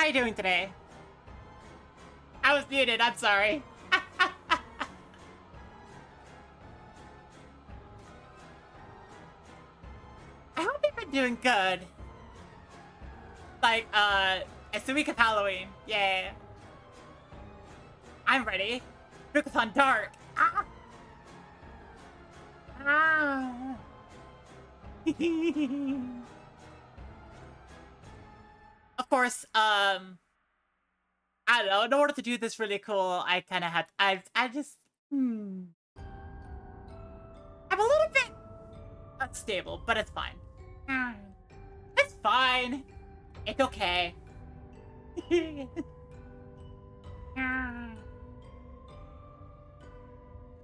How are you doing today? I was muted, I'm sorry. I hope you've been doing good. Like, it's the week of Halloween. Yeah. I'm ready. Spookathon Dark. Ah! Ah! Of course, I don't know, in order to do this really cool, I kind of had, I just, I'm a little bit unstable, but it's fine. It's fine. It's okay.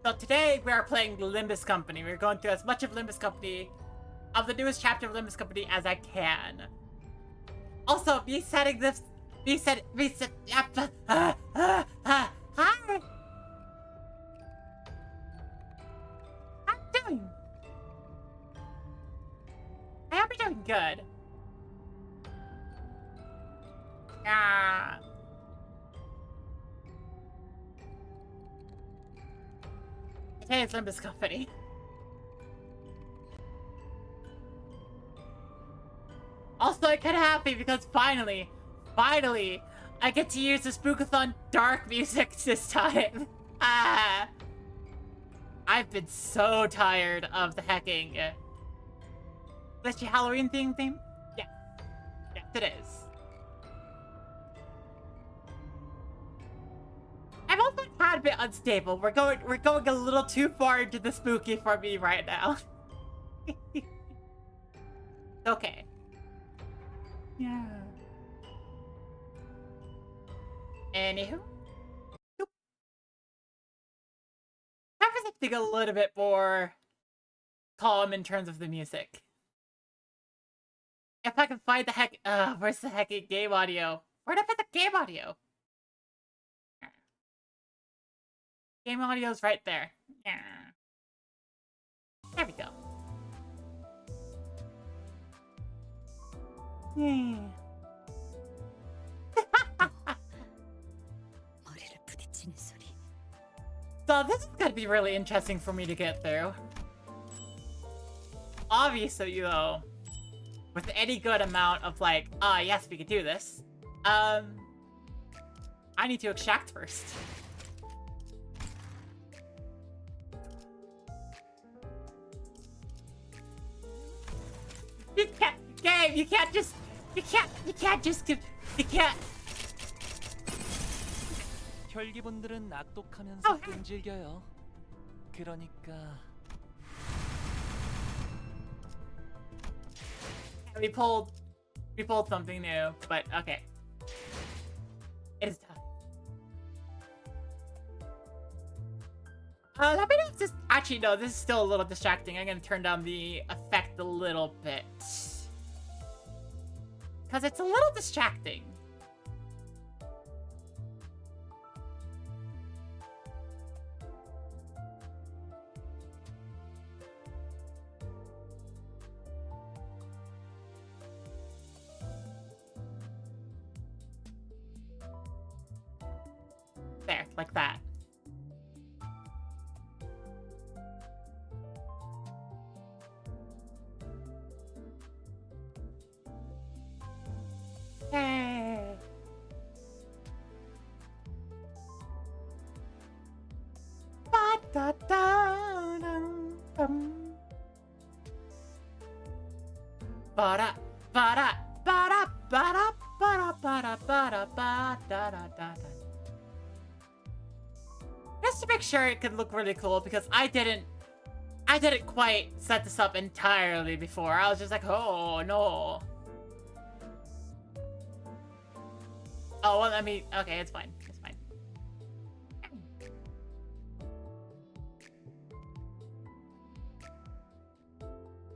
So today we are playing the Limbus Company. We're going through as much of Limbus Company, of the newest chapter of Limbus Company as I can. Also, me setting this, hi. How you doing? I hope you're doing good. Hey, it's Limbus Company. Also, I'm kind of happy because finally, I get to use the Spookathon Dark music this time. I've been so tired of the hacking. Is your Halloween theme? Yeah. Yes, it is. I'm also a tad bit unstable. We're going a little too far into the spooky for me right now. Okay. Yeah. Anywho. Time for something a little bit more calm in terms of the music. If I can find the heck, where's the hecking game audio? Where'd I put the game audio? Game audio's right there. Yeah. There we go. So this is gonna be really interesting for me to get through. Obviously, you know, with any good amount of like, yes, we can do this. I need to extract first. You can't, Gabe, you can't just give, you can't. 혈기분들은 악독하면서 끈질겨요. 그러니까 we pulled something new, but okay. It is time. Let me just actually no, this is still a little distracting. I'm gonna turn down the effect a little bit. Cause it's a little distracting. There, like that. Hey. Ba-da, ba-da, ba-da, ba-da, ba-da, ba-da, ba-da, ba-da-da-da-da. Just to make sure it could look really cool, because I didn't quite set this up entirely before. I was just like, oh no. Oh, well, I mean, okay, it's fine. It's fine.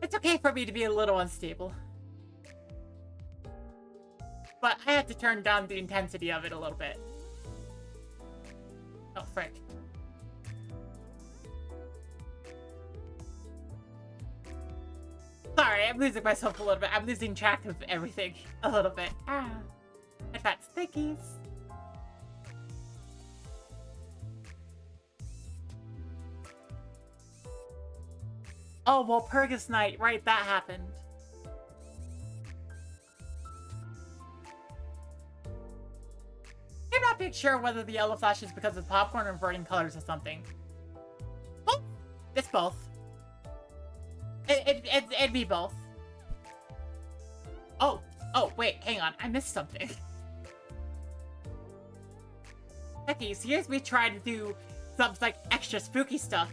It's okay for me to be a little unstable. But I had to turn down the intensity of it a little bit. Oh, frick. Sorry, I'm losing myself a little bit. I'm losing track of everything a little bit. It like that. Stickies. Oh, Walpurgis Night. Right, that happened. I'm not being sure whether the yellow flash is because of popcorn or inverting colors or something. Both. It's both. It'd be both. Oh, wait, hang on. I missed something. Hecky, so here's me trying to do some, like, extra spooky stuff,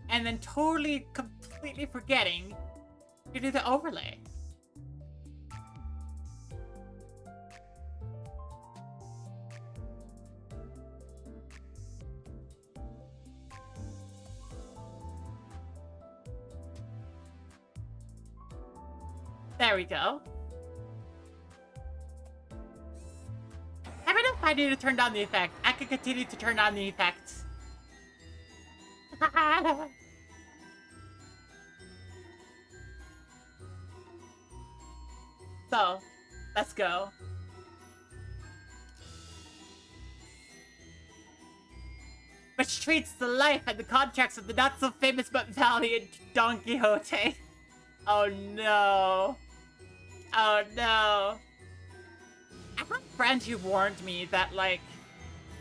and then totally, completely forgetting to do the overlay. There we go. I don't know if I need to turn down the effect. I can continue to turn on the effects. So, let's go. Which treats the life and the contracts of the not-so-famous but valiant Don Quixote. Oh no. Oh no. I have friends who warned me that, like,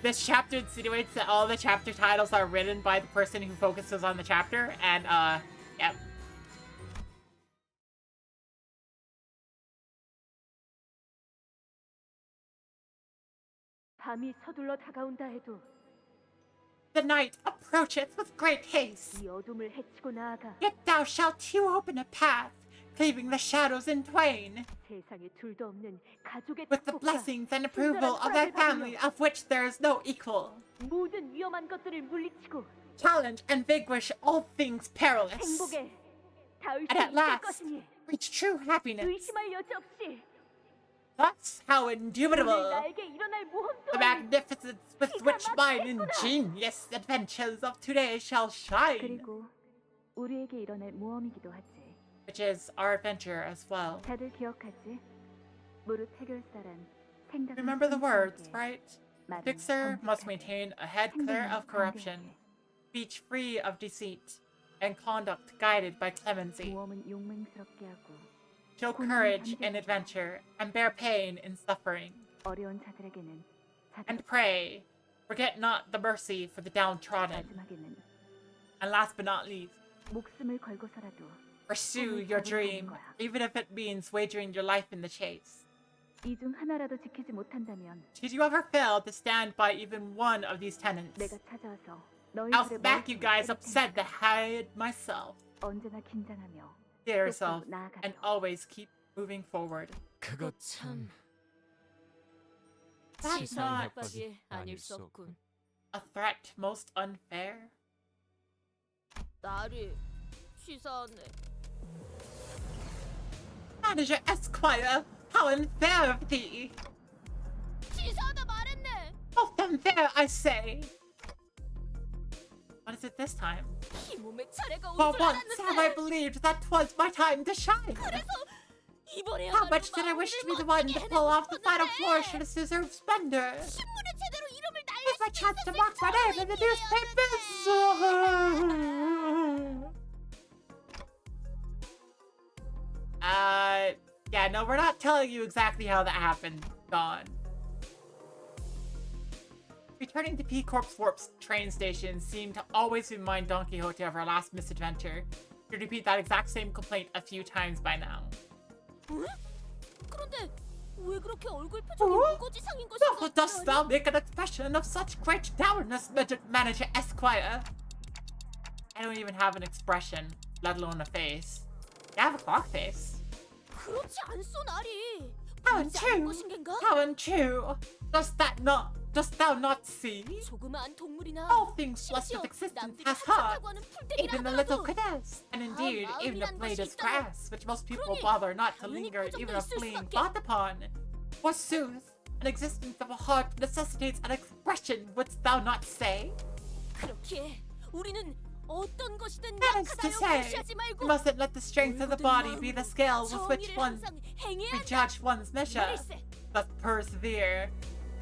this chapter insinuates that all the chapter titles are written by the person who focuses on the chapter, and, yep. 밤이 서둘러 다가온다 해도 The night approacheth with great haste, 이 어둠을 헤치고 나아가 yet thou shalt hew open a path, cleaving the shadows in twain, 세상에 둘도 없는 가족의 with the 축복과 blessings and approval of thy family, of which there is no equal. 모든 위험한 것들을 물리치고 Challenge and vanquish all things perilous, 행복에 닿을 수 and at 있을 last 것이니 reach true happiness. 의심할 여지 없이 Thus, how 오늘 indubitable 나에게 일어날 모험 the 또한 magnificence with which mine ingenious adventures of today shall shine, 그리고 우리에게 일어날 모험이기도 하지. which is our adventure as well. 다들 기억하지? 무릇 해결사란 생각을 Remember the words, 순수하게, right? 말은 Fixer must 정직하게, maintain a head clear of corruption, 담대하게. speech free of deceit, and conduct guided by clemency. 모험은 용맹스럽게 하고 Show courage in adventure, and bear pain in suffering. 어려운 자들에게는 And pray, forget not the mercy for the downtrodden. 마지막에는 And last but not least, 목숨을 걸고서라도 pursue your dream, even if it means wagering your life in the chase. 이 중 하나라도 지키지 못한다면 Should you ever fail to stand by even one of these tenets, 내가 찾아와서 I'll 너희들의 smack you 머리통을 guys 때릴 upset the 테니까 head myself. 언제나 긴장하며 Stay yourself 끝으로 나아가도록. and always keep moving forward. 그거 참 That's 치사한 not 협박이 아닐 수 없군. a threat most unfair. 나를 치사하네. Manager Esquire, how unfair of thee! 치사하다 말했네. Most unfair, I say! What is it this time? 이 몸의 차례가 올 For 줄 once have I 알았는데. believed that 'twas my time to shine! 이번에야말로 How much did I wish to be the one to pull off the final flourish in a deserved splendor! 신문에 제대로 이름을 날릴 Here's my 수 chance to 있었을 mark my name in the newspapers! Yeah, no, we're not telling you exactly how that happened, Dawn. Returning to P Corp's Warp's train station seemed to always remind Don Quixote of our last misadventure. To repeat that exact same complaint a few times by now. 응? 그런데 왜 그렇게 얼굴 표정이 어? 우거지상인 것이 Wherefore dost thou make an expression of such great dourness, Manager Esquire? I don't even have an expression, let alone a face. I have a clock face. 그렇지 않소 나리. How 보이지 않는 untrue! 것인겐가? How untrue! Dost thou not see? 조그마한 동물이나 All things blessed 심지어 with existence 남들이 has heart. 하찮다고 하는 Even the 풀떼기라 little 하더라도 cadets, and indeed even a 마음이란 blade 것이 of 있다면 grass, which most people 그러니 bother not to 당연히 linger 그 정도 even a 있을 fleeting 수밖에. thought upon. Forsooth, an existence of a heart necessitates an expression, wouldst thou not say? 그렇기에 우리는 어떤 것이든 That is to 약하다여 say, 무시하지 you 말고 mustn't let the strength of the body be the scale with which 정의를 one 항상 행해야 we 한다. judge one's measure, 말일세. but persevere.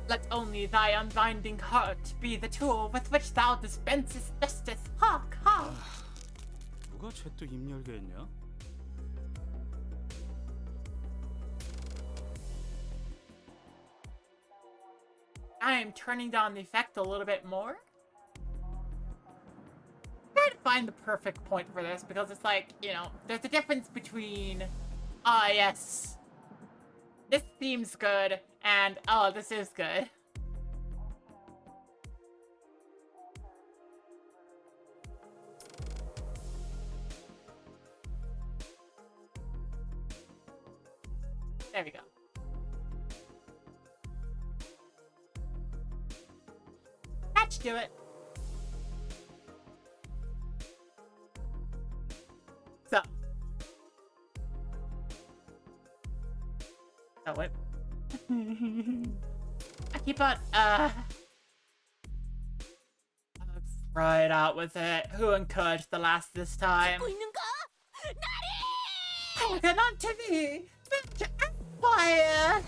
Let only thy unbinding heart be the tool with which thou dispensest justice. Hark, hark! 누가 쟤 또 입 열게 했냐? I am turning down the effect a little bit more. Trying to find the perfect point for this because it's like, you know, there's a difference between, ah, yes, this seems good, and oh, this is good. There we go. That should do it. So. Oh, wait. I keep on, right out with it. Who encouraged the last this time? 듣고 있는가? 나리! Welcome on to me, Mr. Empire!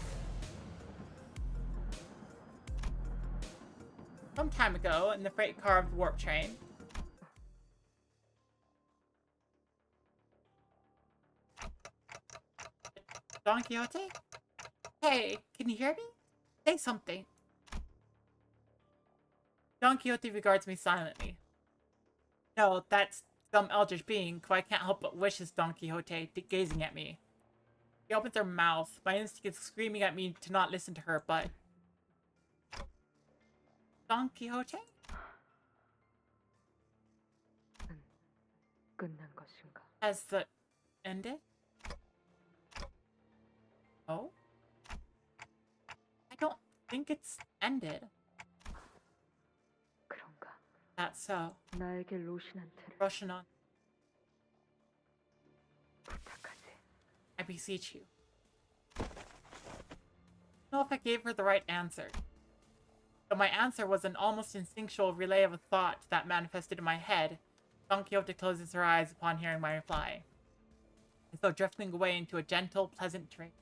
Some time ago, in the freight car of the warp train, Don Quixote? Hey, can you hear me? Say something. Don Quixote regards me silently. No, that's some eldritch being who I can't help but wish is Don Quixote, gazing at me. She opens her mouth. My instinct is screaming at me to not listen to her, but... Don Quixote? 끝난 것인가? Has the... ended? Oh? I don't think it's ended. 그런가? That's so. 나에게 로신한테를 Russian on. 부탁하지. I beseech you. I don't know if I gave her the right answer. But my answer was an almost instinctual relay of a thought that manifested in my head. Don Quixote closes her eyes upon hearing my reply, as though drifting away into a gentle, pleasant dream.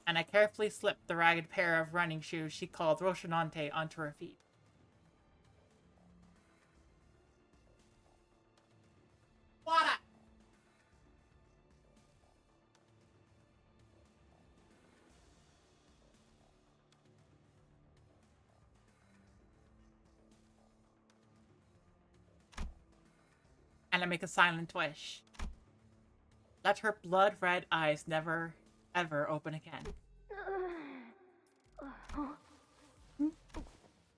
And I carefully slipped the ragged pair of running shoes she called Rocinante onto her feet. Water! And I make a silent wish. Let her blood-red eyes never, ever open again.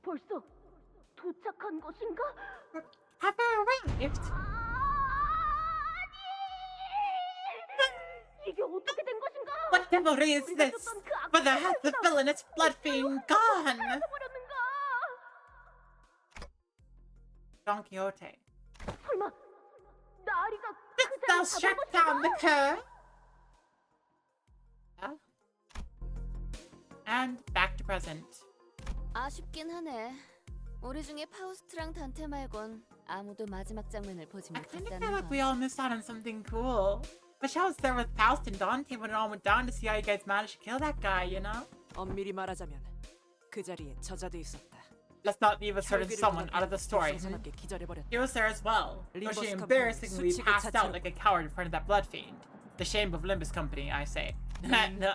벌써 도착한 것인가? Have I arrived? 아니! 이게 어떻게 된 것인가? What devilry is this? Whither has the villainous blood fiend gone? 버렸는가? Don Quixote. 설마 나리가 Didst thou strike down the cur? Yeah. And back to present. 아쉽긴 하네. 우리 중에 파우스트랑 단테 말곤 아무도 마지막 장면을 보지 I kind of 못했다는 feel like 건. we all missed out on something cool. Wish I was there with Faust and Dante when it all went down to see how you guys managed to kill that guy, you know? 엄밀히 말하자면 그 자리에 저자돼 있었다. Let's not leave a certain 혈기를 someone out of the 부정해 story. 불쌍스럽게 기절해버렸다. He was there as well, though Limbus she company embarrassingly 수치가 passed out 자체로. like a coward in front of that blood fiend. The shame of Limbus Company, I say.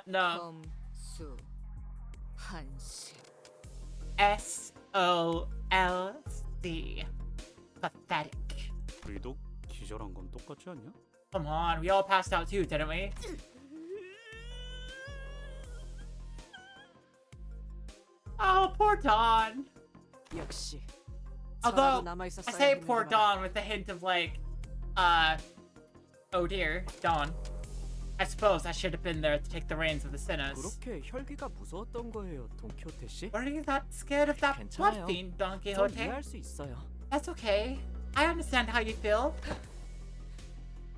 No. 검수 한식. S-O-L-C. Pathetic. 우리도 기절한 건 똑같지 않냐? Come on, we all passed out too, didn't we? Oh, poor Dawn. 역시 Although, 저라도 남아 I 있었어야 say 했는데 poor 말이야. Dawn with a hint of like, oh dear, Dawn. I suppose I should have been there to take the reins of the sinners. 그렇게 혈기가 무서웠던 거예요, 돈키호테 씨? What are you that scared of that blood 괜찮아요. fiend, Don 전 Quixote? 이해할 수 있어요. That's okay. I understand how you feel.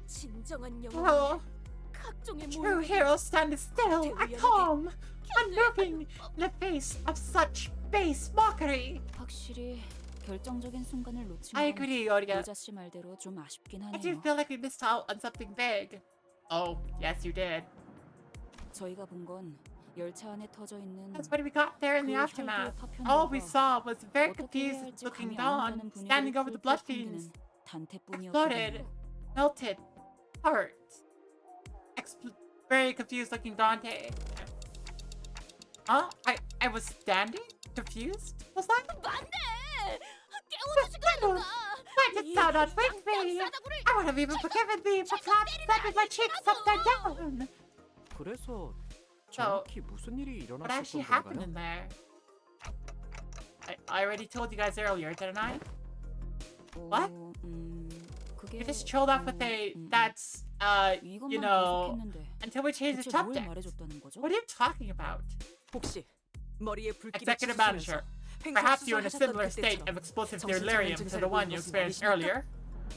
진정한 영웅 Oh, 각종의 true 모욕 heroes stand still, are calm, unmoving in the face of such base mockery. 확실히 결정적인 순간을 놓친 I 건 agree, Yoria. 모자 씨 말대로 좀 아쉽긴 I do 하네요. feel like we missed out on something big. Oh, yes, you did. 저희가 본 건 열차 안에 터져 있는 That's when we got there in the 그 aftermath. 혈기의 All we 파편들과 saw was a very 어떻게 해야 confused 할지 looking 감이 안 Dawn 온다는 standing 분위기를 over the 훌쩍 blood 풍기는 fiends. 단테뿐이었거든요. Exploded. Melted. Heart. Very confused looking Dante. Huh? I was standing? Confused? Was that? 안돼! 깨워주시고 Why did thou not wake me? I would have even forgiven thee for slapping my cheeks upside down. 그래서 정확히 무슨 일이 What actually 일어났었던 happened 건가요? in there? I already told you guys earlier, didn't I? What? 그게 You just chilled off with that's you 이것만 know, 계속했는데 until we change the 대체 뭘 subject. 말해줬다는 거죠? What are you talking about? 혹시 머리에 불길이 Executive manager. Perhaps you're in a similar state of explosive delirium to the one you experienced earlier.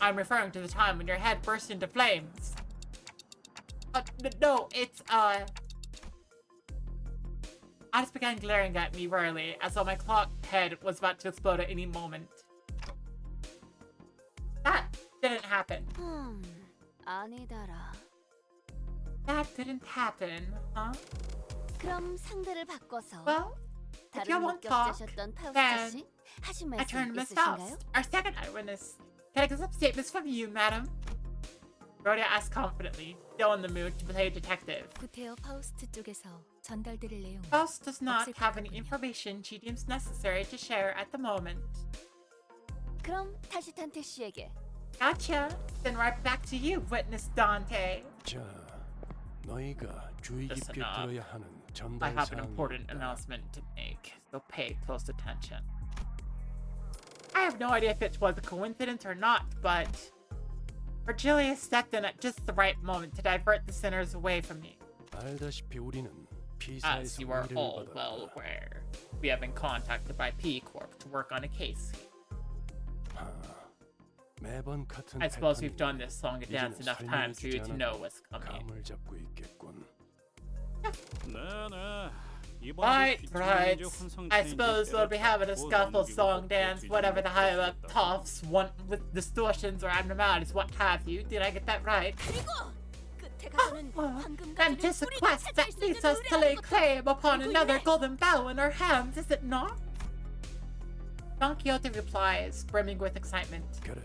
I'm referring to the time when your head burst into flames. No, it's Alice began glaring at me warily, as though my clock head was about to explode at any moment. That didn't happen. 아니다라. That didn't happen, huh? 그럼 상대를 바꿔서 Well, if you 다른 won't talk, 목격자셨던 파우스트 then 씨 하신 I turn 말씀 to Miss 있으신가요? Faust, our second eyewitness. Can I get some statements from you, madam? Rhoda asked confidently, still in the mood to play detective. 구태여 파우스트 쪽에서 전달드릴 내용. Faust does not 없을 것 have any 같군요. information she deems necessary to share at the moment. 그럼 다시 탄테 씨에게. Gotcha. Then right back to you, witness Dante. 자, 너희가 주의 깊게 Listen up. 들어야 하는 I 전달 have an important 사항이 있다. announcement to make, so pay close attention. I have no idea if it was a coincidence or not, but Virgilia stepped in at just the right moment to divert the sinners away from me. 알다시피 우리는 As 피사에서 you are 의뢰를 all well 받았다. aware, we have been contacted by P Corp to work on a case. 매번 같은 I suppose we've 패턴이니 done this song and dance 이제는 enough times for you 설명해주지 to know what's 않아도 coming. 감을 잡고 있겠군. 네네. Right. I suppose we'll be having a scuffle, song, dance, whatever the higher up toffs want with distortions or abnormalities, what have you. Did I get that right? 그리고 끝에 가서는 황금 And 가지를 'tis a 뿌리가 quest 차지할 that 수 leads 있는 us to lay 노래하는 claim upon 그리고 another 이래. golden bow in our hands, is it not? Don Quixote replies, brimming with excitement. 그래.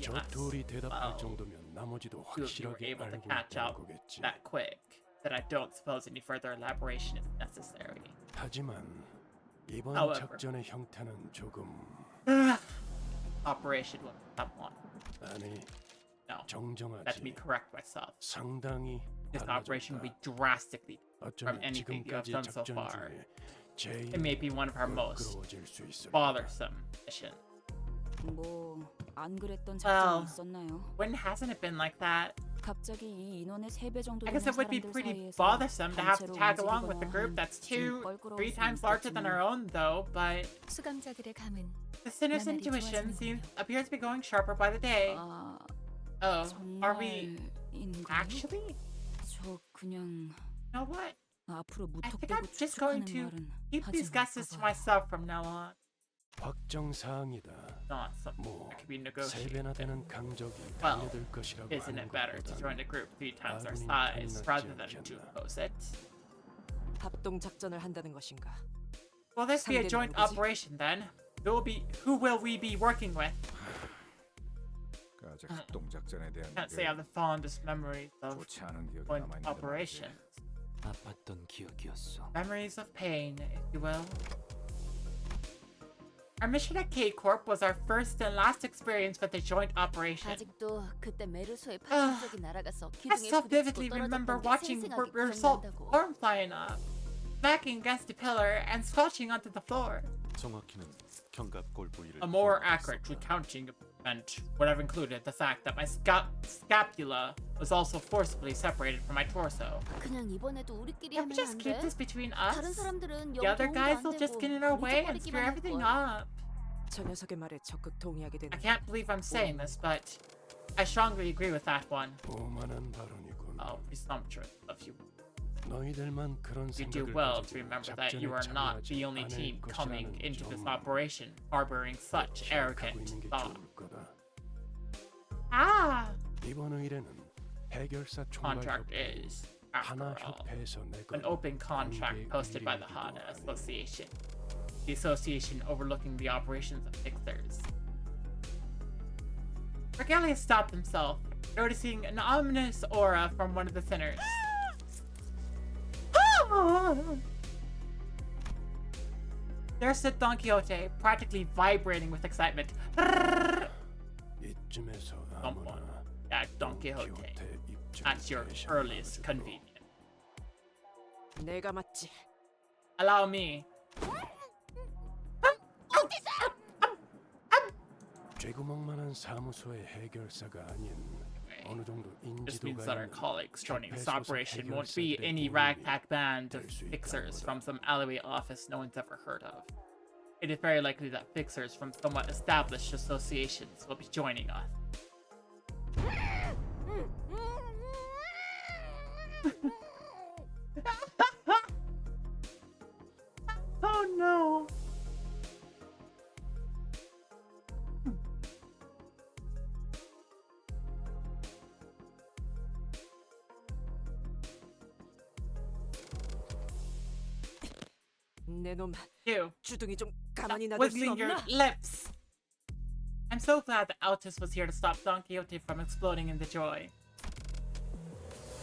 저 Yes. 둘이 대답할 Well, 정도면 나머지도 Two of you were 확실하게 able to 알고 catch 있다는 up 거겠지. that quick that I don't suppose any further elaboration is necessary. 하지만 이번 However. 작전의 형태는 조금 Operation was someone. 아니 No, let me 정정하지. correct myself. 상당히 This operation will be 달라졌다. drastically. 어쩌면 anything you have 지금까지 done so 작전 far. 중에 제일 It may be one of our most 껄끄러워질 수 있을 거다. bothersome missions. 뭐안 그랬던 Well, 작전이 있었나요? when hasn't it been like that? 갑자기 이 인원의 3배 정도 I guess 되는 it would be 사람들 pretty 사이에서 bothersome to have to 단체로 tag along with a 움직이거나 group 하면 that's 좀 2-3 껄끄러울 times 수는 larger than our 있겠지만 own, though. But 수감자들의 감은 the sinner's 나날이 intuition 좋아지는군요. appears to be going sharper by the day. 아 Oh, are we 정말인가요? actually? 저 그냥 You know what? 앞으로 I think I'm 무턱대고 just going 추측하는 to 말은 keep 하지 these guesses to 말까 봐요. myself from now on. 확정 사항이다. Not something 뭐 that can be 세 negotiated. 배나 되는 강적이 Well, 달려들 것이라고 Isn't 하는 it better to join 것보다는 a group 3 times our 아군이 size 낫지 rather than to 않겠나. oppose it? 합동 작전을 한다는 것인가? Will this be a 상대는 joint 누구지? operation then? Who will we be working with? 아직 합동 작전에 대한 Can't say I have the fondest memories of 좋지 않은 기억이 joint 남아 있는데 operations. 아팠던 기억이었어. Memories of pain, if you will. Our mission at K-Corp was our first and last experience with a joint operation. 아직도 그때 메르소의 파편적이 날아가서 I 기둥에 so 부딪히고 vividly remember 떨어졌던 게 watching 생생하게 Result 기억난다고. form flying up, smacking against the pillar, and squelching onto the floor. 정확히는 견갑골 부위를 A more accurate recounting meant would have included the fact that my scapula was also forcibly separated from my torso. 그냥 이번에도 우리끼리 Can't we 하면 just 안 keep 돼? this between 다른 us? 사람들은 The 영 other 도움도 guys 안 will just 되고 get in our way and 우리끼리만 screw everything 할걸. up. 저 녀석의 말에 적극 동의하게 I 되는. can't believe I'm saying this, but I strongly agree with that one. 오만한 발언이군. Oh, presumptuous of you. 너희들만 그런 You do 생각을 well to 가지고 remember that 작전에 you are not the 참여하지 only 않을 team coming 것이라는 into this 점 operation harboring such 기억하고 arrogant 있는 게 thought. 좋을 거다. Ah! 이번 의뢰는 해결사 Contract 총괄협회 is, after 하나 all, 협회에서 an 내건 open contract 관계 posted by the 의뢰이기도 HANA 하니 Association, the association overlooking the operations of Fixers. Regalia stopped himself, noticing an ominous aura from one of the sinners. There stood Don Quixote, practically vibrating with excitement. 이쯤에서 Someone 아무나 at Don Quixote, at your earliest convenience. 내가 맞지. Allow me. 쥐구멍만한 사무소의 해결사가 아닌 어느 정도 This 인지도가 means that our 있는 colleagues joining this 적폐 operation 소속 won't be 해결사들의 any 도움이 ragtag band of 될 수 fixers 있다는 from 거다. some alleyway office no one's ever heard of. It is very likely that fixers from somewhat established associations will be joining us. Oh no! 내놈 You. 주둥이 좀 가만히 놔둘 수 Whistling your 없나? lips. I'm so glad that Altus was here to stop Don Quixote from exploding into joy.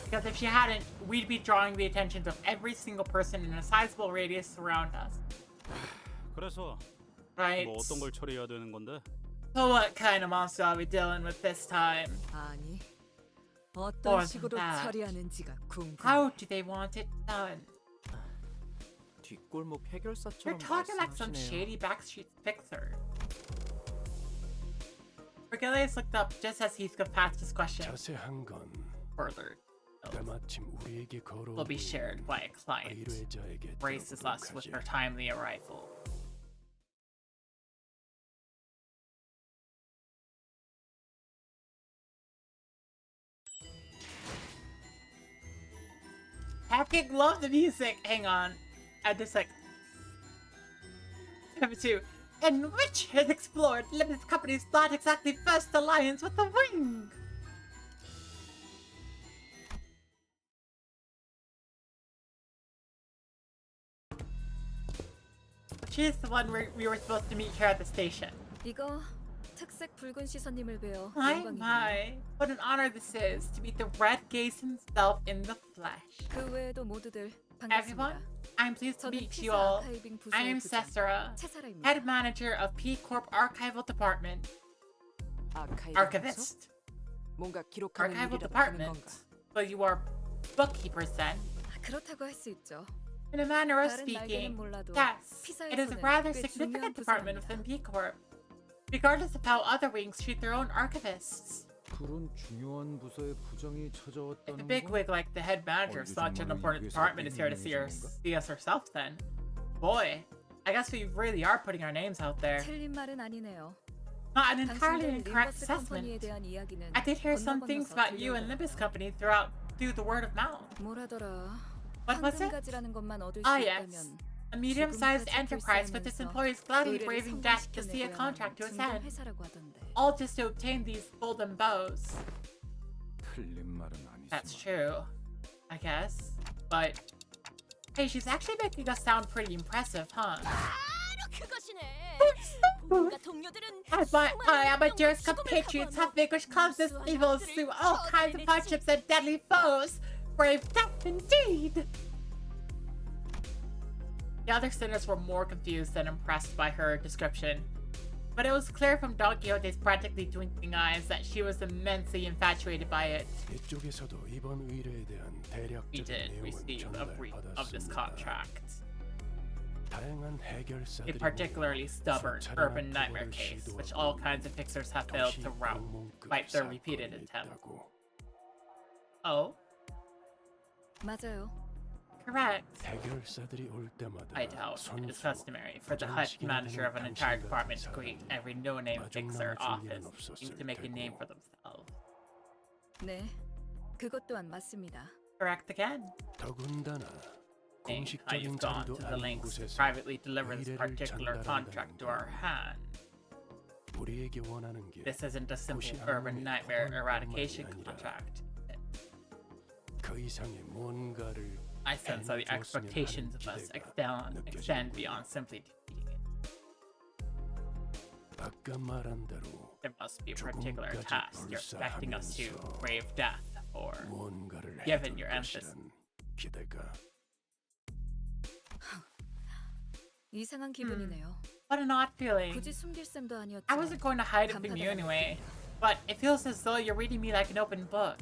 Because if she hadn't, we'd be drawing the attention of every single person in a sizable radius around us. 그래서 Right? 뭐 어떤 걸 처리해야 되는 건데? So what kind of monster are we dealing with this time? 아니, More 어떤 than 식으로 that. 처리하는지가 궁금해. How do they want it done? 뒷골목 You're 해결사처럼 talking like some 말씀하시네요. shady backstreet fixer. Vergilius looked up just as Heathcliff passed his question. 자세한 건 Further, 때마침 우리에게 will be shared by a client. 의뢰자에게 Braces us with her timely arrival. Hacking love the music. Hang on. I'm just like. Number 2. In which has explored Limbus Company's not exactly first alliance with the Wing. She's the one we were supposed to meet here at the station. 이거 특색 붉은 시선님을 뵈어 My, 영광이군요. my. What an honor this is to meet the Red Gaze himself in the flesh. 그 외에도 모두들 Everyone, 반갑습니다. I'm pleased to 저는 meet you 피사 all. 아카이빙 I 부서의 am 부장 Cesara, 채사라입니다. head manager of P Corp Archival Department. 아카이브 Archivist. 뭔가 기록하는 Archival 일이라도 하는 Department. 건가? So you are bookkeepers then? 그렇다고 할 수 있죠. In a manner of 다른 speaking, 날개는 몰라도 yes, it is a 피사에서는 rather 꽤 significant 중요한 department 부서랍니다. within P Corp. Regardless of how other wings treat their own archivists. 그런 중요한 부서의 부장이 If a 찾아왔다는 big 건 wig like the head manager of such an important department is here to see us herself then, boy, I guess we really are putting our names out there. 틀린 말은 아니네요. Not an entirely 당신들 incorrect 림버스 컴퍼니에 assessment. 대한 이야기는 I did hear some things 건너건너서 about you and Limbus 들려오더라고요. Company through the word of mouth. 뭐라더라. What was it? 황금가지라는 것만 얻을 수 Ah, yes. 있다면 A medium-sized 지금까지 enterprise with its 불사하면서 employees gladly 의뢰를 braving death to see a 성공시켜내고야만 contract to its 중견 end, 회사라고 하던데. all just to obtain these golden bows. 틀린 말은 That's 아니지만 true, I guess. But hey, she's actually making us sound pretty impressive, huh? 바로 그것이네. 온갖 동료들은 My dearest compatriots have vanquished countless evils through all kinds of hardships and deadly foes. Brave death indeed! The other sinners were more confused than impressed by her description. But it was clear from Don Quixote's practically twinkling eyes that she was immensely infatuated by it. 이쪽에서도 이번 의뢰에 대한 We 대략적인 did 내용은 receive a brief of this 전달받았습니다. contract. 다양한 A 해결사들이 particularly stubborn urban nightmare case, which all kinds of fixers have failed to rout, despite their repeated attempts. Oh, 맞아요. correct. 해결사들이 올 때마다 I doubt it is 선수, customary for the head manager of an entire department to greet every no-name fixer office seeking to make a name for themselves. 네, 그것 또한 맞습니다. Correct again. 더군다나 How you've 공식적인 gone 자리도 to the 아닌 lengths to 곳에서 privately deliver this 의뢰를 particular contract 전달한다는 to our hand. 우리에게 원하는 게 This isn't a simple 도시 urban 안의 nightmare 법안뿐만이 eradication 아니라 contract. 그 이상의 뭔가를 I sense that the 해줬으면 expectations of 하는 us 기대가 extend 느껴지는군요. beyond simply defeating it. 아까 말한 대로 There must be a particular 조금까지 task you're expecting us to 불사하면서 brave death for. 뭔가를 Given 해줄 your emphasis. 것이란 기대가 이상한 기분이네요. What an odd feeling. 굳이 숨길 셈도 아니었지만 I wasn't going to hide it from you anyway, but it feels as though you're reading me like an open book.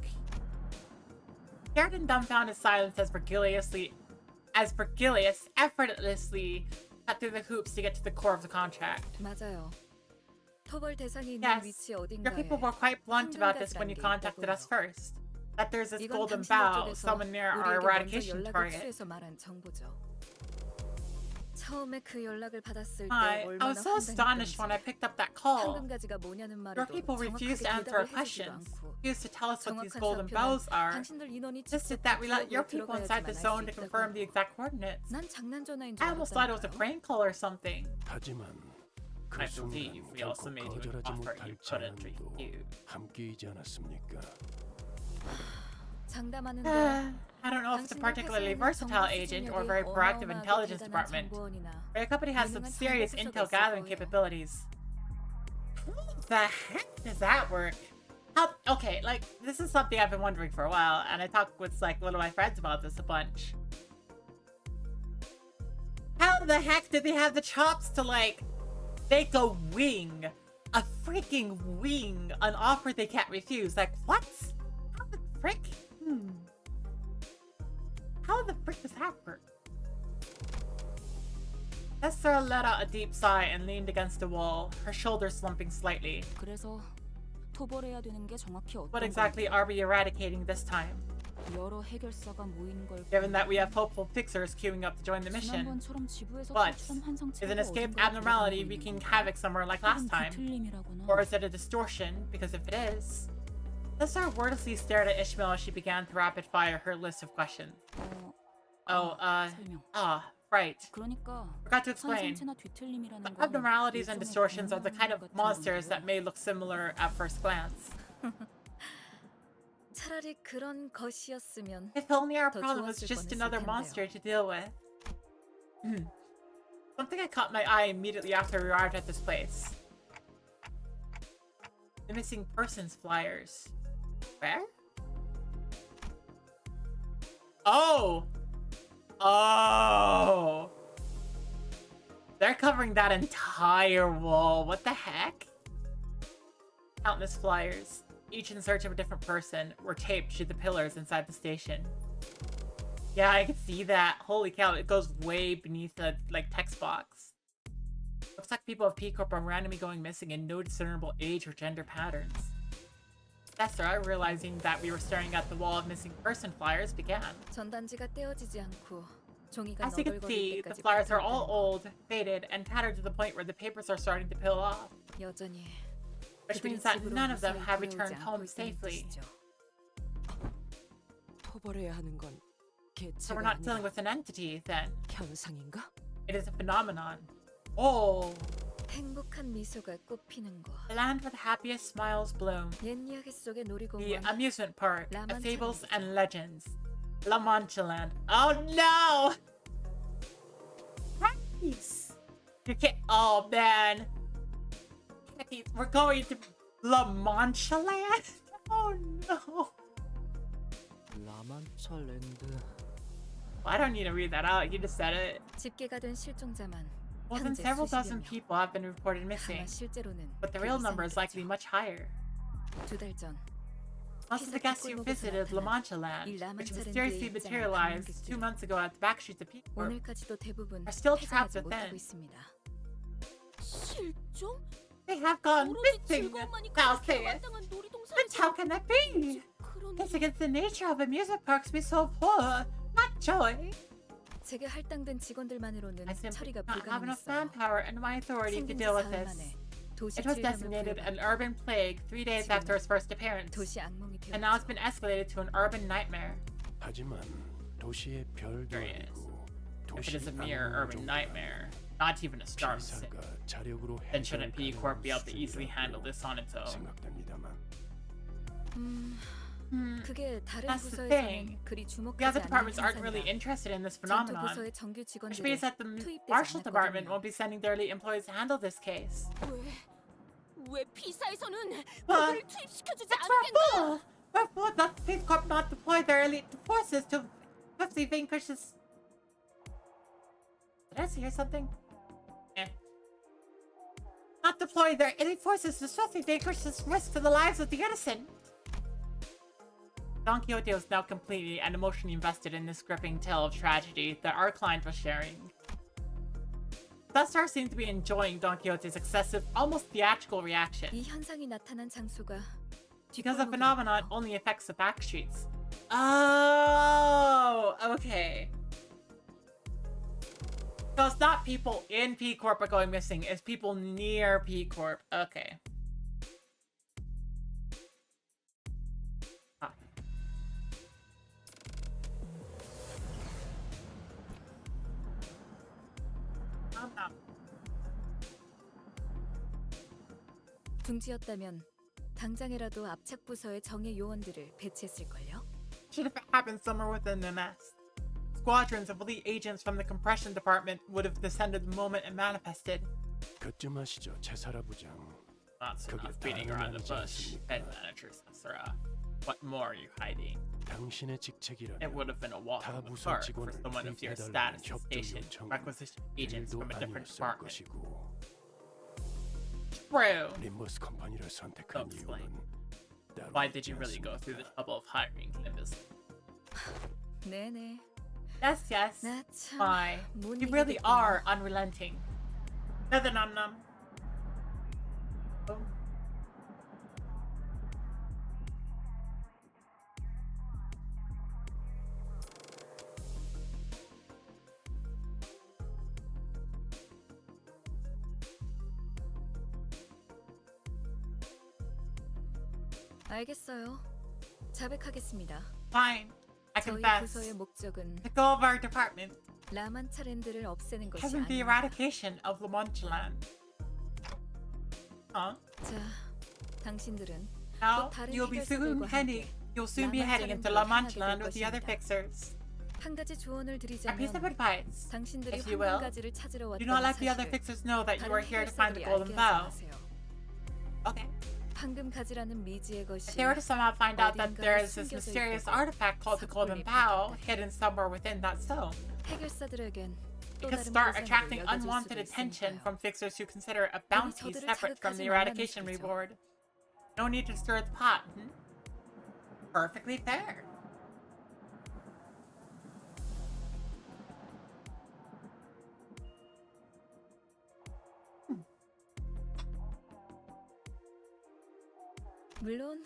Scared and dumbfounded silence as Vergilius effortlessly cut through the hoops to get to the core of the contract. 맞아요. 토벌 대상이 있는 Yes, 위치 your 어딘가에 people were quite blunt about this when you contacted us first. That there's this 이건 golden 당신들 bough 쪽에서 somewhere near our 우리에게 먼저 eradication 연락을 target. 취해서 말한 정보죠. 처음에 그 연락을 받았을 때 I 얼마나 was so astonished when I 황당했던지 picked up that call. 황금가지가 뭐냐는 Your 말에도 people refused to 정확하게 answer our 대답을 해주지도 questions, 않고 refused to tell us what these 정확한 golden 좌표는 bows are, 당신들 인원이 insisted 직접 that we let your 구역으로 people inside the 들어가야지만 zone 알수 to confirm the 있다고. exact coordinates. 난 장난 전화인 줄 I almost thought it was a 알았다니까요. prank call or something. 하지만 그 I 순간 believe we also 결코 made you an 거절하지 offer 못할 you couldn't 제안도 refuse. 함께이지 않았습니까? 장담하는데 I don't know if it's a 당신들 particularly 회사에는 versatile 정보 agent or 수집력이 very proactive 어마어마하게 intelligence 대단한 department, 정보원이나 but your company has some 유능한 serious 정보 intel 수석이 있을 gathering 거예요. capabilities. How the heck does that work? How, okay, like, this is something I've been wondering for a while, and I talked with, like, one of my friends about this a bunch. How the heck did they have the chops to, like, make a wing, a freaking wing, an offer they can't refuse? Like, what? How the frick? How the frick does that work? Esther let out a deep sigh and leaned against the wall, her shoulders slumping slightly. 그래서 토벌해야 되는 게 정확히 What 어떤 exactly are we eradicating this time? 건지 여러 해결사가 모이는 걸 Given that we have hopeful fixers queuing up to join the mission, 지난번처럼 지부에서 but 탈출한 환상체가 is an escaped 어딘가에 abnormality 돌아다니고 wreaking 있는 건가? havoc somewhere like last 혹은 time? 비틀림이라거나 Or is it a distortion? Because if it is... Esther wordlessly stared at Ishmael as she began to rapid fire her list of questions. 설명. Right. 그러니까 Forgot to explain. 환상체나 뒤틀림이라는 The 건 abnormalities and 일종의 distortions are the kind of 공허함 같은 monsters 건데요. that may look similar at first glance. 차라리 그런 것이었으면 If only our 더 problem was 좋았을 just 뻔했을 another 텐데요. monster to deal with. Something had caught my eye immediately after we arrived at this place. The missing persons flyers. Where? Oh! Oh! They're covering that entire wall. What the heck? Countless flyers, each in search of a different person, were taped to the pillars inside the station. Yeah, I can see that. Holy cow, it goes way beneath the, like, text box. Looks like people of P Corp are randomly going missing in no discernible age or gender patterns. Esther, realizing that we were staring at the wall of missing person flyers, began. 전단지가 떼어지지 않고 종이가 As you can 너덜거릴 see, the 때까지 flyers are all 붙어있다는 거. old, faded, and tattered to the point where the papers are starting to peel off. 여전히 Which 그들이 means that 집으로 none of them 무사히 have 돌아오지 returned 않고 home 있다는 safely. 뜻이죠. 토벌해야 하는 건 So we're 개체가 not dealing 아니라 with an entity, then. 현상인가? It is a phenomenon. Oh, 행복한 미소가 꽃피는 곳. the land where the happiest smiles bloom. 옛 이야기 속의 The 놀이공원. amusement park La of fables Mancha and legends. La Mancha Land. Oh no! Practice! You can't. Oh man! Practice. We're going to La Mancha Land? Oh no! 라만차 랜드. I don't need to read that out. You just said it. 집계가 된 실종자만 More than 현재 several 수십여 dozen 명. people have been reported missing, 아마 실제로는 but the 그 real 이상일 number is likely 거죠. much higher. 2달 전 Most of the guests who visited La Mancha Land, 이 which 라만차 mysteriously 랜드에 입장한 materialized 관광객들. 2 months ago at the back streets of P Corp, 오늘까지도 대부분 are still trapped 해방하지 within. 못하고 있습니다. 실종? They have gone 오로지 missing! 즐거움만이 Now 가득해 say it! 마땅한 놀이동산에서 But how can that be? 그런 It's against the nature of amusement parks to be so poor, not joy. 제게 할당된 직원들만으로는 I simply 처리가 do not have enough 불가능했어요. manpower and my authority to 생긴 지 deal with 사흘 this. 만에 도시 It was 질병을 designated an 부여받고 urban plague 3 days after its first appearance, 도시 악몽이 and now it's 되었죠. been escalated to an urban nightmare. 하지만 도시의 별도 아니고 If it 도시 is a mere 안으로 urban 좀 nightmare, not even a star city, 피사가 자력으로 then shouldn't P Corp be able to 해결 easily 가능한 handle this on its own? 생각됩니다만 그게 다른 That's the 부서에서는 thing. 그리 The 주목하지 other 않는 departments aren't really 현상이라. interested in this 젠토 phenomenon, 부서의 정규 which 직원들이 means that the 투입되지 Marshals Department 않았거든요. won't be sending their elite employees to handle this case. 왜 피사에서는 아, 그들을 투입시켜주지 It's 않겠나? Wherefore does P Corp not deploy their elite forces to swiftly vanquish this? Did I hear something? Not deploy their elite forces to swiftly vanquish this risk to the lives of the innocent. Don Quixote was now completely and emotionally invested in this gripping tale of tragedy that our client was sharing. Thus, seemed to be enjoying Don Quixote's excessive, almost theatrical reaction. 이 현상이 나타난 장소가 Because the 뒷골목이군요. phenomenon only affects the back streets. Oh, okay. So it's not people in P Corp are going missing, it's people near P Corp. Okay. Ah. 둥지였다면 당장이라도 압착 부서의 정예 요원들을 배치했을걸요. Should have happened somewhere within the nest. Squadrons of elite agents from the compression department would have descended the moment it manifested. 그쯤 하시죠, 제사라 부장. That's 거기 enough beating around the 다름이 bush. 않지 Head 않습니까? manager Sensora. What more are you hiding? 당신의 It 직책이라면 would have been a walk 다 in the 부서 park for 직원을 someone of your 투입해달라는 status and 협조 station to 요청은 requisition agents 일도 from a different 아니었을 department. 것이고 True. 림버스 컴퍼니를 선택한 Don't 이유는 따로 Why did 있지 you really go through the 않습니까? trouble of hiring Limbus? 네네. Yes, yes. 나 참. Why? 못 You really 이기겠구나. are unrelenting. Feather num num. Oh. 알겠어요. 자백하겠습니다. Fine. I 저희 confess. 부서의 목적은 The goal of our department 라만차랜드를 없애는 것이 hasn't the 아니에요. eradication of Lamontland. Huh? 자, 당신들은 Now 또 다른 you'll be 해결사들과 함께 you'll soon be heading into 라만차랜드로 Lamontland with the other 향하게 될 fixers. 한 가지 조언을 A piece of 드리자면 advice. 당신들이 if you will, 황금가지를 찾으러 Do not 왔다는 let the other 사실을 fixers know that you are 다른 here to find the 해결사들이 golden 알게 bow. 하지 마세요. Okay. 황금가지라는 미지의 If 것이 they were to somehow find out that 어딘가에 there is this 숨겨져 mysterious 있다고 artifact called the golden 섣불리 bow 밝혔다. hidden somewhere within that stone, 해결사들에겐 또 it could 다른 start 보상으로 attracting 여겨질 unwanted 수도 attention 있으니까요. from fixers who consider a bounty 저들을 separate from the 자극하지 말라는 eradication 식이죠. reward. No need to stir the pot. Perfectly fair. 물론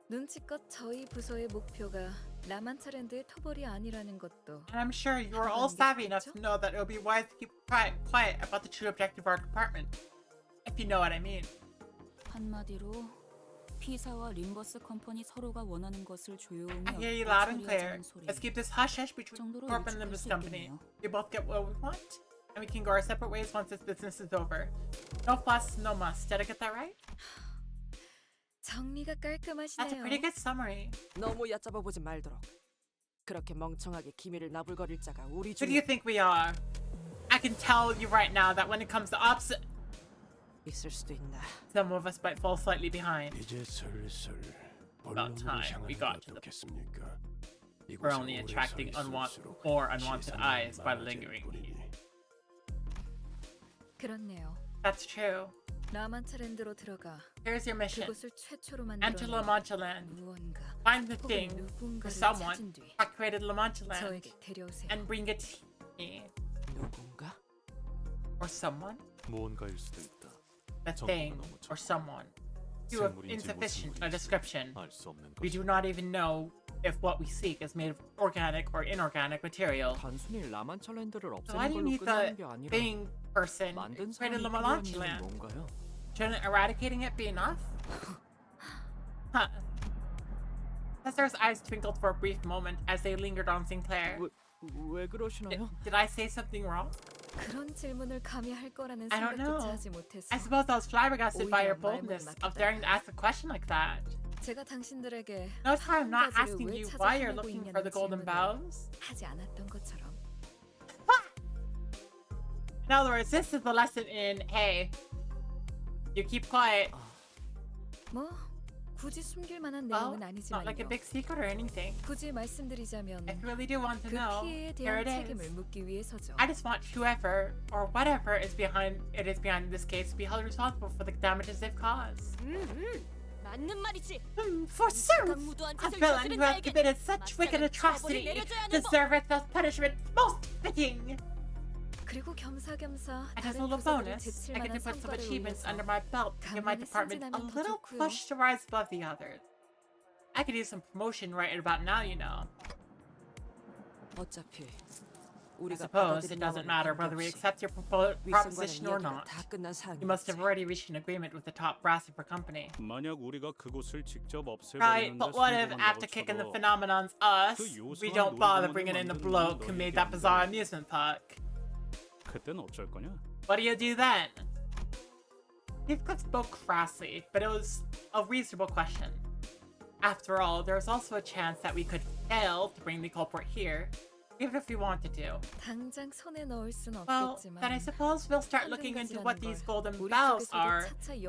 눈치껏 저희 부서의 목표가 라만차랜드의 토벌이 아니라는 것도 And I'm sure you are all savvy enough to know that it would be wise to keep quiet about the true objective of our department. If you know what I mean. 한마디로 피사와 림버스 컴퍼니 서로가 원하는 것을 조용히 I hear you 얻고 loud and clear. 처리하자는 소리. Let's keep this hush-hush between 정도로 Corp and 유축할 Limbus 수 Company. 있겠네요. We both get what we want, and we can go our separate ways once this business is over. No fuss, no muss. Did I get that right? 정리가 That's a 깔끔하시네요. pretty good summary. 너무 얕잡아 보지 말도록. 그렇게 멍청하게 기밀을 나불거릴 자가 우리 Who do 중에 you think we are? I can tell you right now that when it comes to opposite, 있을 수도 있나. some of us might fall slightly behind. 이제 슬슬 About 본론으로 time we 향하는 got 게 to the- 어떻겠습니까? We're only attracting more unwanted eyes by lingering here. 그렇네요. That's true. 라만차랜드로 들어가 Here's your mission. 그곳을 최초로 Enter 만들어 Lamontland. 무언가 Find the 혹은 thing or 누군가를 someone 찾은 뒤 that created Lamontland 저에게 데려오세요. and bring it to me. 누군가? Or someone. 무언가일 수도 있다. The thing or someone. You have insufficient a description. 알 수 없는 We 것. do not even know if what we seek is made of organic or inorganic material. 단순히 라만철랜드를 So why 없애는 do you 걸로 need 끝나는 the 게 아니라 thing person 만든 created 사람이 필요한 이유는 Lamontland? Cesar's eyes twinkled for a brief moment as they lingered on Sinclair. 왜 그러시나요? Did I say something wrong? 그런 질문을 감히 할 거라는 I don't know. 생각조차 하지 못해서 I suppose I was flabbergasted by your 오히려 말문을 boldness 막혔다. of daring to ask a question like that. 제가 당신들에게 Notice how I'm not 가지를 asking 왜 you 찾아 why you're 헤매고 looking for 있냐는 the golden 질문을 bells. 하지 않았던 것처럼. In other words, this is the lesson in, hey, you keep quiet. 뭐 굳이 숨길 만한 Well, 내용은 it's not like a 아니지만요. big secret or anything. 굳이 말씀드리자면 If you really do want to 그 know, 피해에 here 대한 it 책임을 is. 묻기 위해서죠. I just want whoever or whatever is behind this case to be held responsible for the damages they've caused. 맞는 말이지. For certain, 무도한 a 짓을 villain 저지른 who has 자에게 committed such wicked 맞짱을 atrocity 처벌을 내려줘야 하는 법. deserveth the punishment most fitting. 그리고 겸사겸사 And as a 다른 little 부서들을 bonus, 제칠 I get to 만한 put some 성과를 achievements 올려서 under my belt to give my 가만히 department a 승진하면 더 little 좋고요. push to rise above the others. I could use some promotion right about now, you know. 어차피 I 우리가 suppose it 받아들인 doesn't 영어는 matter whether we 관계없이 accept your 윗선과는 proposition or 이야기가 not. 다 끝난 You must have 상황이었지. already reached an agreement with the top brass of your company. 만약 우리가 그곳을 직접 Right, 없애버리는데 but what if 성공한다고 after kicking the 쳐도 phenomenon's us, 그 we 요소한 don't bother 놀이공원을 bringing in the 만드는 bloke who 건 made 너희에게 that bizarre 안 돼. amusement park? 그땐 어쩔 거냐? What do you do then? Heathcliff spoke crassly, but it was a reasonable question. After all, there was also a chance that we could fail to bring the culprit here, even if we wanted to. 당장 손에 넣을 순 Well, 없겠지만 then I suppose we'll start looking into what these golden bells are,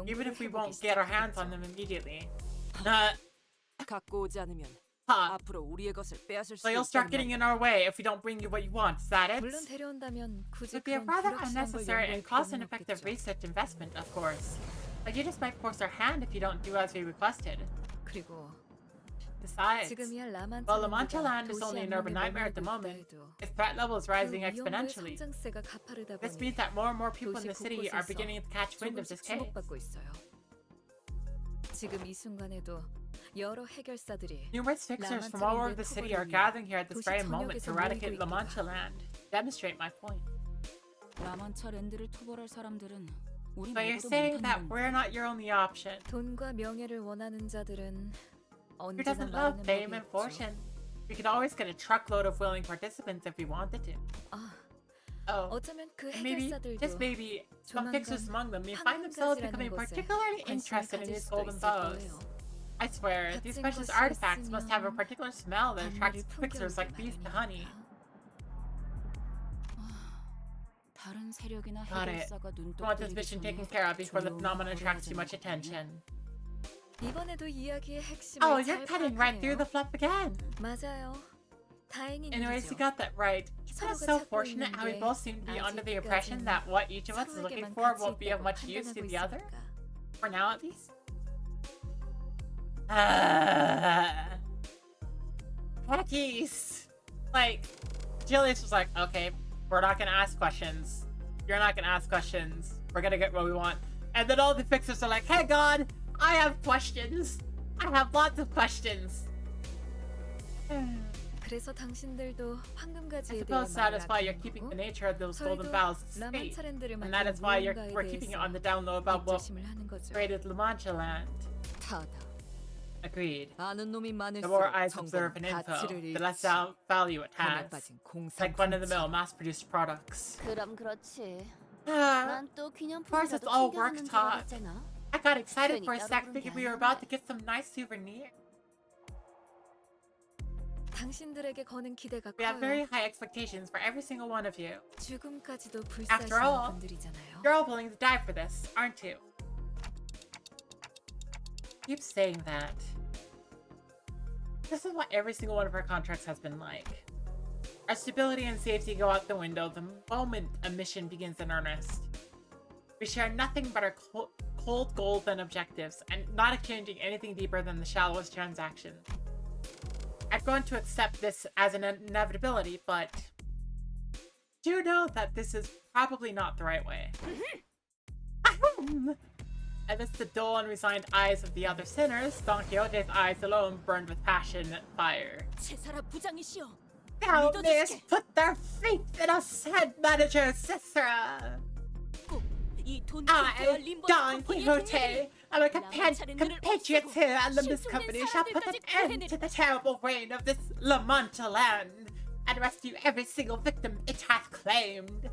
even if we won't get our hands on them immediately. 갖고 오지 않으면 Huh. 앞으로 우리의 것을 빼앗을 So 수도 you'll start 있다는 getting 말. in our way if we don't bring you what you want, is that it? 물론 데려온다면 It 굳이 would be a 그런 rather 불확실한 걸 unnecessary 연구할 and 필요는 cost-ineffective 없겠죠. research investment, of course. But you just might force our hand if you don't do as we requested. 그리고 Besides, 지금이야 while La Mancha 라만차랜드가 Land is 도시 only an urban 안면에 nightmare at the 머물고 moment, 있다 해도 its threat level is 그 rising 위험도의 exponentially. 성장세가 가파르다 This 보니 means that more and more people in 도시 the city are 곳곳에서 beginning to catch wind of this 조금씩 case. 주목받고 있어요. 지금 이 순간에도 여러 해결사들이 Numerous fixers from all over the city are gathering here at this very moment to eradicate La Mancha Land. Demonstrate my point. 라만차 랜드를 토벌할 사람들은 우리 So you're 말고도 saying that 많다는 we're not your only option. 돈과 명예를 원하는 자들은 Who 언제나 doesn't love 마련의 fame 법이 and 없죠. fortune? We could always get a truckload of willing participants if we wanted to. 아, Oh, 어쩌면 그 and maybe, 해결사들도 just maybe, some 조만간 fixers among them may find themselves becoming 황금가지라는 것에 particularly 관심을 interested in 가질 these 수도 golden 있을 bows. 거예요. I swear, these 값진 precious 것이 artifacts must have a 있으면 particular smell that attracts 밤낮을 fixers like bees to honey. 다른 세력이나 Got it. 해결사가 We want this 눈독 mission 들이기 taken 전에 care of before the 조용히 phenomenon attracts too 걸어야 much 되는 거군요. attention. 이번에도 이야기의 핵심을 Oh, 잘 you're cutting right through 파악하네요. the fluff again. 맞아요. 다행인 Anyways, you 일이죠. got that right. Isn't it 서로가 so 찾고 fortunate how we 있는 both seem to be under the impression 아직까지는 that what each of us is looking 서로에게만 for 가치 won't be of 있다고 much use to 판단하고 the other? 있으니까. For now, at least? Heckies! Like, Julius was like, okay, we're not gonna ask questions. You're not gonna ask questions. We're gonna get what we want. And then all the fixers are like, hey God, I have questions. I have lots of questions. 그래서 당신들도 I 황금가지에 대해 suppose that is why you're 말을 keeping 아끼는 the 거고 nature of those golden 저희도 bells straight. 라만차랜드를 And that 만든 is why 무언가에 we're keeping it 대해서 on the down low about what 입조심을 하는 거죠. created La Mancha Land. 다다. Agreed. 아는 놈이 The 많을수록 more eyes observe 정보는 an info, 가치를 the less 잃지. value it 돈에 has. 빠진 It's like run-of-the-mill 공산품처럼. mass-produced products. 그럼 그렇지. Of 난또 course, it's 기념품이라도 all work 챙겨가는 줄 talk. 알았잖아. I got excited for a 괜히 sec 따로 thinking 부른 we 게 were about to 아닌데. get some nice souvenir. 당신들에게 거는 기대가 We have very 커요. high expectations for every single one of you. 죽음까지도 After all, 불사시는 분들이잖아요. You're all willing to die for this, aren't you? Keep saying that. This is what every single one of our contracts has been like. Our stability and safety go out the window the moment a mission begins in earnest. We share nothing but our cold goals and objectives, and not exchanging anything deeper than the shallowest transaction. I've grown to accept this as an inevitability, but do know that this is probably not the right way. Amidst the dull and resigned eyes of the other sinners, Don Quixote's eyes alone burned with passion and fire. 제사라 부장이시여. Thou 믿어주시게. mayest put their faith in us, head manager Cicera! 꼭 이 돈 I, 킹토와 림버스 Don 컴퍼니의 Quixote, 동료들이 and my 남은 차례 눈을 compatriots 없애고 here at Limbus 실종된 Company shall put an 사람들까지 end to 구해내리라. the terrible reign of this La Mancha land and rescue every single victim it hath claimed.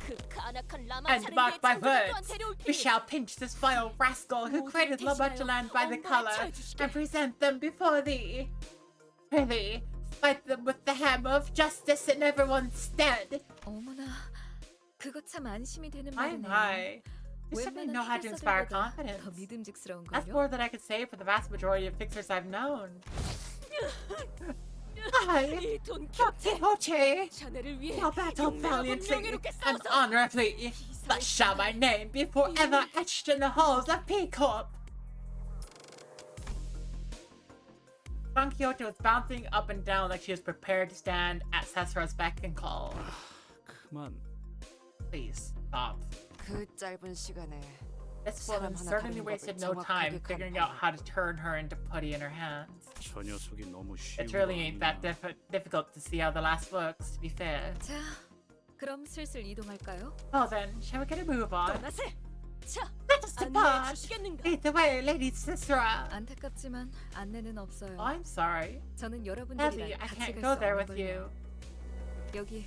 그 간악한 And 라마차를 mark my 창조자 또한 words, 데려올 we 테니 shall pinch this vile rascal who 모두 created La Mancha 대신하여 land by the 엄벌에 color 처해주시게. and present them before thee. Prithee, fight them with the hammer of justice in everyone's stead. 어머나, 그거 참 안심이 되는 My, 말이네요. my. You certainly know how to inspire confidence. 더 믿음직스러운 That's 걸요? more than I could say for the vast majority of fixers I've known. I, 이 돈 Don 킹토 Quixote, 자네를 위해 shall battle 용맹하고 valiantly 명예롭게 and 싸워서 honorably. Thus shall my name be forever etched in the halls of P-Corp. Don Quixote was bouncing up and down like she was prepared to stand at Sesra's beck and call. 그만. Please, stop. 그 짧은 시간에 This woman 사람 하나 certainly 다루는 wasted 법을 no time 정확하게 figuring out how to turn her into putty in her hands. 저 녀석이 너무 쉬운 It 거 really ain't that 아니야. difficult to see how the last works, to be fair. 자, 그럼 슬슬 이동할까요? Well then, shall we get a move on? 떠나세. 자, Let us 안내해 depart! 주시겠는가? Lead the way, Lady Sisera! 안타깝지만 안내는 없어요. Oh, I'm sorry. 저는 Sadly, 여러분들이랑 I 같이 can't 갈 go 수 there 없는 with 걸요. you. 여기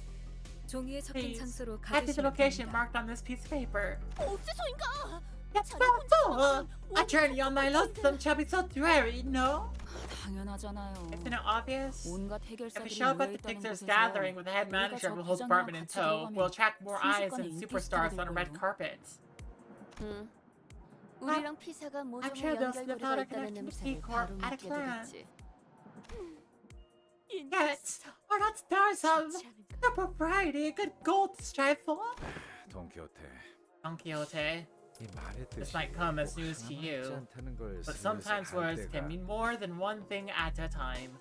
종이에 적힌 Please, 장소로 head to the 가주시면 location 됩니다. marked on this piece of paper. 어째서인가? Yes, 자네 well, 혼자서만 a journey on my lonesome shall be so dreary, no? 당연하잖아요. Isn't it obvious? 온갖 If we 해결사들이 show up at the 모여있다는 Pixar's 곳에서 gathering with the head 우리가 manager 저 of the whole 부장이랑 department in 같이 tow, 들어가면 we'll attract more eyes 순식간에 and 인기 superstars 스타가 on a 될 red 거예요. carpet. 응. 우리랑 피사가 I'm 모종의 sure they'll slip 연결고리가 out a 있다는 connection to 냄새를 P-Corp 바로 at a 맡게 glance. 되겠지. Yes, we're not stars of the propriety, good goal to strive for. 돈키호테. Don Quixote, 이 말의 this 뜻이 might come as 꼭 news to 하나만 you, 있지 않다는 걸 but 슬슬 sometimes 알 words 때가 can mean more than one thing at a time.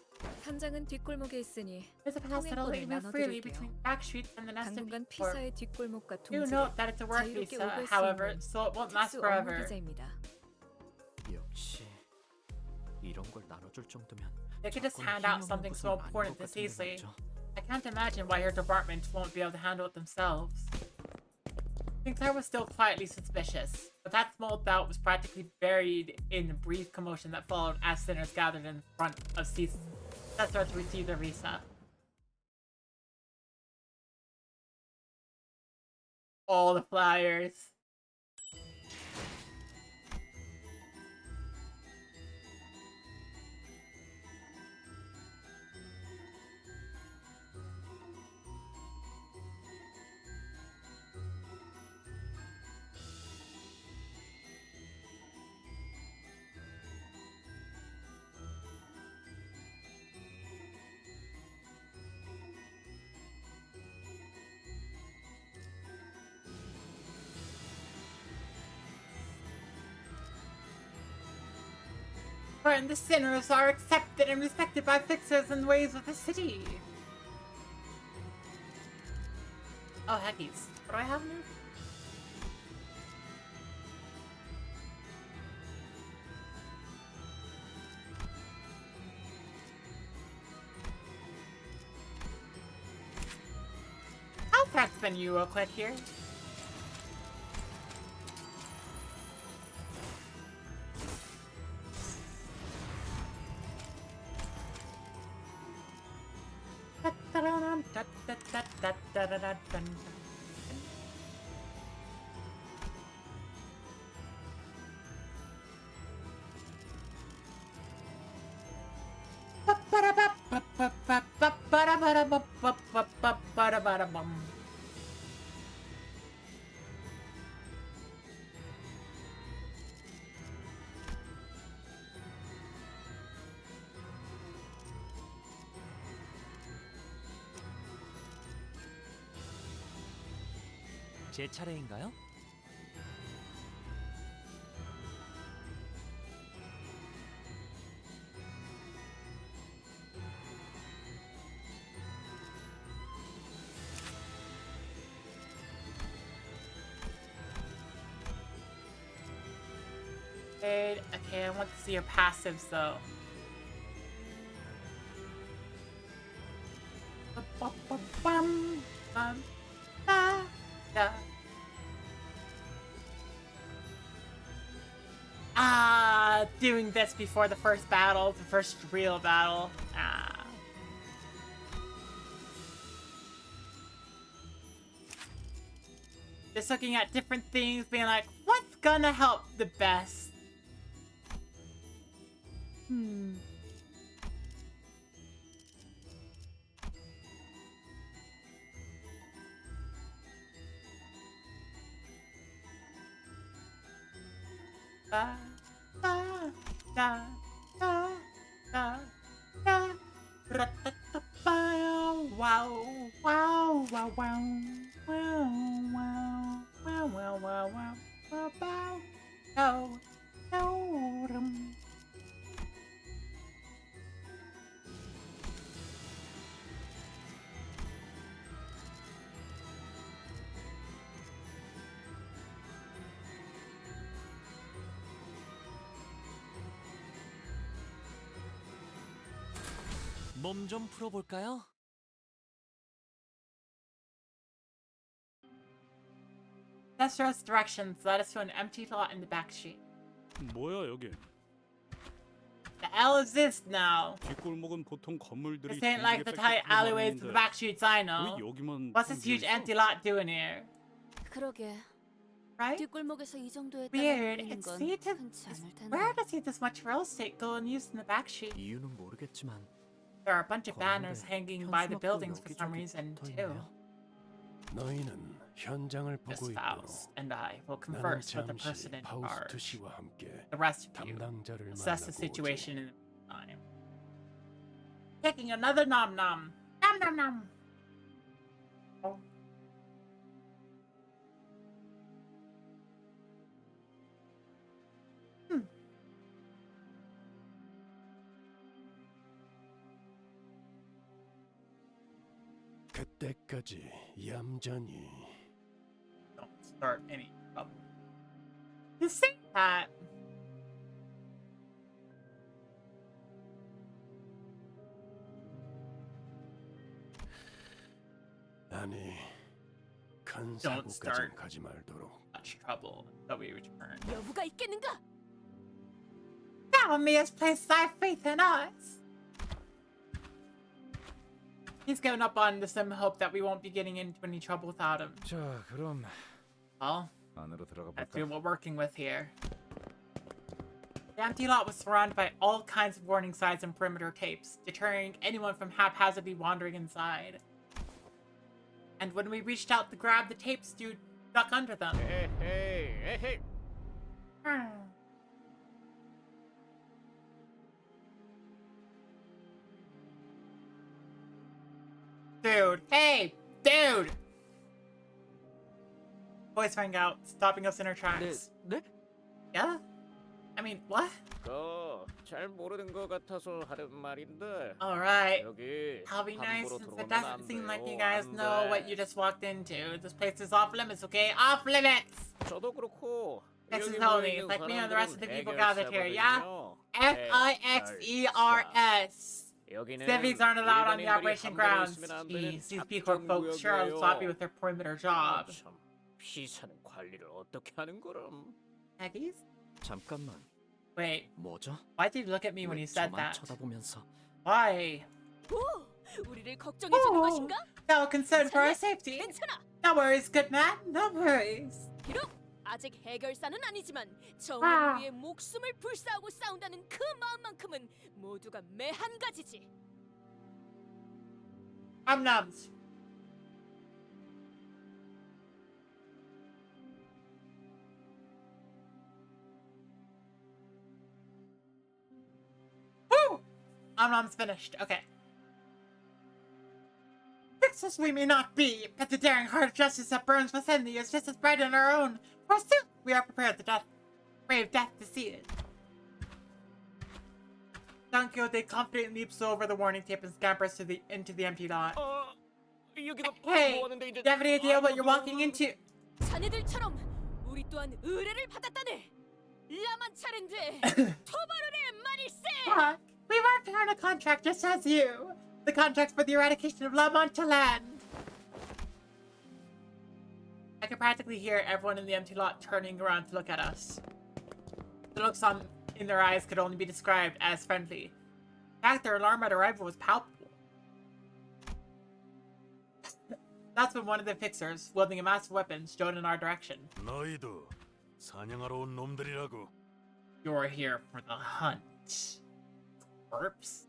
현장은 뒷골목에 있으니 There's a path that'll let you 통행권을 move freely 나눠드릴게요. between back streets and the nest of 당분간 P-Corp. 피사의 뒷골목과 Do 동지를 note that it's a work 자유롭게 visa, 오갈 수 however, 있는 so it won't last 특수 forever. 업무 비자입니다. 역시 이런 걸 나눠줄 정도면 They could just 조건 hand out 힘없는 something 곳은 so 아닌 important 것 this 같은데 easily. 말이죠. I can't imagine why her department won't be able to handle it themselves. Sinclair was still quietly suspicious, but that small doubt was practically buried in the brief commotion that followed as sinners gathered in front of Cesar to receive their visa. All the flyers. And the sinners are accepted and respected by fixers and ways of the city. Oh, heckies. What do I have new? I'll press menu real quick here. 제 차례인가요? Okay, I want to see your passives though. Doing this before the first battle, the first real battle. Just looking at different things, being like, what's gonna help the best? Ba, ba, da, da, da, da. Wow, wow, wow, wow, wow, wow, wow, wow, wow, wow, wow, no, no, 몸 좀 풀어볼까요? Destro's directions led us to an empty lot in the back street. 뭐야 여기? The L is this now. 뒷골목은 보통 건물들이 This ain't like the tight alleyways of the back streets I 왜 know. 여기만 What's this huge empty lot doing here? 그러게. Right? 뒷골목에서 이 정도의 Weird. 땅을 빌리는 It's 건 seated. 흔치 않을 텐데. Where to see this much real estate go unused in the back street? 이유는 모르겠지만 There are a bunch of banners 건물에 hanging by the 현수막도 buildings for some 여기저기 reason 붙어 too. 있네요. 너희는 현장을 Miss 보고 있도록 Faust and I will 나는 converse with the person 잠시 in charge. 파우스트 씨와 함께 The rest of you 담당자를 assess the 만나고 오지. situation in time. Taking another nom nom. Nom nom nom. Oh. 그때까지 얌전히 Don't start any trouble. You say that. 아니 큰 Don't 사고까지 start. 가지 말도록. Much trouble until we return. 여부가 있겠는가? Now me has placed thy faith in us. He's given up on the sim hope that we won't be getting into any trouble without him. 자, 그럼 Well, 안으로 들어가 that's 볼까? what we're working with here. The empty lot was surrounded by all kinds of warning signs and perimeter tapes, deterring anyone from haphazardly wandering inside. And when we reached out to grab the tapes, dude duck under them. 에헤이. Dude, hey, dude! Voice rang out, stopping us in our tracks. 네? Yeah? I mean, what? 잘 모르는 것 같아서 하는 말인데 Alright. 여기 I'll be nice 함부로 since 들어오면 it 안 doesn't seem like you 돼요, guys 안 know 돼. what you just walked into. This place is off limits, okay? Off limits! 저도 그렇고 This is 여기 Tony, 모여 있는 like me and the rest of the people gathered here, 해결사거든요. F-I-X-E-R-S. 여기는 Civvies aren't allowed on the 일반인들이 operation 함부로 grounds. 있으면 안 되는 Jeez, these people are 작전 folks sure are 구역이에요. sloppy with their perimeter job. 참, 피사는 관리를 어떻게 하는 거람? Aggies? 잠깐만, Wait, 뭐죠? why did you look at me when 왜 you said 저만 that? 쳐다보면서 Why? 오, 우리를 걱정해주는 Oh, 것인가? no concern for our safety. 괜찮아. No worries, good man. No worries. 비록 아직 해결사는 아니지만 정의를 아. 위해 목숨을 불사하고 싸운다는 그 마음만큼은 모두가 매한 가지지. I'm numbs. Woo! Numbs finished. Okay. Fixed as we may not be, but the daring heart of justice that burns within thee is just as bright in our own. Forsooth, we are prepared to brave death to see it. Don Quixote confidently leaps over the warning tape and scampers into the empty lot. 여기가 Hey, 뭐 하는데 do 이제 you have any idea what you're walking into? 자네들처럼 우리 또한 의뢰를 받았다네. 라만 차례인데 토바르의 말일세. Fuck, we were preparing a contract just as you. The contract's for the eradication of La Mancha land. I can practically hear everyone in the empty lot turning around to look at us. The looks in their eyes could only be described as friendly. In fact, their alarm at arrival was palpable. That's when one of the fixers, wielding a massive weapon, strode in our direction. 너희도 사냥하러 온 놈들이라고. You're here for the hunt. Corpse?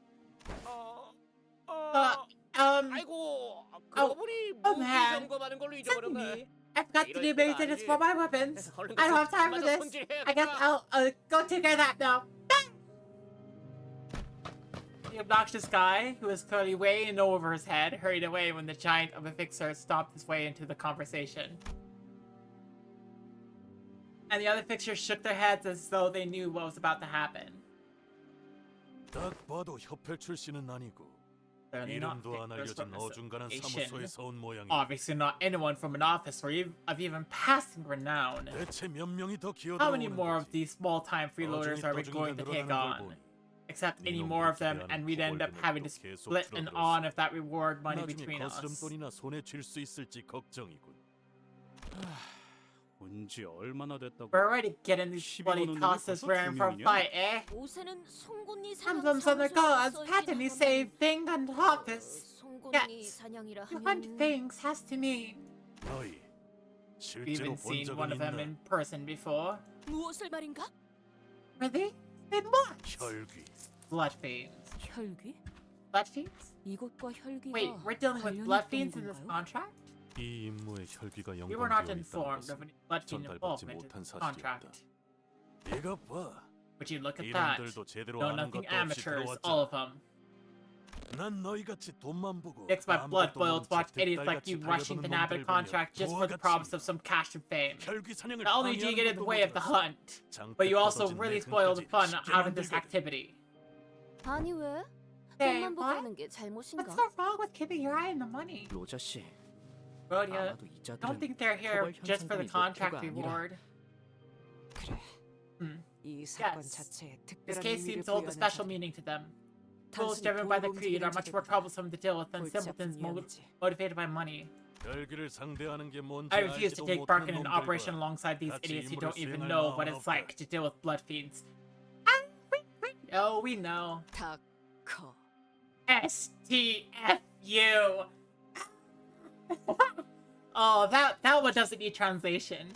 아이고, 그러고 보니 무기 man. 점검하는 걸로 잊어버렸네. I forgot to do maintenance for my weapons. I don't have time for this. I guess I'll go take care of that now. The obnoxious guy, who was clearly way in over his head, hurried away when the giant of a fixer stomped his way into the conversation. And the other fixers shook their heads as though they knew what was about to happen. 딱 봐도 협회 출신은 아니고 Clearly not 이름도 안 fixers 알려진 from 어중간한 association. 사무소에서 온 모양이야. Obviously not anyone from an office or of even passing renown. 대체 몇 명이 더 How many 기어들어오는 more of 거지? these small-time freeloaders are we going to take on? Except any more of them, and we'd end up having to split an on of that reward money 나중에 between us. 거스름돈이나 손에 쥘 수 있을지 걱정이군. 온지 얼마나 됐다고? We're already getting these bloody 12원 tosses 벌써 wearing for a 두 fight, eh? 옷에는 송곳니 Emblems on the gods, patently say thing on the office. 송곳니 Yes. 사냥이라 You hunt 하면 things has to mean. 너희 We've 실제로 even 본 seen one 적은 of them 있나? in person before. 무엇을 말인가? Really? Then what? 혈귀. Blood fiends. 혈귀? Blood fiends? 이것과 혈귀가 Wait, we're dealing with 관련이 blood 있던 fiends in this 건가요? contract? 이 임무에 혈귀가 We were not 연관되어 있다는 informed of 것은 any blood fiend 전달받지 involvement in 못한 this 사실이었다. contract. 이거 봐. Would you look at that? 이놈들도 제대로 No, 아는 nothing 것도 없이 amateurs, all of 들어왔잖아. them. 난 너희같이 돈만 보고 Makes my blood 아무것도 boil 모른 to watch 척 idiots like 뒷달같이 you rushing to 달려드는 nab a 놈들을 contract 보면 just for the promise of some cash and fame. 혈귀 사냥을 Not only do you get in the way of the 방해하는 hunt, 것도 but you also 장패 really 떨어진 spoil the 내 fun 등까지 out of this 쉽게 만들거든. activity. 아니 왜? Hey, 돈만 보고 what? 하는 게 잘못인가? What's so wrong with keeping your eye on the money? 로자 씨, Rhodia, 아마도 I 이자들은 don't think they're here 처벌 just for the 현상금이 contract 목표가 아니라 reward. 그래. Hmm. 이 사건 Yes. 자체에 This 특별한 case 의미를 seems to hold a 부여하는 special 자들. meaning to them. Rules 단순히 driven by the 돈으로 creed are 움직이는 much more 자들보다 troublesome to deal with than 골치 simpletons 아픈 위험이지. motivated by money. 혈귀를 상대하는 게 뭔지 I refuse to 알지도 take part in 못하는 an operation 놈들과 alongside these 같이 idiots who 임무를 don't even 수행할 know what 마음은 it's like 없다. to deal with blood fiends. Oh, we know. 닥커. STFU. Oh, that one doesn't need translation.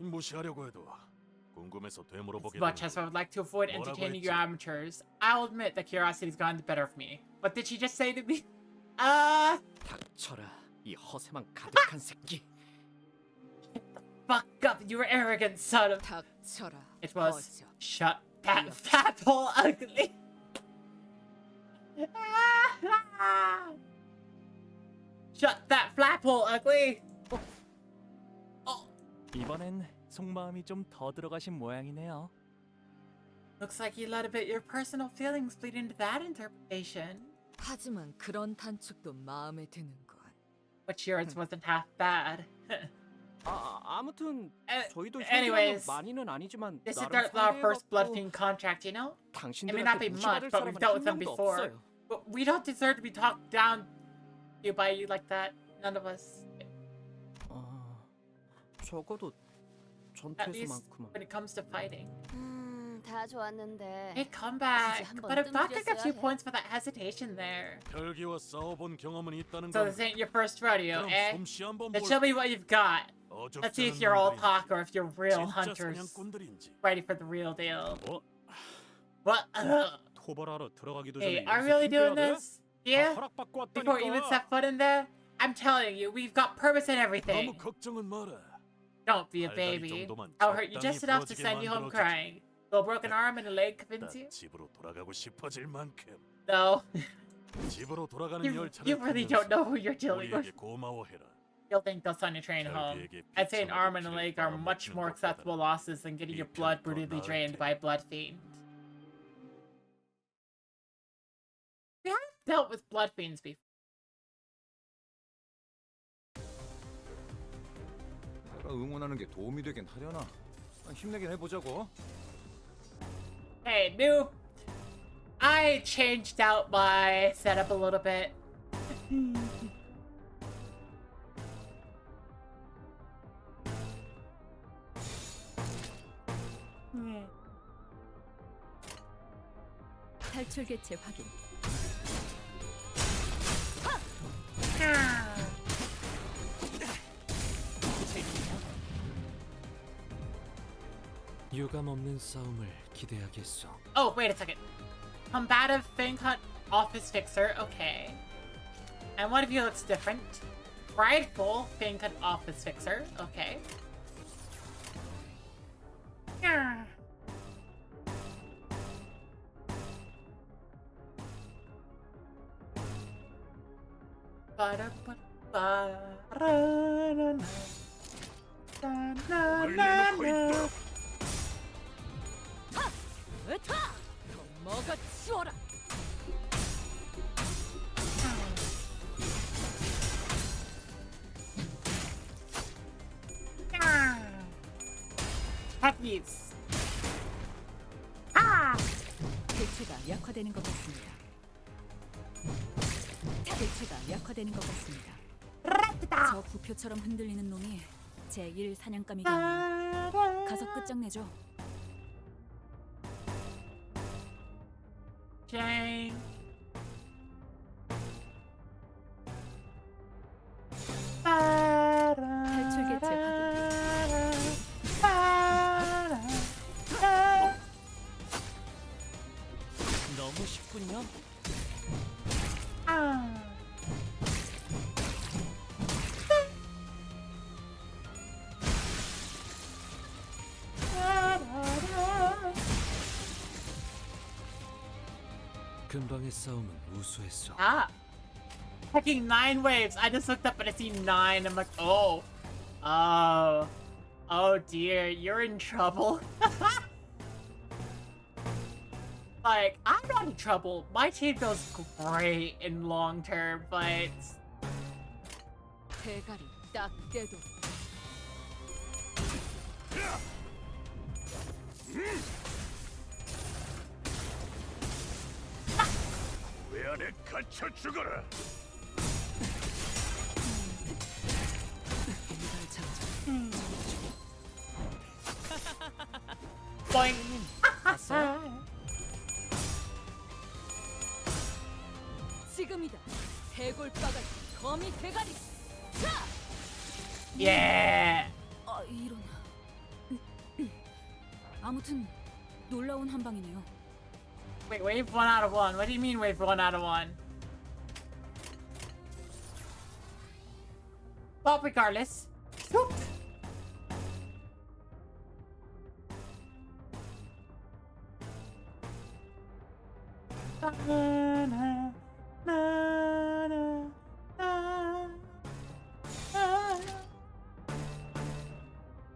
무시하려고 해도 궁금해서 As 되물어보게 much as I would like to avoid 뭐라고 entertaining you 했지? amateurs, I'll admit that curiosity's gotten the better of me. What did she just say to me? 닥쳐라, 이 허세만 가득한 새끼. Fuck up, you arrogant son of... 닥쳐라. It was, 어서. shut that fat hole ugly. Shut that flap hole ugly. 이번엔 속마음이 좀 더 들어가신 모양이네요. Looks like you let a bit your personal feelings bleed into that interpretation. 하지만 그런 단축도 마음에 드는군. But yours wasn't half bad. 아무튼 저희도 Anyways, 혈기라면 많이는 아니지만 this is 나름 our first blood 상대해갖고 fiend contract, you know? It may not be 당신들한테 much, 무시받을 but we've 사람은 dealt with them 한 명도 before. 없어요. But we don't deserve to be talked down to by you like that. None of us. 적어도 At least 전투에서만큼은. when it comes to fighting. 다 좋았는데. Hey, come back. 한번 But I've got like a few 뜸들였어야 해. points for that hesitation there. 혈귀와 싸워본 경험은 있다는 So 건 this ain't your first rodeo, 그럼 eh? 솜씨 한번 Then show me what you've got. Let's see if you're all talk or if you're real 진짜 hunters 사냥꾼들인지. ready for the real deal. 뭐? What? 토벌하러 들어가기도 Hey, 전에 are we really doing 연습해야 돼? this? Yeah? 허락받고 Before you even 왔다니까. set foot in there? I'm telling you, we've got permits and 너무 everything. 걱정은 마라. Don't be a 달달이 baby. 정도만 I'll hurt you 적당히 just enough to 부러지게 send you home 만들어주지. crying. Will a broken arm and a leg convince you? 난 집으로 돌아가고 싶어질 만큼 No. 집으로 돌아가는 You 열차를 really 타면서 don't know who you're dealing 우리에게 with. 고마워해라. You'll think they'll send your train home. I'd say an arm and a leg are much more acceptable losses than getting your blood brutally drained by a blood fiend. We have dealt with blood fiends before. 내가 응원하는 게 도움이 되긴 하려나? 힘내긴 해보자고. Hey, noob. I changed out my setup a little bit. 탈출 개체 확인. 유감 없는 싸움을 기대하겠소. Oh, wait a second. Combative Thing Cut Office Fixer. Okay. And one of you looks different. Prideful Thing Cut Office Fixer. Okay. Yeah. 으타! 더 먹어 치워라. Puppies. 개체가 약화되는 것 같습니다. 개체가 약화되는 것 같습니다. 저 부표처럼 흔들리는 놈이 제1 사냥감이겠네요. 가서 끝장내죠. Jane. 탈출 개체 너무 쉽군요. 근방의 싸움은 우수했어. Ah. Checking 9 waves. I just looked up and I see 9. I'm like, oh. Oh. Oh dear, you're in trouble. Like, I'm not in trouble. My team does great in long term, but 대가리 딱 떼도 왜 안에 갇혀 죽어라. boing. 지금이다. 해골바가지 거미 대가리. 자! Yeah. 아, 이런. 아무튼 놀라운 한 방이네요. Wait, wave 1 out of 1. What do you mean wave 1 out of 1? Well, regardless. Whoop.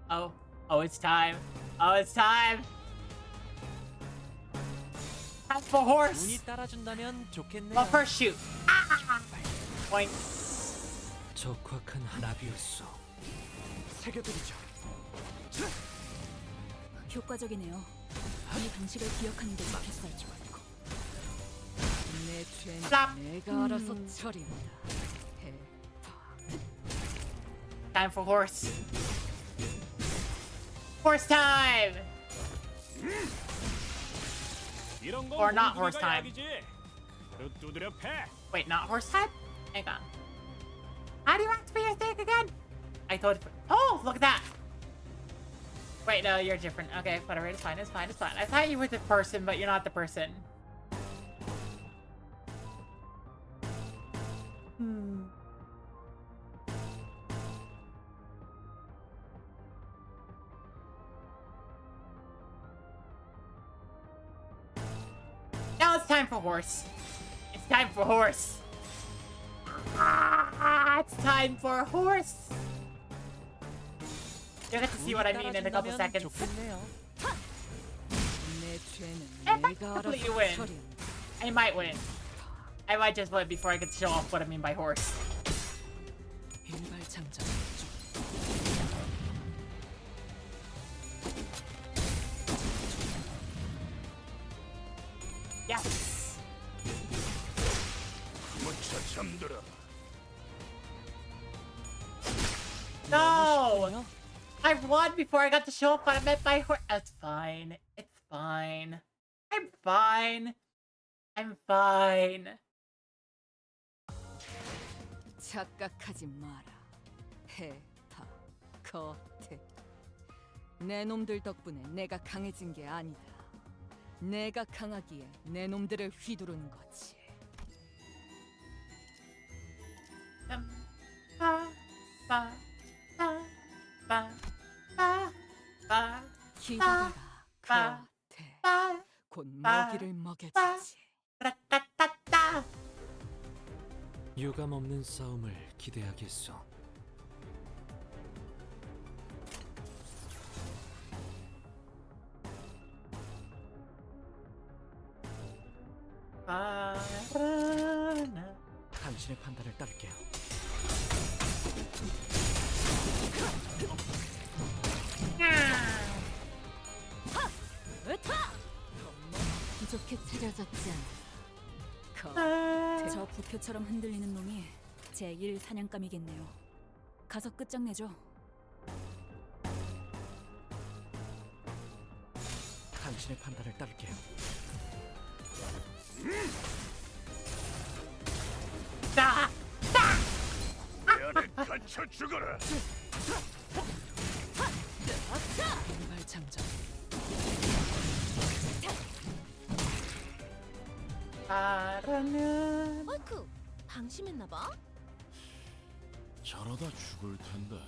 Oh, oh, it's time. Oh, it's time. Time for horse. 운이 따라준다면 좋겠네요. Well, first shoot. Point. 적확한 나비였어. 새겨드리죠. 효과적이네요. 이 방식을 기억하는 게 좋겠어요. 내 죄는 Slap. 내가 알아서 처리한다. Time for horse. Horse time. 이런 건 Or not 모두가 horse time. 약이지. 그릇 두드려 패. Wait, not horse time? Hang on. How do you activate your thing again? I thought. Oh, look at that. Wait, no, you're different. Okay, whatever. It's fine. It's fine. It's fine. I thought you were the person, but you're not the person. Now it's time for horse. It's time for horse. It's time for horse. You'll get to see what I mean in a couple seconds. 좋겠네요. 내 죄는 If I 내가 completely 알아서 win, 처리한다. I might win. I might just win before I get to show off what I mean by horse. 일발장전. Yes. 무차 잠들어. No. I won before I got to show off what I meant by horse. It's fine. It's fine. I'm fine. I'm fine. 착각하지 마라. 해타 거태. 내 놈들 덕분에 내가 강해진 게 아니다. 내가 강하기에 내 놈들을 휘두르는 거지. 기다려라 거태. 곧 먹이를 먹여주지. 유감 없는 싸움을 기대하겠소. 당신의 판단을 따를게요. 부족해 차려졌지 않아. 저 부표처럼 흔들리는 놈이 제1 사냥감이겠네요. 가서 끝장내죠. 당신의 판단을 따를게요. 내 안에 갇혀 죽어라. 발장전. 어이쿠, 방심했나봐. 저러다 죽을 텐데.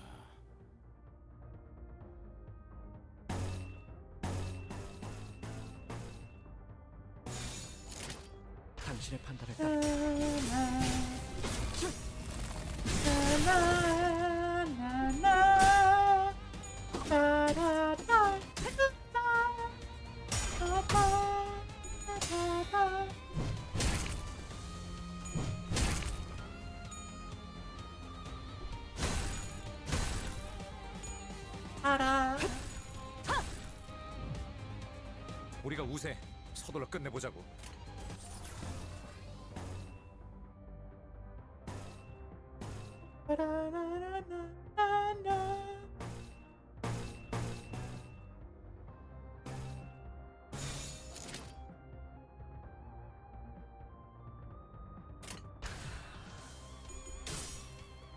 당신의 판단을 따를게요. 우리가 우세. 서둘러 끝내보자고.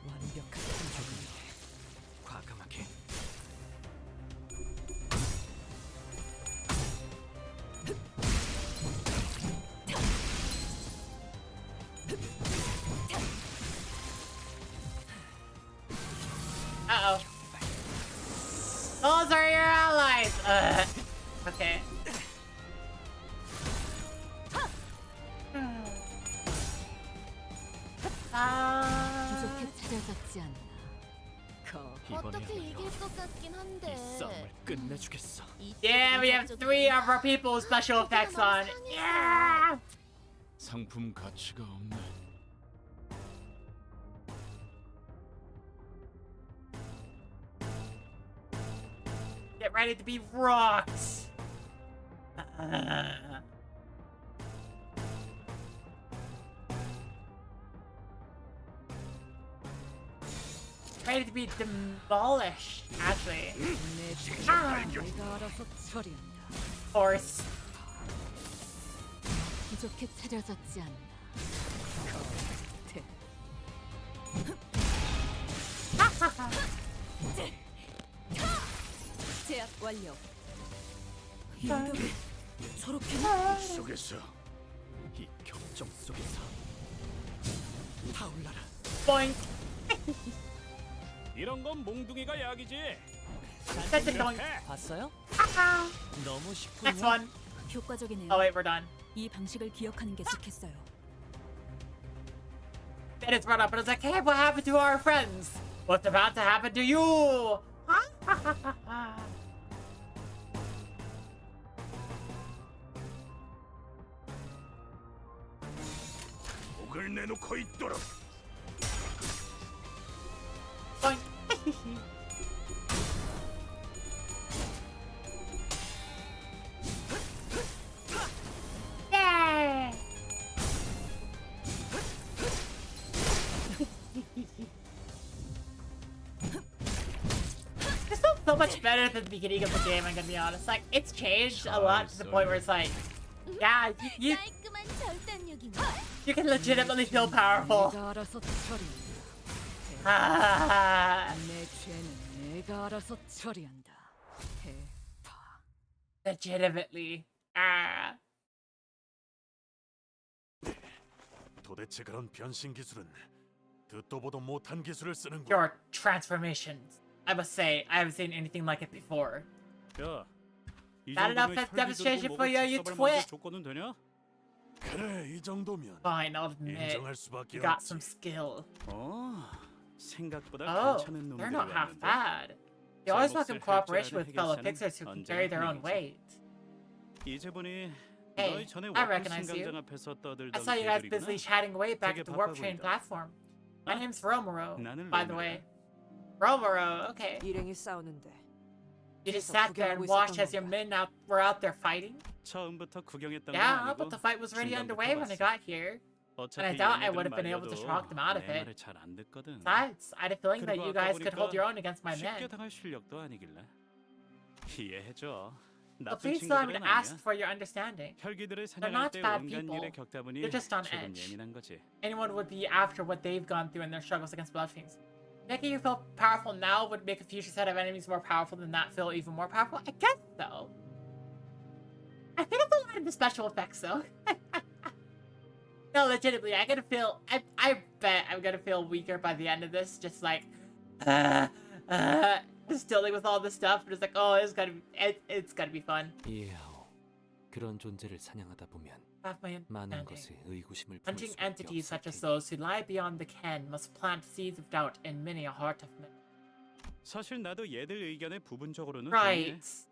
완벽한 조금이 과감하게. Uh-oh. Those are your allies! Okay. 부족해 차려졌지 않나. 어떻게 이길 것 같긴 한데. 이 싸움을 끝내주겠어. Yeah, we have 3 of our people with special effects on. Yeah! 상품 가치가 없네. Get ready to be rocked! Ready to be demolished, actually. 내가 알아서 처리한다. Of course. 부족해 차려졌지 않나. 제압 완료. 저렇게 속에서 이 격정 속에서 타올라라. Boink! 이런 건 몽둥이가 약이지. That's annoying. 봤어요? 너무 Next 쉽군요. one. 효과적이네요. Oh wait, we're done. 이 방식을 기억하는 게 좋겠어요. Then it's brought up, but it's like, hey, what happened to our friends? What's about to happen to you? 목을 내놓고 있도록. Boink. Yay! This feels so much better than the beginning of the game, I'm gonna be honest. Like, it's changed a lot to the point where it's like, yeah, you 깔끔한 결단력인가? You can legitimately feel powerful. 내가 알아서 처리한다. Ah, 내 죄는 내가 알아서 처리한다. 해파. legitimately. Ah. 도대체 그런 변신 기술은 듣도 보도 못한 기술을 쓰는 거. Your transformations. I must say, I haven't seen anything like it before. 야, 이 Not enough 정도면 demonstration 혈기 for you, you 들고 twit. 조건은 되냐? 그래, 이 정도면 Fine, I'll admit. 인정할 수밖에 You got 없지. some skill. 생각보다 Oh, 괜찮은 they're 놈들이 not half 왔는데. bad. They always welcome 몫을 cooperation 할 with 줄 fellow 아는 Pixars who can 해결사는 carry their own 언제나 weight. 이제 보니 Hey, 너희 전에 I 워크 recognize you. 승강장 앞에서 I 떠들던 saw you guys 개들이구나. busily chatting away back 되게 at the warp 바빠 train 보인다. platform. My name's Romero, 나는 by the way. Romero, okay. 일행이 싸우는데 You just 뒤에서 sat there and 구경하고 watched 있었던 as your 건가? men were out there fighting? 처음부터 구경했던 건 Yeah, 아니고 but the fight was already 중간부터 underway when I 봤어. got here. And I 어차피 doubt I 얘네들은 would have been able to 말려도 talk them out of 내 it. 말을 잘 안 듣거든. Besides, I had a feeling that 그리고 you 아까 guys could hold 보니까 your own against my 쉽게 men. 당할 실력도 아니길래 이해해줘. So 나쁜 please allow me 친구들은 to ask 아니야. for your understanding. 혈기들을 They're 사냥할 not 때 bad 온갖 people. 일에 겪다 보니 They're just on 조금 edge. 예민한 거지. Anyone would be after what they've gone through in their struggles against Bloodfiends. Making you feel powerful now would make a future set of enemies more powerful than that feel even more powerful? I guess so. I think it's a lot of the special effects though. No, legitimately, I bet I'm gonna feel weaker by the end of this, just like, just dealing with all this stuff, just like, oh, it's gonna be fun. 이해하오. 그런 존재를 사냥하다 보면 Have my 많은 understanding. 것에 의구심을 품을 Hunting 수밖에 entities such as 없었지. those who lie beyond the ken must plant seeds of doubt in many a heart of men. 사실 나도 얘들 의견에 부분적으로는 Right. 동의해.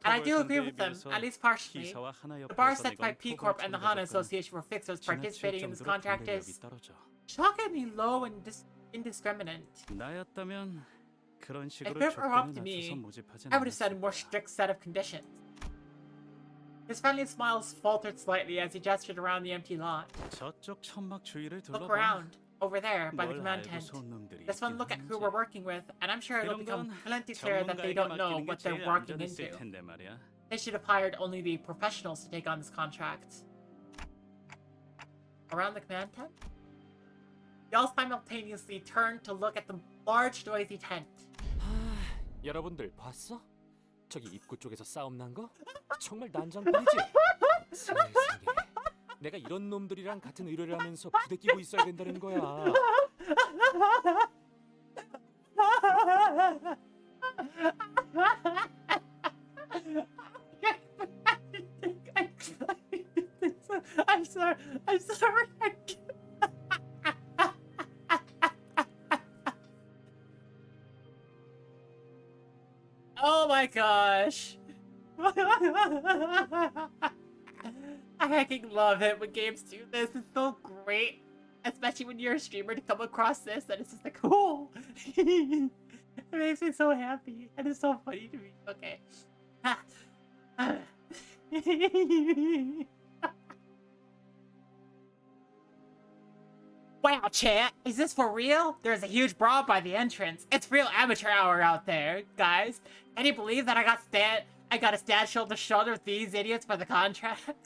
And I do 토벌 agree 선대에 with them, 비해서 at least partially. 기사와 하나 The 옆에서 bar set 내건 by P 토벌 Corp and the Hana 참가자들은 Association for Fixers 지나칠 participating in this 정도로 contract 분별력이 is 떨어져. shockingly low and indiscriminate. 나였다면 그런 If 식으로 it were up 조건을 to me, 낮춰서 모집하진 I would have set a 않았을 more 거야. strict set of conditions. His friendly smile faltered slightly as he gestured around the empty lot. 저쪽 천막 주위를 Look 둘러봐. around, over there, by the 뭘 command 알고 tent. 쏜 놈들이 This one 있긴 look at who 한지. we're working with, and I'm sure it'll 이런 become 건 plenty clear that they 전문가에게 don't know 맡기는 게 what they're 제일 working 안전했을 into. 텐데 말이야. They should have hired only the professionals to take on this contract. Around the command tent? They all simultaneously turned to look at the large noisy tent. 여러분들 봤어? 저기 입구 쪽에서 싸움 난 거? 정말 난장판이지? 세상에, 내가 이런 놈들이랑 같은 의뢰를 하면서 부대 끼고 있어야 된다는 거야. I'm sorry. I'm sorry. Oh my gosh. I fucking love it when games do this. It's so great. Especially when you're a streamer to come across this and it's just like, cool. It makes me so happy. And it's so funny to me. Okay. Wow, chat, is this for real? There's a huge brawl by the entrance. It's real amateur hour out there, guys. Can you believe that I got a stand shoulder to shoulder with these idiots for the contract?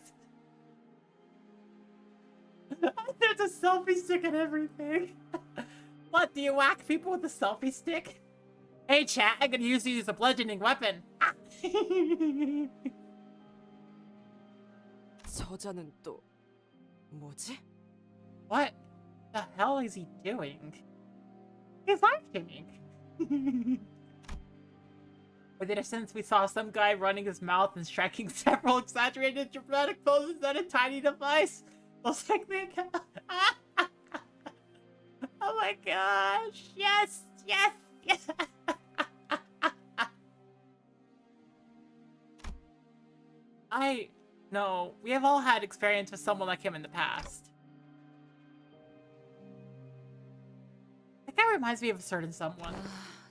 There's a selfie stick and everything. What, do you whack people with a selfie stick? Hey chat, I'm gonna use you as a bludgeoning weapon. 저자는 또 뭐지? What the hell is he doing? He's live streaming. Within a sense, we saw some guy running his mouth and striking several exaggerated dramatic poses on a tiny device. Looks like they got... Oh my gosh! Yes! Yes! Yes! No, we have all had experience with someone like him in the past. That guy reminds me of a certain someone.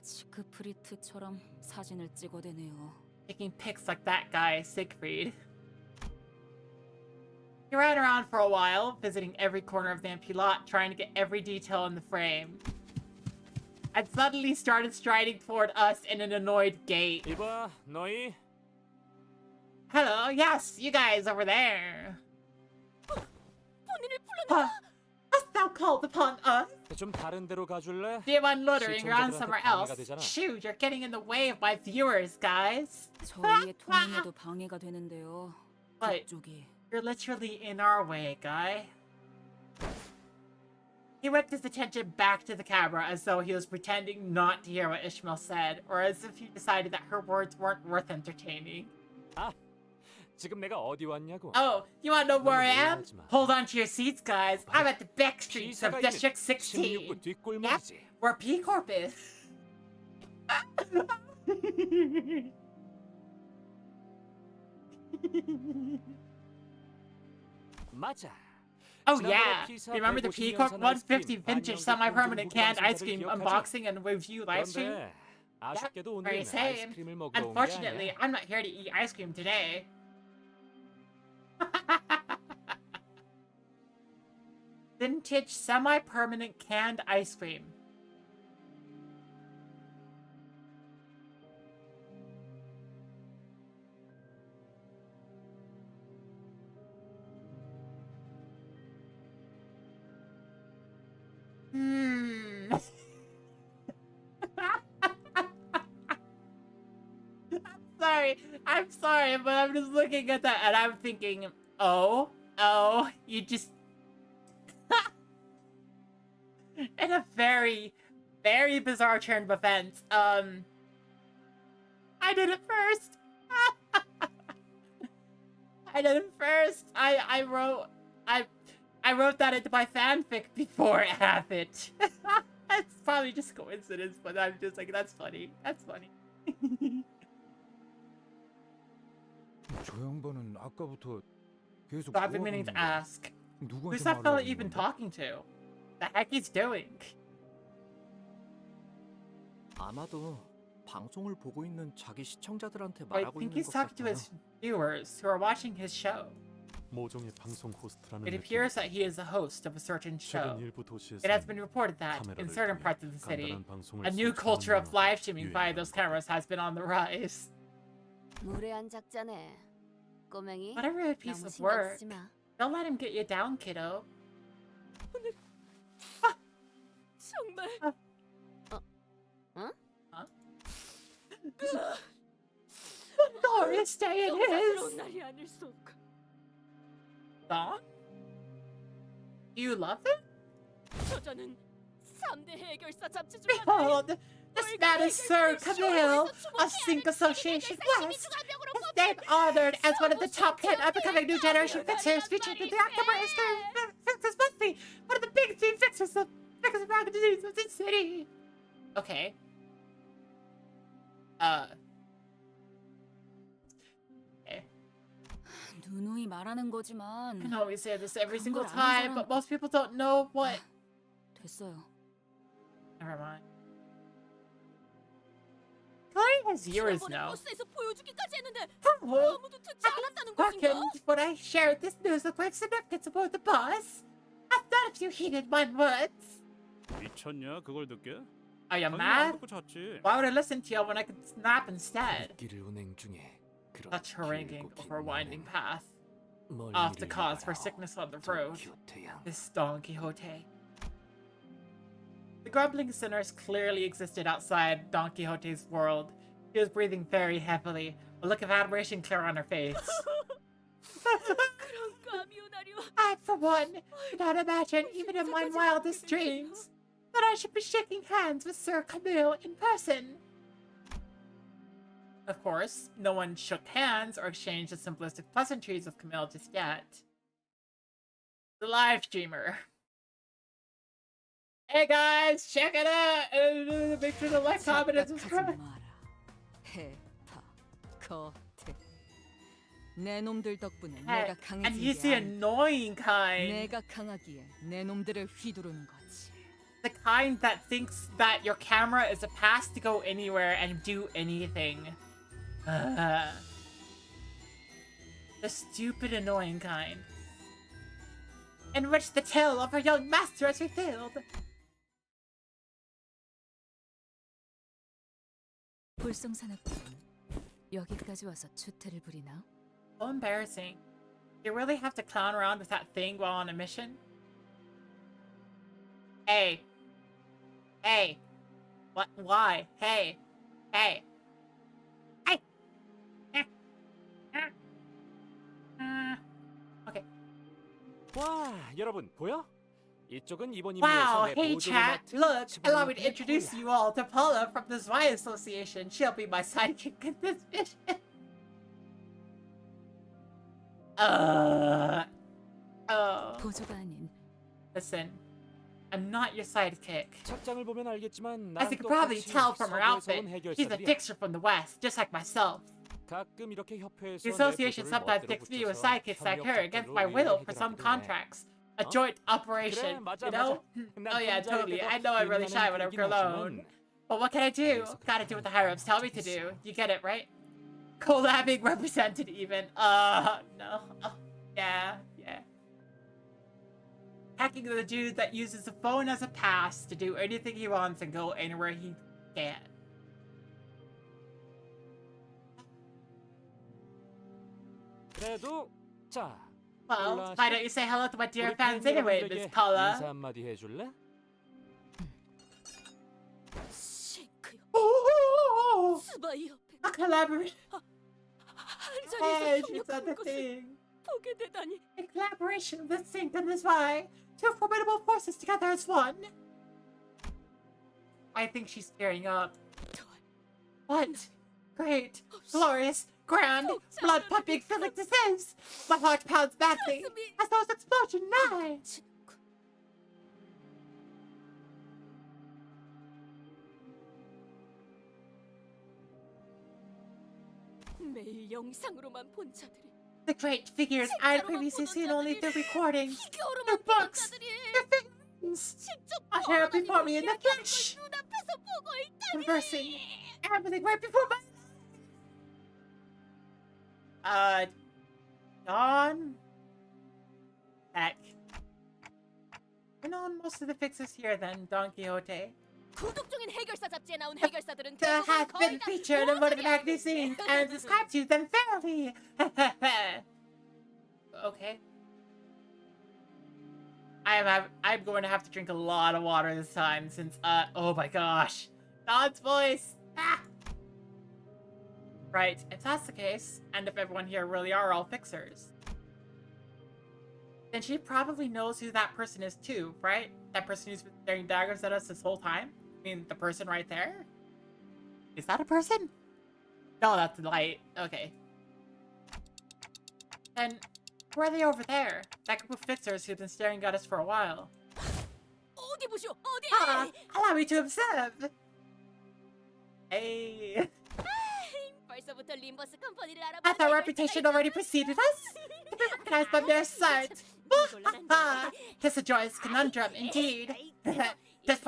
지크프리트처럼 사진을 찍어대네요. Taking pics like that guy, Siegfried. He ran around for a while, visiting every corner of the empty lot, trying to get every detail in the frame. And suddenly started striding toward us in an annoyed gait. 이봐, 너희. Hello, yes, you guys over there. 본인을 불러내. Hast thou called upon us? 좀 다른 데로 가줄래? Do you mind loitering around somewhere else? 방해가 되잖아. Shoot, you're getting in the way of my viewers, guys. 저희의 통행에도 방해가 되는데요. What? 그쪽이. You're literally in our way, guy. He whipped his attention back to the camera as though he was pretending not to hear what Ishmael said, or as if he decided that her words weren't worth entertaining. 아, 지금 내가 어디 왔냐고. Oh, you wanna know where I am? 놀라지 마. Hold on to your seats, guys. I'm at the back streets of 피사가 District 있는 16. 16구 뒷골목이지. Yep, where P Corp is. 맞아. Oh yeah, remember the P Corp 150 vintage semi-permanent canned ice cream unboxing and review livestream? 그런데 아쉽게도 Very 오늘은 same. 아이스크림을 먹으러 온게 Unfortunately, 아니야. I'm not here to eat ice cream today. Vintage semi-permanent canned ice cream. I'm sorry, but I'm just looking at that and I'm thinking, oh, you just... In a very, very bizarre turn of events, I did it first! I did it first! I wrote that into my fanfic before it happened. It's probably just coincidence, but I'm just like, that's funny. That's funny. 저 양반은 아까부터 계속 So I've been meaning to ask, who's 누구한테 that fella 말하는 even 건데? talking to? The heck he's doing? 아마도 방송을 보고 있는 자기 시청자들한테 I 말하고 think 있는 he's 것 talking to 같아요. his viewers who are watching his show. 모종의 방송 호스트라는 It 느낌. appears that he is the host of a certain show. 최근 일부 도시에서 It has been reported that, in certain parts of the city, 간단한 방송을 a new 쏟아내는 culture of 문화가 live streaming via those cameras has been on the rise. 무례한 작자네. 꼬맹이. What a rude piece 너무 of 신경 work. 쓰지 마. Don't let him get you down, kiddo. 정말 Glorious day it 영사스러운 is! 날이 아닐 수 없고. Dawn? You love him? 저자는 3대 해결사 잡지 중 하나인 Behold, this man is Sir Camille of Sync Association West. His name honored as one of the top 10 up-and-coming new generation fixers featured in the October history. Fixers must be one of the biggest team fixers of American disease of this city. Okay. 누누이 말하는 I 거지만 know we say this every 그런 single 걸 아는 time, 사람- but most people don't know what. 됐어요. Never mind. Chloe has viewers 지난번에 now. 버스에서 보여주기까지 했는데 Oh, 아무도 듣지 않았다는 것인가? Second, when I shared this news with my significance aboard the bus, I thought if you heeded my words. 미쳤냐? 그걸 듣게? Are you 당연히 안 mad? 듣고 잤지. Why would I listen to you when I could snap instead? 길을 운행 중에 그런 Such haranguing 길고 over a 긴 winding 운행. path. 멀리 Off the 이를 cause for 바라오. sickness on the 돈 road. quijote양. This Don Quixote. The grumbling sinners clearly existed outside Don Quixote's world. She was breathing very heavily, a look of admiration clear on her face. 그런 까미우나리와 I, for one, could not imagine, even in my wildest dreams, that I should be shaking hands with Sir Camille in person. Of course, no one shook hands or exchanged the simplistic pleasantries with Camille just yet. The live streamer. Hey guys, check it out! Make sure to like, comment, and 착각하지 subscribe. 마라. 해타 거태 내 놈들 덕분에 Hey, 내가 and 강해진 he's 게 the 아니야. annoying kind. 내가 강하기에 내 놈들을 휘두르는 거지. The kind that thinks that your camera is a pass to go anywhere and do anything. The stupid, annoying kind. In which the tale of our young master is revealed. 볼성산악부는 여기까지 와서 추태를 부리나? So embarrassing. You really have to clown around with that thing while on a mission? Hey. Hey. What? Why? Hey. Hey. Hey. Okay. 와, 여러분 보여? 이쪽은 이번 Wow, 임무에서 내 hey 보조를 chat, 맡은 look, allow me to 지방의 introduce 폴리야. you all to Paula from the Zwei Association. She'll be my sidekick in this mission. Oh. 보조가 아닌 Listen, I'm not your sidekick. 착장을 보면 알겠지만 As 난 you can probably 똑같이 tell from her 서부에서 outfit, 온 she's a 해결사들이야. fixer from the West, just like myself. 가끔 이렇게 협회에서 The 내 association 보조를 sometimes 멋대로 picks me with 붙여서 sidekicks like her 협력 against 작전으로 my will 의뢰를 for some 해결하기도 해. contracts. A joint operation, 그래, 맞아, you know? 맞아. Oh yeah, 난 totally. 혼자 I know I'm really 있을 shy 때도 when I'm 그러긴 alone. 하지만 But what can I do? Gotta do what the higher ups tell me to do. You get it, right? Collabing represented even. No. Yeah. Hacking the dude that uses a phone as a pass to do anything he wants and go anywhere he can. 그래도 자, Well, why don't you say hello to my dear 우리 fans 팬 anyway, 여러분들에게 Miss Paula? 인사 한마디 해줄래? 싱크요. Ooh, 스바이 협회 a collaboration. 한 Hey, 자리에서 she said the 협력하는 것을 thing. 보게 되다니. In collaboration with Sync and the Spy, two formidable forces together as one. I think she's tearing up. What? Great, glorious, grand, blood pumping filling this is. My heart pounds madly as those explosions nigh. 매일 영상으로만 본 자들이 The great figures I'd previously seen only through recordings, 비교로만 their 보던 books, 자들이 their figures, 직접 are here before me in the 이야기하는 걸 flesh, 눈앞에서 보고 conversing, 있다니. everything right before my Dawn? Heck. I know most of the fixers here then, Don Quixote. 구독 중인 해결사 잡지에 나온 해결사들은 That 대부분 has 거의 been 다 featured in one of the 모습이야. magazines and described to them fairly. Okay. I'm going to have to drink a lot of water this time since oh my gosh. Don's voice. Ah. Right, if that's the case, and if everyone here really are all fixers, then she probably knows who that person is too, right? That person who's been staring daggers at us this whole time? I mean, the person right there? Is that a person? No, that's the light. Okay. Then, who are they over there? That group of fixers who've been staring at us for a while. 어디 보시오, 어디. Ah, allow me to observe! Hey. 벌써부터 림버스 컴퍼니를 Hath our reputation already preceded us? To be recognized by mere sight. Tis a joyous conundrum, indeed. That's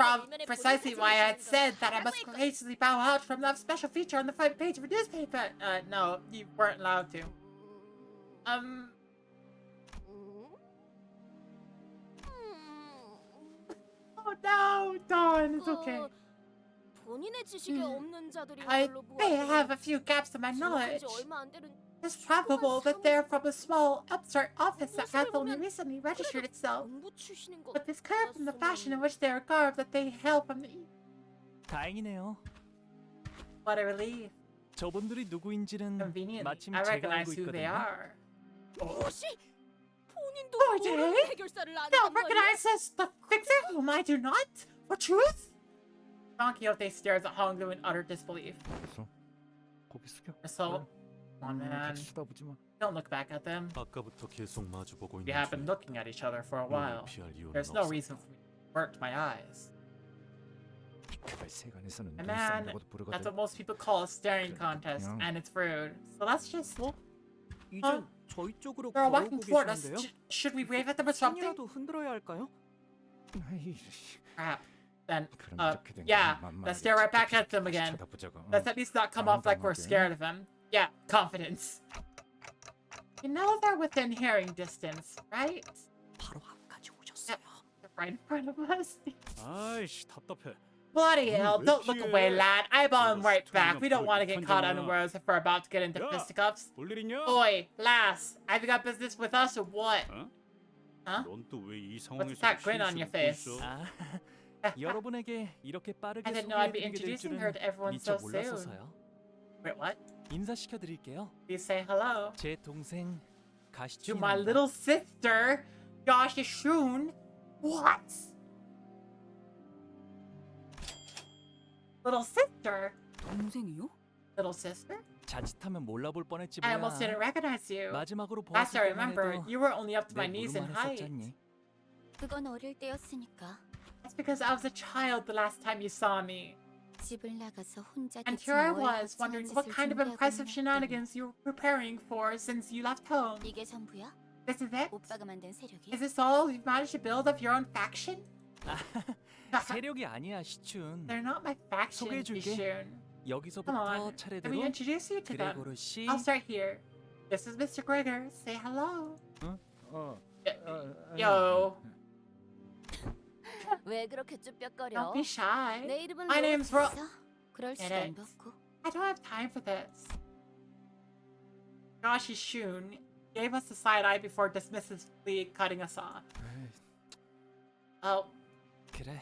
precisely why I had said that I must graciously bow out from that special feature on the front page of a newspaper. No, you weren't allowed to. Oh no, Dawn, it's okay. 본인의 지식에 없는 자들인 I 걸로 may have 보아서 a few gaps in my knowledge. 지금 얼마 안 되는 It's probable that they're from a small, upstart office that has only recently registered itself. 공부 출신인 것 But it's clear from the fashion in which they are garbed that they hail from the east. 다행이네요. What a relief. 저분들이 누구인지는 Conveniently, 마침 I 제가 recognize 알고 who they 있거든요. are. 무엇이? 본인도 뭐지? 모르는 해결사를 They'll 안단 말이야? recognize us, the fixer whom I do not? For truth? Don Quixote stares at Honglu in utter disbelief. 무슨 고개 숙여. So, come on, man. 같이 쳐다보지 마. Don't look back at them. 아까부터 계속 마주보고 We 있는 have been 중에 looking at each other for a while. 피할 이유는 There's no 없어. reason for me to avert my eyes. 그발 세간에서는 And man, 눈싸움이라고도 부르거든. that's what most people call a staring contest, 그냥- and it's rude. So let's just... 이제 저희 쪽으로 They're 걸어오고 walking toward us. 계시는데요. Should we wave at them or something? 손이라도 흔들어야 할까요? 아이, Crap. Then, 그럼 이렇게 된 yeah, 거는 let's stare right back at them 다시 again. 쳐다보자고. Let's at least not come off like we're scared of them. Yeah, confidence. You know they're within hearing distance, right? 바로 앞까지 오셨어요. They're right in front of us. 아이씨 답답해. Bloody hell, 왜 don't look 피해? away, lad. Eyeball him 내가 right back. 스토리나 We don't want to get caught 못하잖아. unawares if we're about to get into 야, fisticuffs. 볼일 있냐? Oi, lass, have you got business with us or what? 어? Huh? 넌 또 왜 이 What's 상황에서 that grin on your face? 아, 여러분에게 이렇게 빠르게 I didn't know I'd be 소개해드리게 될 introducing 줄은 her to everyone 미처 so soon. 몰랐어서요. Wait, what? 인사시켜드릴게요. Please say hello 제 동생 to 가시춘이 my little sister, Josh Shun. What? Little sister? 동생이요? Little sister? 자칫하면 몰라볼 뻔했지 I almost didn't 뭐야. recognize you. 마지막으로 Last 보았을 I 때만 remember, 해도 you were only up to my 내 knees in 무릎만 height. 했었잖니. 그건 어릴 때였으니까. That's because I was a child the last time you saw me. 집을 나가서 혼자 And 대충 here I 뭘 was, 거창한 wondering what 짓을 kind of 준비하고 impressive 있나 shenanigans you were preparing for since you left home. 했더니 이게 전부야? This is it? 오빠가 만든 세력이? Is this all you've managed to build of your own faction? 세력이 아니야, 시춘. They're not my faction, 소개해줄게. Ishun. Come 여기서부터 on, let me 차례대로 introduce you to them. 그레고르 씨. I'll start here. This is Mr. Gregor. Say hello. 어. Yo, 왜 그렇게 쭈뼛거려? don't be shy. 내 이름은 My name's Ro- 로즈. 그럴 Get 시간 it. 없고. I don't have time for this. Josh Ishun gave us the side eye before dismissively cutting us off. Oh, 그래.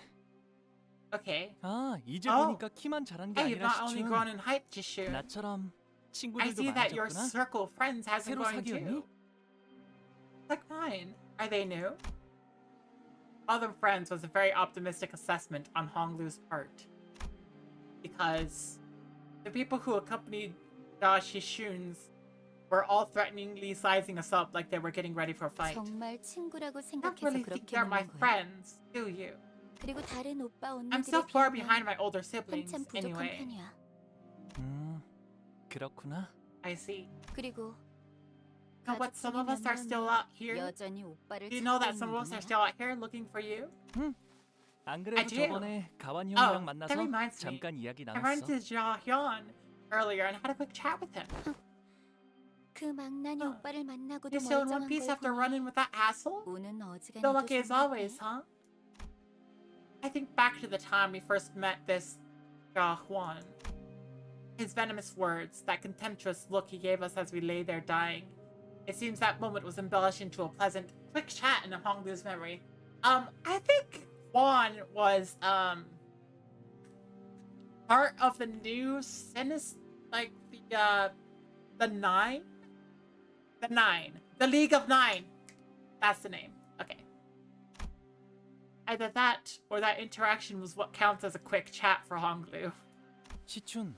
okay. 아, 이제 어. 보니까 키만 자란 게 Hey, you've 아니라 not only 시춘. grown in height, Jishun. 나처럼 I 친구들도 see that your 많아졌구나. circle of friends has been 새로 growing 사귀었니? too. Like mine. Are they new? Other friends was a very optimistic assessment on Honglu's part. Because the people who accompanied Josh Shishun's were all threateningly sizing us up like they were getting ready for a fight. 정말 친구라고 I don't 생각해서 really think 그렇게 they're my 묻는 거야. friends, do you? 그리고 다른 오빠 I'm so far 언니들에 behind 비하면 my older siblings 한참 부족한 anyway. 편이야. 그렇구나. I see. 그리고 You know what? Some of us are still out here. 여전히 오빠를 Do you know that 찾고 some of us are 있는 still out here looking for you? 안 그래도 I do. 저번에 가완 Oh, 형이랑 that 만나서 reminds me. 잠깐 이야기 I ran 나눴어. into Jahyun earlier and had a quick chat with him. 그 망나니 오빠를 만나고도 You still in 멀쩡한 one piece 걸 after 보니 running with that asshole? 운은 어지간해도 Still lucky as 좋네. always, huh? I think back to the time we first met this Jahyun. His venomous words, that contemptuous look he gave us as we lay there dying. It seems that moment was embellished into a pleasant, quick chat in Honglu's memory. I think Juan was, part of the new like, the Nine? The Nine. The League of Nine. That's the name. Okay. Either that, or that interaction was what counts as a quick chat for Honglu. 시춘,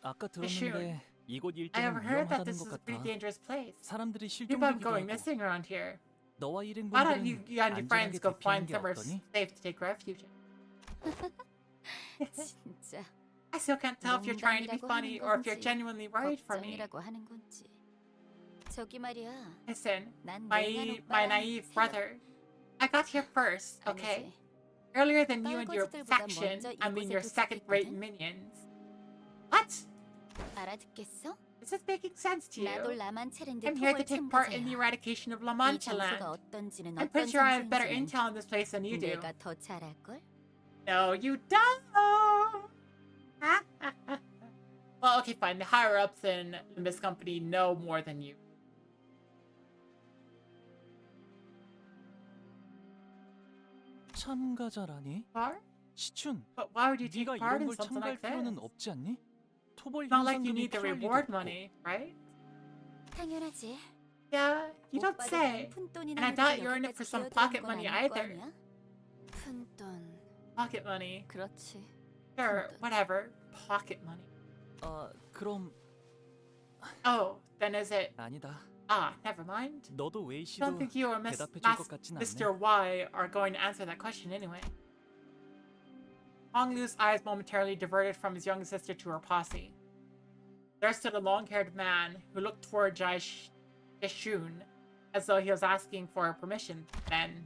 아까 시춘. 들었는데 이곳 I 일정은 overheard that 위험하다는 this 것 is a pretty 같아. dangerous place. 사람들이 People have been 실종되기도 going 하고. missing around here. 너와 Why don't you 일행분들은 and your friends 안전하게 go 대피하는 find 게 somewhere 어떠니? safe to take refuge in? 진짜 I still can't tell if you're trying to be 농담이라고 funny 하는 or if you're 건지 genuinely worried for me. 걱정이라고 하는 건지. 저기 말이야. Listen, 난 my 냉한 my 오빠랑 naive 새로- brother. I got here first, okay? 아니지. Earlier than you and your 떨거지들보다 faction, 먼저 I mean 이곳에 your second-rate 도착했거든. minions. What? 알아듣겠어? Is this making sense to 나도 you? 라만체랜드 I'm here to 토벌 take part in the 참가자야. eradication of La 이 Mancha 장소가 land. 어떤지는 I'm 어떤 pretty sure I have better 장소인지는 intel on this place than you do. 내가 더 잘할걸? No, you don't. Well, okay, fine. The higher ups in Limbus Company know more than you. 참가자라니? Are? 시춘, But why would you take 네가 part 이런 in 걸 something 참가할 like this? 필요는 없지 않니? 토벌 It's not like you 현상금이 need the 필요할 리도 reward 없고. money, right? 당연하지. Yeah, you don't 오빠도 say. 푼돈이나 And I 믿고 doubt you're in it 여기까지 for some 기어들어온 pocket 건 money 아닐 거 either. 아니야? 푼돈. Pocket money. 그렇지. Sure, 푼돈. whatever. Pocket money. 그럼 Oh, then is it? 아니다. Ah, never mind. 너도 웨이 I don't 씨도 think you or 대답해 줄 것 같진 Mr. 않네. Y are going to answer that question anyway. Hong Lu's eyes momentarily diverted from his young sister to her posse. There stood a long-haired man who looked toward Jeshun as though he was asking for permission, then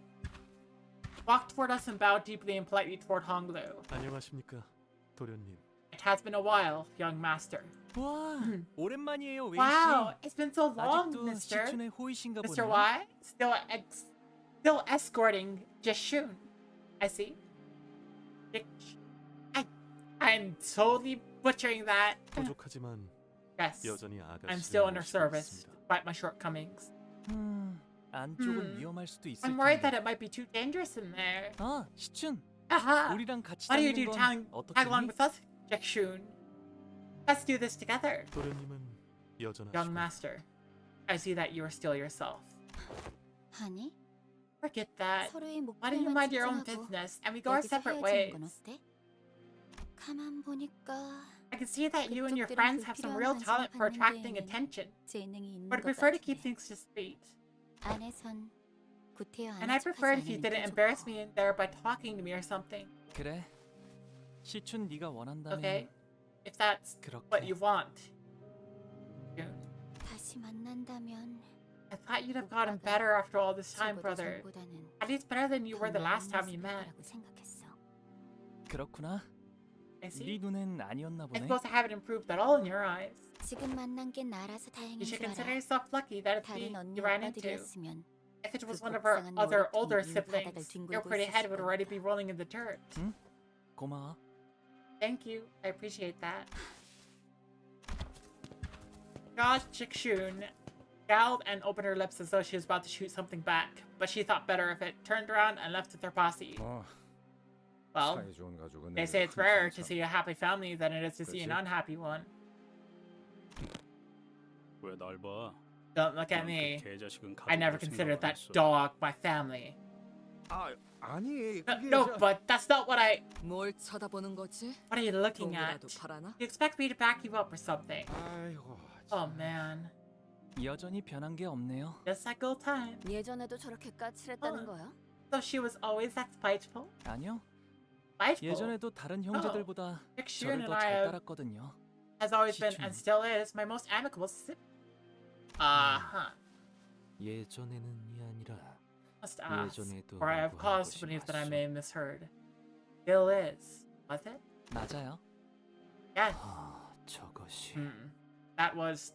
walked toward us and bowed deeply and politely toward Hong Lu. 안녕하십니까, 도련님. It has been a while, young master. 와, 오랜만이에요, 웨이 씨. Wow, it's been so long, 아직도 mister. 시춘의 호의신가 Mr. 보네요. Y? Still escorting Jeshun. I see. I'm totally butchering that. 부족하지만 Yes, 여전히 아가씨를 I'm still in her 모시고 service, 있습니다. despite my shortcomings. 안쪽은 위험할 수도 있을 I'm worried 텐데. that it might be too dangerous in there. 아, 시춘. Aha! 우리랑 같이 What do you 다니는 do? 건 Tag along 어떻겠니? with us, Jackshun. Let's do this together. 도련님은 여전하시고 Young master, I see that you are still yourself. 아니, Forget that. 서로의 Why don't you 목표에만 mind your own 집중하고 business and we go our 여기서 separate 헤어지는 ways? 건 어때? 가만 보니까 I can see that you and your 그쪽들은 friends have some real 불필요한 talent for 관심을 attracting 받는 데에는 attention, 재능이 있는 but I 것 prefer to keep 같은데 things discreet. 안에선 구태여 And I 아는 prefer 척하지 if you 않으면 didn't 더 embarrass 좋고. me in there by talking to me or something. 그래. 시춘 네가 원한다면 Okay? If that's what you 그렇게. want. June. 다시 만난다면 I thought you'd have gotten better after all this time, 적어도 brother. 전보다는 At least better than you 더 were the 나은 last time we 모습일 met. 거라고 생각했어. 그렇구나. I 네 see. 눈엔 아니었나 I 보네. suppose I haven't improved at all in your eyes. 지금 만난 게 나라서 다행인 You should 줄 consider 알아. yourself lucky that it's me 다른 언니 you ran into. 오빠들이었으면 If it was 그 one of our 복상한 other 머리통이 older 이 siblings, 바닥을 your 뒹굴고 pretty head 있었을 would already be 거니까. rolling in the dirt. 고마워. Thank you. I appreciate that. Gosh, Chikshun scowled and opened her lips as though she was about to shoot something back, but she thought better of it, turned around, and left with her posse. Well, 사이 좋은 가족은 they 내가 say it's 흔치 rarer to 않잖아. see a happy family than it is to see an 그치? unhappy one. 왜 날 봐? Don't look at 넌그 me. 개자식은 I never 가족으로 considered 생각 안 that 했어. dog my family. 아니 그게 No, but that's not what I... 뭘 쳐다보는 거지? What are you looking at? 돈이라도 팔아나? You expect me to back you up or something? 아이고 Oh man. 여전히 변한 게 없네요. Just like old times. 예전에도 저렇게 까칠했다는 어. 거야? So she was always that spiteful? 아니요. Spiteful? 예전에도 다른 형제들보다 Chikshun 저를 and 더 I 잘 have 따랐거든요. has always been 시춘. and still is my most amicable sibling. Uh-huh. 예전에는이 아니라 Must ask, 예전에도 for I have 라고 하는 cause to 것이 believe that I 맞소. may have misheard. Still is, was it? 맞아요. Yes. 아, 저것이 That was...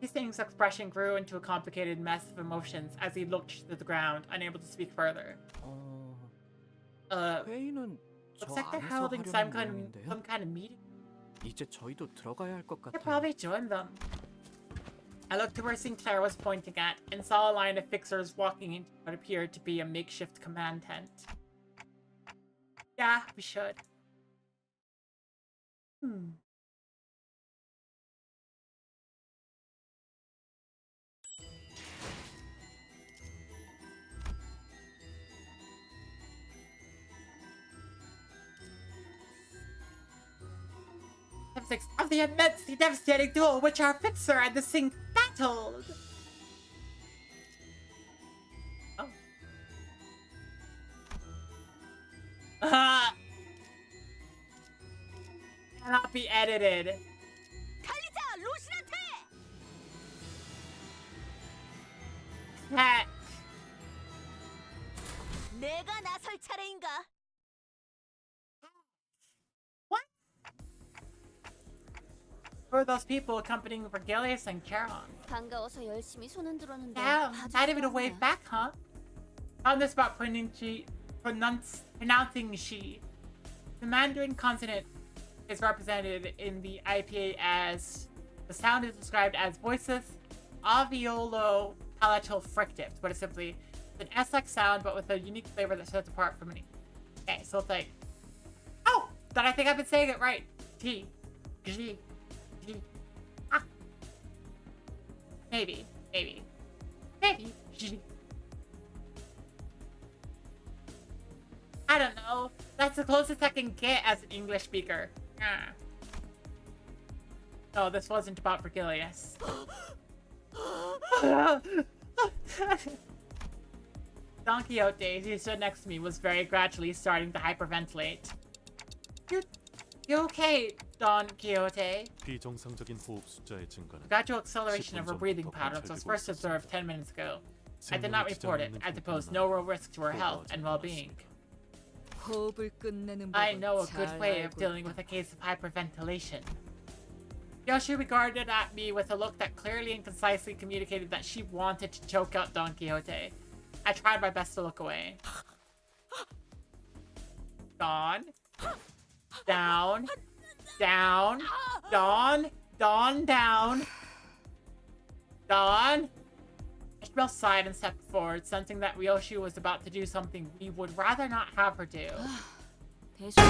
Hastings' expression grew into a complicated mess of emotions as he looked to the ground, unable to speak further. 회의는 저 Looks like they're 안에서 holding 하려는 모양인데요. some kind of meeting. 이제 저희도 들어가야 할 것 I 같아요. probably join them. I looked to where Sinclair was pointing at and saw a line of fixers walking into what appeared to be a makeshift command tent. Yeah, we should. Of the immensely devastating duel which our fixer and the Sink battled. Oh. Cannot be edited. 달리자, 로신한테! Heck. 내가 나설 차례인가? Who are those people accompanying Vergilius and Charon? 반가워서 열심히 손은 들었는데 Damn, not even a 봐주지도 wave 않네. back, huh? Found this about pronouncing she. The Mandarin consonant is represented in the IPA as the sound is described as voiceless alveolo-palatal fricatives, but it's simply an S-like sound but with a unique flavor that sets apart from any. Okay, so it's like, oh, then I think I've been saying it right. T, G, G, ah. Maybe. G. I don't know. That's the closest I can get as an English speaker. No, this wasn't about Vergilius. Don Quixote, as he stood next to me, was very gradually starting to hyperventilate. You okay, Don Quixote? 비정상적인 호흡 숫자의 증가는 The gradual acceleration of her 10분 breathing 전부터 patterns was 관찰되고 first 있었습니다. observed 10 minutes ago. I did 생명을 not report it, 지장하는 as it posed 불편함은 no real risk to her health and well-being. 호흡을 끝내는 I 법을 know a 잘 good way of 알고 dealing 있다. with a case of hyperventilation. Yoshi regarded at me with a look that clearly and concisely communicated that she wanted to choke out Don Quixote. I tried my best to look away. Dawn. Down. Down. Dawn. Dawn down. Dawn. Ishbel sighed and stepped forward, sensing that Ryoshi was about to do something we would rather not have her do. 대신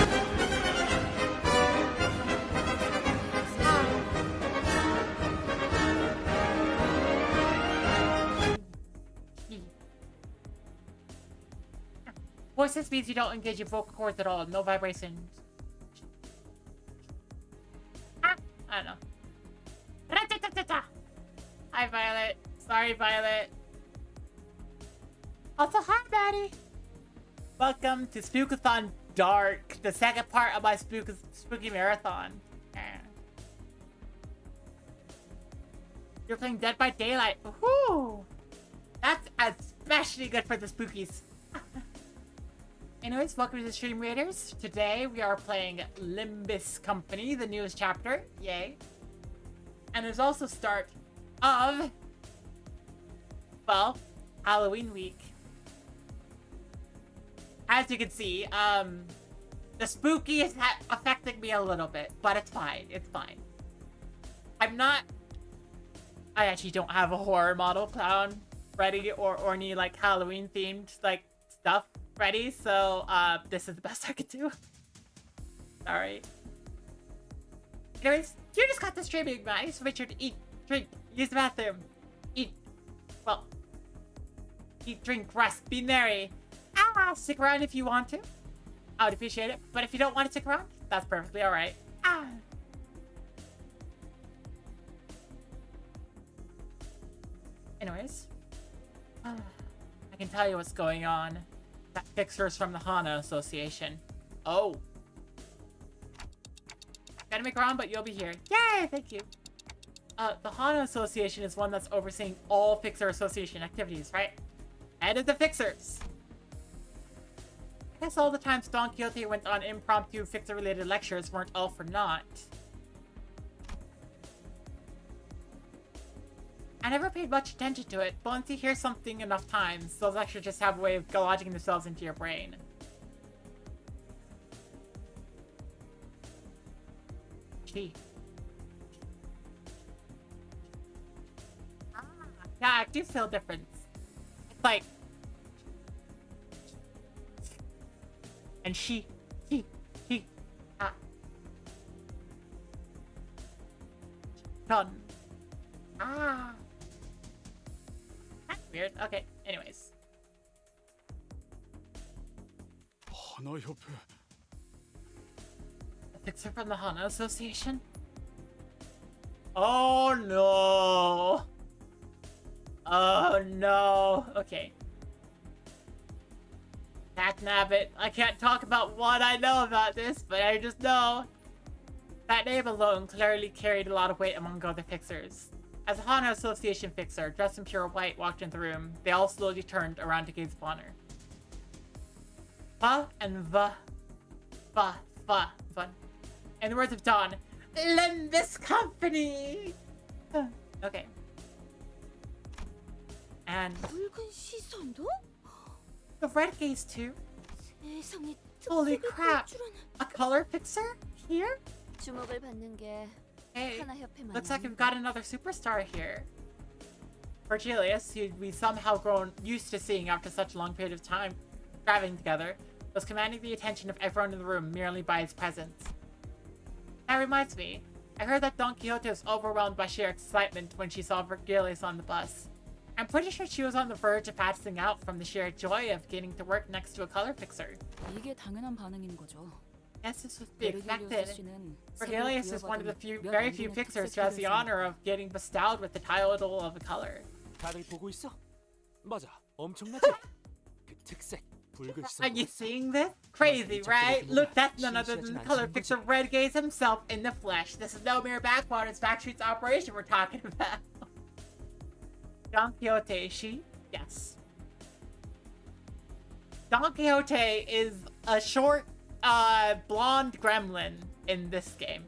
Voices means you don't engage your vocal cords at all. No vibrations. I don't know. Hi, Violet. Sorry, Violet. Also, hi, Maddie. Welcome to Spookathon Dark, the second part of my spooky marathon. You're playing Dead by Daylight. Woohoo! That's especially good for the spookies. Anyways, welcome to the Stream Raiders. Today we are playing Limbus Company, the newest chapter. Yay. And there's also start of, well, Halloween week. As you can see, the spooky is affecting me a little bit, but it's fine. It's fine. I actually don't have a horror model clown ready or any like Halloween themed like stuff ready, so this is the best I could do. Sorry. Anyways, you just got the streaming, guys. Richard, eat, drink, use the bathroom, eat, well, eat, drink, rest, be merry. Stick around if you want to. I would appreciate it, but if you don't want to stick around, that's perfectly alright. Anyways, I can tell you what's going on. That fixer's from the Hana Association. Oh. Gotta make around, but you'll be here. Yay! Thank you. The Hana Association is one that's overseeing all Fixer Association activities, right? Head of the Fixers. I guess all the times Don Quixote went on impromptu Fixer-related lectures weren't all for naught. I never paid much attention to it, but once you hear something enough times, those lectures just have a way of lodging themselves into your brain. Gee. Yeah, I do feel difference. It's like... And he, done. That's weird. Okay, anyways. A fixer from the Hana Association? Oh no! Oh no! Okay. Nabbit. I can't talk about what I know about this, but I just know that name alone clearly carried a lot of weight among other fixers. As a Hana Association fixer, dressed in pure white, walked into the room, they all slowly turned around to gaze upon her. Fa and va. In the words of Dawn, Limbus Company! Okay. And the red gaze too? Holy crap! A color fixer? Here? 주목을 받는 게 Hey, 하나 협회만 looks like we've got another superstar here. Virgilius, who we somehow grown used to seeing after such a long period of time traveling together, was commanding the attention of everyone in the room merely by his presence. That reminds me, I heard that Don Quixote was overwhelmed by sheer excitement when she saw Virgilius on the bus. I'm pretty sure she was on the verge of passing out from the sheer joy of getting to work next to a color fixer. 이게 당연한 반응인 거죠. Yes, this was to be expected. 씨는 Virgilius is one of the very few fixers who has the honor of getting bestowed with the title of a color. 다들 보고 있어? 맞아, 엄청나지? 그 특색, 붉은색. Are you seeing this? Crazy, right? Look, that's none other than the color fixer Red Gaze himself in the flesh. This is no mere backwaters Backstreet's operation we're talking about. Don Quixote, she? Yes. Don Quixote is a short, blonde gremlin in this game.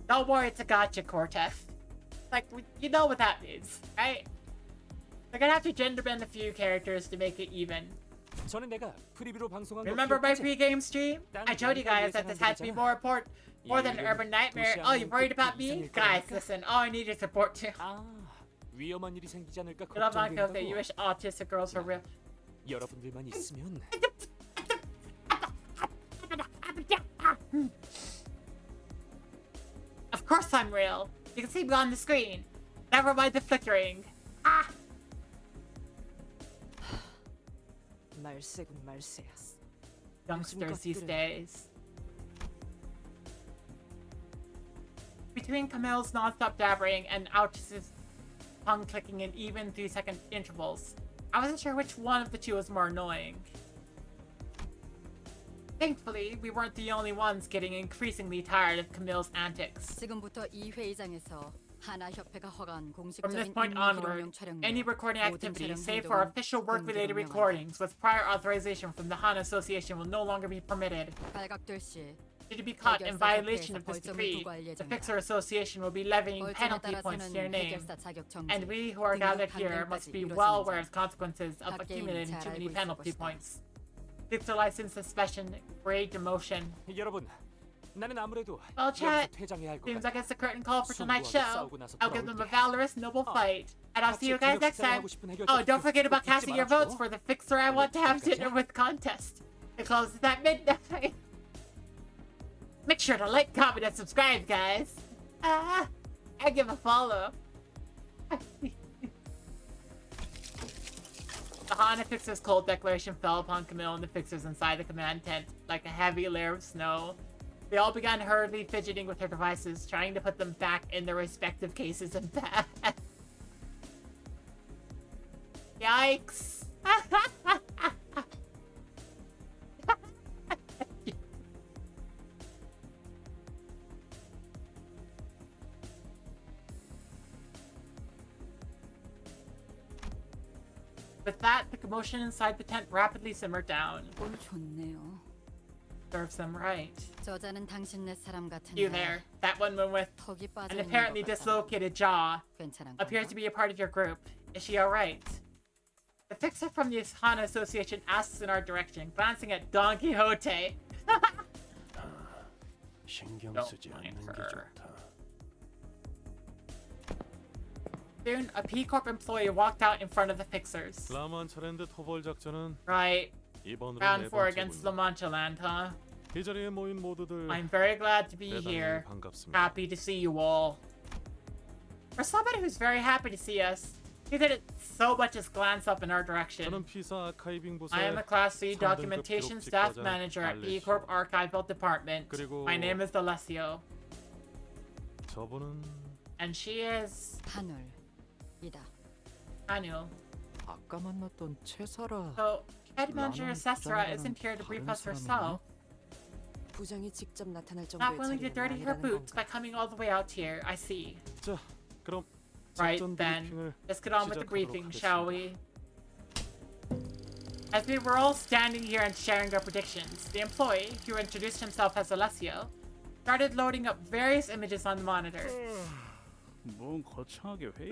Don't worry, it's a gotcha, Cortez. Like, you know what that means, right? They're gonna have to gender bend a few characters to make it even. 저는 내가 프리뷰로 방송한 거 Remember my 기억하지? pre-game stream? I told you guys that this has to be more than an urban nightmare. Oh, you worried about me? Guys, listen, all I need is support too. 아, 위험한 일이 생기지 않을까 Good luck, Don Quixote. You 걱정된다고. wish autistic girls were real. 여러분들만 있으면 Of course I'm real. You can see me on the screen. Never mind the flickering. Ah! 말세군 말세야. Youngsters these days. Between Camille's non-stop dabbering and Altus's tongue clicking in even 3-second intervals, I wasn't sure which one of the two was more annoying. Thankfully, we weren't the only ones getting increasingly tired of Camille's antics. 지금부터 이 회의장에서 하나협회가 허가한 From this 공식적인 point onward, any recording activity, save for official work-related recordings with prior authorization from the Han Association, will no longer be permitted. 발각될 시 Should you be caught in violation of this decree, the Fixer Association will be levying penalty points to your name, and we who are gathered here must be well aware of consequences of accumulating too many penalty points. Fixer license suspension, grade demotion. 여러분, 나는 아무래도 Well, chat, 여기서 퇴장해야 할 것 seems 같아. like it's the curtain call for tonight's 숭고하게 show. 싸우고 나서 I'll give them a 돌아올게. valorous, noble fight, and I'll see you guys next time. 하고 싶은 해결 Oh, don't forget about 잊지 casting your 말아줘. votes for the Fixer I Want to Have Dinner With contest. It closes at midnight. Make sure to like, comment, and subscribe, guys. And give a follow. The Hana Fixer's cold declaration fell upon Camille and the Fixers inside the command tent like a heavy layer of snow. They all began hurriedly fidgeting with their devices, trying to put them back in their respective cases and paths. Yikes! With that, the commotion inside the tent rapidly simmered down. 꼴 좋네요. Serves them right. 저자는 당신네 사람 You 같은데 there, that woman with 턱이 빠져 an 있는 apparently 것 같아. dislocated jaw 괜찮은 appears to 건가? be a part of your group. Is she alright? The Fixer from the Hana Association asks in our direction, glancing at Don Quixote. 신경 Don't 쓰지 mind 않는 게 her. 좋다. Soon, a P Corp employee walked out in front of the Fixers. 라만 차례인데 토벌 작전은 Right, 이번으로 round 네 4 against La 번째군요. Mancha Land, huh? 이 자리에 모인 모두들 I'm very glad to be 대단히 here. 반갑습니다. Happy to see you all. For somebody who's very happy to see us, he didn't so much as glance up in our direction. 저는 피사 아카이빙 부서의 I am a Class C 3등급 Documentation 기록 Staff 직과자 Manager at B 알레시오. Corp Archival Department. 그리고 My name is Alessio, 저분은 and she is 하늘이다. Anu. 아까 만났던 채사라. So, Head Manager 라만 Sesra 부장이라는 isn't here to brief 다른 us 사람이네? herself. 부장이 직접 나타날 Not 정도의 willing to 자리는 dirty her 아니라는 boots 건가? by coming all the way out here. I see. 자, 그럼 Right 작전 then, 브리핑을 let's get on with the 시작하도록 briefing, shall 하겠습니다. we? As we were all standing here and sharing our predictions, the employee, who introduced himself as Alessio, started loading up various images on the monitor. 뭔 거창하게 회의.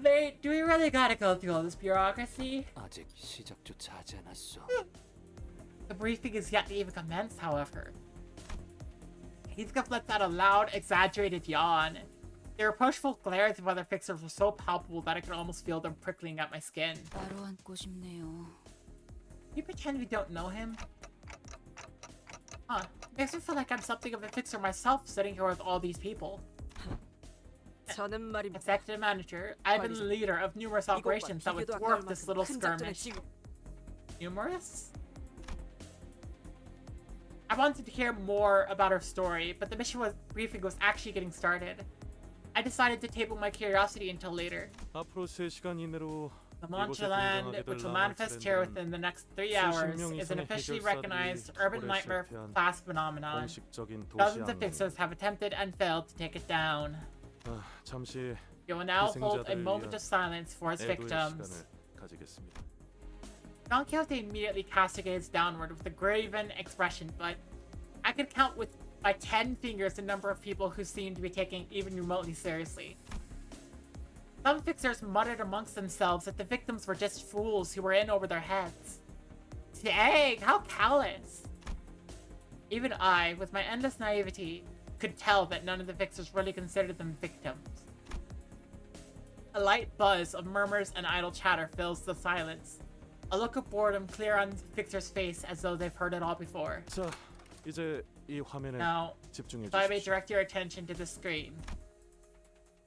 Mate, do we really gotta go through all this bureaucracy? 아직 시작조차 하지 않았어. The briefing is yet to even commence, however. Heathcliff lets out a loud, exaggerated yawn. The reproachful glares of other fixers were so palpable that I could almost feel them prickling at my skin. 따로 앉고 싶네요. You pretend we don't know him? Huh. Makes me feel like I'm something of a fixer myself sitting here with all these people. 저는 말입니다. Executive Manager, I've been the leader of numerous operations that would 비교도 안 dwarf 할 this 만큼 little 큰 작전을 skirmish. 지휘- Numerous? I wanted to hear more about her story, but the briefing was actually getting started. I decided to table my curiosity until later. 앞으로 3시간 이내로 The 이곳에 Land, 등장하게 which 될 will 라만 manifest here 차례는 within the next 3 수십 hours, 명 is an 이상의 officially 해결사들이 recognized urban 오래 nightmare 실패한 class phenomenon. 공식적인 도시 Dozens of 항공. fixers have attempted and failed to take it down. 잠시 You will now hold a 희생자들을 moment 위한 of silence for its 애도의 victims. 시간을 가지겠습니다. Don Quixote immediately cast his gaze downward with a graven expression, but I could count by 10 fingers the number of people who seemed to be taking even remotely seriously. Some fixers muttered amongst themselves that the victims were just fools who were in over their heads. Dang, how callous. Even I, with my endless naivety, could tell that none of the fixers really considered them victims. A light buzz of murmurs and idle chatter fills the silence. A look of boredom clear on the fixer's face as though they've heard it all before. 자, 이제 이 화면에 Now, 집중해 so I may 주십시오. direct your attention to the screen.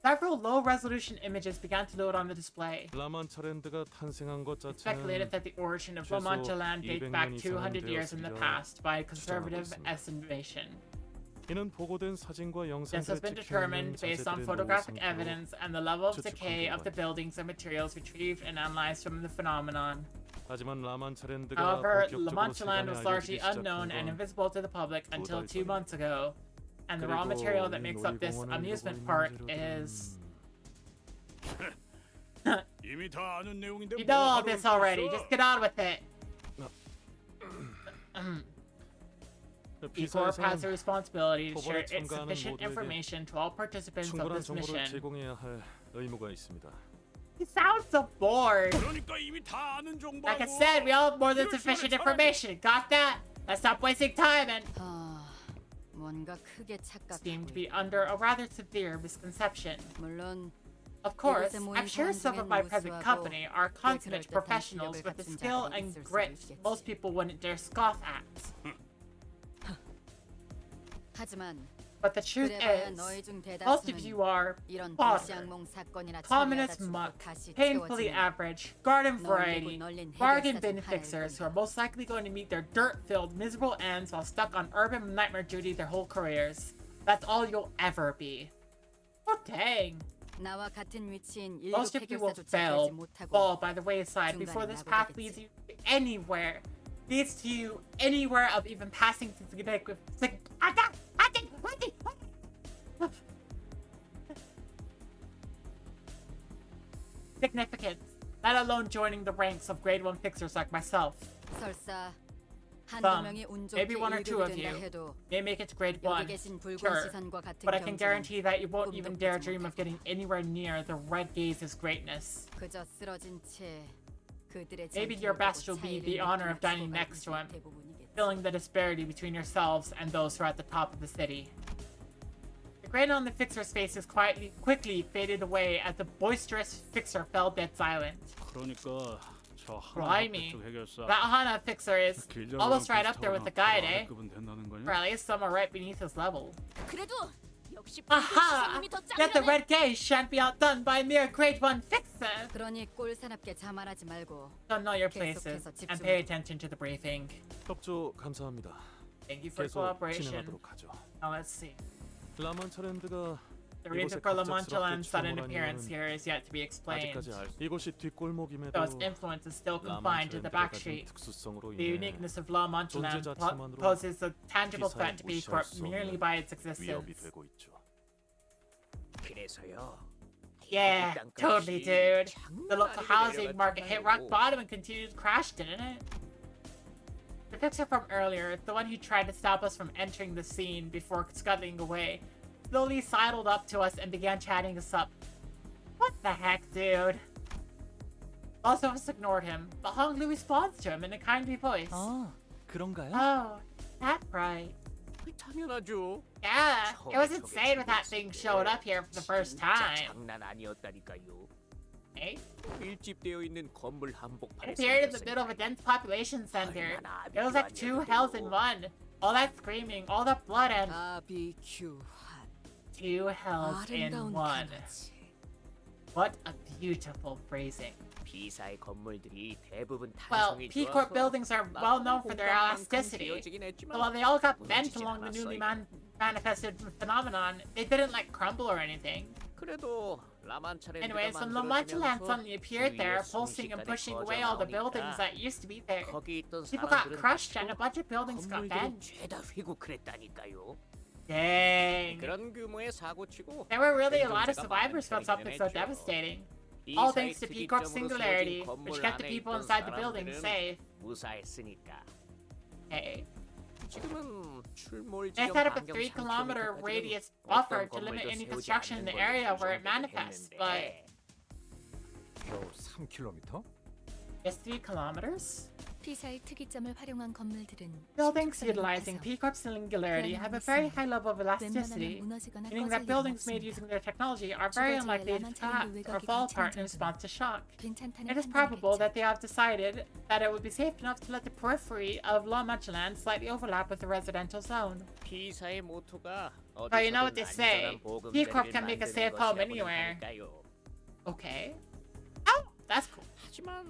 Several low-resolution images began to load on the display. 라만차랜드가 탄생한 것 It's speculated 자체는 that the origin of La Mancha Land dates back 200 years in the past by a conservative estimation. 이는 보고된 사진과 This has 영상들에 been 찍혀 있는 determined based on 자재들의 노후 photographic 상태로 evidence and the level of 추측한 decay of the 결과다. buildings and materials retrieved and analyzed from the phenomenon. 하지만 라만차랜드가 However, La 본격적으로 Mancha Land 세간에 was largely 알려지기 unknown 시작한 and 건 invisible to the public until 2 전에. months ago, and the raw 그리고 material that 이 makes up this 놀이공원을 amusement 이루고 park 있는 is... 이미 다 아는 내용인데 You know all this already, just get on with it. E-Corp has a responsibility to share its sufficient information to all participants of 충분한 this 정보를 mission. 제공해야 할 의무가 있습니다. You sound so bored. 그러니까 이미 다 아는 정보고. Like I said, we all have more than sufficient information. Got that? Let's stop wasting time and 뭔가 크게 seem to 착각하고. be under a rather severe misconception. 물론 Of course, 이곳에 모인 I'm sure 사람 some of 중엔 my present 무수하고 company are 그럴 consummate 듯한 professionals 실력을 with a 갖춘 skill 자들이 and 있을 수도 grit 있겠지. most people wouldn't dare scoff at. 하지만 But the truth 그래봐야 is, 너희 중 most of 대다수는 you are 이런 fodder, 도시악몽 사건이나 common 처리하다 as 죽고 muck, 다시 painfully 채워지는 average, garden 널리고 variety, 널린 bargain 해결사들 bin 하나일 fixers who are 뿐이다. most likely going to meet their dirt-filled, miserable ends while stuck on urban nightmare duty their whole careers. That's all you'll ever be. Oh dang. 나와 같은 위치인 일급 Most of you will 해결사조차 fail, 되지 못하고 fall by the wayside 중간에 before this 나보게 path 되겠지. leads you anywhere. Leads to you anywhere of even passing to significance, let alone joining the ranks of grade 1 fixers like myself. 설사 한두 Some, 명이 운 좋게 maybe one or two 1급이 of 된다 you, 해도 may make it to grade 여기 1, 계신 붉은 sure, 시선과 같은 but I can 경지는 guarantee that you won't even 꿈도 dare 꾸지 dream of 못하고 getting anywhere near the red gaze's greatness. 그저 쓰러진 채 그들의 Maybe 전투를 your 보고 best will be 차이를 the honor of 느끼며 dining 죽어가는 next to him, 대부분이겠지. filling the disparity between yourselves and those who are at the top of the city. The grin on the fixer's faces quickly faded away as the boisterous fixer fell dead silent. 그러니까 저 Blimey, 하나 해결사. that Hana fixer is 길전이랑 almost right up there with the guide, eh? 아래급은 된다는 거냐? Or at least somewhere right beneath his level. 그래도 역시 Aha! 시선님이 더 Yet the 짱이라네. red gaze shan't be outdone by a mere grade 1 fixer! 그러니 꼴사납게 자만하지 말고 Don't know your places 계속해서 and pay 집중해. attention to the briefing. 협조 감사합니다. Thank you for 계속 cooperation. 진행하도록 하죠. Now let's see. 라만차랜드가 The reason 이곳에 for La 갑작스럽게 Manchaland's sudden 출몰한 appearance 이유는 here is yet to be explained. 아직까지 이곳이 뒷골목임에도 Though its influence is still confined to the back 라만차랜드가 가진 street, 특수성으로 the 인해 uniqueness of La Manchaland 존재 자체만으로 poses a tangible 기사에 threat to B 무시할 Corp 수 merely 없는 by its 위협이 existence. 되고 있죠. 그래서요. Yeah, totally, dude. The local housing market hit rock bottom and continued to crash, didn't it? The fixer from earlier, the one who tried to stop us from entering the scene before scuttling away, slowly sidled up to us and began chatting us up. What the heck, dude? Most of us ignored him, but Hong Lu responds to him in a kindly voice. 아, 그런가요? Oh, that's right. 당연하죠. Yeah, it was insane when that thing showed up here for the first 진짜 time. 장난 아니었다니까요. Eh? 밀집되어 있는 건물 It 한복판에 appeared in the middle of a dense population center. It was like two hells in one. All that screaming, all that blood, and 바비큐한 two hells in 아름다운 one. 강아지. What a beautiful phrasing. B사의 건물들이 대부분 Well, 탄성이 P Corp 좋아서 buildings are well known for their elasticity. 되어지긴 So 했지만 while they all got bent 무너지진 along the newly 않았어요. manifested phenomenon, they didn't like crumble or anything. 그래도 라만차랜드가 Anyways, when La Mancha Land suddenly appeared there, pulsing and pushing away all the buildings that used to be there, 거기 있던 people got 사람들은 crushed and a bunch of buildings got 건물들을 bent. 죄다 휘고 그랬다니까요. Dang. 그런 규모의 사고치고 There were really a lot of 생존자가 survivors from 많은 something so 편이긴 했죠. devastating. 이 All 사이 thanks to P Corp's 특이점으로 singularity, 쓰여진 which 건물 kept the 안에 people 있던 inside the building 사람들은 safe. 무사했으니까. Hey. 지금은 출몰 They 지점 set up a 반경 3-kilometer 3km radius 어떤 buffer to limit 건물도 any 세우지 construction in the 않는 걸로 area where it 규정되긴 manifests, 했는데 but 겨우 3km? just 3 kilometers? P사의 특이점을 활용한 건물들은 Buildings 신축성이 utilizing 높아서 P-Corp singularity have a very high level of elasticity, 웬만하면 무너지거나 meaning 꺼질 that 일은 buildings made 없습니다. using their technology are very 주거지에 unlikely to 라만차림도 collapse or 외곽이 fall 겹치는 apart in 정도로 response to shock. 괜찮다는 It is probable 판단이겠죠. that they have decided that it would be safe enough to let the periphery of La Mancha slightly overlap with the residential zone. P사의 모토가 But you know what they 어디서든 say, 안전한 보금자리를 P-Corp can make a 만드는 safe home 것이라고는 anywhere. 하니까요. Okay. Oh, that's cool. 하지만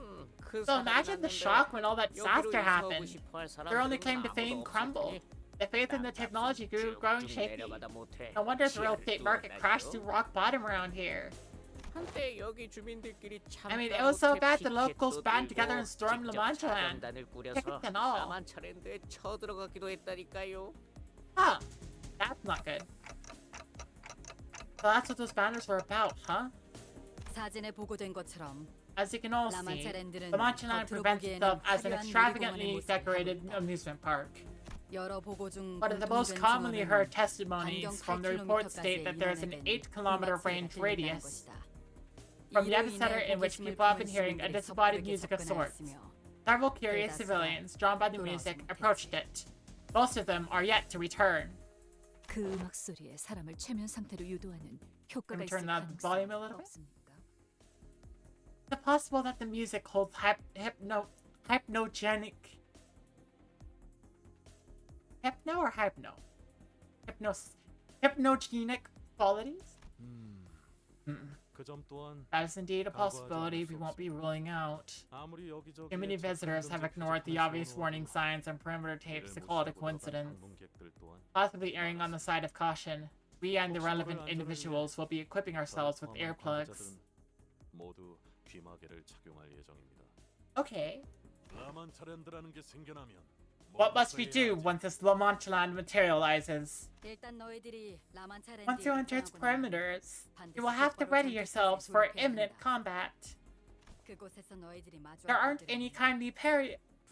그 So 사달이 imagine the 났는데 shock when all that 여기로 disaster 이사 happened. 오고 싶어 할 Their only 사람들은 claim to fame 아무도 없을 crumbled. 테니 The faith in the 땅값은 technology grew, 쭉쭉 growing shaky. 내려가다 못해 No wonder the real 지하를 estate market 뚫어나죠. crashed to rock bottom around here. 한때 여기 주민들끼리 참 I mean, it was so bad the locals 피켓도 band together 들고 and stormed La 직접 Mancha Land. 자경단을 꾸려서 Tickets and all. 라만차랜드에 쳐들어가기도 했다니까요. Huh. That's not good. So that's what those banners were about, huh? 사진에 보고된 것처럼 As you can all see, 라만차랜드는 La Mancha Land 겉으로 presents 보기에는 itself as an 화려한 extravagantly 놀이공원의 모습을 decorated 하고 있다. amusement park. 여러 보고 중 But the most 공통된 commonly 증언은 heard testimonies from the reports state that there is an 8-kilometer range radius from the epicenter in which people have been hearing a disembodied music of sorts. Several curious civilians, drawn by the music, approached it. Most of them are yet to return. 그 음악 소리에 사람을 최면 상태로 유도하는 Let 효과가 me 있을 turn that volume a little bit. 없습니까? Is it possible that the music holds hypnogenic? Hypno or hypno? Hypnogenic qualities? 그 점 또한 That is indeed a possibility we won't be ruling out. 아무리 여기저기 Too many visitors have ignored the obvious warning signs and perimeter tapes to call it a coincidence. Possibly erring on the side of caution, we and the relevant individuals will be equipping ourselves with earplugs. 모두 귀마개를 착용할 예정입니다. Okay. 라만차랜드라는 게 생겨나면 What must we do once this La Mancha Land materializes? 일단 너희들이 라만차랜드에 Once you enter its 입장하고 나면 perimeters, you will have to ready yourselves for imminent combat. 그곳에서 너희들이 마주할 There aren't 것들은 any kindly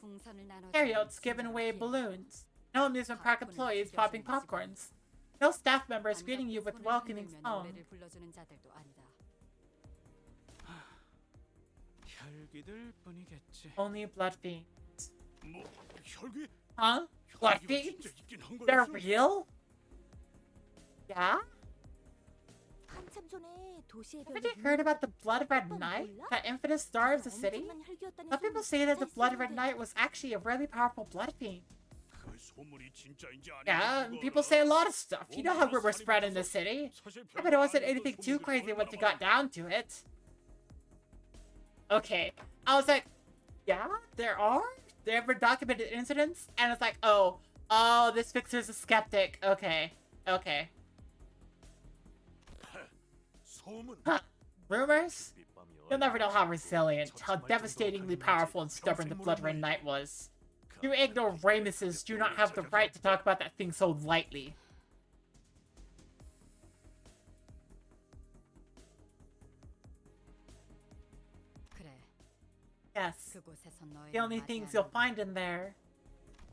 풍선을 나눠 carryouts giving away balloons, no amusement park employees popping popcorns, no staff members greeting you with welcoming songs. 노래를 불러주는 자들도 아니다. 혈기들 뿐이겠지. Only blood fiends. 뭐 혈귀? Huh? Blood fiends? They're real? Yeah? 한참 전에 도시의 Haven't you heard about the Blood Red Knight? That infamous star of the city? Some people say that the Blood Red Knight was actually a really powerful blood fiend. Yeah, people say a lot of stuff. You know how rumors spread in the city. I bet it wasn't anything too crazy once you got down to it. Okay, I was like, yeah, there have been documented incidents, and it's like, oh, this fixer's a skeptic. Okay. Huh. Rumors? You'll never know how resilient, how devastatingly powerful and stubborn the Blood Red Knight was. You ignoramuses do not have the right to talk about that thing so lightly. 그래. Yes, 그곳에서 the only things you'll find in there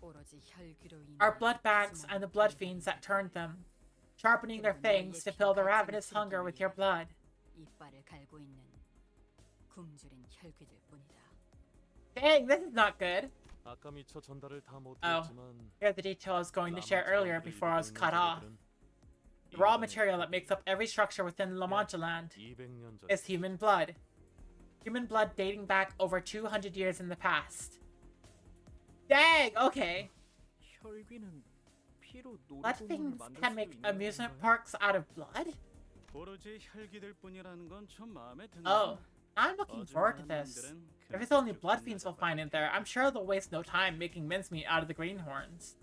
오로지 혈기로 인한 are blood bags and the blood fiends that turned them, sharpening their fangs to fill the ravenous hunger with your blood. 이빨을 갈고 있는 굶주린 혈귀들 뿐이다. Dang, this is not good. 아까 미처 전달을 다 Oh, 못했지만 here are the details I was going to share earlier before I was cut off. The raw material that makes up every structure within La Mancha Land 200년 전 is human blood. Human blood dating back over 200 years in the past. Dang, okay. 혈귀는 피로 Blood 놀이공원을 fiends 만들 can 수도 make 있는 amusement 건가요? parks out of blood? 오로지 혈기들 뿐이라는 건 좀 마음에 드네. Oh, I'm looking forward to this. If it's only blood fiends we'll find in there, I'm sure they'll waste no time making mincemeat out of the greenhorns.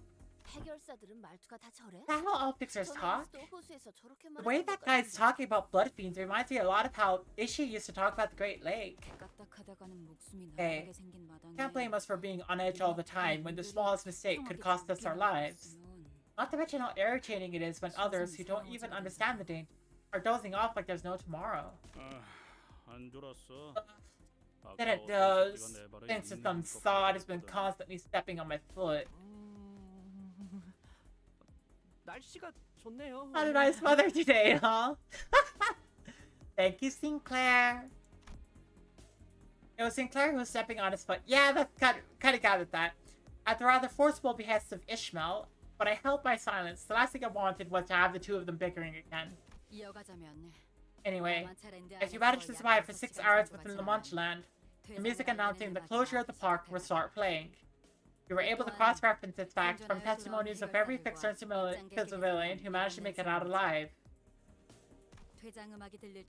해결사들은 말투가 다 저래? Is that how all fixers talk? 전에 호수에서 저렇게 The way that guy's talking about blood fiends reminds me a lot of how Ishi used to talk about the Great Lake. 까딱하다가는 목숨이 Hey, 나가게 생긴 마당에 can't blame us for being on edge all the time when the smallest mistake could cost us our lives. Not to mention how irritating it is when others who don't even understand the danger are dozing off like there's no tomorrow. 안 졸았어. Then it does, thanks to some sod has been constantly stepping on my foot. 날씨가 좋네요. Not a nice weather today, huh? Thank you, Sinclair. It was Sinclair who was stepping on his foot. Yeah, that's kind of gathered that. At the rather forcible behest of Ishmael, but I held my silence. The last thing I wanted was to have the two of them bickering again. Anyway, as you managed to survive for 6 hours within La Mancha land, the music announcing the closure of the park will start playing. You were able to cross-reference this fact from testimonies of every fixer and civilian who managed to make it out alive.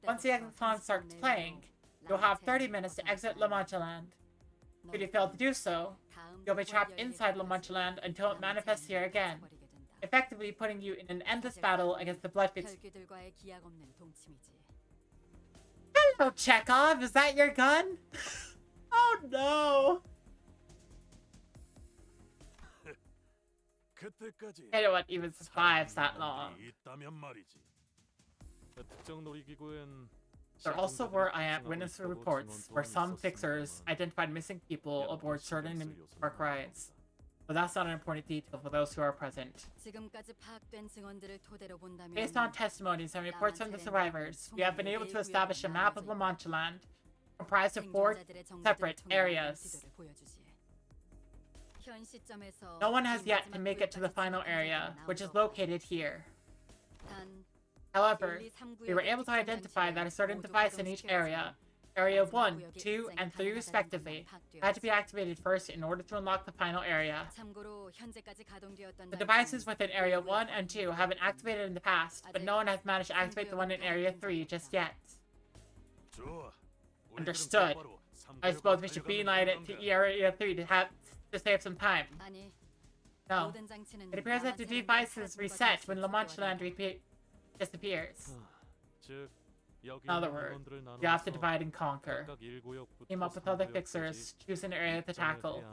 Once the exit song starts playing, you'll have 30 minutes to exit La Mancha land. Should you fail to do so, you'll be trapped inside La Mancha land until it manifests here again, effectively putting you in an endless battle against the Bloodfiends. Hello, Chekhov! Is that your gun? Oh no! Anyone even survives that long. There also were eyewitness reports where some fixers identified missing people aboard certain park rides. But that's not an important detail for those who are present. Based on testimonies and reports from the survivors, we have been able to establish a map of La Mancha land comprised of 4 separate areas. No one has yet to make it to the final area, which is located here. However, we were able to identify that a certain device in each area, Area 1, 2, and 3 respectively, had to be activated first in order to unlock the final area. The devices within Area 1 and 2 have been activated in the past, but no one has managed to activate the one in Area 3 just yet. Understood. I suppose we should beeline it to Area 3 to save some time. No. It appears that the device is reset when La Mancha land disappears. In other words, you have to divide and conquer. Team up with other fixers, choose an area to tackle.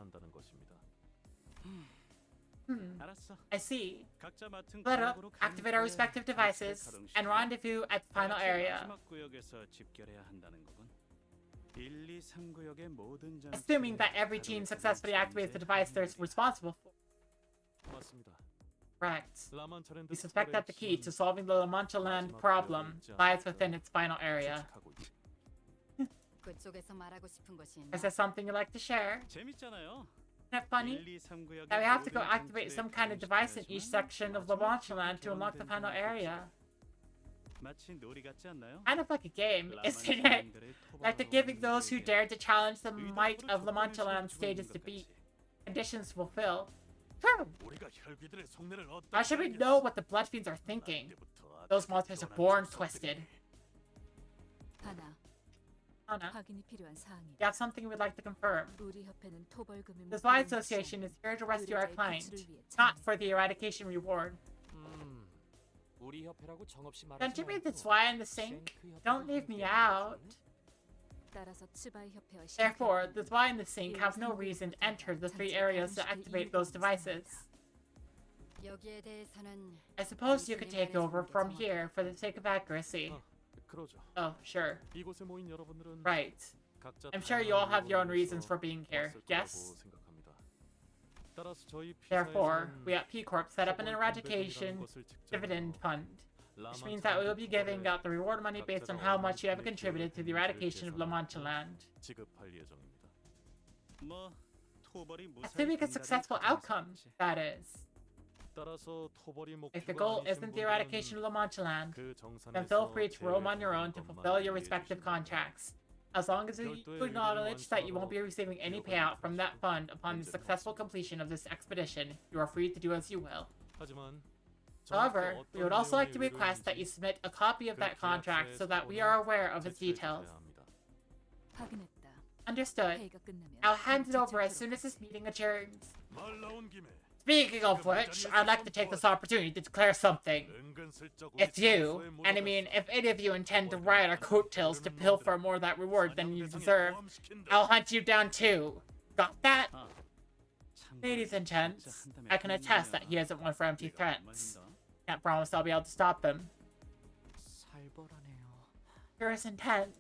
I see. Split up, activate our respective devices, and rendezvous at the final area. Assuming that every team successfully activates the device they're responsible for. Correct. We suspect that the key to solving the La Mancha land problem lies within its final area. Is there something you'd like to share? Isn't it funny that we have to go activate some kind of device in each section of La Mancha land to unlock the final area? Kind of like a game, isn't it? Like the giving those who dare to challenge the might of La Mancha land stages to beat conditions fulfill. How should we know what the Bloodfiends are thinking? Those monsters are born twisted. Anna, you have something we'd like to confirm. The Spy Association is here to rescue our client, not for the eradication reward. Don't you read the Spy in the sink? Don't leave me out. Therefore, the Spy in the sink have no reason to enter the 3 areas to activate those devices. I suppose you could take over from here for the sake of accuracy. Oh, sure. Right. I'm sure you all have your own reasons for being here, yes? Therefore, we at P-Corp set up an eradication dividend fund, which means that we will be giving out the reward money based on how much you have contributed to the eradication of La Mancha land. Assuming a successful outcome, that is. If the goal isn't the eradication of La Mancha land, then feel free to roam on your own to fulfill your respective contracts. As long as you acknowledge that you won't be receiving any payout from that fund upon the successful completion of this expedition, you are free to do as you will. However, we would also like to request that you submit a copy of that contract so that we are aware of its details. Understood. I'll hand it over as soon as this meeting adjourns. Speaking of which, I'd like to take this opportunity to declare something. It's you, and I mean, if any of you intend to ride our coattails to pilfer more of that reward than you deserve, I'll hunt you down too. Got that? Ladies and gents, I can attest that he isn't one for empty threats. Can't promise I'll be able to stop him. You're as intense.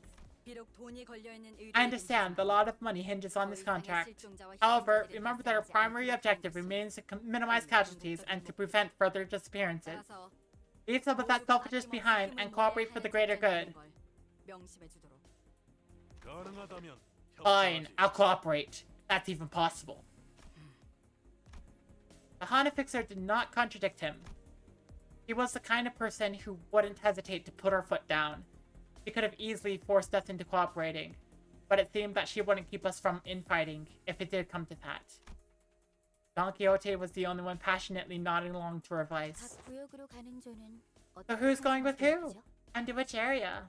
I understand a lot of money hinges on this contract. However, remember that our primary objective remains to minimize casualties and to prevent further disappearances. Leave some of that selfishness behind and cooperate for the greater good. Fine, I'll cooperate. If that's even possible. The Hana fixer did not contradict him. He was the kind of person who wouldn't hesitate to put her foot down. She could have easily forced us into cooperating, but it seemed that she wouldn't keep us from infighting if it did come to that. Don Quixote was the only one passionately nodding along to her advice. So who's going with who? And to which area?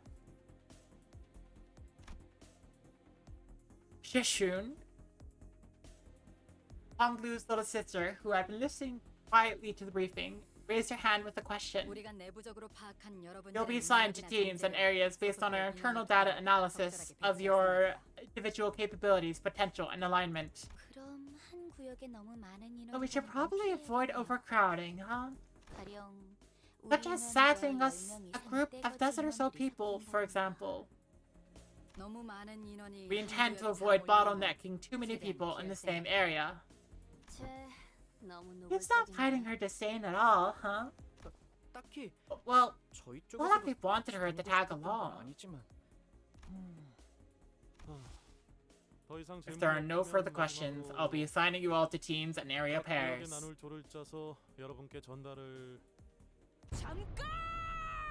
Shishun, Honglu's little sister, who had been listening quietly to the briefing, raised her hand with a question. You'll be assigned to teams and areas based on our internal data analysis of your individual capabilities, potential, and alignment. So we should probably avoid overcrowding, huh? Such as saddling us a group of dozen or so people, for example. We intend to avoid bottlenecking too many people in the same area. It's not hiding her disdain at all, huh? Well, not like we wanted her to tag along. If there are no further questions, I'll be assigning you all to teams and area pairs.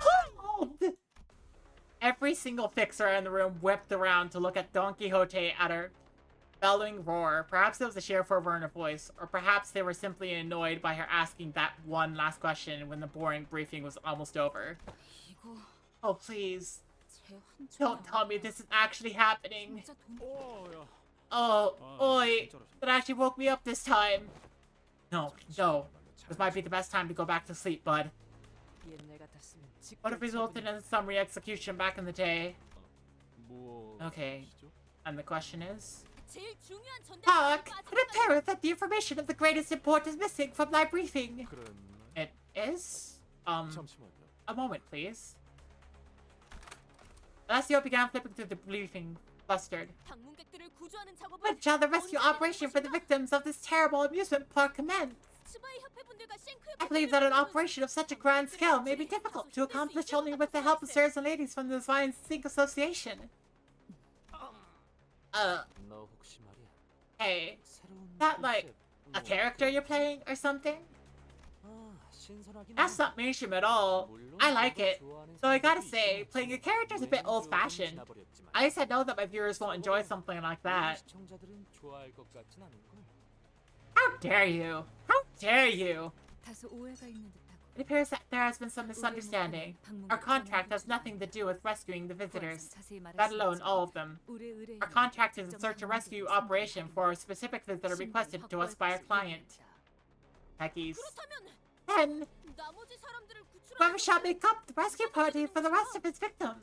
Hold! Every single fixer in the room whipped around to look at Don Quixote at her bellowing roar. Perhaps it was a sheer fervor in her voice, or perhaps they were simply annoyed by her asking that one last question when the boring briefing was almost over. Oh, please. Don't tell me this is actually happening. Oh, oi. That actually woke me up this time. No. This might be the best time to go back to sleep, bud. What if resulted in a summary execution back in the day? Okay. And the question is? Hark! It appears that the information of the greatest import is missing from my briefing. It is? A moment, please. Alessio began flipping through the briefing, flustered. When shall the rescue operation for the victims of this terrible amusement park commence? I believe that an operation of such a grand scale may be difficult to accomplish only with the help of sirs and ladies from the Divine Sync Association. Hey, that like a character you're playing or something? That's not mainstream at all. I like it. So I gotta say, playing a character is a bit old-fashioned. At least I know that my viewers won't enjoy something like that. How dare you? How dare you? It appears that there has been some misunderstanding. Our contract has nothing to do with rescuing the visitors, let alone all of them. Our contract is a search and rescue operation for a specific visitor requested to us by our client. Peggy's. Then, whoever shall make up the rescue party for the rest of its victims.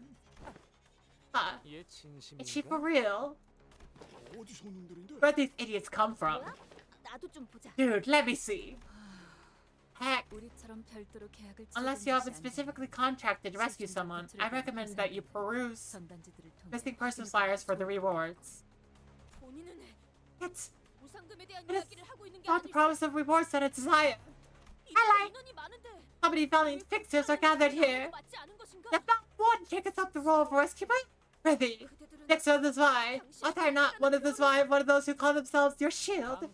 Is she for real? Where'd these idiots come from? Dude, let me see. Heck. Unless you have been specifically contracted to rescue someone, I recommend that you peruse missing persons flyers for the rewards. It's not the promise of rewards that I desire. I like how many valiant fixers are gathered here. Yet not one taketh up the role of a rescuer. Prithee, next to the Zwei, are there not one of the Zwei, one of those who call themselves your shield?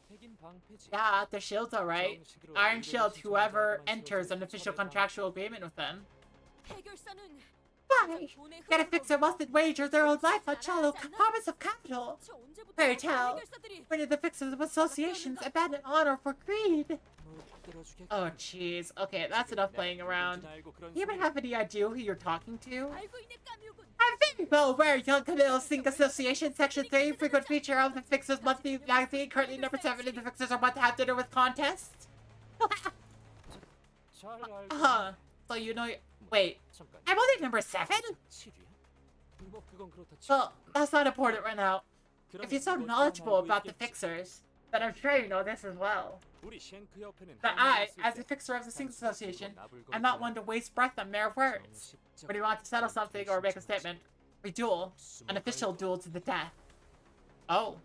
Yeah, their shield's alright. Iron Shield, whoever enters an official contractual agreement with them. Why? Yet a fixer mustn't wager their own life on shallow promise of capital. Pray tell, when did the Fixers of Associations abandon honor for greed? Oh jeez, okay, that's enough playing around. Do you even have any idea who you're talking to? I'm very well aware Young Camille's Sync Association Section 3, frequent feature of the Fixers Monthly Magazine, currently number 7 in the Fixers are about to have dinner with contest. So you know, wait, I'm only number 7? Well, that's not important right now. If you're so knowledgeable about the Fixers, then I'm sure you know this as well. That I, as a fixer of the Sync Association, am not one to waste breath on mere words. When you want to settle something or make a statement, we duel, an official duel to the death. Oh.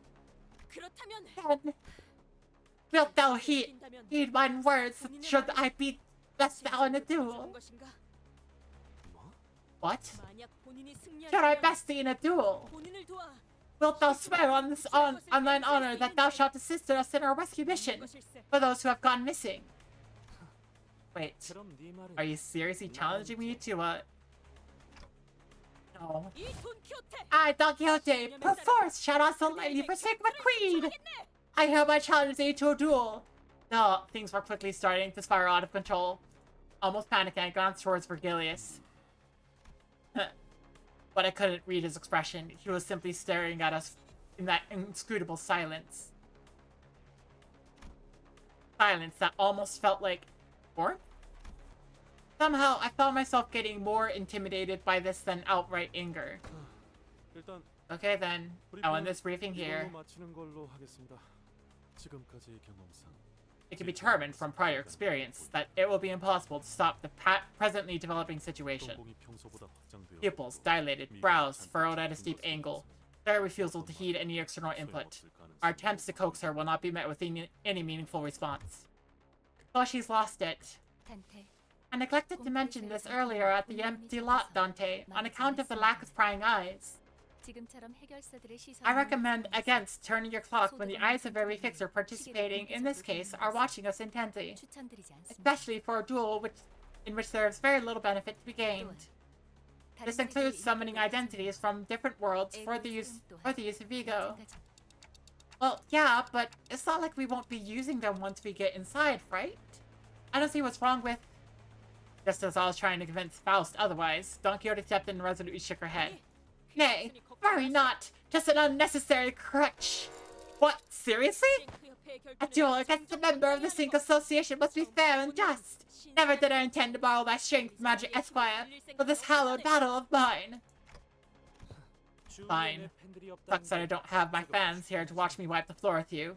Then, wilt thou heed mine words should I be best thou in a duel? What? Should I best thee in a duel? Wilt thou swear on thine honor that thou shalt assist us in our rescue mission for those who have gone missing? Wait, 그럼 네 말은 are you seriously challenging me to No. 이 돈키호테 I, Don Quixote, perforce shall not so lightly forsake my creed! I hereby challenge thee to a duel! No, things were quickly starting to spiral out of control. Almost panicking, I glanced towards Virgilius. But I couldn't read his expression. He was simply staring at us in that inscrutable silence. Silence that almost felt like warmth? Somehow, I found myself getting more intimidated by this than outright anger. 일단 Okay then, I'll end this briefing here. 이걸로 마치는 걸로 하겠습니다. 지금까지의 경험상 It can be determined from prior experience that it will be impossible to stop the presently developing situation. 동공이 평소보다 확장되어 Pupils dilated, brows furrowed at a steep angle. Their refusal to heed any external input. Our attempts to coax her will not be met with any meaningful response. So she's lost it. 단테, I neglected to mention this earlier at the empty lot, Dante, on account of the lack of prying eyes. 지금처럼 해결사들의 시선을 I recommend against turning your clock when the eyes of every fixer participating in this case are watching us intently, 추천드리지 않습니다. especially for a duel in which there is very little benefit to be gained. This includes summoning identities from different worlds for the use of Vigo. Well, yeah, but it's not like we won't be using them once we get inside, right? I don't see what's wrong with... Just as I was trying to convince Faust otherwise, Don Quixote stepped in and resolutely shook her head. Nay, worry not. Just an unnecessary crutch. What? Seriously? A duel against a member of the Sync Association must be fair and just. Never did I intend to borrow my strength, Magic Esquire, for this hallowed battle of mine. Fine. Sucks that I don't have my fans here to watch me wipe the floor with you.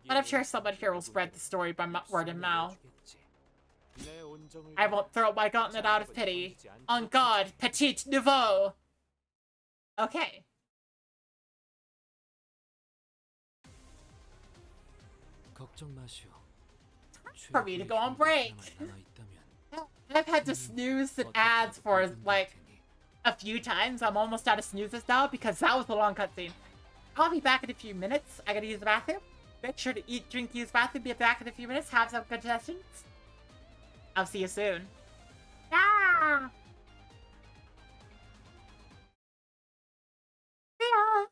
But I'm sure somebody here will spread the story by word of mouth. I won't throw my gauntlet out of pity. On God, petit nouveau! Okay. 걱정 마시오. For me to go on break. I've had to snooze the ads for like a few times. I'm almost out of snoozes now because that was a long cutscene. I'll be back in a few minutes. I gotta use the bathroom. Make sure to eat, drink, use bathroom. Be back in a few minutes. Have some good sessions. I'll see you soon. Ah! See ya!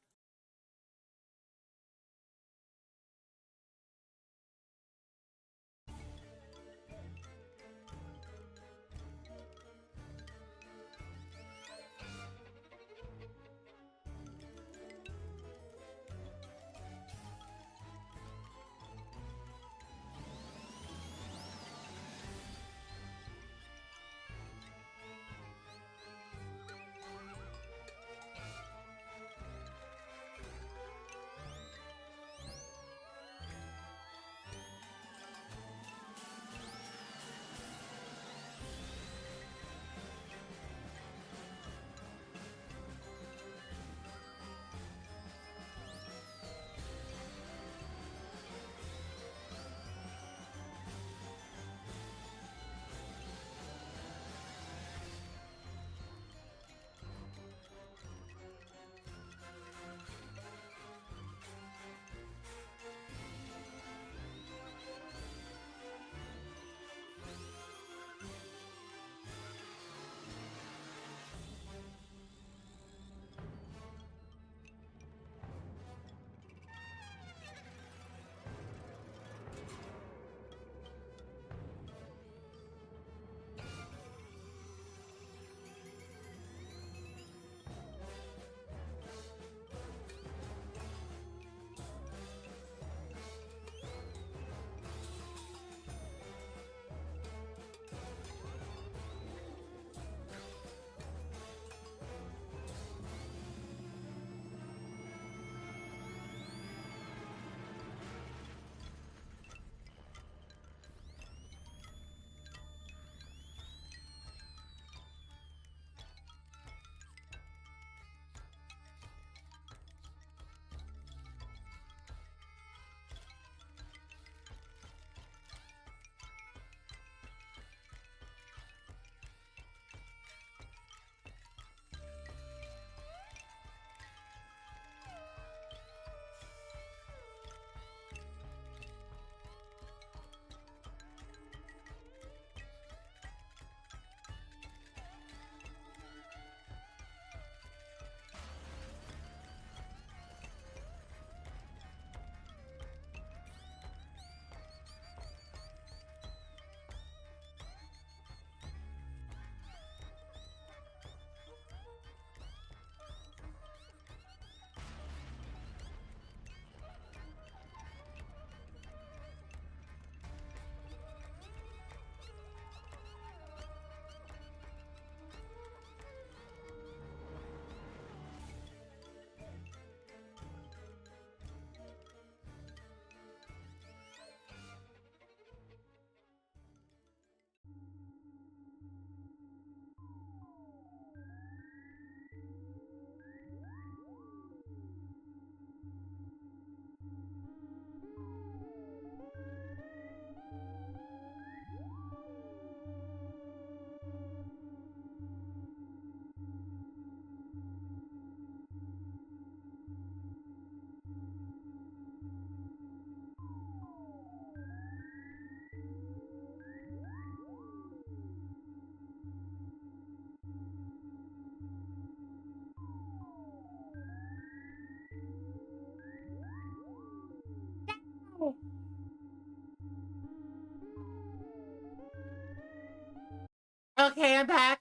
Okay, I'm back.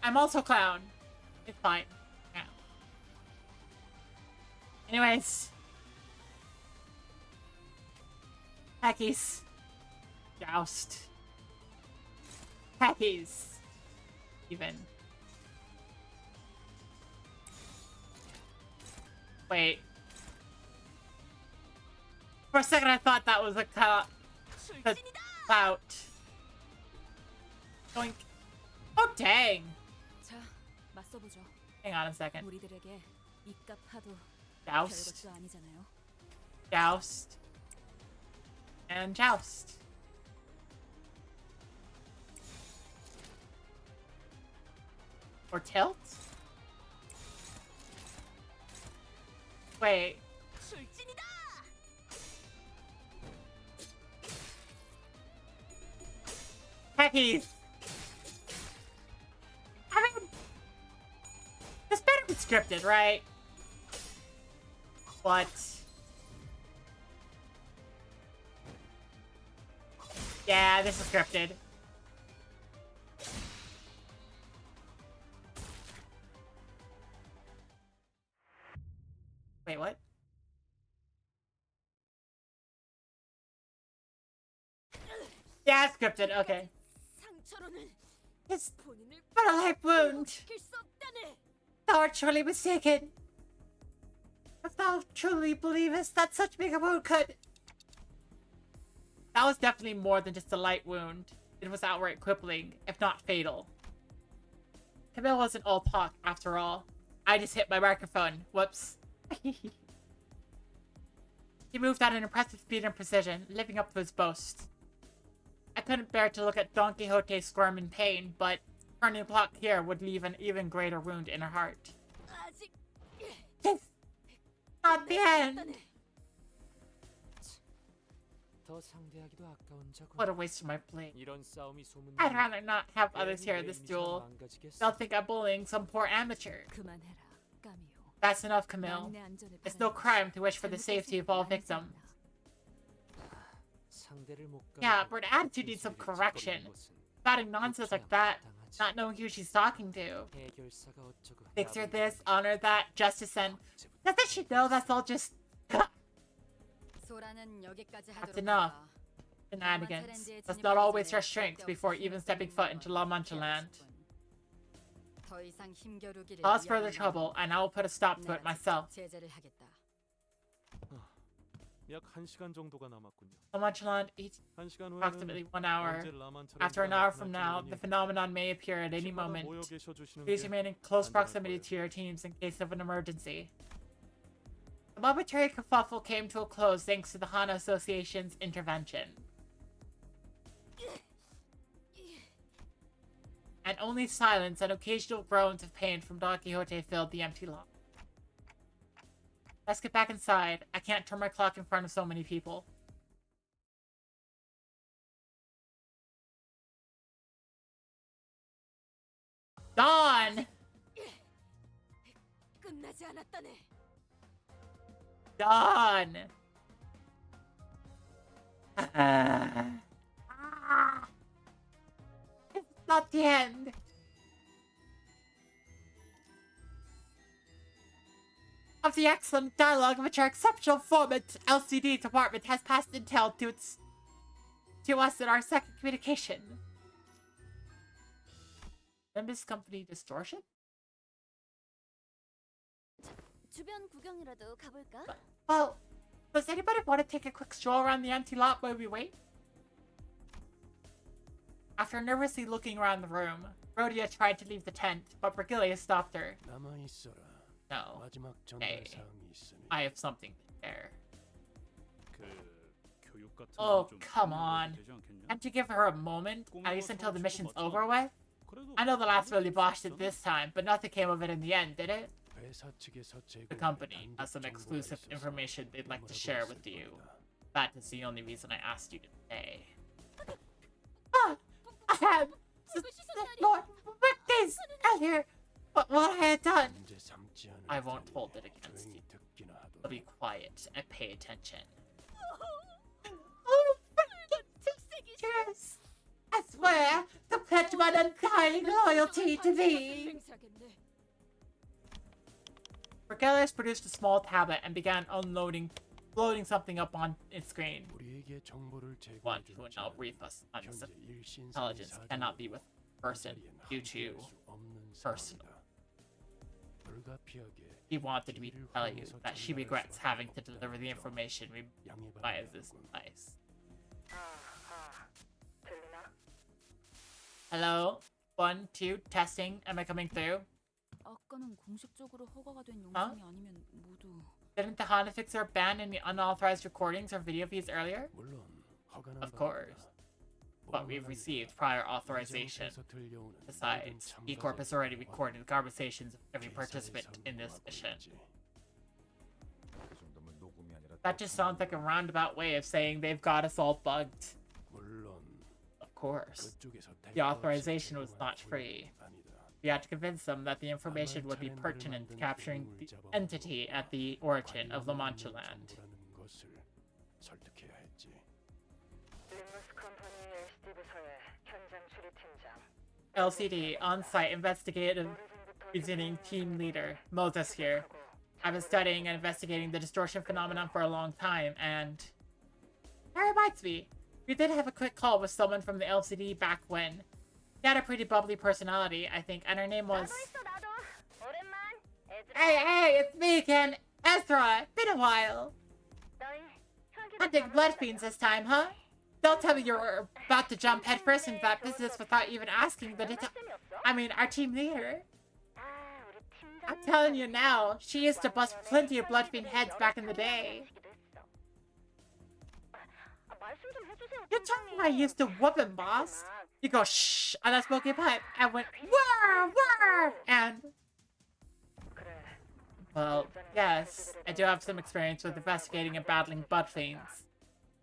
I'm also clown. It's fine. Yeah. Anyways. Hackies. Joust. Hackies. Even. Wait. For a second I thought that was a clout. Doink. Oh dang. 자, 맞서보죠. Hang on a second. 우리들에게 입값 하도 Joust. 별것도 아니잖아요. Joust. And joust. Or tilt? Wait. Heckies! I mean, this better be scripted, right? But... yeah, this is scripted. Wait, what? Yeah, it's scripted, okay. It's but a light wound. Thou art surely mistaken. If thou truly believest that such big a wound could... That was definitely more than just a light wound. It was outright crippling, if not fatal. Camille wasn't all talk, after all. I just hit my microphone. Whoops. He moved at an impressive speed and precision, living up to his boast. I couldn't bear to look at Don Quixote squirm in pain, but turning the clock here would leave an even greater wound in her heart. This not the end. What a waste of my blade. I'd rather not have others hear this duel. They'll think I'm bullying some poor amateur. That's enough, Camille. It's no crime to wish for the safety of all victims. Yeah, but her attitude needs some correction. Spouting nonsense like that, not knowing who she's talking to. Fix her this, honor that, justice and... Doesn't she know that's all just... That's enough. Shenanigans. Let's not always her strength before even stepping foot into La Mancha land. Cause further trouble, and I will put a stop to it myself. 약 1시간 정도가 남았군요. La Mancha land eats approximately 1 hour. After an hour from now, the phenomenon may appear at any moment. Please remain in close proximity to your teams in case of an emergency. The momentary kerfuffle came to a close thanks to the Hana Association's intervention. And only silence and occasional groans of pain from Don Quixote filled the empty lot. Let's get back inside. I can't turn my clock in front of so many people. Dawn! Dawn! It's not the end. Of the excellent dialogue which our exceptional format LCD department has passed intel to us in our second communication. Limbus Company Distortion? 주변 구경이라도 가볼까? Well, does anybody want to take a quick stroll around the empty lot while we wait? After nervously looking around the room, Rhodia tried to leave the tent, but Virgilia stopped her. No. Hey, I have something there. Oh, come on. Can't you give her a moment, at least until the mission's over with? I know the last really botched it this time, but nothing came of it in the end, did it? The company has some exclusive information they'd like to share with you. That is the only reason I asked you to stay. Ah! I had... Lord, what this earlier? What I had done? I won't hold it against you. But be quiet and pay attention. Oh, swear to pledge my undying loyalty to thee. 행사겠네. Vergelius produced a small tablet and began loading something up on its screen. One who will now brief us on this intelligence cannot be with person due to personal. He wanted me to tell you that she regrets having to deliver the information by this device. Hello? 1, 2, testing. Am I coming through? 아까는 공식적으로 허가가 된 영상이 아니면 모두 Didn't the Honifixer ban any unauthorized recordings or video feeds earlier? Of course. But we've received prior authorization. Besides, E-Corp has already recorded the conversations of every participant in this mission. That just sounds like a roundabout way of saying they've got us all bugged. Of course. The authorization was not free. We had to convince them that the information would be pertinent to capturing the entity at the origin of La Mancha land. LCD, on-site investigative reasoning team leader, Moses here. I've been studying and investigating the distortion phenomenon for a long time, and... That reminds me, we did have a quick call with someone from the LCD back when. She had a pretty bubbly personality, I think, and her name was... Hey, it's me again, Ezra. Been a while. Hunting blood fiends this time, huh? Don't tell me you're about to jump headfirst into that business without even asking our team leader. I'm telling you now, she used to bust plenty of blood fiend heads back in the day. You told me I used to whoop him, boss. You go shh on that smoky pipe and went whir, whir, and... Well, yes, I do have some experience with investigating and battling blood fiends.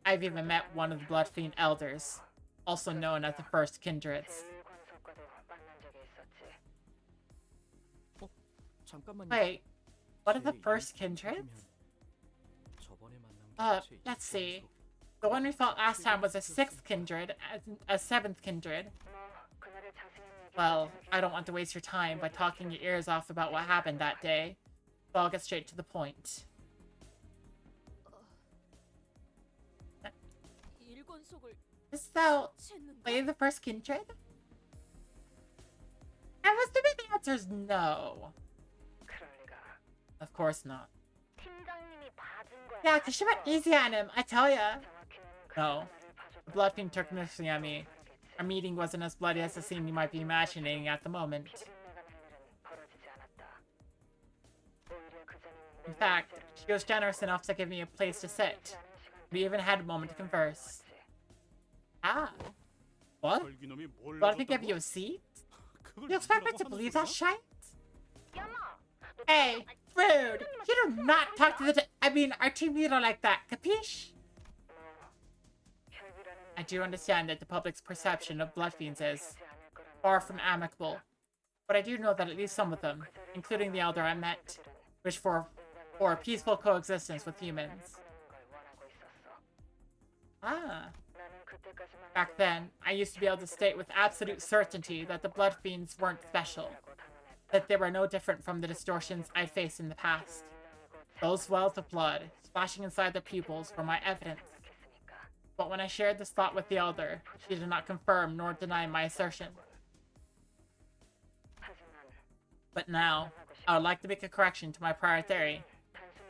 I've even met one of the blood fiend elders, also known as the First Kindreds. Wait, what are the First Kindreds? Let's see. The one we fought last time was a 6th Kindred, a 7th Kindred. Well, I don't want to waste your time by talking your ears off about what happened that day, so I'll get straight to the point. So, were you the First Kindred? I'm assuming the answer is no. Of course not. Yeah, because she went easy on him, I tell ya. No. The blood fiend took mercy on me. Our meeting wasn't as bloody as the scene you might be imagining at the moment. In fact, she was generous enough to give me a place to sit. We even had a moment to converse. Ah. What? Blood fiend gave you a seat? You expect me to believe that shite? Hey, rude! You do not talk to our team leader like that, capiche? I do understand that the public's perception of blood fiends is far from amicable, but I do know that at least some of them, including the elder I met, wish for a peaceful coexistence with humans. Ah. Back then, I used to be able to state with absolute certainty that the blood fiends weren't special, that they were no different from the distortions I'd faced in the past. Those wells of blood, splashing inside their pupils, were my evidence. But when I shared this thought with the elder, she did not confirm nor deny my assertion. But now, I would like to make a correction to my prior theory.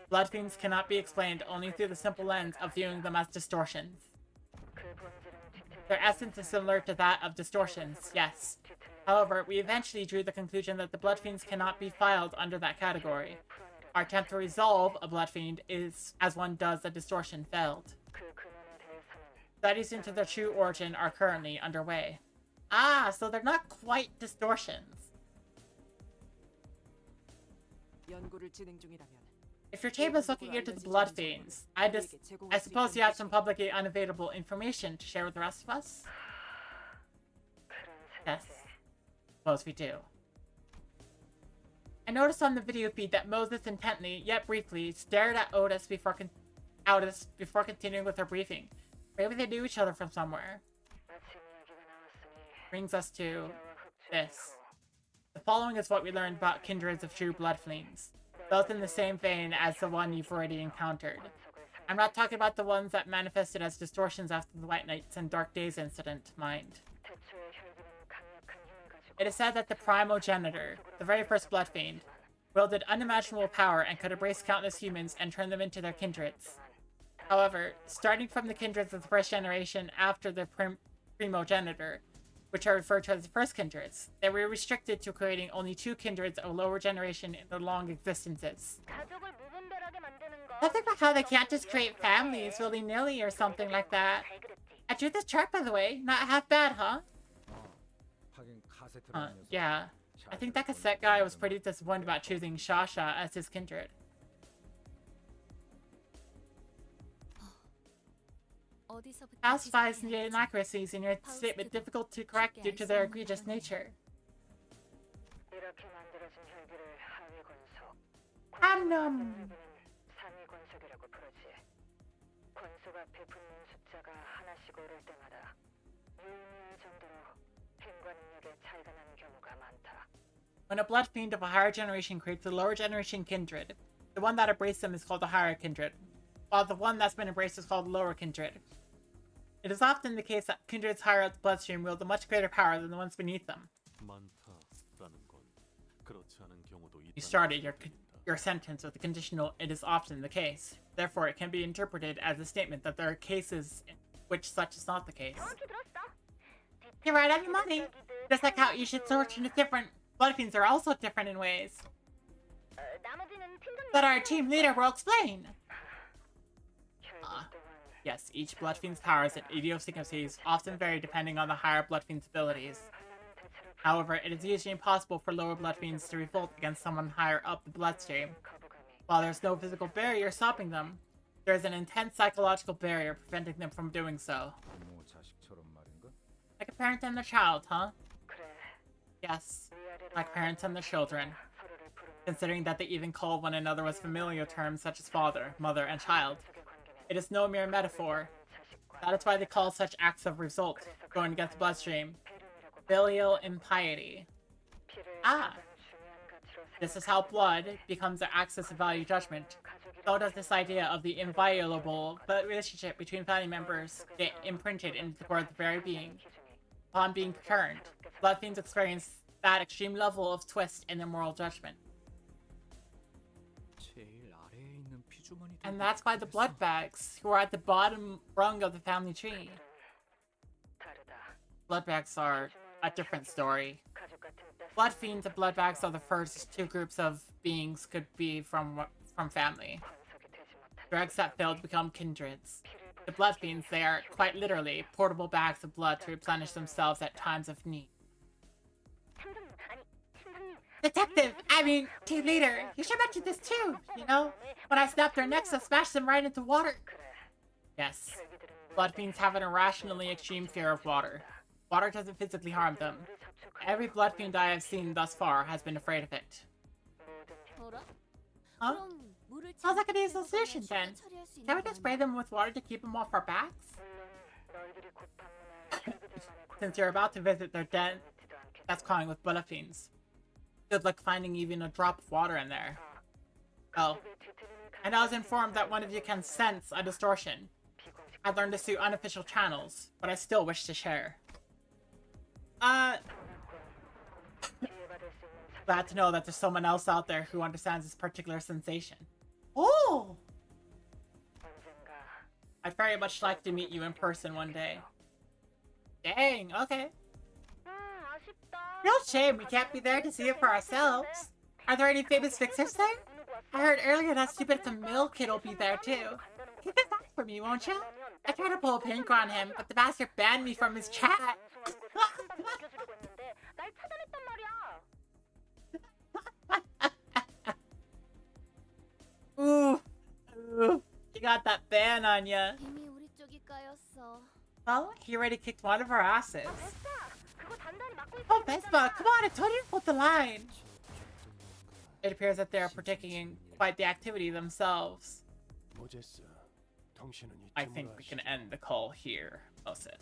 Blood fiends cannot be explained only through the simple lens of viewing them as distortions. Their essence is similar to that of distortions, yes. However, we eventually drew the conclusion that the blood fiends cannot be filed under that category. Our attempt to resolve a blood fiend is as one does a distortion failed. Studies into their true origin are currently underway. Ah, so they're not quite distortions. If your team is looking into the blood fiends, I suppose you have some publicly unavailable information to share with the rest of us? Yes, suppose we do. I noticed on the video feed that Moses intently, yet briefly, stared at Otis before continuing with her briefing. Maybe they knew each other from somewhere. brings us to this. The following is what we learned about kindreds of true blood fiends, both in the same vein as the one you've already encountered. I'm not talking about the ones that manifested as distortions after the White Nights and Dark Days incident, mind. It is said that the Primogenitor, the very first blood fiend, wielded unimaginable power and could embrace countless humans and turn them into their kindreds. However, starting from the kindreds of the first generation after the Primogenitor, which are referred to as the first kindreds, they were restricted to creating only 2 kindreds of lower generation in their long existences. Something about how they can't just create families willy-nilly or something like that. I drew this chart, by the way. Not half bad, huh? Yeah. I think that cassette guy was pretty disappointed about choosing Shasha as his kindred. Falsifies and inaccuracies in your statement difficult to correct due to their egregious nature. Amnum. When a blood fiend of a higher generation creates a lower generation kindred, the one that embraced them is called the higher kindred, while the one that's been embraced is called the lower kindred. It is often the case that kindreds higher up the bloodstream wield a much greater power than the ones beneath them. You started your sentence with the conditional "it is often the case." Therefore, it can be interpreted as a statement that there are cases in which such is not the case. You're right on your money. Just like how each distortion is different, blood fiends are also different in ways that our team leader will explain. Yes, each blood fiend's powers and idiosyncrasies often vary depending on the higher blood fiend's abilities. However, it is usually impossible for lower blood fiends to revolt against someone higher up the bloodstream. While there's no physical barrier stopping them, there is an intense psychological barrier preventing them from doing so. Like a parent and their child, huh? Yes, like parents and their children. Considering that they even call one another with familiar terms such as father, mother, and child. It is no mere metaphor. That is why they call such acts of revolt, going against the bloodstream, filial impiety. This is how blood becomes the axis of value judgment. So does this idea of the inviolable relationship between family members get imprinted into the core of the very being. Upon being returned, blood fiends experience that extreme level of twist in their moral judgment. And that's why the blood bags, who are at the bottom rung of the family tree. Blood bags are a different story. Blood fiends and blood bags are the first 2 groups of beings could be from family. Dregs that fail to become kindreds. The blood fiends, they are, quite literally, portable bags of blood to replenish themselves at times of need. Detective! I mean, team leader, you should mention this too, you know? When I snapped their necks, I smashed them right into water. Yes. Blood fiends have an irrationally extreme fear of water. Water doesn't physically harm them. Every blood fiend I have seen thus far has been afraid of it. Huh? Sounds like an easy solution then. Can we just spray them with water to keep them off our backs? Since you're about to visit their den, that's crawling with blood fiends. Good luck finding even a drop of water in there. Oh. And I was informed that one of you can sense a distortion. I learned this through unofficial channels, but I still wish to share. Glad to know that there's someone else out there who understands this particular sensation. Oh! I'd very much like to meet you in person one day. Dang, okay. Real shame we can't be there to see it for ourselves. Are there any famous fixers there? I heard earlier that stupid Camille kid will be there too. Keep it back for me, won't you? I tried to pull a prank on him, but the bastard banned me from his chat. Ooh. Ooh. You got that ban on ya. Well, he already kicked one of our asses. Oh, Vespa, come on, I told you to hold the line. It appears that they are partaking in quite the activity themselves. I think we can end the call here, Moses.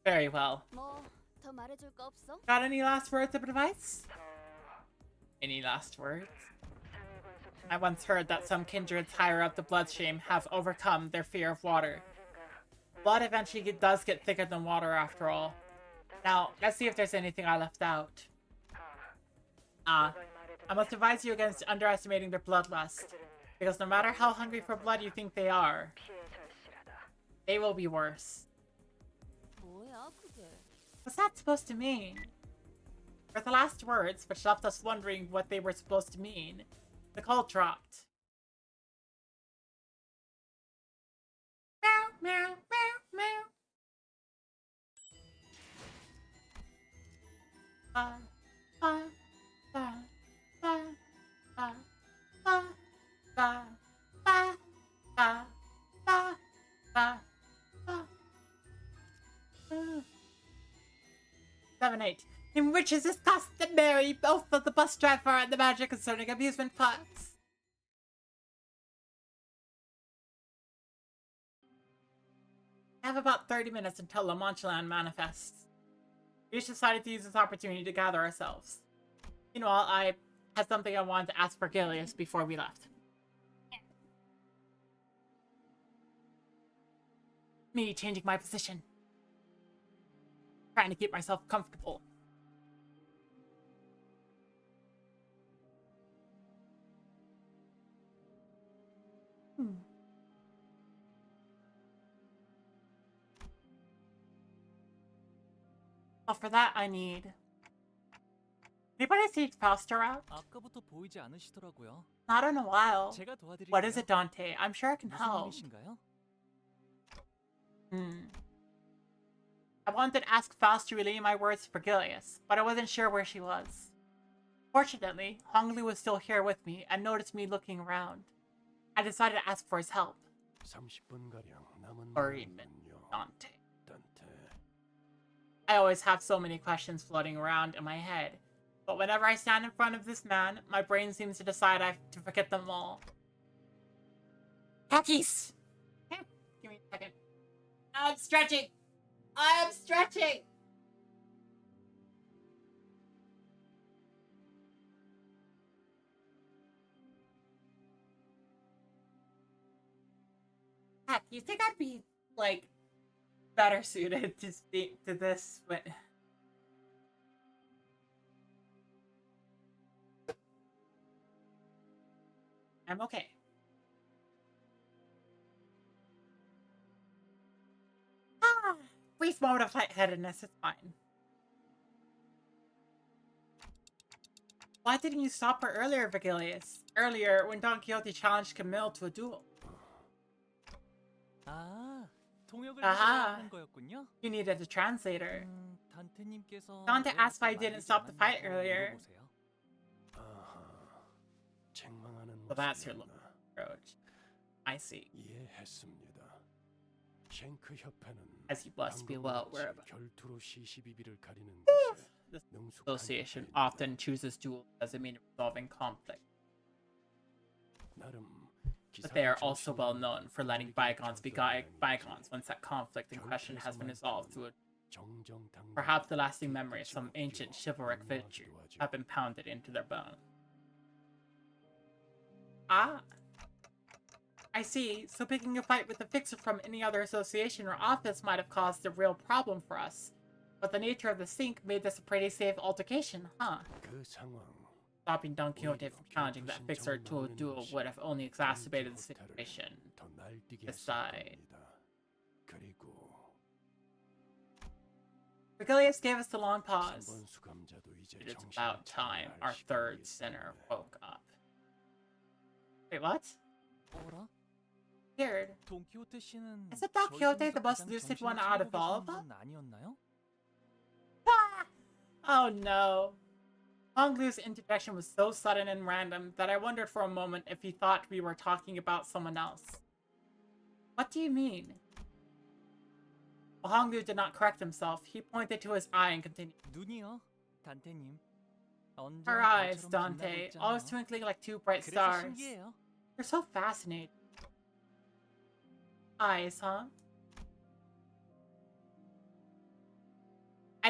Very well. 뭐 더 말해줄 거 없어? Got any last words of advice? Any last words? I once heard that some kindreds higher up the bloodstream have overcome their fear of water. Blood eventually does get thicker than water after all. Now, let's see if there's anything I left out. I must advise you against underestimating their bloodlust. Because no matter how hungry for blood you think they are, they will be worse. 뭐야 그게? What's that supposed to mean? For the last words, which left us wondering what they were supposed to mean, the call dropped. Meow, meow, meow, meow. Ba, ba, ba, ba, ba, ba, ba, ba, ba, ba, ba, ba. 7-8. In which is discussed and marry both of the bus driver and the manager concerning amusement parks. I have about 30 minutes until La Manchaland manifests. We each decided to use this opportunity to gather ourselves. Meanwhile, I had something I wanted to ask Vergilius before we left. Me changing my position. Trying to keep myself comfortable. Well, for that I need... Anybody see Faust around? 아까부터 보이지 않으시더라고요. Not in a while. 제가 도와드릴게요. What is it, Dante? I'm sure I can 무슨 help. 일이신가요? I wanted to ask Faust to relay my words to Vergilius, but I wasn't sure where she was. Fortunately, Honglu was still here with me and noticed me looking around. I decided to ask for his help. 30분가량 남은 Or even 모양이군요. Dante. 단테. I always have so many questions floating around in my head, but whenever I stand in front of this man, my brain seems to decide I have to forget them all. Khakis! Give me a second. I'm stretching! I am stretching! Heck, you think I'd be, like, better suited to speak to this when... I'm okay. Brief moment of lightheadedness, it's fine. Why didn't you stop her earlier, Vergilius? Earlier, when Don Quixote challenged Camille to a duel. 아, 통역을 아하. 하는 거였군요. You needed a translator. 단테님께서 Dante 왜 asked why I 아까 didn't 말리지 stop the fight 않았냐고 earlier. 물어보세요. 아하. 책망하는 Well, that's your 모습이구나. approach. I see. 이해했습니다. 쉔크 협회는 As you must be well aware of it. 결투로 시시비비를 가리는 것에 This 능숙한 association 협회입니다. often chooses duels as a means of resolving conflict, 나름 but they are 기사를 also well 정신으로 known for letting 우리에게 bygones be 전달하는 bygones 것이 once that conflict in question has been resolved through 정정당당한 perhaps the lasting memory of some 빛을 ancient 띠고 chivalric virtue 분노하기도 하죠. have been pounded into their bone. Ah, I see. So picking a fight with a fixer from any other association or office might have caused a real problem for us. But the nature of the sink made this a pretty safe altercation, huh? 그 상황 Stopping Don Quixote from challenging that fixer to a duel would have only exacerbated the situation. 더 날뛰게 했을 Beside. 겁니다. 그리고 Vergilius gave us the long pause. 3번 수감자도 이제 It is 정신을 about time 차려야 our 할 third 시간이 sinner 있습니다. woke up. Wait, what? 어라? Weird. 돈키호테 씨는 Isn't Don 저희 Quixote 중에서 the most 가장 lucid 정신을 one out of 차리고 all of 계시는 them? 분 아니었나요? Oh no. Honglu's interjection was so sudden and random that I wondered for a moment if he thought we were talking about someone else. What do you mean? Well, Honglu did not correct himself. He pointed to his eye and continued. 눈이요, 단테님. 언제나 Her eyes, 별처럼 빛나고 Dante, always 있잖아요. twinkling like two bright 그래서 stars. 신기해요. You're so fascinating. Eyes, huh?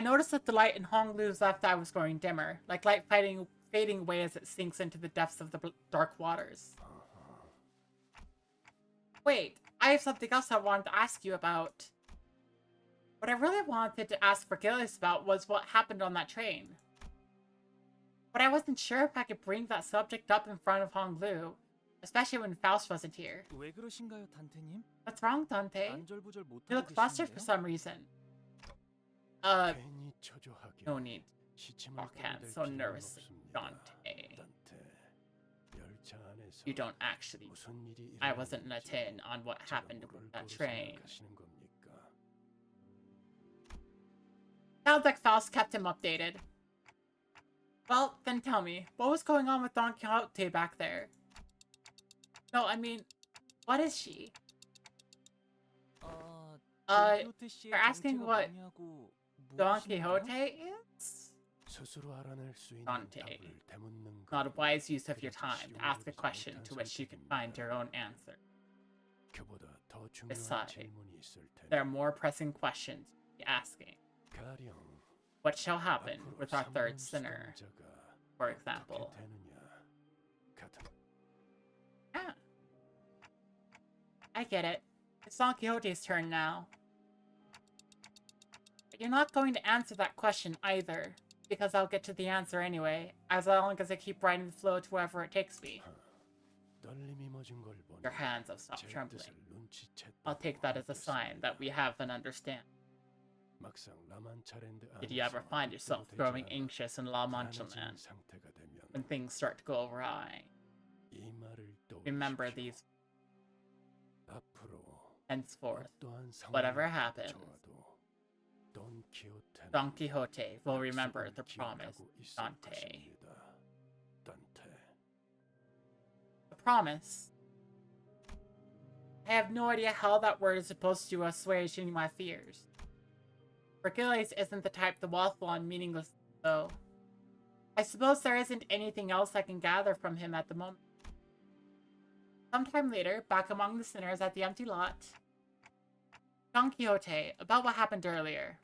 I noticed that the light in Honglu's left eye was growing dimmer, like light fading away as it sinks into the depths of the dark waters. Wait, I have something else I wanted to ask you about. What I really wanted to ask Vergilius about was what happened on that train. But I wasn't sure if I could bring that subject up in front of Honglu, especially when Faust wasn't here. 왜 그러신가요, 단테님? What's wrong, Dante? 안절부절 You 못하고 look flustered for 계시는데요? some reason. 괜히 초조하게 No need. 시침을 Talk hands 꺼낼 so 필요는 nervously, 없습니다. Dante. 단테, 열차 안에서 You don't actually. 무슨 일이 I wasn't let 일어났는지 in on what 제가 happened 모를 with that 거로 train. 생각하시는 겁니까? Sounds like Faust kept him updated. Well, then tell me, what was going on with Don Quixote back there? No, I mean, what is she? You're asking what Don Quixote is? 스스로 알아낼 수 있는 Dante. 답을 되묻는 Not a 것. wise use of your 그래도 time to 쉬운 ask a 일이지 question 못한 to which you can 선택입니다. find your own answer. 그보다 더 중요한 Besides, 질문이 있을 there are 테니 more pressing questions to be asking. 가령 What shall happen 앞으로 with our third 삼번 sinner, 수감자가 for 어떻게 example? 되느냐 같은. Ah. I get it. It's Don Quixote's turn now. But you're not going to answer that question either, because I'll get to the answer anyway, as long as I keep riding the flow to wherever it takes me. 떨림이 멎은 걸 보니 Your hands have stopped 제 trembling. 뜻을 눈치챘다고 I'll take that as a sign that we have an understanding. 막상 라만차랜드 Did you ever 안에서 find yourself 극도로 growing 되지 않아 anxious in La Mancha 불안해지는 Land 상태가 되면 when things start to go awry? 이 말을 Remember 떠올리십시오. these 앞으로 henceforth. 어떠한 상황이 Whatever happens, 닥쳐와도 돈 키호테는 Don Quixote will remember 약속을 the promise, 기억하고 있을 Dante. 것입니다. 단테. The promise? I have no idea how that word is supposed to assuage any of my fears. Vergilius isn't the type to waffle on meaningless, though. I suppose there isn't anything else I can gather from him at the moment. Sometime later, back among the sinners at the empty lot, Don Quixote, about what happened earlier.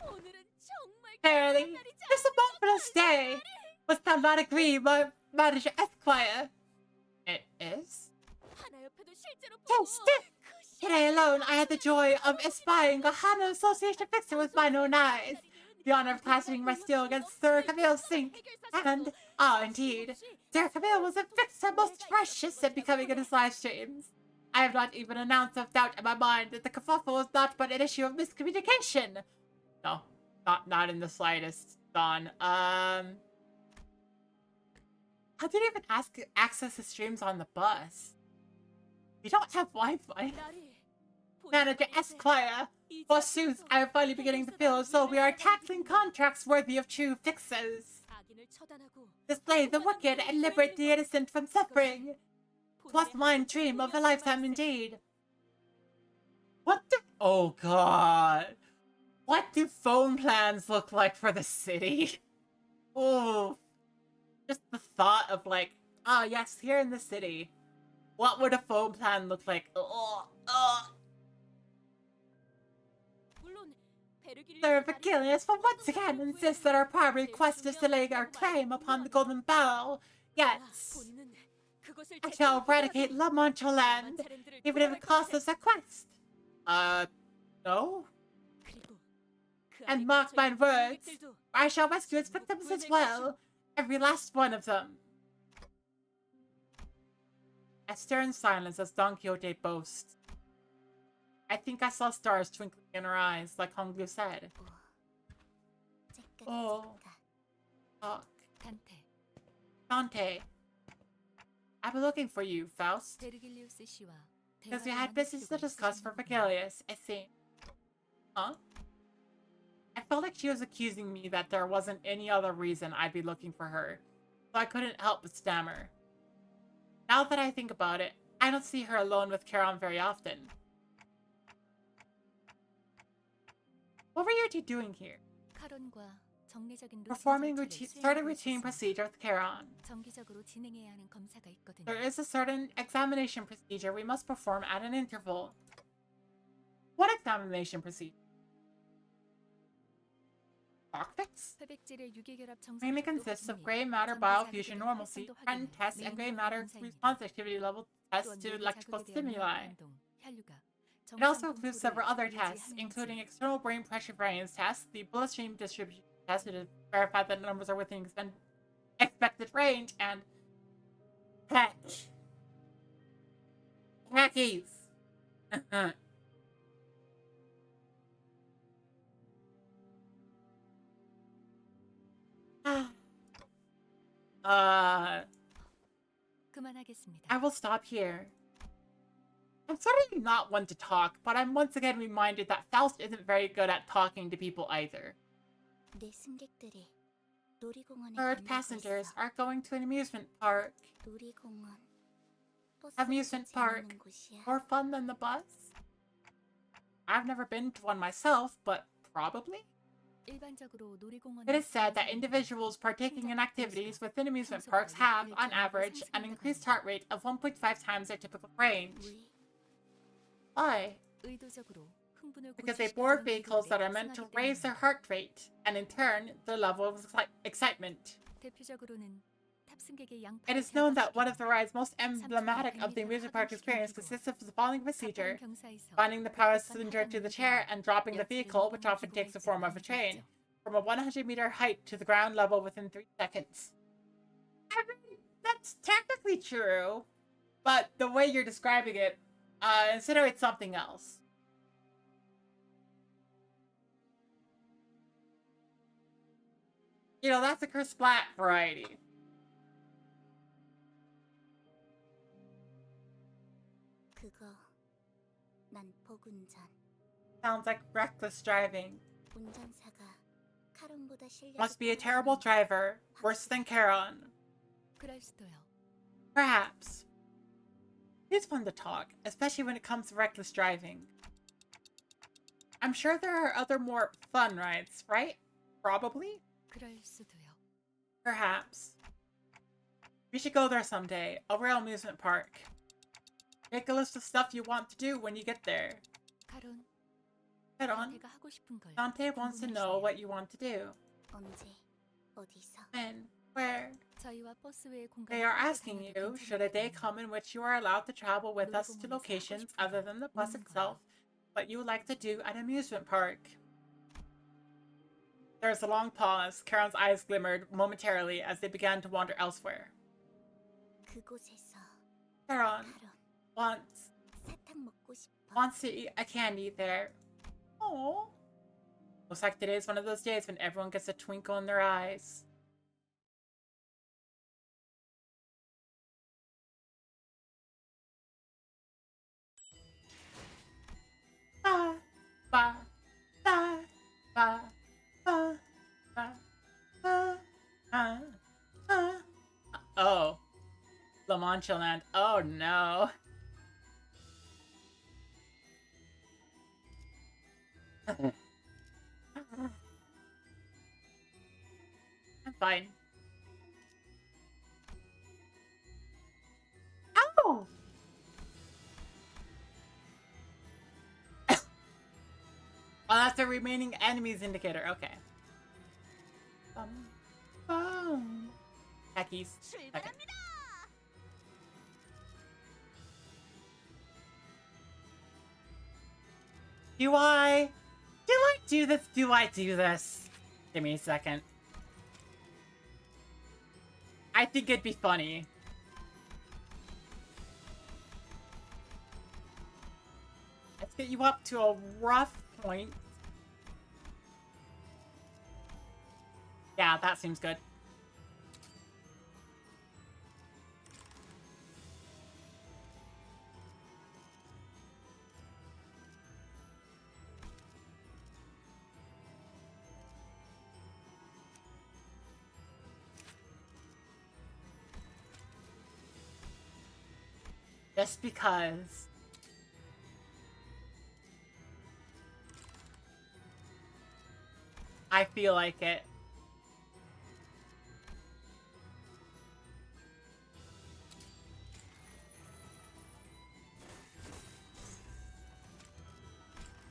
오늘은 정말 Verily, 그런 날이지 this marvelous day! Must thou not agree, my manager Esquire? It is? 하나 옆에도 실제로 Taste 보고 it! Today alone, I had the joy of espying a Hana Association fixer with mine own eyes. The honor of clasping my steel against Sir Camille's sink. And, indeed, Sir Camille was a fixer most precious and becoming in his live streams. I have not even an ounce of doubt in my mind that the kerfuffle was not but an issue of miscommunication. No, not in the slightest, Don. How did you even access the streams on the bus? We don't have Wi-Fi. Manager Esquire, forsooth, I am finally beginning to feel as though we are tackling contracts worthy of true fixers. 악인을 처단하고 Display the wicked and liberate the innocent from suffering. 'Twas mine dream of a lifetime indeed. What the— oh god. What do phone plans look like for the city? Oh, just the thought of like, oh yes, here in the city, what would a phone plan look like? 물론 Sir Vergilius will once again insist that our primary quest is to lay our claim upon the Golden Barrel. Yes, I shall eradicate La Mancha Land, even if it costs us a quest. No? And mark my words, I shall rescue its victims as well. Every last one of them. A stern silence as Don Quixote boasts. I think I saw stars twinkling in her eyes, like Honglu said. Oh. Talk. Dante. I've been looking for you, Faust. Because we had business to discuss for Vergilius, it seems. Huh? I felt like she was accusing me that there wasn't any other reason I'd be looking for her, so I couldn't help but stammer. Now that I think about it, I don't see her alone with Charon very often. What were you two doing here? Performing certain routine procedure with Charon. There is a certain examination procedure we must perform at an interval. What examination procedure? Cockpits? 회백질의 유기결합 Mainly 정상적도 consists of 부분이 gray matter 전기 biofusion 자극에 대한 normalcy, 활성도 trend 확인을 tests, and gray 메인으로 matter 검사입니다. response activity level tests 또한 to 외부 electrical 자극에 대한 stimuli. 혈관동, 혈류가 It also 정상 includes 분포를 several other tests, 유지하는지 including external brain pressure variance tests, the bloodstream distribution test to verify that numbers are within expected range, and heck. Heckies. 그만하겠습니다. I will stop here. I'm certainly not one to talk, but I'm once again reminded that Faust isn't very good at talking to people either. 내 승객들이 놀이공원에 Third passengers are going to an amusement park. 놀이공원. Amusement park. More fun than the bus? I've never been to one myself, but probably? 일반적으로 놀이공원 It is said that individuals partaking in activities within amusement parks have, on average, an increased heart rate of 1.5 times their typical range. Why? 의도적으로 흥분을 Because they 고취시키는 board vehicles that are 기구들에 meant to 탑승하기 raise their 때문입니다. heart rate, and in turn, their level of excitement. 대표적으로는 탑승객의 양팔을 It is known that one 결박시키고 of the rides most emblematic of the amusement park experience consists of the following procedure: binding the power cylinder to the chair and dropping the vehicle, which often takes the form of a train, from a 100-meter height to the ground level within 3 seconds. I mean, that's technically true, but the way you're describing it, insinuates something else. You know, that's a Kersplat variety. 그거 난 복운전. Sounds like reckless driving. 운전사가 카론보다 실력이 Must be a terrible driver, worse than Charon. 그럴 수도요. Perhaps. It's fun to talk, especially when it comes to reckless driving. I'm sure there are other more fun rides, right? Probably? 그럴 수도요. Perhaps. We should go there someday, a real amusement park. Make a list of stuff you want to do when you get there. 카론, Head on. 단테가 하고 싶은 걸 Dante wants to know what you want to do. 언제 어디서 When? Where? 저희와 버스 외의 공간을 They are 함께 asking 다녀도 you, should a day come in which you are allowed to travel with us to locations other than the bus itself, what you would like to do at an amusement park? There was a long pause. Charon's eyes glimmered momentarily as they began to wander elsewhere. 그곳에서 Charon 카론 wants 사탕 먹고 싶어. to eat a candy there. Oh. Looks like today is one of those days when everyone gets a twinkle in their eyes. Ba, ba, ba, ba, ba, ba, ba, ba. Oh. La Mancha Land. Oh no. I'm fine. Ow! Oh, that's the remaining enemies indicator. Okay. Boom. Heckies. Okay. Do I do this? Do I do this? Give me a second. I think it'd be funny. Let's get you up to a rough point. Yeah, that seems good. Just because. I feel like it.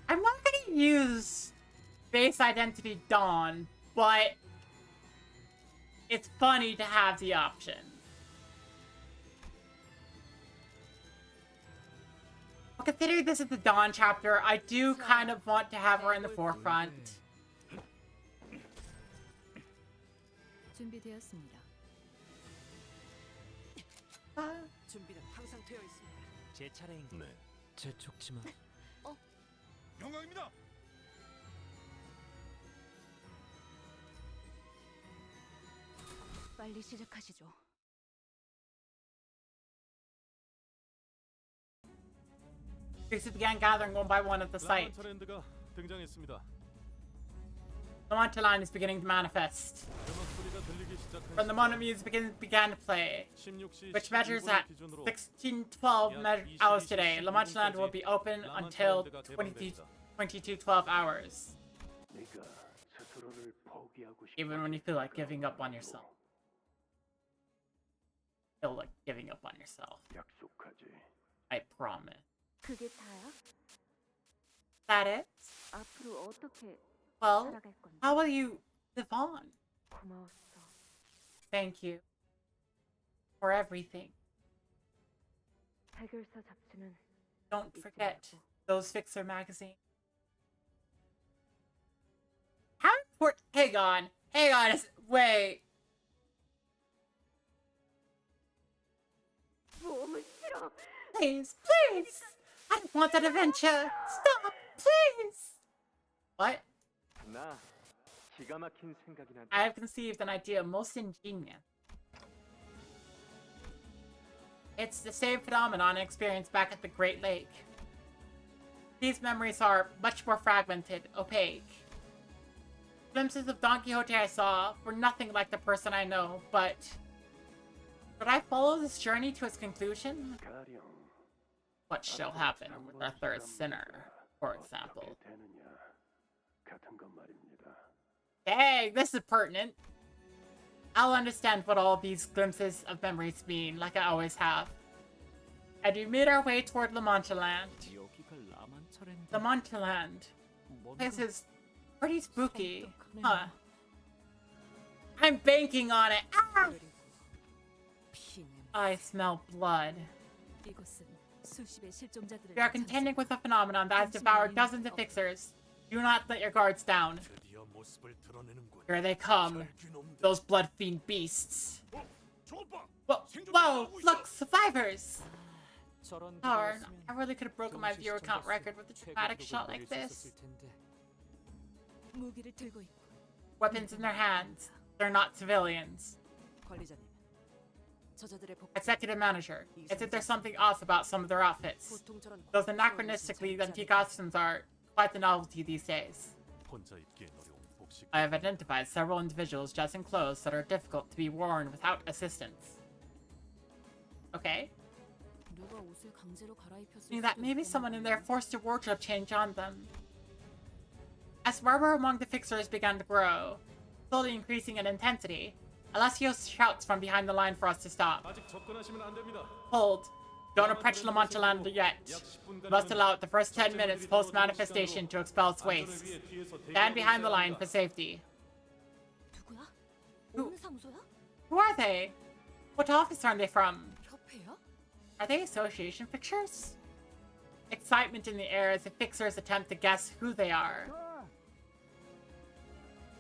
I'm not gonna use base identity Dawn but it's funny to have the option. Well, considering this is the Dawn chapter, I do kind of want to have her in the forefront. 준비되었습니다. 준비는 항상 되어 있습니다. 제 차례인 네. 재촉지만. 영광입니다. 빨리 시작하시죠. Troops began gathering one by one at the site. 라만차랜드가 등장했습니다. The Montaland is beginning to manifest. 음악 소리가 들리기 시작한 From the moment music began to play, 16시 which measures 12분 at 기준으로 16:12 hours today, La Montaland will be open until 22:12 hours. Even when you feel like giving up on yourself. Feel like giving up on yourself. I promise. 그게 다야? Is that it? 앞으로 어떻게 Well, 살아갈 건데? how will you live on? 고마웠어. Thank you for everything. 해결사 잡지는 Don't forget those Fixer magazine. How important? Hang on. Wait. 몸은 싫어. Please. I don't want that adventure. Stop, please. What? 나 기가 막힌 생각이 난다. I have conceived an idea most ingenious. It's the same phenomenon experienced back at the Great Lake. These memories are much more fragmented, opaque. Glimpses of Don Quixote I saw were nothing like the person I know, but should I follow this journey to its conclusion? What shall happen with our third sinner, for example? Dang, this is pertinent. I'll understand what all these glimpses of memories mean, like I always have. And we made our way toward La Mancha Land. 여기가 라만차랜드. La Mancha Land. This is pretty spooky. Huh. I'm banking on it. Ah! I smell blood. 이곳은 수십의 실종자들을 We are contending with a phenomenon that has devoured dozens of fixers. Do not let your guards down. 드디어 모습을 드러내는군. Here they come. Those blood fiend beasts. 좁아. Whoa, look, survivors! 저런 Darn, 기분이었으면 I really could have broken my viewer count record with a dramatic shot like this. 무기를 들고 있고. Weapons in their hands. They're not civilians. 관리자님, 저자들의 복. Executive manager, isn't there something off about some of their outfits? 보통처럼 Those anachronistically antique costumes are quite the novelty these days. 혼자 입기엔 어려운 복식. I have identified several individuals dressed in clothes that are difficult to be worn without assistance. Okay. 누가 옷을 강제로 갈아입혔을 Meaning that 수도 maybe 있다는 someone in there 거네요. forced a wardrobe change on them. As murmur among the fixers began to grow, slowly increasing in intensity, Alessio shouts from behind the line for us to stop. 아직 접근하시면 안 됩니다. Hold. Don't approach La Mancha Land yet. You must allow it the first 10 minutes post-manifestation to expel its waste. Stand behind the line for safety. 누구야? Who- 어느 사무소야? Who are they? What office are they from? 협회야? Are they association fixtures? Excitement in the air as the fixers attempt to guess who they are.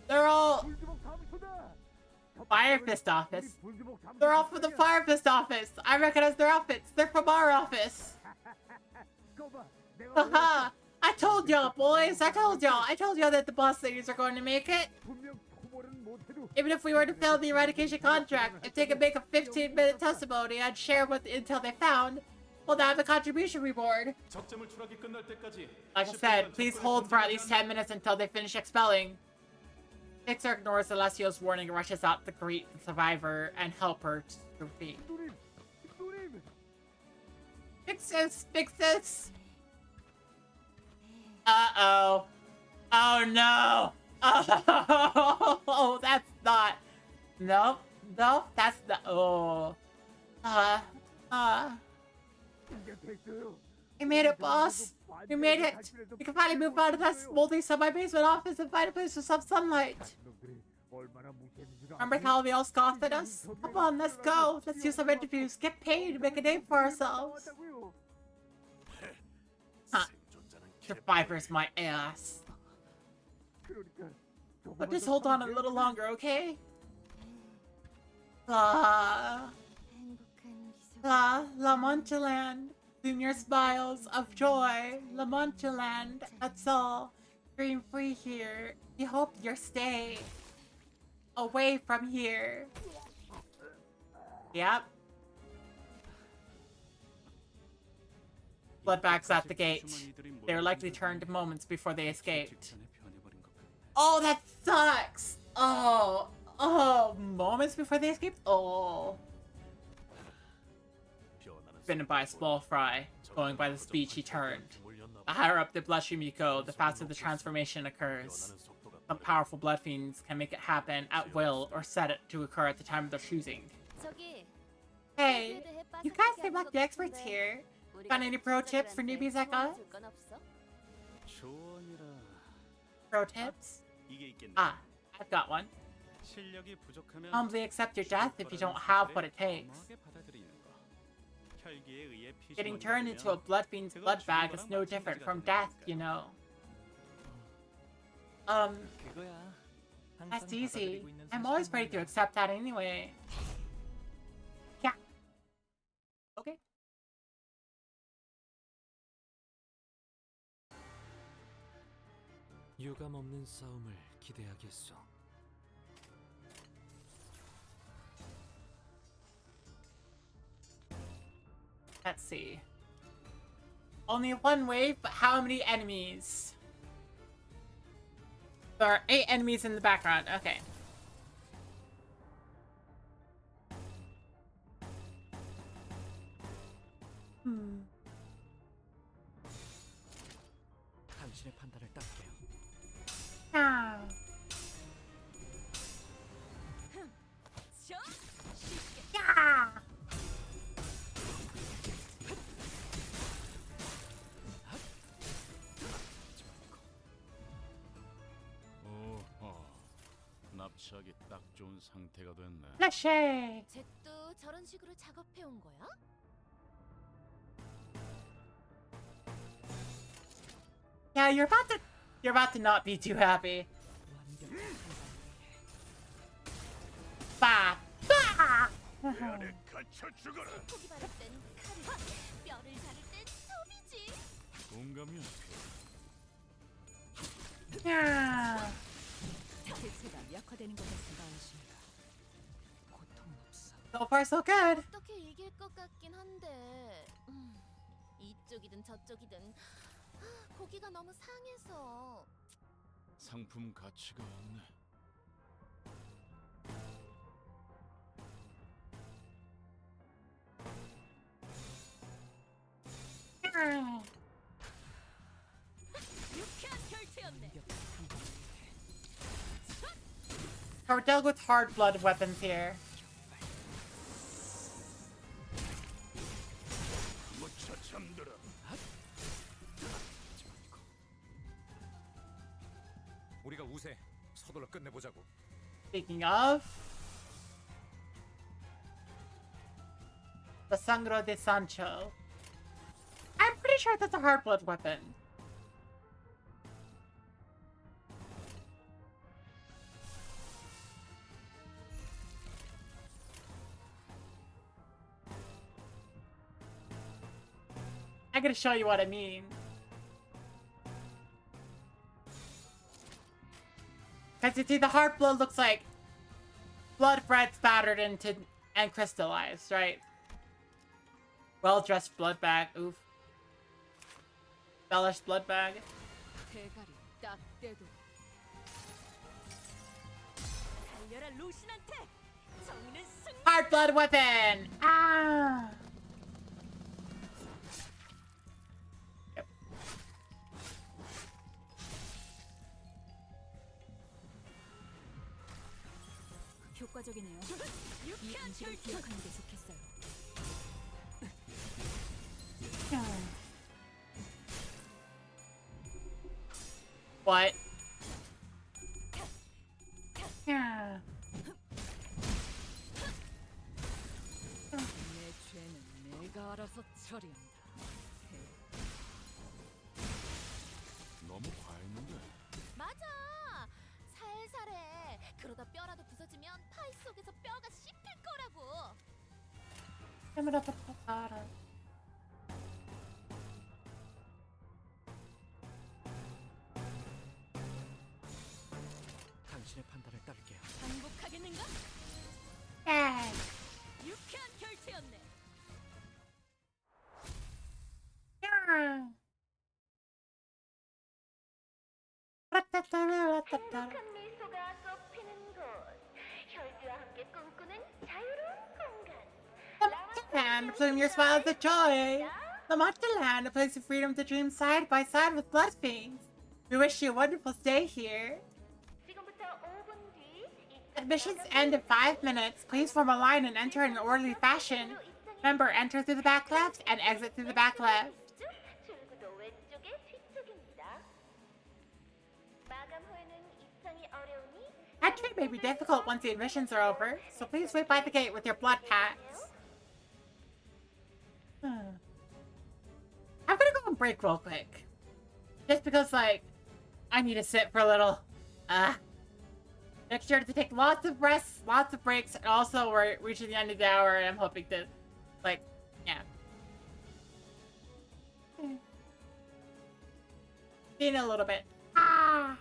They're all... Fire Fist office. They're all from the Fire Fist office. I recognize their outfits. They're from our office. Haha! I told y'all, boys. I told y'all that the boss ladies are going to make it. Even if we were to fail the eradication contract, if they could make a 15-minute testimony and share what intel they found, we'll have a contribution reward. 적재물 추락이 끝날 때까지. Like I said, please hold for at least 10 minutes until they finish expelling. Fixer ignores Alessio's warning and rushes out to greet the survivor and help her to her feet. Fix this! Uh-oh. Oh no! Oh, that's not... Nope, that's the... Oh. I made it, boss. We made it! We can finally move out of that moldy semi-basement office and find a place with some sunlight. Remember how we all scoffed at us? Come on, let's go. Let's do some interviews, get paid, make a name for ourselves. Huh. Survivor's my ass. But just hold on a little longer, okay? La Manchaland. Bloom your smiles of joy. La Manchaland. That's all. Dream free here. We hope you're stay away from here. Yep. Bloodbags at the gate. They were likely turned moments before they escaped. Oh, that sucks! Oh, moments before they escaped? Oh. Bitten by a small fry, going by the speech he turned. The higher up the bloodstream you go, the faster the transformation occurs. Some powerful blood fiends can make it happen at will or set it to occur at the time of their choosing. Hey, you guys seem like the experts here. Got any pro tips for newbies like us? Pro tips? Ah, I've got one. Humbly accept your death if you don't have what it takes. Getting turned into a blood fiend's blood bag is no different from death, you know. That's easy. I'm always ready to accept that anyway. Yeah. Okay. 유감 없는 싸움을 기대하겠소. Let's see. Only one wave, but how many enemies? There are 8 enemies in the background. Okay. 당신의 판단을 따를게요. Ah. Yeah. 납치하기 딱 좋은 상태가 됐네. Fleshy. 잭도 저런 식으로 작업해 온 거야? Yeah, you're about to not be too happy. Bah. Bah. 갇혀 죽어라. 고기 바를 땐 칼을, 뼈를 자를 땐 톱이지. 공감이 Yeah. 대체가 약화되는 것 같은 안심이다. 고통 없어. So far, so good. 어떻게 이길 것 같긴 한데 이쪽이든 저쪽이든 고기가 너무 상해서. 상품 가치가 없네. 유쾌한 결투였네. We're dealt with hard blood weapons here. 무차 잠들어. 우리가 우세. 서둘러 끝내보자고. Speaking of, the Sangro de Sancho. I'm pretty sure that's a hard blood weapon. I gotta show you what I mean. Because you see, the heart blood looks like blood threads battered into and crystallized, right? Well-dressed blood bag. Oof. Embellished blood bag. 대가리 딱 떼도. 달려라 루신한테. 정의는 승리. Heart blood weapon! Ah! Yep. 효과적이네요. 이 유쾌한 인식을 결투. 기억하는 게 좋겠어요. butt. Yeah. 내 죄는 내가 알아서 처리한다. 너무 과했는데. 맞아. 살살해. 그러다 뼈라도 부서지면 파이 속에서 뼈가 씹힐 거라고. 당신의 판단을 따를게요. 반복하겠는가? Yeah. 유쾌한 결투였네. Yeah. 행복한 미소가 꽃피는 곳. 혈기와 함께 꿈꾸는 자유로운 공간. Land, plume your smile with joy. The Land, a place of freedom to dream side by side with blood fiends. We wish you a wonderful stay here. 지금부터 5분 뒤 Admissions end in 5 minutes. Please form a line and enter in an orderly fashion. Remember, enter through the back left and exit through the back left. 출구도 왼쪽에 뒤쪽입니다. 마감 후에는 입장이 어려우니 Entry may be difficult once the admissions are over, so please wait by the gate with your blood packs. I'm gonna go on break real quick. Just because, like, I need to sit for a little. Make sure to take lots of rests, lots of breaks, and also we're reaching the end of the hour and I'm hoping to, like, yeah. See you in a little bit. Ah!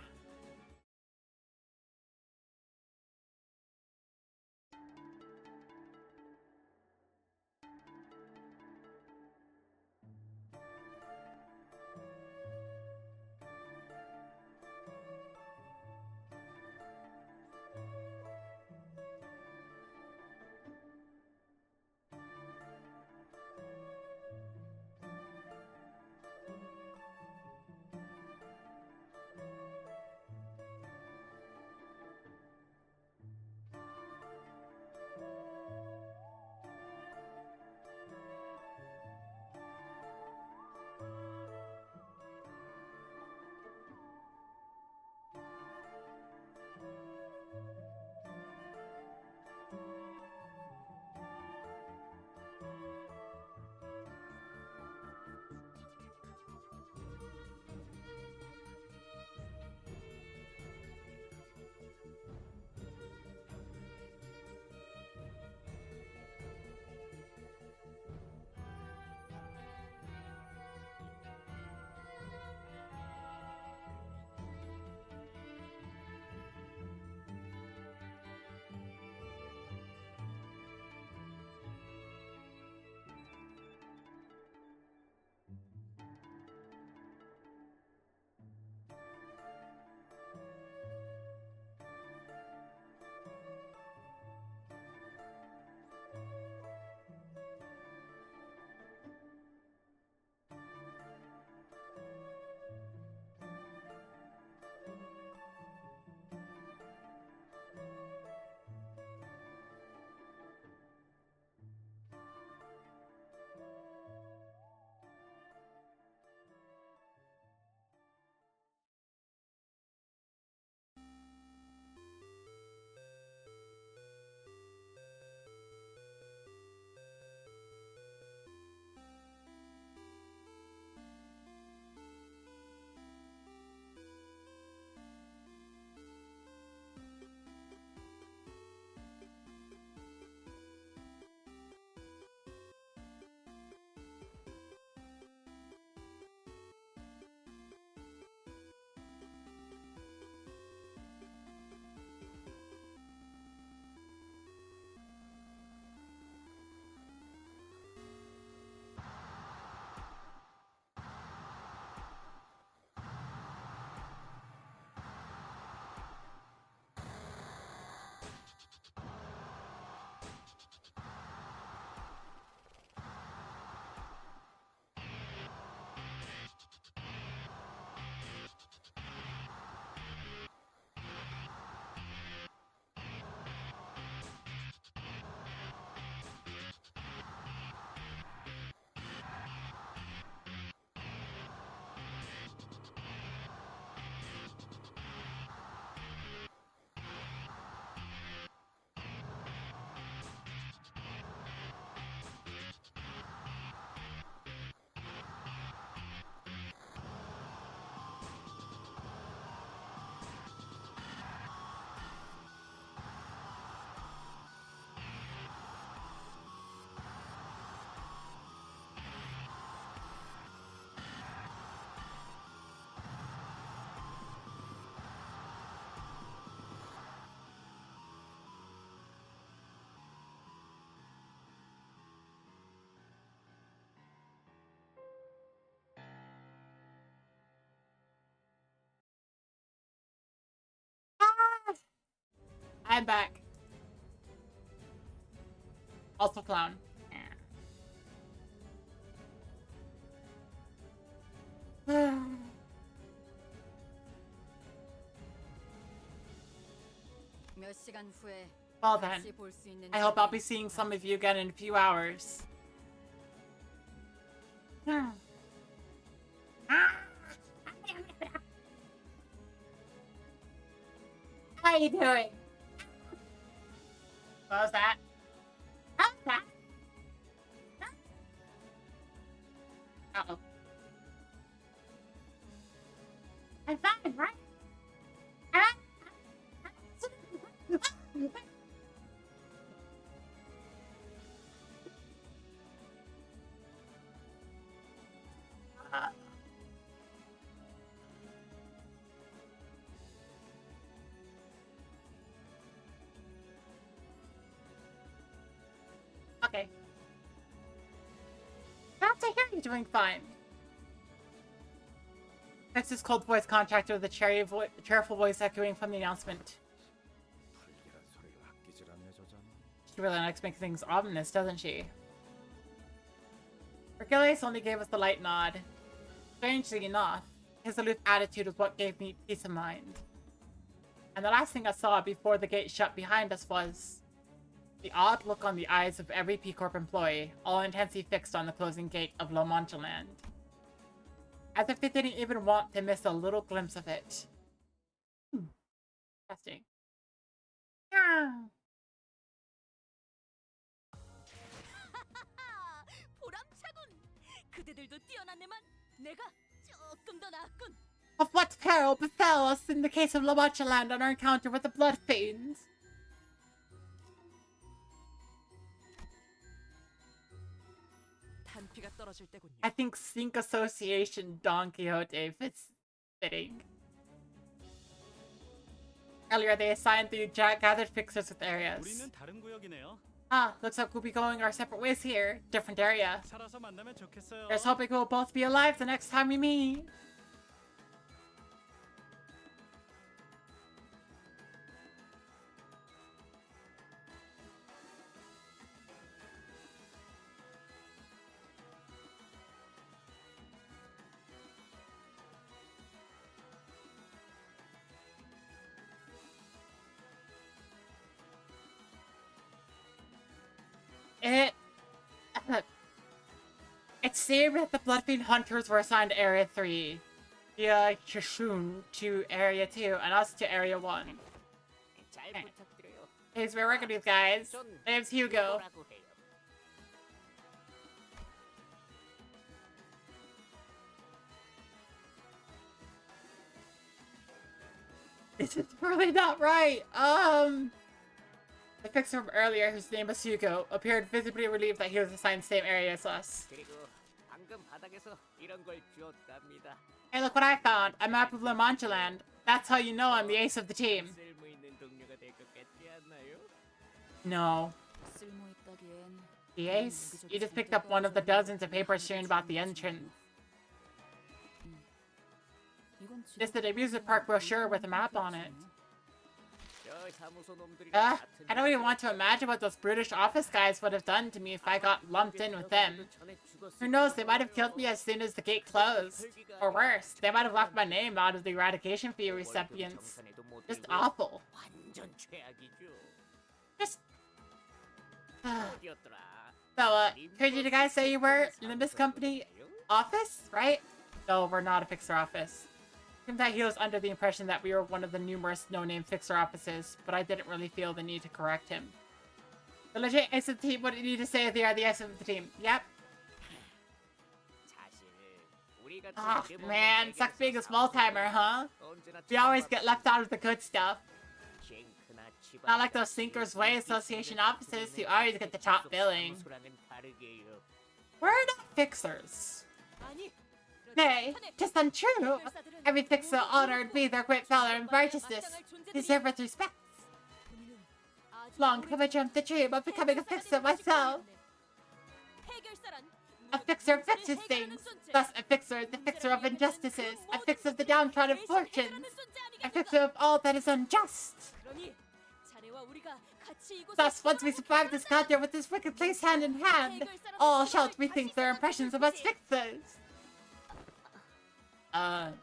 I'm back. Also clown. Well then, I hope I'll be seeing some of you again in a few hours. How you doing? What was that? How's that? Uh-oh. I'm fine, right? Okay. Glad to hear you're doing fine. Nexus cold voice contacted with a cheerful voice echoing from the announcement. She really likes to make things ominous, doesn't she? Hercules only gave us the light nod. Strangely enough, his aloof attitude was what gave me peace of mind. And the last thing I saw before the gate shut behind us was the odd look on the eyes of every P Corp employee, all intensely fixed on the closing gate of La Mancha Land. As if they didn't even want to miss a little glimpse of it. Interesting. Yeah. Of what peril befell us in the case of La Mancha Land on our encounter with the Blood Fiends? I think Sync Association Don Quixote fits fitting. Earlier, they assigned the gathered fixers with areas. Ah, looks like we'll be going our separate ways here. Different area. There's hoping we'll both be alive the next time we meet. It seemed that the Bloodfiend Hunters were assigned to Area 3, via Chishun to Area 2, and us to Area 1. Here's where we're working with, guys. My name's Hugo. This is really not right. The fixer from earlier, whose name was Hugo, appeared visibly relieved that he was assigned the same area as us. Hey, look what I found! A map of La Mancha Land. That's how you know I'm the ace of the team. No. The ace? You just picked up one of the dozens of papers sharing about the entrance. This is the amusement park brochure with a map on it. I don't even want to imagine what those brutish office guys would have done to me if I got lumped in with them. Who knows, they might have killed me as soon as the gate closed. Or worse, they might have left my name out of the eradication fee recipients. Just awful. Just... So, who did you guys say you were? Limbus Company office, right? No, we're not a fixer office. Seems that he was under the impression that we were one of the numerous no-name fixer offices, but I didn't really feel the need to correct him. The legit ace of the team, what did you need to say? They are the ace of the team. Yep. Oh, man. Sucks being a small-timer, huh? We always get left out of the good stuff. Not like those Sinkers Way Association offices who always get the top billing. We're not fixers. Nay, 'tis untrue. Every fixer honored be their great valor and righteousness, deserveth respect. Long have I dreamt the dream of becoming a fixer myself. A fixer fixes things. Thus, a fixer is the fixer of injustices, a fixer of the downtrodden fortunes, a fixer of all that is unjust. 아내와 우리가 같이 이곳을 Thus, once we survive this goddamn with this wicked place hand in hand, all shall rethink their impressions of us fixers. I'm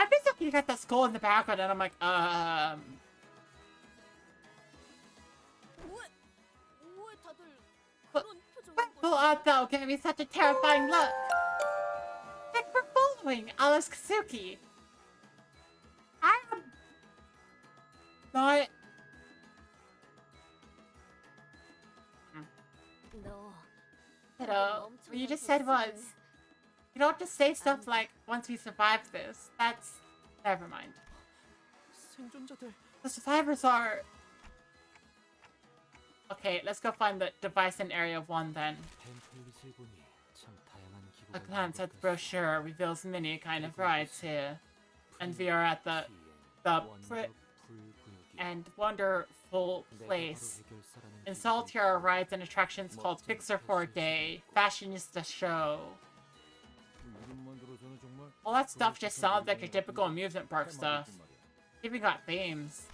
just looking at the skull in the background and I'm like, 왜 다들 But- 그런 표정인 Who 거지? art thou giving me such a terrifying look? Thank for following Alice Kasuki. I am not. 너 Kiddo, what you just said was, you don't just say stuff like, once we survive this. That's, never mind. 생존자들. The survivors are... Okay, let's go find the device in Area 1 then. 팸플릿을 보니 참 다양한 A 기구가 glance at the 있는 것 brochure reveals many kind of rides here. And we are at the and wonderful place. In Solitaire are rides and attractions called Fixer for a Day, Fashionista Show. All that stuff just sounds like your typical amusement park stuff. Even got themes.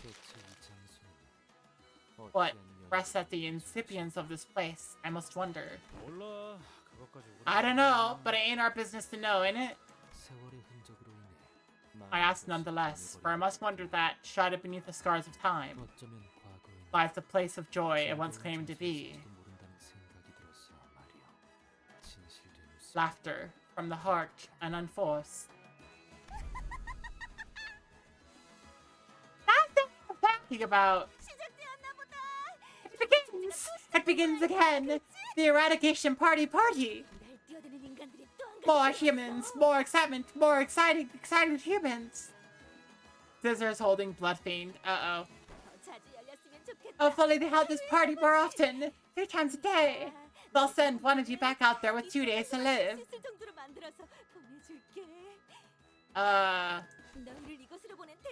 What rests at the incipience of this place, I must wonder. I don't know, but it ain't our business to know, innit? I ask nonetheless, for I must wonder that, shrouded beneath the scars of time, lies the place of joy it once claimed to be. Laughter, from the heart and unforced. That's what I'm talking about! It begins! It begins again! The eradication party! More humans, more excitement, more excited humans! Scissors holding Bloodfiend. Uh-oh. Hopefully they held this party more often. 3 times a day. They'll send one of you back out there with 2 days to live.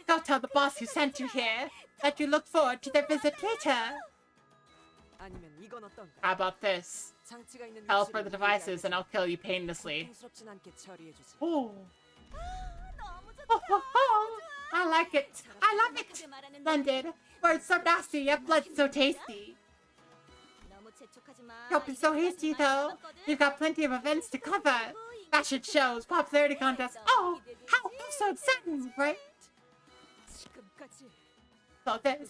Go tell the boss who sent you here that you look forward to their visit later. 아니면 이건 어떤가? How about this? 장치가 있는 Tell 위치를 for the 미리 devices and 알려주면 I'll kill you painlessly. 고통스럽진 않게 처리해주지. Ooh. I like it. I love it. Splendid. Words so nasty, yet blood so tasty. Don't be so hasty, though. You've got plenty of events to cover. Fashion shows, popularity contests. Oh, how so exciting, right? So this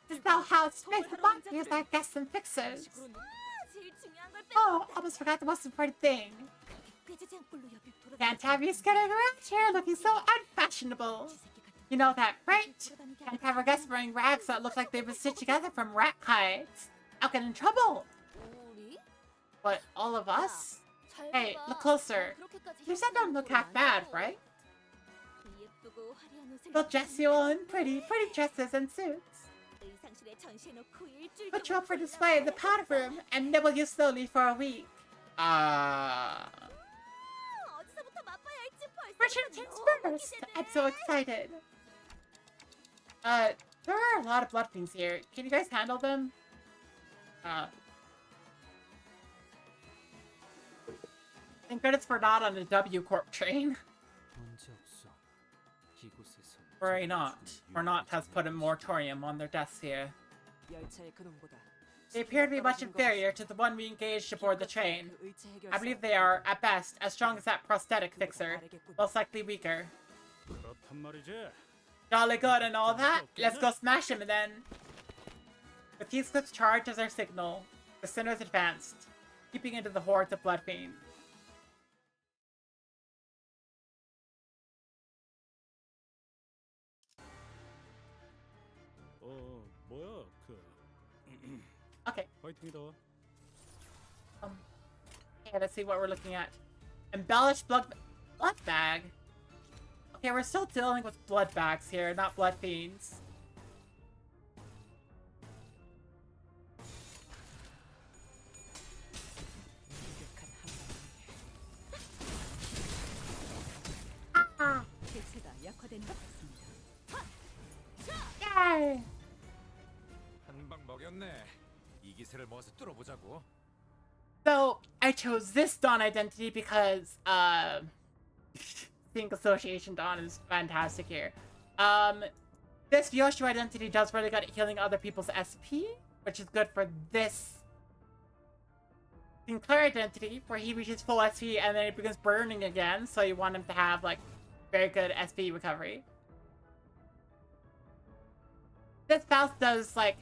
is now how space the body is like guests and fixers. Oh, almost forgot the most important thing. Can't have you skittering around here looking so unfashionable. You know that, right? Can't have our guests wearing rags that look like they've been stitched together from rat hides. I'll get in trouble. What, all of us? Hey, look closer. You said don't look half bad, right? They'll dress you all in pretty dresses and suits. Put you up for display in the powder room and nibble you slowly for a week. Which one takes first? I'm so excited. There are a lot of blood fiends here. Can you guys handle them? Thank goodness we're not on a W Corp train. Worry not. Ornat has put a moratorium on their deaths here. 열차의 그놈보다 They appear to be much inferior to the one we engaged aboard the train. I believe they are, at best, as strong as that prosthetic fixer, most likely weaker. 그렇단 말이지. Jolly good and all that, let's go smash him then. With these clips charged as our signal, the sinners advanced, keeping into the hordes of bloodfiend. 뭐야 Okay. 화이팅이다. Okay, let's see what we're looking at. Embellished blood bag. Okay, we're still dealing with blood bags here, not blood fiends. Yay! 한방 먹였네. 이 기세를 모아서 뚫어보자고. So, I chose this Dawn identity because, Think Association Dawn is fantastic here. This Yoshu identity does really good at healing other people's SP, which is good for this Sinclair identity, where he reaches full SP and then it begins burning again, so you want him to have, like, very good SP recovery. This Faust does, like,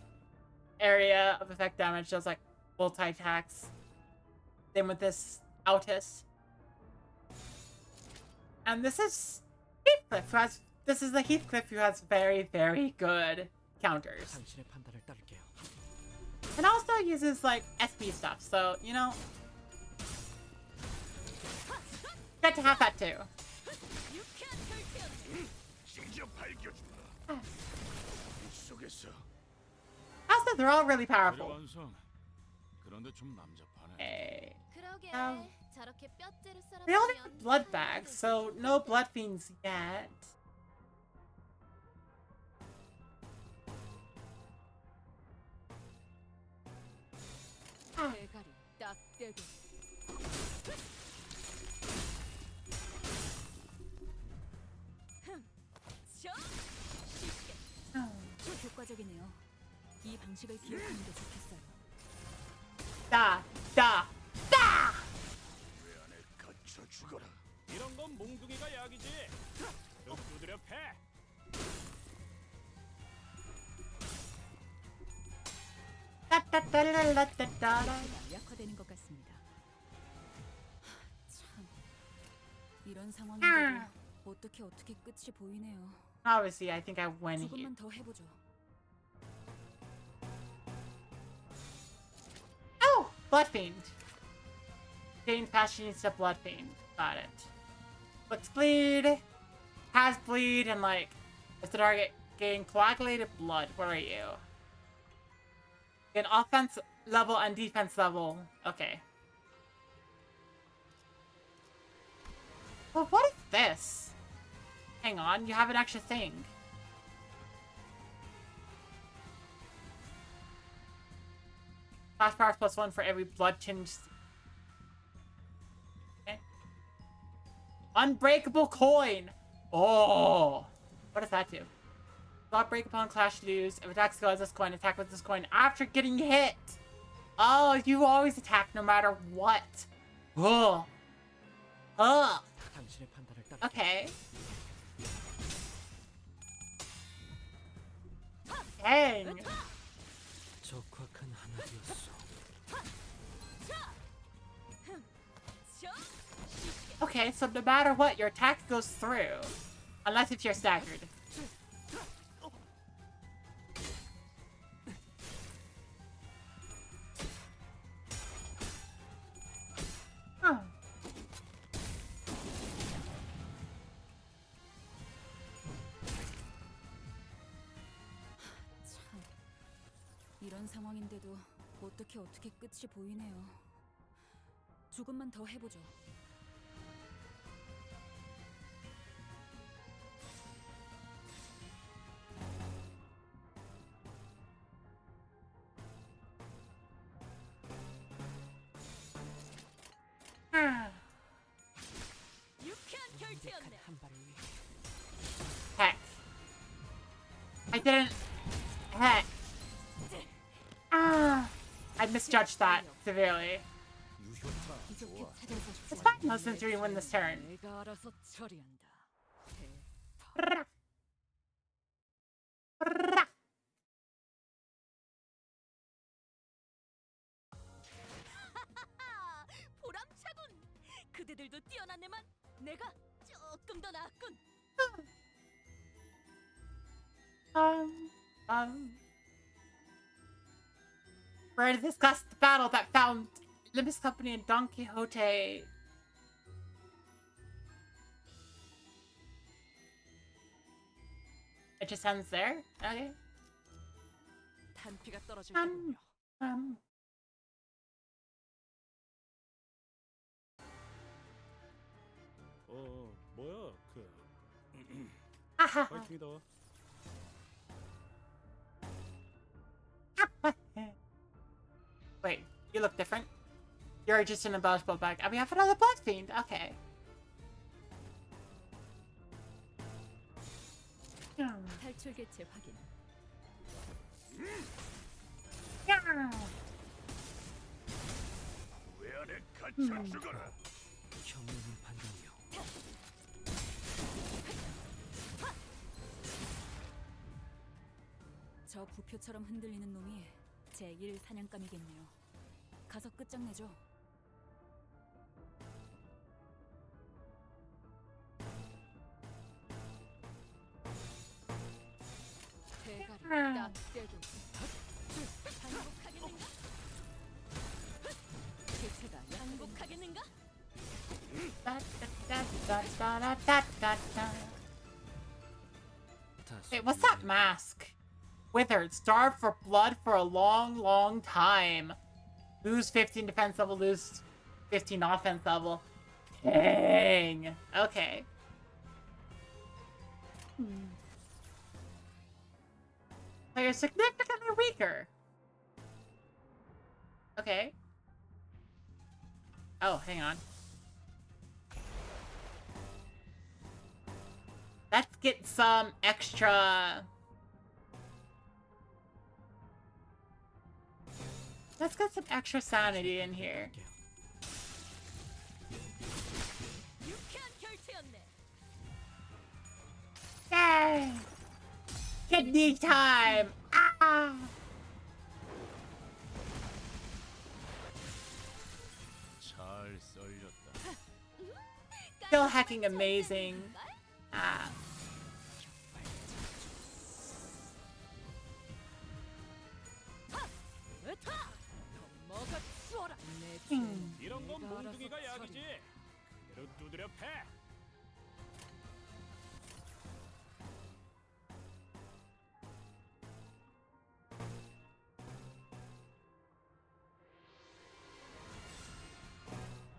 area of effect damage, does, like, multi-attacks. Same with this Altus. And this is Heathcliff, who has... This is the Heathcliff who has very, very good counters. 당신의 판단을 따를게요. And also uses, like, SP stuff, so, you know... Good to have that, too. Also, they're all really powerful. Hey. They all have blood bags, so no blood fiends yet. 대가리 딱 떼고. 효과적이네요. 이 방식을 기억하는 게 좋겠어요. 다! 이런 건 몽둥이가 약이지. 너 두드려 패. 약화되는 것 같습니다. 참, 이런 상황인데도 어떻게 끝이 보이네요. Obviously, I think I win here. 조금만 더 해보죠. Oh! Blood Fiend. Gain Fashionista Blood Fiend. Got it. Let's bleed. Has bleed and, like, if the target gain coagulated blood. Where are you? Gain offense level and defense level. Okay. Well, what is this? Hang on, you have an extra thing. Flash power +1 for every blood tinged. Okay. Unbreakable coin! Oh! What does that do? Not break upon clash lose. If attack skill has this coin, attack with this coin after getting hit! Oh, you always attack no matter what. Oh. Oh. 당신의 판단을 따를게요. Okay. Dang. 적확한 하나였어. Okay, so no matter what, your attack goes through. Unless if you're staggered. Huh. 참, 이런 상황인데도 어떻게 끝이 보이네요. 조금만 더 해보죠. Heck. I didn't... Heck. Ah. I misjudged that severely. It's fine, no since we win this turn. 내가 알아서 처리한다. 보람차군. 그대들도 뛰어났네만 내가 조금 더 나았군. We're to discuss the battle that found Limbus Company and Don Quixote. It just ends there? Okay. 탄피가 떨어질 때군요. 뭐야 Haha. 파이팅이다. Wait, you look different. You're just an embellishable bag. And we have another blood fiend. Okay. 탈출 개체 확인. 왜 안에 갇혀 죽어라. 경륜은 반동이요. 저 부표처럼 흔들리는 놈이 제1 사냥감이겠네요. 가서 끝장내죠. 대가리 딱 떼고 항복하겠는가? 개체가 항복하겠는가? Hey, what's that mask? Withered, starved for blood for a long, long time. Lose 15 defense level, lose 15 offense level. Dang. Okay. Player significantly weaker. Okay. Oh, hang on. Let's get some extra... Let's get some extra sanity in here. Yay! Kidney time! Ah! 잘 썰렸다. Still hacking amazing. Ah. 이런 건 몽둥이가 약이지. 그대로 두드려 패.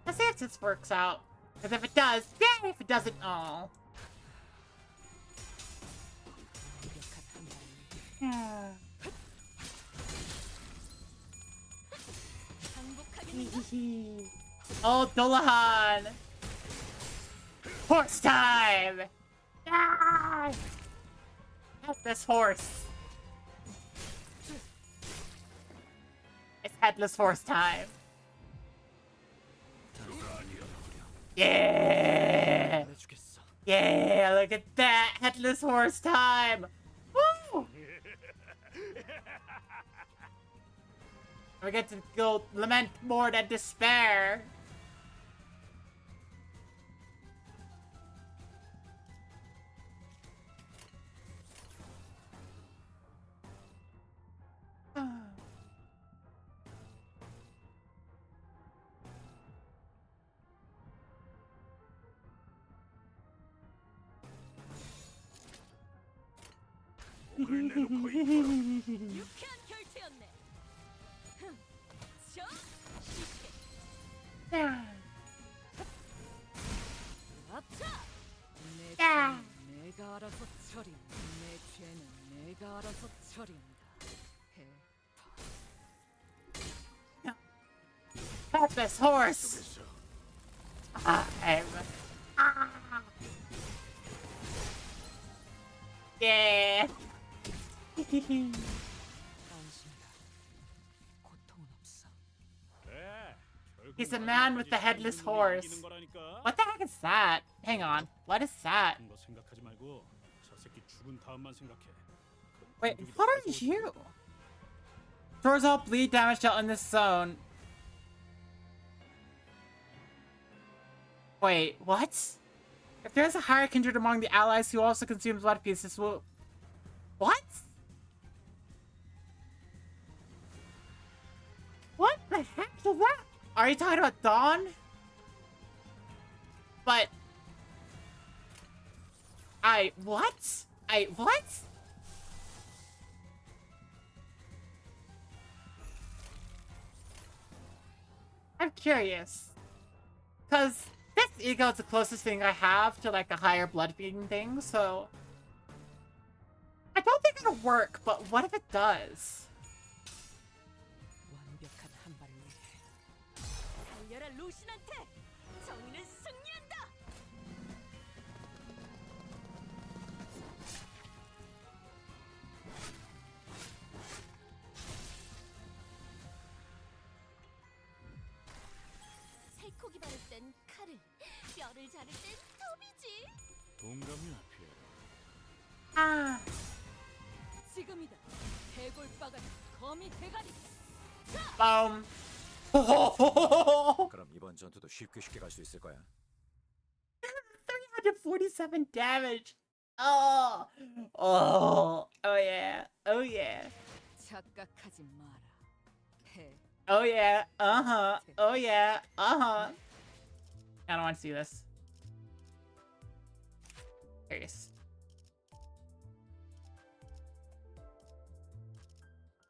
Let's see if this works out. Because if it does, yay! If it doesn't, oh. Oh, Dullahan! Horse time! Ah! Help this horse. It's headless horse time. Yeah! Yeah, look at that! Headless horse time! Woo! We get to go lament more than despair. 유쾌한 결투였네. 저 쉽게. 아차. 내 죄는 내가 알아서 처리한다. 내 죄는 내가 알아서 처리한다. Help this horse! I'm... Yeah! He's a man with the headless horse. What the heck is that? Hang on. What is that? Wait, what are you? Stores all bleed damage dealt in this zone. Wait, what? If there's a higher kindred among the allies who also consumes blood pieces, will... What? What the heck is that? Are you talking about Dawn? But... what? What? I'm curious. Because this ego is the closest thing I have to, like, a higher blood feeding thing, so... I don't think it'll work, but what if it does? 완벽한 한 발을 위해 달려라 루신한테. 정의는 승리한다. 바를 땐 칼을, 뼈를 자를 땐 톱이지. 동감이야, 피에로. Ah. 지금이다. 대골바가 거미 대가리. Boom. 그럼 이번 전투도 쉽게 갈 수 있을 거야. 347 damage. Oh. Oh. Oh yeah. Oh yeah. 착각하지 마라. 해. Oh yeah. Uh-huh. Oh yeah. Uh-huh. I don't want to see this. Curious.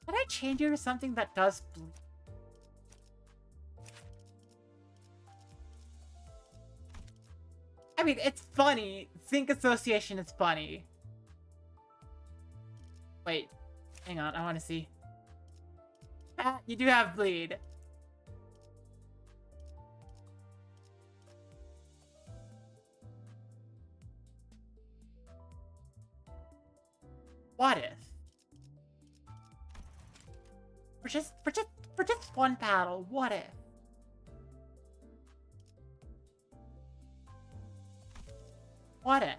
Can I change it to something that does bleed? I mean, it's funny. Think association is funny. Wait. Hang on, I want to see. Ah, you do have bleed. What if? For just one battle, what if? What if?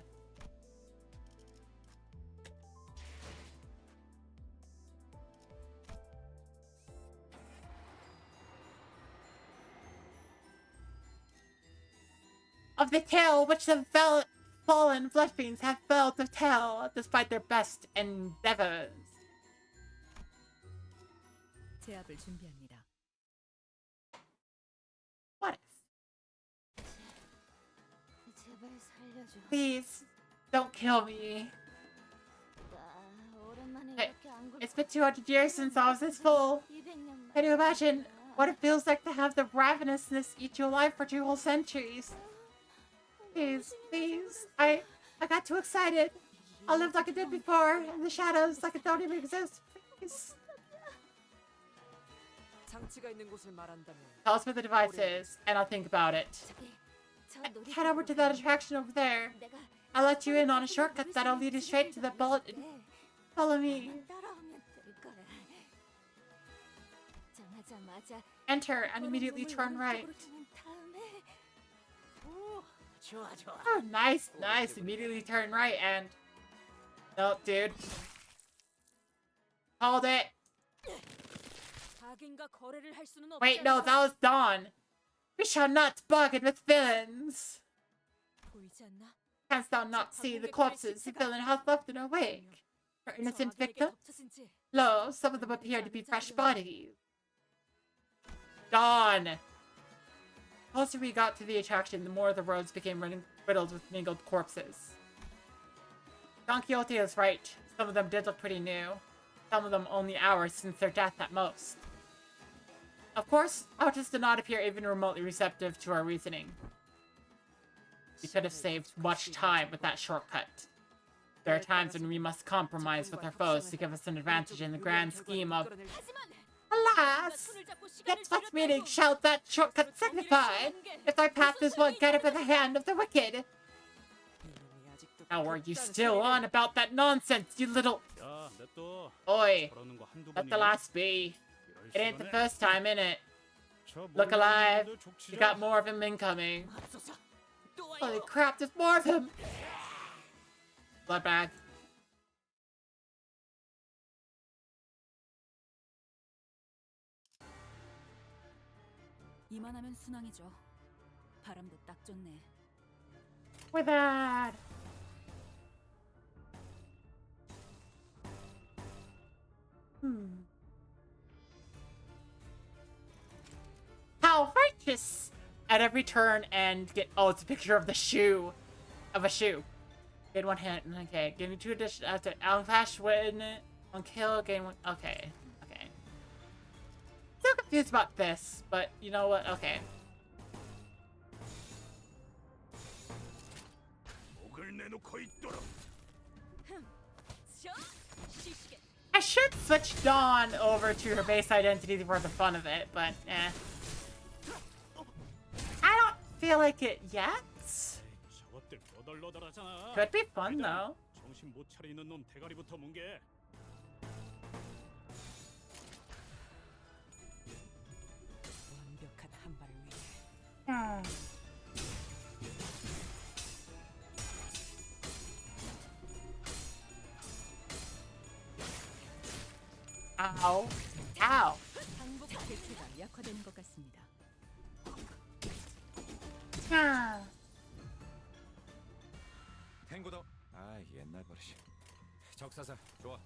Of the tale which the fallen flesh fiends have failed to tell, despite their best endeavors. 제압을 준비합니다. What if? 제발 살려줘. Please, don't kill me. 나 오랜만에 Hey, 이렇게 안 굴. it's been 200 years since I was this full. 200년 Can you imagine what it feels like to have the ravenousness eat you alive for 2 whole centuries? Please, please. I got too excited. I'll live like I did before, in the shadows, like it don't even exist. Please. 장치가 있는 곳을 말한다면 Tell us where the device is, and I'll think about it. Head over to that attraction over there. 내가 I'll let you in on a shortcut that'll lead you straight to the bullet. Follow me. 따라오면 될 거야. 장하자마자 Enter and immediately turn right. Oh, nice, nice. Immediately turn right and... Nope, dude. Hold it. 악인과 거래를 할 수는 없잖아. Wait, no, that was Dawn. We shall not bargain with villains. 보이지 않나? Canst thou not see the corpses the villain hath left in her wake? Her innocent victim? Lo, some of them appear to be fresh bodies. Dawn! The closer we got to the attraction, the more the roads became riddled with mingled corpses. Don Quixote is right. Some of them did look pretty new. Some of them only hours since their death at most. Of course, Autos did not appear even remotely receptive to our reasoning. We could have saved much time with that shortcut. There are times when we must compromise with our foes to give us an advantage in the grand scheme of... Alas! Yet what meaning shall that shortcut signify, if thy path is one guided by the hand of the wicked? How are you still on about that nonsense, you little... Oi, let the last be. It ain't the first time, innit? Look alive. You got more of him incoming. Holy crap, there's more of him! Blood bag. 이만하면 순항이죠. 바람도 딱 좋네. With that. How righteous! At every turn and get... Oh, it's a picture of the shoe. Of a shoe. Gain 1 hit. Okay. Give me 2 additional... After Flash win. 1 kill. Gain 1... Okay. Okay. Still confused about this. But you know what? Okay. I should switch Dawn over to her base identity for the fun of it, but eh. I don't feel like it yet. Could be fun though. 완벽한 한 발을 위해 Ow. Ow. 항복 대체가 약화되는 것 같습니다. 탱고더. 아, 옛날 버릇이. 적사살 좋아.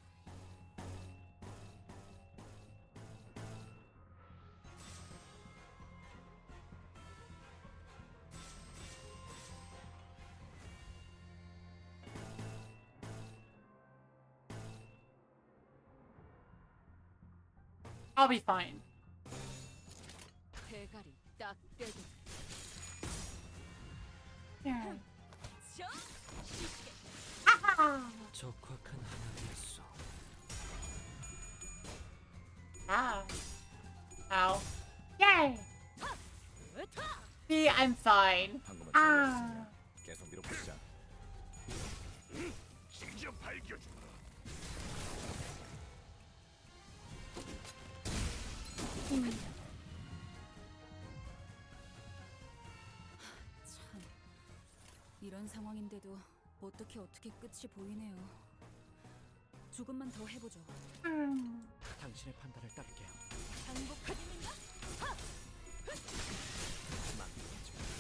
I'll be fine. 대가리 딱 떼고 적확한 하나였어. Ah. Ow. Yay! See, I'm fine. 방금은 아. 계속 밀어붙이자. 직접 밝혀주마. 참, 이런 상황인데도 어떻게 끝이 보이네요. 조금만 더 해보죠. 당신의 판단을 따를게요. 항복하겠는가?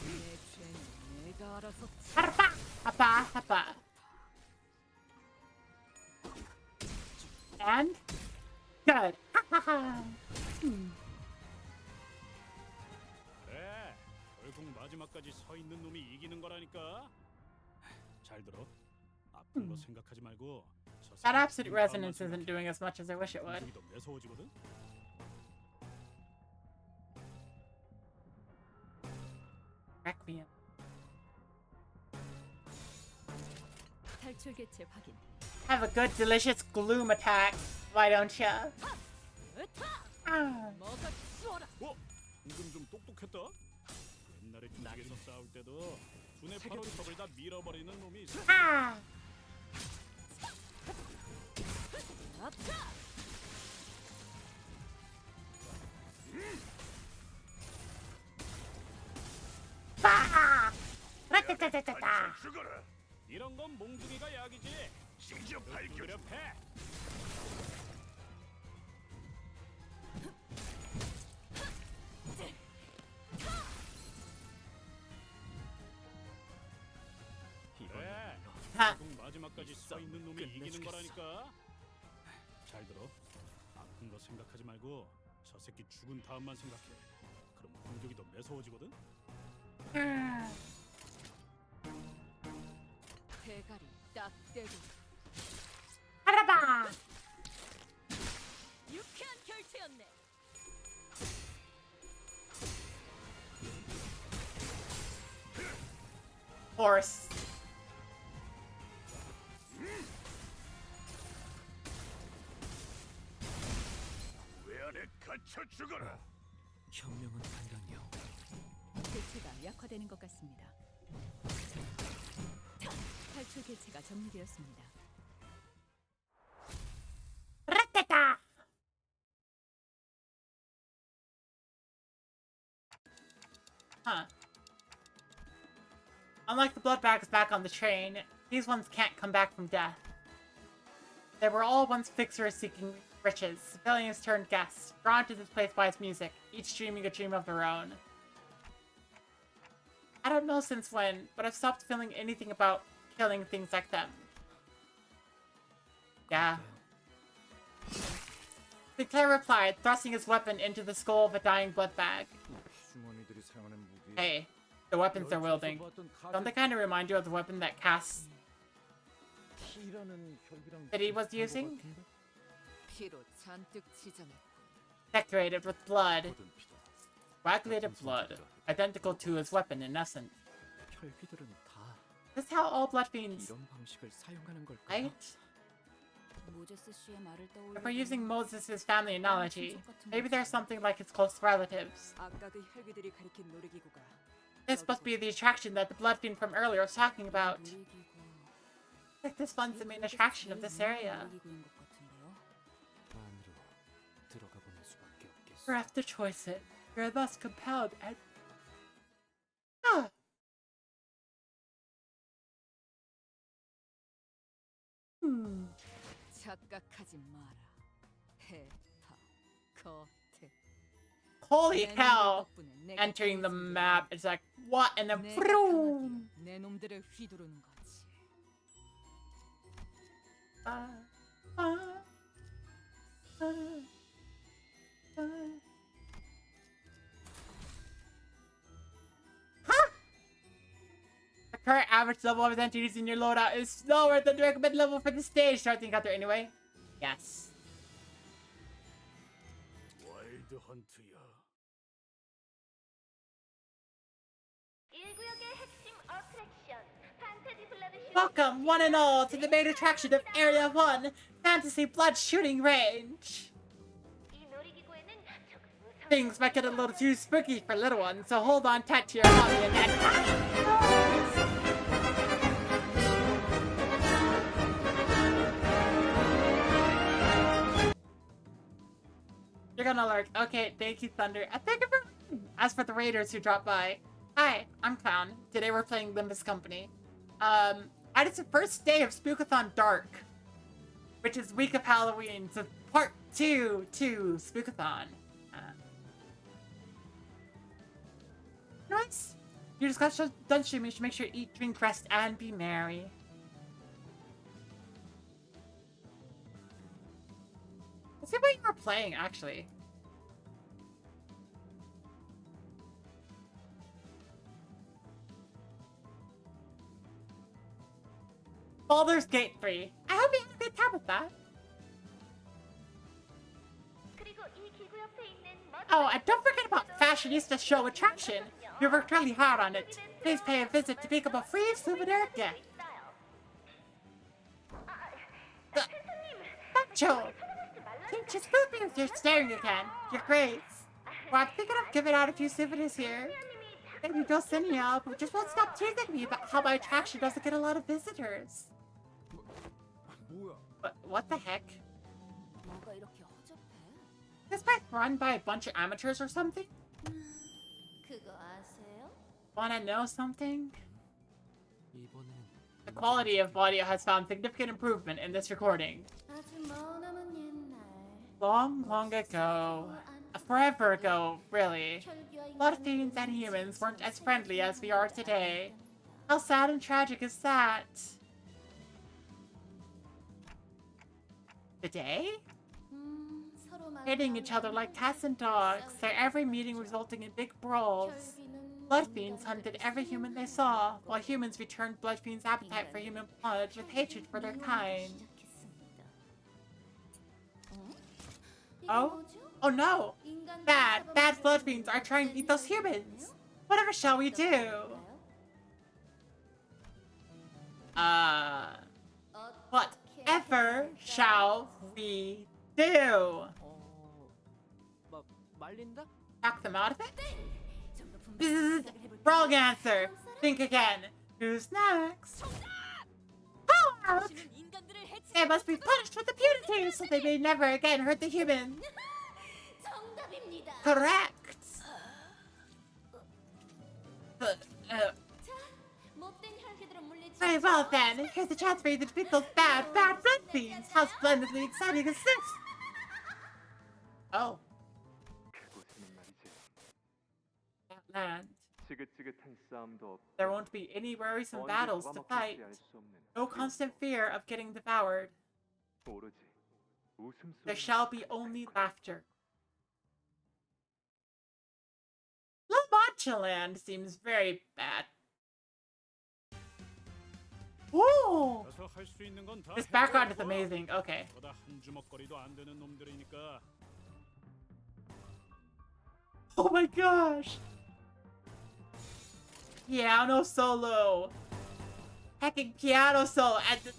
내 죄는 내가 알아서 Hapa, hapa. And good. 그래, 결국 마지막까지 서 있는 놈이 이기는 거라니까. 잘 들어. 아픈 거 생각하지 말고. That absolute resonance isn't doing as much as I wish it would. 더 매서워지거든. Requiem. 탈출 개체 확인. Have a good, delicious gloom attack. Why don't ya? Ah. 먹어 치워라. 방금 좀 똑똑했다. 옛날에 주식에서 싸울 때도 두뇌 바로 턱을 다 밀어버리는 놈이 있어. Ah. Ah. Ra-ta-ta-ta-ta-ta. 죽어라. 이런 건 몽둥이가 약이지. 직접 밝혀주마. 그래. 그래. Ha. 결국 마지막까지 서 있는 놈이 이기는 거라니까. 잘 들어. 아픈 거 생각하지 말고 저 새끼 죽은 다음만 생각해. 그럼 공격이 더 매서워지거든. 대가리 딱 떼고 Araba. 유쾌한 결투였네. Horse. 왜 안에 갇혀 죽어라. 현명한 판단이요. 개체가 약화되는 것 같습니다. 탈출 개체가 정리되었습니다. Ra-ta-ta. Huh. Unlike the blood bags back on the train, these ones can't come back from death. They were all once fixers seeking riches, civilians turned guests, drawn to this place by its music, each dreaming a dream of their own. I don't know since when, but I've stopped feeling anything about killing things like them. Yeah. Sinclair replied, thrusting his weapon into the skull of a dying blood bag. 숭어니들이 사용하는 무기. Hey, the weapons they're wielding. Don't they kind of remind you of the weapon that Cass that he was using? 피로 잔뜩 지정했고 Decorated with blood. Coagulated blood. Identical to his weapon in essence. 혈귀들은 다 This is how all blood fiends, 이런 방식을 사용하는 걸까? right? 모제스 씨의 말을 If we're using 떠올리면 Moses' family analogy, maybe there's something like his close relatives. 아까 그 혈귀들이 가리킨 놀이기구가 This must be the attraction that the blood fiend from earlier was talking about. 놀이기구. Like this one's the main attraction of this area. 놀이기구인 것 같은데요. 안으로 들어가 보는 수밖에 없겠어. Bereft to choice it, you're thus compelled and 착각하지 마라. 해파 거태. Holy cow! Entering the map, it's like, what? And then, vroom! 내 놈들을 휘두르는 거지. The current average level of entities in your loadout is lower than the recommended level for the stage. Starting out there anyway. Yes. 와일드 헌트야. 1구역의 핵심 어트랙션 판타지 블러드 슈팅. Welcome, one and all, to the main attraction of Area 1, Fantasy Blood Shooting Range. 이 놀이기구에는 조금 무서운 Things might get a little too spooky for little ones, so hold on tight to your hobby and then... You're gonna lurk. Okay, thank you, Thunder. Thank you for... As for the raiders who dropped by, hi, I'm Clown. Today we're playing Limbus Company. And it's the first day of Spookathon Dark, which is week of Halloween, so part 2 to Spookathon. Nice. You just got done streaming. You should make sure to eat, drink, rest, and be merry. Let's see what you were playing, actually. Baldur's Gate 3. I hope you had a good time with that. 그리고 이 기구 옆에 있는 Oh, and don't forget about Fashionista Show Attraction. We worked really hard on it. Please pay a visit to pick up a free souvenir gift. Joe, can't you spook me if you're staring again? You're great. Well, I'm thinking of giving out a few souvenirs here. Maybe Dulcinea, but just won't stop teasing me about how my attraction doesn't get a lot of visitors. What the heck? 뭐가 이렇게 허접해? This place run by a bunch of amateurs or something? 그거 아세요? Wanna know something? 이번에는 The quality of audio has found significant improvement in this recording. 아주 머나먼 옛날 Long ago. Forever ago, really. Blood fiends and humans weren't as friendly as we are today. How sad and tragic is that? Today? Hitting each other like cats and dogs, their every meeting resulting in big brawls. Blood fiends hunted every human they saw, while humans returned blood fiends' appetite for human blood with hatred for their kind. Oh? Oh no! Bad blood fiends are trying to eat those humans! Whatever shall we do? Whatever shall we do? 말린다? Knock them out of it? Bzzz, wrong answer! Think again. Who's next? Howard! They must be punished with impunity so they may never again hurt the humans. Correct! Very well then, here's a chance for you to defeat those bad blood fiends. How splendidly exciting is this? Oh. That land. There won't be any worrisome battles to fight. No constant fear of getting devoured. There shall be only laughter. La Mancha Land seems very bad. Woo! This background is amazing. Okay. Oh my gosh! Piano solo! Hecking piano solo at the...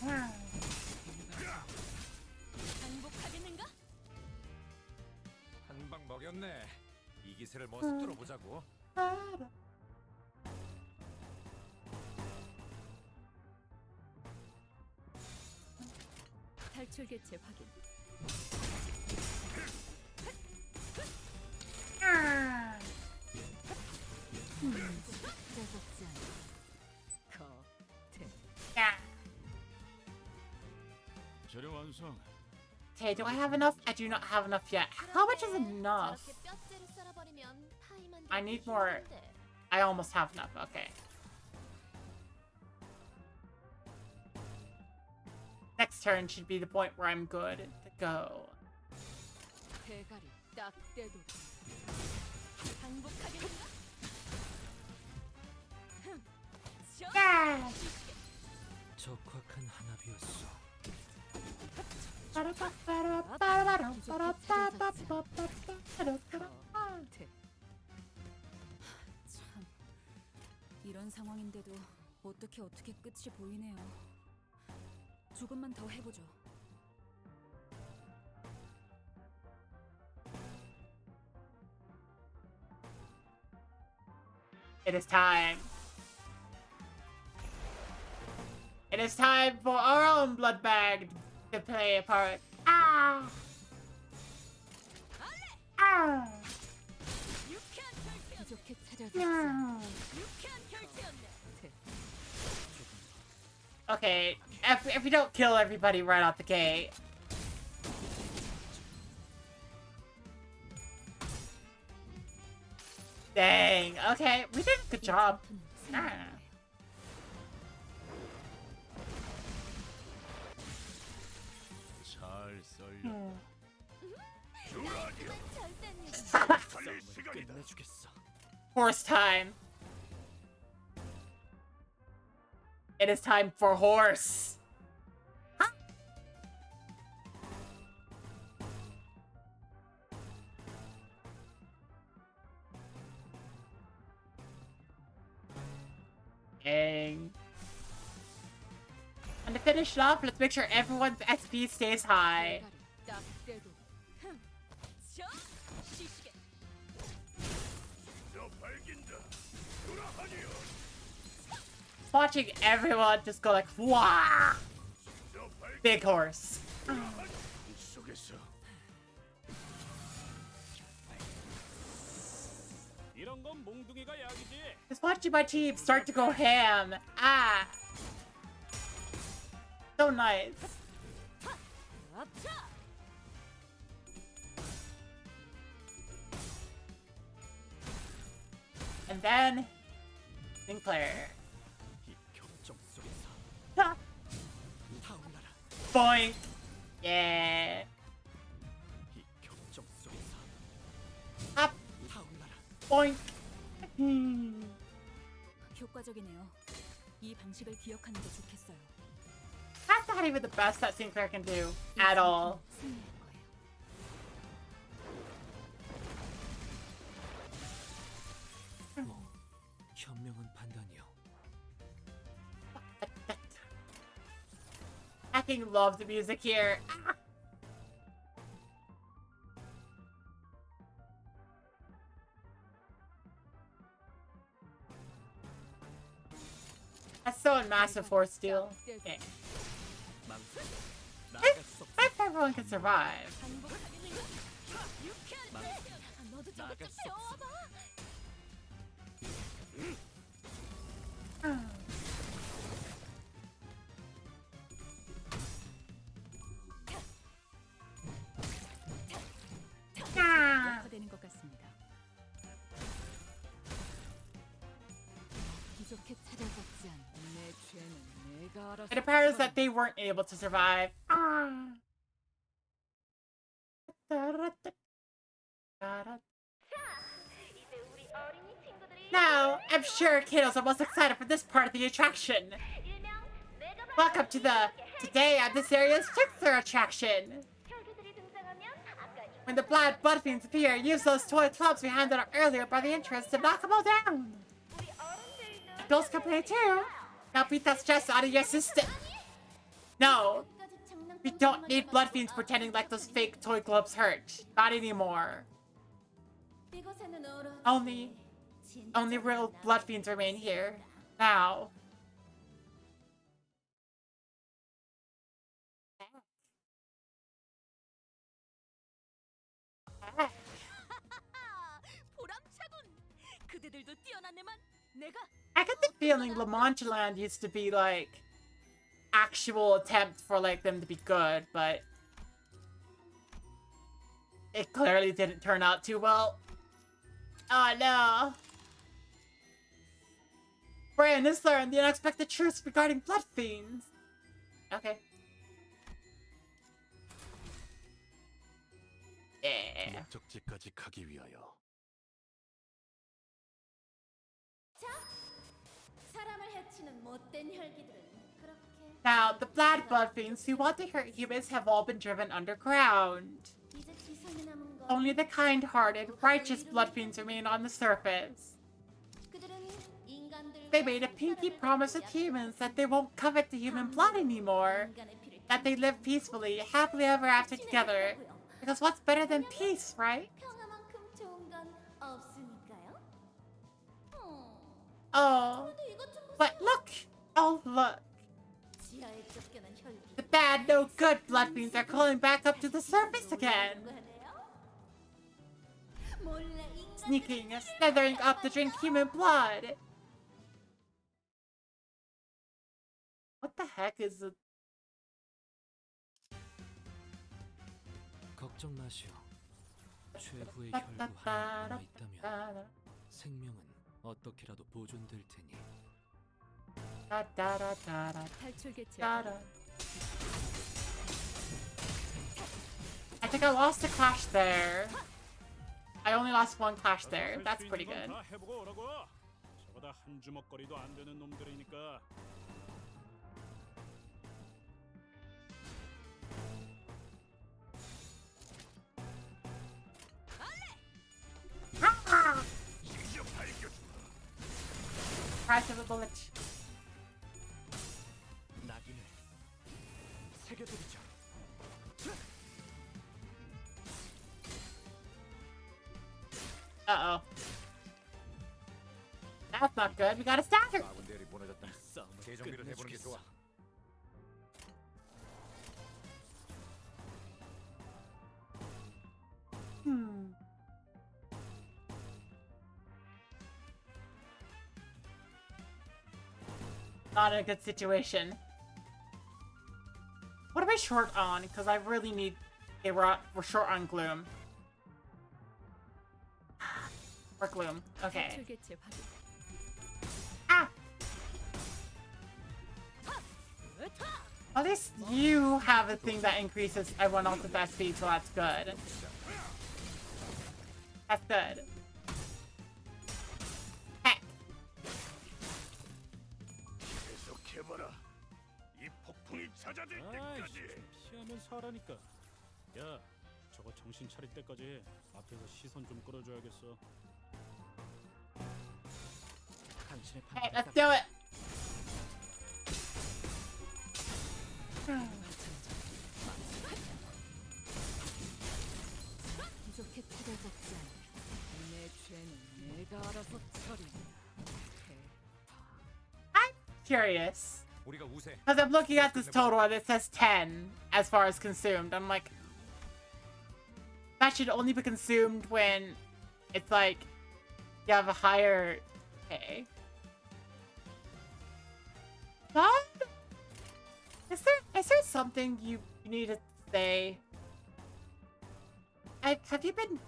Ah! 한방 먹였네. 이 기세를 모습 들어보자고. 탈출 개체 확인. Okay, do I have enough? I do not have enough yet. How much is enough? I need more. I almost have enough. Okay. Next turn should be the point where I'm good to go. 대가리 딱 떼도 행복하겠는가? Yeah. 적확한 한압이었어. 참, 이런 상황인데도 어떻게 끝이 보이네요. 조금만 더 해보죠. It is time. It is time for our own blood bag to play a part. Ah! Ah! 부족해 찾아줬어. No. 유쾌한 결제였네. Okay, if we don't kill everybody right out the gate. Dang. Okay, we did a good job. Ah. 잘 썰려. 끝내주겠어. Horse time. It is time for horse. Huh? Dang. And to finish it off, let's make sure everyone's XP stays high. 대가리 딱 떼도 저 시시게 Watching everyone just go like, wow! Big horse. 속에서 이런 건 몽둥이가 약이지. Just watching my team start to go ham. Ah. So nice. And then Sinclair. 이 격정 속에서 Ha! 타올라라. Boink. Yeah. 이 격정 속에서 Up. 타올라라. Boink. 효과적이네요. 이 방식을 기억하는 게 좋겠어요. That's not even the best that Sinclair can do at all. 승리할 거예요. 현명한 판단이요. I fucking love the music here. Ah. That's so a massive force steal. Okay. If everyone can survive. 되는 것 같습니다. 부족해 찾아줬지 않. 내 죄는 내가 알아서. It appears that they weren't able to survive. Now, I'm sure kiddos are most excited for this part of the attraction. Welcome to today on this area's trickster attraction. When the blood fiends appear, use those toy clubs we handed out earlier by the entrance to knock them all down. Adults can play too. Now beat that stress out of your system. No, we don't need blood fiends pretending like those fake toy clubs hurt. Not anymore. Only real blood fiends remain here. Now. 그대들도 뛰어났네만. 내가 I get the feeling Lamanchaland used to be like actual attempt for like them to be good, but It clearly didn't turn out too well. Oh no. Brian has learned the unexpected truths regarding blood fiends. Okay. Yeah. 목적지까지 가기 위하여. 사람을 해치는 못된 혈기들은 그렇게 Now, the blood fiends who want to hurt humans have all been driven underground. 이제 지성이 남은 건 Only the kind-hearted, righteous blood fiends remain on the surface. 그들은 인간들과 They made a pinky promise with humans that they won't covet the human blood anymore. 인간의 피를 That they live peacefully, happily ever after together. Because what's better than peace, right? 평화만큼 좋은 건 없으니까요. Oh, 그래도 이것 좀 but look! Oh, look! 지하에 쫓겨난 혈기. The bad, no good blood fiends are crawling back up to the surface again. 몰래 인간 Sneaking, slithering up to drink human blood. What the heck is it? 걱정 마시오. 최후의 혈구 하나 남아있다면 생명은 어떻게라도 보존될 테니. 탈출 개체. I think I lost a clash there. I only lost one clash there. That's pretty good. 다 해보고 오라고. 저보다 한 주먹거리도 안 되는 놈들이니까. Price of a bullet. 낙인을 새겨드리죠. Uh-oh. That's not good. We got a stagger. 아군들이 무너졌다. 재정비를 해보는 게 좋아. Not in a good situation. What am I short on? Because I really need... Okay, we're short on Gloom. Or Gloom. Okay. 탈출 개체 확인. Ah! At least you have a thing that increases everyone else's SP, so that's good. That's good. Heck. 계속해봐라. 이 폭풍이 잦아들 아이씨, 때까지. 좀 피하면서 하라니까. 야, 저거 정신 차릴 때까지 앞에서 시선 좀 끌어줘야겠어. 당신의 Hey, 판단에 let's do it! 부족해 투덜거지 않게. 내 죄는 내가 알아서 처리한다. I'm curious. 우리가 우세. Because I'm looking at this total and it says 10 as far as consumed. I'm like, that should only be consumed when it's like you have a higher pay. But is there something you need to say? Have you been?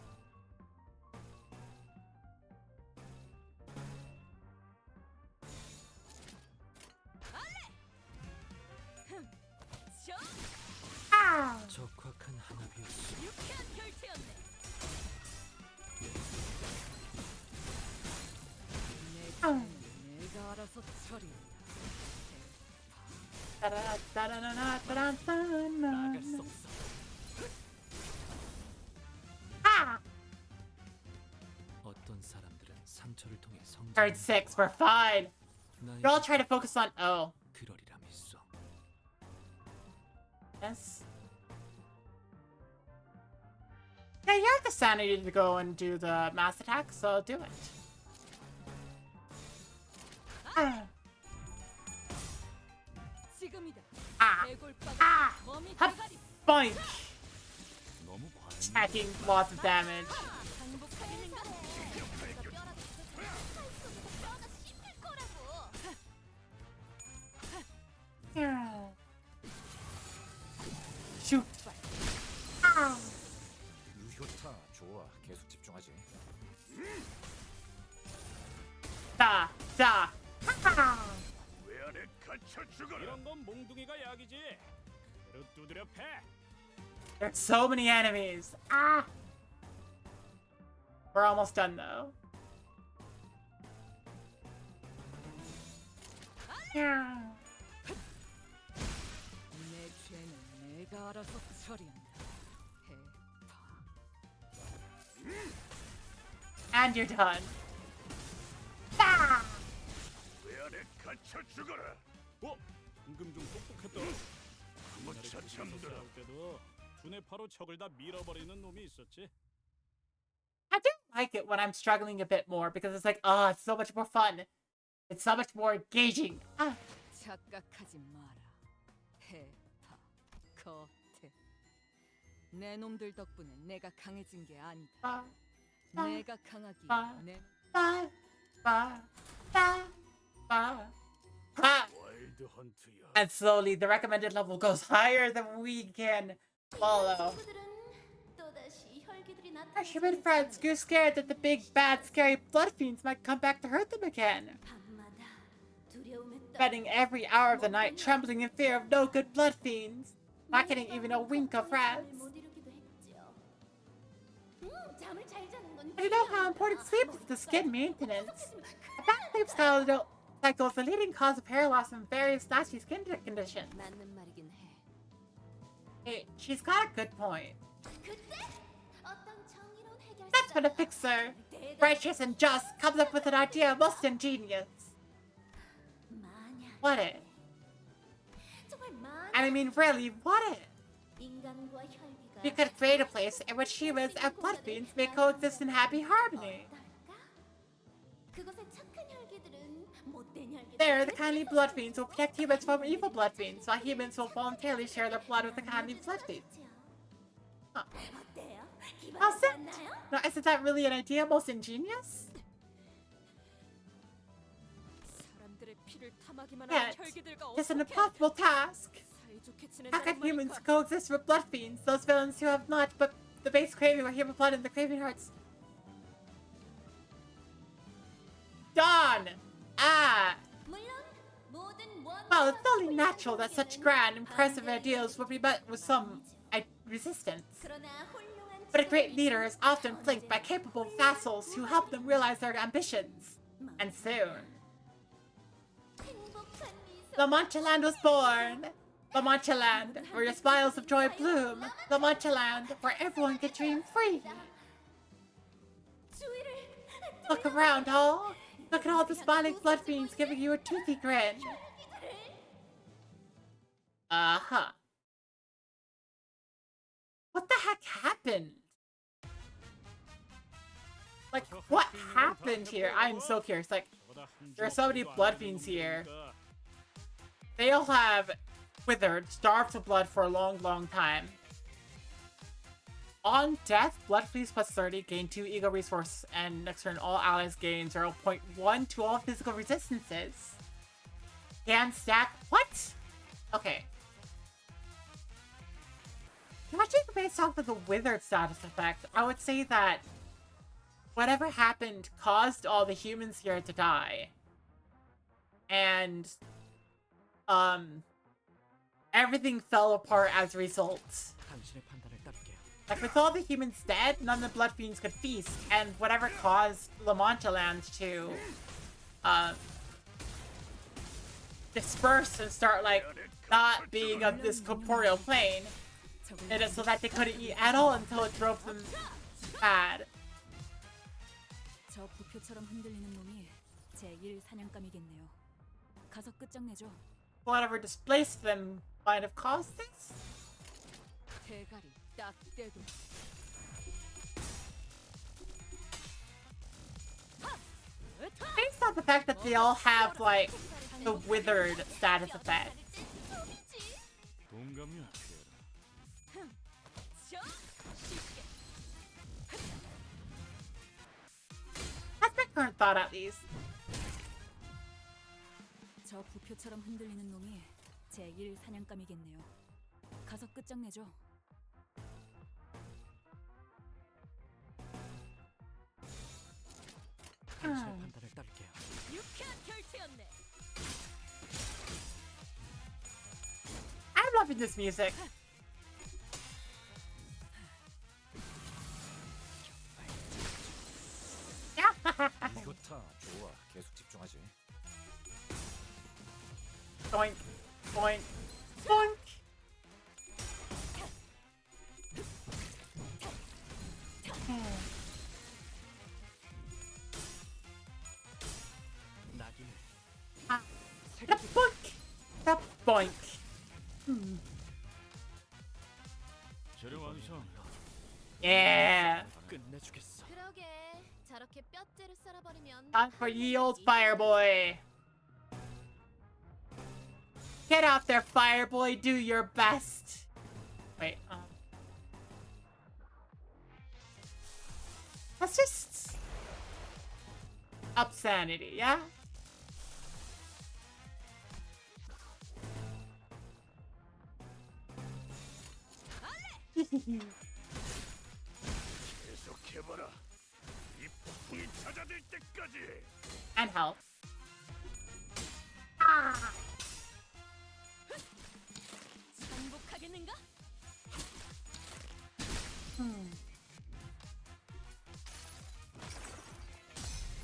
Ah! 적확한 하나비였어. 유쾌한 결투였네. 내 죄는 내가 알아서 처리한다. 나갈 수 없어. Ah! 어떤 사람들은 상처를 통해 성장. Turn 6, we're fine. You're all trying to focus on O. 그러리라 믿소. Yes. Yeah, you have the sanity to go and do the mass attack, so do it. Ah. 지금이다. Ah. Ah. Hup. Boink. 너무 과연. Taking lots of damage. Yeah. Shoot. Ah. 유효 monster. 왜 안에 갇혀 죽어라. 이런 건 몽둥이가 약이지. 그대로 두드려 패. There's so many enemies. Ah. We're almost done though. Yeah. 내 죄는 내가 알아서 처리한다. And you're done. Ah. 왜 안에 갇혀 죽어라. 방금 좀 똑똑했다. 무차 잠들어. 싸울 때도 두뇌파로 적을 다 밀어버리는 놈이 있었지. I do like it when I'm struggling a bit more because it's like, oh, it's so much more fun. It's so much more engaging. Ah. 착각하지 마라. 해파 겉에 내 놈들 덕분에 내가 강해진 게 아니다. 내가 강하기 내 와일드 헌트야. And slowly the recommended level goes higher than we can follow. Our human friends grew scared that the big, bad, scary blood fiends might come back to hurt them again. Spending every hour of the night trembling in fear of no good blood fiends, not getting even a wink of rest. And you know how important sleep is to skin maintenance. A bad sleep cycle is the leading cause of hair loss and various nasty skin conditions. Hey, she's got a good point. That's when a fixer, righteous and just, comes up with an idea most ingenious. What it? And I mean, really, what it? We could create a place in which humans and blood fiends may coexist in happy harmony. There, the kindly blood fiends will protect humans from evil blood fiends, while humans will voluntarily share their blood with the kindly blood fiends. Huh. How's it? Now, isn't that really an idea most ingenious? Yet, it's an impossible task. How can humans coexist with blood fiends, those villains who have not but the base craving for human blood and the craving hearts? Dawn! Ah! Well, it's only natural that such grand, impressive ideals would be met with some resistance. But a great leader is often flanked by capable vassals who help them realize their ambitions. And soon, La Mancha Land was born! La Mancha Land, where your smiles of joy bloom. La Mancha Land, where everyone can dream free. Look around, all. Look at all the smiling blood fiends giving you a toothy grin. Uh-huh. What the heck happened? Like, what happened here? I'm so curious. Like, there are so many blood fiends here. They all have withered, starved to blood for a long, long time. On death, blood fiends plus 30 gain 2 ego resource, and next turn all allies gain 0.1 to all physical resistances. Can stack. What? Okay. Judging based off of the withered status effect, I would say that whatever happened caused all the humans here to die. And everything fell apart as a result. Like, with all the humans dead, none of the blood fiends could feast, and whatever caused La Mancha Land to disperse and start, like, not being of this corporeal plane, made it so that they couldn't eat at all until it drove them mad. 저 부표처럼 흔들리는 놈이 제1 사냥감이겠네요. 가서 끝장내죠. Whatever displaced them might have caused this? 대가리 딱 떼도 Based on the fact that they all have, like, the withered status effect. That's my current thought, at least. 저 부표처럼 흔들리는 놈이 제1 사냥감이겠네요. 가서 끝장내죠. 유쾌한 결투였네. I'm loving this music. 좋다. 좋아. 계속 집중하지. Boink, boink, boink. 낙인. The boink, the boink. 재료 완성. Yeah. 끝내주겠어. 그러게 저렇게 뼈째로 썰어버리면 Time for ye old Fireboy. Get out there, Fireboy. Do your best. Wait. Let's just up sanity, yeah? 계속해봐라. 이 폭풍이 잦아들 때까지. And health. 정복하겠는가?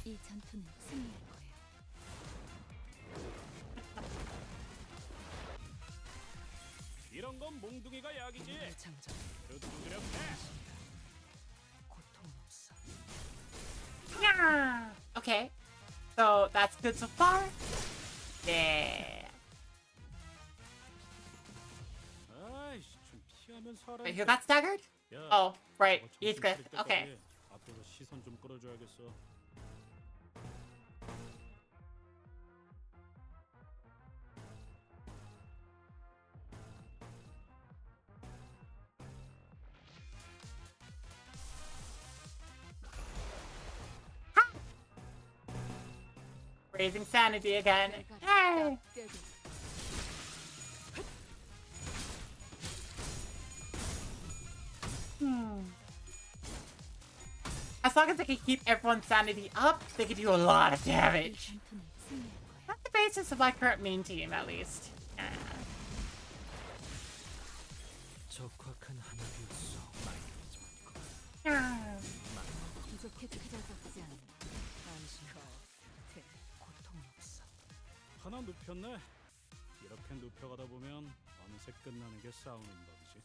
이 전투는 승리할 거예요. 이런 건 몽둥이가 약이지. 장전. 그래도 두드렸네. 고통 없어. Yeah. Okay. So that's good so far. Yeah. 아이씨, 좀 피하면 살아. Wait, who got staggered? 야, Oh, right. 너 정신 Heathcliff. 차릴 때까지 Okay. 앞에서 시선 좀 끌어줘야겠어. Raising sanity again. Hey. As long as they can keep everyone's sanity up, they can do a lot of 이 damage. 전투는 승리할 거예요. That's the basis of my current main team, at least. 적확한 한압이었어. 부족해도 찾아잡지 않는 안심과 고통 없어. 하나 눕혔네. 이렇게 눕혀가다 보면 어느새 끝나는 게 싸우는 법이지.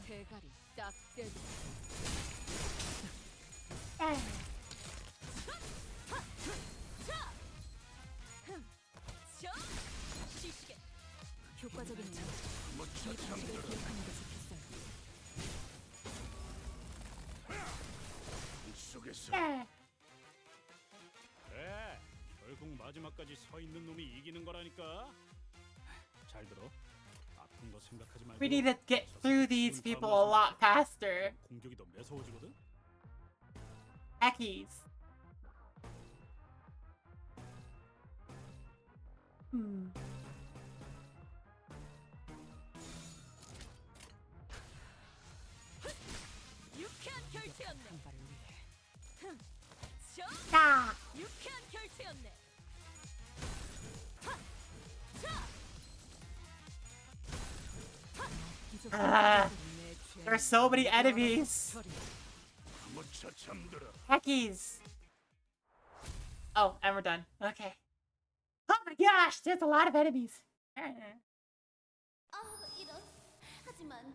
대가리 딱 떼고. 시시게. 효과적인 점. 이 방식을 기억하는 게 좋겠어요. 속에서 그래, 결국 마지막까지 서 있는 놈이 이기는 거라니까. 잘 들어. 아픈 거 생각하지 말고. We need to get through these people a lot faster. 공격이 더 매서워지거든. Eckies. 유쾌한 결투였네. 한발을 위해. Ah. 유쾌한 결투였네. Ah. There are so many enemies. 묻혀 잠들어. Eckies. Oh, and we're done. Okay. Oh my gosh, there's a lot of enemies. 이런. 하지만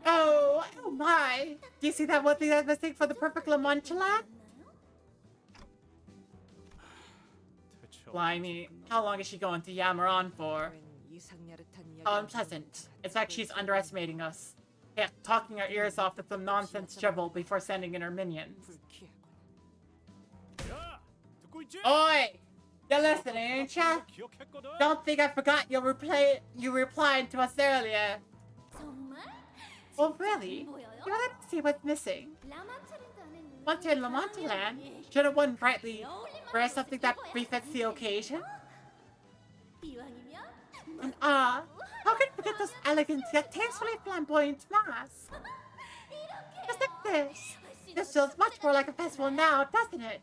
Oh my. Do you see that one thing that's missing for the perfect Lamontula? Blimey, how long is she going to yammer on for? How unpleasant. It's like she's underestimating us. Yeah, talking our ears off with some nonsense drivel before sending in her minions. 야, 듣고 있지? Oi! You're listening, ain't ya? 기억했거든. Don't think I forgot you replied to us earlier. 정말? Oh really? 보여요? You wanna see what's missing? 라마 차린다는 Once you're in Lamontaland, should have won brightly. Wear something that befits the occasion. And how can you forget those elegant yet tastefully flamboyant masks? Just like this. This feels much more like a festival now, doesn't it?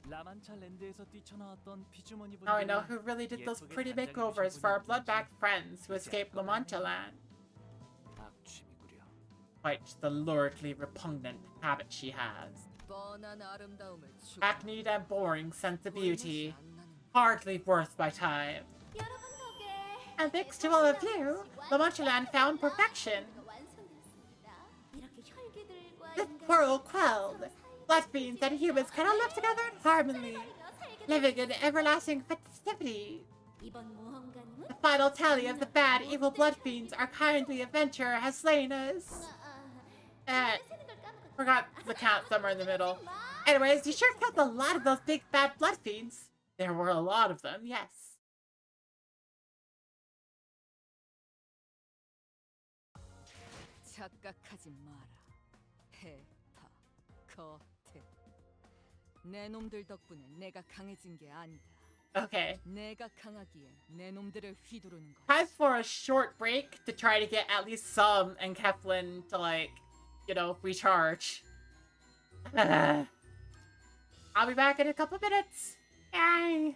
라만차랜드에서 뛰쳐나왔던 피주머니 Now I know who really did those pretty makeovers for our bloodbag friends who escaped Lamontaland. 악취미구려. Quite the luridly repugnant habit she has. 뻔한 아름다움을 추구. Acne and boring sense of beauty. Hardly worth my time. And thanks to all of you, Lamontaland found perfection. The quarrel quelled. Blood fiends and humans cannot live together in harmony, living in everlasting festivity. The final tally of the bad, evil blood fiends our kindly adventurer has slain us. Forgot the count somewhere in the middle. Anyways, you sure killed a lot of those big bad blood fiends. There were a lot of them, yes. 착각하지 마라. 해파, 거태. 내 놈들 덕분에 내가 강해진 게 아니다. Okay. 내가 강하기에 내 놈들을 휘두르는 거. Time for a short break to try to get at least some and Keflin to, like, you know, recharge. I'll be back in a couple minutes. Yay!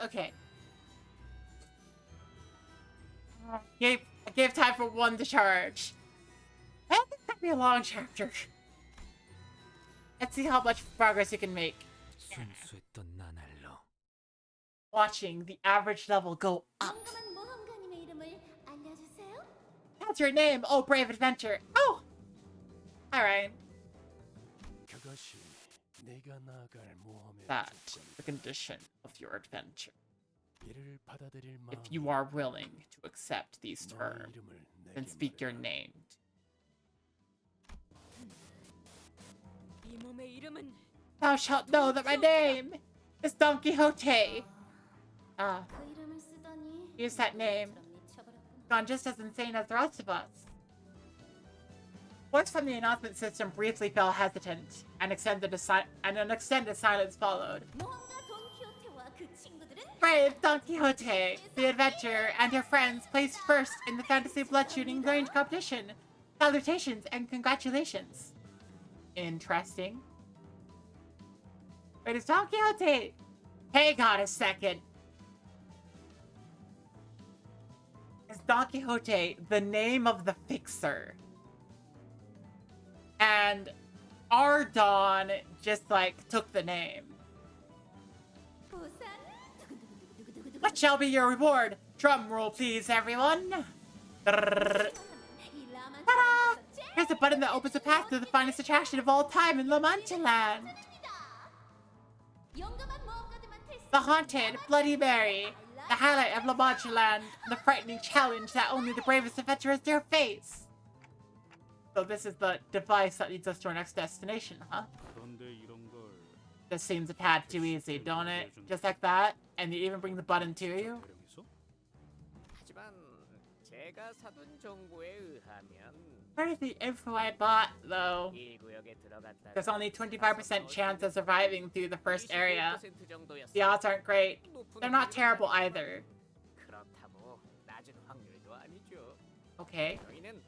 Okay. I gave time for one to charge. I think that'd be a long chapter. Let's see how much progress you can make. 순수했던 나날로. Watching the average level go up. 용감한 모험가님의 이름을 알려주세요. That's your name, oh brave adventure. Oh! Alright. That's the condition of your adventure. If you are willing to accept these terms, then speak your name. 이 몸의 이름은 Thou shalt know that my name is Don Quixote. Ah, 그 이름을 쓰다니. use that name. Gone just as insane as the rest of us. Voice from the announcement system briefly fell hesitant, and an extended silence followed. 모험가 돈 키호테와 그 친구들은 Brave Don Quixote, the adventurer, and her friends placed first in the fantasy blood shooting range competition. Salutations and congratulations. Interesting. Wait, it's Don Quixote. Hang on a second. Is Don Quixote the name of the fixer? And our Don just like took the name. 부산. What shall be your reward? Drum roll, please, everyone. Ta-da! Here's a button that opens a path to the finest attraction of all time in La Mancha Land. The haunted Bloody Mary, the highlight of La Mancha Land, the frightening challenge that only the bravest adventurers dare face. So this is the device that leads us to our next destination, huh? This seems a tad too easy, don't it? Just like that, and you even bring the button to you? 하지만 제가 사둔 정보에 의하면 Where's the info I bought, though? 1구역에 들어갔다. There's only 25% chance of surviving through the first area. The odds aren't great. They're not terrible either. 그렇다고 낮은 확률도 아니죠. Okay. 저희는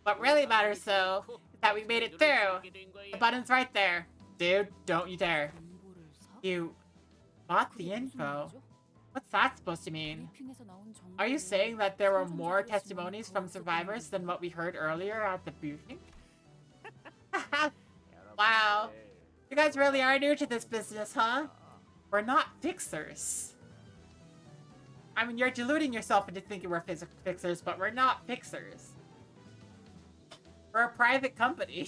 What really matters, though, is that we made it through. The button's right there. Dude, don't you dare. You bought the info. What's that supposed to mean? Are you saying that there were more testimonies from survivors than what we heard earlier at the briefing? Wow. You guys really are new to this business, huh? We're not fixers. I mean, you're deluding yourself into thinking we're fixers, but we're not fixers. We're a private company.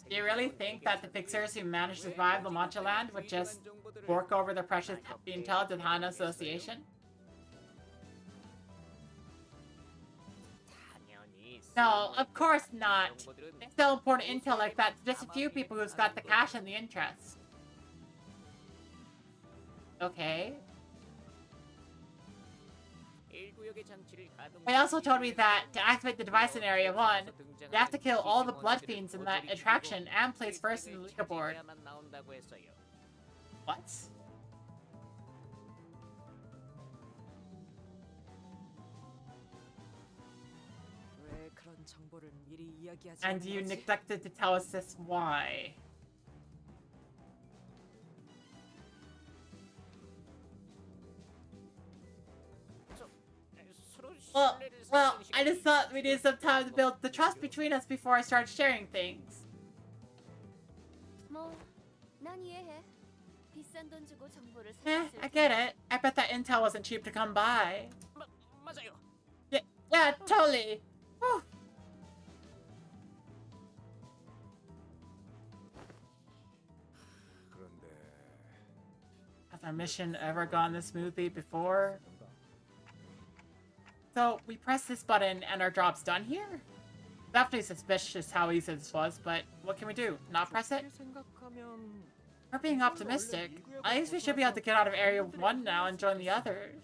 Do you really think that the fixers who managed to survive La Mancha Land would just fork over their precious intel to the Han Association? No, of course not. They sell important intel like that to just a few people who's got the cash and the interest. Okay. They also told me that to activate the device in Area 1, you have to kill all the blood fiends in that attraction and place first in the leaderboard. What? 왜 그런 정보를 미리 이야기하지 And 않는 you 거지? neglected to tell us this why. Well, I just thought we needed some time to build the trust between us before I start sharing things. 뭐, 난 이해해. 비싼 돈 주고 정보를 I get it. I bet that intel wasn't cheap to come by. 맞아요. Yeah, totally. Whew. 그런데 Has our mission ever gone this smoothly before? So, we press this button and our job's done here? Definitely suspicious how easy this was, but what can we do? Not press it? We're being optimistic. At least we should be able to get out of Area 1 now and join the others.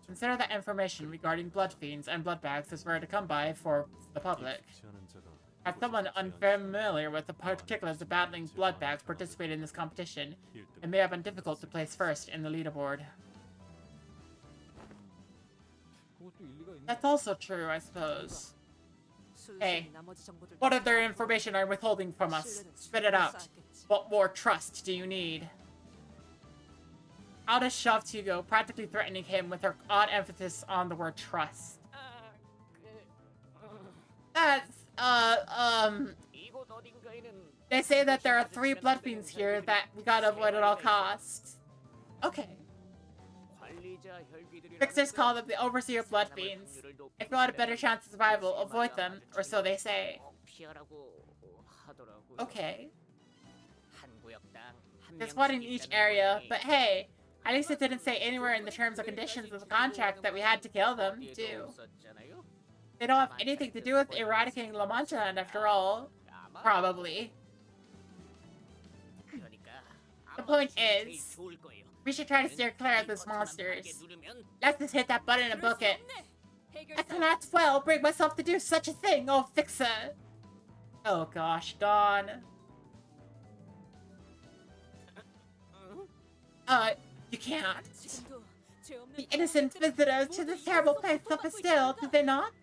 Consider that information regarding blood fiends and blood bags is rare to come by for the public. As someone unfamiliar with the particulars of battling blood bags participate in this competition, it may have been difficult to place first in the leaderboard. That's also true, I suppose. Hey, 순순히 나머지 정보들도 what other 다 information are you withholding from us? 신뢰는 Spit it 충분히 out. 쌓았겠지. What more trust do you need? Alda shoved Hugo, practically threatening him with her odd emphasis on the word trust. That's, 이곳 어딘가에는 they say that there are 3 blood fiends here that we gotta avoid at all costs. Okay. 관리자 혈귀들이라는 Fixers call them the overseer blood fiends. If you want a better chance of survival, avoid them, or so they say. 피하라고 하더라고요. Okay. 한 구역당 한 There's one in 명씩 each 있다는 area, 거니. but hey, at least it didn't say anywhere in the terms or conditions of the contract that we had to kill them, too. 없었잖아요. They don't have anything to do with eradicating La Mancha Land after all. Probably. 그러니까 The point 아마 제일 is, 좋을 거예요. we should try to steer clear of those 이 버튼만 monsters. 하게 누르면 Let's just hit that button and book it. I 해결사. cannot well bring myself to do such a thing, oh fixer. Oh gosh, Dawn. You can't. 지금도 죄 없는 The innocent visitors to this terrible place suffer still, do they not?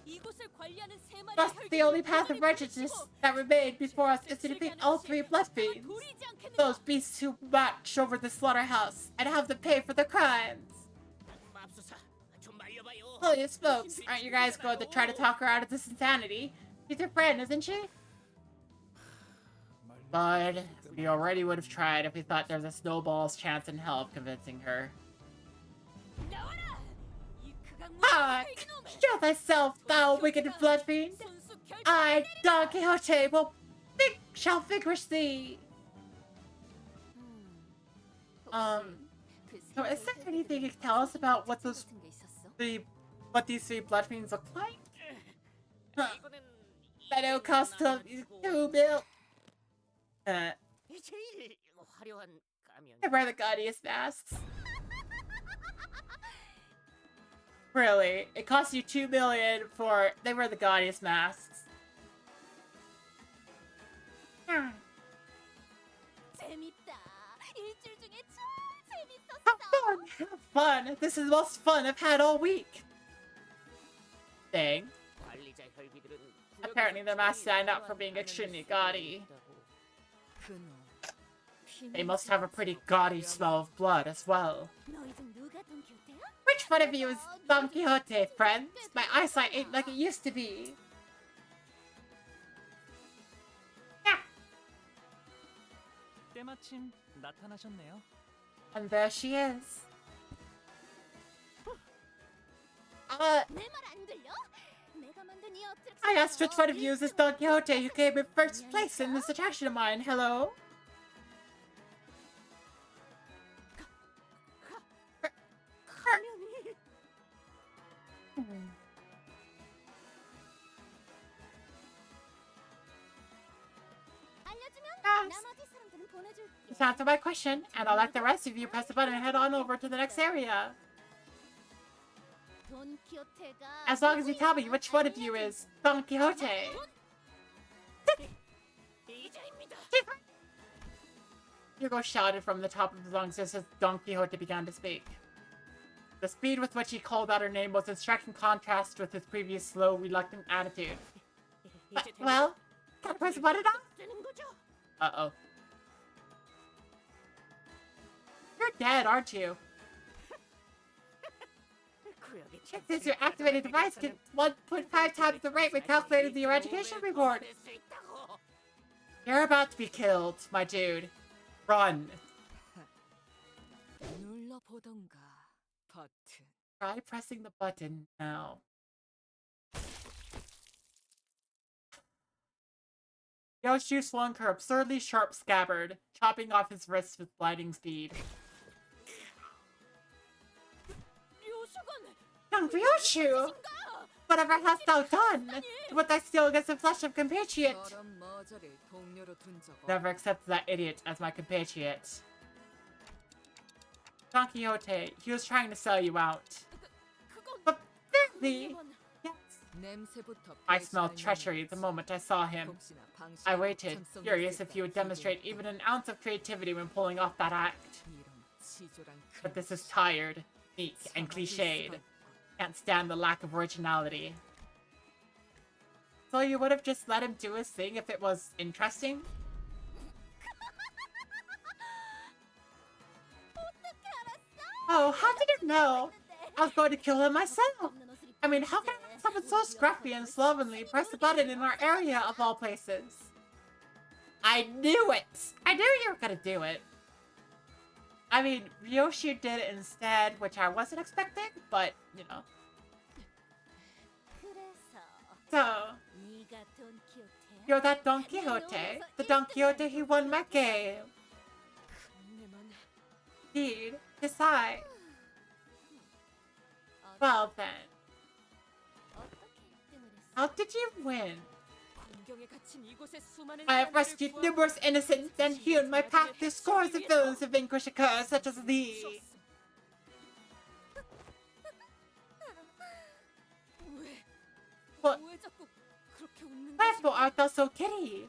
이곳을 관리하는 세 마리의 Thus, the only 혈기를 path of 두 마리 righteousness 붙이고 that remained before us is to defeat all 3 blood 차마 fiends. 돌이지 않겠는가? Those beasts who watch over the slaughterhouse and have to pay for their crimes. 맙소사 좀 말려봐요. Holy smokes, aren't you guys going to try to talk her out of this insanity? She's your friend, isn't she? But we already would have tried if we thought there was a snowball's chance in hell of convincing her. 나와라! 이 극악무도한 Hark! 혈기놈을! Show thyself, thou wicked blood fiend! 손수 결정 I, 내리라! Don Quixote, shall vigorous thee! So is there anything you can tell us about what those what these 3 blood fiends look like? Huh. 이거는 That it'll cost them 2 mil. 제일 화려한 가면. They wear the gaudiest masks. Really? It costs you 2 million for they wear the gaudiest masks. 재밌다. 일주일 중에 제일 재밌었어. Have fun! Have fun! This is the most fun I've had all week! Dang. 관리자 혈기들은 Apparently the masks stand out for being extremely gaudy. They must have a pretty gaudy smell of blood as well. 너희 중 누가 돈키호테야? Which one of you is Don Quixote, friends? My eyesight ain't like it used to be. 때마침 나타나셨네요. And there she is. 내 말 안 들려? 내가 만든 이 어트랙션. I asked which one of you is this Don Quixote who came in first place in this attraction of mine. Hello? 알려주면 나머지 사람들은 보내줄게. Just answer my question, and I'll let the rest of you press the button and head on over to the next area. 돈키호테가 As long as you tell me which one of you is Don Quixote. Hugo shouted from the top of his lungs just as Don Quixote began to speak. The speed with which he called out her name was in striking contrast with his previous slow, reluctant attitude. Well, gotta press the button now? Uh-oh. You're dead, aren't you? Since your activated device can 1.5 times the rate we calculated in your education report. You're about to be killed, my dude. Run. 눌러보던가 버튼. Try pressing the button now. Yoshu swung her absurdly sharp scabbard, chopping off his wrists with blinding speed. Young Ryoshu! Whatever hast thou done? With thy skill against the flesh of compatriot? 저런 머저를 동료로 둔 적 Never accept that idiot as my compatriot. Don Quixote, he was trying to sell you out. But really? Yes. 냄새부터 I smelled treachery the moment I saw him. 혹시나 방심 I waited, 참성이 curious if he would 있을까 demonstrate 기대했다. even an ounce of creativity when pulling off that act. 이런 치졸한 But this is tired, meek, and cliched. Can't stand the lack of originality. So you would have just let him do his thing if it was interesting? Oh, how did you know? I was going to kill him myself. I mean, how can someone so scruffy and slovenly press the button in our area of all places? I knew it! I knew you were gonna do it. I mean, Ryoshi did it instead, which I wasn't expecting, but, you know. So, you're that Don Quixote, the Don Quixote who won my game. Indeed, decide. Well then. How did you win? I have rescued numerous innocents and healed my path through scores of villains to vanquish a curse such as thee. What? Wherefore art thou so giddy?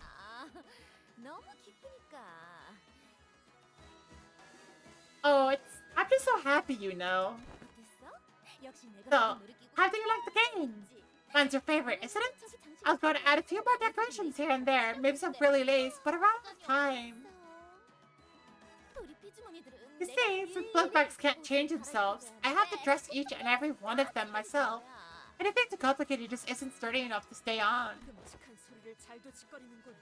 Oh, I'm just so happy, you know. So, how do you like the game? Mine's your favorite, isn't it? I was going to add a few more decorations here and there, maybe some frilly lace, but around the time. You see, since bloodbags can't change themselves, I have to dress each and every one of them myself. Anything too complicated just isn't sturdy enough to stay on.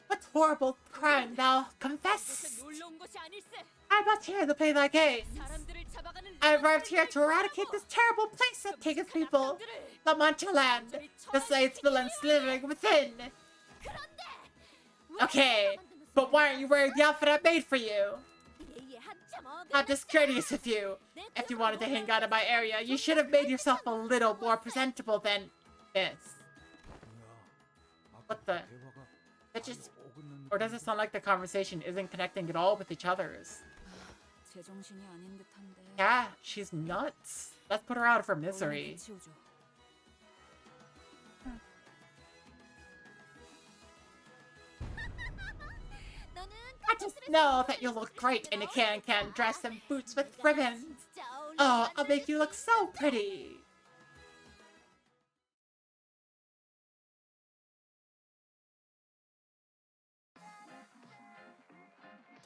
What horrible crime thou confessest! I'm not here to play thy games. I arrived here to eradicate this terrible place that taketh people. The Mancha land, the slaves villains living within. Okay, but why aren't you wearing the outfit I made for you? How discourteous of you. If you wanted to hang out in my area, you should have made yourself a little more presentable than this. What the? That just... Or does it sound like the conversation isn't connecting at all with each other's? Yeah, she's nuts. Let's put her out of her misery. I just know that you'll look great in a can-can dress and boots with ribbons. Oh, I'll make you look so pretty.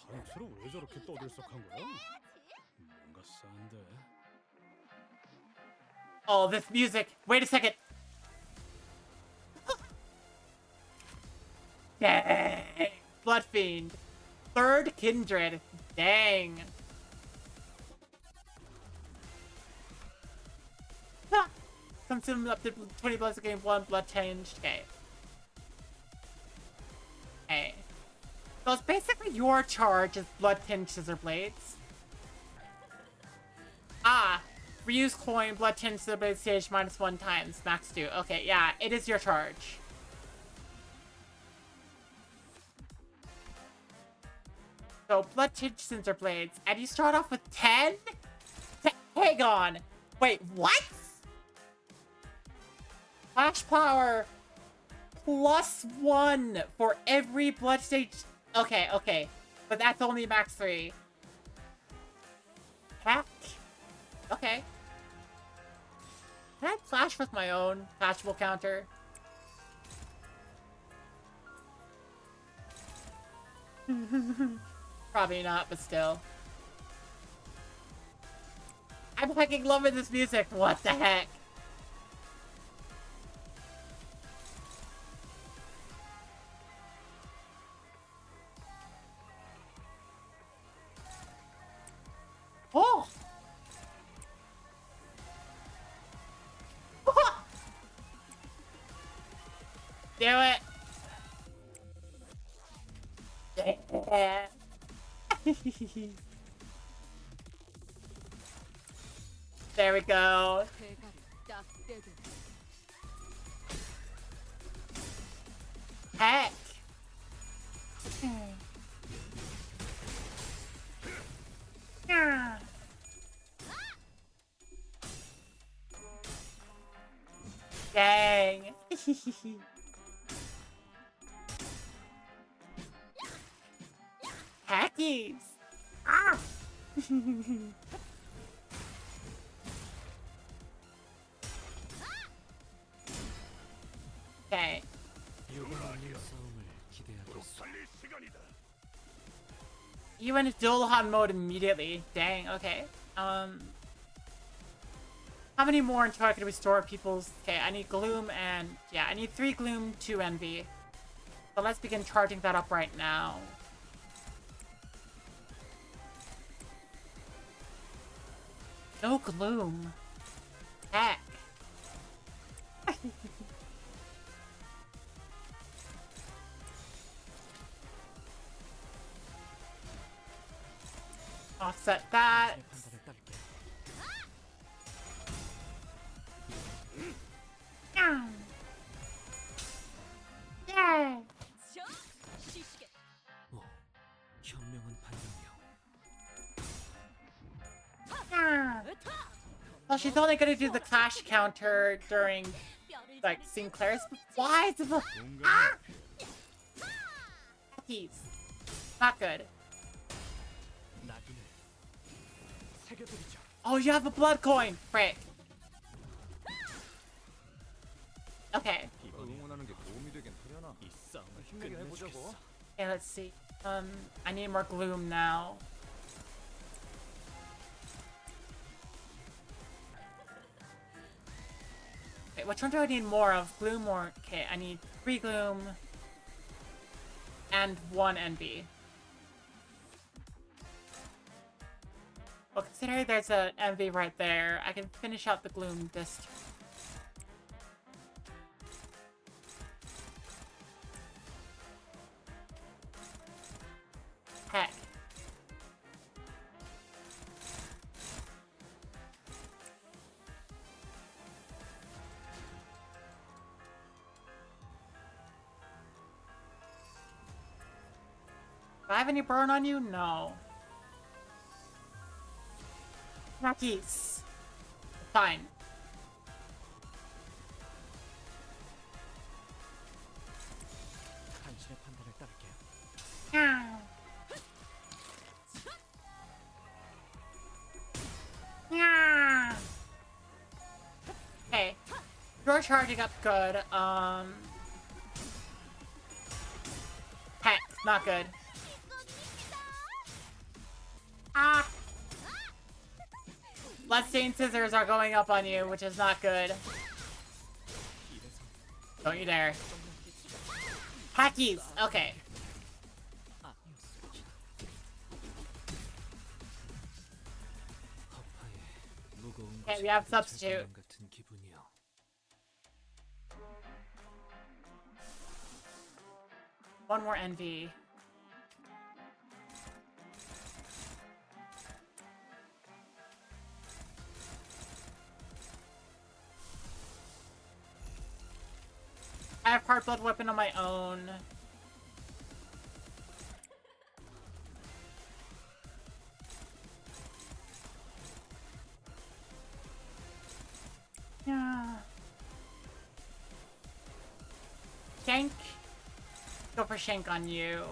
단체로 왜 저렇게 떠들썩한 거야? 뭔가 싼데. Oh, this music. Wait a second. Dang. Blood Fiend. Third Kindred. Dang. Ha! Consume up to 20 blood to gain 1 blood change. Okay. Okay. So it's basically your charge is blood tinged scissor blades. Ah. Reuse coin, blood tinged scissor blade stage -1 times. Max 2. Okay, yeah, it is your charge. So, blood tinged scissor blades. And you start off with 10? Hang on. Wait, what? Flash power +1 for every blood stage. Okay, okay. But that's only max 3. Heck. Okay. Can I flash with my own flashable counter? Probably not, but still. I'm fucking loving this music. What the heck? Oh! Do it! Yeah. There we go. Heck. Dang. Hackies. Ah. Okay. 없어. You went into Dualhan mode immediately. Dang, okay. How many more until I can restore people's... Okay, I need Gloom and... Yeah, I need 3 Gloom, 2 Envy. So let's begin charging that up right now. No Gloom. Heck. Offset that. Yeah. 현명한 판단이야. Well, she's only gonna do the clash counter during, like, Sinclair's. Why? Ah! He's not good. Oh, you have a blood coin! Frick. Okay. 응원하는 게 도움이 되긴 하려나? 이 싸움을 힘내긴 해보자고. 끝내주겠어. Okay, let's see. I need more Gloom now. Okay, which one do I need more of? Gloom or... Okay, I need 3 Gloom and 1 Envy. Well, considering there's an Envy right there, I can finish out the Gloom this turn. Heck. Do I have any burn on you? No. Rockies. Fine. 당신의 판단을 따를게요. Yeah. Yeah. Okay. You're charging up good. Heck, not good. Ah. Bloodstained scissors are going up on you, which is not good. Don't you dare. Hackies! Okay. Okay, we have substitute. 같은 기분이야. One more envy. I have Heart Blood Weapon on my own. Yeah. Shank. Go for Shank on you.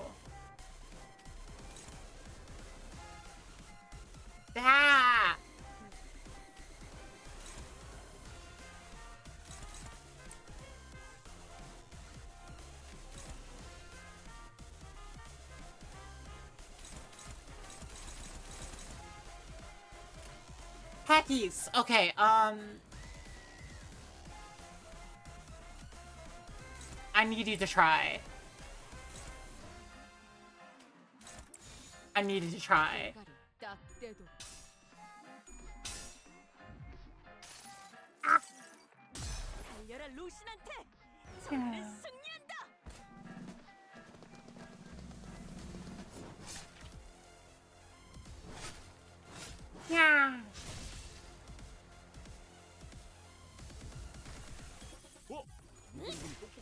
Ah! Hackies! Okay, I need you to try. I need you to try. 달려라 루신한테. 저는 승리한다. Yeah.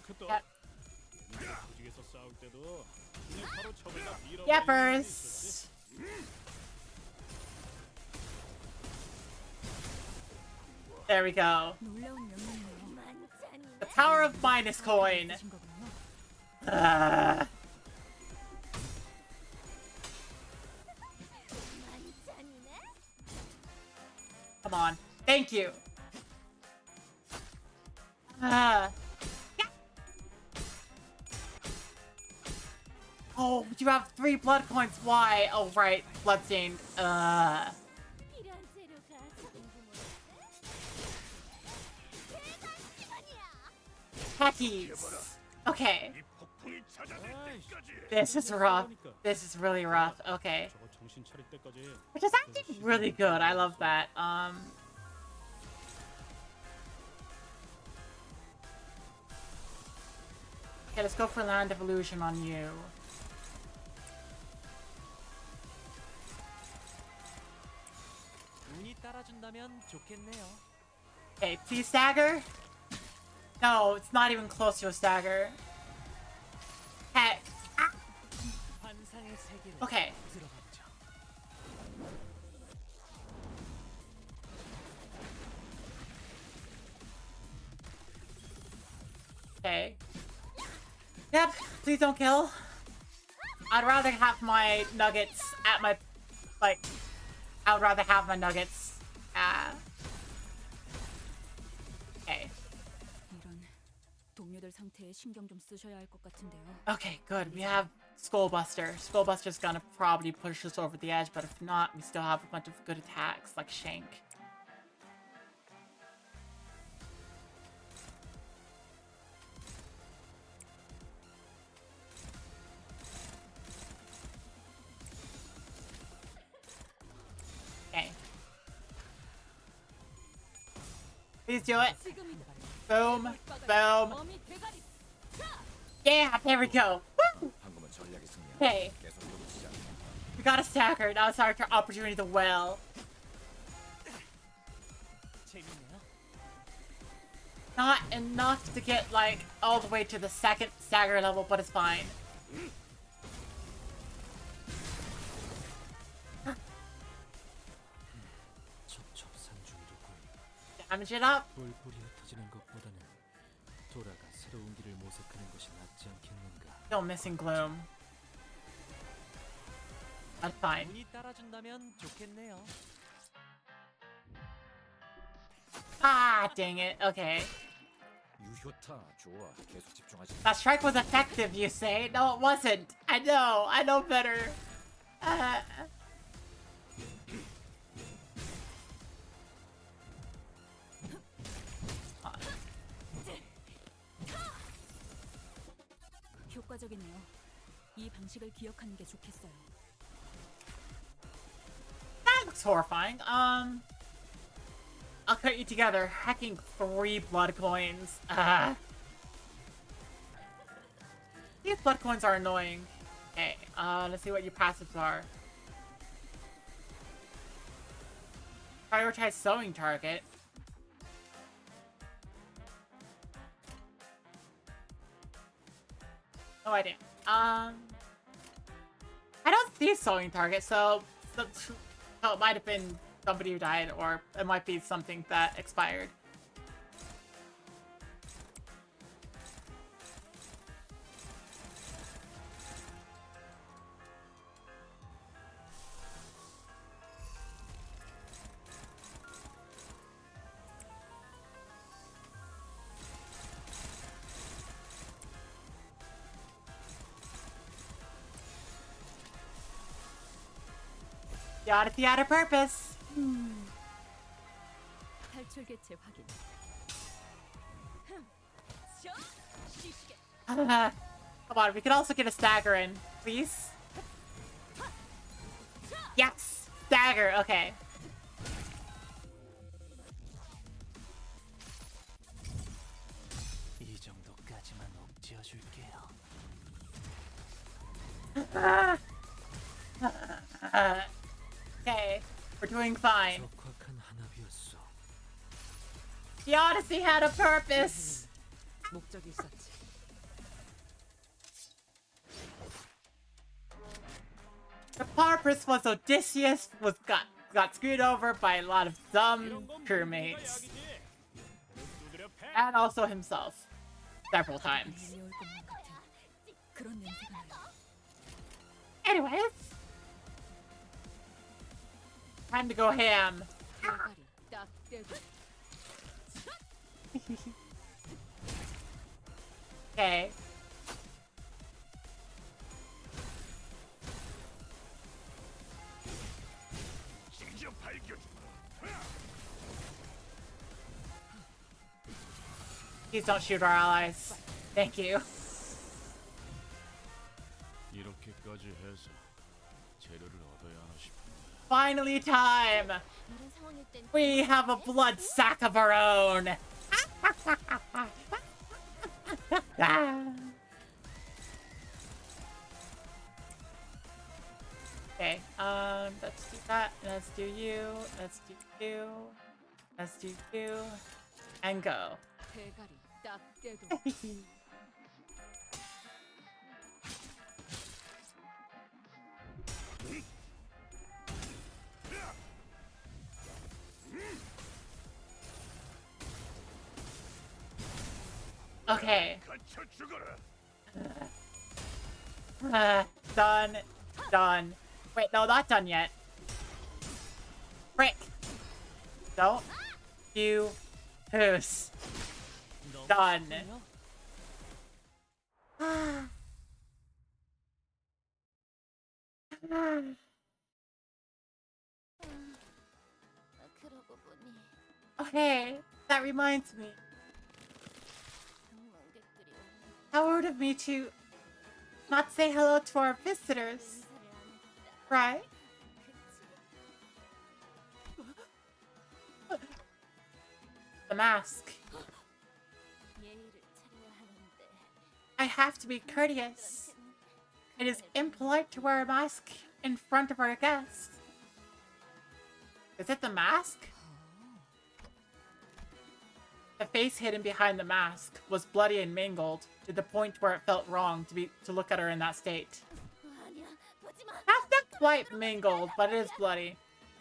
똑똑했다. 조직에서 싸울 때도 그냥 바로 적에다 밀어버리는 Yappers. There we go. The power of minus coin. Come on. Thank you. Yeah. Oh, you have 3 blood coins. Why? Oh, right. Bloodstained. 필요한 재료가 Khakis. Okay. This is rough. This is really rough. Okay. 저거 정신 차릴 때까지. Which is actually really good. I love that. Okay, let's go for Land of Illusion on you. 운이 따라준다면 좋겠네요. Okay, please stagger. No, it's not even close to a stagger. Heck. 환상의 세계로 Okay. 들어가죠. Okay. Yep, please don't kill. I'd rather have my nuggets at my... Like... I would rather have my nuggets. Okay. 이런 동료들 상태에 신경 좀 쓰셔야 할 것 같은데요. Okay, good. We have Skullbuster. Skullbuster's gonna probably push us over the edge, but if not, we still have a bunch of good attacks, like Shank. Okay. Please do it. Boom. Boom. Yeah, there we go. Woo! 방금은 전략의 승리야. Okay. 계속 누르치자. We got a stagger. Now it's our opportunity to well. 재밌네요. Not enough to get, like, all the way to the second stagger level, but it's fine. 첩첩산중이로군. Damage it up. 뿔뿔이 흩어지는 것보다는 돌아가 새로운 길을 모색하는 것이 낫지 않겠는가. Still missing Gloom. That's fine. 운이 따라준다면 좋겠네요. Ah, dang it. Okay. 유효타 좋아. 계속 집중하지. That strike was effective, you say? No, it wasn't. I know. I know better. 효과적이네요. 이 방식을 기억하는 게 좋겠어요. That looks horrifying. I'll cut you together. Hacking 3 blood coins. These blood coins are annoying. Okay, let's see what your passives are. Prioritize sewing target. No idea. I don't see sewing target, so it might have been somebody who died, or it might be something that expired. The Odyssey had a purpose. 탈출 개체 확인. Come on, we could also get a stagger in, please. Yes! Stagger, okay. 이 정도까지만 억지어 줄게요. Okay, we're doing fine. 적확한 한압이었어. The Odyssey had a purpose. 목적이 있었지. The purpose was Odysseus got screwed over by a lot of dumb crewmates. And also himself. Several times. 내올 것만 같은 그런 냄새가 나요. Anyways. Time to go ham. 대가리 딱 떼고. Okay. Please don't shoot our allies. Thank you. 이렇게까지 해서 재료를 얻어야 하나 싶은데. Finally time! 이런 상황일 땐 We have a blood sack of our own! Okay, let's do that. Let's do you. Let's do you. Let's do you. And go. 대가리 딱 떼도 Okay. Done. Done. Wait, no, not done yet. Frick. Don't you who's done. 그러고 보니 Okay, that reminds me. 방문객들이 How rude of me to not say hello to our visitors, 인사를 안 해줬다. right? 그치? The mask. 예의를 차려야 하는데 I have to be courteous. It is impolite to wear a mask in front of our guests. Is it the mask? The face hidden behind the mask was bloody and mangled to the point where it felt wrong to look at her in that state. 아니야, 보지 마. That's not quite mangled, but it is bloody.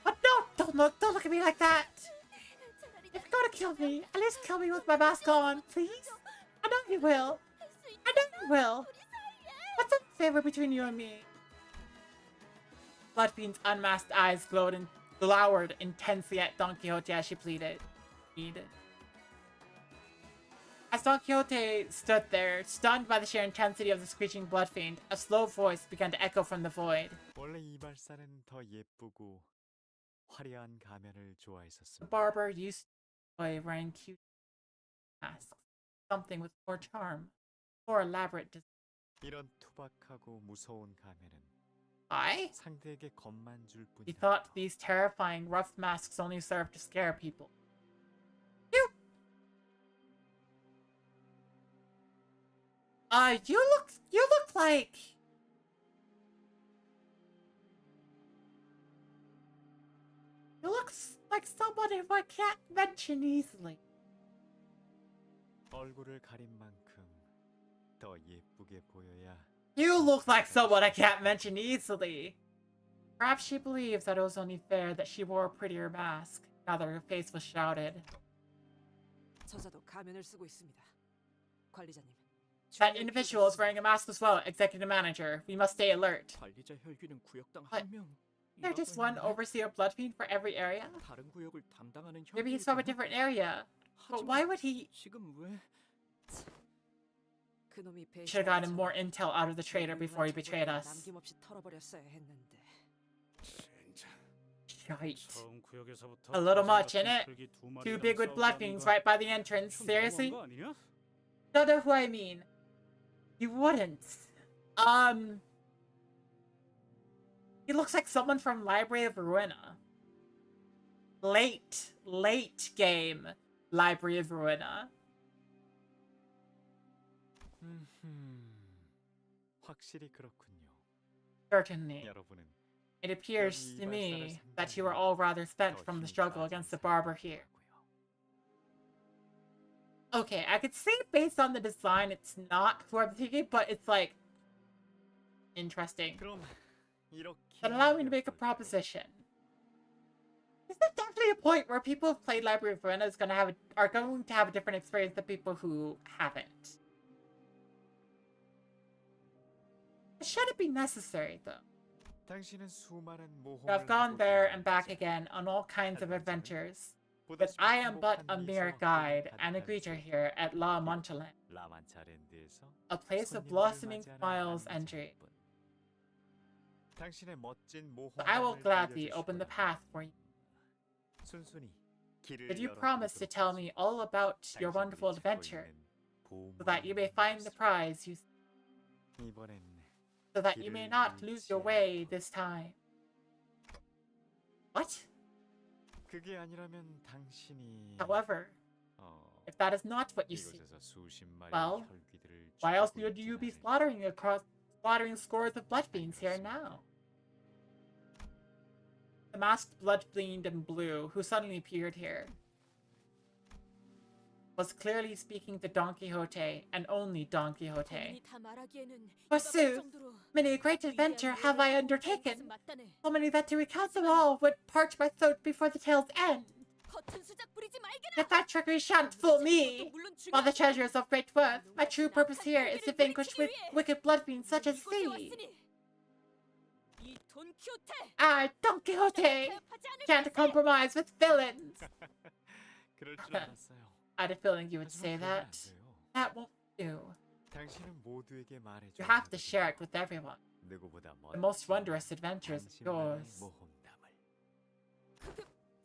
But no, don't look at me like that. 차라리 If you're gonna kill me, at least kill me with my mask on, please. I know you will. I know you will. What's up, favor between you and me? Bloodfiend's unmasked eyes glowered intensely at Don Quixote as she pleaded. As Don Quixote stood there, stunned by the sheer intensity of the screeching Bloodfiend, a slow voice began to echo from the void. 원래 이발사는 더 예쁘고 화려한 가면을 The 좋아했었습니다. barber used to enjoy wearing cute masks, something with more charm, more elaborate design. 이런 투박하고 무서운 가면은 I? 상대에게 겁만 줄 He 뿐이야. thought these terrifying, rough masks only served to scare people. You look like... You look like somebody who I can't mention easily. 얼굴을 가린 만큼 더 예쁘게 보여야. You look like someone I can't mention easily. Perhaps she believes that it was only fair that she wore a prettier mask, now that her face was shrouded. 저자도 가면을 쓰고 있습니다. 관리자님. That individual is wearing a mask as well, Executive Manager. We must stay alert. 관리자 혈귀는 구역당 What? 한 명. There's just one overseer Bloodfiend for every area? 다른 구역을 담당하는 Maybe he's from a different area. But why would he... 지금 왜? 그놈이 Should have gotten more intel out of the traitor before he betrayed us. 남김없이 털어버렸어야 했는데. Shite. 처음 구역에서부터 A little much, 같은 innit? 털기 두 Too 마리랑 big with 싸우자는 Bloodfiends 거 right by the entrance. 좀 Seriously? 너무한 거 아니냐? Don't know who I mean. You wouldn't. He looks like someone from Library of Ruina. Late game Library of Ruina. 확실히 그렇군요. Certainly. 여러분은 It appears to me that you are all rather spent from the struggle against the barber here. Okay, I could see based on the design it's not who I'm thinking, but it's like interesting. 그럼 이렇게 But allow me to make a proposition. Is there definitely a point where people who've played Library of Ruina are going to have a different experience than people who haven't? Should it be necessary though? 당신은 수많은 모험을 I've gone 하고 there and 있는 back 남자. again on all kinds of adventures. But 보다시피 I am but a 행복한 mere 미소와 guide 행복한 and a 단지. creature here at La Montaland, 라만차랜드에서 a place of 손님들을 blossoming 맞이하는 smiles 안내자일 and dreams. 뿐. 당신의 멋진 So I will 모험을 gladly 들려주시고요. open the path for you. 순순히 Did you promise to tell me all about your wonderful adventure, so that you may find the prize you so that you may not lose your way this time? What? However, if that is not what you see, well, why else would you be slaughtering scores of blood fiends here now? The masked blood fiend in blue, who suddenly appeared here, was clearly speaking to Don Quixote, and only Don Quixote. Forsooth, many a great adventure have I undertaken, so many that to recount them all would parch my throat before the tale's end. Yet that trickery shan't fool me. While the treasure is of great worth, my true purpose here is to vanquish wicked blood fiends such as thee. I, Don Quixote, can't compromise with villains. I had a feeling you would say that. That won't do. You have to share it with everyone. The most wondrous adventure is yours.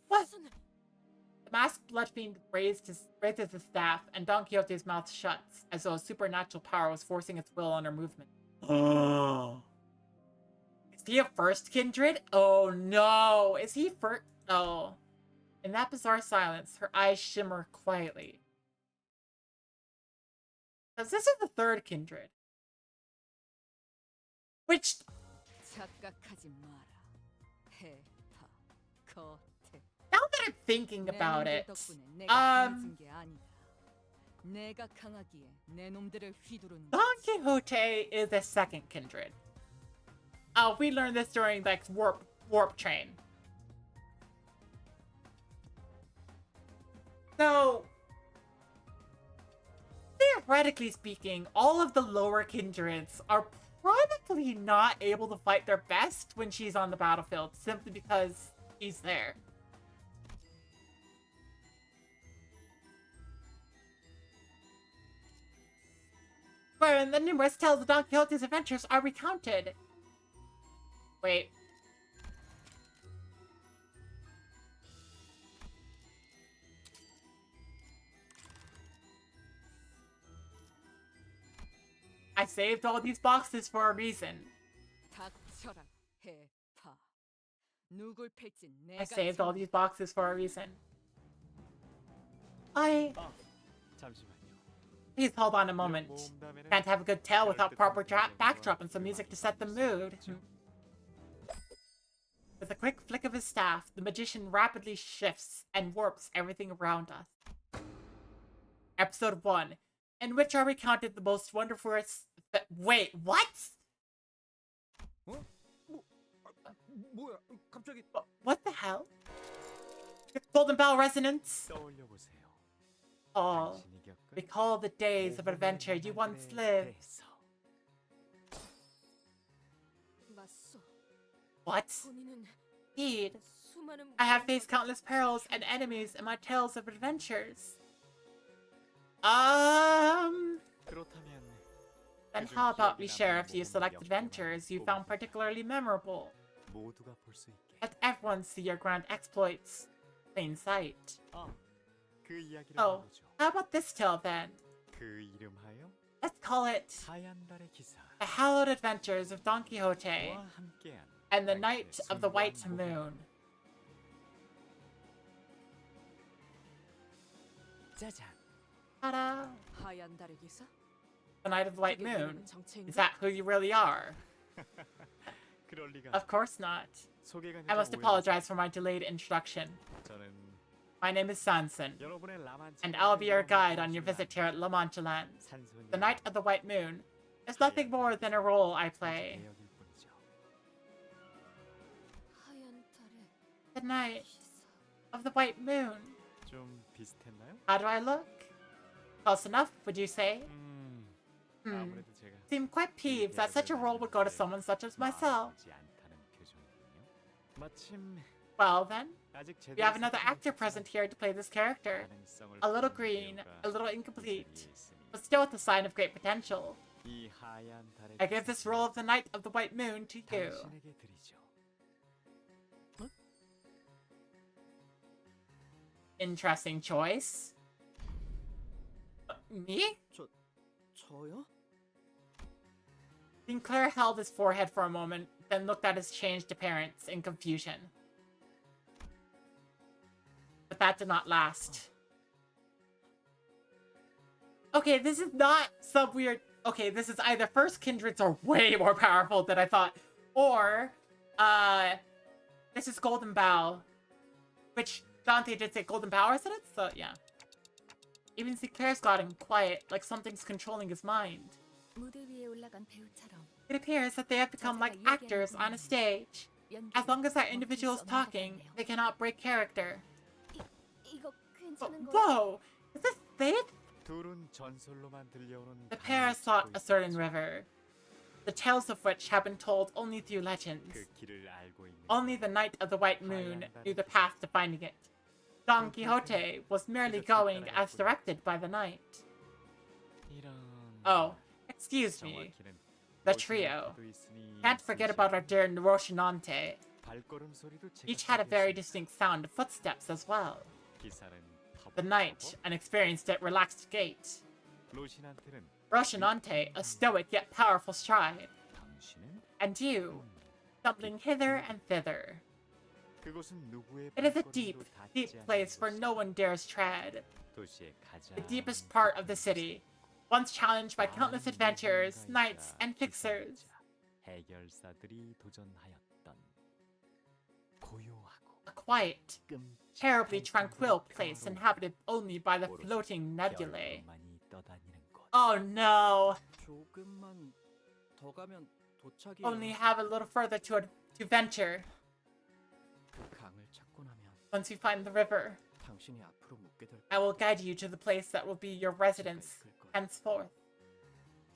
What? The masked blood fiend raises his staff, and Don Quixote's mouth shuts, as though a supernatural power was forcing its will on her movement. Oh. Is he a first kindred? Oh no! Is he first? Oh. In that bizarre silence, her eyes shimmer quietly. Because this is the third kindred. Which... Now that I'm thinking about it, Don Quixote is the second kindred. We learned this during, like, Warp Train. So, theoretically speaking, all of the lower kindreds are probably not able to fight their best when she's on the battlefield, simply because he's there. Wherein the numerous tales of Don Quixote's adventures are recounted. Wait. I saved all these boxes for a reason. I saved all these boxes for a reason. Please hold on a moment. Can't have a good tale without proper backdrop and some music to set the mood. With a quick flick of his staff, the magician rapidly shifts and warps everything around us. Episode 1, in which are recounted the most wonderful... Wait, what? What the hell? Golden Bell Resonance? Oh, recall the days of adventure you once lived. What? Indeed. I have faced countless perils and enemies in my tales of adventures. Then how about we share a few select adventures you found particularly memorable? Let everyone see your grand exploits. Plain sight. Oh, how about this tale then? Let's call it The Hallowed Adventures of Don Quixote and the Night of the White Moon. Ta-da! The Night of the White Moon. Is that who you really are? Of course not. I must apologize for my delayed introduction. My name is Sanson, and I'll be your guide on your visit here at La Mancha Land. The Night of the White Moon is nothing more than a role I play. The Night of the White Moon. How do I look? Close enough, would you say? Seem quite peeved that such a role would go to someone such as myself. Well then, we have another actor present here to play this character. A little green, a little incomplete, but still with a sign of great potential. I give this role of the Night of the White Moon to you. interesting choice. Me? 저요? Sinclair held his forehead for a moment, then looked at his changed appearance in confusion. But that did not last. Okay, this is not some weird... Okay, this is either first kindreds are way more powerful than I thought, or, this is Golden Bough. Which, Dante did say Golden Bough, isn't it? So, yeah. Even Sinclair's gotten quiet, like something's controlling his mind. 무대 위에 올라간 배우처럼 It appears that they have become like actors on a stage. As long as that individual is talking, they cannot break character. 이거 괜찮은 거야? Whoa! Is this Sid? 둘은 전설로만 들려오는 The pair sought a certain river, the tales of which have been told only through legends. 그 길을 알고 있는 Only the Knight of the White Moon knew the path to finding it. Don Quixote was merely going as directed by the knight. 이런 Oh, excuse me. 정확히는 The trio. 로시나한테도 있으니 Can't forget about our dear Rocinante. 발걸음 소리도 제가 Each had a very 듣겠습니다. distinct sound of footsteps as well. 기사는 The knight, an experienced yet relaxed gait. 로시나한테는 Rocinante, a stoic yet powerful stride. 당신은 And you, stumbling hither and thither. 그곳은 누구의 It is a 발걸음도 deep, 닿지 deep 않는 place where 곳. no one dares tread. 도시의 가장 The deepest part of the city, once challenged by countless adventurers, knights, and fixers. 해결사들이 도전하였던 고요하고 A quiet, terribly tranquil place inhabited only by the floating nebulae. 별로만이 떠다니는 곳. Oh no! 조금만 더 가면 도착이. Only have a little further to venture 그 강을 찾고 나면 once you find the river. 당신이 앞으로 묻게 될 I will guide you to the place that will be your residence henceforth.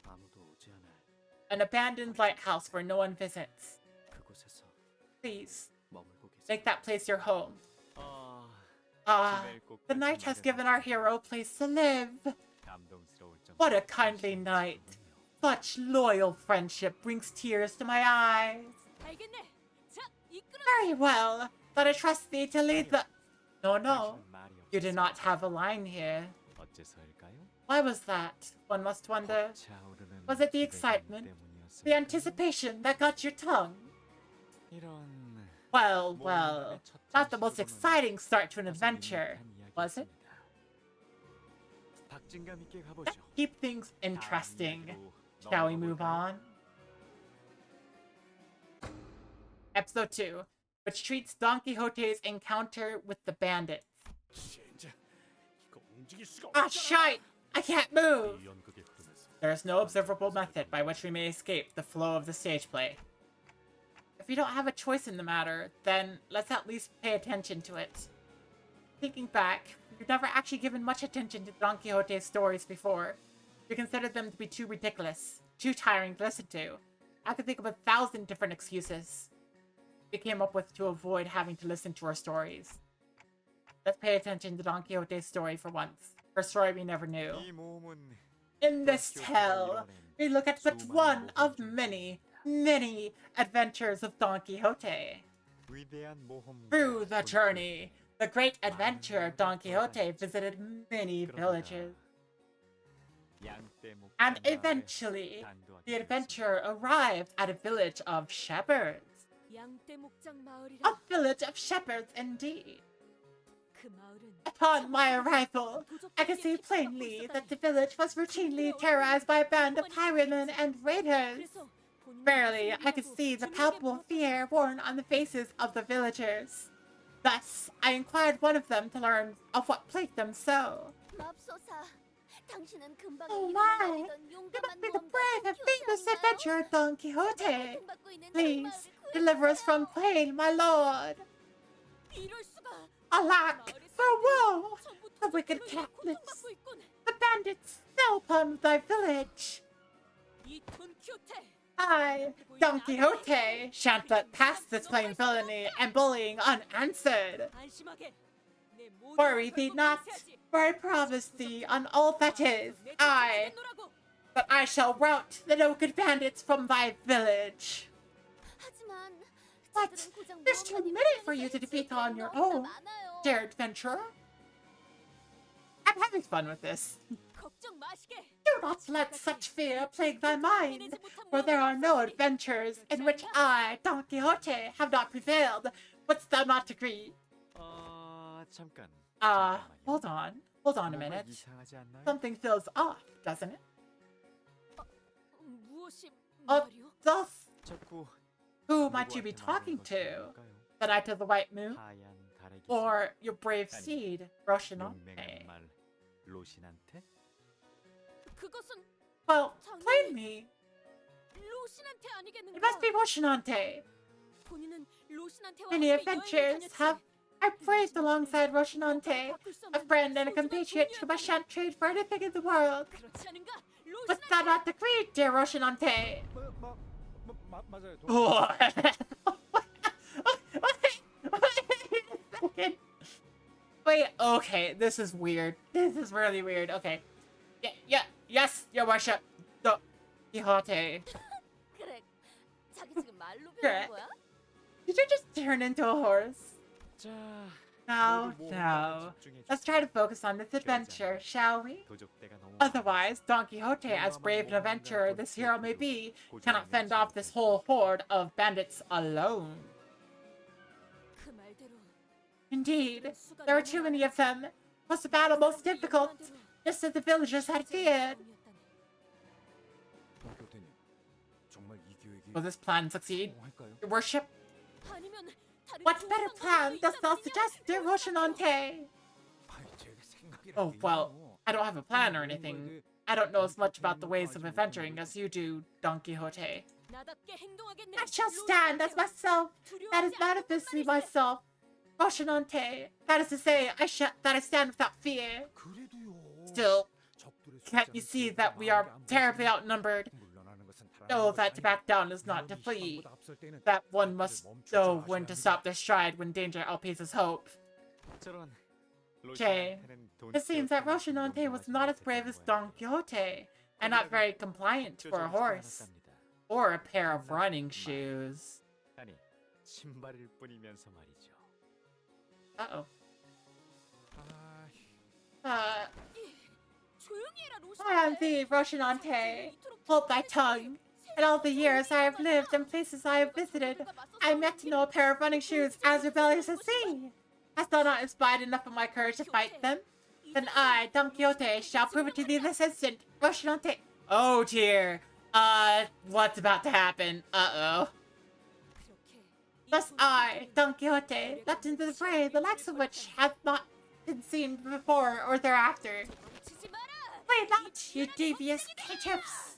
아무도 오지 않을 An abandoned lighthouse where no one visits. 그곳에서 Please, 머물고 계세요. make that place your home. 아, Ah, 기회를 꼭 the knight has 발견하려는 given our hero a place to live. 감동스러울 정도로 What a kindly knight. Such loyal friendship brings tears to my eyes. 알겠네. 자, 이끌어. Very well, but I trust thee to lead the... No, no. 당신은 말이 You did 없었습니다. not have a line here. 어째서일까요? Why was that? One must wonder. 차오르는 Was it the 기대감 excitement? 때문이었을까요? The anticipation that got your tongue? 이런 Well, well, not the most exciting start to an adventure, was it? 박진감 있게 가보죠. Let's keep things interesting. 다음 이야기로 Shall we 넘어가 move 볼까요? on? Episode 2, which treats Don Quixote's encounter with the bandits. 젠장, 이거 움직일 수가 Ah, 없잖아. shite! I can't move! 이 연극의 흐름에서 There is no observable method by which we may escape the flow of the stage play. If we don't have a choice in the matter, then let's at least pay attention to it. Thinking back, we've never actually given much attention to Don Quixote's stories before. We considered them to be too ridiculous, too tiring to listen to. I could think of 1,000 different excuses we came up with to avoid having to listen to our stories. Let's pay attention to Don Quixote's story for once. Her story we never knew. 이 모험은 In this tale, we look at but one of many, many adventures of Don Quixote. 위대한 모험. Through the journey, the great adventurer Don Quixote visited many villages. And eventually, the adventurer arrived at a village of shepherds. 양떼 목장 마을이라. A village of shepherds indeed. 그 마을은 Upon my arrival, I could see plainly that the village was routinely terrorized by a band of highwaymen and raiders. 그래서 본인이 Barely, I could 스스로라도 see the 진흙에 palpable 벗어 fear worn on the faces of the villagers. Thus, I inquired one of them to learn of what plagued them so. 맙소사, 당신은 금방 Oh 이름을 my! 날리던 You 용감한 must be the 모험가 brave and famous don adventurer Don Quixote. 고통받고 있는 Please, 마을을 deliver us from pain, my lord. 이럴 수가. Alack, for woe! The wicked captives, 고통받고 있군. the bandits fell upon thy village. 이돈 큐테. I, Don Quixote, shan't let pass this plain villainy and bullying unanswered. 안심하게. 내 모든 Worry 걸 thee 꼭 not, 감시하지. for I promise thee on all that is, 내 I, 쫓아내노라고. that I shall rout the no-good bandits from thy village. 하지만 But 저들은 고작 there's too 무언가를 many for 위해서 you to defeat 일찍이 on your 너무나 own, 많아요. dear adventurer. always fun with this. 걱정 마시게. Do not let such fear plague thy mind, for there are no adventures in which I, Don Quixote, have not prevailed. Wouldst thou not agree? 잠깐. Hold on a minute. 이상하지 않나요? Something feels off, doesn't it? 무엇이 Oh, 말이오? thus, 자꾸 who might you be talking to? The Knight of the White Moon? 하얀 가래기. Or your brave steed, Rocinante? 용맹한 말 로신한테? 그것은 Well, plainly, 로신한테 아니겠는가? it must be Rocinante. 본인은 로신한테와 Many 함께 adventures 여행을 have 다녔지. I praised alongside Rocinante, a friend and a compatriot whom I shan't trade for anything in the world. 그렇지 않은가? Wouldst thou not agree, dear Rocinante? 맞아요. Wait, okay, this is weird. This is really weird. Okay. Yes, your worship. Don Quixote. 그래. 자기 지금 말로 그래. 배운 거야? Did you just turn into a horse? 자, No. 집중해줘. Let's try to focus on this adventure, shall we? 도적대가 너무 Otherwise, Don Quixote, as brave an adventurer this hero may be, cannot fend off this whole horde of bandits alone. 그 말대로 Indeed, there were too many of them. Was the battle most difficult, just as the villagers had feared. 교태님, 정말 이 계획이 Will this plan succeed, 성공할까요? your worship? 아니면 다른 What 좋은 better 방법이 plan dost thou 있다면 suggest, dear Rocinante? 아이, 제가 생각이라는 Oh, 게 well, 있나요? I don't have a plan or anything. I don't know as much about the ways of adventuring as you do, Don Quixote. 나답게 행동하겠네. I shall stand as myself. That is manifestly myself. Rocinante. That is to say, I stand without fear. 그래도요. Still, 적들의 can't you see that we are terribly outnumbered? 물러나는 것은 Know that to back down is not to flee. That one must know when to stop their stride when danger outpaces hope. 저런 Okay. 로신한테는 돈 It seems that 떼어주는 Rocinante was 운동을 not as 하지 brave as 못했던 Don Quixote, and not very compliant for a horse, 않았답니다. or a pair of running shoes. 아니, 신발일 뿐이면서 말이죠. Uh-oh. 아, 조용히 해라, I am 로신한테. thee, Rocinante. Hold thy tongue. In all the years I have lived and places I have visited, I am yet to know a pair of running shoes as rebellious as thee. Hast thou not inspired enough of my courage to fight them? Then I, Don Quixote, shall prove it to thee this instant. Rocinante. Oh dear. What's about to happen? Uh-oh. Thus I, Don Quixote, leapt into the fray, the likes of which hath not been seen before or thereafter. 치지 마라. Wait not, you devious caitiffs!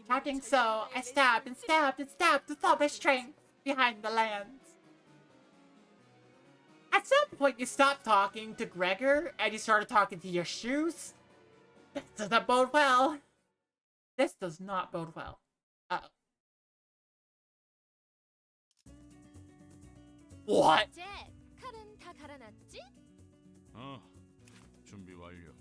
Shouting so, I stabbed and stabbed and stabbed with all my strength behind the lance. At some point, you stopped talking to Gregor and you started talking to your shoes. This doesn't bode well. This does not bode well. Uh-oh. What? 이제 칼은 다 갈아놨지? 준비 완료.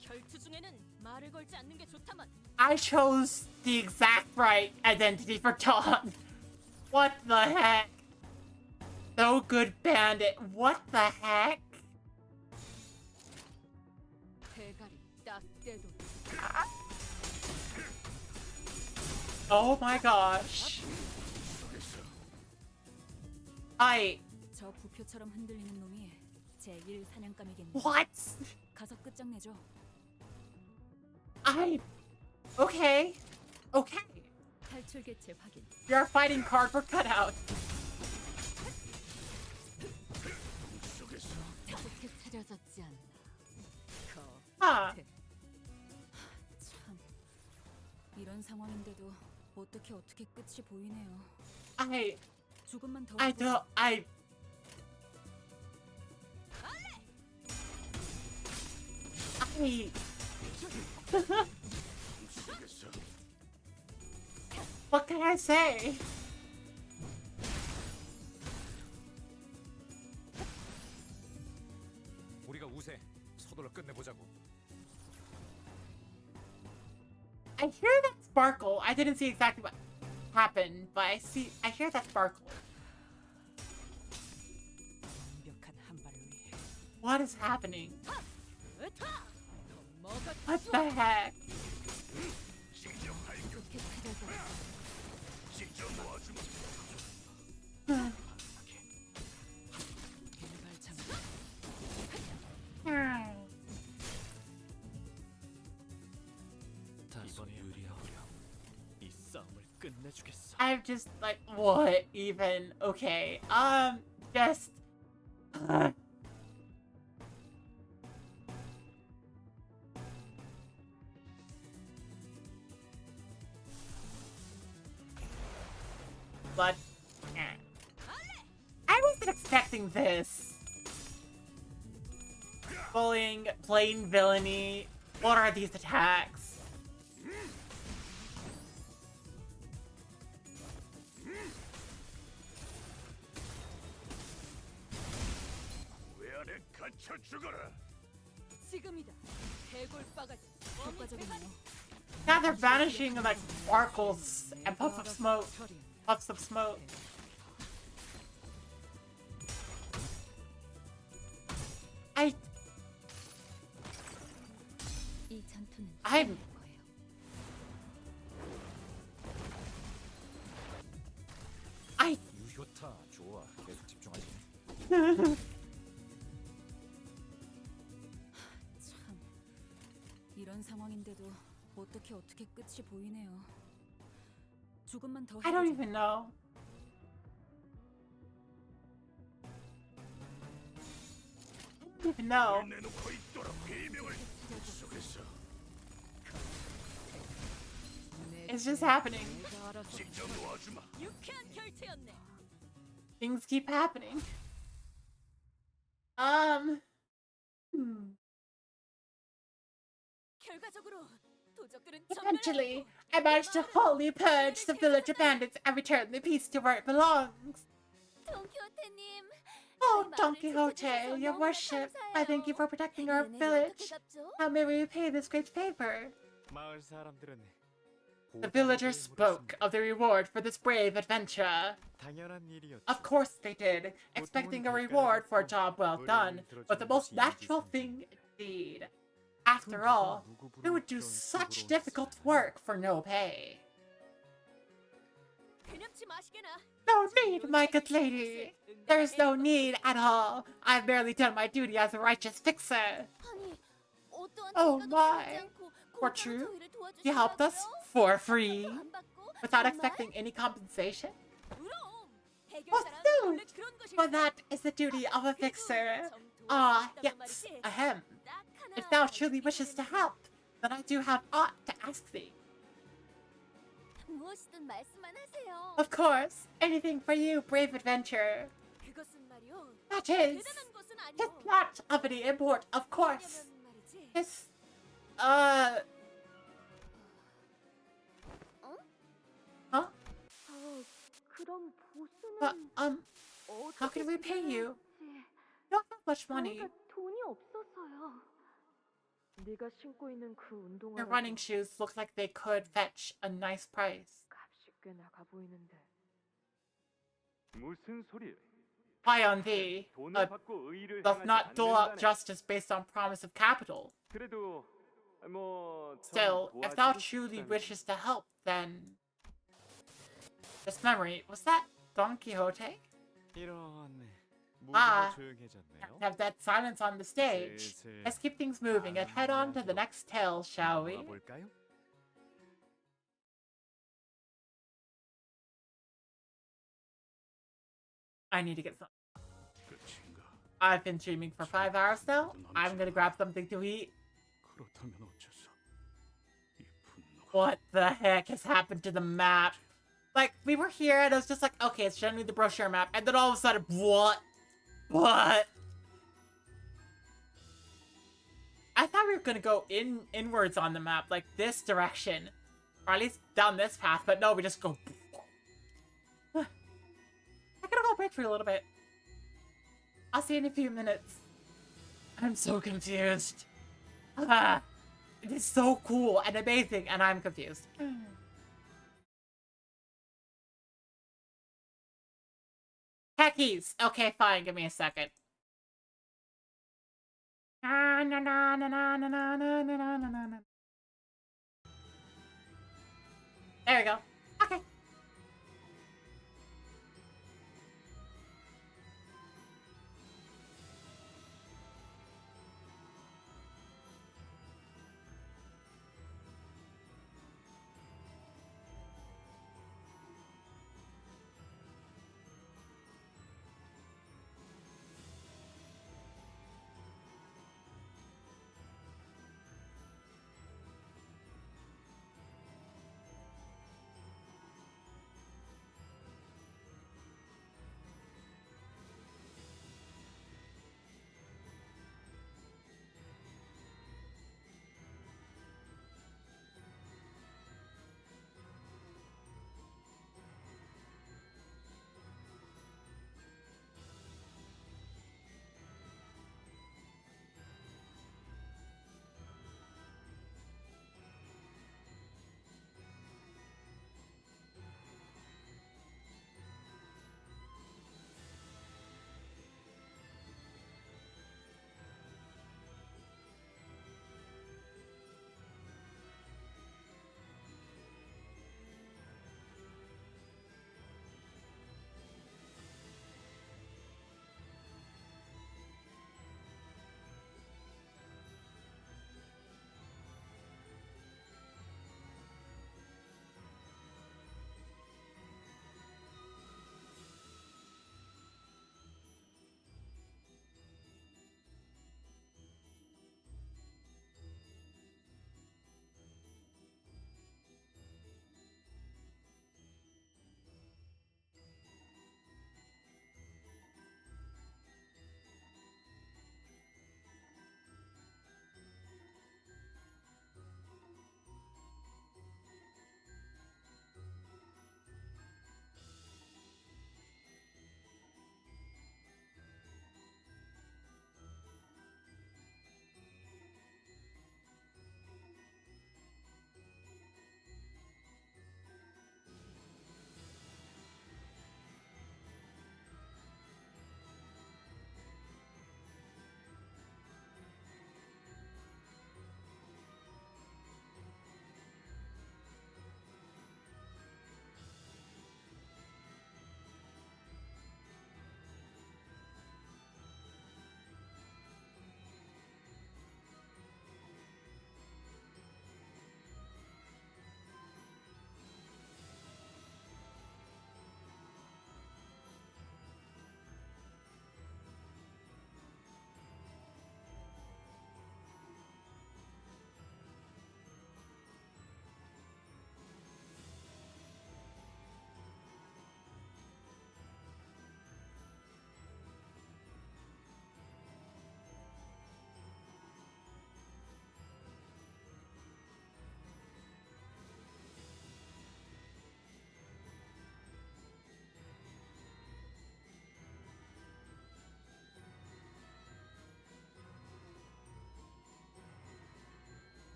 결투 중에는 말을 걸지 않는 게 좋다만. I chose the exact right identity for Dawn. What the heck? No good bandit. What the heck? 대가리 딱 떼도. Oh my gosh. 저 부표처럼 흔들리는 놈이 제 1 사냥감이겠네. What? 가서 끝장내죠. Okay. Okay. 탈출 개체 확인. You're fighting cardboard cutout. 그렇게 차려졌지 않나. Huh. 참. 이런 상황인데도 어떻게 끝이 보이네요. 조금만 더. What can I say? 우리가 우세. 서둘러 끝내보자고. I hear that sparkle. I didn't see exactly what happened, but I hear that sparkle. 완벽한 한 발을 위해 What is happening? What the heck? I'm just like, what even? Okay, just. But I wasn't expecting this. Bullying, plain villainy. What are these attacks? 지금이다. 해골 바가지. 효과적이네요. Now they're vanishing like sparkles and puffs of smoke. Puffs of smoke. 이 전투는 I'm 유효타 좋아. 계속 집중하지. 참, 이런 상황인데도 어떻게 끝이 보이네요. 조금만 더 I don't 해야죠. even know. I don't even know. It's just happening. 유쾌한 결투였네. Things keep happening. 결과적으로 도적들은 Eventually, I managed to wholly purge the village of bandits and return the peace to where it belongs. 돈키호테님. Oh, Don Quixote, your worship, I thank you for protecting our village. How may we repay this great favor? 마을 사람들은 The villagers spoke of the reward for this brave adventure. 당연한 일이었죠. Of course they did, expecting a reward for a job well done, but the most natural thing indeed. After all, who would do such difficult work for no pay? No need, my good lady. There's no need at all. I've barely done my duty as a righteous fixer. Oh my. For true, you helped us for free, without expecting any compensation? Well, for that is the duty of a fixer. Ah, yes, ahem. If thou truly wishes to help, then I do have aught to ask thee. 무엇이든 말씀만 하세요. Of course, anything for you, brave adventurer. 그것은 말이요. That is, 대단한 것은 아니오. it's not of any import, of course. 말이지. It's, 어? huh? 그럼 But, 보수는 how can we pay you? You don't have much money. 저희가 돈이 없어서요. 네가 신고 있는 그 Your 운동화가 running shoes look like they could fetch a nice price. 값이 꽤 나가 보이는데. 무슨 소리? Why on thee? 돈을 받고 의를 Doth 행하지 not dole out 않는다네. justice based on promise of capital. 그래도 뭐 Still, if thou 도와주고 truly 싶다면. wishes to help, then... This memory, was that Don Quixote? 이런 Ah, 모두가 조용해졌네요. have that silence on the stage. 슬슬 Let's keep things moving and head on to the next tale, shall we? 볼까요? I need to get some. 끝인가? I've been streaming for 5 hours now. I'm gonna grab something to eat. 그렇다면 어째서 이 분노가 What the heck has happened to the map? Like, we were here and I was just like, okay, it's generally the brochure map. And then all of a sudden, what? What? I thought we were gonna go inwards on the map, like this direction. Or at least down this path, but no, we just go... I gotta go break for a little bit. I'll see you in a few minutes. I'm so confused. It is so cool and amazing, and I'm confused. Heckies! Okay, fine, give me a second. There we go. Okay.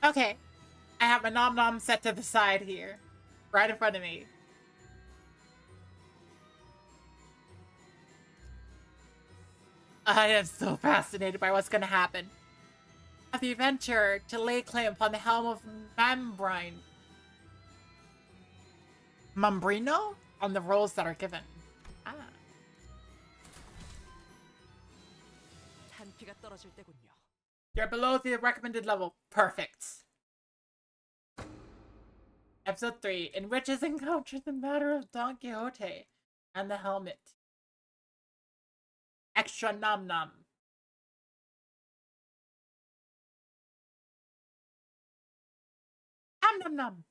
Okay. I have my nom nom set to the side here. Right in front of me. I am so fascinated by what's gonna happen. Have the adventure to lay claim upon the helm of Mambrino on the roles that are given. Ah. 탄피가 떨어질 때군요. You're below the recommended level. Perfect. Episode 3. In which is encountered the matter of Don Quixote and the helmet. Extra nom nom. Nom nom nom.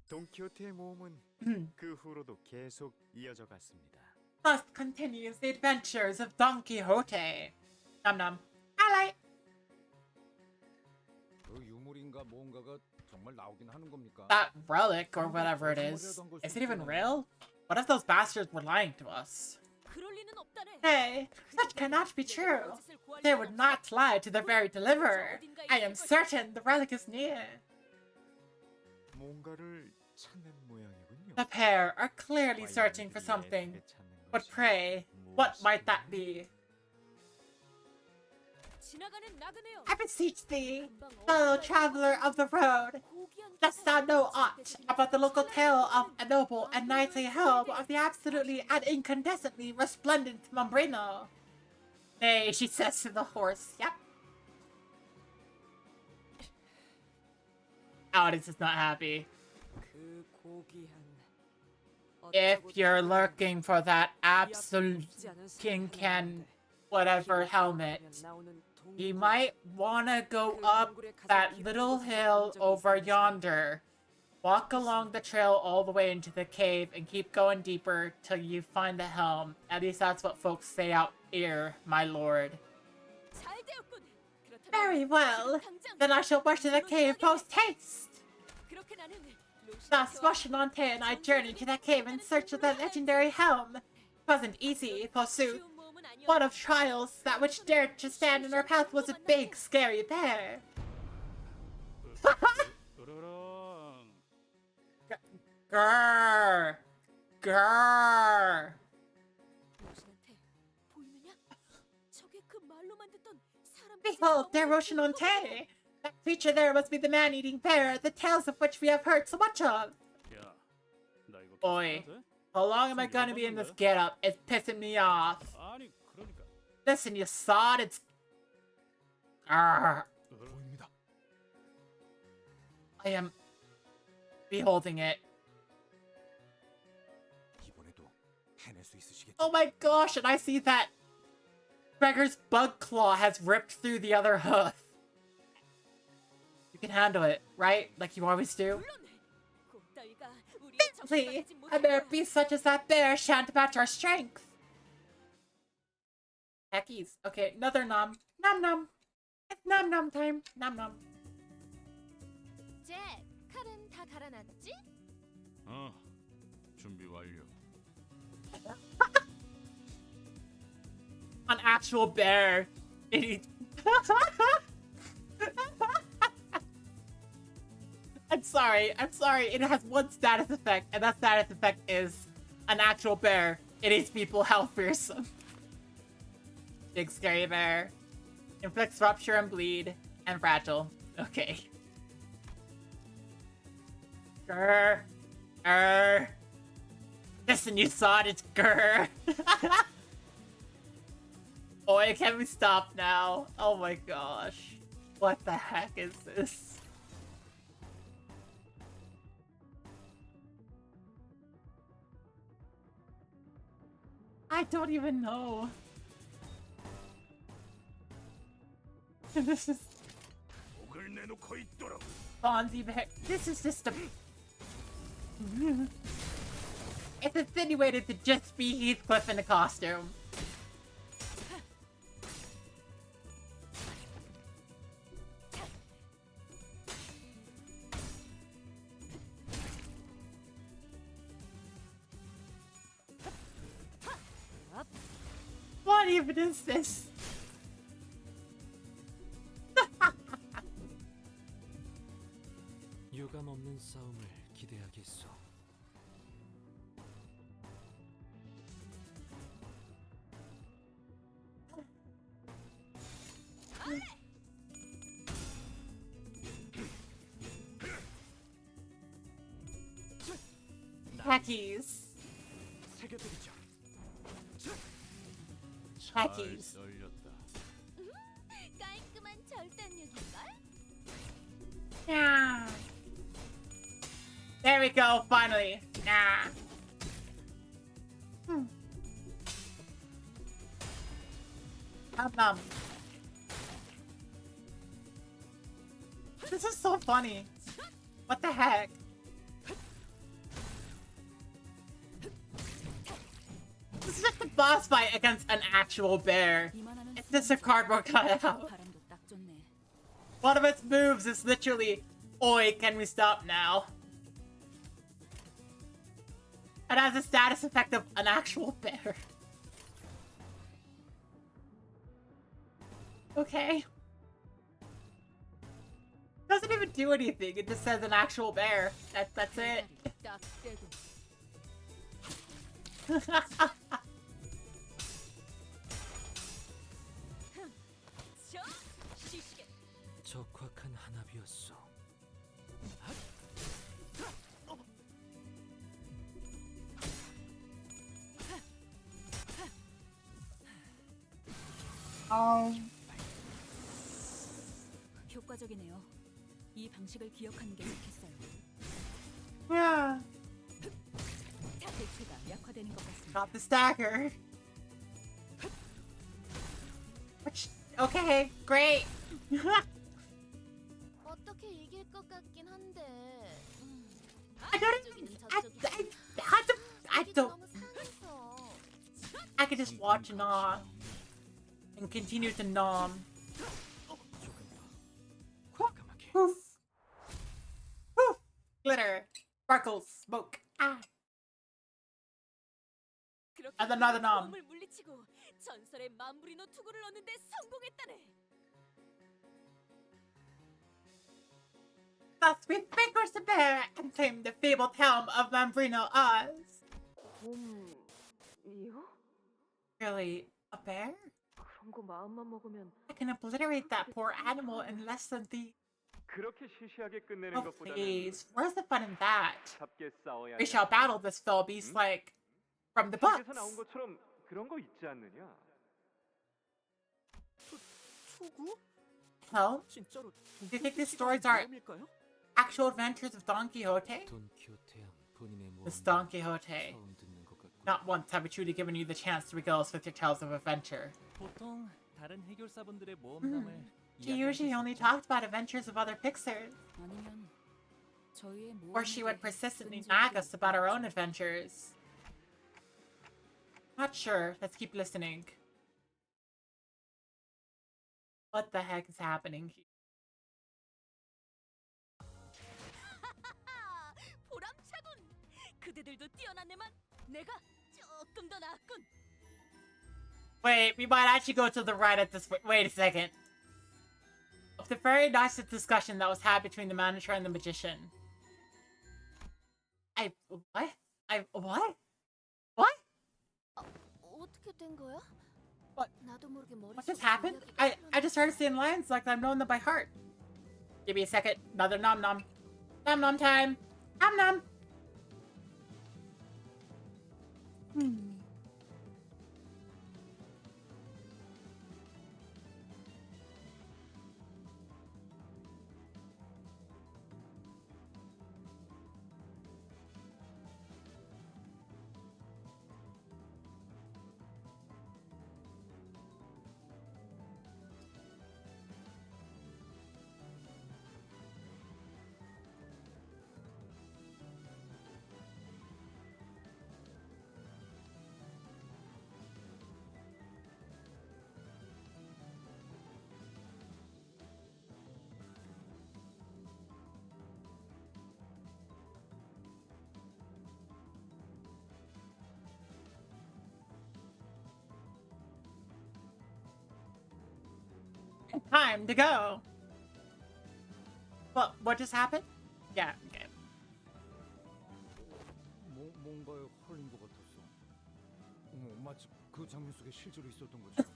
돈키호테의 모험은 그 후로도 계속 이어져 갔습니다. Thus continues the adventures of Don Quixote. Nom nom. Highlight. 그 유물인가 뭔가가 정말 나오긴 하는 겁니까? That relic or whatever it is it even real? What if those bastards were lying to us? Hey, such cannot be true. They would not lie to their very deliverer. I am certain the relic is near. 뭔가를 찾는 모양이군요. The pair are clearly searching for something. But pray, what might that be? I beseech thee, fellow traveler of the road, dost thou know aught about the local tale of a noble and knightly helm of the absolutely and incandescently resplendent Mambrino? Nay, she says to the horse, yep. Audience is not happy. If you're looking for that absolute king can whatever helmet, you might wanna go up that little hill over yonder. Walk along the trail all the way into the cave and keep going deeper till you find the helm. At least that's what folks say out here, my lord. Very well. Then I shall rush to the cave post-haste. Thus, Rocinante and I journeyed to that cave in search of that legendary helm. 'Twasn't easy, forsooth. One of trials, that which dared to stand in our path was a big, scary bear. Grrr. Grrr. Behold, there Rocinante! That creature there must be the man-eating bear, the tales of which we have heard so much of. Oi, how long am I gonna be in this getup? It's pissing me off. Listen, you sod, it's... Arrgh. I am... beholding it. Oh my gosh, and I see that Gregor's bug claw has ripped through the other hoof. You can handle it, right? Like you always do? Simply, a mere beast such as that bear shan't match our strength. Heckies. Okay, another nom. Nom nom. It's nom nom time. Nom nom. 칼은 다 갈아놨지? 준비 완료. An actual bear. I'm sorry. It has one status effect, and that status effect is an actual bear. It eats people how fearsome. Big scary bear. Inflicts rupture and bleed. And fragile. Okay. Grr. Grr. Listen, you saw it. It's grr. Boy, can we stop now? Oh my gosh. What the heck is this? I don't even know. This is... Fonzie Bear. This is just a... It's insinuated to just be Heathcliff in a costume. What even is this? 싸움을 기대하겠소. Hackies. 새겨드리죠. Hackies. 깔끔한 절단력인걸? Yeah. There we go, finally. Nah. This is so funny. What the heck? This is just a boss fight against an actual bear. It's just a cardboard cutout. One of its moves is literally, "Oi, can we stop now?" It has a status effect of an actual bear. Okay. Doesn't even do anything. It just says an actual bear. That's it. 적확한 한압이었어. 효과적이네요. 이 방식을 기억하는 게 좋겠어요. Yeah. 대체가 약화되는 것 같습니다. Got the stagger. Okay, great. 어떻게 이길 것 같긴 한데. I could just watch Nom and continue to Nom. Poof. Poof. Glitter. Sparkles. Smoke. Ah. And another Nom. 물리치고 전설의 맘브리노 투구를 얻는데 성공했다네. Thus we vanquished the bear and claimed the fabled helm of Mambrino Oz. 곰이요? Really, a bear? 그런 거 마음만 먹으면 I can obliterate that poor animal in less than the... 그렇게 시시하게 끝내는 Oh 것보다는 please, where's the fun in that? 잡게 싸워야 We shall battle this fell beast like... from the books. 책에서 나온 것처럼 그런 거 있지 않느냐? 투구? Hell? 진짜로 Do you think these stories are 모험일까요? actual adventures of Don Quixote? 돈키호테야 본인의 This 모험을 Don Quixote. 처음 듣는 것 같고. Not once have we truly given you the chance to regale us with your tales of adventure. 보통 다른 해결사분들의 모험담을 She usually only talked about adventures of other Pixars. 아니면 저희의 Or she would persistently nag us about our own adventures. Not sure. Let's keep listening. What the heck is happening here? 보람차군. 그대들도 뛰어났네만 내가 조금 더 나았군. Wait, we might actually go to the right at this point. Wait a second. Of the very nice discussion that was had between the manager and the magician. What? What? What? 어떻게 된 거야? What? 나도 모르게 머릿속에 What just happened? 이야기가 I just started saying lines like I've known them by heart. Give me a second. Another nom nom. Nom nom time. Nom nom. Time to go. What just happened? Yeah, okay. 뭔가에 홀린 것 같았어. 마치 그 장면 속에 실제로 있었던 것처럼.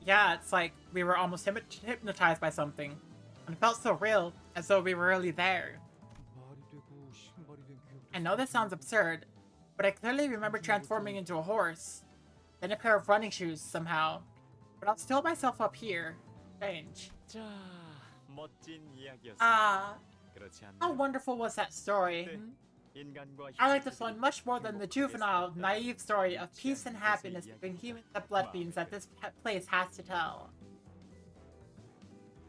Yeah, it's like we were almost hypnotized by something. And it felt so real, as though we were really there. 말이 되고 신발이 된 기억도. I know this sounds absurd, but I clearly remember transforming into a horse, then a pair of running shoes somehow. But I'll still myself up here. Strange. 자, 멋진 이야기였어. Ah, 그렇지 how 않나요? wonderful was that story? 인간과 I like this one much more than the juvenile, naive story of peace and happiness between humans and blood fiends that this place has to tell.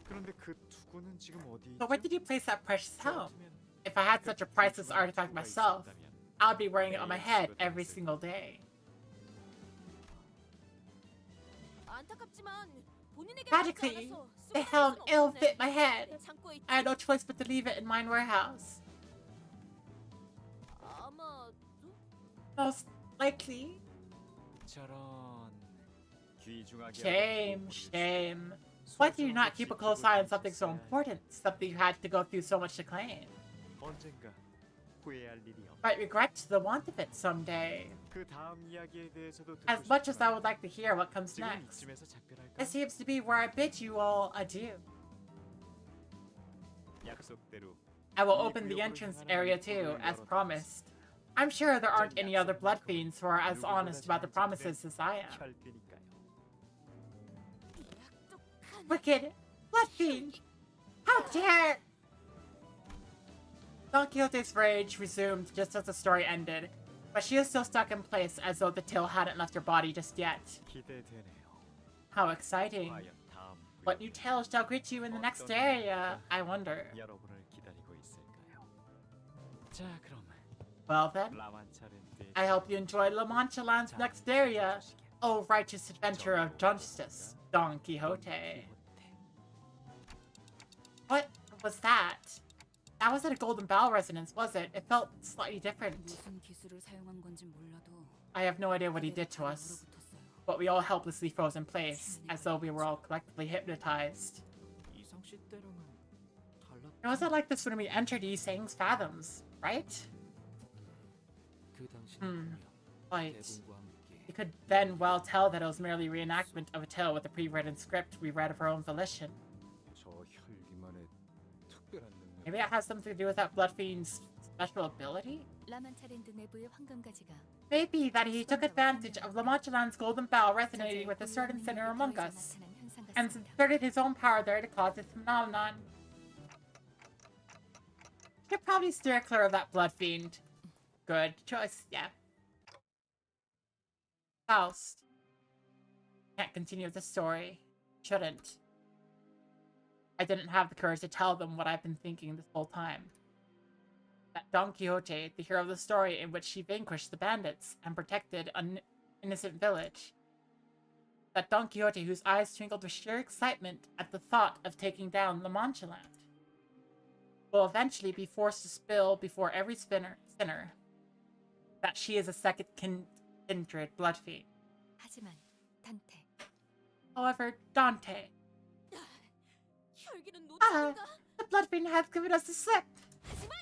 그런데 그 투구는 지금 어디 So where 있죠? did you place that precious helm? 그렇다면 If I had such a priceless 소중한 artifact 투구가 myself, 있었다면 I'd be wearing it on my head every single day. 안타깝지만 본인에게 Tragically, the helm ill fit my head. I had no choice but to leave it in mine warehouse. 아마도 Most likely. 저런 귀중하게 Shame, shame. Why did you not keep a close eye on something so important? Something you had to go through so much to claim. 언젠가 후회할 일이 없. Might regret the want of it someday. 그 다음 이야기에 대해서도 듣고 As much as I 싶지만 would like to hear what comes 지금 next, 이쯤에서 작별할까? this seems to be where I bid you all adieu. 약속대로 I will open the entrance area too, as promised. I'm sure there aren't any other blood fiends who are as honest about the promises as I am. 혈되니까요. Wicked blood fiend! How dare! Don Quixote's rage resumed just as the story ended, but she is still stuck in place as though the tail hadn't left her body just yet. 기대되네요. How exciting. 과연 다음 What new tales shall greet you in the next area, I wonder. 여러분을 기다리고 있을까요? 자, 그럼 Well then, 라만차렌테 I hope you enjoy La Mancha Land's next area, O righteous adventure of justice, Don Quixote. What was that? That wasn't a Golden Bough resonance, was it? It felt slightly different. 무슨 기술을 사용한 건지 몰라도 I have no idea what he did to us, but we all helplessly froze in place, as though we were all collectively hypnotized. 이상 씨 때랑은 달랐. It wasn't like this when we entered Yi Sang's fathoms, right? 그 당시는 Right. 대군과 함께 You could then well tell that it was merely reenactment of a tale with a pre-written script we read of our own volition. 저 혈기만의 특별한 능력. Maybe it has something to do with that Blood Fiend's special ability? 라만차랜드 내부의 황금가지가 Maybe that he took advantage of La Mancha Land's golden bough resonating with a certain sinner among us, and inserted his own power there to cause this phenomenon. Should probably steer clear of that Blood Fiend. Good choice, yeah. Faust. Can't continue the story. Shouldn't. I didn't have the courage to tell them what I've been thinking this whole time. That Don Quixote, the hero of the story in which he vanquished the bandits and protected an innocent village. That Don Quixote whose eyes twinkled with sheer excitement at the thought of taking down La Mancha Land will eventually be forced to spill before every sinner that she is a second kindred blood fiend. 하지만 단테 However, Dante, 혈기는 ah, 놓쳤는가? the blood fiend has given us the slip. 하지만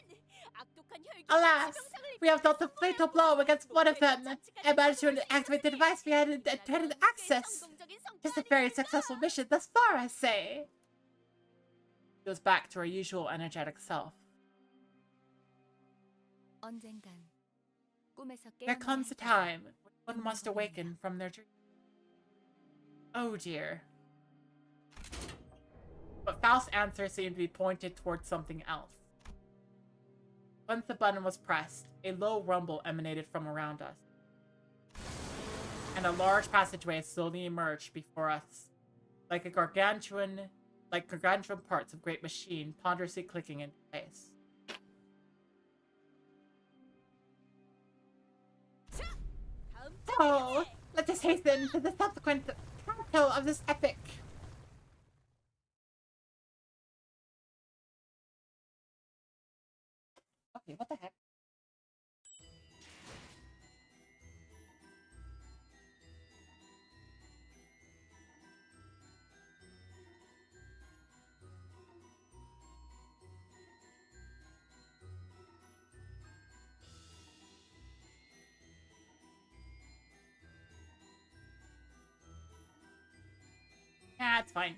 악독한 혈기 Alas, we have dealt a fatal blow against one of them and managed to activate the device we had intended access. It's a very successful mission thus far, I say. She goes back to her usual energetic self. 언젠간 꿈에서 There comes a time when one must awaken from their dream. Oh dear. But Faust's answer seemed to be pointed towards something else. Once the button was pressed, a low rumble emanated from around us, and a large passageway slowly emerged before us, like gargantuan parts of great machine ponderously clicking into place. So, let us hasten to the subsequent canto of this epic. Okay, what the heck? Yeah, it's fine.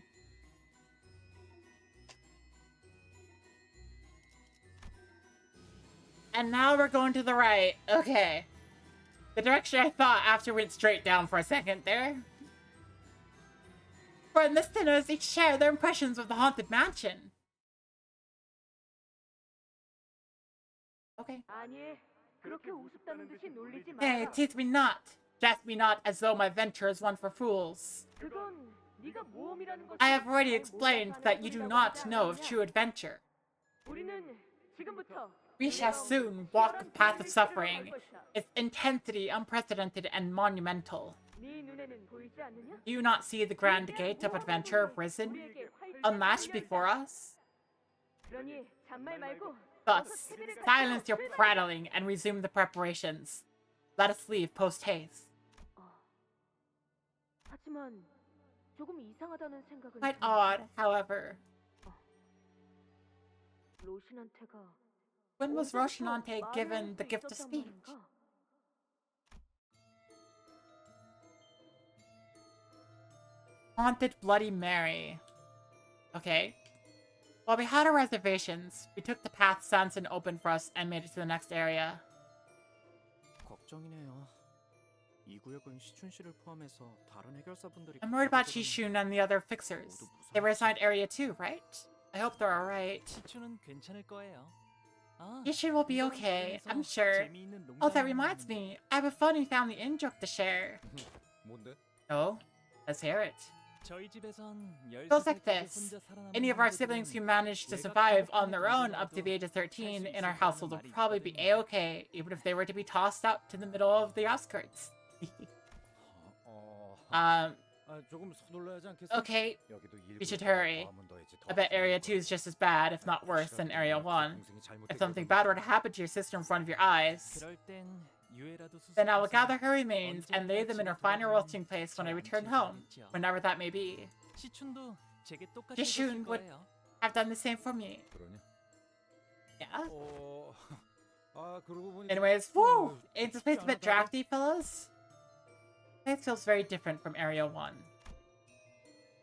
And now we're going to the right. Okay. The direction I thought after went straight down for a second there. For listeners, each share their impressions of the Haunted Mansion. Okay. 아니, 그렇게 우습다는 듯이 놀리지 Hey, 마라. tease me not. Jest me not as though my venture is one for fools. 그건 네가 모험이라는 것을 I have already 잘 explained 몰라서 that you do 하는 not 소리라고 know of 하지 true adventure. 않느냐? 우리는 지금부터 We shall soon walk the path of suffering. Its intensity unprecedented and monumental. 네 눈에는 보이지 않느냐? Do you not see the grand gate of adventure risen, 우리에게 활짝 unlatched 열려 before 있다. us? 그러니 잔말 말고 Thus, silence your prattling and resume the preparations. Let us leave post-haste. 하지만 조금 이상하다는 생각은 Quite 좀- odd, however. 로신한테가 When was 언제부터 Roshinante 말을 given 할 the 수 gift of 있었단 speech? 말인가? Haunted Bloody Mary. Okay. While we had our reservations, we took the path Sanson opened for us and made it to the next area. 걱정이네요. 이 구역은 시춘 씨를 포함해서 다른 해결사분들이 I'm worried about Shishun and the other fixers. They were assigned area 2, right? I hope they're alright. 시추는 괜찮을 거예요. 아, Shishun will be okay, I'm sure. Oh, that reminds me. I have a funny family in-joke to share. 뭔데? Oh? Let's hear it. 저희 집에선 Goes like this. Any of our siblings who managed to survive on their own up to the age of 13 in our household will probably be a-okay, even if they were to be tossed out to the middle of the outskirts. 조금 서둘러야지 않겠어? Okay, 여기도 we should hurry. I bet Area 2 is just as bad, if not worse, than Area 1. If something bad were to happen to your sister in front of your eyes, 그럴 땐 유해라도 then I will 수습해서 gather her remains and lay them in her final resting place when I return home, whenever that may be. 시춘도 제게 똑같이 Shishun 해줬을 would 거예요. have done the same for me. 그러냐? Yeah? 그러고 보니 Anyways, woo! Ain't this place a bit drafty, fellas? This place feels very different from Area 1.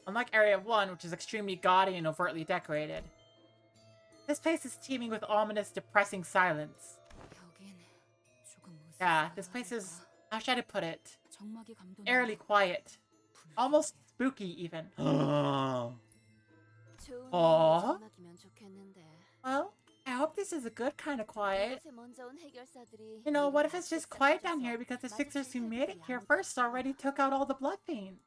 Unlike Area 1, which is extremely gaudy and overtly decorated, this place is teeming with ominous, depressing silence. 여긴 조금 Yeah, this place is, how should I put it? 정막이 감도는 Eerily quiet. Almost spooky, even. 좋은 Aw. 정막이면 좋겠는데. Well, I hope this is a good kind of quiet. 이곳에 먼저 온 해결사들이 You know, what if 미리 it's just 다 quiet down 쫓아서 here because the 마주칠 fixers who made it 사람들이 here 아무도 first 없어. already took out all the blood fiends?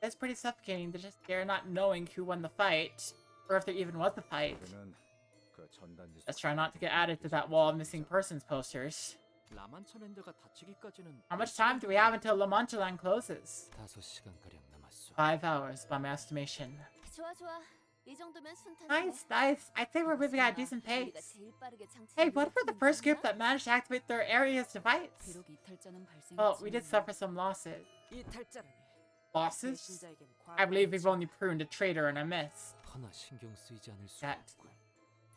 It's pretty suffocating to just there not knowing who won the fight, or if there even was a fight. 우리는 그 전단지 Let's try not to get added to that wall of missing persons posters. 라만차랜드가 닫히기까지는 How much time do we have until La Mancha Land closes? 5시간가량 남았어. 5 hours, by my estimation. 좋아 좋아. 이 정도면 순탄해. Nice, nice. I'd say we're moving at a decent pace. 우리가 제일 빠르게 장치를 Hey, what if we're the 놓치는 first group 건가? that managed to activate their area's device? 비록 이탈자는 Well, we did 발생했지만 suffer some losses. 이탈자라니. Losses? 배신자에겐 I believe we've 과거가 only pruned a traitor and a miss. 하나 신경 쓰이지 않을 수가 That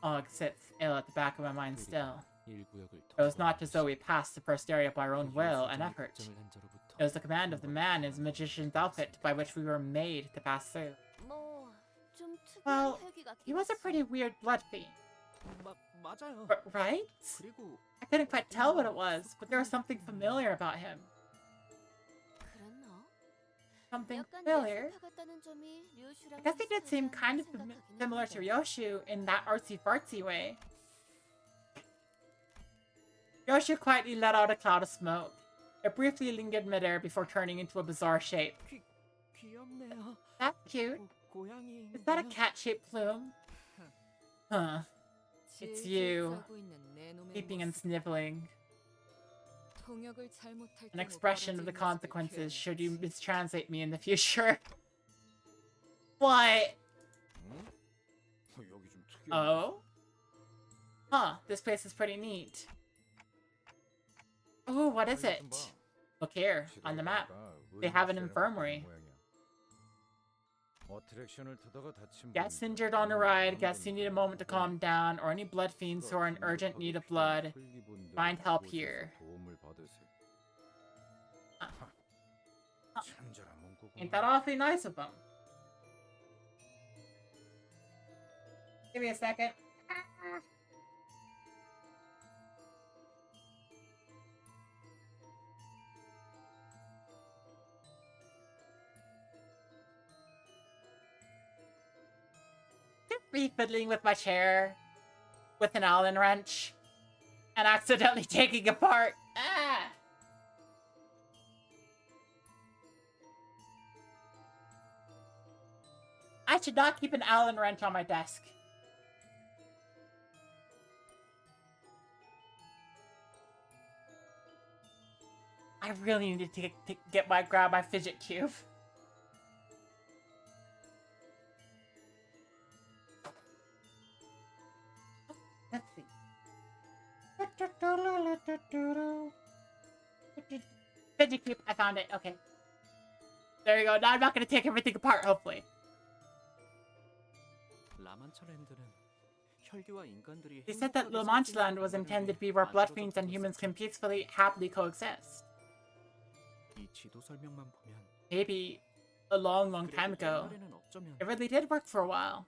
없군. sits ill at the back of my mind still. 1구역을 It was not as though we passed the first area by our own will and effort. It was the command of the man in his magician's outfit by which we were made to pass through. 뭐좀 특이한 Well, 회귀가 he was a pretty weird blood fiend, 맞아요. right? 그리고 I couldn't quite tell what it was, but there was something familiar about him. 그랬나? Something 약간 familiar. 예술가 같다는 점이 류슈랑 I guess he did seem 비슷하지 kind of 않나 생각하긴 similar to 했는데. Yoshu in that artsy-fartsy way. Yoshu quietly let out a cloud of smoke. It briefly lingered midair before turning into a bizarre shape. 귀엽네요. That's cute. 고양이. Is that a cat-shaped plume? Huh. It's you, 질질 싸고 있는 내 놈의 peeping and 모습. sniveling. 통역을 잘못할 An 경우 expression of the 벌어지는 consequences 모습을 should you 표현했지. mistranslate me in the future. What? 여기 좀 특이해. Oh? Huh, this place is pretty neat. Ooh, what is it? Look here, on the map. They have an infirmary. 어트랙션을 타다가 다친 Guess injured on a ride, guess you need a moment to calm down, or any blood fiends who are in urgent need of blood. Find help here. 도움을 받으세요. 아. 친절한 문구군. Ain't that awfully nice of them? Give me a second. Fiddling with my chair with an Allen wrench and accidentally taking apart. Ah! I should not keep an Allen wrench on my desk. I really need to grab my fidget cube. Let's see. Fidget cube, I found it. Okay. There you go. Now I'm not going to take everything apart, hopefully. They said that La Mancha Land was intended to be where blood fiends and humans can peacefully, happily coexist. Maybe a long, long time ago, it really did work for a while.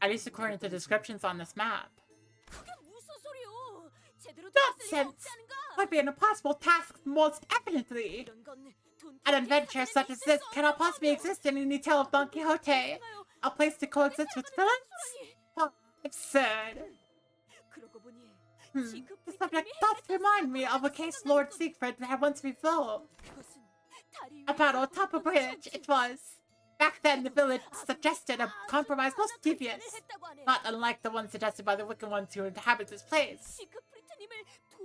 At least according to descriptions on this map. Nonsense! Would be an impossible task, most evidently. An adventure such as this cannot possibly exist in any tale of Don Quixote. A place to coexist with villains? Oh, absurd. The subject does remind me of a case Lord Siegfried had once resolved. A battle atop a bridge, it was. Back then, the village suggested a compromise most devious, not unlike the one suggested by the wicked ones who inhabit this place.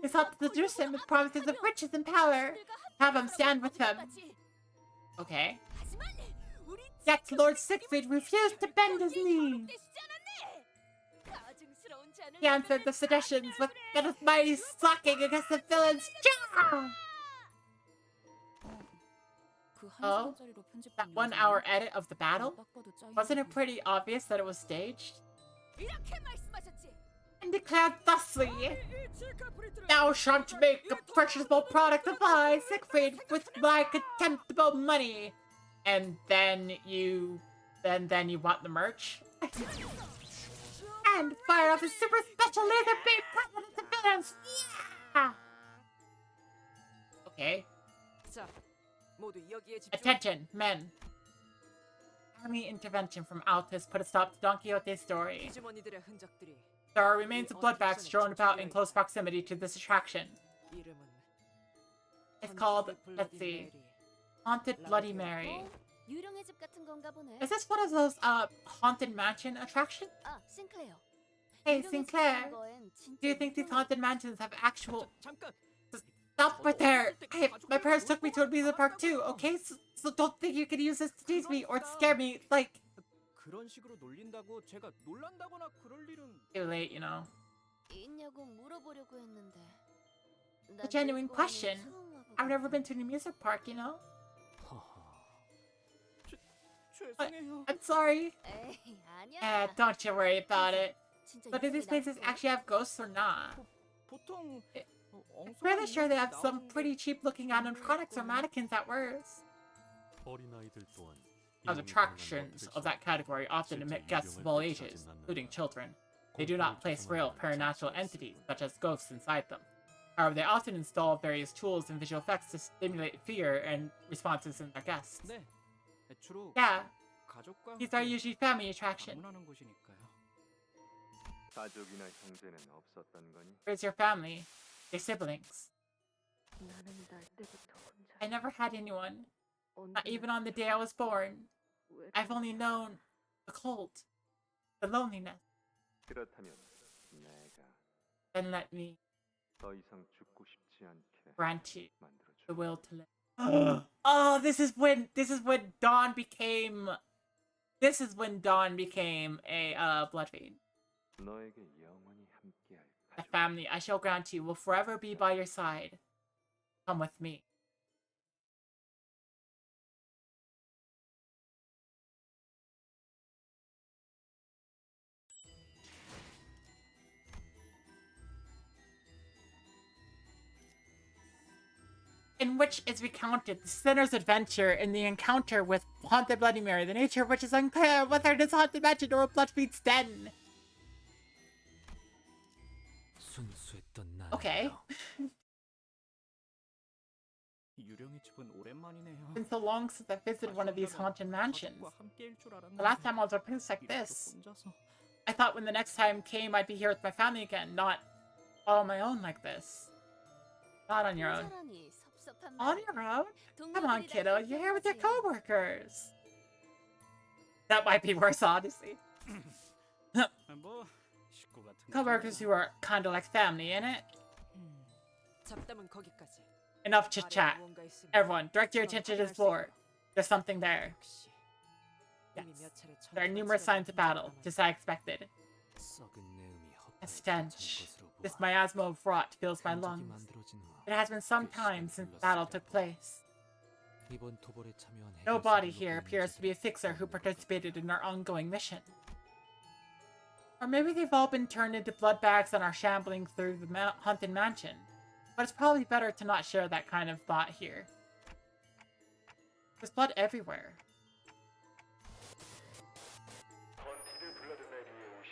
They sought to seduce him with promises of riches and power, have him stand with them. Okay. Yet Lord Siegfried refused to bend his knee. He answered the suggestions with a mighty slacking against the villain's jaw. Oh, that 1 hour edit of the battle? Wasn't it pretty obvious that it was staged? And declared thusly, "Thou shalt make a purchasable product of I, Siegfried, with my contemptible money." And then you want the merch? And fire off a super special laser beam pointed at the villains! Yeah! Okay. Attention, men. Army intervention from Altus put a stop to Don Quixote's story. There are remains of bloodbags strewn about in close proximity to this attraction. It's called, let's see, Haunted Bloody Mary. Is this one of those, Haunted Mansion attractions? Hey, Sinclair, do you think these haunted mansions have actual... Stop right there! Hey, my parents took me to a amusement park too, okay? So don't think you can use this to tease me or to scare me, like... Too late, you know. A genuine question. I've never been to an amusement park, you know? I'm sorry. Don't you worry about it. But do these places actually have ghosts or not? I'm fairly sure they have some pretty cheap-looking animatronics or mannequins at worst. As attractions of that category often admit guests of all ages, including children. They do not place real paranormal entities, such as ghosts, inside them. However, they often install various tools and visual effects to stimulate fear and responses in their guests. Yeah, these are usually family attractions. Where's your family? Your siblings? I never had anyone. Not even on the day I was born. I've only known the cold, the loneliness. Then let me grant you the will to live. Oh, this is when Dawn became a blood fiend. A family I shall grant you will forever be by your side. Come with me. in which is recounted the sinner's adventure in the encounter with Haunted Bloody Mary, the nature of which is unclear, whether it is haunted mansion or a Bloodfiend's den. Okay. It's been so long since I visited one of these haunted mansions. The last time I was at a place like this. I thought when the next time came, I'd be here with my family again, not all on my own like this. Not on your own. On your own? Come on, kiddo, you're here with your co-workers. That might be worse, honestly. Co-workers who are kind of like family, innit? Enough chit-chat. Everyone, direct your attention to the floor. There's something there. Yes. There are numerous signs of battle, just as I expected. A stench. This miasma of rot fills my lungs. It has been some time since the battle took place. No body here appears to be a fixer who participated in our ongoing mission. Or maybe they've all been turned into blood bags and are shambling through the haunted mansion. But it's probably better to not share that kind of thought here. There's blood everywhere.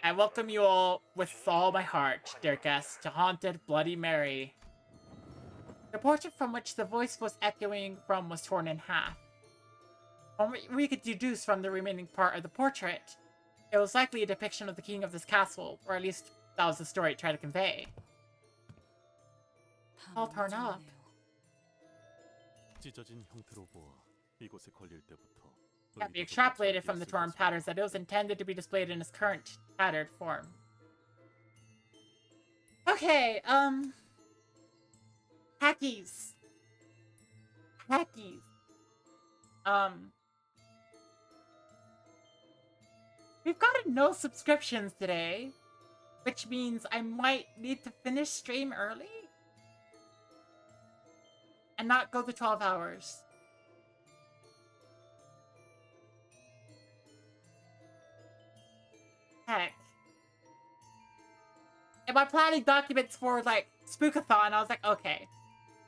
I welcome you all with all my heart, dear guests, to Haunted Bloody Mary. The portrait from which the voice was echoing from was torn in half. From what we could deduce from the remaining part of the portrait, it was likely a depiction of the king of this castle, or at least that was the story it tried to convey. All torn up. Can be extrapolated from the torn patterns that it was intended to be displayed in its current tattered form. Okay, Hackies. We've gotten no subscriptions today, which means I might need to finish stream early and not go the 12 hours. Heck. In my planning documents for, like, Spookathon, I was like, okay,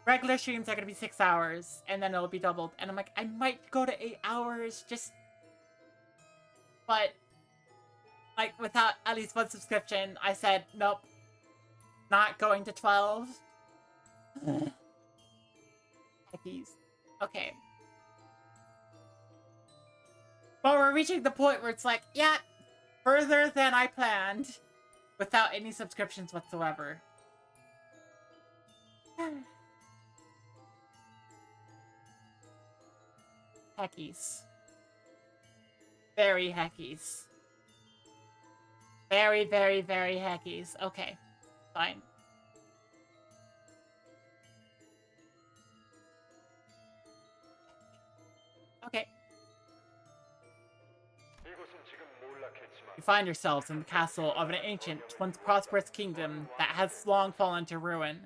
regular streams are gonna be 6 hours, and then it'll be doubled. And I'm like, I might go to 8 hours, just... But, like, without at least one subscription, I said, nope. Not going to 12. Heckies. Okay. But we're reaching the point where it's like, yeah, further than I planned, without any subscriptions whatsoever. Heckies. Very heckies. Very, very, very heckies. Okay. Fine. Okay. You find yourselves in the castle of an ancient, once prosperous kingdom that has long fallen to ruin.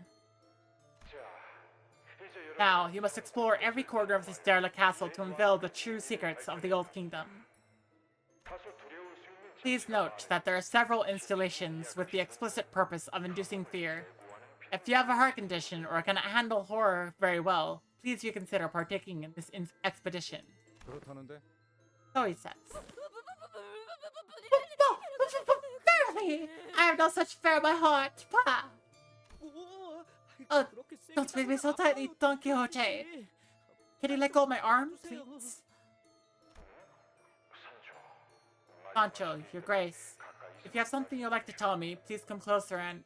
Now, you must explore every corner of this derelict castle to unveil the true secrets of the old kingdom. Please note that there are several installations with the explicit purpose of inducing fear. If you have a heart condition or cannot handle horror very well, please consider partaking in this expedition. So he says. Verily! I have no such fear in my heart. Pah! Oh, don't squeeze me so tightly, Don Quixote. Can you let go of my arm, please? Sancho, your grace. If you have something you'd like to tell me, please come closer and...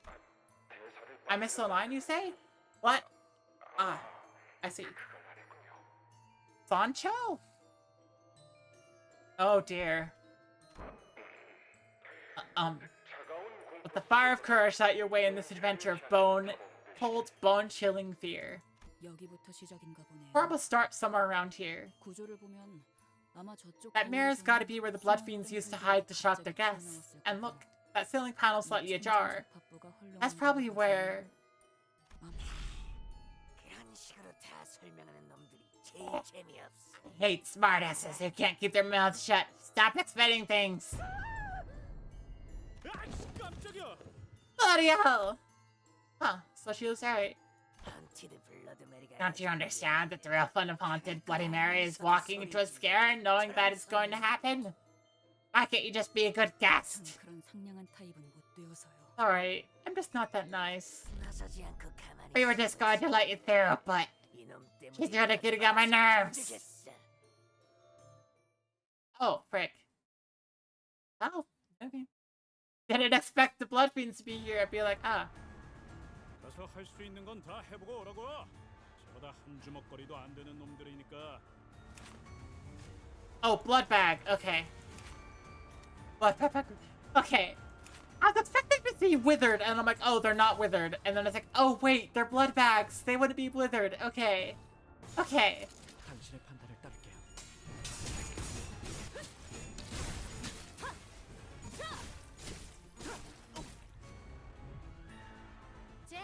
I missed a line, you say? What? Ah, I see. Sancho? Oh dear. With the fire of courage set your way in this adventure of cold, bone-chilling fear. Horrible start somewhere around here. That mirror's gotta be where the blood fiends used to hide to shock their guests. And look, that ceiling panel's slightly ajar. That's probably where... I hate smartasses who can't keep their mouths shut. Stop explaining things. Bloody hell! Huh, so she was right. Don't you understand that the real fun of Haunted Bloody Mary is walking into a scare and knowing that it's going to happen? Why can't you just be a good guest? 그런 상냥한 타입은 못 되어서요. Sorry, I'm just not that nice. We were just going to let you through, but she's really getting on my nerves. Oh, frick. Oh, okay. Didn't expect the Blood Fiends to be here. I'd be like, ah. 가서 할 수 있는 건 다 해보고 오라고. 저보다 한 주먹거리도 안 되는 놈들이니까. Oh, blood bag. Okay. Blood bag. Okay. I was expecting to see withered, and I'm like, oh, they're not withered. And then it's like, oh, wait, they're blood bags. They wouldn't be withered. Okay. Okay. 당신의 판단을 따를게요. 잭,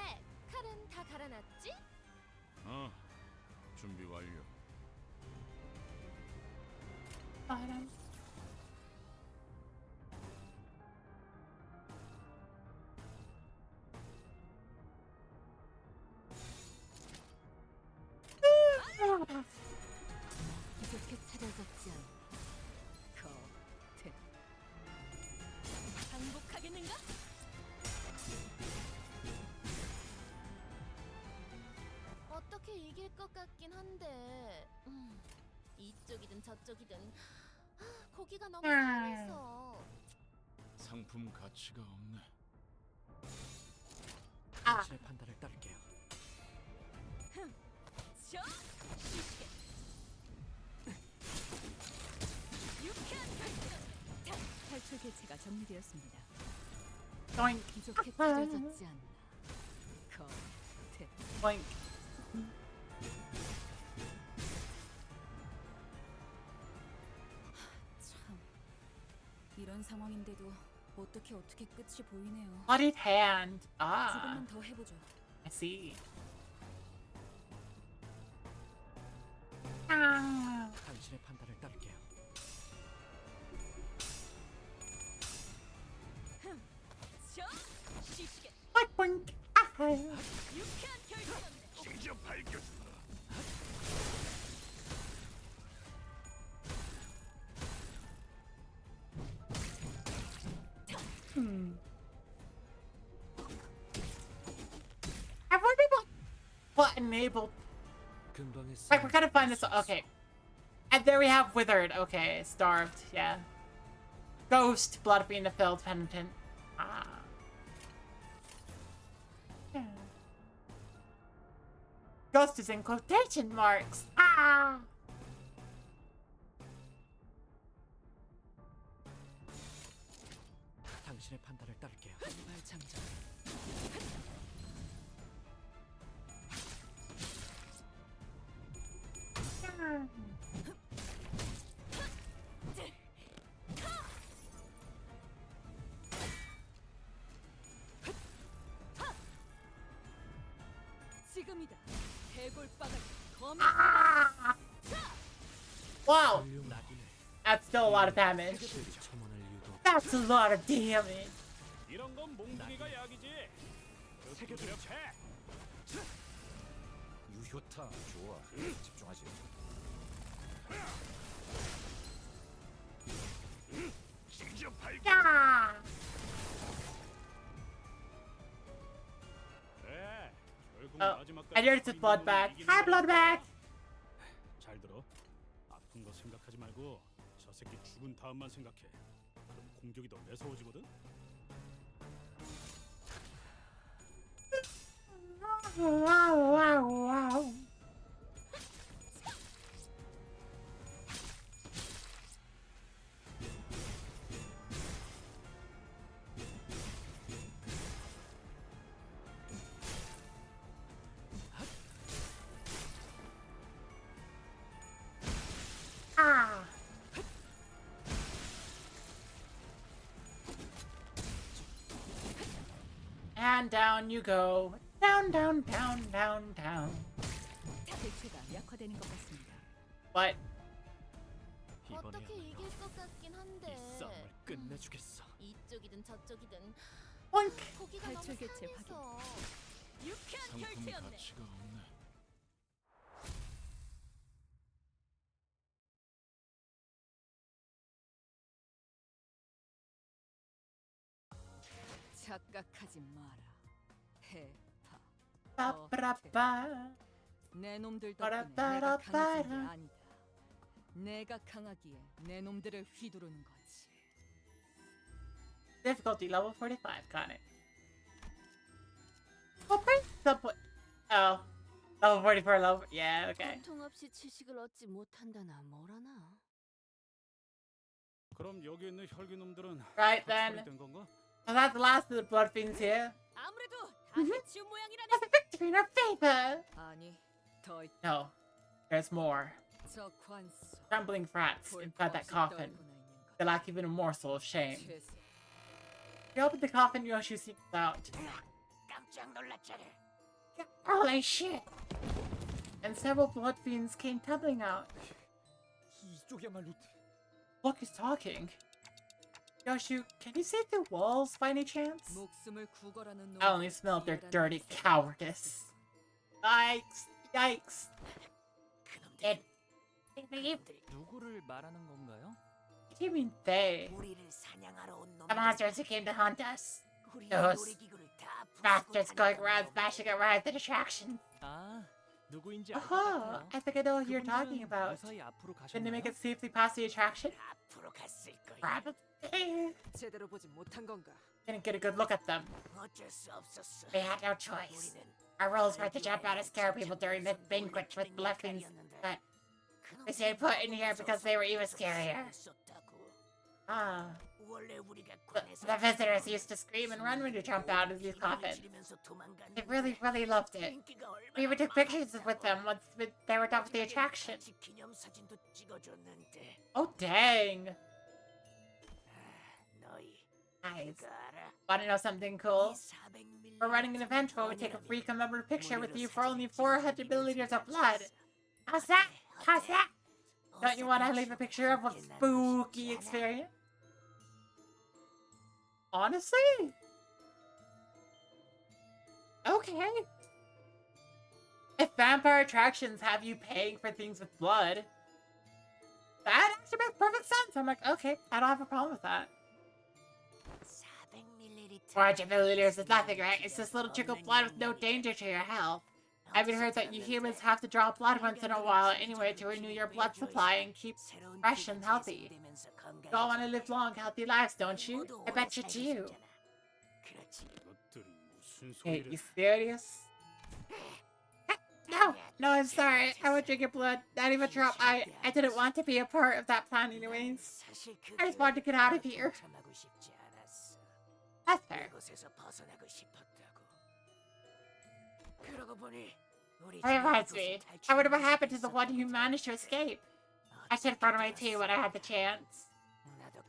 칼은 다 갈아놨지? 준비 완료. Bottom. 이렇게 찾아졌지 않나? 항복하겠는가? 어떻게 이길 것 같긴 한데 이쪽이든 저쪽이든 고기가 너무 상해서 상품 가치가 없네. 당신의 판단을 따를게요. 탈출 개체가 정리되었습니다. Boink. 이렇게 찾아졌지 않나? Boink. 참, 이런 상황인데도 어떻게 끝이 보이네요. Bloodied hand. Ah. 조금만 더 해보죠. I see. Ah. 당신의 판단을 따를게요. Boink, boink. Ah. 직접 발견. Have we been what enabled? Like, we gotta find this. Okay. And there we have withered. Okay, starved. Yeah. Ghost, blood being a filled penitent. Ah. Yeah. Ghost is in quotation marks. Ah. 당신의 판단을 따를게요. 발장전. 지금이다. 해골바닥 검. Wow. That's still a lot of damage. That's a lot of damage. 이런 건 몽둥이가 약이지. 두드려패. 유효타 좋아. 집중하지. 직접 발견. Yeah. 그래. 결국 Oh, 마지막까지 and here's the blood bag. Hi, blood bag. 잘 들어. 아픈 거 생각하지 말고 저 새끼 죽은 다음만 생각해. 그럼 공격이 더 매서워지거든. Wow, wow, wow. Ah. And down you go. Down, down, down, down, down. 개체가 약화되는 것 같습니다. But 어떻게 이길 것 같긴 한데 싸움을 끝내주겠어. 이쪽이든 저쪽이든 boink. 고기가 너무 탈출 개체 상해서 유쾌한 상품 결투였네. 가치가 없네. 착각하지 마라. 해파. 빠빠라빠. 내 놈들 덕분에 내가 강해진 게 아니다. 내가 강하기에 내 놈들을 휘두르는 거지. Difficulty level 45. Got it. Oh, first subway. Oh, level 44. Level. Yeah. Okay. 고통 없이 지식을 얻지 못한다나 뭐라나. 그럼 여기 있는 혈기놈들은 Right 다 then. 처리된 건가? So that's the last of the blood fiends here. 아무래도 다 해치운 모양이라네. That's a victory in our favor. 아니, 더 있다. No, there's more. 저 관소. Trembling frats inside that coffin. They lack even a morsel of shame. 최소. You open the coffin, Yoshi sneaks out. 깜짝 놀랐잖아. Holy shit! And several blood fiends came tumbling out. 이쪽이야말로 Look who's talking. Yoshi, can you see through walls by any chance? 목숨을 구걸하는 I only smelled their dirty cowardice. Yikes! Yikes! It. 누구를 말하는 건가요? What do you mean they? 우리를 사냥하러 온 The monsters who came to hunt us. Those bastards going around smashing around the attraction. 아, 누구인지 알 것 Oh, 같아요. I think I know who you're talking 그분들은 about. 무사히 앞으로 Didn't they make 가셨나요? it safely past the attraction? 앞으로 갔을 거야. Probably. 제대로 보지 못한 건가? Didn't get a good look at them. 어쩔 수 없었어. We had no choice. 우리는 Our roles were to jump out and scare people during the banquet with blessings, but we stayed put in here because they were even scarier. Ah. 원래 우리가 The visitors used to scream and run when you jumped out of these coffins. They really, really loved it. We even took pictures with them once they were done with the attraction. 기념사진도 찍어줬는데 Oh, dang. 너희 Guys, 그거 알아? want to know something cool? We're running an event where we take a free commemorative picture with you for only 400 milliliters of blood. How's that? How's that? Don't you want to leave a picture of a spooky experience? Honestly? Okay. If vampire attractions have you paying for things with blood, that actually makes perfect sense. I'm like, okay, I don't have a problem with that. 400 milliliters is nothing, right? It's just little trickle of blood with no danger to your health. I've even heard that you humans have to draw blood once in a while anyway to renew your blood supply and keep fresh and healthy. You all want to live long, healthy lives, don't you? I bet you do. 이것들이 무슨 Hey, 소리를? you serious? No, no, I'm sorry. I won't drink your blood. Not even a drop. I didn't want to be a part of that plan anyways. I just wanted to get out of here. That's fair. 이곳에서 벗어나고 싶었다고. 그러고 보니 우리 That reminds me. I wonder what happened to the one who managed to escape. I should have brought away too when I had the chance. 나도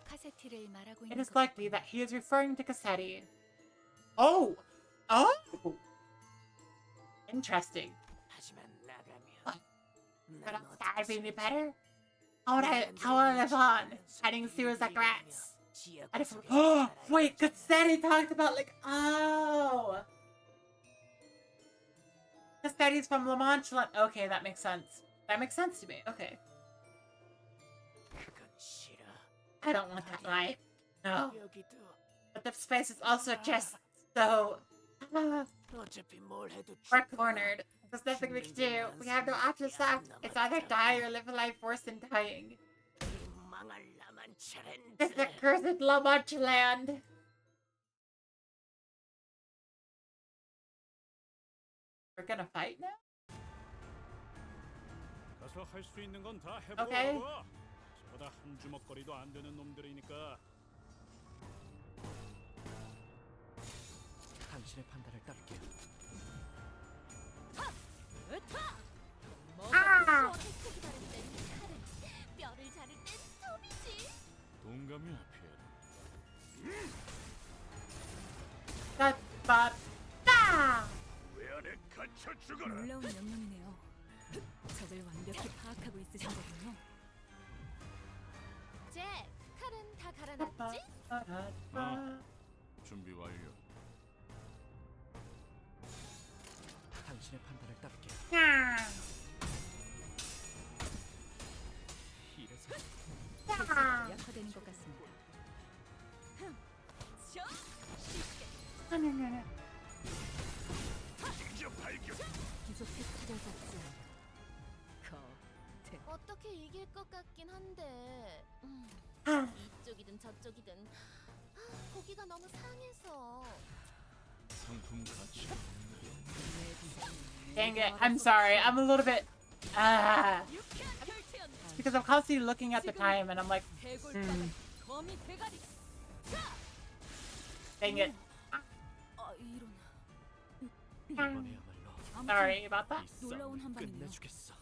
카세티를 말하고 It 있는 is likely that he is referring to Cassetti. Oh! Oh! Interesting. 하지만 나가면 But outside be any better? How would I live on? Hiding in sewers like rats? Oh! Wait, Cassetti talked about like, oh! Cassetti's from La Mancha. Okay, that makes sense. That makes sense to me. Okay. 그건 싫어. I don't want that life. No. 여기도 But the space is also just so... 어차피 뭘 해도 We're cornered. There's nothing we can do. We have no options left. It's either die or live a life worse than dying. 망할 라만차랜드. This is the cursed La Mancha land. We're gonna fight now? 가서 할 수 있는 건 다 Okay. 해보라고. 저보다 한 주먹거리도 안 되는 놈들이니까. 당신의 판단을 따를게요. 뭐가 혜택이 다를 땐 칼은, 뼈를 자를 땐 톱이지. 동감이야, 피에로. Ba-ba-ba! 왜 안에 갇혀 죽어라. 놀라운 명령이네요. 적을 완벽히 파악하고 있으신 거군요. 잭, 칼은 다 갈아놨지? 준비 완료. 당신의 판단을 따를게요. 이래서 혈세가 약화되는 것 같습니다. 기존 패스를 받지 않아. 어떻게 이길 것 같긴 한데. 이쪽이든 저쪽이든 고기가 너무 상해서. 상품 가치. Dang it, I'm sorry. I'm a little bit... because I'm constantly looking at the time and I'm like, dang it. Sorry about that. 놀라운 한 방이네요. 끝내주겠어.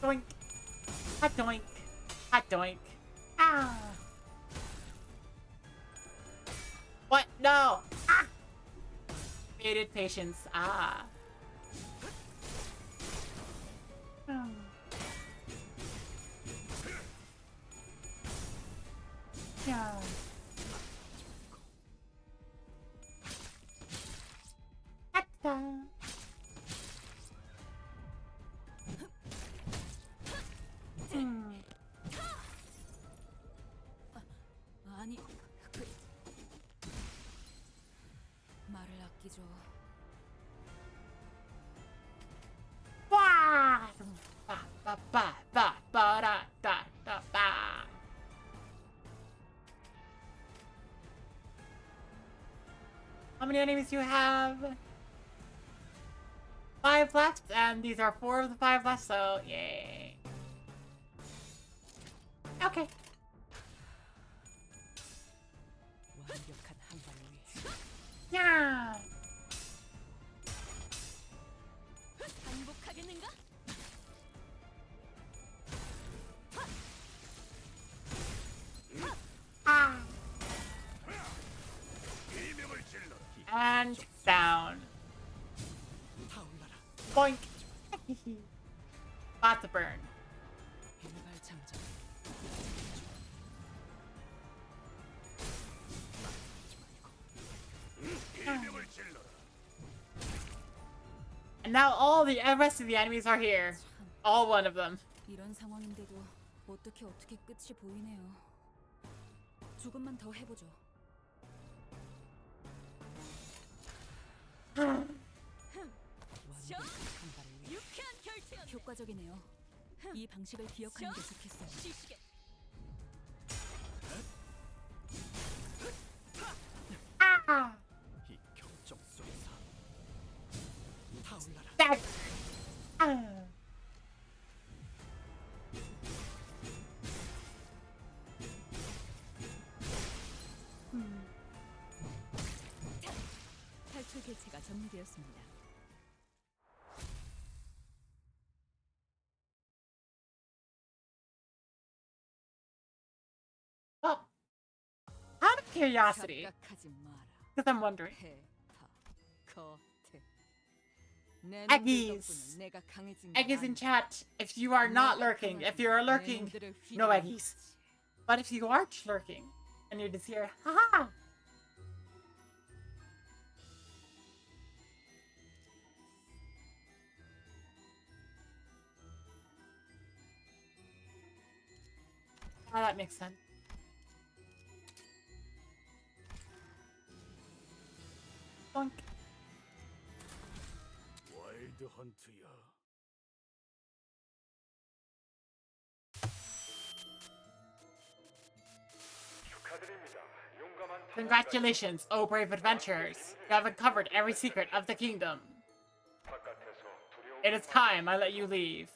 Doink. Hot doink. Hot doink. Ah. What? No. Ah. Muted patience. Ah. Yeah. Atta. 아니, 말을 아끼죠. Ba ba ba ba ba da da da ba. How many enemies do you have? 5 left, and these are 4 of the 5 left, so yay. Okay. 완벽한 한 방을 위해. Yeah. 반복하겠는가? And down. Boink. Lots of burn. 일발장전. And now all the rest of the enemies are here. All one of them. 이런 상황인데도 어떻게 끝이 보이네요. 조금만 더 해보죠. 효과적이네요. 이 방식을 기억하는 게 좋겠어요. 이 경적 속에서 타올라라. That. 탈출 개체가 정리되었습니다. Oh, out of curiosity, 착각하지 마라. because I'm wondering. 내 Eggies. 덕분에 내가 강해진 Eggies in chat, if you are not lurking. If you are lurking, no eggies. But if you are lurking, and you're just here, haha! Oh, that makes sense. Bonk. 와일드 헌트야. Congratulations, oh brave adventurers. You have uncovered every secret of the kingdom. It is time I let you leave.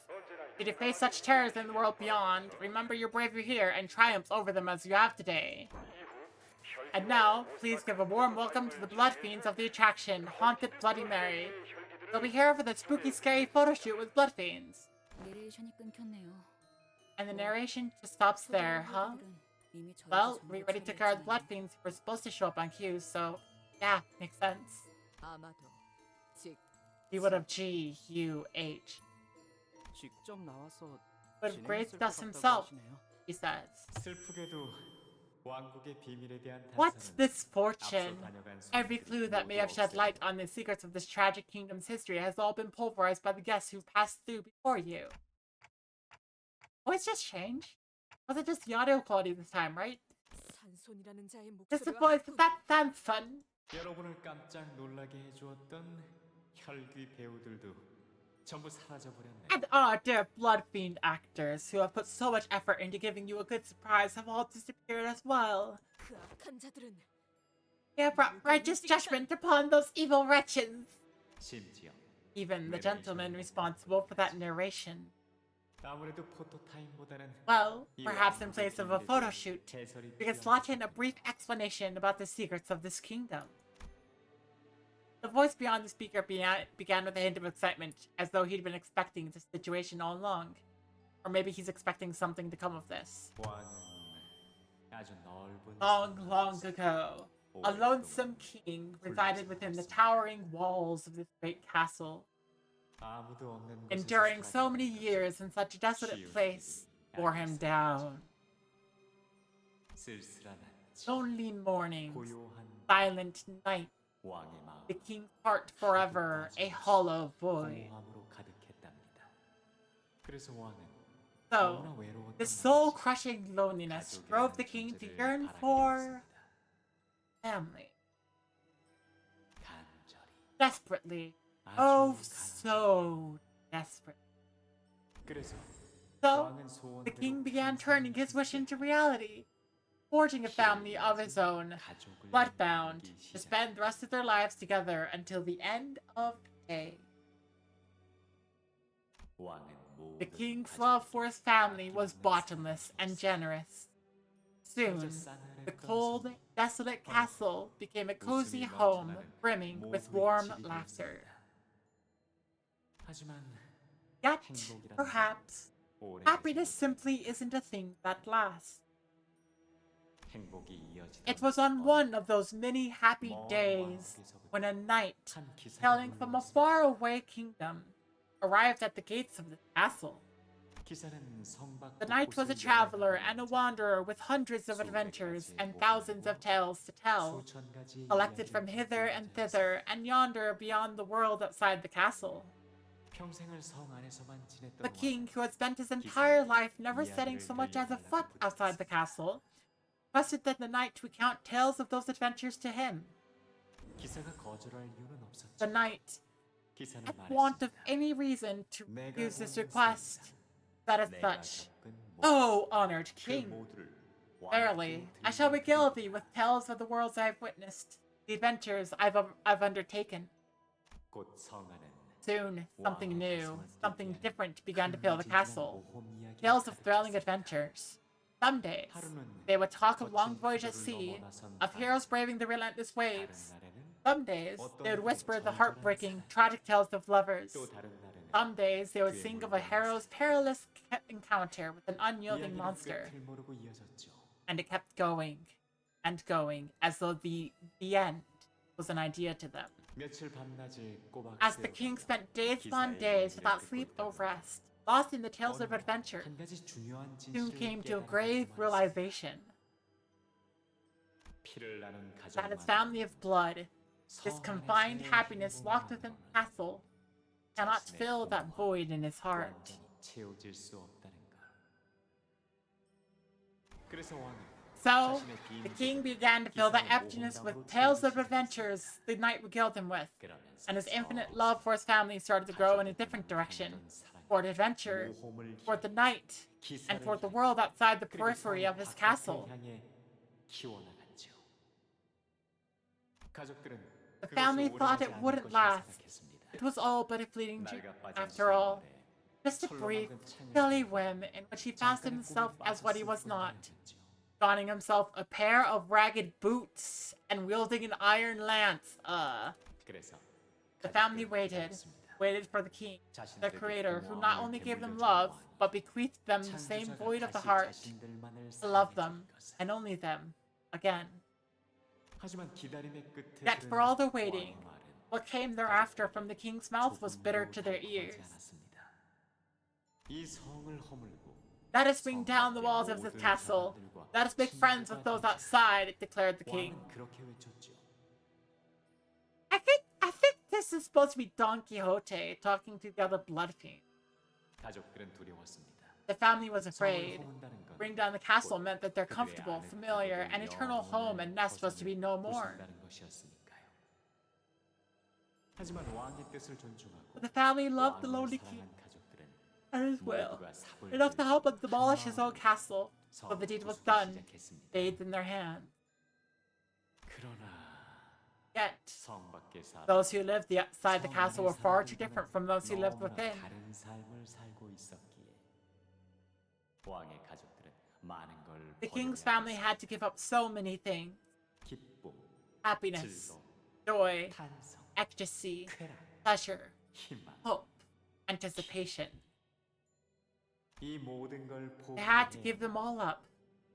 Did you face such terrors in the world beyond? Remember your bravery here and triumph over them as you have today. And now, please give a warm welcome to the blood fiends of the attraction, Haunted Bloody Mary. They'll be here for the spooky, scary photo shoot with blood fiends. 내레이션이 끊겼네요. And the narration just stops there, huh? Well, we already took care of the blood fiends who were supposed to show up on cue, so yeah, makes sense. 아마도 He would have G-U-H. 직접 나와서 Would have graced 진행했을 것 us 같다고 himself, 하시네요. he says. 슬프게도 What's this fortune? Every clue that may have shed light on the secrets of this tragic kingdom's history has all been pulverized by the guests who passed through before you. Oh, it's just changed? Was it just the audio quality this time, right? 산손이라는 자의 Just the 목소리가 voice, that sounds fun. 여러분을 깜짝 놀라게 해주었던 혈귀 배우들도 전부 사라져 버렸네. And our dear blood fiend actors who have put so much effort into giving you a good surprise have all disappeared as well. 그 악한 자들은 They have brought righteous judgment upon those evil wretches. 심지어 Even the gentleman responsible for that narration. 아무래도 포토타임보다는 Well, perhaps in place of a photo shoot, we could slot in a brief explanation about the secrets of this kingdom. The voice beyond the speaker began with a hint of excitement, as though he'd been expecting this situation all along. Or maybe he's expecting something to come of this. Long, long ago, a lonesome king resided within the towering walls of this great castle. Enduring so many years in such a desolate place bore him down. Lonely mornings, silent night, the king's heart forever a hollow void. So, this soul-crushing loneliness drove the king to yearn for family. Desperately. Oh, so desperate. So, the king began turning his wish into reality, forging a family of his own, bloodbound, to spend the rest of their lives together until the end of day. The king's love for his family was bottomless and generous. Soon, the cold, desolate castle became a cozy home brimming with warm laughter. Yet, perhaps, happiness simply isn't a thing that lasts. It was on one of those many happy days when a knight, hailing from a faraway kingdom, arrived at the gates of the castle. The knight was a traveler and a wanderer with hundreds of adventures and thousands of tales to tell, collected from hither and thither and yonder beyond the world outside the castle. The king, who had spent his entire life never setting so much as a foot outside the castle, requested that the knight recount tales of those adventures to him. The knight, at want of any reason to refuse this request, said as such, "O honored king, verily, I shall regale thee with tales of the worlds I have witnessed, the adventures I've undertaken." Soon, something new, something different began to fill the castle. Tales of thrilling adventures. Some days, they would talk of long voyage at sea, of heroes braving the relentless waves. Some days, they would whisper the heartbreaking, tragic tales of lovers. Some days, they would sing of a hero's perilous encounter with an unyielding monster. And it kept going and going, as though the end was an idea to them. As the king spent days upon days without sleep or rest, lost in the tales of adventure, soon came to a grave realization that his family of blood, this confined happiness locked within the castle, cannot fill that void in his heart. So, the king began to fill the emptiness with tales of adventures the knight regaled him with, and his infinite love for his family started to grow in a different direction, toward adventure, toward the knight, and toward the world outside the periphery of his castle. The family thought it wouldn't last. It was all but a fleeting dream, after all. Just a brief, silly whim in which he fastened himself as what he was not, donning himself a pair of ragged boots and wielding an iron lance. The family waited for the king, their creator, who not only gave them love, but bequeathed them the same void of the heart, to love them, and only them, again. Yet for all the waiting, what came thereafter from the king's mouth was bitter to their ears. Let us bring down the walls of this castle, Let us make friends with those outside, declared the king. 왕은 그렇게 외쳤죠. I think this is supposed to be Don Quixote talking to the other blood fiend. 가족들은 두려웠습니다. The family was afraid. Bring down the castle meant that their comfortable, familiar, and eternal home and nest was to be no more. 하지만 왕의 뜻을 존중하고 But the family loved the lonely king 사랑한 가족들은 and his will, enough to help him demolish his own castle. So the deed was done, bathed in their hands. Yet, those who lived outside the castle were far too different from those who lived within. 다른 삶을 살고 있었기에 왕의 가족들은 많은 걸 The king's family had to give up so many things: 기쁨, happiness, joy, 탄성, ecstasy, 쾌락, pleasure, 희망. hope, anticipation. 이 모든 걸 They had to give them all up,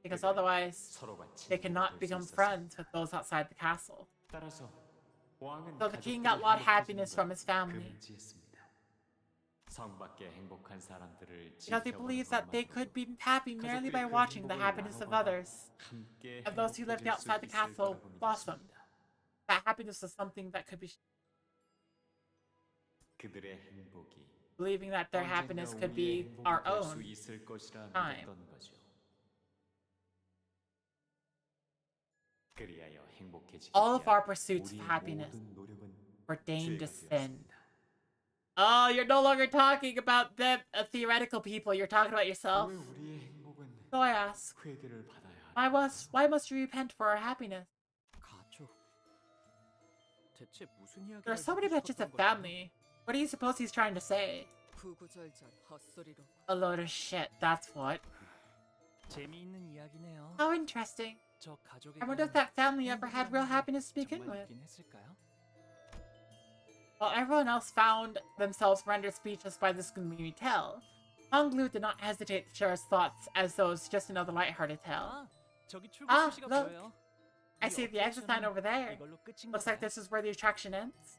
because otherwise 서로가 they could not become friends with those outside the castle. 따라서 왕은 So the king got a lot of happiness from his family, 금지했습니다. 성 밖의 행복한 사람들을 because he believed that they could be happy merely by watching the happiness of others, and those who lived outside the castle blossomed. That happiness was something that could be 그들의 행복이 believing that their happiness could be our own time. All of our pursuits of happiness ordained to sin. Oh, you're no longer talking about them, theoretical people. You're talking about yourself. So I ask, why must we repent for our happiness? There are so many mentions of family. What do you suppose he's trying to say? A load of shit, that's what. 재미있는 이야기네요. How interesting. 저 가족의 I wonder if that family ever had real happiness to begin with. While everyone else found themselves rendered speechless by this gloomy tale, Honglu did not hesitate to share his thoughts as though it's just another lighthearted tale. Look! I see the exit sign over there. Looks like this is where the attraction ends.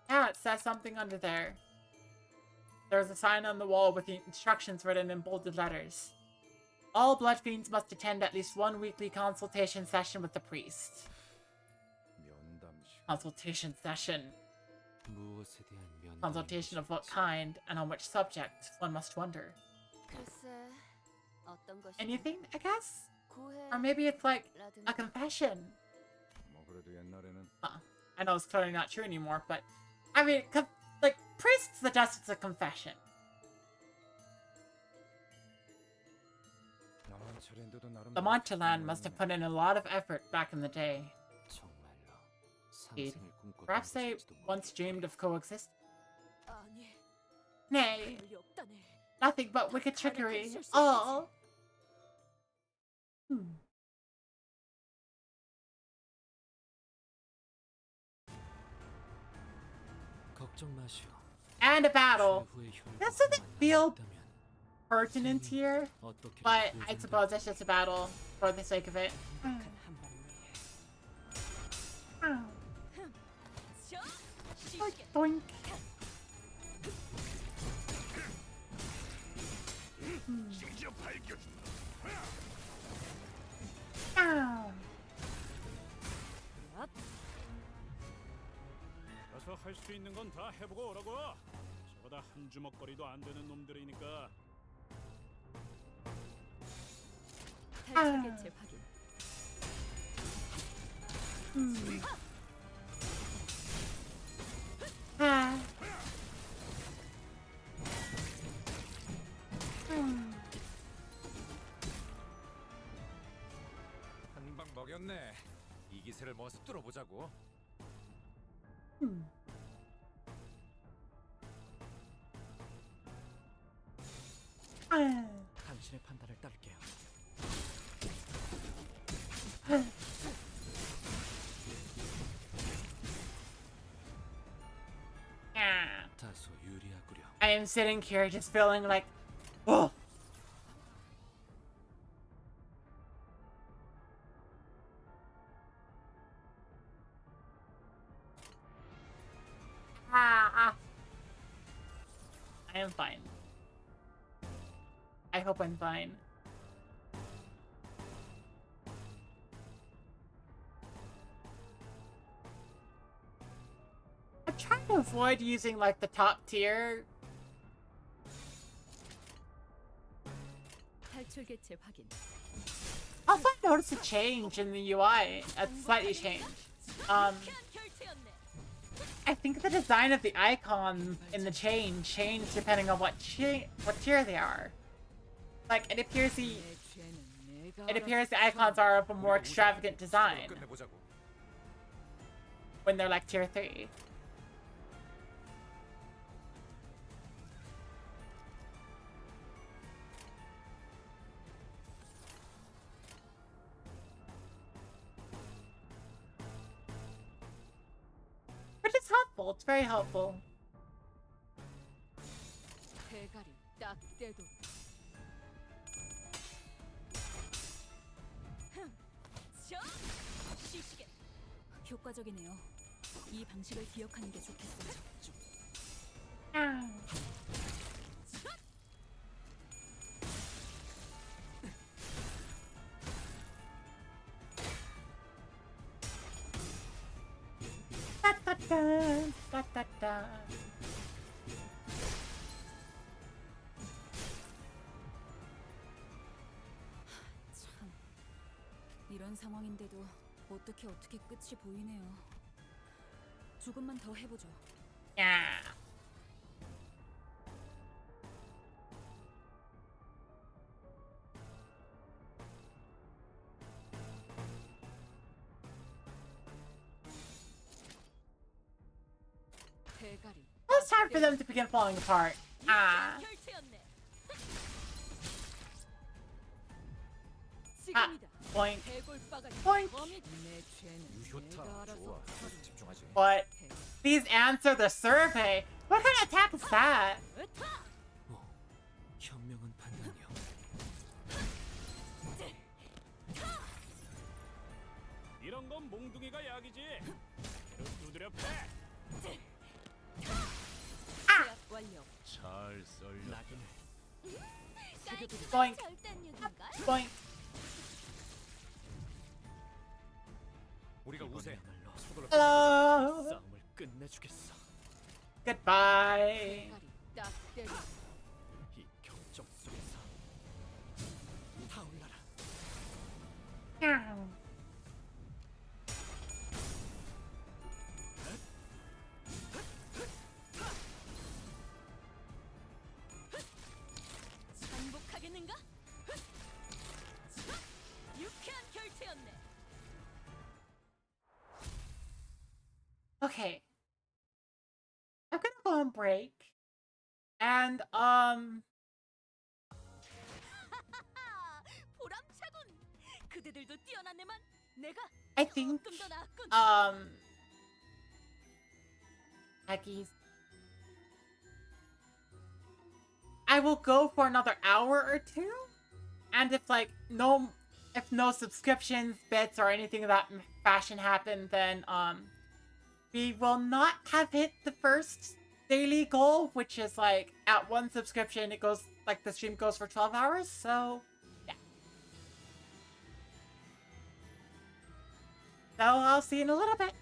Yeah, it says something under there. There's a sign on the wall with the instructions written in bolded letters. All blood fiends must attend at least one weekly consultation session with the priest. Consultation session. Consultation of what kind and on which subject, one must wonder. Anything, I guess? Or maybe it's like a confession. I know it's clearly not true anymore, but I mean, like, priests suggest it's a confession. The Manchaland must have put in a lot of effort back in the day. Indeed. Perhaps they once dreamed of coexistence. Nay, nothing but wicked trickery. All. And a battle. That doesn't feel pertinent here, but I suppose it's just a battle for the sake of it. Boink. 가서 할 수 있는 건 다 해보고 오라고. 저보다 한 주먹거리도 안 되는 놈들이니까. 탈출개체 확인. 한 방 먹였네. 이 기세를 모아서 뚫어보자고. 당신의 판단을 따를게요. 다소 유리하구려. I am sitting here just feeling like, oh. I am fine. I hope I'm fine. avoid using like the top tier. 탈출 개체 확인. Also, I noticed a change in the UI. A slightly changed. I think the design of the icons in the chain changed depending on what tier they are. Like it appears the icons are of a more extravagant design when they're like tier 3. Which is helpful. It's very helpful. 대가리 딱 떼도. 효과적이네요. 이 방식을 기억하는 게 좋겠어요. 참, 이런 상황인데도 어떻게 끝이 보이네요. 조금만 더 해보죠. 야. It's time for them to begin falling apart. Ah. Point. Point. What? Please answer the survey. What kind of attack is that? 현명한 판단이요. 이런 건 몽둥이가 약이지. 계속 두드려 패. 잘 썰려. Boink. Boink. 우리가 우세. Hello. 싸움을 끝내주겠어. Goodbye. 이 경적 속에서 타올라라. 반복하겠는가? 유쾌한 결투였네. Okay. I'm gonna go on break. And, 보람차군. 그대들도 뛰어났네만. 내가 I think, 조금 더 나았군. Aggies. I will go for another hour or two. And if, like, no subscriptions, bits, or anything of that fashion happen, then, we will not have hit the first daily goal, which is like at 1 subscription, it goes like the stream goes for 12 hours. So, yeah. So I'll see you in a little bit.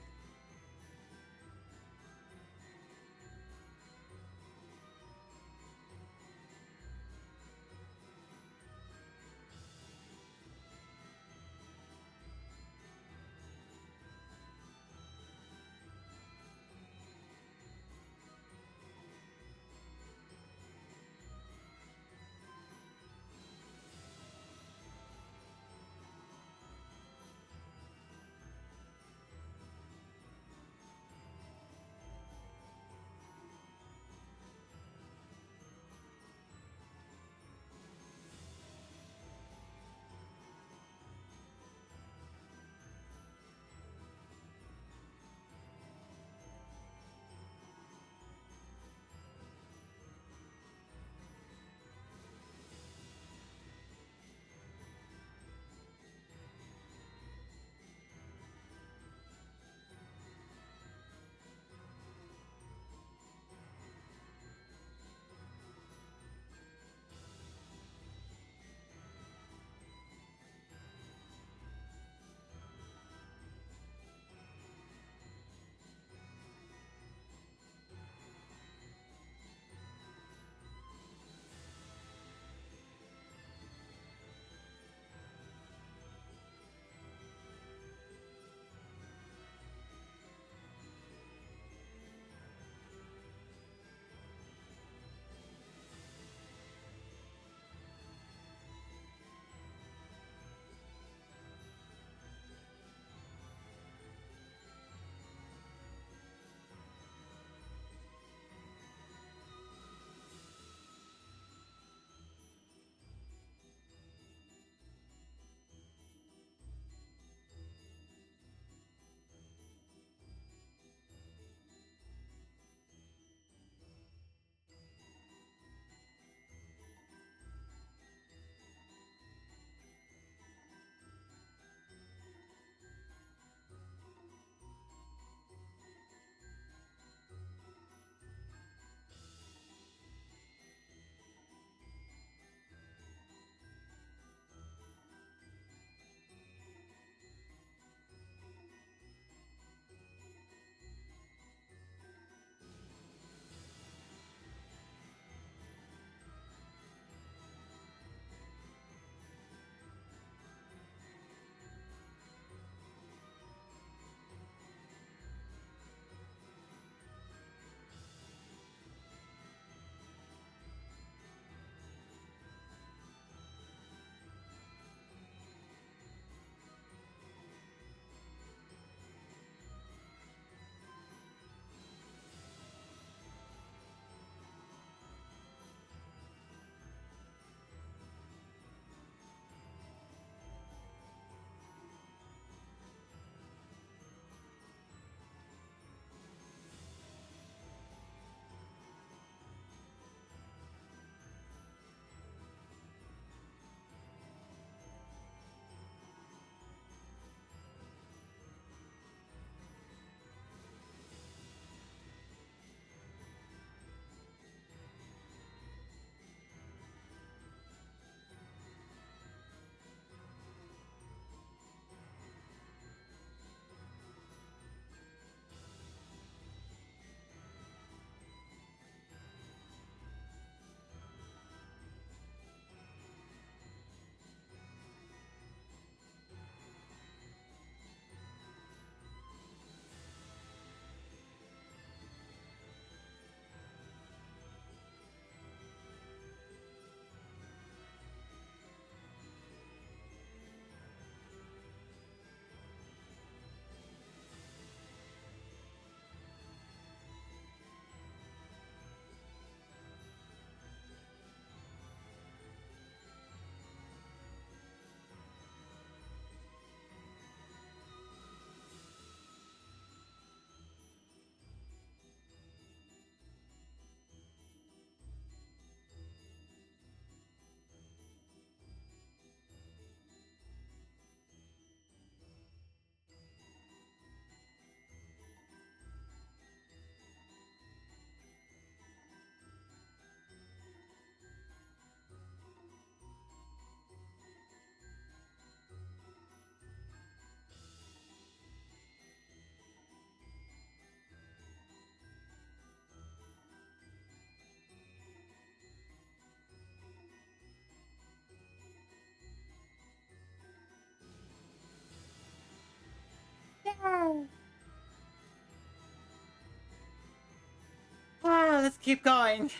Let's keep going.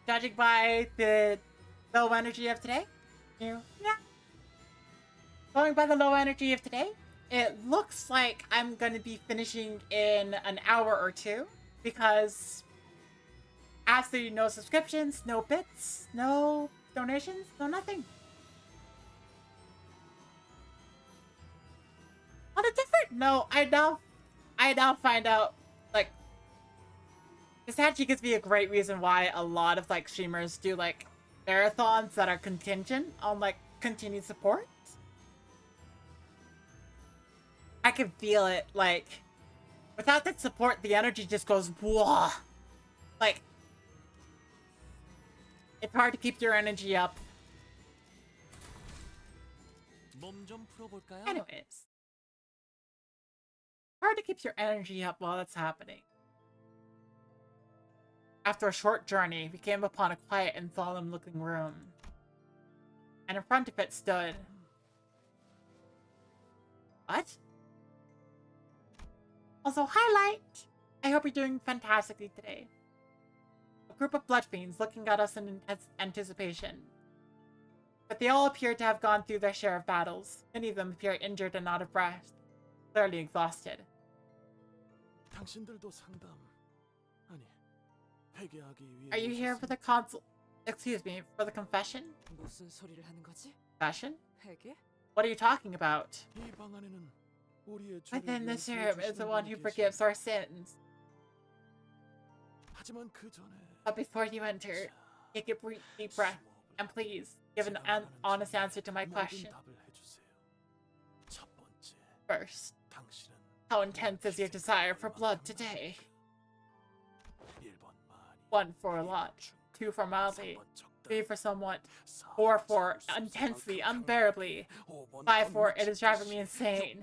Judging by the low energy of today, yeah. Going by the low energy of today, it looks like I'm going to be finishing in an hour or two because absolutely no subscriptions, no bits, no donations, no nothing. On a different note, I now find out, like, this actually gives me a great reason why a lot of, like, streamers do, like, marathons that are contingent on, like, continued support. I can feel it, like, without that support, the energy just goes, whoa. Like, it's hard to keep your energy up. Anyways. Hard to keep your energy up while that's happening. After a short journey, we came upon a quiet and solemn-looking room. And in front of it stood... What? Also, highlight! I hope you're doing fantastically today. A group of blood fiends looking at us in intense anticipation. But they all appeared to have gone through their share of battles. Many of them appear injured and out of breath, clearly exhausted. Are you here for the for the confession? Confession? What are you talking about? Within this room is the one who forgives our sins. But before you enter, take a deep breath, and please give an honest answer to my question. First, how intense is your desire for blood today? 1 for a lot, 2 for mildly, 3 for somewhat, 4 for intensely, unbearably, 5 for it is driving me insane,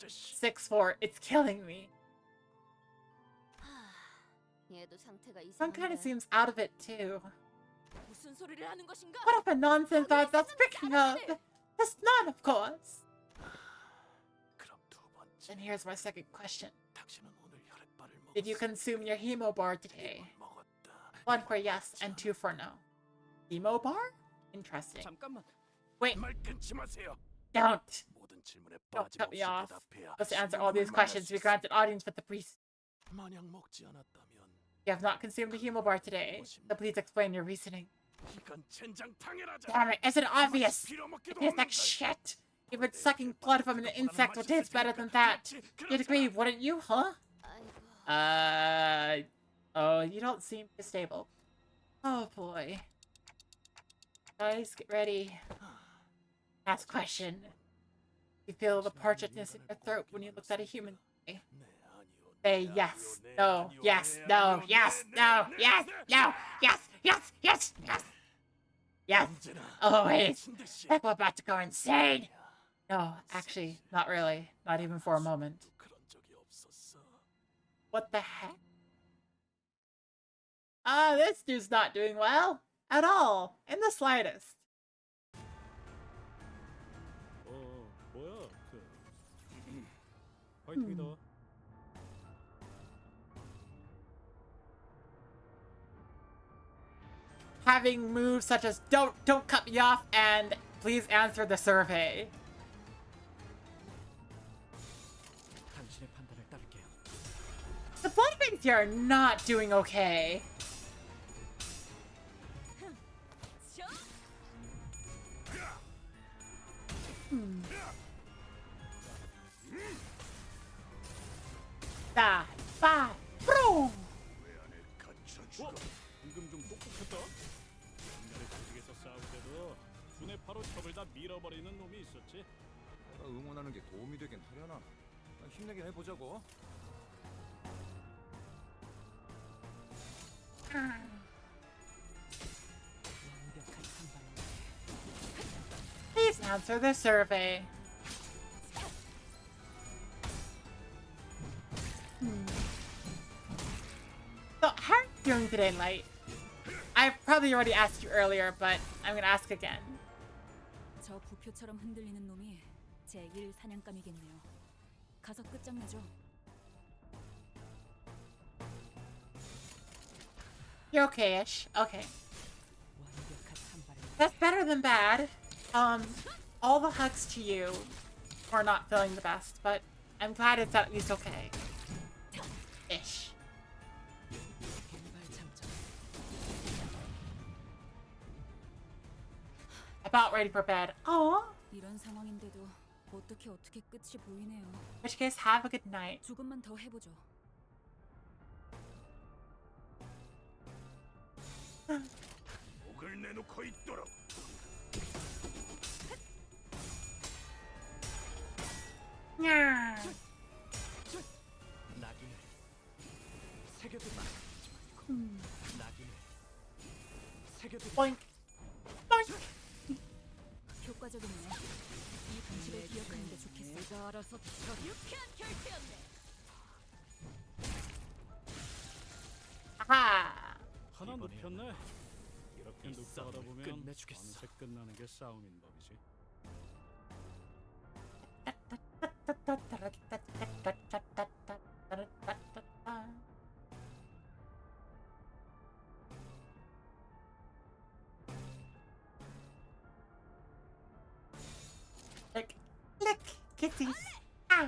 6 for it's killing me. One kind of seems out of it too. What of a nonsense are thou speaking of? That's not, of course. And here's my second question. Did you consume your hemo bar today? 1 for yes and 2 for no. Hemo bar? Interesting. Wait. Don't cut me off. Let's answer all these questions. We granted audience with the priest. You have not consumed a hemo bar today, so please explain your reasoning. Damn it, isn't it obvious? It tastes like shit. Even sucking blood from an insect would taste better than that. You'd agree, wouldn't you, huh? Oh, you don't seem stable. Oh boy. Guys, get ready. Last question. You feel the parchedness in your throat when you look at a human. Say yes, no, yes, no, yes, no, yes, no, yes, yes, yes, yes. Yes, always. Like we're about to go insane. No, actually, not really. Not even for a moment. What the heck? This dude's not doing well. At all. In the slightest. 뭐야, 화이팅이다. Having moves such as don't cut me off and please answer the survey. The bloodbaits here are not doing okay. Bro. 방금 좀 똑똑했다. 옛날에 조직에서 싸울 때도 눈에 바로 첩을 다 밀어버리는 놈이 있었지. 응원하는 게 도움이 되긴 하려나. 힘내긴 해보자고. Please answer the survey. So, how are you doing today, Light? I probably already asked you earlier, but I'm gonna ask again. 저 부표처럼 흔들리는 놈이 제1 사냥감이겠네요. 가서 끝장내죠. You're okay-ish. Okay. That's better than bad. All the hugs to you are not feeling the best, but I'm glad it's at least okay. Ish. About ready for bed. Aww. 이런 상황인데도 어떻게 끝이 보이네요. In which case, have a good night. 조금만 더 해보죠. 목을 내놓고 있도록. Yeah. 낙인을 새겨두지 말고 낙인을 새겨두지 Boink. Boink. 효과적이네요. 이 방식을 기억하는 게 좋겠어. 내가 알아서 처리. 유쾌한 결투였네. Aha. 하나 눕혔네. 이렇게 눕혀가다 보면 끝내주겠어. 어느새 끝나는 게 싸움인 법이지. Lick, lick, kitties. Ah.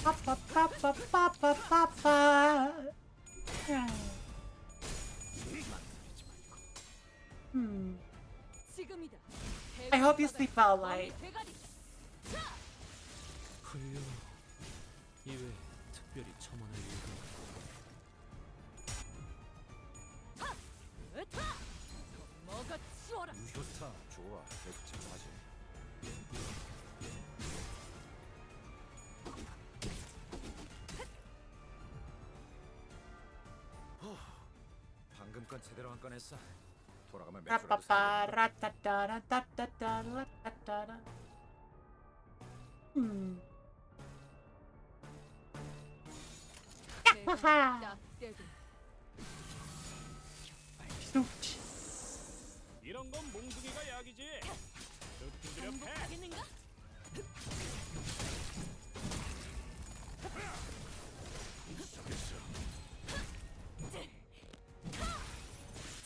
Pa pa pa pa pa pa pa pa. 지금이다. I hope you sleep well, Light. 훌륭. 이외 특별히 첨언할 이유가. 뭐가 치워라. 좋다. 좋아. 계속 집중하지. 방금 건 제대로 한 건 했어. 돌아가면 맥주라도 Ra-pa-pa, 사야 되겠다. ra-ta-ta-ra-ta-ta-ta-ra-ta-ta-ra. Haha. Shoot. 이런 건 몽둥이가 약이지. 두드려 패. 하겠는가?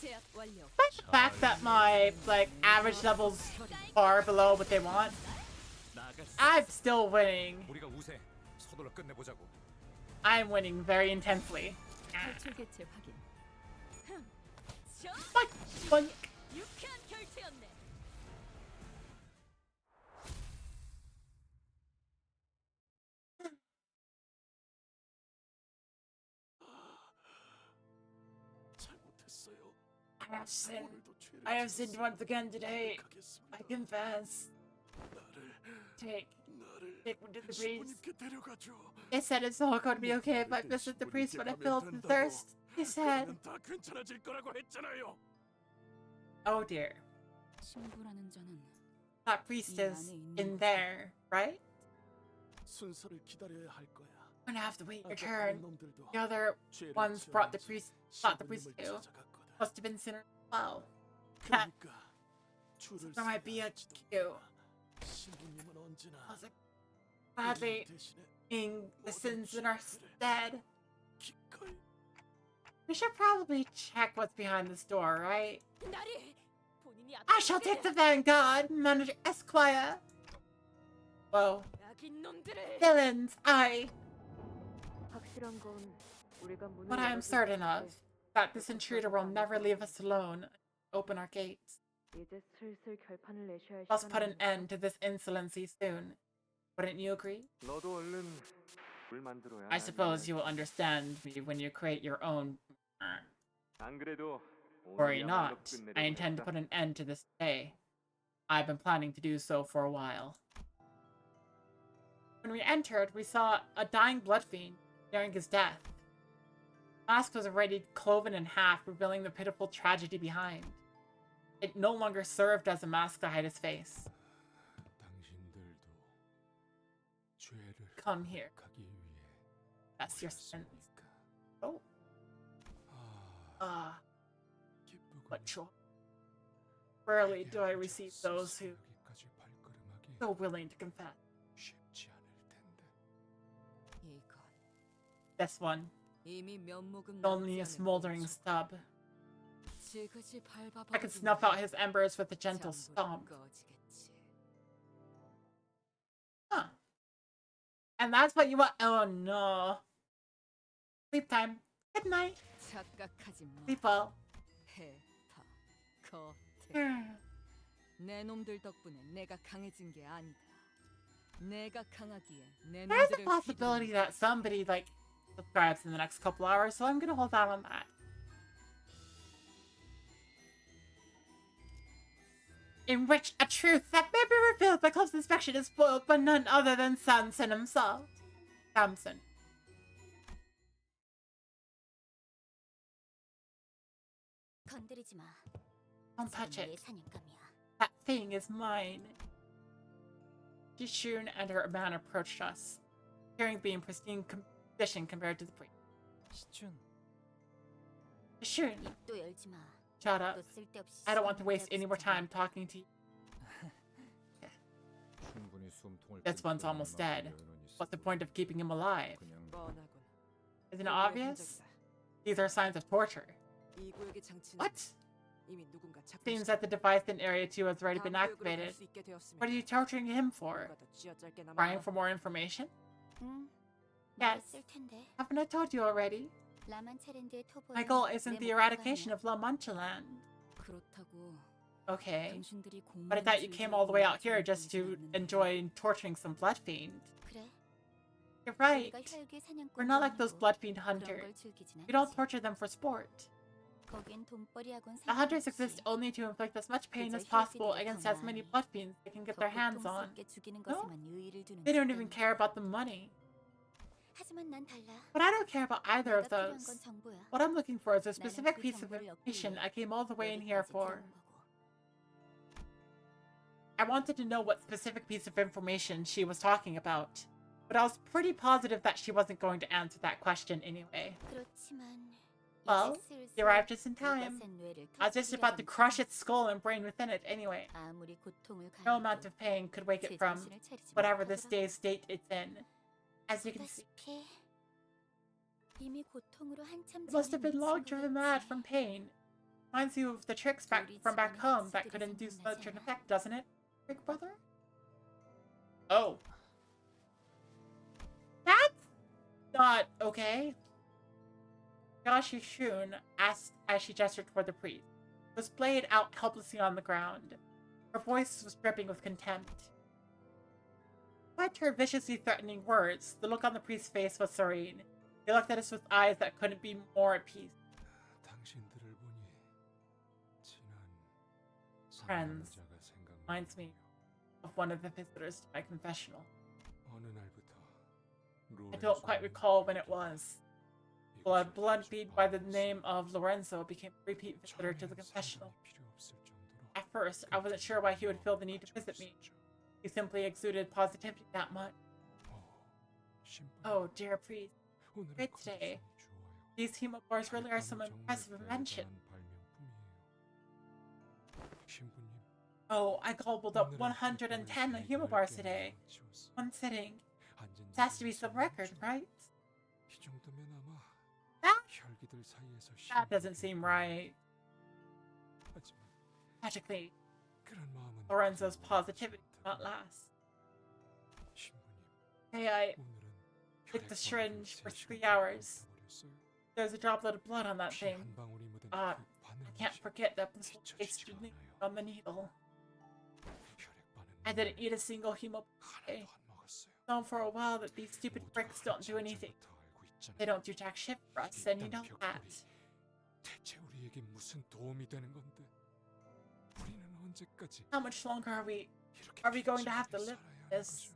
제압 완료. The fact that my average level's far below what they want, I'm still winning. 우리가 우세. 서둘러 끝내보자고. I'm winning very intensely. 탈출 개체 확인. Boink, boink. 유쾌한 결투였네. 잘못했어요. I have sinned once again today. I confess. Take me to the priest. They said it's all going to be okay if I visit the priest when I feel the thirst. He said, 다 괜찮아질 거라고 했잖아요. oh dear. 친구라는 자는 That priest is in there, right? 순서를 기다려야 할 거야. I'm gonna have to wait your 아까 turn. 그 놈들도 The other 죄를 ones brought the 지어야지 priest 신부님을 too. 찾아갔거든. Must have been sinners as well. 그러니까 줄을 There might be a 서야지도 queue. 신부님은 언제나 I was like, gladly 대신에 being the sins in our stead. 기꺼이 We should probably check what's behind this door, right? 나리 본인이 I shall take the vanguard, Manager Esquire. Whoa. 악인 놈들을. Villains, 확실한 건 우리가 문을 What I am certain of, that this intruder will never leave us alone. Open our gates. 이제 슬슬 결판을 내셔야 할 Must put an 시간입니다. end to this insolency soon. Wouldn't you agree? 너도 얼른 물 만들어야. I suppose you will understand me when you create your own. 안 그래도 Worry not. I intend to put an end to this today. I've been planning to do so for a while. When we entered, we saw a dying blood fiend nearing his death. The mask was already cloven in half, revealing the pitiful tragedy behind. It no longer served as a mask to hide his face. Come here. That's your sins. Oh. But rarely do I receive those who so willing to confess. This one, only a smoldering stub. I could snuff out his embers with a gentle stomp. Huh. And that's what you want. Oh no. Sleep time. Good night. Sleep well. 내 놈들 덕분에 내가 강해진 게 아니다. 내가 강하기에 내 There's a 놈들을 possibility that somebody like subscribes in the next couple hours, so I'm gonna hold out on that. In which a truth that may be revealed by close inspection is spoiled by none other than Samson himself. Samson. 건드리지 마. Don't touch 내 it. 사냥감이야. That thing is mine. Jishun and her man approached us, appearing to be in pristine condition compared to the priest. Jishun. 입도 열지 마. Shut up. 너 쓸데없이 I don't want to waste any more time talking to you. This one's almost dead. What's the point of keeping him alive? Isn't it obvious? These are signs of torture. What? Seems that the device in Area 2 has already been activated. What are you torturing him for? Crying for more information? Yes. Haven't I told you already? My goal isn't the eradication of La Mancha land. Okay, but I thought you came all the way out here just to enjoy torturing some blood fiend. You're right. We're not like those blood fiend hunters. We don't torture them for sport. The hunters exist only to inflict as much pain as possible against as many blood fiends they can get their hands on. No? They don't even care about the money. But I don't care about either of those. What I'm looking for is a specific piece of information I came all the way in here for. I wanted to know what specific piece of information she was talking about, but I was pretty positive that she wasn't going to answer that question anyway. Well, you arrived just in time. I was just about to crush its skull and brain within it anyway. No amount of pain could wake it from whatever this day's state it's in. As you can see, it must have been long driven mad from pain. Reminds you of the tricks from back home that could induce such an effect, doesn't it, Big Brother? Oh. That's not okay. Yashi Shun asked as she gestured toward the priest, who was splayed out helplessly on the ground. Her voice was dripping with contempt. Despite her viciously threatening words, the look on the priest's face was serene. He looked at us with eyes that couldn't be more at peace. Friends, reminds me of one of the visitors to my confessional. I don't quite recall when it was. Blood feed by the name of Lorenzo became a repeat visitor to the confessional. At first, I wasn't sure why he would feel the need to visit me. He simply exuded positivity that much. Oh, dear priest. Great today. These hemobars really are some impressive invention. Oh, I gobbled up 110 hemobars today. One sitting. This has to be some record, right? That doesn't seem right. Tragically, Lorenzo's positivity did not last. Hey, I licked the syringe for 3 hours. There's a droplet of blood on that thing. I can't forget that blissful taste on the needle. I didn't eat a single hemo today. Known for a while that these stupid bricks don't do anything. They don't do jack shit for us, and you know that. How much longer are we going to have to live with this?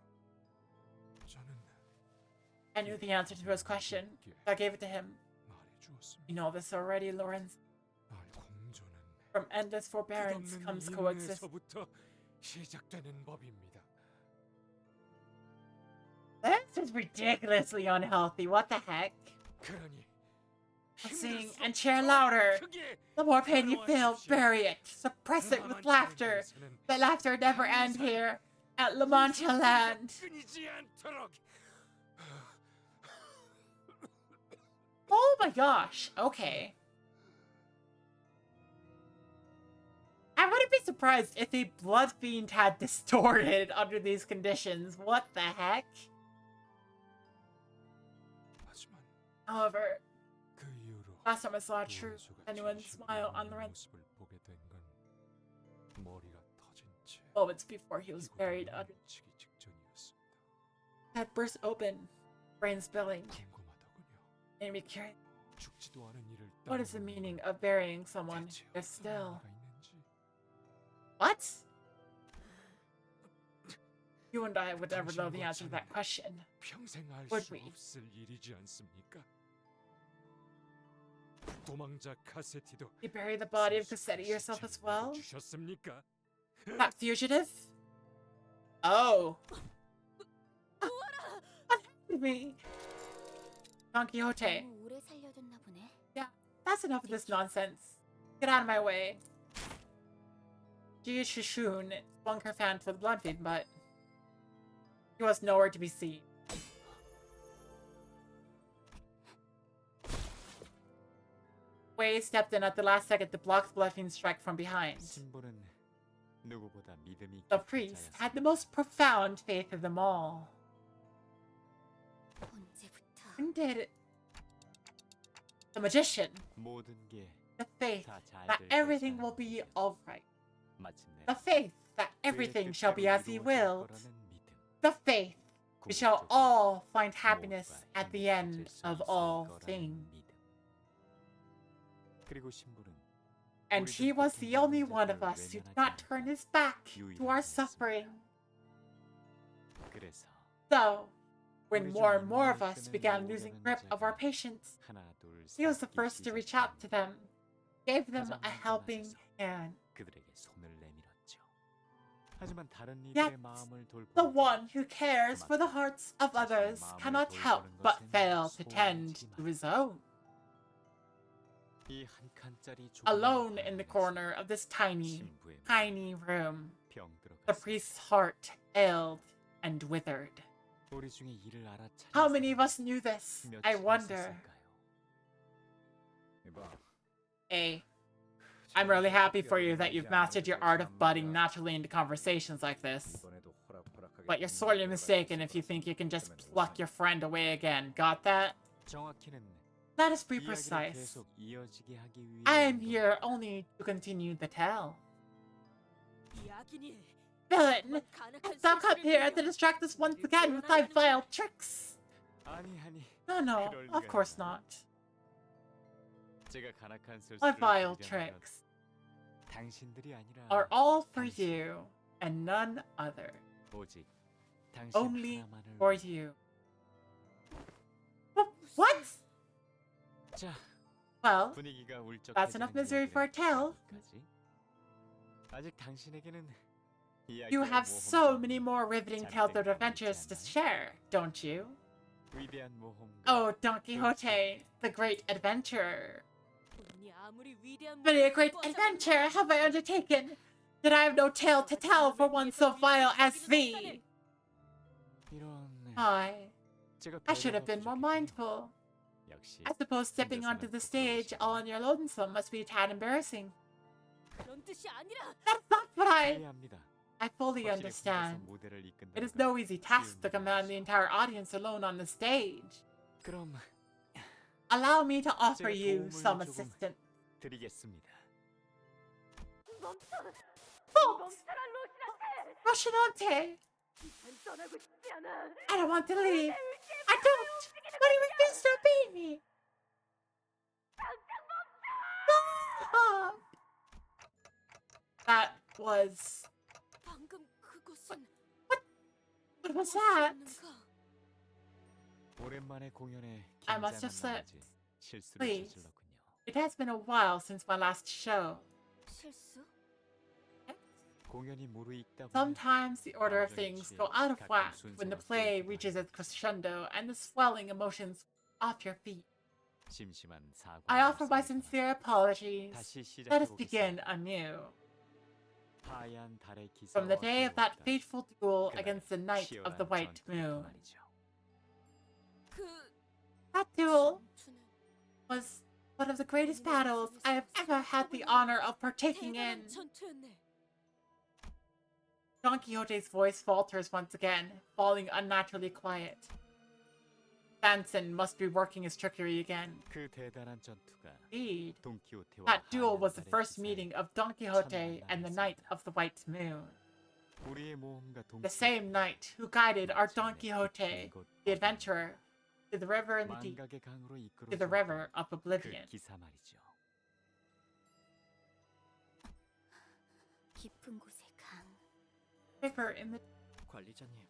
I knew the answer to his question. I gave it to him. You know this already, Lorenzo. From endless forbearance comes coexistence. This is ridiculously unhealthy. What the heck? Sing and cheer louder. The more pain you feel, bury it. Suppress it with laughter. Let laughter never end here at La Mancha Land. Oh my gosh. Okay. I wouldn't be surprised if a blood fiend had distorted under these conditions. What the heck? However, last time I saw a true genuine smile on Lorenzo's moments before he was buried under that burst open, brain spilling. Made me curious. What is the meaning of burying someone if still? What? You and I would never know the answer to that question, would we? You bury the body of Cassetti yourself as well? That fugitive? Oh. What happened to me? Don Quixote. Yeah, that's enough of this nonsense. Get out of my way. Jia Shishun swung her fan for the blood fiend, but he was nowhere to be seen. Wei stepped in at the last second to block the blood fiend's strike from behind. The priest had the most profound faith of them all. When did the magician, the faith that everything will be alright, the faith that everything shall be as he willed, the faith we shall all find happiness at the end of all things. And he was the only one of us who did not turn his back to our suffering. So, when more and more of us began losing grip of our patients, he was the first to reach out to them, gave them a helping hand. Yet, the one who cares for the hearts of others cannot help but fail to tend to his own. Alone in the corner of this tiny, tiny room, the priest's heart ailed and withered. How many of us knew this? I wonder. I'm really happy for you that you've mastered your art of butting naturally into conversations like this. But you're sorely mistaken if you think you can just pluck your friend away again. Got that? Let us be precise. I am here only to continue the tale. Villain! Thou come here to distract us once again with thy vile tricks! No, of course not. My vile tricks are all for you and none other. Only for you. What? Well, that's enough misery for a tale. You have so many more riveting tales of adventures to share, don't you? Oh, Don Quixote, the great adventurer. Many a great adventure have I undertaken, that I have no tale to tell for one so vile as thee. I should have been more mindful. I suppose stepping onto the stage all on your lonesome must be a tad embarrassing. That's not what I fully understand. It is no easy task to command the entire audience alone on the stage. Allow me to offer you some assistance. Halt! Rocinante! I don't want to leave. I don't! But he refused to obey me! Stop! That was... What was that? I must have slipped. Please. It has been a while since my last show. Sometimes the order of things go out of whack when the play reaches its crescendo and the swelling emotions off your feet. 심심한 사과. I offer my sincere apologies. 다시 Let us 시작해보겠습니다. begin anew. 하얀 달의 From the 기사와 day of that 더불었던 fateful duel 그날의 against the Knight of the 치열한 White 전투부터 Moon. 말이죠. That duel was one of the greatest battles I have ever had the honor of partaking in. Don Quixote's voice falters once again, falling unnaturally quiet. Samson must be working his trickery again. 그 대단한 전투가 Indeed, 돈키호테와 that duel 하얀 was the 달의 first 기사의 meeting of Don Quixote and the Knight of the White Moon. 우리의 모험가 The same knight who guided our Don Quixote, the adventurer, to the river in the deep, 망각의 강으로 to the river of 그 oblivion. 기사 말이죠. 깊은 곳의 강. River in the 관리자님,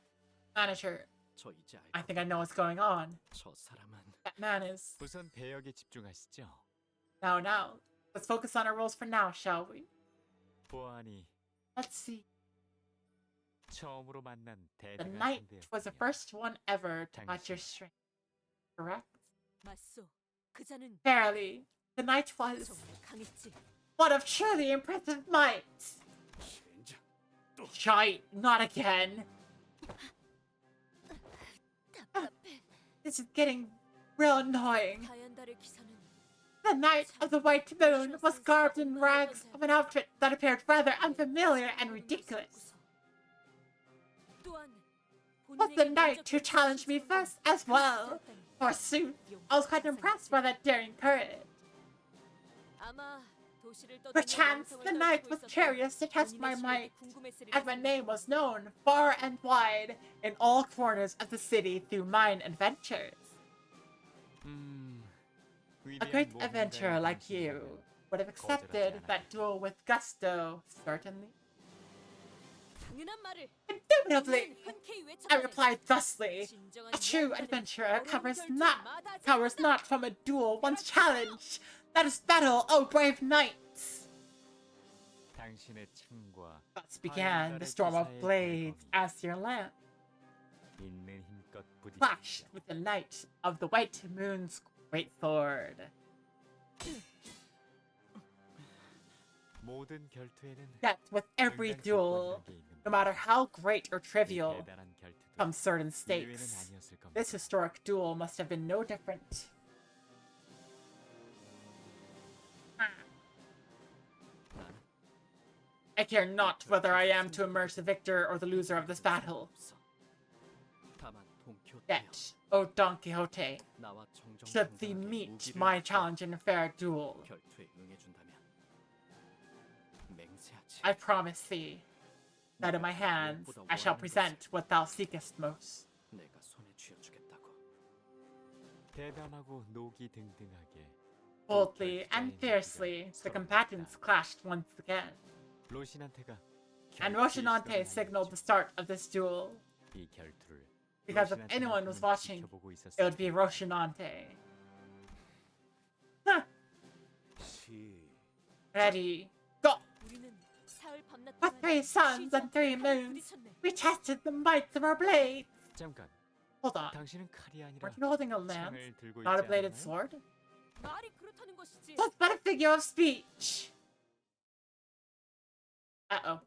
manager. 저 이제 I think I know what's going on. 저 사람은 That man is. 우선 대역에 집중하시죠. Now, let's focus on our roles for now, shall we? 보아하니 Let's see. 처음으로 만난 The 대대가 knight was the 상대였군요. first one ever to match your strength. Correct? 맞소. 그자는 Verily, the knight was 정말 강했지. one of truly impressive might. Shite, not again. This is getting real annoying. 하얀 달의 기사는 The Knight of the White Moon was garbed in rags of an outfit that appeared rather unfamiliar and ridiculous. 또한 Was the knight who challenged me first as well? Forsooth, I was quite impressed by that daring courage. 아마 도시를 떠도는 Perchance the knight was curious to test my might, as my name was known far and wide in all corners of the city through mine adventures. A great adventurer like you would have accepted that duel with gusto, certainly. 당연한 말을 Indubitably, 흔쾌히 I 외쳐가네. replied thusly. 진정한 A true 모험가는 adventurer 어려운 cowers 결정을 not from a duel once challenged. That is battle, O brave knights! 당신의 창과 Thus began the storm of blades as your lamp 있는 힘껏 clashed with the Knight of the White Moon's great sword. 모든 결투에는 Yet with every duel, no matter how great or trivial, 대단한 결투도 come certain 이외는 stakes. 아니었을 겁니다. This historic duel must have been no different. I care not whether I am to emerge the victor or the loser of this battle. 다만 돈키호테여, Yet, O Don Quixote, 나와 should thee 정정당당하게 meet 무기를 my 들고 challenge in a fair duel, 결투에 응해준다면 맹세하지. I promise thee that in my hands I shall present what thou seekest most. 내가 손에 쥐어주겠다고. 대담하고 노기등등하게 Boldly and fiercely, the combatants clashed once again, 로신한테가 and Rocinante signaled the start of this duel. 이 결투를 Because if anyone was watching, 지켜보고 it 있었을 would be Rocinante. Huh. Ready, go! 우리는 사흘 밤낮 For 동안 3 suns 쉬지 and 3 않고 moons, 부딪혔네. we tested the might of our blades. 잠깐 Hold on, 당신은 칼이 아니라 weren't you holding a lance, 창을 들고 not a 있지 bladed 않았나요? sword? 말이 그렇다는 것이지. That's but a figure of speech. Uh-oh.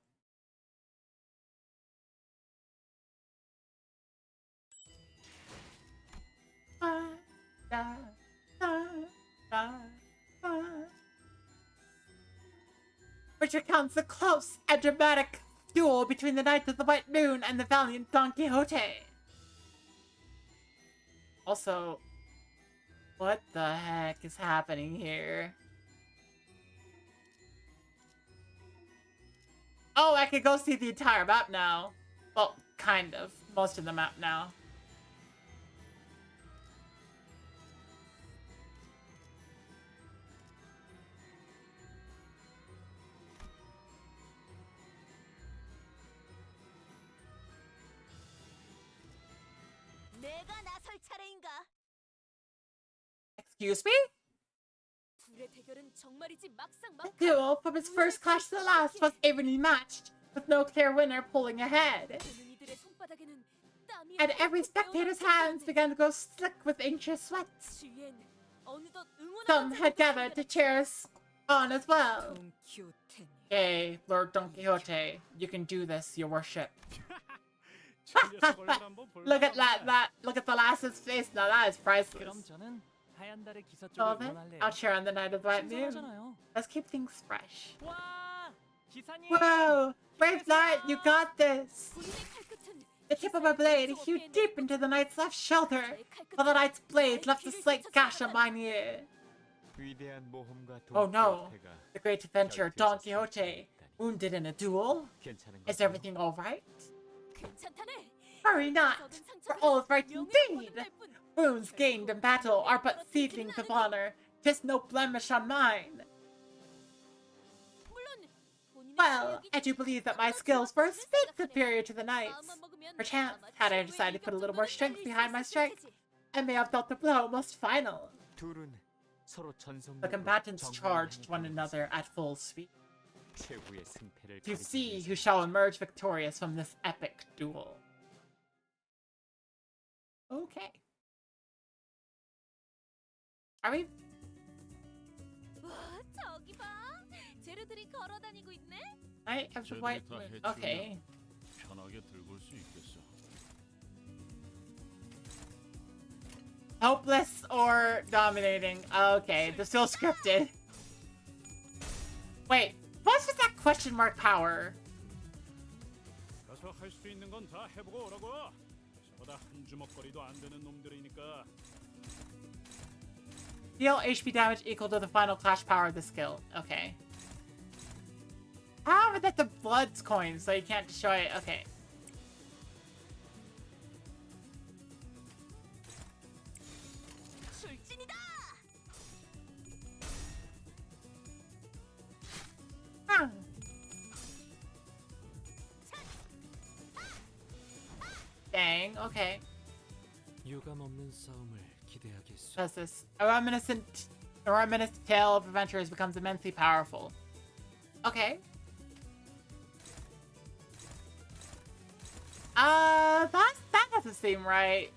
Which recounts the close and dramatic duel between the Knight of the White Moon and the valiant Don Quixote. Also, what the heck is happening here? Oh, I could go see the entire map now. Well, kind of. Most of the map now. 내가 나설 차례인가? Excuse me? 둘의 대결은 정말이지 막상 The 막하. duel from its first clash to the last was evenly matched, with no clear winner pulling ahead. 보는 이들의 손바닥에는 땀이 And every 펄펄 spectator's 배어날 hands 정도네. began to go slick with anxious sweat. 주위엔 Some had gathered to cheer us on as well. 돈키호테니. Yay, Lord Don Quixote, you can do this, your worship. 저 녀석 얼굴 한번 볼까? Look at that, look at the lass's face. Now that is 그럼 priceless. 저는 하얀 달의 기사 So 쪽을 then, 응원할래요. I'll cheer on the night of the white moon. 신선하잖아요. Let's keep things fresh. 와, 기사님. Whoa! Brave knight, you got this! The tip of my blade hewed deep into the knight's left shoulder, while the knight's blade left a slight gash on mine ear. 위대한 모험가 Oh no! 돈키호테가 The great adventurer Don Quixote, wounded in a duel? 괜찮은 Is 거죠? everything alright? Hurry not! For all is right indeed! Wounds gained in battle are but seedlings of honor. 'Tis no blemish on mine. Well, I do believe that my skills were a bit superior to the knight's. Perchance, had I decided to put a little more strength behind my strength, I may have dealt the blow most final. 둘은 서로 The 전성력으로 combatants 정면을 charged one 향해 another at full speed. 최후의 승패를 To 가리기 see 위해서 who shall emerge victorious from this epic duel. Okay. Are we? 와, 저기 봐. 재료들이 걸어 다니고 있네. I have the white moon. Okay. 편하게 들고 올 수 있겠어. Hopeless or dominating. Okay, this feels scripted. Wait, what's with that question mark power? 가서 할 수 있는 건 다 해보고 오라고. 저보다 한 주먹거리도 안 되는 놈들이니까. Deal HP damage equal to the final clash power of the skill. Okay. However, that's the blood's coin, so you can't destroy it. Okay. Hmm. Dang, okay. 유감 없는 싸움을 기대하겠소. Does this? A reminiscent tale of adventurers becomes immensely powerful. Okay. That doesn't seem right.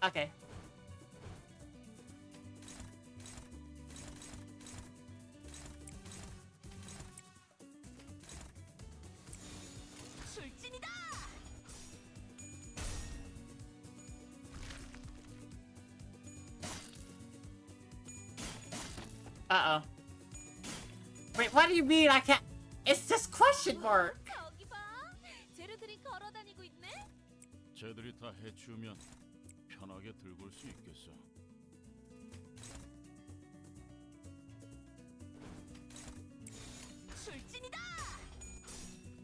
Okay. Uh-oh. Wait, what do you mean I can't? It's just question mark. 저기 봐. 재료들이 걸어 다니고 있네. 쟤들이 다 해치우면 편하게 들고 올 수 있겠어.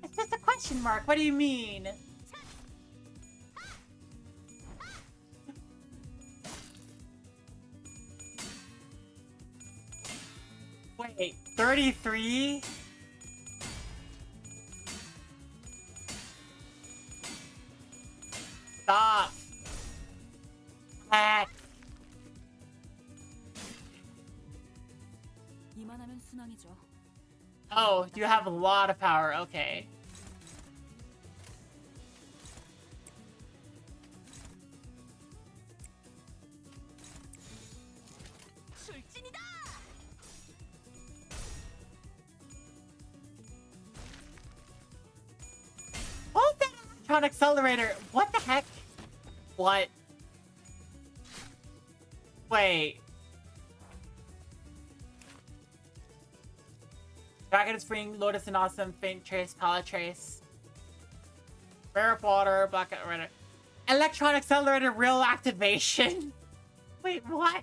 It's just a question mark. What do you mean? Wait, 33? Stop. Heck. 이만하면 순항이죠. Oh, you have a lot of power. Okay. What was that electron accelerator? What the heck? What? Wait. Dragon Spring, Lotus and Awesome, Faint Trace, Palette Trace. Rare of Water, Black Rider. Electron Accelerator Real Activation? Wait, what?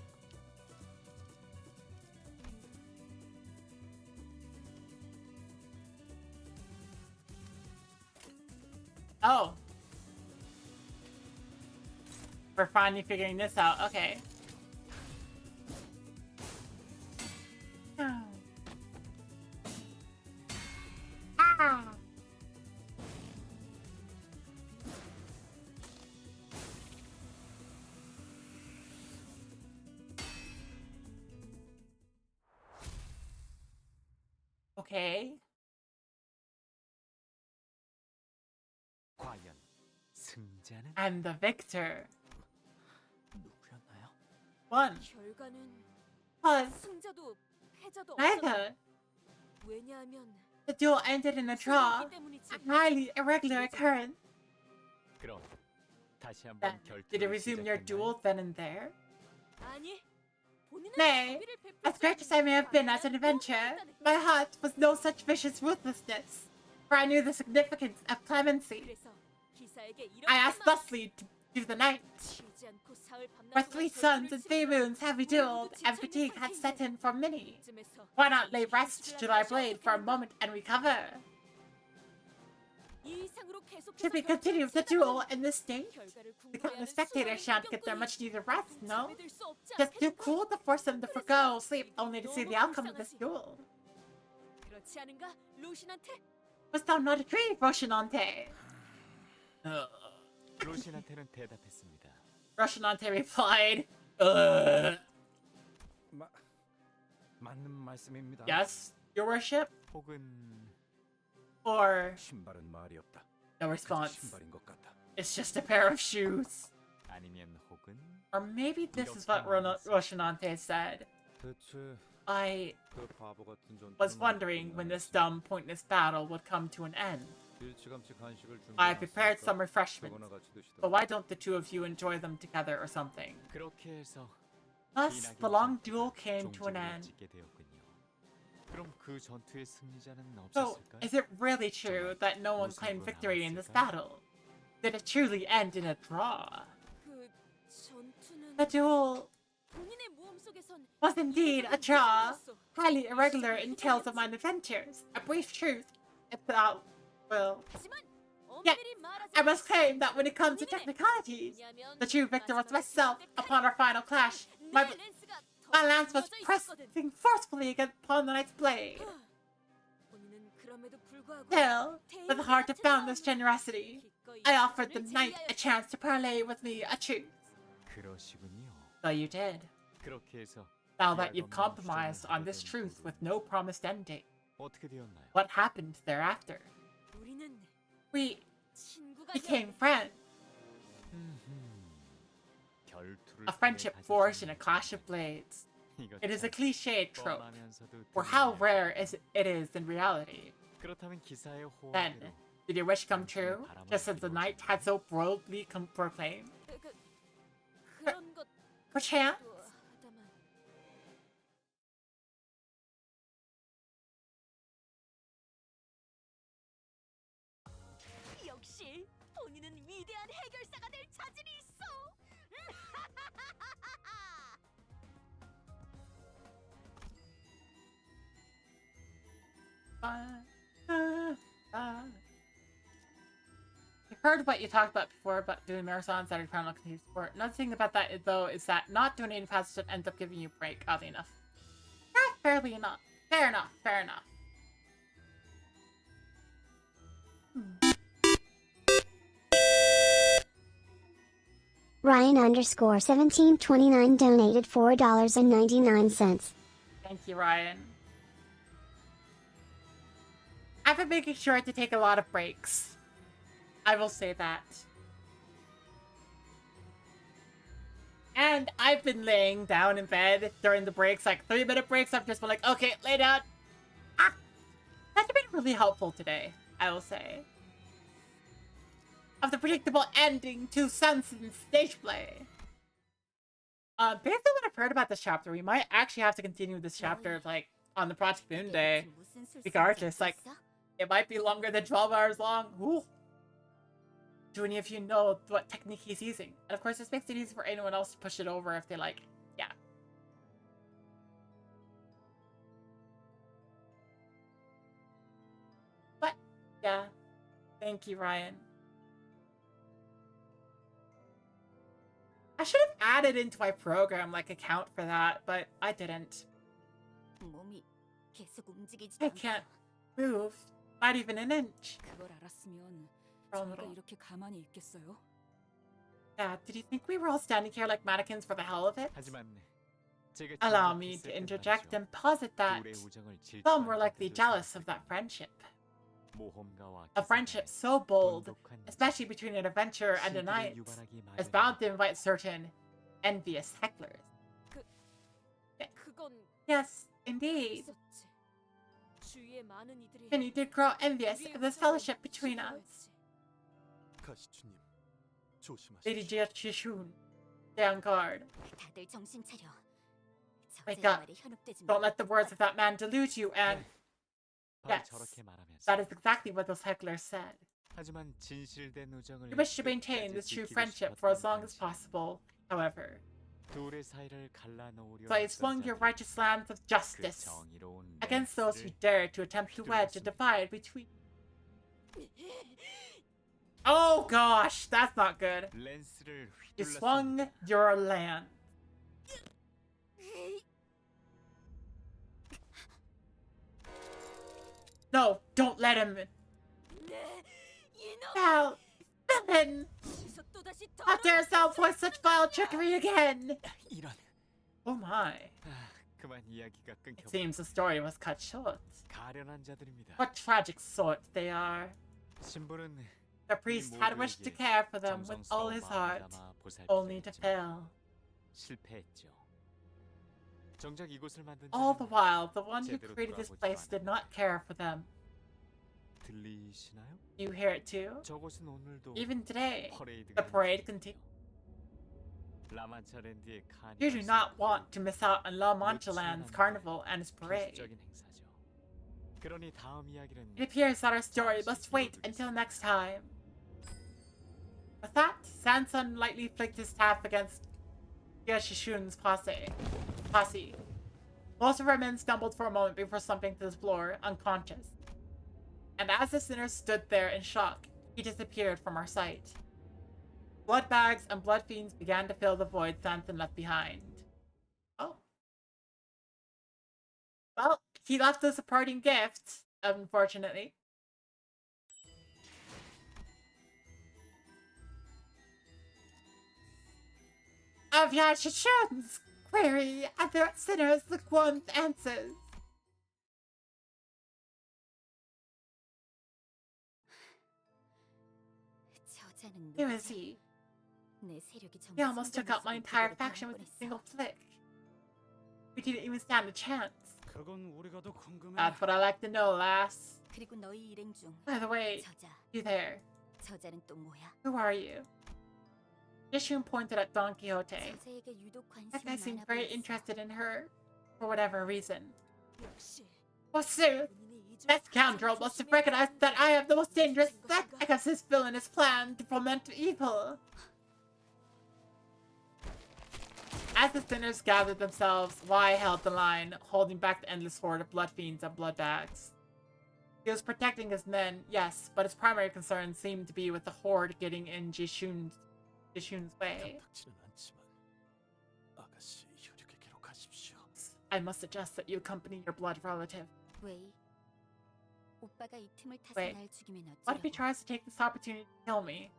Oh. We're finally figuring this out. Okay. Ah. Okay. 과연 승자는 I'm the victor. One. 결과는 Plus, 승자도 패자도 neither. 없었네. 왜냐하면 The duel ended in a draw, 승부였기 때문이지. a highly irregular occurrence. 그럼 다시 Then, 한번 did you 결투를 resume your 시작했나요? duel then and there? 아니, 본인은 Nay, 자비를 베풀지 as great as I may have been as an 않는 adventurer, 무언가였다네. my heart was no such vicious ruthlessness, for I knew the significance of clemency. 그래서 기사에게 이렇게 I asked thusly to do the night. 쉬지 않고 사흘 밤낮 For 동안 3 suns 전투를 and 3 치르다가 moons have we 모두 dueled, and 지쳐 fatigue 있는 had set in for many. 상태인데 Why not lay 잠시 rest 휴식을 to 하는 thy 것이 blade for a 어떻겠는가? moment and recover? 이 이상으로 계속해서 Should we 결투를 continue the 치르다가는 duel in this state? 결과를 The 궁금해하는 spectators 수많은 shan't get their 구경꾼이 much needed rest, no? 잠에 들 수 없지 Just too 않겠는가? cruel to force them to forgo sleep only to see the outcome of this duel. 그렇지 않은가, 로신한테? Must thou not agree, Roshinante? 로신한테는 대답했습니다. Roshinante replied, 맞는 말씀입니다. yes, your worship? 혹은 Or 신발은 말이 없다. no 그저 response. 신발인 것 같다. It's just a pair of shoes. 아니면 혹은 Or maybe this is what Roshinante said. 대체 I 그 바보 같은 전투는 was wondering when this dumb, pointless battle would come to an end. 일찌감치 간식을 I prepared some 준비해놨으니까 refreshments, 저거나 같이 드시다. but why don't the two of you enjoy them together or something? 그렇게 해서 Thus, the long duel came to an end. 찍게 되었군요. 그럼 그 전투의 승리자는 So, 없었을까요? is it really true that no one claimed victory in this battle? Did it truly end in a draw? 그 전투는 The duel 본인의 모험 속에선 was indeed a draw, highly irregular in tales of mine adventures. A brief truth, if thou will. 하지만 Yet, 엄밀히 말하자면 I must claim that when it comes to technicalities, the true victor was myself upon our final clash. My lance was pressing forcefully upon the knight's blade. 본인은 그럼에도 불구하고 Still, with a heart of boundless generosity, I offered the knight a chance to parley with me a truce. 그러시군요. So you did. 그렇게 해서 Now that you've compromised on this truth with no promised end date, 어떻게 되었나요? what happened thereafter? 우리는 We 친구가 became friends. 결투를 A friendship forged in a clash of blades. It is a cliched trope, for how rare it is in reality. 그렇다면 기사의 Then, 호흡으로 did your wish come true, just as the knight had so boldly proclaimed? 그런 것도 Perchance? 하다만 역시 본인은 위대한 해결사가 될 자질이 있어. I've heard what you talked about before about doing marathons that are crown continues sport. Another thing about that though is that not donating passes ends up giving you a break, oddly enough. Fairly enough. Fair enough, fair enough. Ryan_1729 donated $4.99. Thank you, Ryan. I've been making sure to take a lot of breaks. I will say that. And I've been laying down in bed during the breaks, like 3-minute breaks. I've just been like, okay, lay down. Ah! That's been really helpful today, I will say. Of the predictable ending to Sunson stage play. Based on what I've heard about this chapter, we might actually have to continue this chapter, like, on the Project Moon Day. Regardless, like, it might be longer than 12 hours long. Ooh. Do any of you know what technique he's using? And of course, this makes it easy for anyone else to push it over if they like. Yeah. But, yeah. Thank you, Ryan. I should have added into my program, like, account for that, but I didn't. 몸이 계속 움직이지 I can't move. Not even an inch. 그걸 알았으면 From 저희가 이렇게 가만히 있겠어요? Yeah, did you think we were all standing here like mannequins for the hell of it? 하지만 제가 Allow me to interject and posit that some were likely jealous of that friendship. A friendship so bold, especially between an adventurer and a knight, is bound to invite certain envious hecklers. 그건 Yes, indeed. 있었지. 주위의 많은 이들이 And you did grow envious of this fellowship between us. 가시추님, Lady 조심하십시오. Jishun, stay on guard. 다들 정신 차려. Wake 저자의 up. 말에 현혹되지 Don't 마. let the words of that man delude you, and 바로 yes, 저렇게 말하면서 that is exactly what those hecklers said. 하지만 진실된 우정을 You wish to maintain this true friendship for as long as possible, however. 둘의 사이를 갈라놓으려 So you swung your righteous lance of 그 justice 정의로운 against those who 렌스를 dared to attempt to wedge a divide between. Oh gosh, that's not good. 렌스를 You 휘둘렀습니다. swung your lance. No, don't let him. Now, villain! 또다시 How dare thou voice such vile trickery again? 이런. Oh my. 그만 이야기가 It 끊겨. seems the story was cut short. 가련한 자들입니다. What tragic sort they are. 신부는 The priest had wished to care for them with all his heart, only to fail. 실패했죠. 정작 이곳을 만든 All the 자는 while, the one who 제대로 created this 돌아보지도 place did not care for them. 들리시나요? You hear it too? 저곳은 오늘도 Even today, 퍼레이드가 the parade continues. 라만차 랜드의 You do not want to miss out on La Mancha Land's carnival and its parade. 필수적인 행사죠. 그러니 다음 이야기는 It appears that our story must wait until next time. With that, Sanson lightly flicked his staff against Yashishun's posse. Most of our men stumbled for a moment before slumping to the floor, unconscious. And as the sinner stood there in shock, he disappeared from our sight. Blood bags and blood fiends began to fill the void Sanson left behind. Oh. Well, he left us a parting gift, unfortunately. Of Yashishun's query, and the sinner's lukewarm answers. Who is he? He almost took out my entire faction with a single flick. We didn't even stand a chance. 그건 우리가 더 궁금해. That's what I like to know, lass. 그리고 너희 일행 중 By the way, 저자. you there. 저자는 또 뭐야? Who are you? Jishun pointed at Don Quixote. 저자에게 유독 That guy 관심이 seemed 많아 very 보였어. interested in her, for whatever reason. 역시 Forsooth, that scoundrel must have recognized that I am the most dangerous threat against his villainous plan to foment evil. As the sinners gathered themselves, Y held the line, holding back the endless horde of blood fiends and blood bags. He was protecting his men, yes, but his primary concern seemed to be with the horde getting in Jishun's way. 닥치는 않지만 아가씨 혈육에게로 가십시오. I must suggest that you accompany your blood relative. 왜? 오빠가 이 틈을 타서 Wait, 날 죽이면 what if he 어쩌려고? tries to take this opportunity to kill me?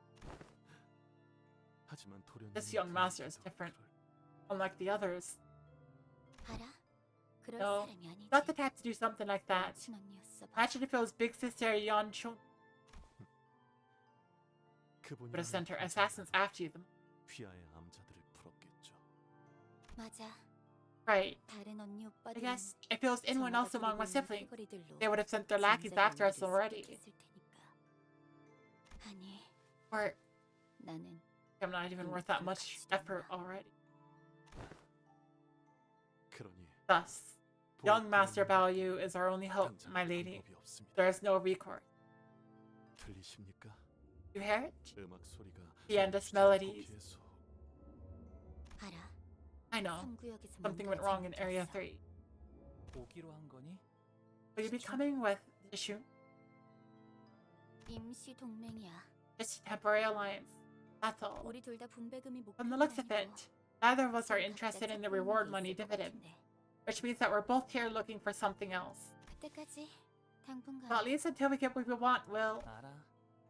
하지만 도련님 This young master is different. Unlike the others. 알아? 그런 No, 사람이 아니지. not the type to do something like that. 친언니였어. Imagine if it was big sister Yeon Chun 그분이 would have sent her assassins after you. 휘하의 암자들을 풀었겠죠. 맞아. Right. 다른 언니 I 오빠들. guess if it was anyone else among my siblings, they would have sent their lackeys after us already. 아니, Or 나는 I'm not even worth that much effort already. 그러니 Thus, young Master Baoyu is our only hope, my lady. There is no recourse. 들리십니까? You hear it? 음악 소리가 The endless melodies. 거기에서 알아. I know. 3구역에서 Something went wrong in Area 3. 오기로 한 거니? Will you be coming with Jishun? 임시 동맹이야. Just a temporary alliance. That's all. 우리 둘 다 분배금이 From the looks of it, neither of us are interested in the reward money dividend, which means that we're both here looking for something else. 그때까지 당분간. Well, at least until we get what we want, we'll... 알아.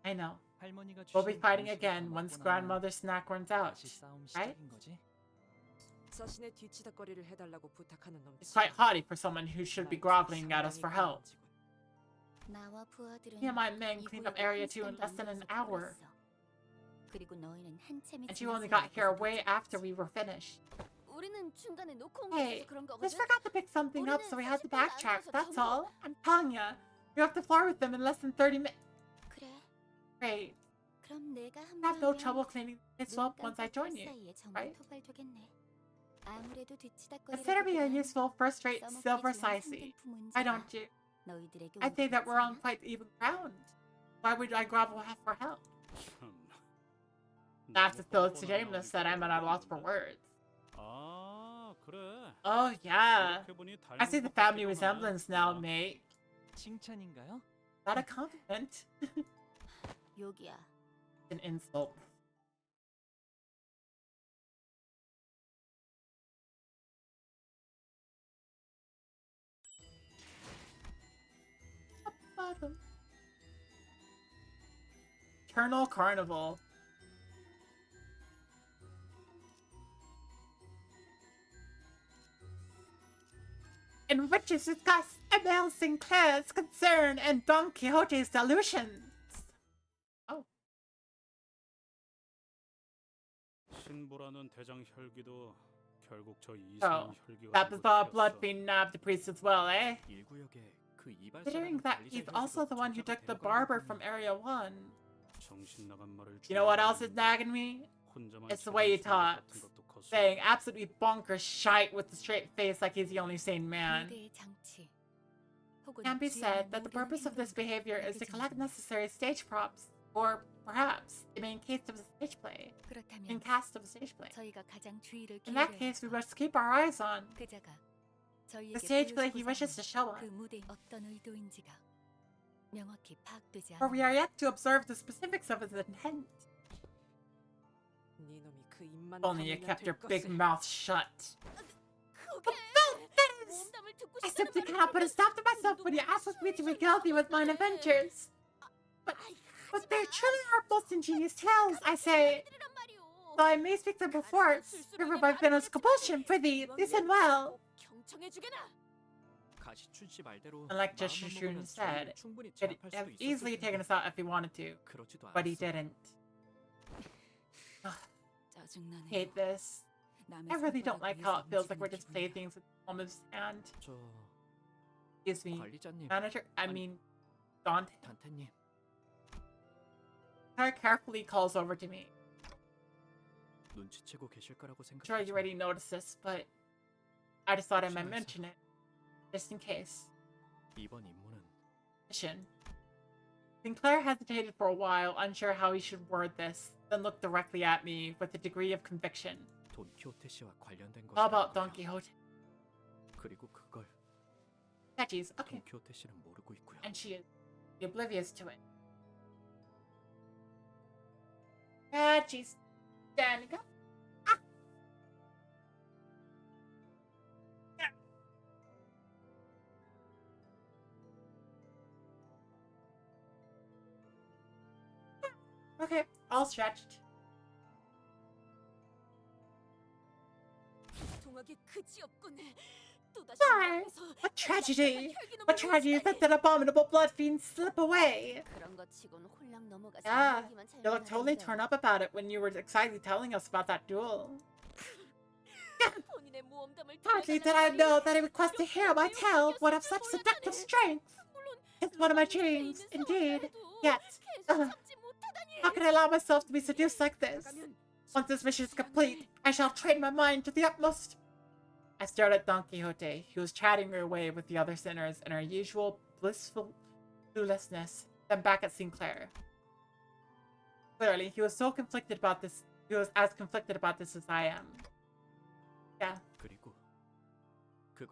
I know. 할머니가 We'll be 주신 fighting 간식을 again 다 once 먹고 나면 grandmother's snack runs out, 다시 싸움 right? 시작인 거지? 자신의 뒤치다거리를 해달라고 부탁하는 놈. It's quite haughty for someone who should be groveling at us for help. 나와 부하들은 Me and my men 이 cleaned up 구역을 Area 한 2 in 시간도 less 안 than an 걸려서 hour. 풀었어. 그리고 너희는 한참이 And you only 지나서 got here 여기서 way 도착했지. after we were finished. 우리는 중간에 놓고 온 게 Hey, 있어서 그런 just 거거든. forgot to pick something up, so we had to backtrack. That's all. I'm telling ya. We walked the floor with them in less than 30 minutes. 그래. Great. 그럼 내가 Have no 합류하면 trouble cleaning this up once I join you, 사이에 전부 right? 토발되겠네. 아무래도 Consider me a useful first-rate silver slicey. Why don't you? 너희들에게 I think that we're on quite even ground. Why would I grovel for help? 참. That's so shameless that I'm at a loss for words. 아, 그래. Oh yeah. 이렇게 보니 I see the 닮은 것 family 같기도 resemblance 하네. now, mate. 칭찬인가요? Is that a compliment? 여기야. An insult. Eternal Carnival. In which is discussed Emile Sinclair's concern and Don Quixote's delusions. Oh. 신보라는 대장 혈기도 결국 저 Oh, 이상 혈기가 that was the blood fiend nabbed the priest as well, eh? Considering that he's also the one who took the barber from Area 1. 정신 나간 말을 You know what else is nagging me? It's the way he talks. Saying absolutely bonkers shite with a straight face like he's the only sane man. It can be said that the purpose of this behavior is to collect necessary stage props, or perhaps the main cast of the stage play. In that case, we must keep our eyes on the stage play he wishes to show us. For we are yet to observe the specifics of his intent. If only you kept your big mouth shut. I simply cannot put a stop to myself when you ask me to regale thee with mine adventures. But they truly are most ingenious tales, I say. Though I may speak them before, river by venom's compulsion for thee, listen well. And like just Shishun said, he could have easily taken us out if he wanted to, but he didn't. Hate this. I really don't like how it feels like we're just playthings with a woman's hand. Excuse me, manager, Dante. Claire carefully calls over to me. I'm sure you already noticed this, but I just thought I might mention it, just in case. Mission. Sinclair hesitated for a while, unsure how he should word this, then looked directly at me with a degree of conviction. How about Don Quixote? Veggies, okay. And she is oblivious to it. Veggies, Danica. Ah. Okay, all stretched. Why? What tragedy! What tragedy that that abominable blood fiend slip away! Yeah, you looked totally torn up about it when you were excitedly telling us about that duel. Hardly did I know that a request to hear my tale would have such seductive strength. It's one of my dreams, indeed. Yet, how can I allow myself to be seduced like this? Once this mission is complete, I shall train my mind to the utmost. I stared at Don Quixote, who was chatting her away with the other sinners in her usual blissful cluelessness, then back at Sinclair. Clearly, he was so conflicted about this. He was as conflicted about this as I am. Yeah.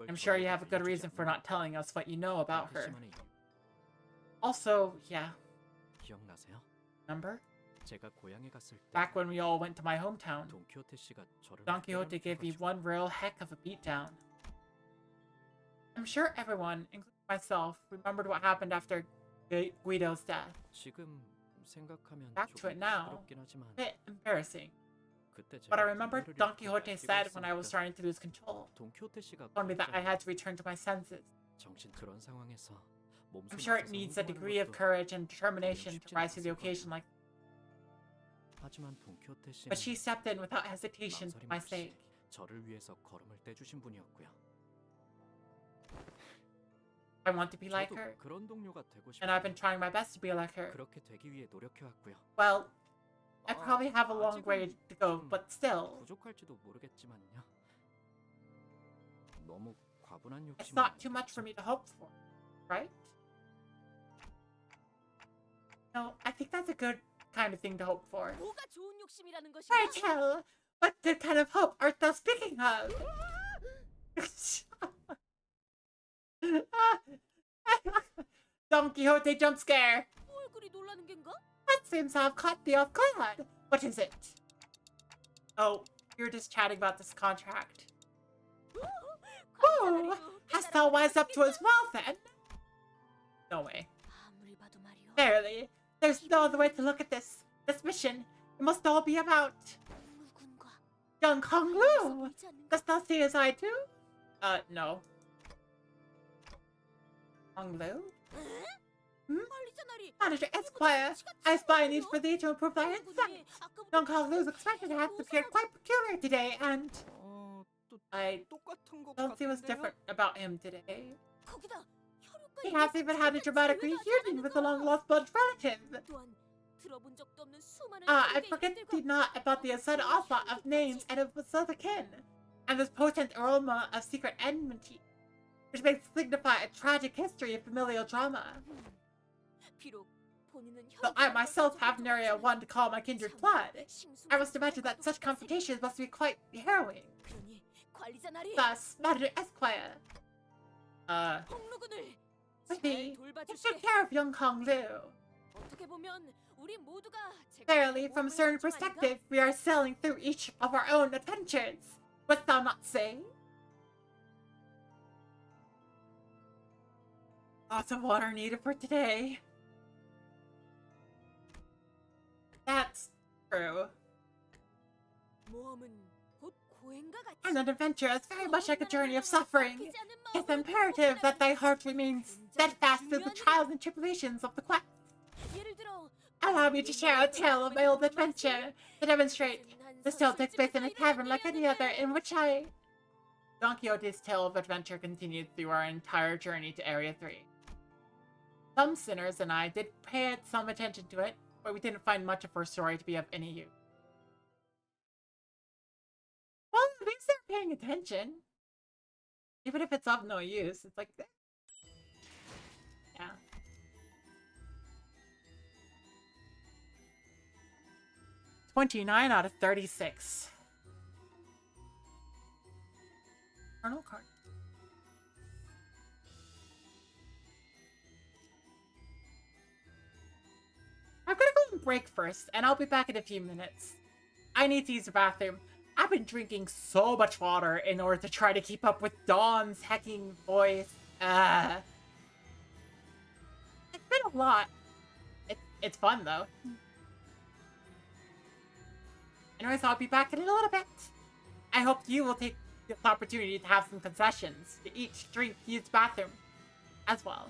I'm sure you have a good reason for not telling us what you know about her. Also, yeah. Remember? Back when we all went to my hometown, Don Quixote gave me one real heck of a beatdown. I'm sure everyone, including myself, remembered what happened after Guido's death. Back to it now, a bit embarrassing. But I remembered Don Quixote said when I was starting to lose control, told me that I had to return to my senses. I'm sure it needs a degree of courage and determination to rise to the occasion like that. But she stepped in without hesitation for my sake. 저를 위해서 걸음을 떼주신 분이었고요. I want to be like 저도 her, 그런 동료가 되고 and I've been 싶어요. trying my best to be like her. 그렇게 되기 위해 노력해왔고요. Well, I probably have a long 아직은 way to go, 좀 but still, 부족할지도 모르겠지만요. 너무 과분한 it's 욕심은 not too much for me to hope for, right? No, I think that's a good kind of thing to hope for. 뭐가 좋은 욕심이라는 것인가? Pray tell, what good kind of hope art thou speaking of? Don Quixote jump scare. 뭘 그리 놀라는 겐가? That seems to have caught thee off guard. What is it? Oh, you're just chatting about this contract. Oh, hast thou wised up to his well then? No way. 아무리 봐도 말이오. Verily, there's no other way to look at this. This mission, it must all be about 누군가 young Kong Lu. 보이지 않는가? Dost thou see as I do? No. Kong Lu? 관리자나리. Manager Esquire, I spy a need for thee to improve thy insight. Young Kong Lu's expression has appeared quite peculiar today, and I 똑같은 것 don't see what's 같은데요? different about him today. 거기다 혈육과 He has even had a dramatic reunion with a long-lost blood relative. 또한 들어본 적도 없는 수많은 I 세계의 forget 힘들과 thee not about the sudden onslaught of names and of other kin, and this potent aroma of secret enmity, which may signify a tragic history of familial drama. 비록 본인은 Though I myself have nary a one to call my kindred blood, I must imagine that such confrontations must be quite harrowing. 그러니 관리자나리 Thus, Manager Esquire, 홍루군을 with 잘 thee, take 돌봐주시게. care of young Kong Lu. 어떻게 보면 우리 모두가 Verily, from a certain perspective, we are sailing through each of our own adventures. Wouldst thou not say? Lots of water needed for today. That's true. 모험은 곧 고행과 같이 And an adventure is very much like a journey of suffering. It's imperative that thy heart remains steadfast through the trials and tribulations of the quest. 예를 들어 Allow me to share a tale of my old adventure to demonstrate. This tale takes place in a tavern like any other in which Don Quixote's tale of adventure continued through our entire journey to Area 3. Some sinners and I did pay some attention to it, but we didn't find much of her story to be of any use. Well, at least they're paying attention. Even if it's of no use, it's like that. Yeah. $29 out of 36. Colonel Card. I'm gonna go and break first, and I'll be back in a few minutes. I need to use the bathroom. I've been drinking so much water in order to try to keep up with Dawn's hecking voice. It's been a lot. It's fun, though. Anyways, I'll be back in a little bit. I hope you will take this opportunity to have some concessions, to eat, drink, use the bathroom as well.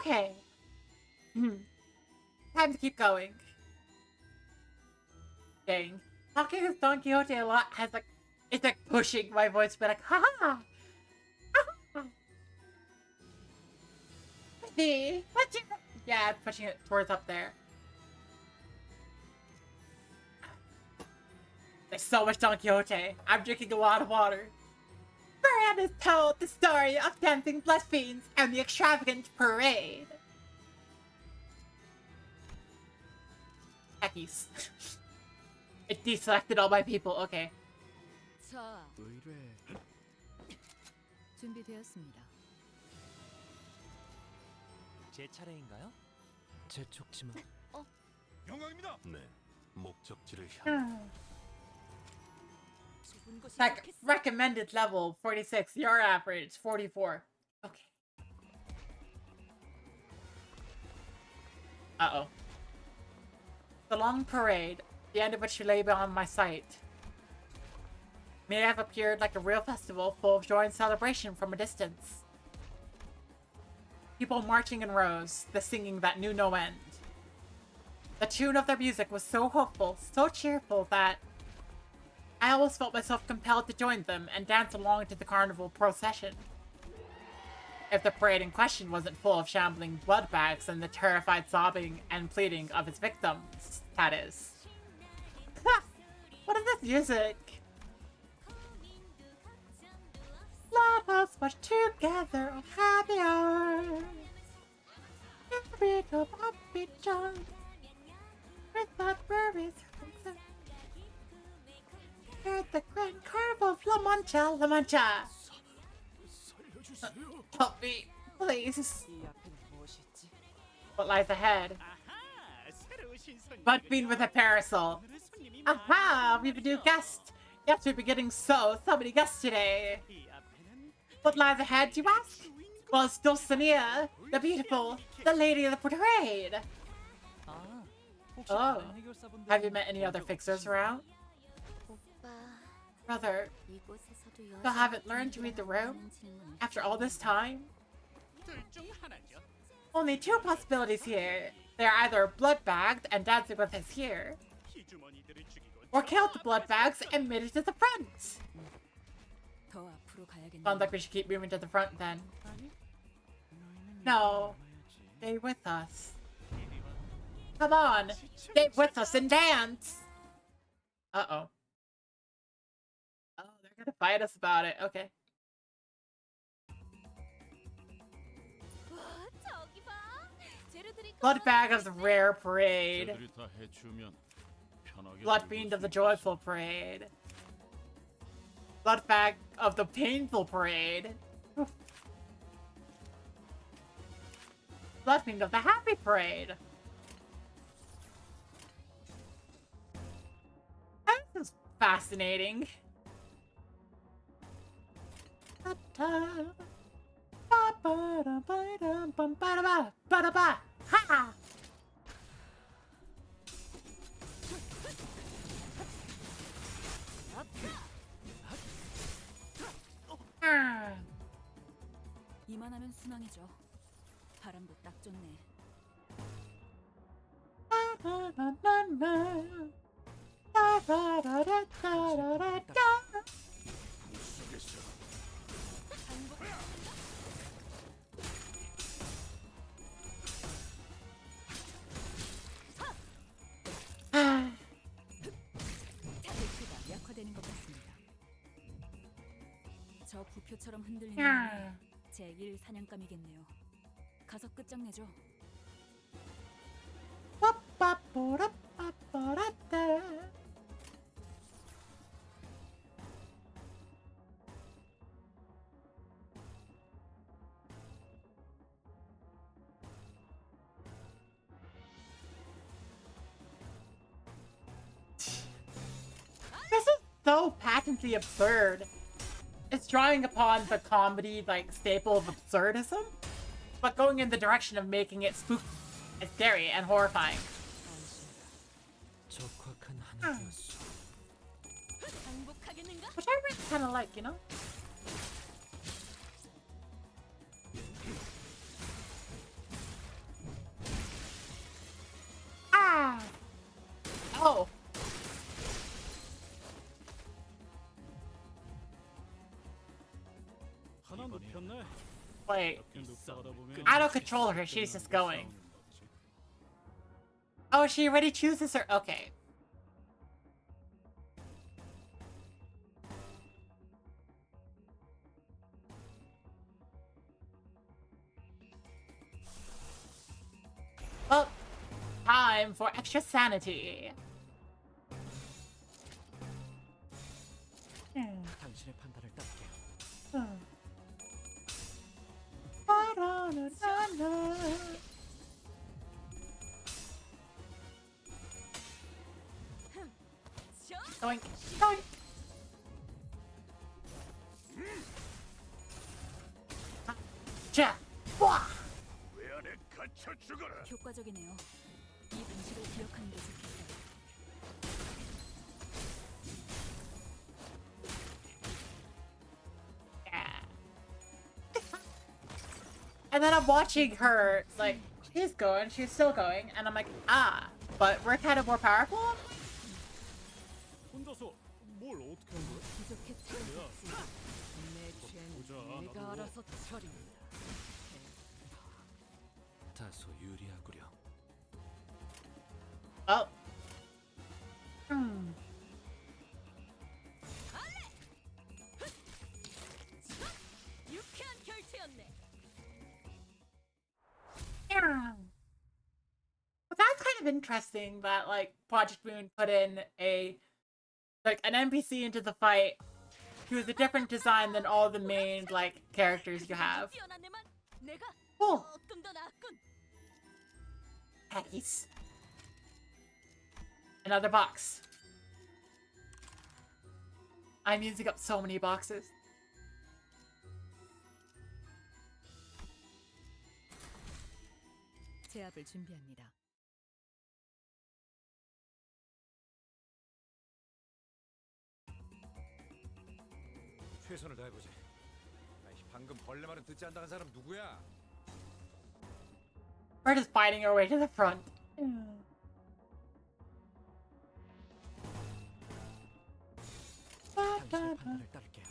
Okay. Time to keep going. Dang. Talking with Don Quixote a lot has like, it's like pushing my voice to be like, ha ha! See? What's your... Yeah, it's pushing it towards up there. There's so much Don Quixote. I'm drinking a lot of water. Fran has told the story of dancing blood fiends and the extravagant parade. Heckies. It deselected all my people. Okay. 자, 준비되었습니다. 제 차례인가요? 재촉지마. 영광입니다. 네, 목적지를 향해. Like, recommended level 46. Your average 44. Okay. Uh-oh. The long parade, the end of which lay beyond my sight, may have appeared like a real festival full of joy and celebration from a distance. People marching in rows, the singing that knew no end. The tune of their music was so hopeful, so cheerful that I almost felt myself compelled to join them and dance along to the carnival procession. If the parade in question wasn't full of shambling blood bags and the terrified sobbing and pleading of its victims, that is. What is this music? Let us march together, oh happy hour. Every beat of upbeat jump, without worries or concern. Hear the grand carnival of La Mancha, La Mancha. Help me, please. What lies ahead? But being with a parasol. Aha! We have a new guest. Yes, we've been getting so many guests today. What lies ahead, you ask? Well, it's Dulcinea, the beautiful, the lady of the parade. Oh, have you met any other fixers around? Brother, still haven't learned to read the room? After all this time? Only two possibilities here. They're either blood-bagged and dancing with us here, or killed the blood-bags and made it to the front. Sounds like we should keep moving to the front then. No, stay with us. Come on, stay with us and dance! Uh-oh. Oh, they're gonna fight us about it. Okay. Blood bag of the rare parade. Blood fiend of the joyful parade. Blood bag of the painful parade. Blood fiend of the happy parade. This is fascinating. Ha! 이만하면 순항이죠. 바람도 딱 좋네. 테크가 약화되는 것 같습니다. 저 부표처럼 흔들리는 놈이 제1 사냥감이겠네요. 가서 끝장내죠. This is so patently absurd. It's drawing upon the comedy, like, staple of absurdism, but going in the direction of making it spooky and scary and horrifying. Which I really kind of like, you know? Wait. 이렇게 눕혀가다 보면 I don't control her. She's just going. Oh, she already chooses her. Okay. Well, time for extra sanity. 당신의 판단을 따를게요. Doink, doink. 자, 와. 왜 안에 갇혀 죽어라. 효과적이네요. 이 방식을 기억하는 게 좋겠어요. And then I'm watching her, like, she's going, she's still going, and I'm like, ah, but we're kind of more powerful? 혼자서 뭘 어떻게 한 거야? 내 죄는 내가 알아서 처리한다. 다소 유리하구려. Oh. 유쾌한 결투였네. Yeah. Well, that's kind of interesting that, like, Project Moon put in an NPC into the fight who is a different design than all the main, like, characters you have. Oh. Peggies. Another box. I'm using up so many boxes. 제압을 준비합니다. 최선을 다해보지. 아이, 방금 벌레 말은 듣지 않다는 사람 누구야? We're just fighting our way to the front. 당신의 판단을 따를게요.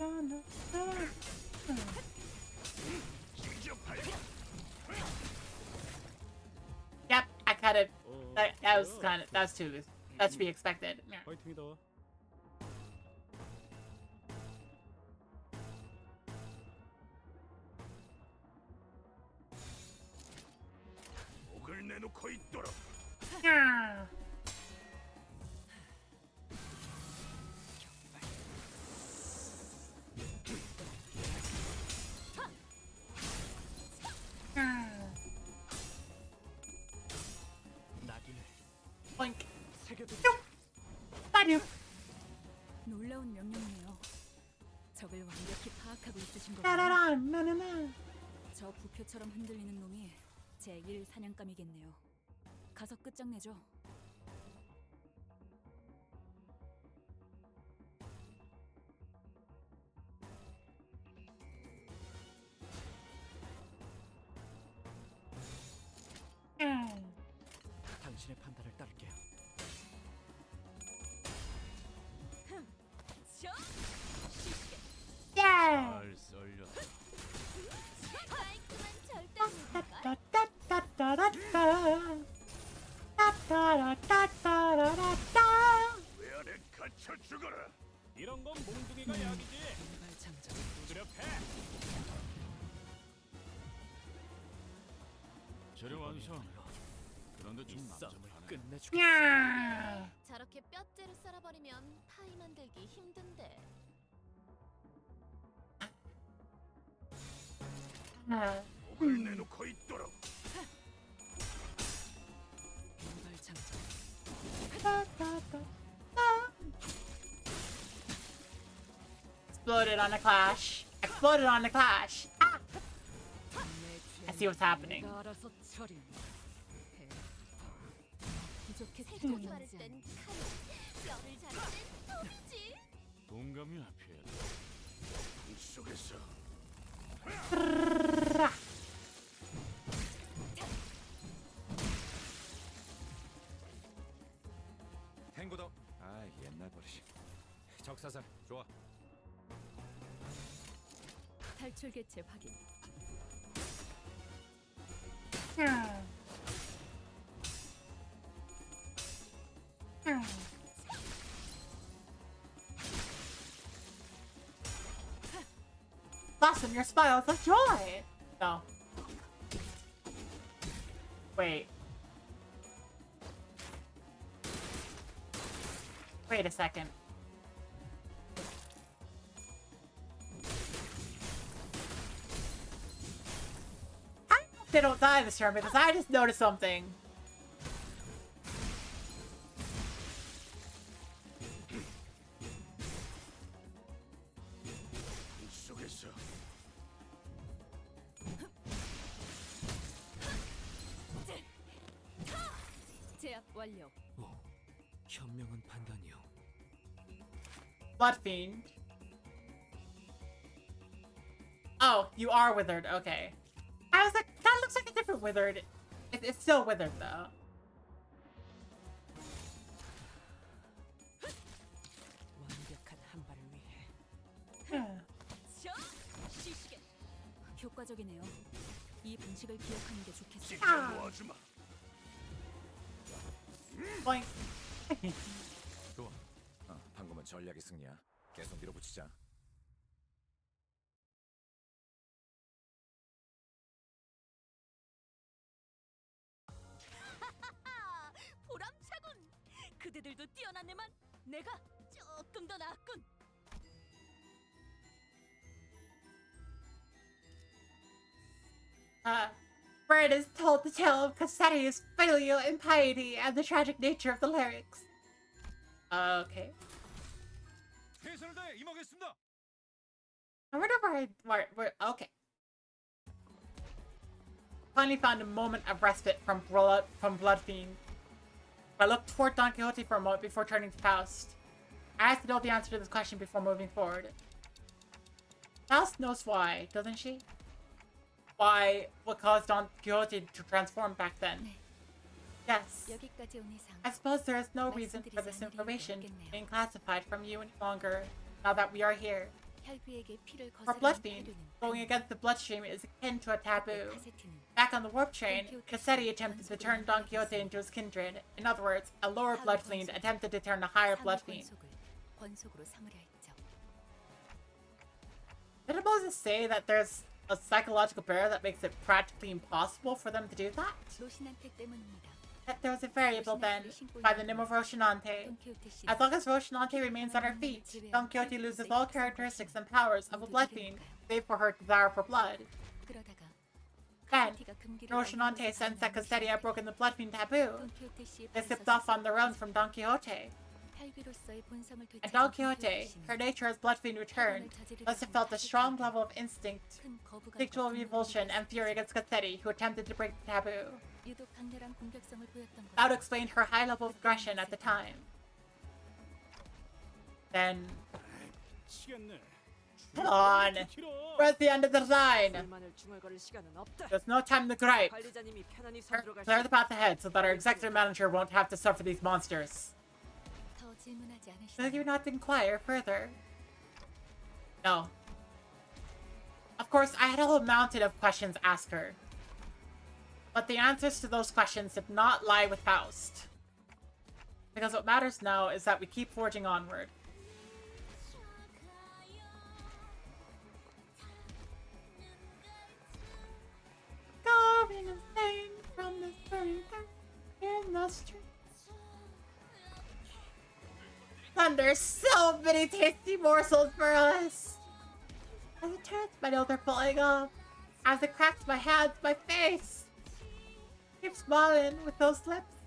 Yep, I kind of. That's to be expected. Yeah. 파이팅이다. 목을 내놓고 있도록. Yeah. 낙인을 Blink. 새겨두자. 빠듐. 놀라운 명령이네요. 적을 완벽히 파악하고 있으신 거군요. 따라란, 나나나. 저 부표처럼 흔들리는 놈이 제 1 사냥감이겠네요. 가서 끝장내죠. 당신의 판단을 따를게요. 잘 썰렸다. 왜 안에 갇혀 죽어라. 이런 건 몽둥이가 약이지. 두드려패. 재료 완성. 그런데 좀 싸움을 난잡하네. 끝내주겠어. 저렇게 뼈째로 썰어버리면 파이 만들기 힘든데. 목을 내놓고 있도록. Exploded on a clash. Exploded on a clash. Ah! I see what's happening. 내가 알아서 처리한다. 새끼 바를 땐 칼, 뼈를 자를 땐 없지. 동감이 앞에. 속에서. 탱고더. 아, 옛날 버릇이. 적사살 좋아. 탈출 개체 확인. blossom your smiles of joy. No. Wait. Wait a second. I hope they don't die this turn because I just noticed something. 제압 완료. 현명한 판단이요. Blood Fiend. Oh, you are withered. Okay. I was like, that looks like a different withered. It's still withered though. 완벽한 한 발을 위해. 효과적이네요. 이 방식을 기억하는 게 좋겠어요. Boink. 좋아. 방금은 전략의 승리야. 계속 밀어붙이자. 보람차군. 그대들도 뛰어났네만 내가 조금 더 나았군. Fred is told the tale of Cassetti's filial impiety and the tragic nature of the lyrics. Okay. 최선을 다해 임하겠습니다. I wonder where okay. Finally found a moment of respite from Blood Fiend. I looked toward Don Quixote for a moment before turning to Faust. I asked to know the answer to this question before moving forward. Faust knows why, doesn't she? Why, what caused Don Quixote to transform back then? Yes. I suppose there is no reason for this information being classified from you any longer, now that we are here. For Blood Fiend, going against the bloodstream is akin to a taboo. Back on the warp train, Cassetti attempted to turn Don Quixote into his kindred. In other words, a lower Blood Fiend attempted to turn a higher Blood Fiend. Did Moses say that there's a psychological barrier that makes it practically impossible for them to do that? That there was a variable then, by the name of Rocinante. As long as Rocinante remains on her feet, Don Quixote loses all characteristics and powers of a blood fiend, save for her desire for blood. Then, Rocinante sensed that Cassetti had broken the blood fiend taboo. They slipped off on their own from Don Quixote. And Don Quixote, her nature as blood fiend returned, thus it felt a strong level of instinct, sexual revulsion, and fury against Cassetti, who attempted to break the taboo. That would explain her high level of aggression at the time. Then... Come on! We're at the end of the line! There's no time to gripe. Clear the path ahead so that our executive manager won't have to suffer these monsters. Will you not inquire further? No. Of course, I had a whole mountain of questions asked her. But the answers to those questions did not lie with Faust. Because what matters now is that we keep forging onward. Going insane from this burning in the street. There's so many tasty morsels for us. As it turns, my nails are falling off. As it cracks my hands, my face. Keep smiling with those lips.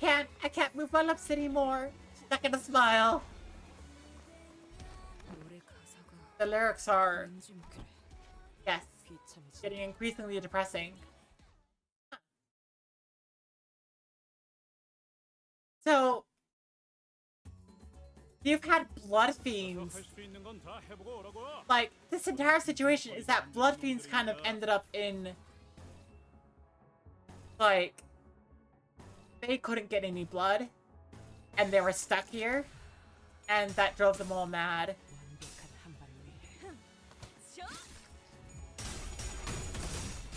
I can't move my lips anymore. Stuck in a smile. The lyrics are, yes, getting increasingly depressing. So, you've had blood fiends. Like, this entire situation is that blood fiends kind of ended up in, like, they couldn't get any blood, and they were stuck here, and that drove them all mad.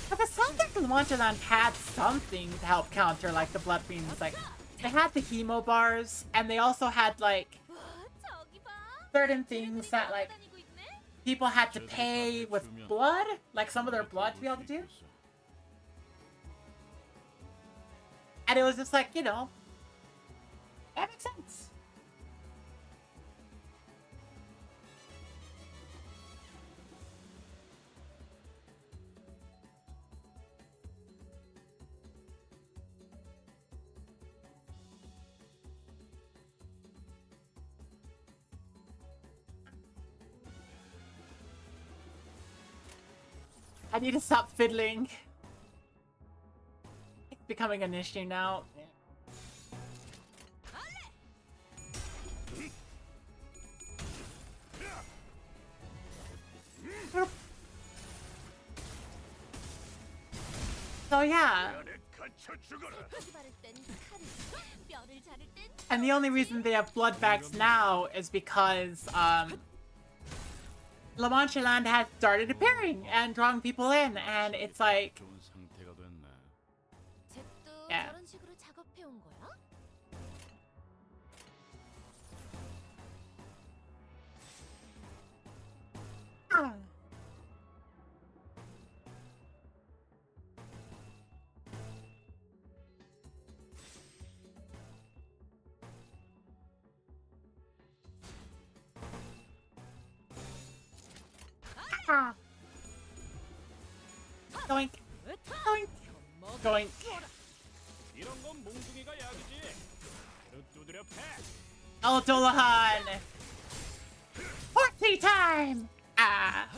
But it sounds like Wonderland had something to help counter, like, the blood fiends. Like, they had the hemo bars, and they also had, like, certain things that, like, people had to pay with blood, like some of their blood to be able to do. And it was just like, you know, that makes sense. I need to stop fiddling. It's becoming an issue now. So yeah. And the only reason they have blood bags now is because La Mancha Land has started appearing and drawing people in, and it's like, yeah. Doink. Doink. Doink. Oh, Dolahan! Party time! Ah!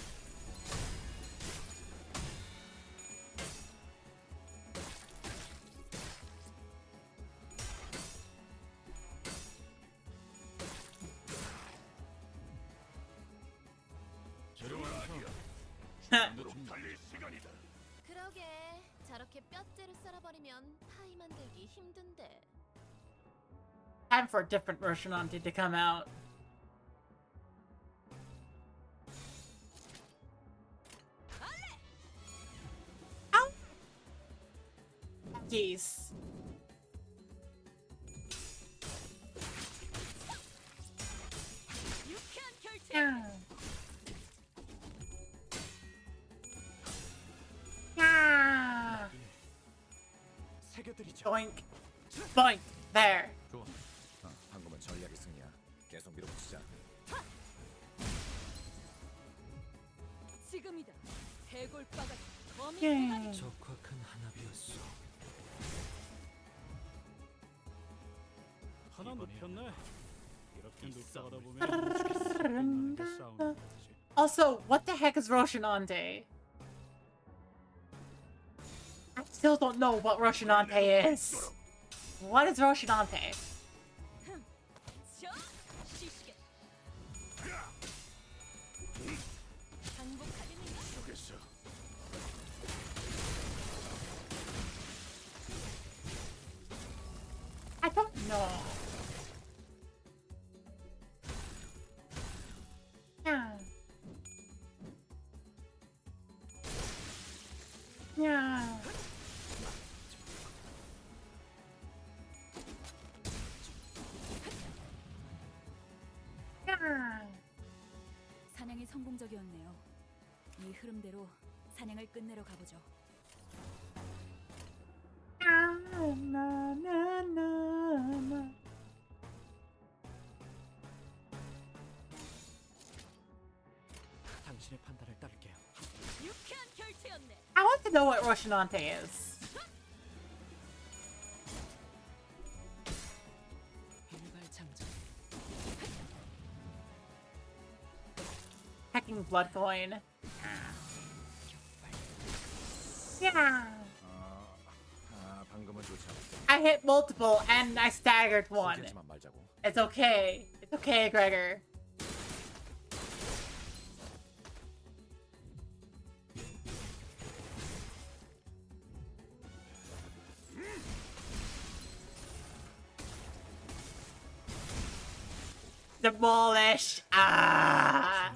그러게 저렇게 뼈째로 썰어버리면 타이 만들기 힘든데. Time for a different Roshinante to come out. Ow! Jeez. Yeah. Yeah. Boink. Boink. There. 좋아. 방금은 전략의 승리야. 계속 밀어붙이자. 지금이다. 해골바가 거미 예. 적확한 한압이었어. 하나 눕혔네. 이렇게 눕다가다 보면 싸우는 거지. Also, what the heck is Roshinante? I still don't know what Roshinante is. What is Roshinante? I don't know. Yeah. Yeah. Yeah. 사냥이 성공적이었네요. 이 흐름대로 사냥을 끝내러 가보죠. 당신의 판단을 따를게요. 유쾌한 결투였네. I want to know what Roshinante is. Hacking blood coin. Yeah. 방금은 좋지 않았어. I hit multiple and I staggered one. 포기하지만 말자고. It's okay. It's okay, Gregor. Demolish. Ah.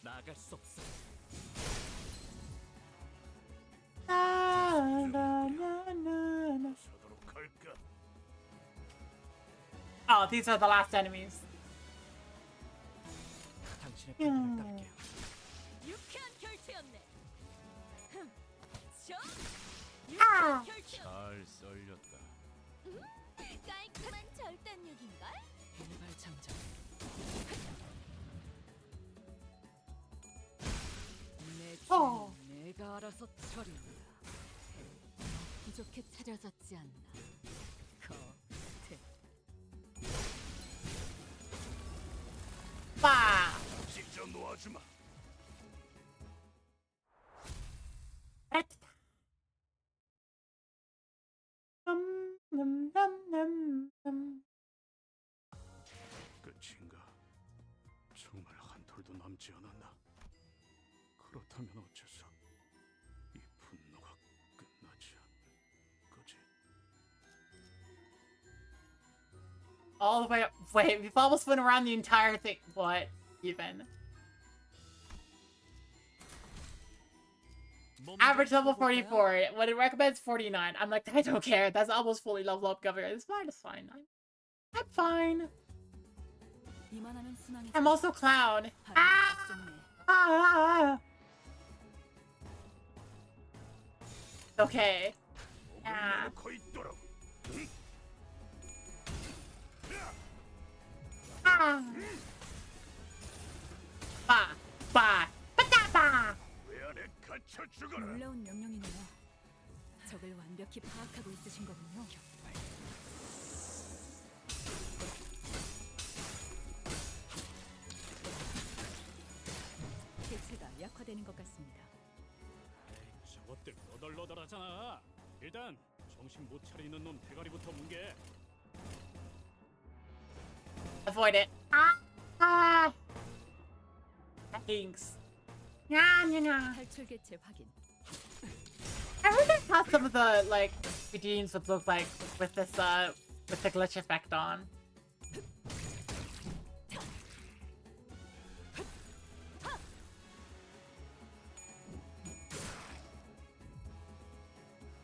나갈 수 없어. Oh, these are the last enemies. 당신의 판단을 따를게요. 유쾌한 결투였네. 아! 잘 썰렸다. 깔끔한 절단력인걸? 일발장전. 내 어. 죄는 내가 알아서 처리한다. 부족해 차려졌지 않나. 겉에 빠! 찢어 놓아주마. 끝인가? 정말 한 톨도 남지 않았나? 그렇다면 어째서 이 분노가 끝나지 않는 거지? All the way up. Wait, we've almost went around the entire thing. What? Even? Average level 44. What it recommends 49. I'm like, I don't care. That's almost fully level up, Governor. It's fine. It's fine. I'm fine. 이만하면 순항이 I'm also Cloud. 때문에 Ah! Okay. Ah. Ah. Ba. Ba. Ba. 놀라운 명령이네요. 적을 완벽히 파악하고 있으신 거군요. 대체가 약화되는 것 같습니다. 저것들 너덜너덜하잖아. 일단 정신 못 차리는 놈 대가리부터 뭉개. Avoid it. Ah. Thanks. Yeah. 탈출 개체 확인. I wonder how some of the like redeems would look like with this with the glitch effect on.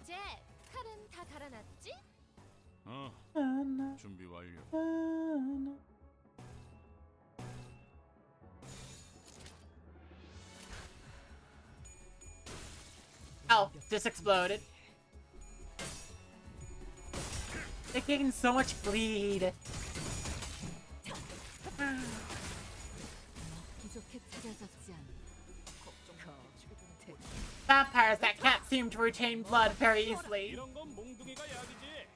제 칼은 다 갈아놨지? 준비 완료. Oh, just exploded. They're getting so much bleed. 부족해 차려졌지 않나. Vampires that can't seem to retain blood very easily. 이런 건 몽둥이가 약이지.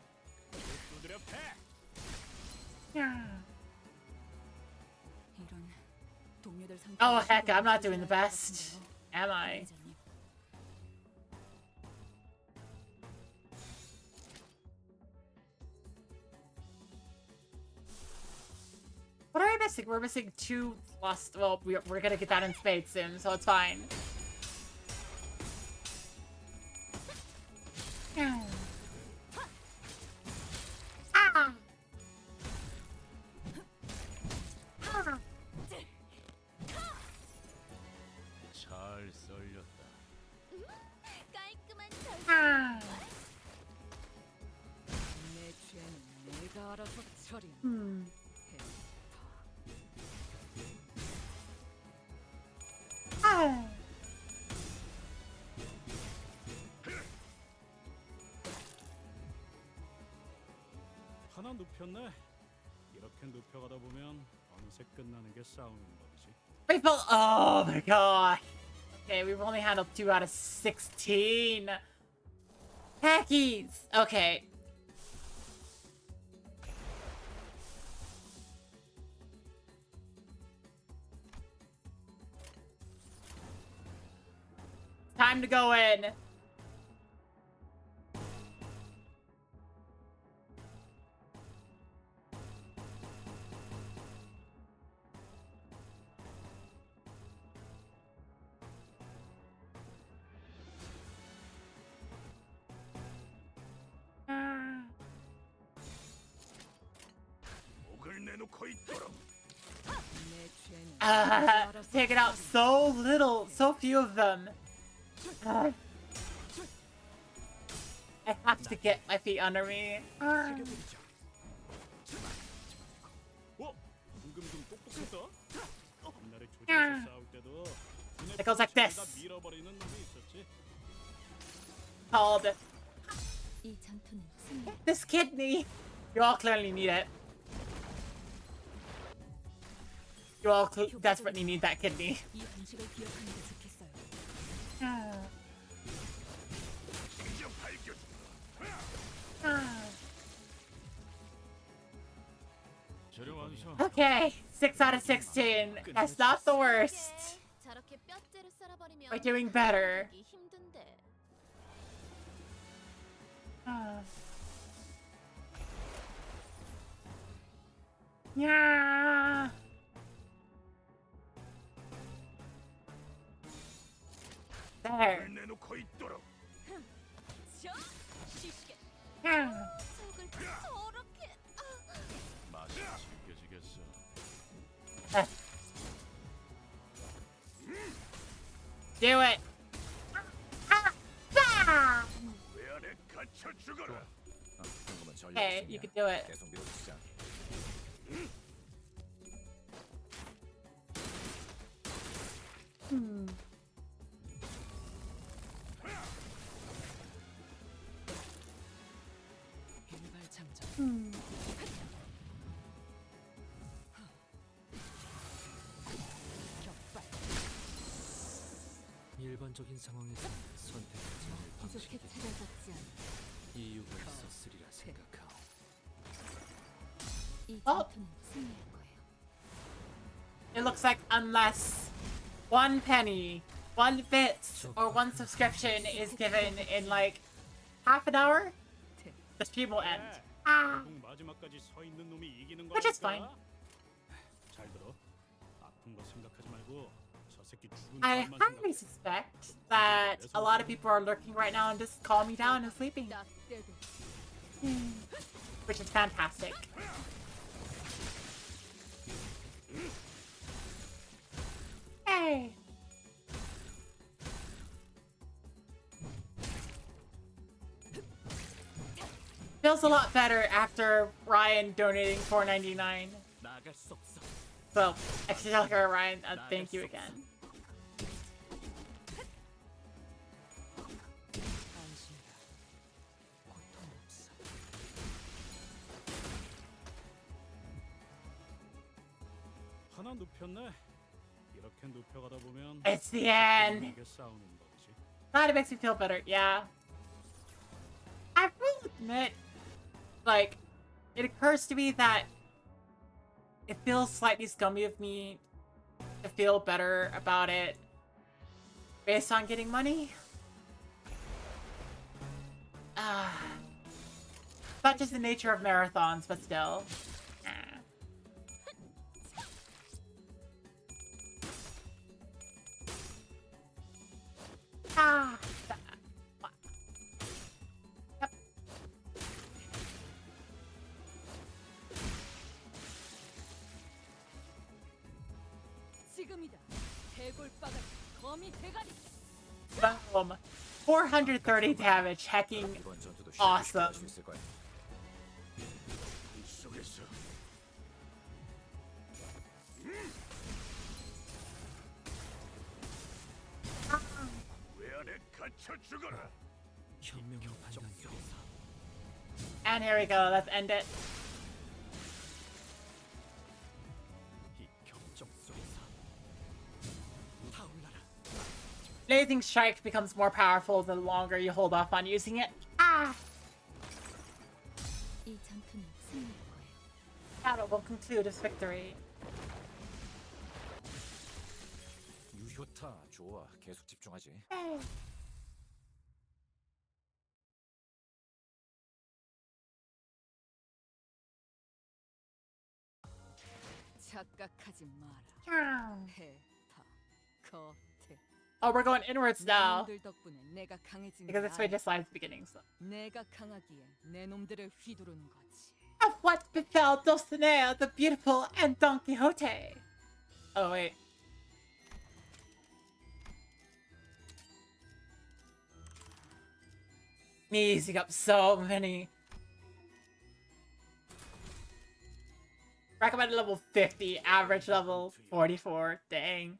두드려 패. 이런 동료들 상태. Oh heck, I'm not doing the best. Am I? What are we missing? We're missing 2 lost. Well, we're gonna get that in spades soon, so it's fine. Ah. 잘 썰렸다. 깔끔한 Ah. 내 죄는 내가 알아서 처리한다. Ah. 하나 눕혔네. 이렇게 눕혀가다 보면 어느새 끝나는 게 싸우는 법이지. Refill. Oh my god. Okay, we've only handled 2 out of 16. Hackies. Okay. Time to go in. 목을 내놓고 있도록. Take it out so little, so few of them. I have to get my feet under me. It goes like this. 밀어버리는 놈이 있었지. Called 이 전투는 승리. this kidney. You all clearly need it. You all desperately need that kidney. 이 방식을 기억하는 게 좋겠어요. Okay, 6 out of 16. That's not the worst. 저렇게 뼈째로 썰어버리면 We're doing better. 하기 힘든데. Yeah. There. 내놓고 있도록. Yeah. 속을 저렇게. 맛이 즐겨지겠어. Do it. 왜 안에 갇혀 죽어라. Okay, you can do it. 계속 밀어주자. 일발 장전. 격발. 일반적인 상황에서 선택하지 않을 계속해 방식이 찾아잡지 않아. 이유가 있었으리라 생각하오. 이 전투는 승리할 거예요. It looks like unless 1 penny, 1 bit, or 1 subscription is given in like half an hour, the stream will end. 결국 마지막까지 서 있는 놈이 이기는 Which is 거니까. fine. 잘 들어. 아픈 거 생각하지 말고 저 새끼 죽은 I 다음만 highly suspect that a lot of people are lurking right now and just calming down and sleeping. 딱 때도. Which is fantastic. Hey! Feels a lot better after Ryan donating $4.99. 나갈 수 없어. So, actually tell her, Ryan, thank you again. 안심해라. 고통 없어. 하나 눕혔네. 이렇게 눕혀가다 보면 It's the end. 이게 싸우는 거지. Glad it makes me feel better, yeah. I will admit, like, it occurs to me that it feels slightly scummy of me to feel better about it based on getting money. Such is the nature of marathons, but still. Ah. Yep. 지금이다. 대골바가 거미 대가리. Boom. 430 damage, hacking 이번 전투도 쉽게 awesome. 할수 있을 거야. 속에서 왜 안에 갇혀 죽어라. 현명한 판단이오. And here we go, let's end it. 이 격정 속에서 타올라라. Blazing Strike becomes more powerful the longer you hold off on using it. Ah! 이 전투는 승리할 거예요. Battle will conclude as victory. 유효타 좋아. 계속 집중하지. Hey. 착각하지 마라. Yeah. 해파 거태. Oh, we're going inwards now. 놈들 덕분에 내가 강해진 Because 걸 this way 알아. just lies the beginning, so. 내가 강하기에 내 놈들을 휘두르는 거지. Of what befell Dulcinea the Beautiful and Don Quixote? Oh, wait. Me using up so many. Recommended level 50, average level 44. Dang.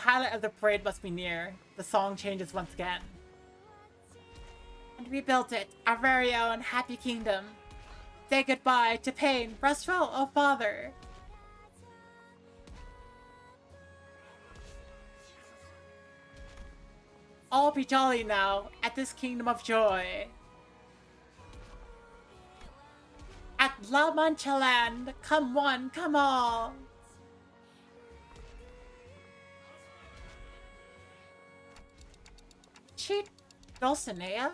highlight of the parade must be near. The song changes once again. And we built it, our very own happy kingdom. Say goodbye to pain, rest well, oh father. All be jolly now at this kingdom of joy. At La Mancha land, come one, come all. She Dulcinea?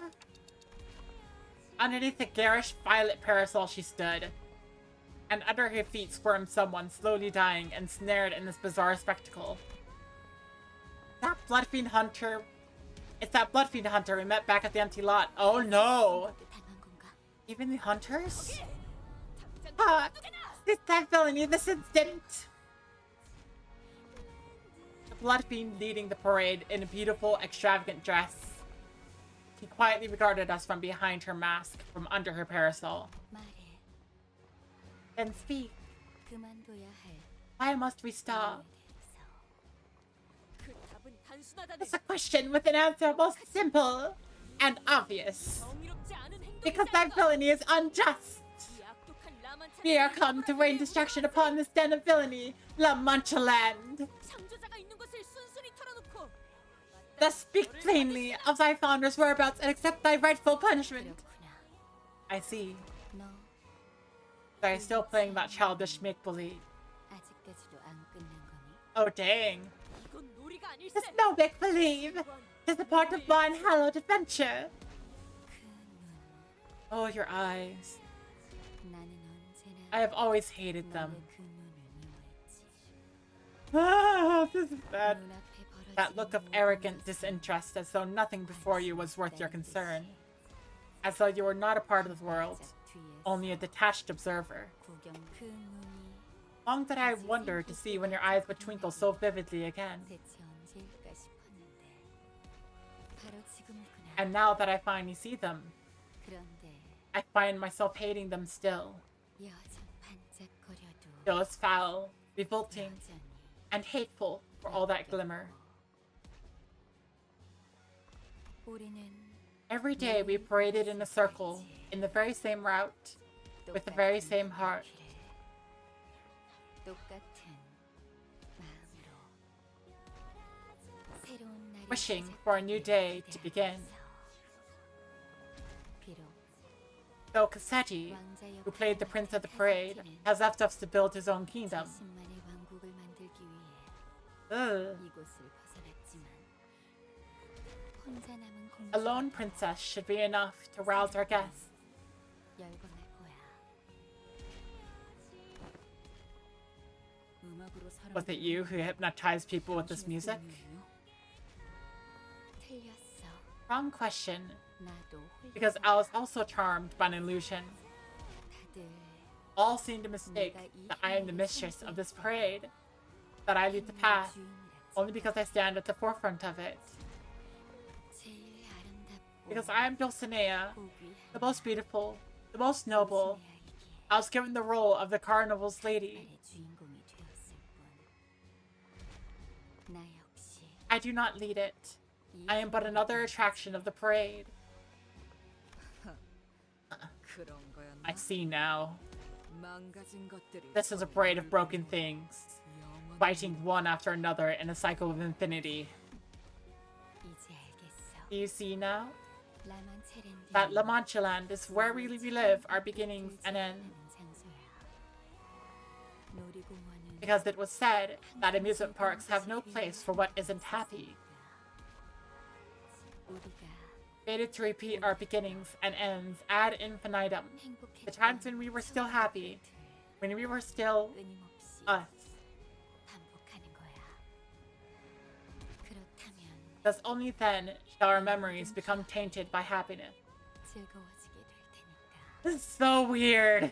Underneath the garish violet parasol she stood, and under her feet squirmed someone slowly dying, ensnared in this bizarre spectacle. That bloodfiend hunter. It's that bloodfiend hunter we met back at the empty lot. Oh no! Even the hunters? Ah, it's that villainy this instant! The bloodfiend leading the parade in a beautiful, extravagant dress. He quietly regarded us from behind her mask, from under her parasol. Then speak. Why must we stop? It's a question with an answer most simple and obvious. Because that villainy is unjust. We are come to rain destruction upon this den of villainy, La Mancha land. Thus speak plainly of thy founder's whereabouts and accept thy rightful punishment. I see. They're still playing that childish make-believe. Oh dang. It's no make-believe. It's a part of my unhallowed adventure. Oh, your eyes. I have always hated them. Ah, this is bad. That look of arrogant disinterest, as though nothing before you was worth your concern. As though you were not a part of the world, only a detached observer. Long did I wonder to see when your eyes would twinkle so vividly again. And now that I finally see them, I find myself hating them still. Still as foul, revolting, and hateful for all that glimmer. Every day we paraded in a circle, in the very same route, with the very same heart. Wishing for a new day to begin. Though Cassetti, who played the Prince of the Parade, has left us to build his own kingdom. Ugh. A lone princess should be enough to rouse our guests. Was it you who hypnotized people with this music? Wrong question. Because I was also charmed by an illusion. All seem to mistake that I am the mistress of this parade, that I lead the path, only because I stand at the forefront of it. Because I am Dulcinea, the most beautiful, the most noble. I was given the role of the carnival's lady. I do not lead it. I am but another attraction of the parade. I see now. This is a parade of broken things, fighting one after another in a cycle of infinity. Do you see now? That La Mancha land is where we live our beginnings and ends. Because it was said that amusement parks have no place for what isn't happy. Fated to repeat our beginnings and ends ad infinitum. The times when we were still happy, when we were still us. Thus only then shall our memories become tainted by happiness. This is so weird.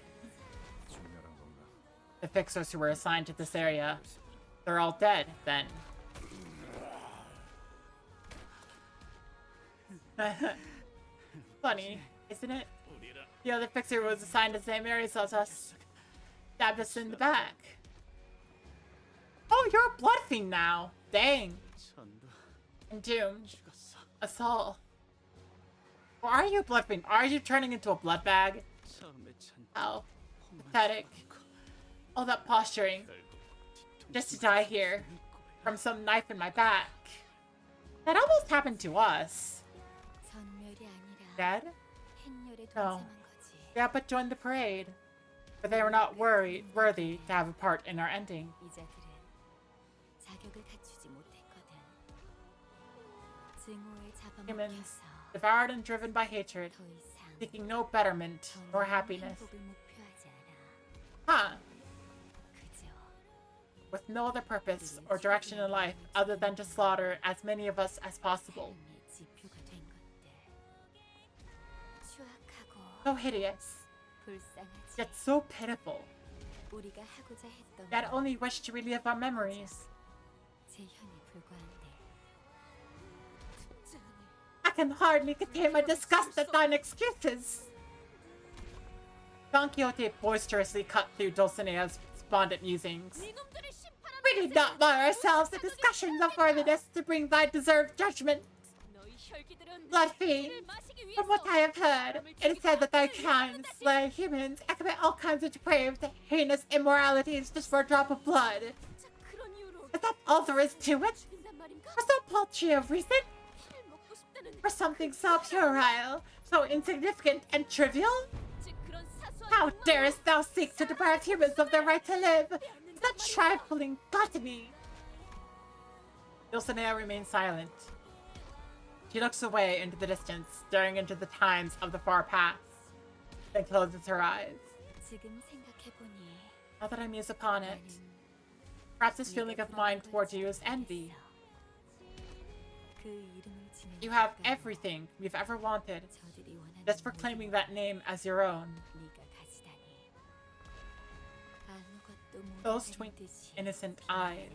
The fixers who were assigned to this area, they're all dead then. Funny, isn't it? The other fixer was assigned to the same area as us. Stabbed us in the back. Oh, you're a blood fiend now. Dang. Entombed. A soul. Or are you Bloodfiend? Are you turning into a blood bag? How pathetic. All that posturing. Just to die here. From some knife in my back. That almost happened to us. Dead? No. Yeah, but joined the parade. But they were not worthy to have a part in our ending. Humans, devoured and driven by hatred, seeking no betterment nor happiness. Huh. With no other purpose or direction in life other than to slaughter as many of us as possible. So hideous, yet so pitiful. Yet only wish to relive our memories. I can hardly contain my disgust at thine excuses. Don Quixote boisterously cut through Dulcinea's despondent musings. We need not mar ourselves in discussions of worthiness to bring thy deserved judgment. Bloodfiend, from what I have heard, it is said that thy kind slay humans and commit all kinds of depraved, heinous immoralities just for a drop of blood. Is that all there is to it? For so paltry a reason? For something so puerile, so insignificant and trivial? How darest thou seek to deprive humans of their right to live? Such trifling gluttony! Dulcinea remains silent. She looks away into the distance, staring into the times of the far past, then closes her eyes. Now that I muse upon it, perhaps this feeling of mine towards you is envy. You have everything we've ever wanted, just for claiming that name as your own. Those twink innocent eyes.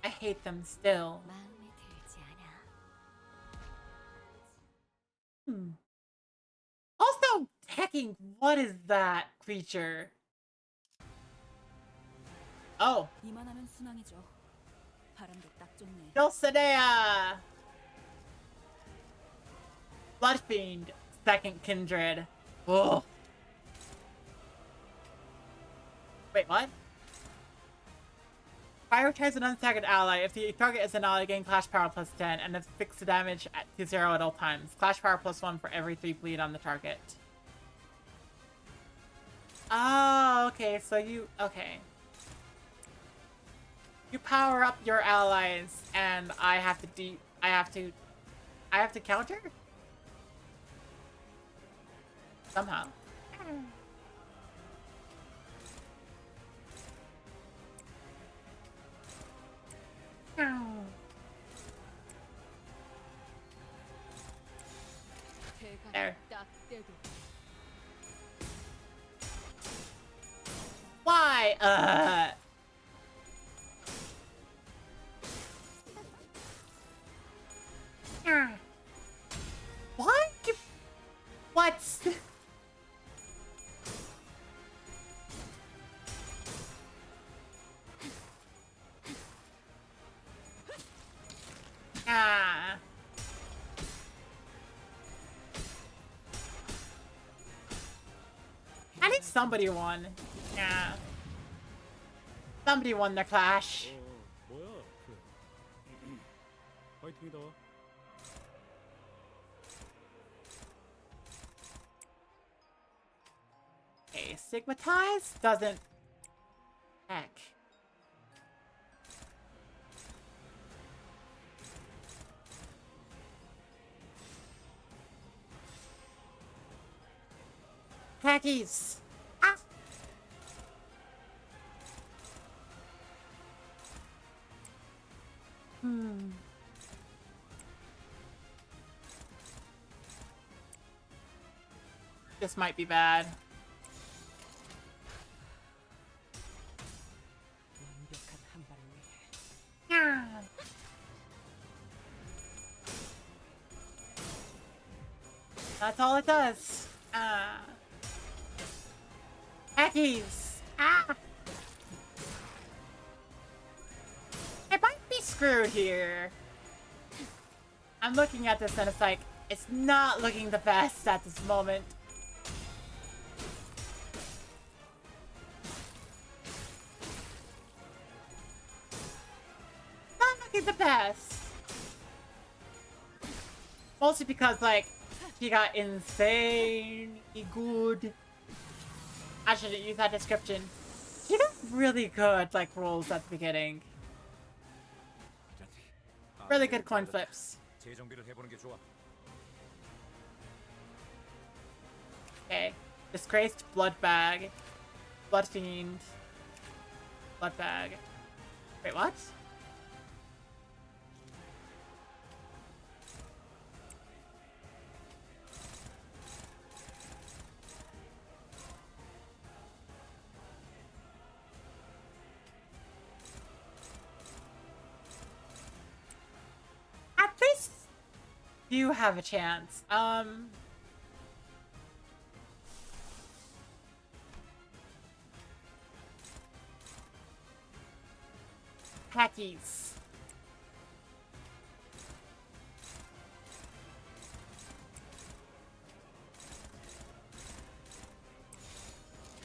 I hate them still. Also, hecking, what is that creature? Oh. Dulcinea! Bloodfiend, second kindred. Ugh. Wait, what? Prioritize an unstaggered ally. If the target is an ally, gain Clash Power plus 10, and if fix the damage to 0 at all times. Clash Power plus 1 for every 3 bleed on the target. Oh, okay, so you... Okay. You power up your allies, and I have to I have to counter? Somehow. There. Why? What? What? Ah. I think somebody won. Yeah. Somebody won the clash. 뭐야? 파이팅이다. Okay, Stigmatize doesn't... Heck. Hackies! Ah! This might be bad. That's all it does. Hackies! Ah! screwed here. I'm looking at this and it's like, it's not looking the best at this moment. Not looking the best. Mostly because, like, he got insanely good. I shouldn't use that description. He got really good, like, rolls at the beginning. Really good coin flips. Okay. Disgraced blood bag. Blood fiend. Blood bag. Wait, what? At least you have a chance. Hackies.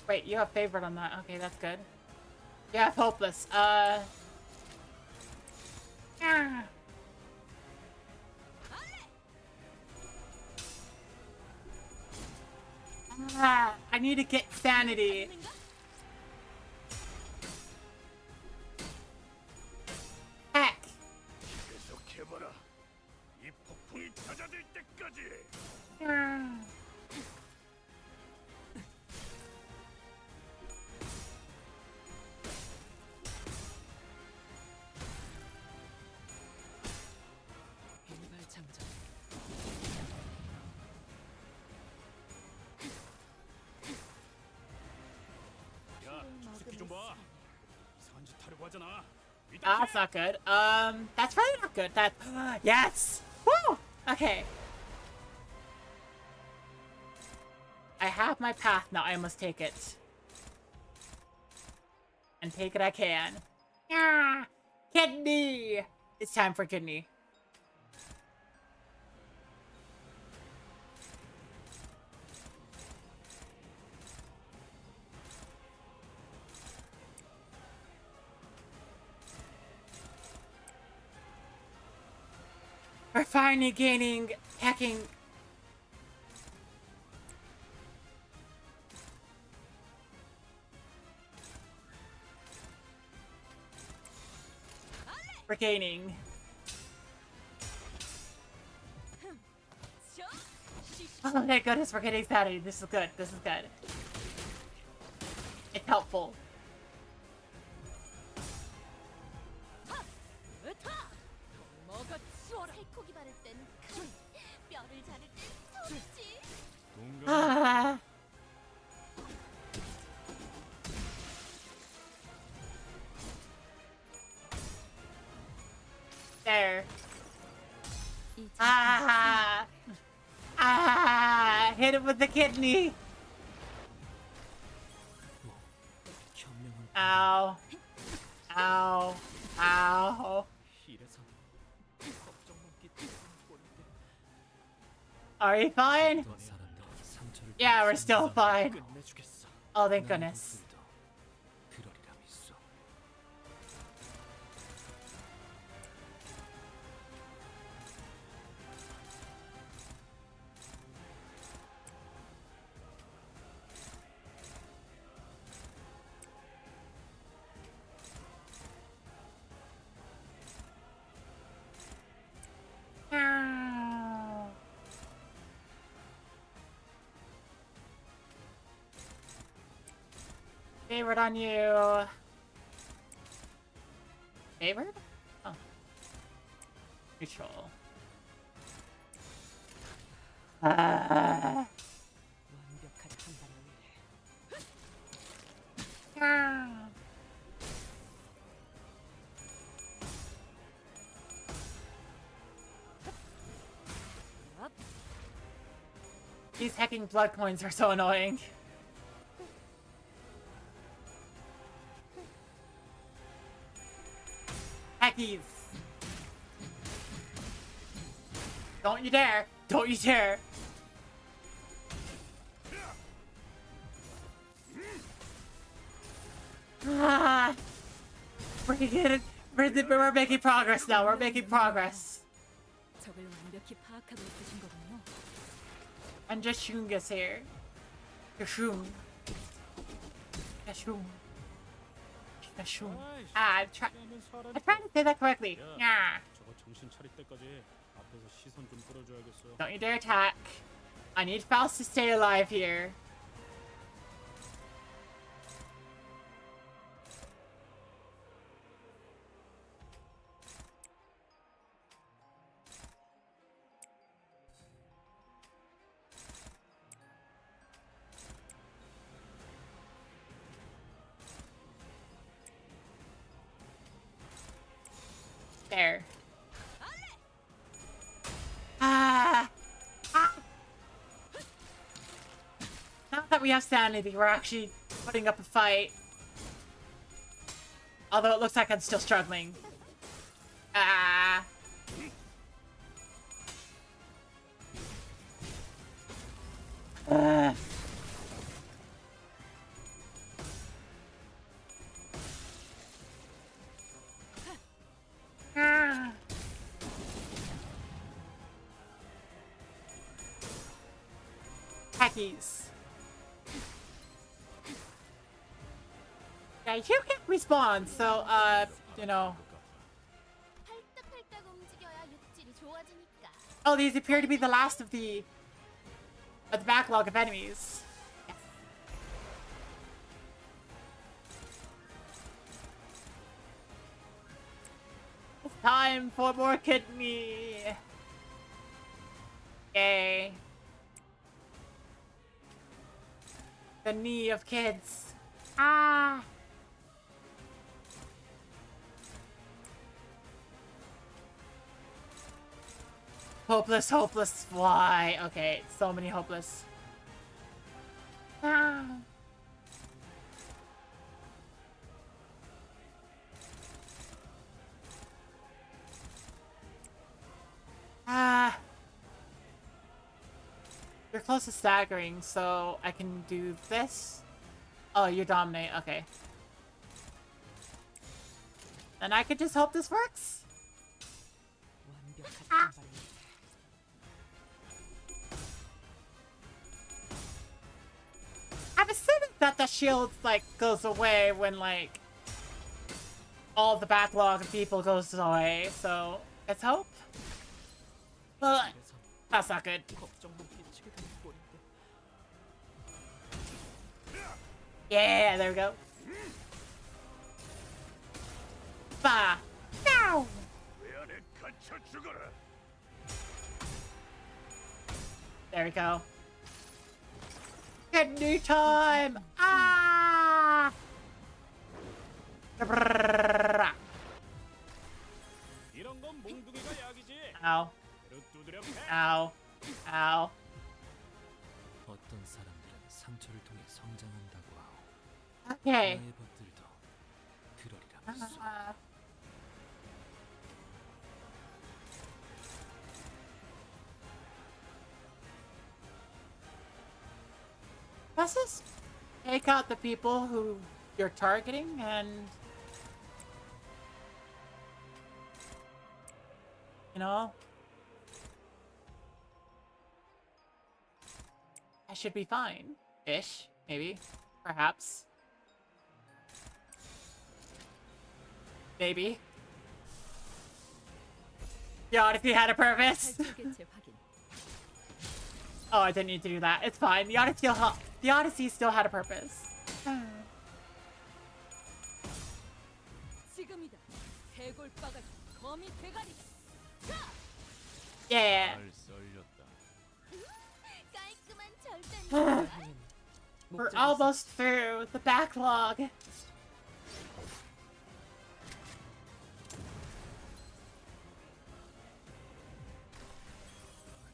Wait, you have favorite on that. Okay, that's good. You have hopeless. Yeah. I need to get sanity. Heck. That's not good. That's really not good. That yes. Woo. Okay. I have my path now. I must take it. And take it I can. Yeah. Kidney. It's time for kidney. We're finally gaining hacking. We're gaining. Oh, thank goodness we're getting sanity. This is good. This is good. It's helpful. Ah. There. Ah. Ah. Hit him with the kidney. Ow. Ow. Ow. Are you fine? Yeah, we're still fine. Oh, thank goodness. Favorite on you. Favorite? Oh. Neutral. Ah. These hacking blood coins are so annoying. Hackies. Don't you dare! Don't you dare! Ah, we're making progress now. We're making progress. 적을 완벽히 파악하고 있으신 거군요. And just Shunga's here. Yashung. Yashung. Yashung. I'm trying to say that correctly. Yeah. 저거 정신 차릴 때까지 앞에서 시선 좀 끌어줘야겠어. Don't you dare attack. I need Faust to stay alive here. There. Ah. Now that we have sanity, we're actually putting up a fight. Although it looks like I'm still struggling. Ah. Ah. Hackies. Yeah, you can't respawn, so, you know. Oh, these appear to be the last of the backlog of enemies. Yes. It's time for more kidney. Yay. The knee of kids. Ah. Hopeless, hopeless. Why? Okay, so many hopeless. Ah. Ah. You're close to staggering, so I can do this. Oh, you dominate. Okay. And I could just hope this works. Ah. I'm assuming that the shield, like, goes away when, like, all the backlog of people goes away, so let's hope. But that's not good. Yeah, there we go. Bah! No! There we go. Good new time! Ah! Ow. Ow. Ow. 어떤 사람들은 상처를 통해 성장한다고 하오. Okay. 나의 벗들도 그러리라면서. Let's just take out the people who you're targeting and, you know, I should be fine. Ish, maybe, perhaps. Maybe. The Odyssey had a purpose. Oh, I didn't need to do that. It's fine. The Odyssey still had a purpose. Yeah. We're almost through the backlog.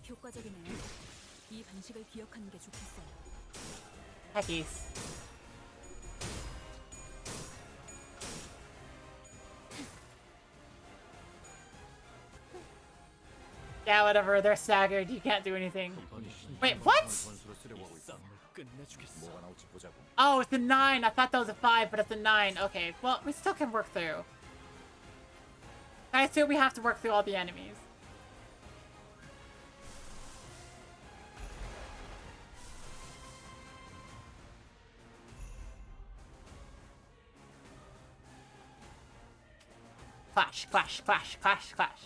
효과적이네요. 이 방식을 기억하는 게 좋겠어요. Heckies. Yeah, whatever. They're staggered. You can't do anything. Wait, what? Oh, it's a 9. I thought that was a 5, but it's a 9. Okay, well, we still can work through. I assume we have to work through all the enemies. Clash, clash, clash, clash, clash.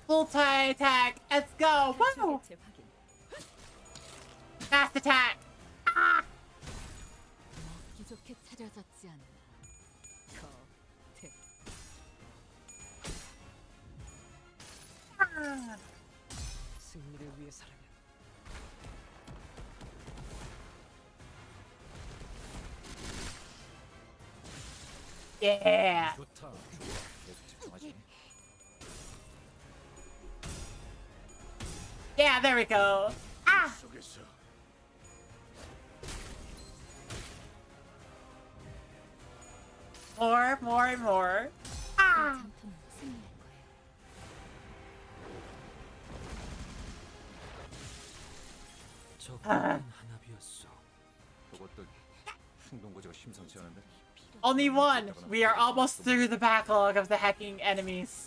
Multi attack. Let's go. Woo! Fast attack. Ah! 기적해 찾아졌지 않나. 승리를 위해서라면. Yeah. 좋다. 계속 집중하지. Yeah, there we go. Ah! More, more, and more. Ah! 저것도 충동고지가 심상치 않은데. Only one. We are almost through the backlog of the hacking enemies.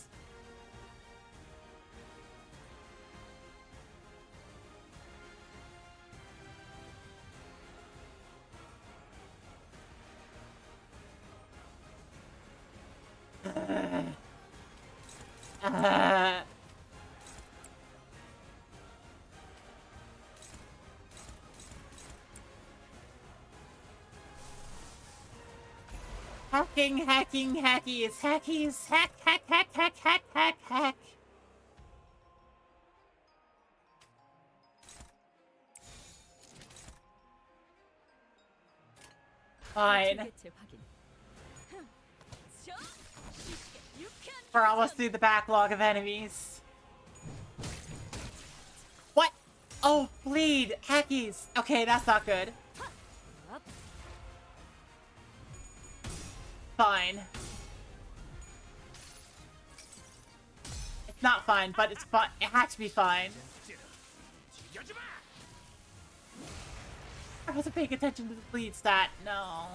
Hacking, hacking, hackies, hackies, hack, hack, hack, hack, hack, hack, hack. Fine. We're almost through the backlog of enemies. What? Oh, bleed, hackies. Okay, that's not good. Fine. It's not fine, but it's fine. It had to be fine. I wasn't paying attention to the bleed stat. No.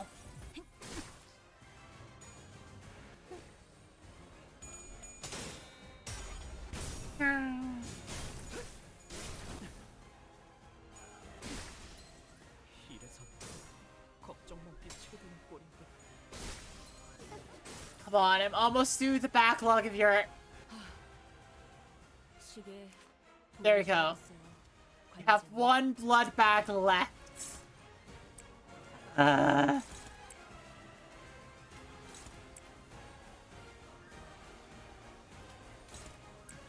Come on, I'm almost through the backlog of your... There we go. We have one blood bag left.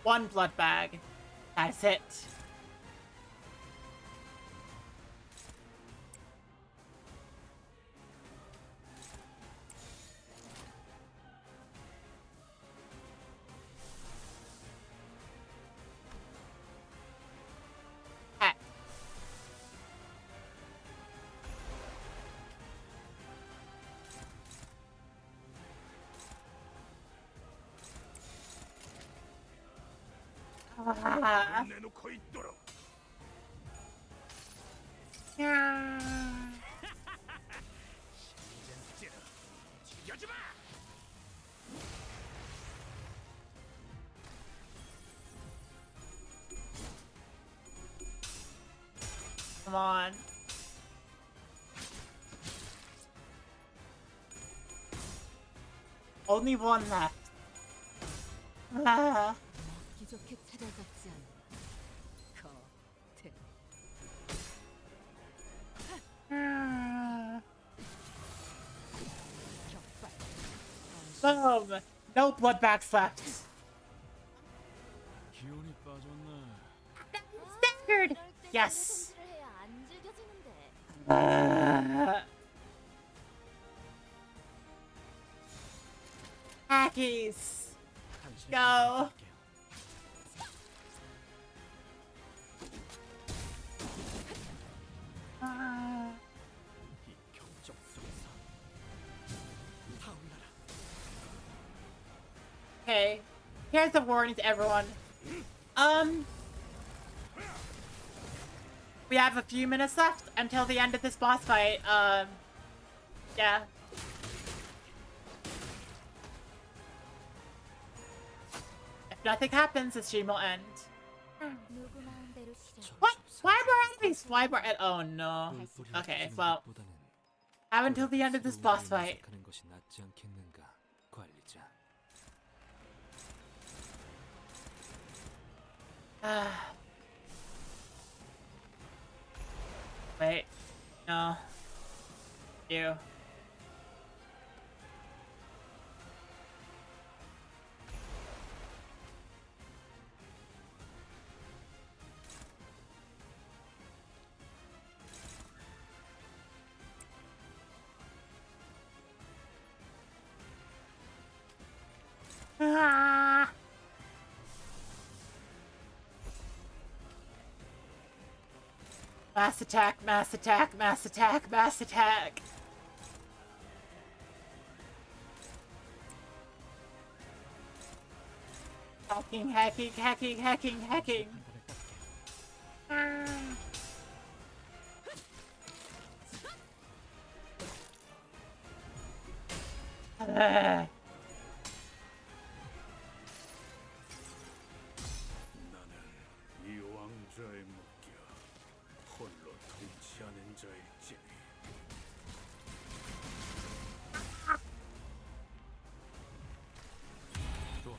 One blood bag. That's it. Come on. Only one left. 기적해 찾아졌지 않나. Boom! No blood bags left. 기운이 빠졌네. Staggered! Yes! Hackies! Go! 이 경적 속에서 타올라라. Okay. Here's a warning to everyone. We have a few minutes left until the end of this boss fight. Yeah. If nothing happens, the stream will end. What? Why more enemies? Why more oh no. Okay, well. Have until the end of this boss fight. 하는 것이 낫지 않겠는가, 관리자. Wait. No. You. Ah! Mass attack, mass attack, mass attack, mass attack. Hacking, hacking, hacking, hacking, hacking. 이 왕좌의 묶여 홀로 통치하는 자일지니. 좋아.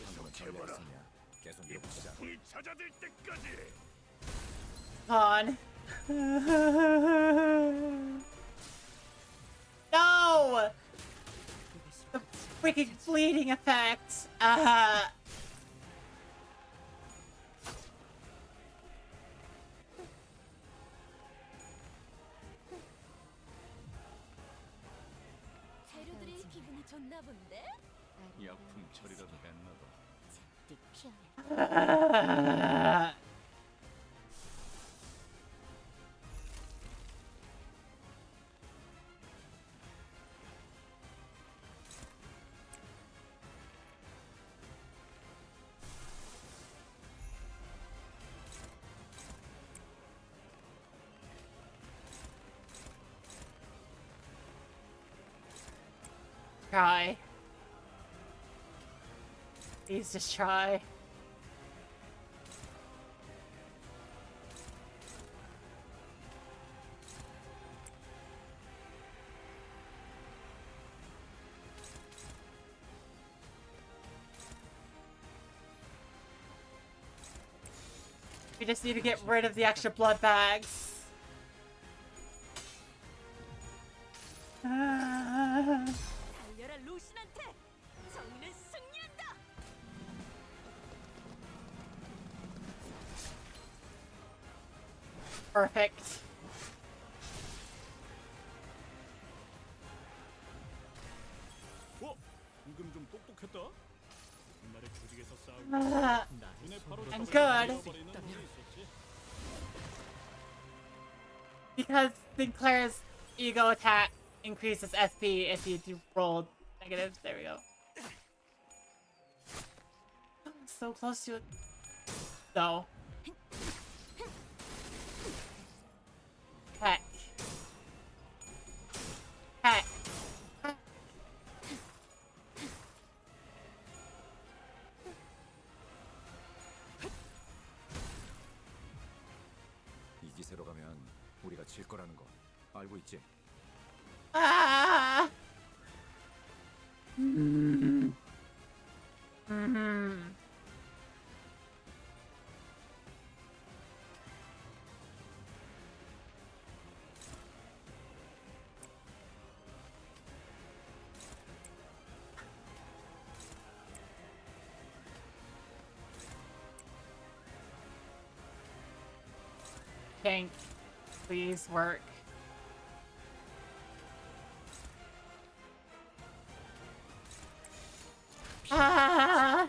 방금은 전략했으냐? 계속 밀어붙이자. 불이 찾아들 때까지. On. No! The freaking bleeding effect. 재료들이 기분이 좋나 본데? 약품 처리라도 했나 봐. Try. Please just try. We just need to get rid of the extra blood bags. 달려라 루신한테! 정의는 승리한다! Perfect. 방금 좀 똑똑했다. 옛날에 조직에서 싸울 눈에 바로 I'm good. Because Sinclair's ego attack increases SP if you do roll negatives. There we go. So close to it. So. Heck. Heck. 이 기세로 가면 우리가 질 거라는 거 알고 있지? Ah! Tank, please work. Ah!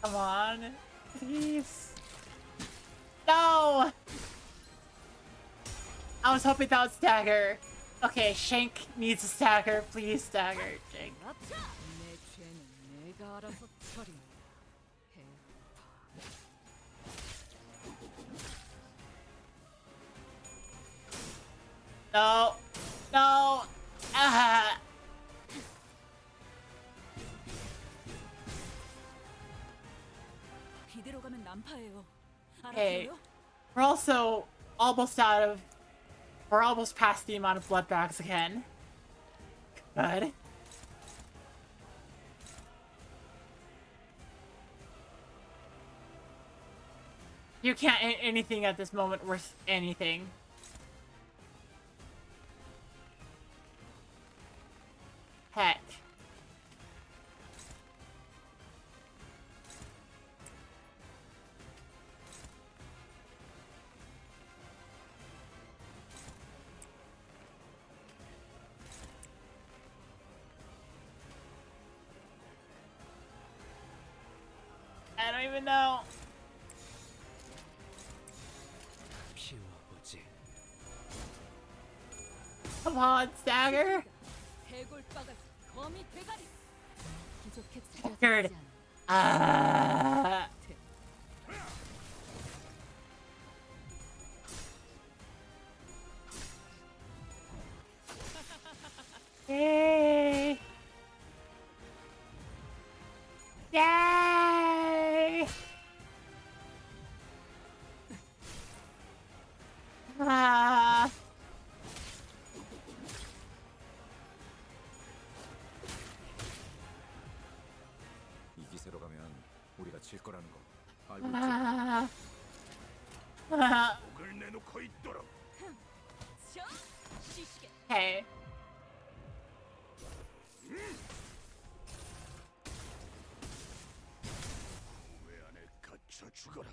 Come on. Please. No! I was hoping that would stagger. Okay, Shank needs a stagger. Please stagger, Shank. 내 죄는 내가 알아서 처리한다. No. No. Ah. 이대로 가면 난파예요. Okay. 알았어요? We're also almost out of... We're almost past the amount of blood bags again. Good. You can't hit anything at this moment worth anything. Heck. I don't even know. 피워보지. Come on, stagger. 대골바가지, 거미 대가리. Staggered. Ah. Yay! Yay! Ah. 이 기세로 가면 우리가 질 거라는 거 알고 있지? Ah. Ah. 목을 내놓고 있도록. Hey. 왜 안에 갇혀 죽어라.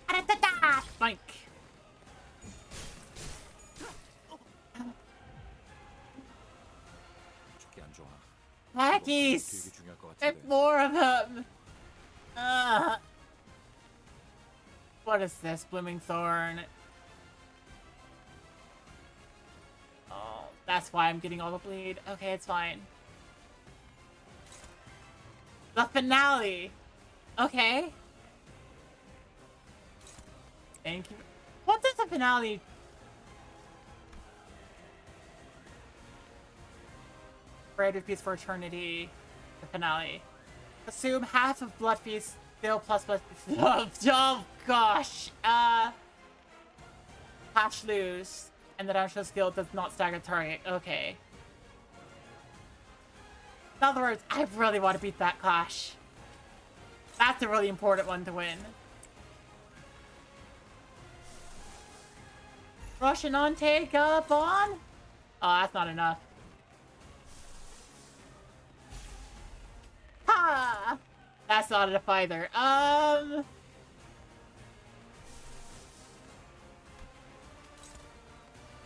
아라따따! Boink. 죽기 안 좋아. Lackeys! 되게 중요할 것 Get 같은데. more of them! What is this, Blooming Thorn? Oh, that's why I'm getting all the bleed. Okay, it's fine. The finale! Okay. Thank you. What does the finale... Bread with Peace for Eternity. The finale. Assume half of Blood Feast still plus oh gosh. Hash lose. And the National skill does not stagger target. Okay. In other words, I really want to beat that clash. That's a really important one to win. Russian on take up on? Oh, that's not enough. Ha! That's not enough either.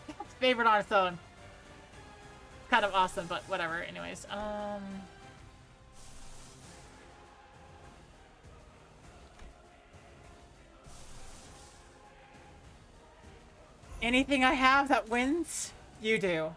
It's favorite on its own. Kind of awesome, but whatever. Anyways, anything I have that wins, you do.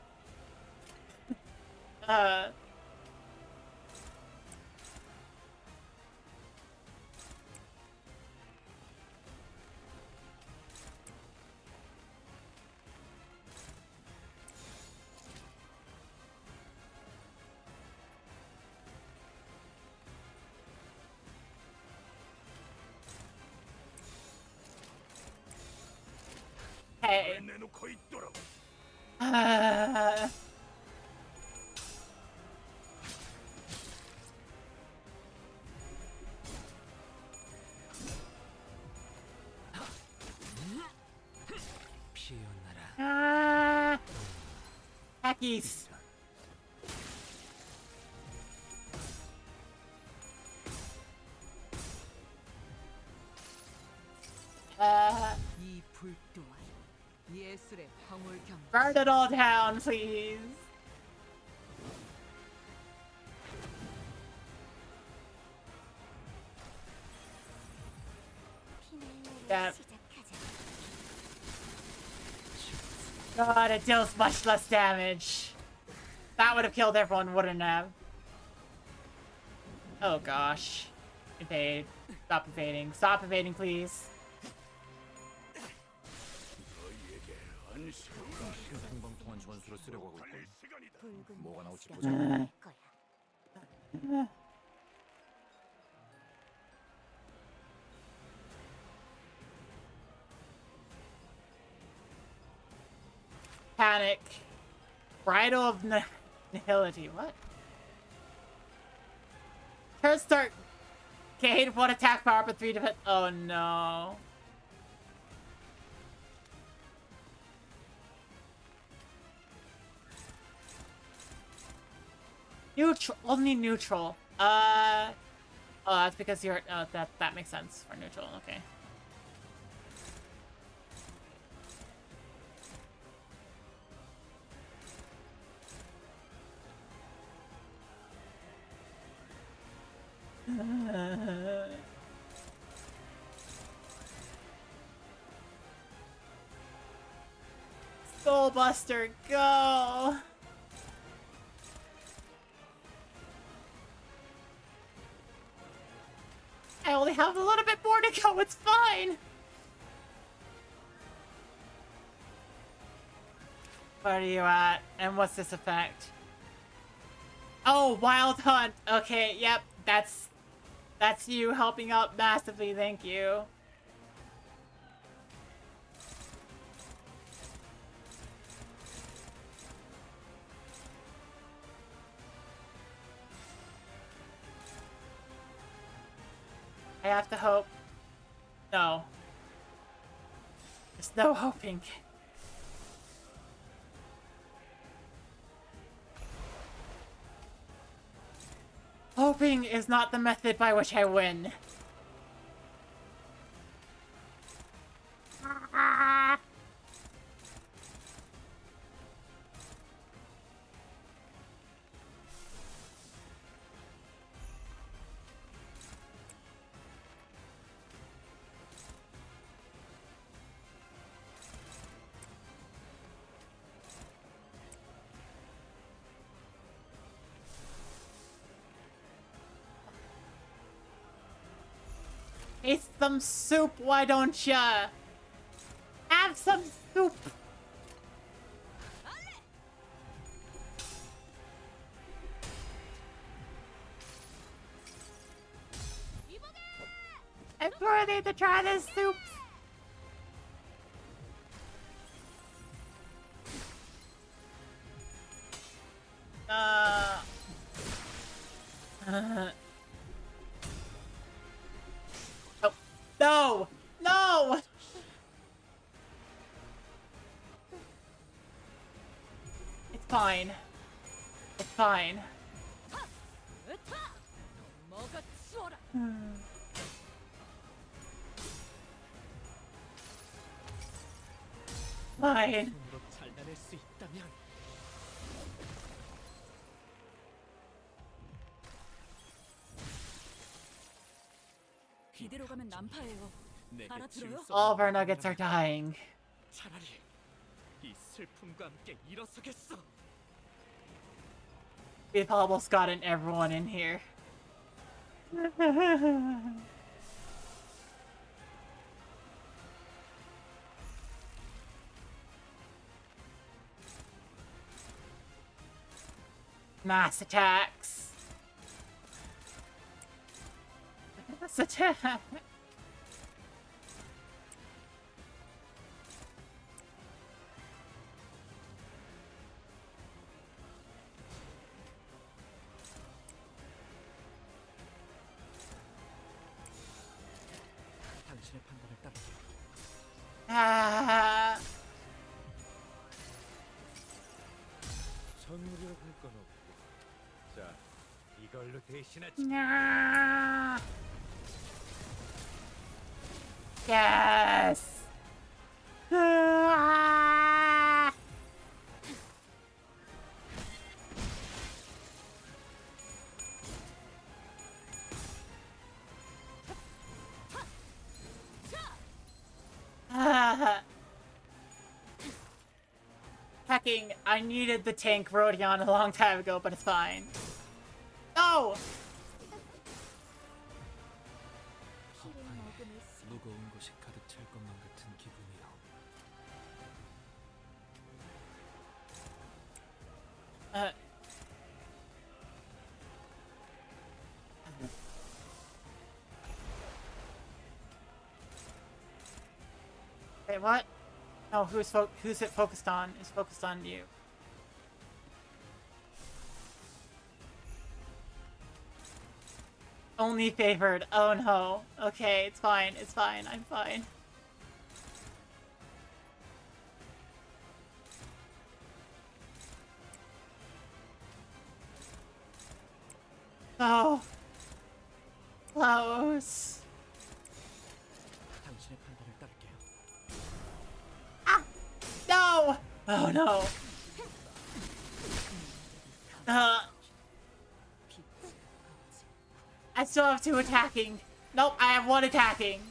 Hey. Hackies. 불 또한 예술의 황홀경. Burn it all down, please. Yeah. God, it deals much less damage. That would have killed everyone, wouldn't have? Oh gosh. Evade. Stop evading. Stop evading, please. 생방 동안 전술을 쓰려고 하고 있군. 뭐가 나올지 보자. Panic. Bridle of Nihility. What? Turn start. Gain 1 attack power but 3 defense. Oh no. Neutral. Only neutral. Oh, that's because you're. Oh, that makes sense for neutral. Okay. Skullbuster, go! I only have a little bit more to go, it's fine! Where are you at? And what's this effect? Oh, Wild Hunt! Okay, yep, that's you helping out massively, thank you. I have to hope. No. There's no hoping. Hoping is not the method by which I win. Eat some soup, why don't ya? Have some soup! I'm worthy to try this soup! Oh. No! No! It's fine. It's fine. Fine. 이대로 가면 난파예요. 알아들어요? All of our nuggets are dying. 차라리 이 슬픔과 함께 일어서겠어. We've almost gotten everyone in here. Mass attacks. Mass attack. 당신의 판단을 따르게. Ah. 선물이라고 할 건 없고. 자, 이걸로 대신하지. Yes. Hacking, I needed the tank Rodion a long time ago, but it's fine. No! 무거운 것이 가득 찰 것만 같은 기분이요. Wait, what? No, who's it focused on? It's focused on you. Only favored. Oh no. Okay, it's fine. It's fine. I'm fine. Oh. Close. 당신의 판단을 따를게요. Ah! No! Oh no. I still have 2 attacking. Nope, I have 1 attacking.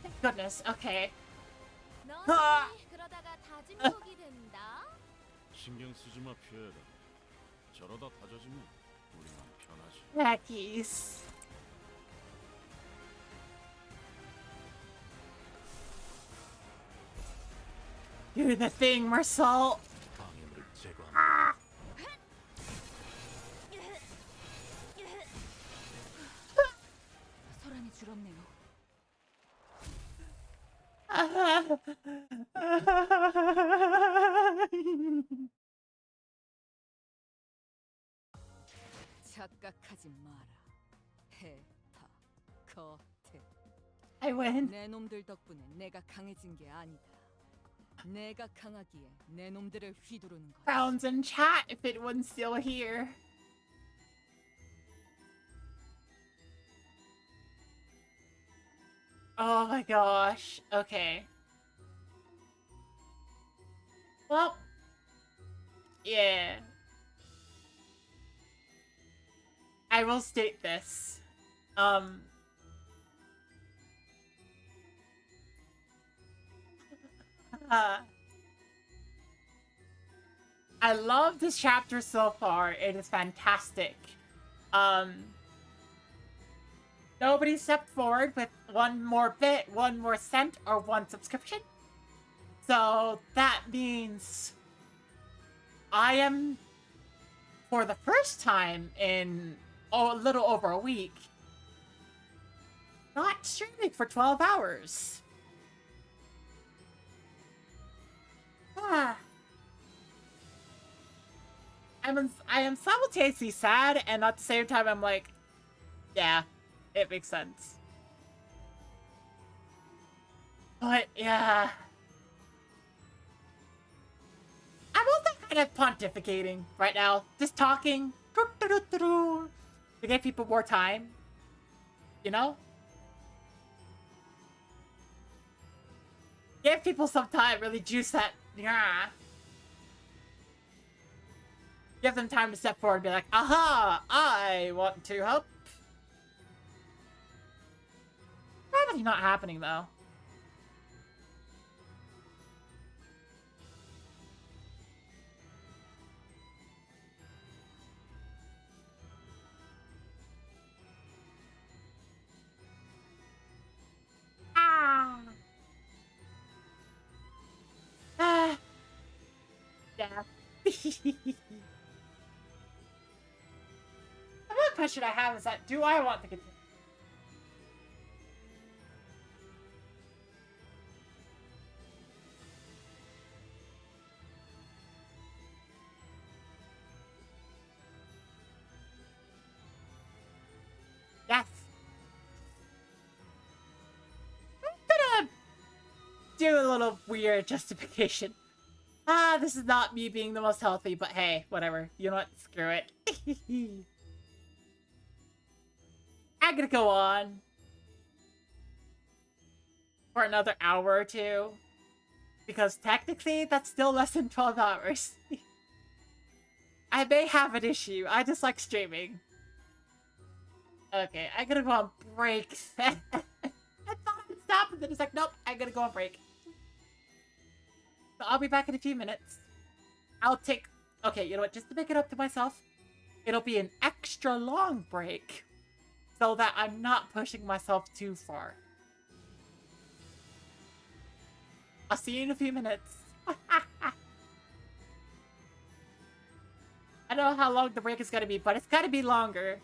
Thank goodness. Okay. 그러다가 다짐 속이 된다. 신경 쓰지 마, 피해라. 저러다 다져지면 우리만 편하지. Lackeys. Do the thing, Marcel. 방해물을 제거한다. Ah! 소란이 줄었네요. 착각하지 마라. 해타 거태. I win. 내 놈들 덕분에 내가 강해진 게 아니다. 내가 강하기에 내 놈들을 휘두르는 거야. Rounds in chat if anyone's still here. Oh my gosh. Okay. Well. Yeah. I will state this. I love this chapter so far. It is fantastic. Nobody stepped forward with 1 more bit, 1 more cent, or 1 subscription. So that means I am, for the first time in a little over a week, not streaming for 12 hours. Ah. I am simultaneously sad, and at the same time I'm like, yeah, it makes sense. But yeah, I'm also kind of pontificating right now, just talking to give people more time, you know? Give people some time, really juice that, yeah. Give them time to step forward and be like, aha, I want to help. Probably not happening, though. Ah. Ah. Yeah. Another question I have is that, do I want to continue? Yes. I'm gonna do a little weird justification. Ah, this is not me being the most healthy, but hey, whatever. You know what? Screw it. I'm gonna go on. for another hour or two. Because technically, that's still less than 12 hours. I may have an issue. I just like streaming. Okay, I'm gonna go on break. I thought I'd stop, and then it's like, nope, I'm gonna go on break. So I'll be back in a few minutes. I'll take... Okay, you know what? Just to make it up to myself, it'll be an extra long break. So that I'm not pushing myself too far. I'll see you in a few minutes. I don't know how long the break is gonna be, but it's gotta be longer.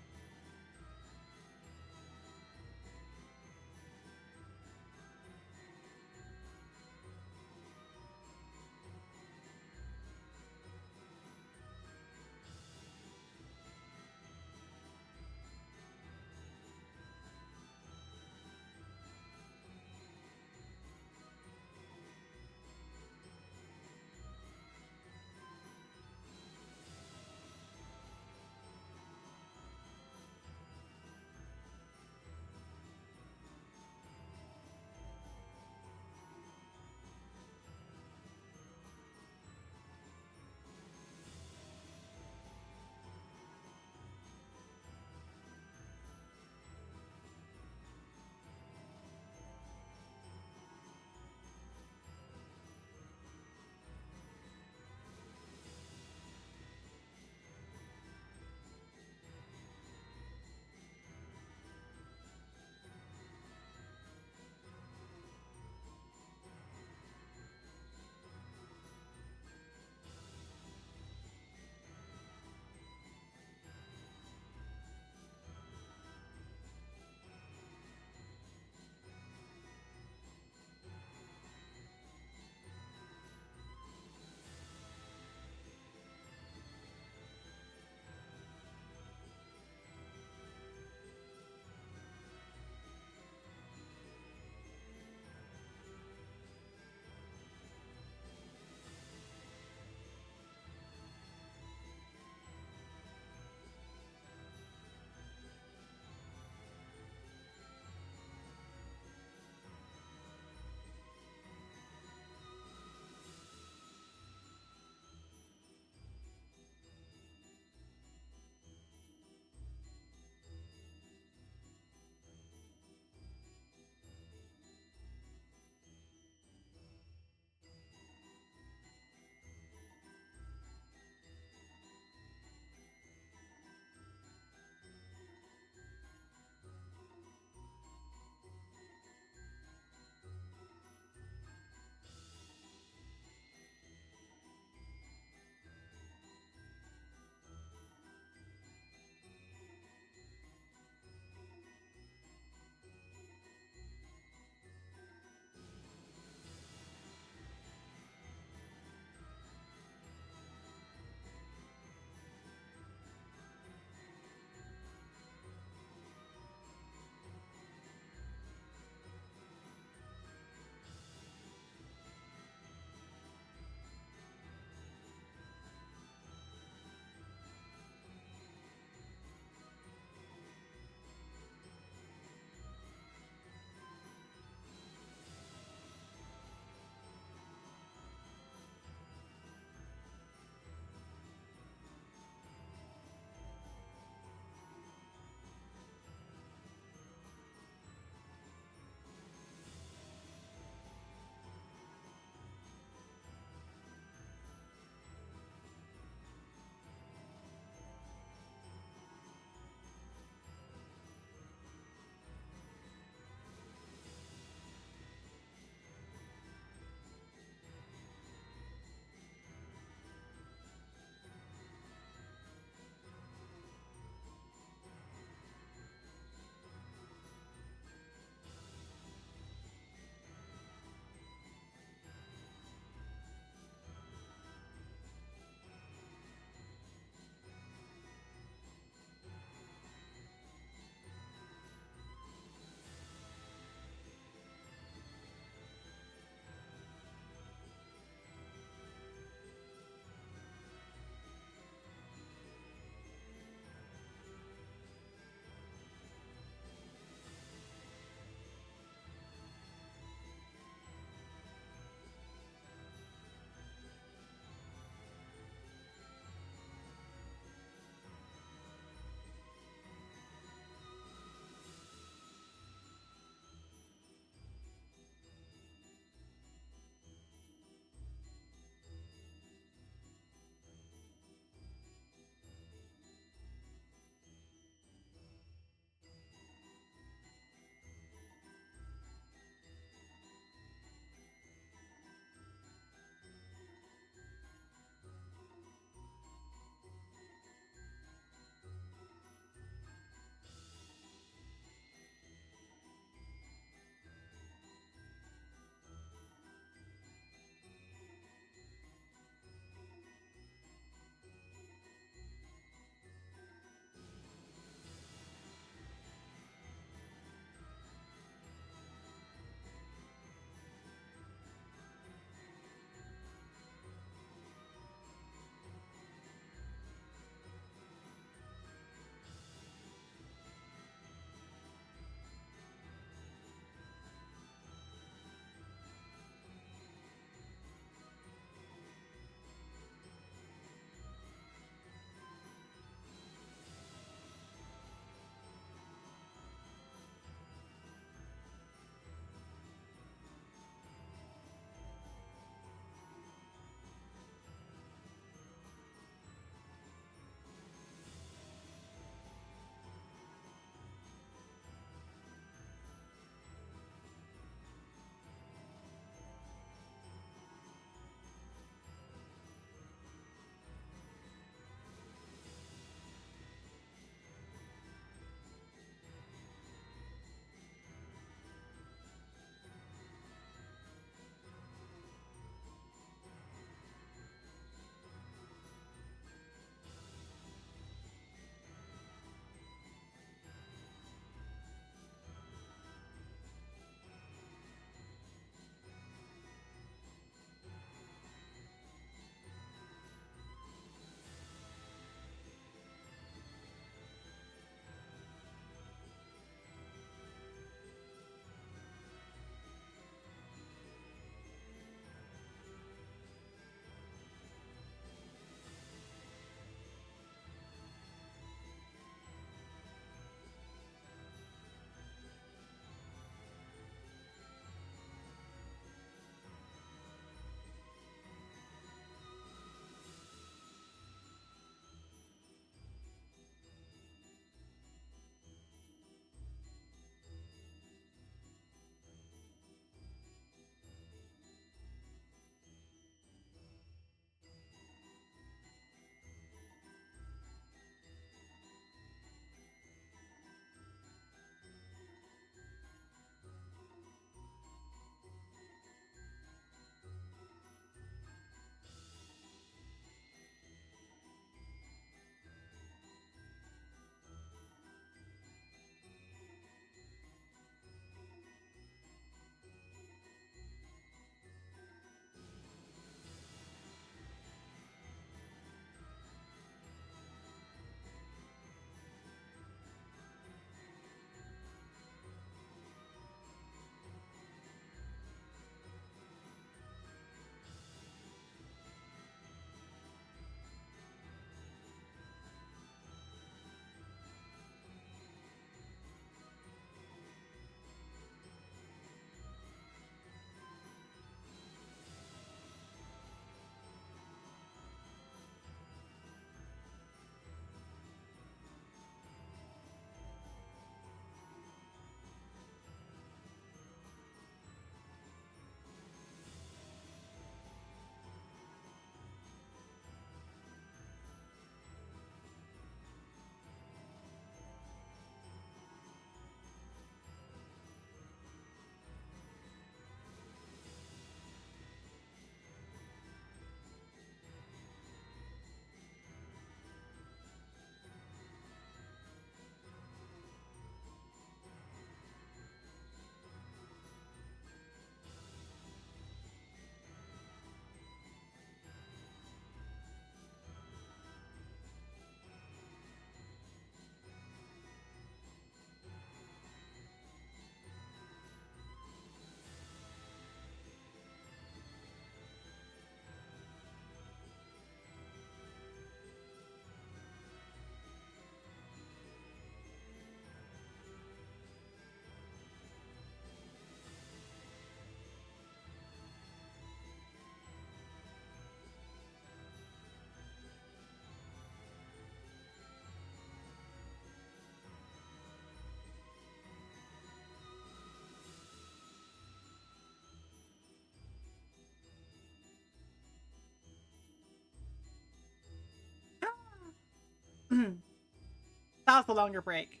caused the longer break.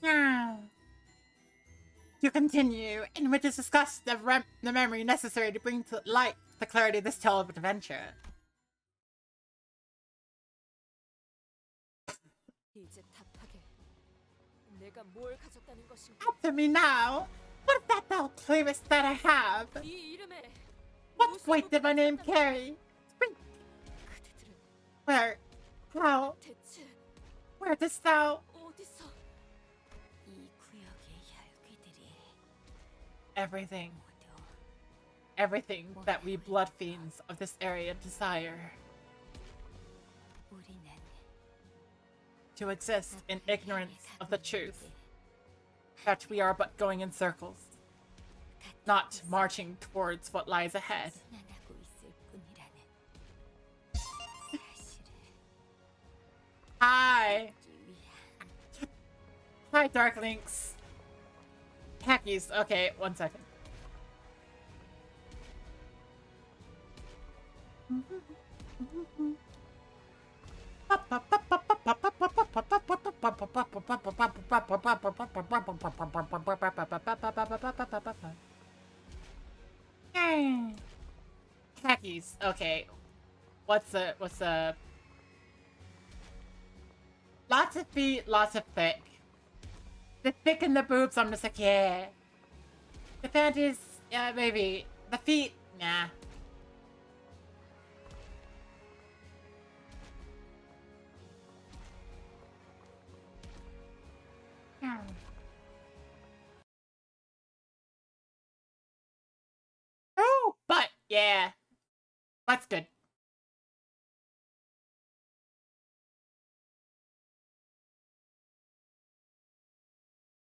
Yeah. To continue, in which is discussed the memory necessary to bring to light the clarity of this tale of adventure. Answer me now. What if that thou claimest that I have? What weight did my name carry? Spring. Where? How? Where dost thou? Everything. Everything that we blood fiends of this area desire. To exist in ignorance of the truth. That we are but going in circles. Not marching towards what lies ahead. Hi! Hi, Darklinks. Hackies. Okay, 1 second. Hackies. Okay. What's the lots of feet, lots of thick. The thick and the boobs, I'm just like, yeah. The panties, yeah, maybe. The feet, nah. Oh, but yeah. That's good.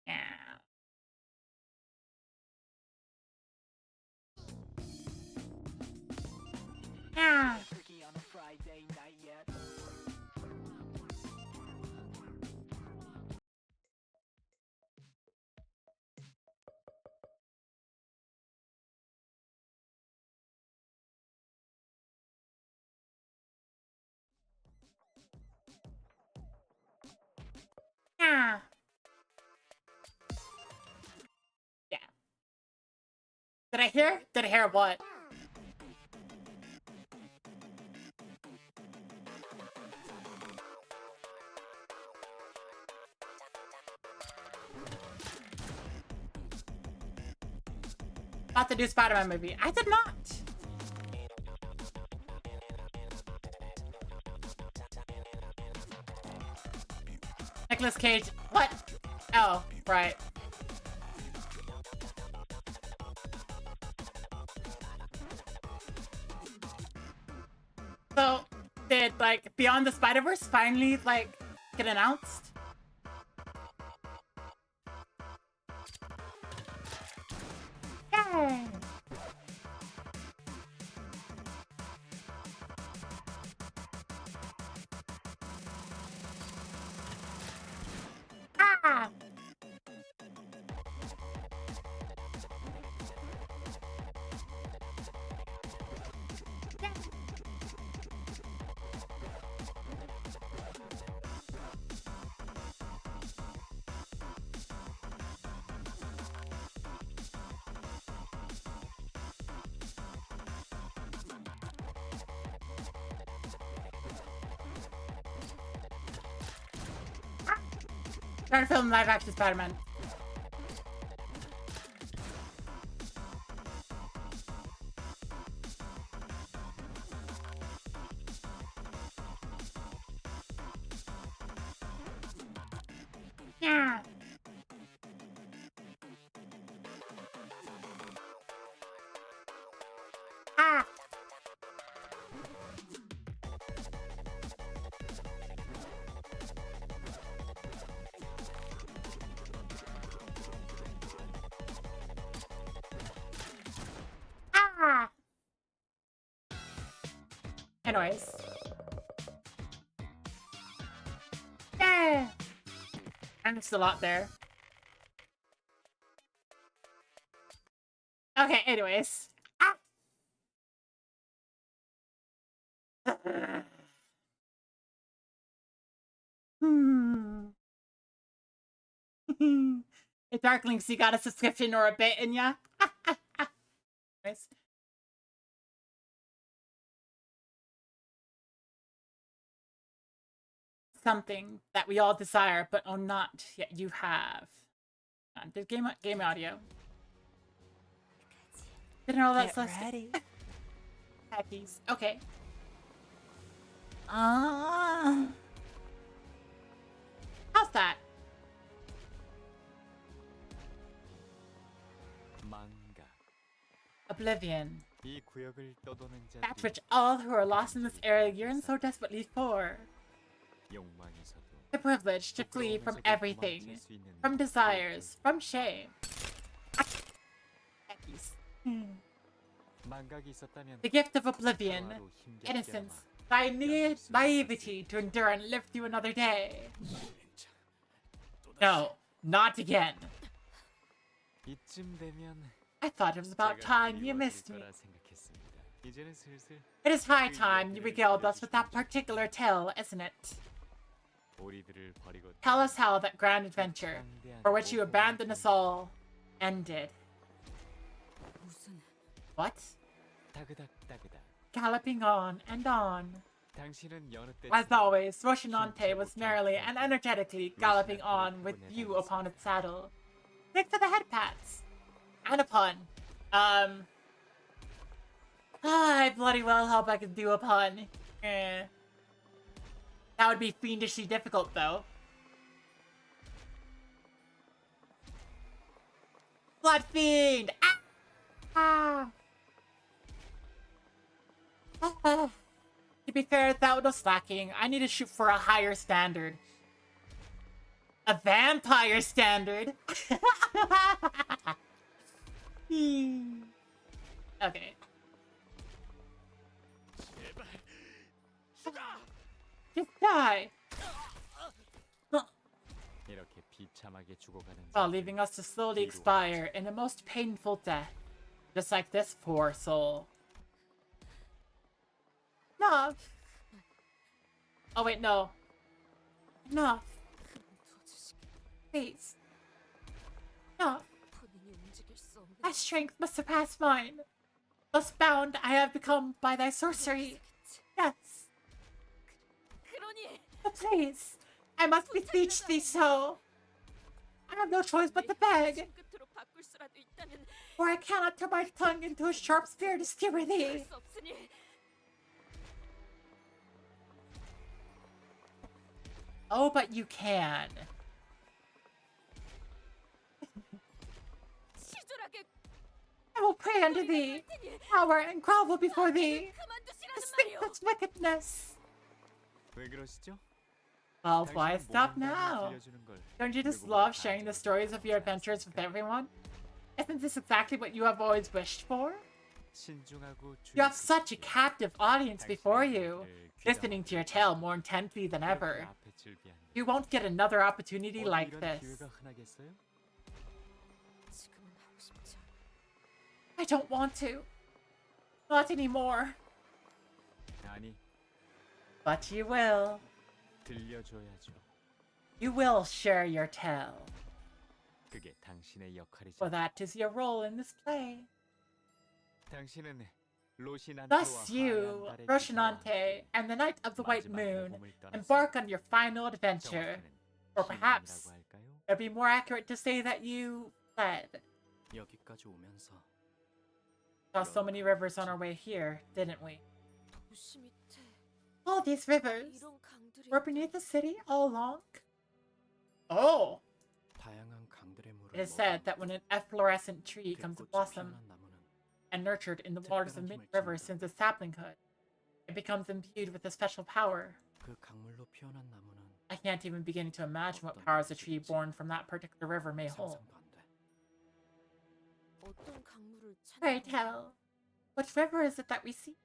Yeah. Yeah. Yeah. Yeah. Did I hear? Did I hear what? About the new Spider-Man movie. I did not. Nicolas Cage. What? Oh, right. So, did, like, Beyond the Spider-Verse finally, like, get announced? Yay! Ah! Trying to film live action Spider-Man. Yeah. Ah. Ah. Anyways. Yeah. And it's a lot there. Okay, anyways. Ah. Hey, Darklings, you got a subscription or a bit in ya? Nice. Something that we all desire, but oh, not yet you have. Did game audio. Didn't know that's ready. Hackies. Okay. How's that? Oblivion. That which all who are lost in this area yearn so desperately for. The privilege to flee from everything. From desires. From shame. The gift of oblivion. Innocence. Naivety to endure and live through another day. No, not again. I thought it was about time you missed me. It is high time you regaled us with that particular tale, isn't it? Tell us how that grand adventure, for which you abandoned us all, ended. What? Galloping on and on. As always, Rocinante was merrily and energetically galloping on with you upon its saddle. Thanks for the head pats. And a pun. I bloody well hope I can do a pun. That would be fiendishly difficult, though. Blood Fiend! Ah! To be fair, that was slacking. I need to shoot for a higher standard. A vampire standard? Okay. Just die! While leaving us to slowly expire in a most painful death. Just like this poor soul. Enough! Oh wait, no. Enough. Please. Enough. Thy strength must surpass mine. Thus bound I have become by thy sorcery. Yes. But please, I must beseech thee so. I have no choice but to beg. For I cannot turn my tongue into a sharp spear to skewer thee. Oh, but you can. I will pray unto thee, power and grovel before thee. Speak this wickedness. Well, why stop now? Don't you just love sharing the stories of your adventures with everyone? Isn't this exactly what you have always wished for? You have such a captive audience before you, listening to your tale more intently than ever. You won't get another opportunity like this. I don't want to. Not anymore. But you will. You will share your tale. For that is your role in this play. Thus you, Rocinante, and the Knight of the White Moon, embark on your final adventure. Or perhaps, it would be more accurate to say that you fled. Saw so many rivers on our way here, didn't we? All these rivers were beneath the city all along? Oh! It is said that when an efflorescent tree comes to blossom and nurtured in the waters of mid-river since its saplinghood, it becomes imbued with a special power. I can't even begin to imagine what powers a tree born from that particular river may hold. Pray tell, which river is it that we see?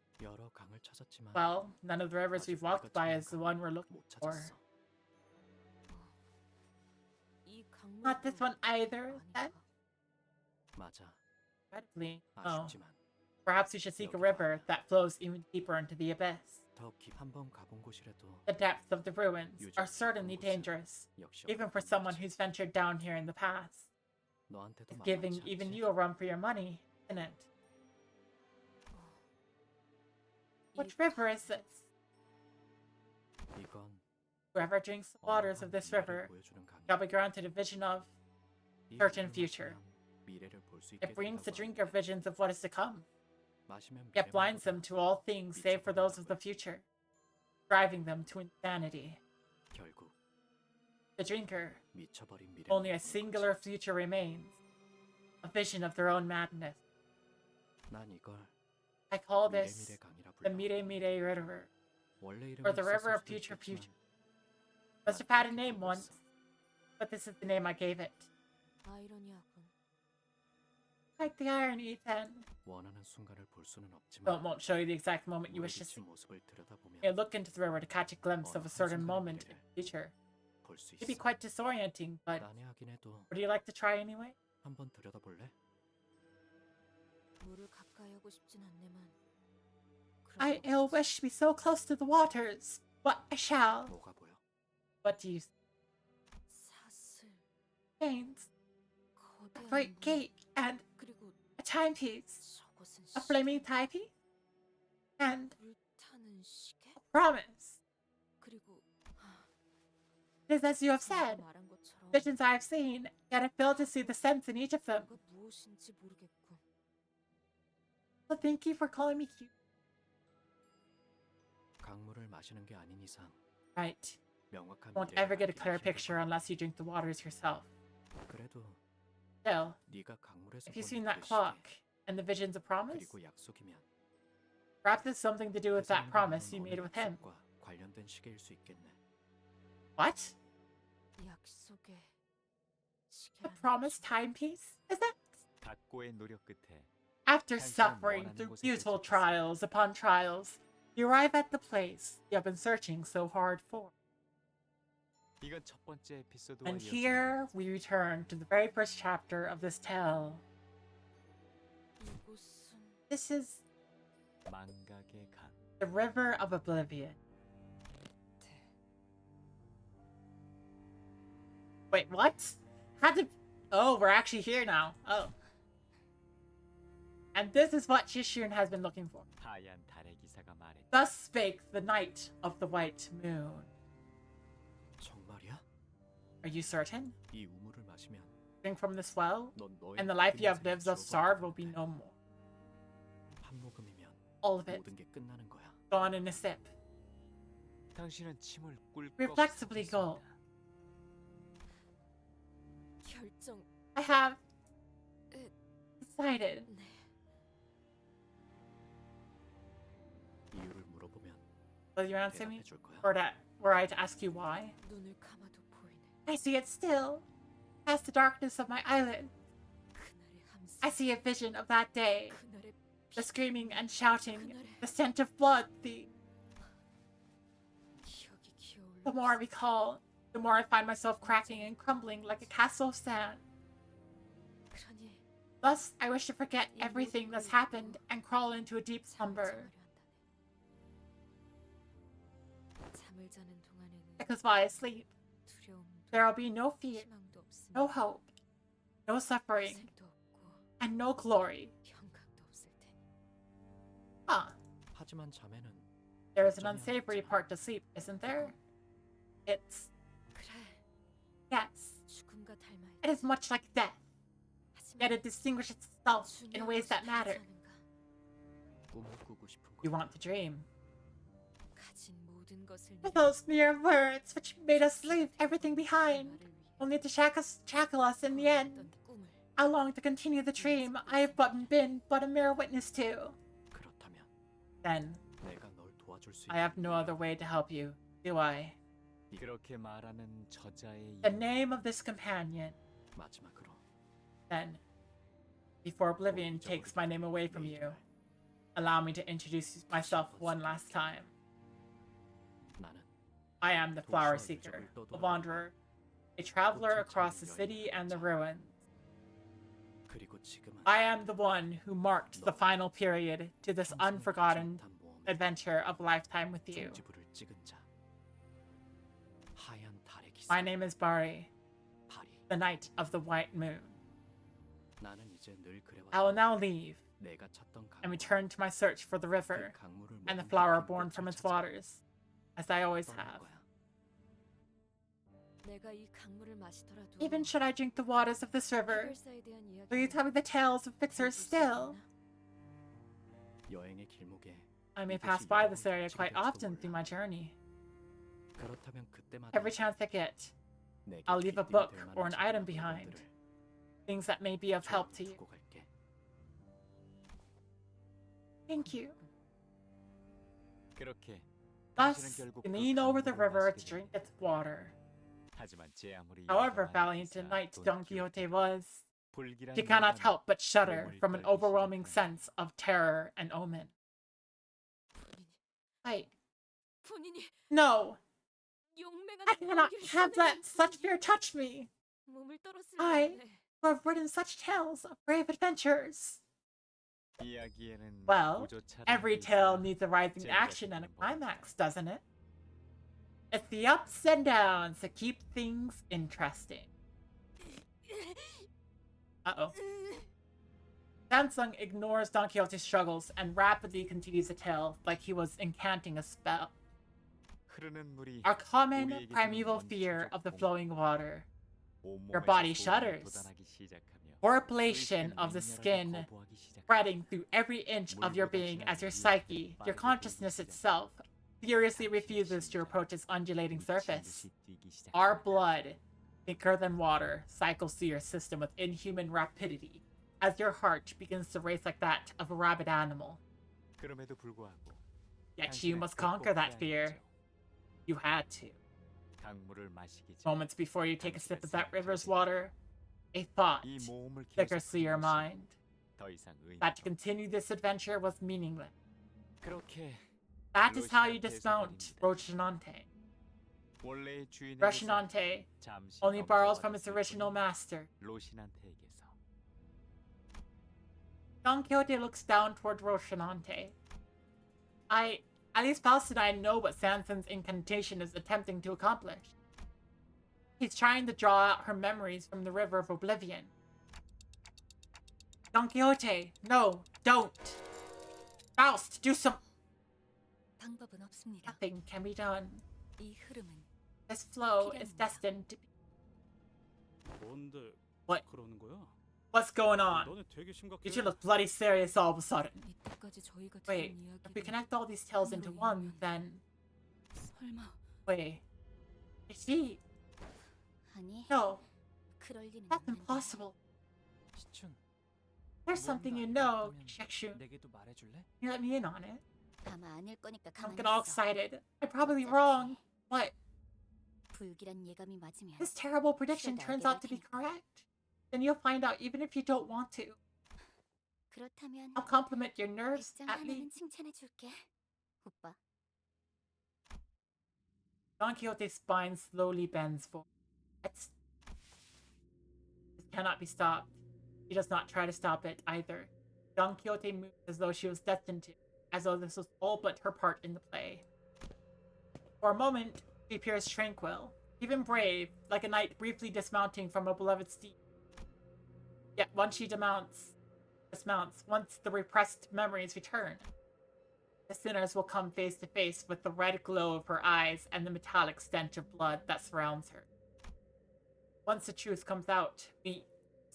Well, none of the rivers we've walked by is the one we're looking for. Not this one either, then? Incredibly. Oh. Perhaps we should seek a river that flows even deeper into the abyss. The depths of the ruins are certainly dangerous, even for someone who's ventured down here in the past. 너한테도 It's giving 만만치 even 않지? you a run for your money, isn't it? Which river is this? 이건 Whoever drinks the waters of this river shall be granted a vision of 이 certain 물을 future. 마시면 미래를 볼 수 있게 It brings the 된다고 drinker 하는데 visions of what is to come, 마시면 yet blinds 미래만 them to all things save for those of the future, driving them to insanity. 결국 The drinker, 미쳐버린 미래. only a singular future remains, a vision of their own madness. 난 이걸 I call 미래 this 미래 강이라 the 불러. Mire Mire River, 원래 or 이름은 the River 있었을 of 수도 Future 있겠지만 Future. Must have had a name once, but this is the name I gave it. 아이러니하군. Like the irony, then. 원하는 순간을 볼 수는 없지만 Film won't show you the exact moment you wish to see. 물에 비친 모습을 들여다보면 You look into the river to catch a glimpse of a certain moment in the future. 볼 수 It'd be 있어. quite disorienting, but 난해하긴 해도 would you like to try anyway? 한번 들여다볼래? 물을 가까이 하고 싶진 않네만. I ill wish to be so close to the waters, but I shall. 뭐가 보여? What do you see? 사슬, Chains, a 거대한 great 문, gate, and 그리고 a timepiece, 저것은 a flaming timepiece, and 불타는 시계? a promise. 그리고 It is as you have said, 말한 것처럼 visions I have seen, yet I fail to see the sense in each of them. 뭐가 무엇인지 모르겠군. So thank you for calling me cute. 강물을 마시는 게 아닌 이상 Right. 명확한 Won't 미래를 ever get a 알기는 clear 힘들 picture 거야. unless you drink the waters yourself. 그래도 Still, 네가 강물에서 if you've 본 seen that 그 clock 시계 and the visions of promise, 그리고 약속이면 perhaps it's something to do 그 with that 사람과 promise you 나눈 made 어느 with him. 약속과 관련된 시계일 수 있겠네. What? 약속의 A 시계라는 promise timepiece? Is that? 각고의 노력 끝에 After 당신은 suffering 원하는 through 곳에 beautiful 도착했습니다. trials upon trials, you arrive at the place you have been searching so hard for. 이건 첫 번째 에피소드와 And 이어집니다. here we return to the very first chapter of this tale. 이곳은 This is 망각의 강. the River of Oblivion. Wait, what? How did... Oh, we're actually here now. Oh. And this is what Shishun has been looking for. 하얀 달의 기사가 말했다. Thus spake the Knight of the White Moon. 정말이야? Are you certain? 이 우물을 마시면 Drink from this well, 넌 너의 and the life you have 모든 lived thus 인생이 far 지워버릴 will be 건데. no more. 한 모금이면 All of it 모든 게 끝나는 거야. gone in a sip. 당신은 침을 꿀꺽 Reflexively go. 쏟았습니다. 결정. I have 에, decided. 네. 이유를 물어보면 Will you answer me? 대답해 줄 거야. Were I to ask you why? 눈을 감아도 보이네. I see it still. Past the darkness of my eyelid, 그날의 함성. I see a vision of that day. 그날의 The screaming and shouting, the scent of blood, 기억이 the 기어올라. more I recall, the more I find myself cracking and crumbling like a castle of sand. 그러니 Thus, I wish to forget everything that's happened and crawl into a deep slumber. 잠을 자는 동안에는 Because while I sleep, 두려움도 there will be no fear, 희망도 없으며 no hope, no suffering, 생도 없고 and no glory. 영광도 없을 테니. Huh. 하지만 잠에는 There is an unsavory part to sleep, isn't there? It's... 그래. Yes. 죽음과 닮아 It is much like death, yet it distinguishes itself in ways that matter. 꿈을 꾸고 싶은 거야. You want to dream. 가진 모든 것을 For those mere words which made us leave everything behind, only to shackle us in the end. 꿈을 How long to continue the dream I have been but a mere witness to? 그렇다면 Then, 내가 널 도와줄 수 I have no other way to help you, do I? 그렇게 말하는 저자의 The name of this companion. 마지막으로 Then, before oblivion takes my name away from you, allow me to introduce myself one last time. 나는 I am the Flower Seeker, a wanderer, a traveler across the city and the ruins. 그리고 지금은 I am the one who marked the final period to this unforgotten adventure of a lifetime with you. 종지부를 찍은 자. 하얀 달의 기사. My name is Bari, 파리. the Knight of the White Moon. I will now leave and return to my search for the river and the flower born from its waters, as I always have. 내가 이 강물을 마시더라도 Even should I drink the waters of this river, 해결사에 대한 will you tell me the tales of fixers still? 여행의 길목에 I may pass by this area quite often through my journey. 그렇다면 그때마다 Every chance I get, I'll leave a book or an item behind, things that may be of help to you. Thank you. 그렇게 Thus, you lean over the river to drink its water. However valiant a knight Don Quixote was, he cannot help but shudder from an overwhelming sense of terror and omen. Wait. No! I cannot have let such fear touch me! I, who have written such tales of brave adventures! Well, every tale needs a rising action and a climax, doesn't it? It's the ups and downs that keep things interesting. Uh-oh. Samsung ignores Don Quixote's struggles and rapidly continues the tale like he was incanting a spell. Our common primeval fear of the flowing water. Your body shudders. Horripilation of the skin spreading through every inch of your being as your psyche, your consciousness itself, furiously refuses to approach its undulating surface. Our blood, thicker than water, cycles through your system with inhuman rapidity as your heart begins to race like that of a rabid animal. Yet you must conquer that fear. You had to. Moments before you take a sip of that river's water, a thought flickers through your mind. That to continue this adventure was meaningless. That is how you dismount Rocinante. Rocinante only borrows from its original master. Don Quixote looks down toward Rocinante. At least Faust and I know what Sanson's incantation is attempting to accomplish. He's trying to draw out her memories from the River of Oblivion. Don Quixote, no, don't! Faust, do some... 방법은 없습니다. Nothing can be done. 이 흐름은 This flow is destined to be... What? What's going on? You should look bloody serious all of a sudden. Wait, if we connect all these tales into one, then... 설마... Wait. Is he... 아니, No, 그럴 리는 that's 없는데. impossible. 시춘, There's something you know, Shekshun. 내게도 말해줄래? Can you let me in on it? 아마 아닐 거니까 Don't 가만히 get all 있어. excited. I'm probably wrong. What? 불길한 예감이 맞으면 This terrible prediction turns out to be correct. Then you'll find out even if you don't want to. 그렇다면 I'll compliment your nerves 백장 at 하나는 least. 칭찬해 줄게. 오빠. Don Quixote's spine slowly bends forward. This cannot be stopped. She does not try to stop it either. Don Quixote moves as though she was destined to, as though this was all but her part in the play. For a moment, she appears tranquil, even brave, like a knight briefly dismounting from a beloved steed. Yet once she dismounts, once the repressed memories return, the sinners will come face to face with the red glow of her eyes and the metallic stench of blood that surrounds her. Once the truth comes out, we,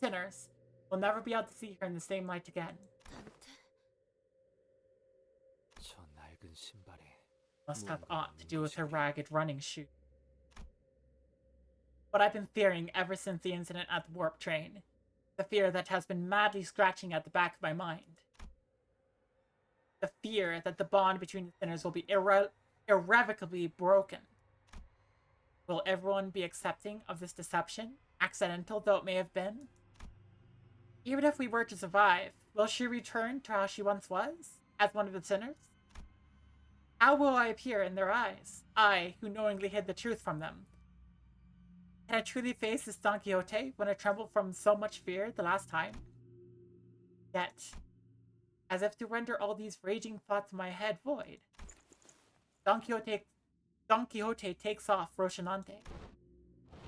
sinners, will never be able to see her in the same light again. 저 낡은 신발에 Must have aught to do with her ragged running shoes. What I've been fearing ever since the incident at the warp train. The fear that has been madly scratching at the back of my mind. The fear that the bond between the sinners will be irrevocably broken. Will everyone be accepting of this deception, accidental though it may have been? Even if we were to survive, will she return to how she once was, as one of the sinners? How will I appear in their eyes, I, who knowingly hid the truth from them? Can I truly face this Don Quixote when I trembled from so much fear the last time? Yet, as if to render all these raging thoughts in my head void, Don Quixote takes off Rocinante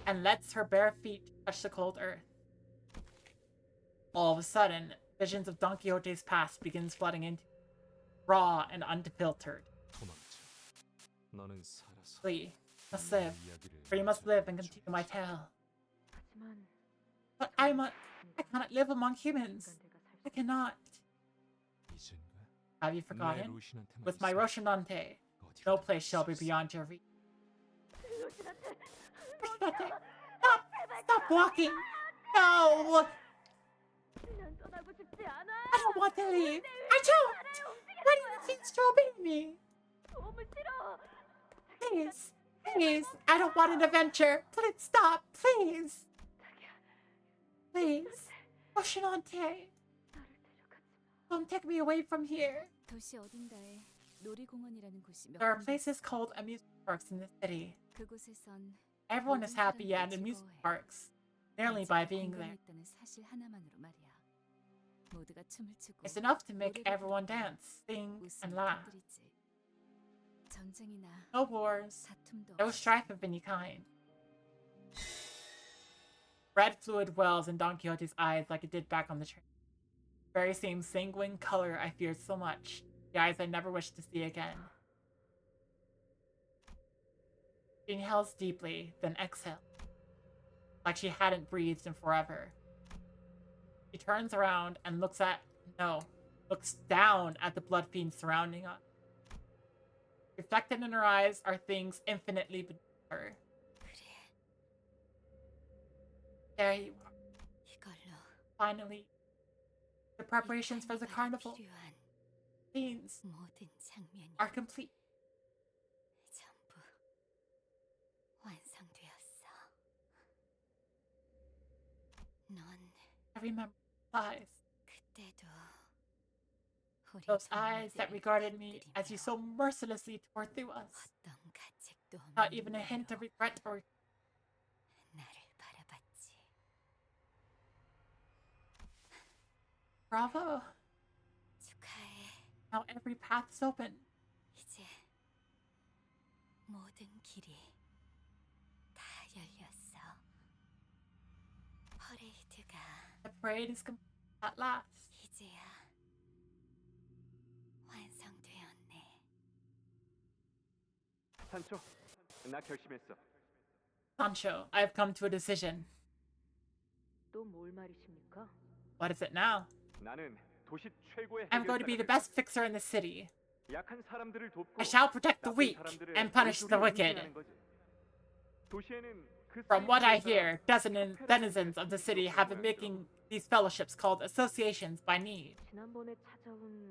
and lets her bare feet touch the cold earth. All of a sudden, visions of Don Quixote's past begins flooding into him, raw and unfiltered. Flee, must live, for you must live and continue my tale. But I cannot live among humans. I cannot. Have you forgotten? With my Rocinante, no place shall be beyond your reach. Rocinante, stop! Stop walking! No! I don't want to leave. I don't! Why do you think to obey me? Please, please, I don't want an adventure. Please stop, please. Please, Rocinante, don't take me away from here. 도시 어딘가에 놀이공원이라는 곳이 몇 There are 군데 places called amusement parks in the city. 그곳에선 Everyone is happy at amusement parks, merely by being there. 있다는 사실 하나만으로 말이야. 모두가 춤을 추고 It's enough to make everyone dance, sing, and laugh. 전쟁이나 No wars, 다툼도 no strife of any kind. Red fluid wells in Don Quixote's eyes like it did back on the train. The very same sanguine color I feared so much. The eyes I never wished to see again. She inhales deeply, then exhales, like she hadn't breathed in forever. She turns around and looks down at the blood fiends surrounding us. Reflected in her eyes are things infinitely beneath her. There you are. Finally, the preparations for the carnival scenes are complete. I remember those eyes. Those eyes that regarded me as you so mercilessly tore through us. Not even a hint of regret or... Bravo! Now every path is open. The parade is complete at last. 산초, 나 결심했어. Sancho, I have come to a decision. 또 뭘 말이십니까? What is it now? 나는 도시 최고의 I'm going to be the best fixer in the city. 약한 사람들을 돕고 I shall protect the weak and punish the wicked. From what I hear, denizens of the city have been making these fellowships called associations by need.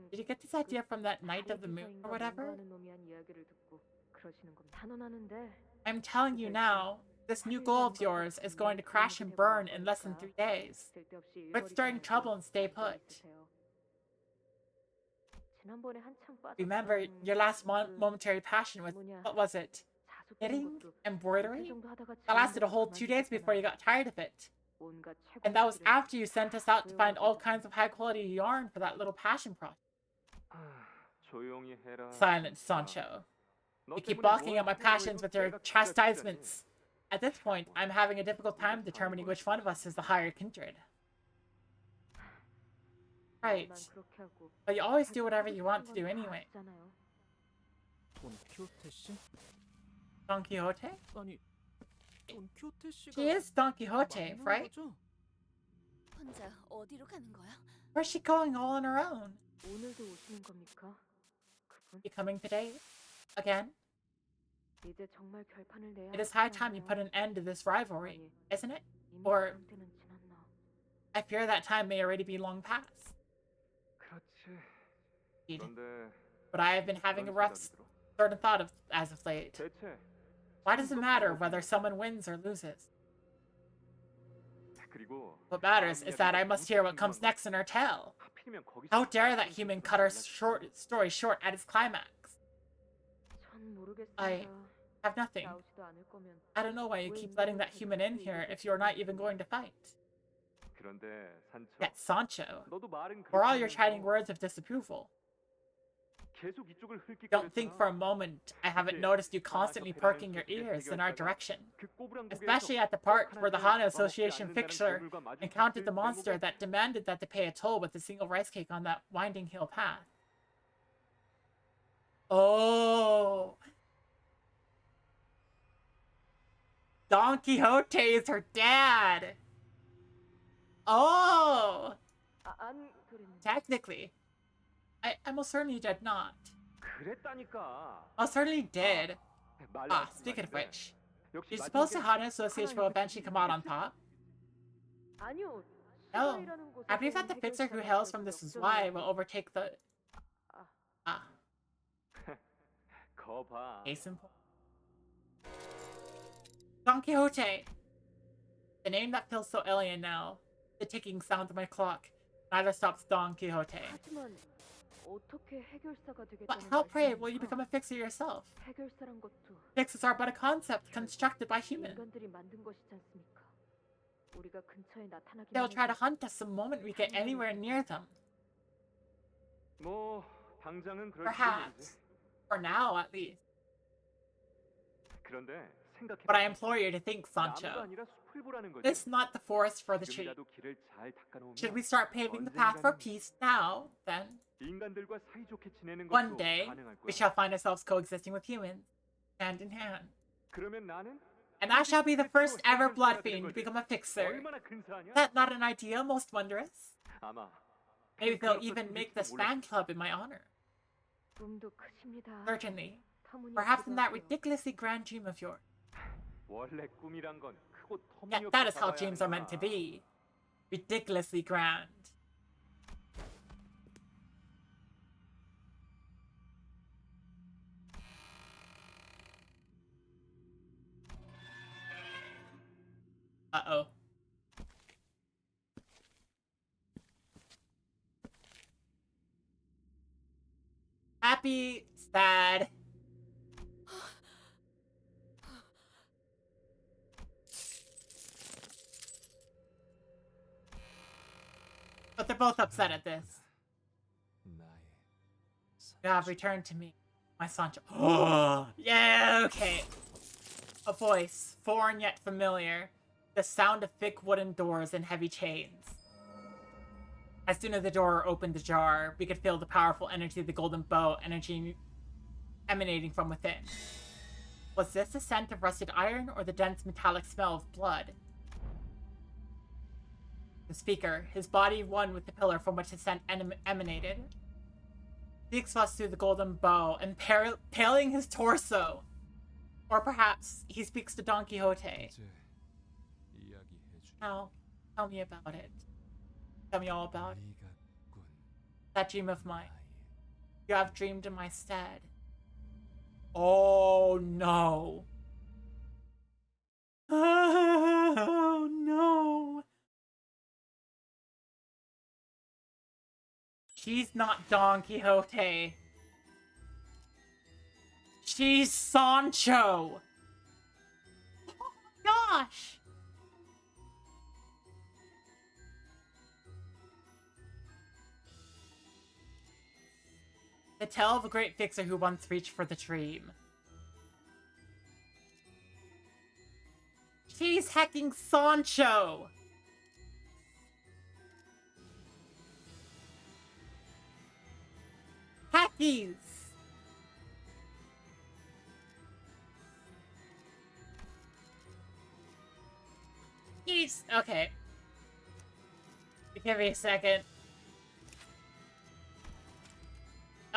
Did you get this idea from that Night of the Moon or whatever? I'm telling you now, this new goal of yours is going to crash and burn in less than 3 days. Quit stirring trouble and stay put. Remember, your last momentary passion was, what was it? Knitting? Embroidery? That lasted a whole 2 days before you got tired of it. And that was after you sent us out to find all kinds of high-quality yarn for that little passion project. Silence, Sancho. You keep balking at my passions with your chastisements. At this point, I'm having a difficult time determining which one of us is the higher kindred. Right. But you always do whatever you want to do anyway. Don Quixote? She is Don Quixote, right? 혼자 어디로 가는 거야? Where's she going all on her own? You coming today? Again? It is high time you put an end to this rivalry, isn't it? Or... I fear that time may already be long past. But I have been having a rough sort of thought as of late. Why does it matter whether someone wins or loses? What matters is that I must hear what comes next in our tale. How dare that human cut our story short at its climax? I have nothing. I don't know why you keep letting that human in here if you're not even going to fight. Yet Sancho, for all your chiding words of disapproval, Don't think for a moment I haven't noticed you constantly perking your ears in our direction. Especially at the part where the Hana Association fixer encountered the monster that demanded that they pay a toll with a single rice cake on that winding hill path. Oh. Don Quixote is her dad. Oh. Technically. I most certainly did not. I certainly did. Ah, speaking of which, you're supposed to Hana Association will eventually come out on top? No. I believe that the fixer who hails from this is why will overtake the... Ah. Case in point. Don Quixote. The name that feels so alien now. The ticking sound of my clock. Neither stops Don Quixote. But how, pray, will you become a fixer yourself? Fixers are but a concept constructed by humans. They'll try to hunt us the moment we get anywhere near them. Perhaps. For now, at least. But I implore you to think, Sancho. This is not the forest for the trees. Should we start paving the path for peace now, then? One day, we shall find ourselves coexisting with humans, hand in hand. And I shall be the first ever blood fiend to become a fixer. Is that not an idea most wondrous? Maybe they'll even make this fan club in my honor. Certainly. Perhaps in that ridiculously grand dream of yours. Yeah, that is how dreams are meant to be. Ridiculously grand. Uh-oh. Happy, sad. But they're both upset at this. You have returned to me, my Sancho. Oh, yeah, okay. A voice, foreign yet familiar. The sound of thick wooden doors and heavy chains. As soon as the door opened ajar, we could feel the powerful energy of the golden bow energy emanating from within. Was this the scent of rusted iron or the dense metallic smell of blood? The speaker, his body one with the pillar from which the scent emanated, speaks to us through the golden bow, impaling his torso. Or perhaps he speaks to Don Quixote. Now, tell me about it. Tell me all about it. That dream of mine. You have dreamed in my stead. Oh no. Oh no. She's not Don Quixote. She's Sancho. Oh my gosh. The tale of a great fixer who once reached for the dream. She's hacking Sancho! Hackies! He's... okay. Give me a second.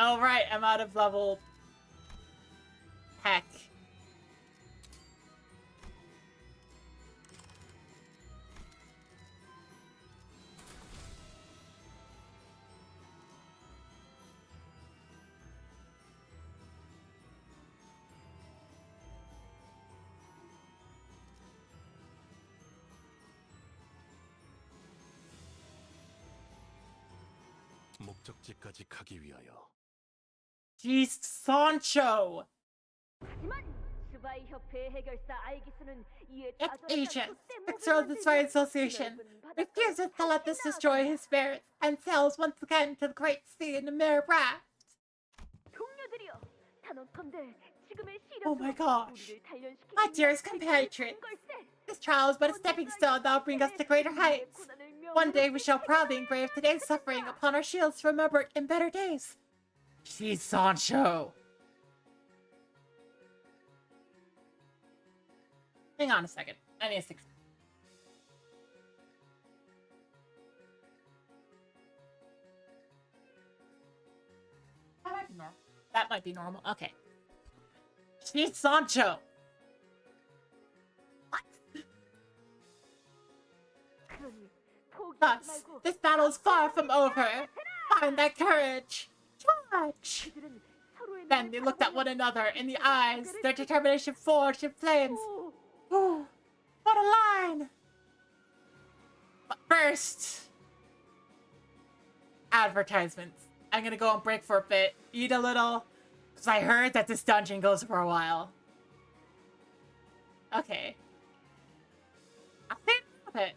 Oh, right, I'm out of level. Heck. 목적지까지 가기 위하여. She's Sancho! Ex-agent, fixer of the Spy Association, refuses to let this destroy his spirits and sails once again to the great sea in a mere raft. 단언컨대 지금의 Oh my gosh. 우리를 단련시키기 My 위한 dearest 백기를 compatriots, 준 걸세. this trial is but a stepping stone that will bring us to greater heights. One day we shall proudly engrave today's suffering upon our shields to remember it in better days. She's Sancho. Hang on a second. I need a six. That might be normal. That might be normal. Okay. She's Sancho. Thus, this battle is far from over. Find that courage. Charge. Then they looked at one another in the eyes, their determination forged in flames. Oh, what a line! But first, advertisements. I'm gonna go on break for a bit, eat a little, because I heard that this dungeon goes for a while. Okay. I'll think of it.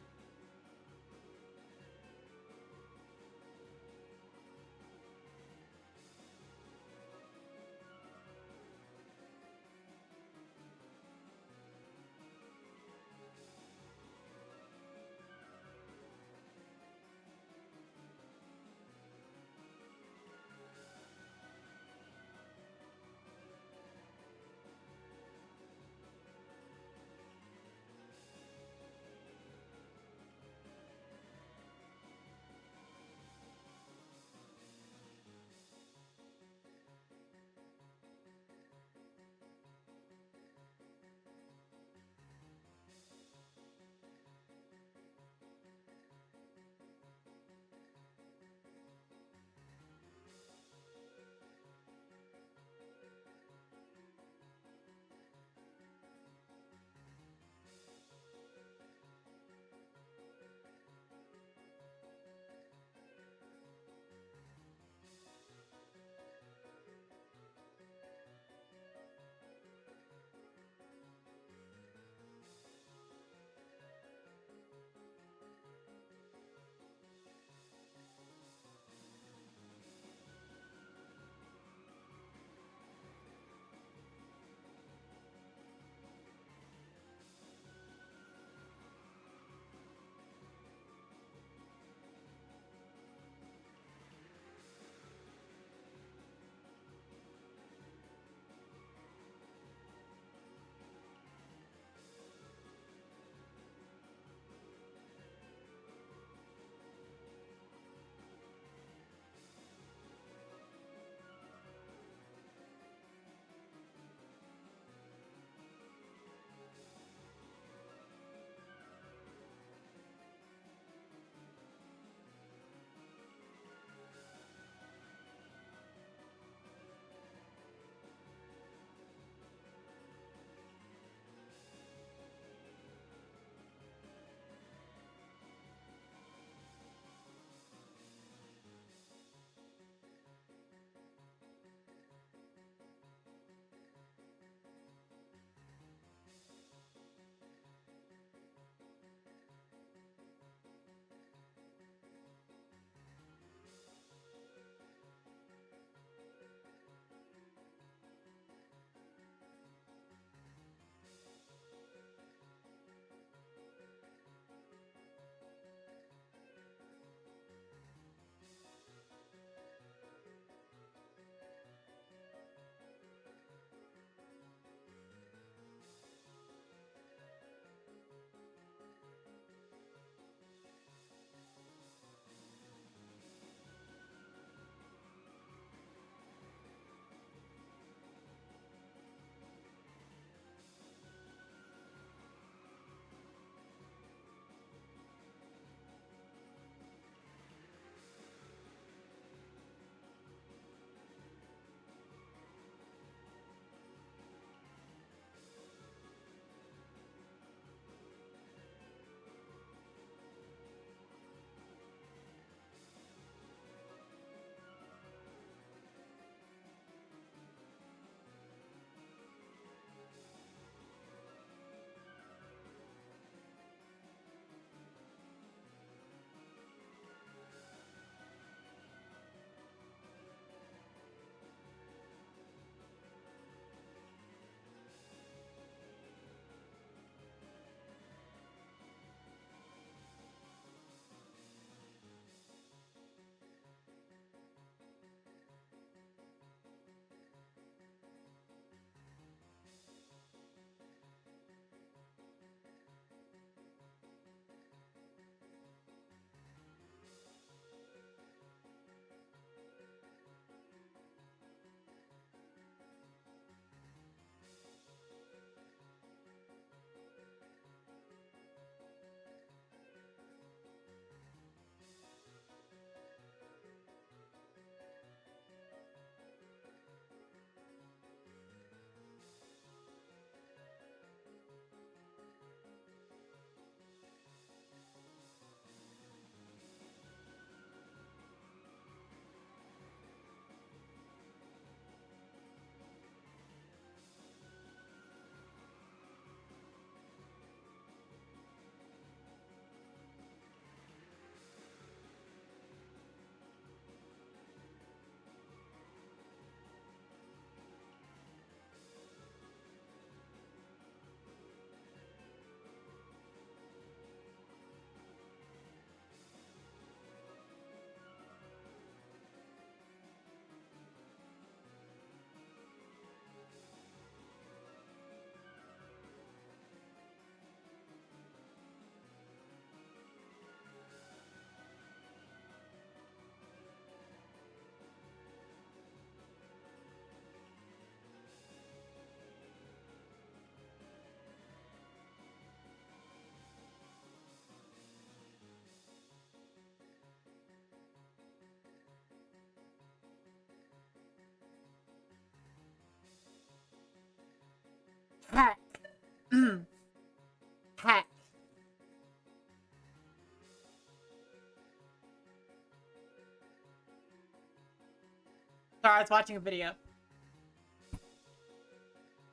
Sorry, I was watching a video.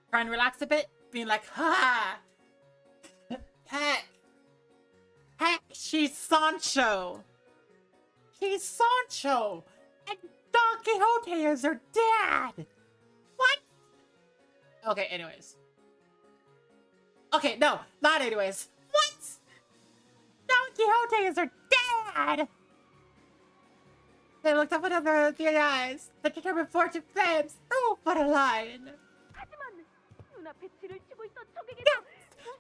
Trying to relax a bit, being like, ha! Heck! Heck, she's Sancho! He's Sancho! And Don Quixote is her dad! What? Okay, anyways. Okay, no, not anyways. What? Don Quixote is her dad! They looked up at her with their eyes. The determined fortune flames. Oh, what a line!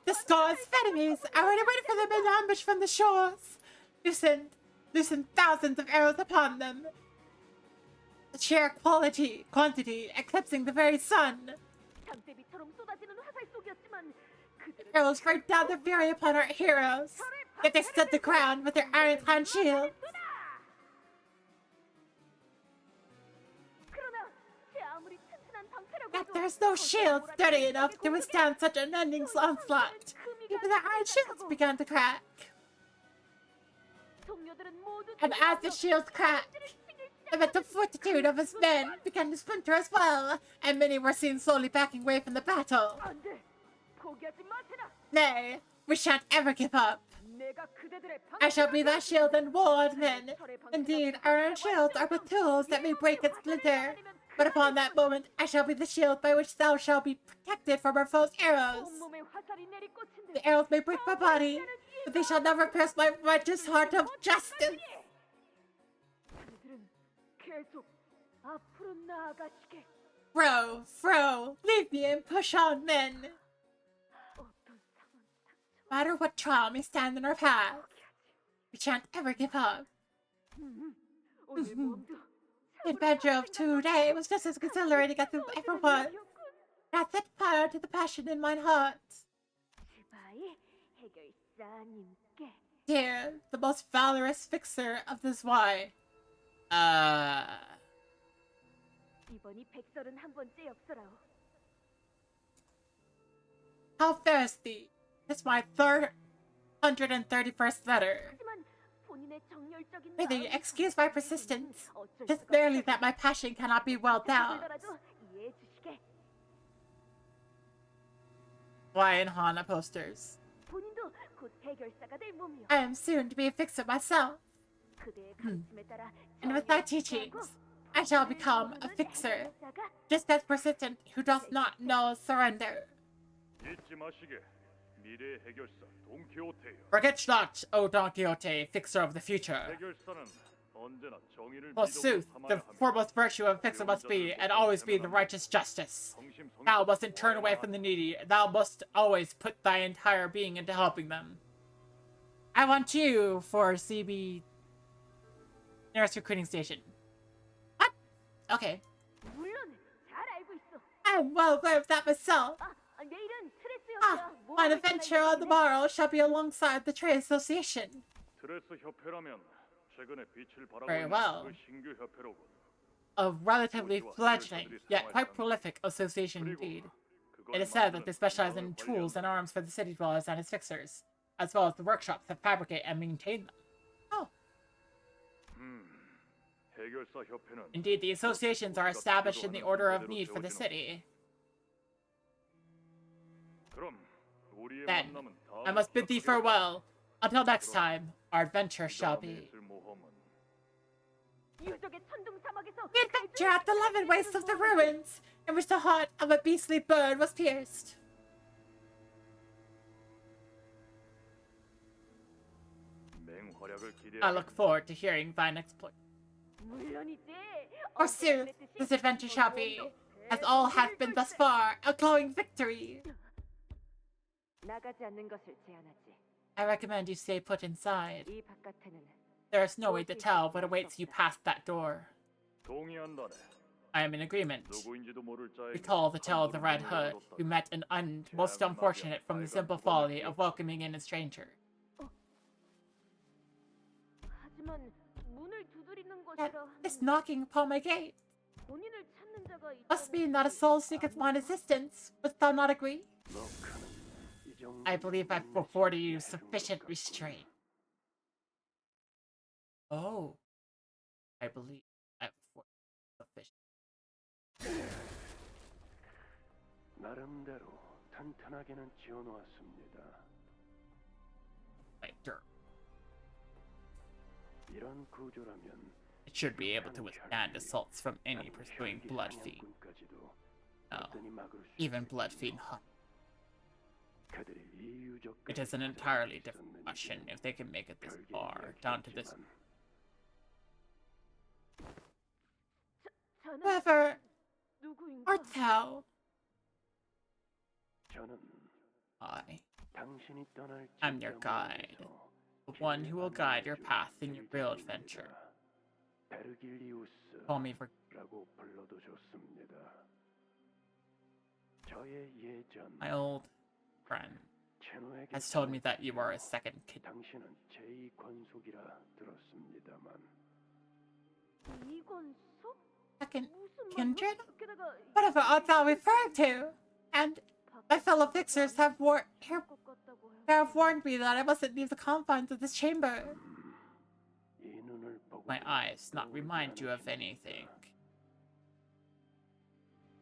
The scars of enemies already waited for them in ambush from the shores. Loosened thousands of arrows upon them. The sheer quantity eclipsing the very sun. The arrows rained down their fury upon our heroes. Yet they stood the ground with their ironclad shields. Yet there's no shield sturdy enough to withstand such an unending onslaught. Even the iron shields began to crack. And as the shields cracked, the mental fortitude of his men began to splinter as well, and many were seen slowly backing away from the battle. Nay, we shan't ever give up. I shall be thy shield and ward, men. Indeed, iron shields are but tools that may break and splinter. But upon that moment, I shall be the shield by which thou shalt be protected from our foes' arrows. The arrows may break my body, but they shall never pierce my righteous heart of justice. Fro, leave me and push on, men. No matter what trial may stand in our path, we shan't ever give up. The adventure of today was just as exhilarating as it ever was. I set fire to the passion in mine heart. Dear, the most valorous fixer of this why. How fares thee? It's my 331st letter. May they excuse my persistence. Just barely that my passion cannot be well down. Why in Hana posters? I am soon to be a fixer myself. And with thy teachings, I shall become a fixer, just as persistent who does not know surrender. Forget not, O Don Quixote, fixer of the future. Forsooth, the foremost virtue of a fixer must be, and always be, the righteous justice. Thou mustn't turn away from the needy. Thou must always put thy entire being into helping them. I want you for CB nearest recruiting station. What? Okay. I'm well aware of that myself. My adventure on the morrow shall be alongside the trade association. Very well. A relatively fledgling, yet quite prolific association indeed. It is said that they specialize in tools and arms for the city dwellers and its fixers, as well as the workshops that fabricate and maintain them. Oh. Indeed, the associations are established in the order of need for the city. Then, I must bid thee farewell. Until next time, our adventure shall be. The adventure at the Levin Waste of the Ruins, in which the heart of a beastly bird was pierced. I look forward to hearing thine exploit. Forsooth, this adventure shall be, as all hath been thus far, a glowing victory. I recommend you stay put inside. There is no way to tell what awaits you past that door. I am in agreement. Recall the tale of the Red Hood, who met an end most unfortunate from the simple folly of welcoming in a stranger. Yet, this knocking upon my gate must mean that a soul seeketh mine assistance. Wouldst thou not agree? I believe I've afforded you sufficient restraint. Oh. I believe I've afforded sufficient. 나름대로 탄탄하게는 지어놓았습니다. Like dirt. 이런 구조라면 It should be able to withstand assaults from any pursuing blood fiend. No, even blood fiend hunt. It is an entirely different question if they can make it this far, down to this. Whoever art thou? I'm your guide, the one who will guide your path in your real adventure. Call me for. My old friend has told me that you are a second kid. Second kindred? Whatever art thou referring to? And my fellow fixers have warned me that I mustn't leave the confines of this chamber. My eyes not remind you of anything.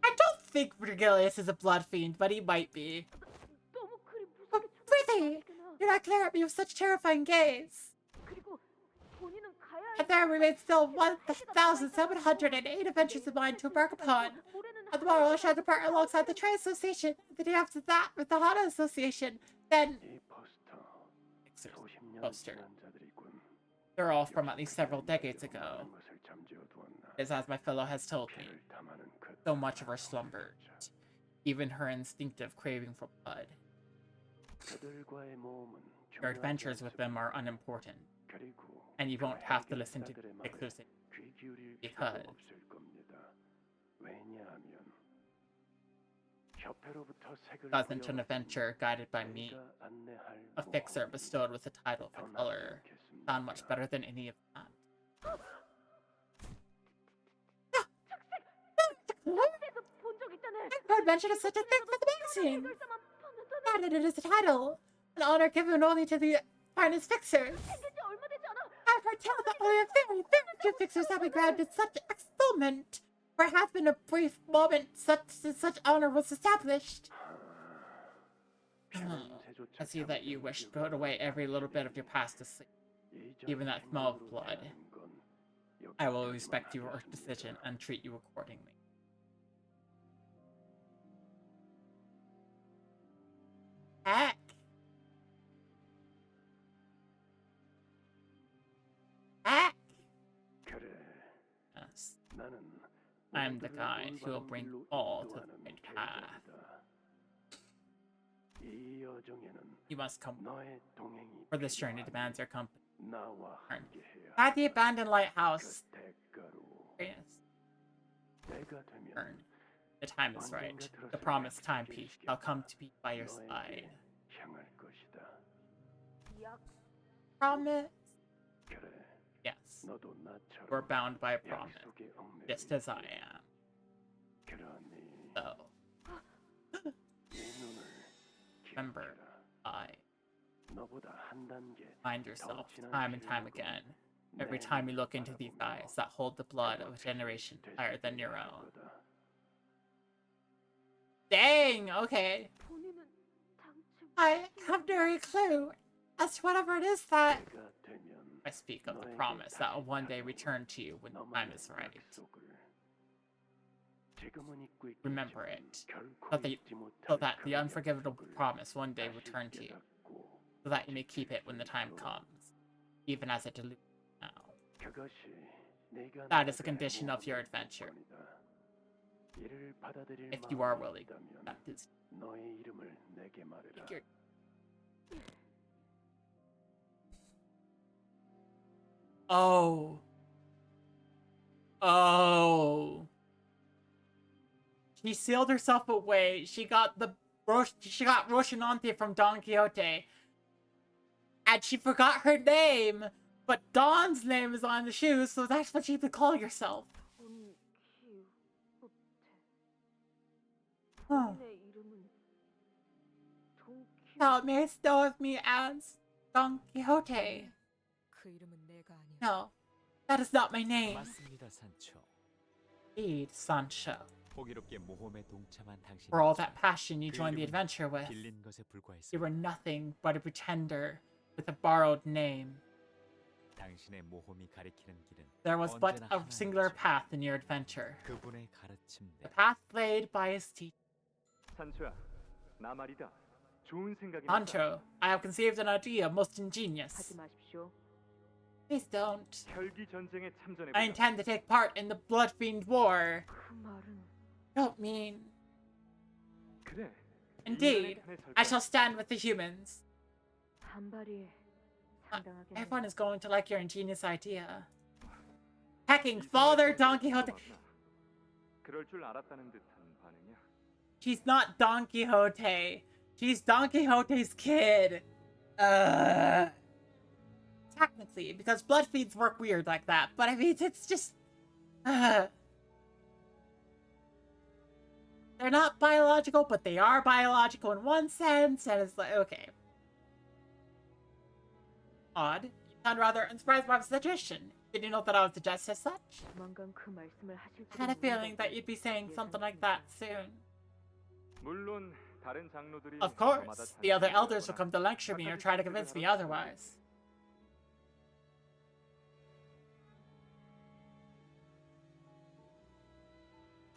I don't think Virgilius is a blood fiend, but he might be. But Prithee, do not glare at me with such terrifying gaze. And there remain still 1,708 adventures of mine to embark upon. And tomorrow I shall depart alongside the Trade Association. The day after that with the Hana Association. Then... Poster. They're all from at least several decades ago. It is as my fellow has told me. So much of her slumbered. Even her instinctive craving for blood. Your adventures with them are unimportant. And you won't have to listen to exclusive. Because... Wasn't an adventure guided by me. A fixer bestowed with the title for color. Sound much better than any of that. I've heard mention of such a thing for the magazine. Added it as a title. An honor given only to the finest fixers. I've heard tell that only a very, very few fixers have been granted such extolment. There has been a brief moment such honor was established. I see that you wish to put away every little bit of your past to sleep, even that smell of blood. I will respect your decision and treat you accordingly. Heck! Heck! Yes. I'm the guide who will bring all to the right path. You must come. For this journey demands your company. At the abandoned lighthouse. Yes. Turn. The time is right. The promised timepiece shall come to be by your side. Promise? Yes. We're bound by a promise. Just as I am. So. Remember, find yourself time and time again. Every time you look into these eyes that hold the blood of a generation higher than your own. Dang, okay. I have no clue as to whatever it is that I speak of the promise that will one day return to you when the time is right. Remember it, so that the unforgivable promise one day return to you, so that you may keep it when the time comes, even as it deludes now. That is the condition of your adventure. If you are willing, that is. Oh. Oh. She sealed herself away. She got Rocinante from Don Quixote. And she forgot her name. But Don's name is on the shoes, so that's what she would call herself. Huh. Thou mayst know of me as Don Quixote. No, that is not my name. Indeed, Sancho. 호기롭게 모험에 동참한 당신. For all that passion you joined the adventure with, 빌린 것에 불과했어. you were nothing but a pretender with a borrowed name. 당신의 모험이 가리키는 길은 There was but 언제나 a singular path in your adventure. 그분의 가르침대. The path laid by his teacher. 산초야, 나 말이다. 좋은 생각이 Sancho, I have conceived an idea most ingenious. 하지 마십시오. Please don't. 혈기 전쟁에 참전해 I intend to take part in the Blood Fiend War. 그 말은 Don't mean. 그래. Indeed, I shall stand with the humans. 반발이 상당하긴 Everyone is going to like your ingenious idea. Hacking Father Don Quixote. 그럴 줄 알았다는 듯한 반응이야. She's not Don Quixote. She's Don Quixote's kid. Technically, because blood feeds work weird like that. But I mean, it's just... They're not biological, but they are biological in one sense. And it's like, okay. Odd. You sound rather unsurprised by the suggestion. Did you know that I would suggest as such? 조만간 그 말씀을 하실지 I had a feeling that you'd be saying something like that soon. 물론 다른 장로들이 Of course, the other elders will come to lecture me or try to convince me otherwise.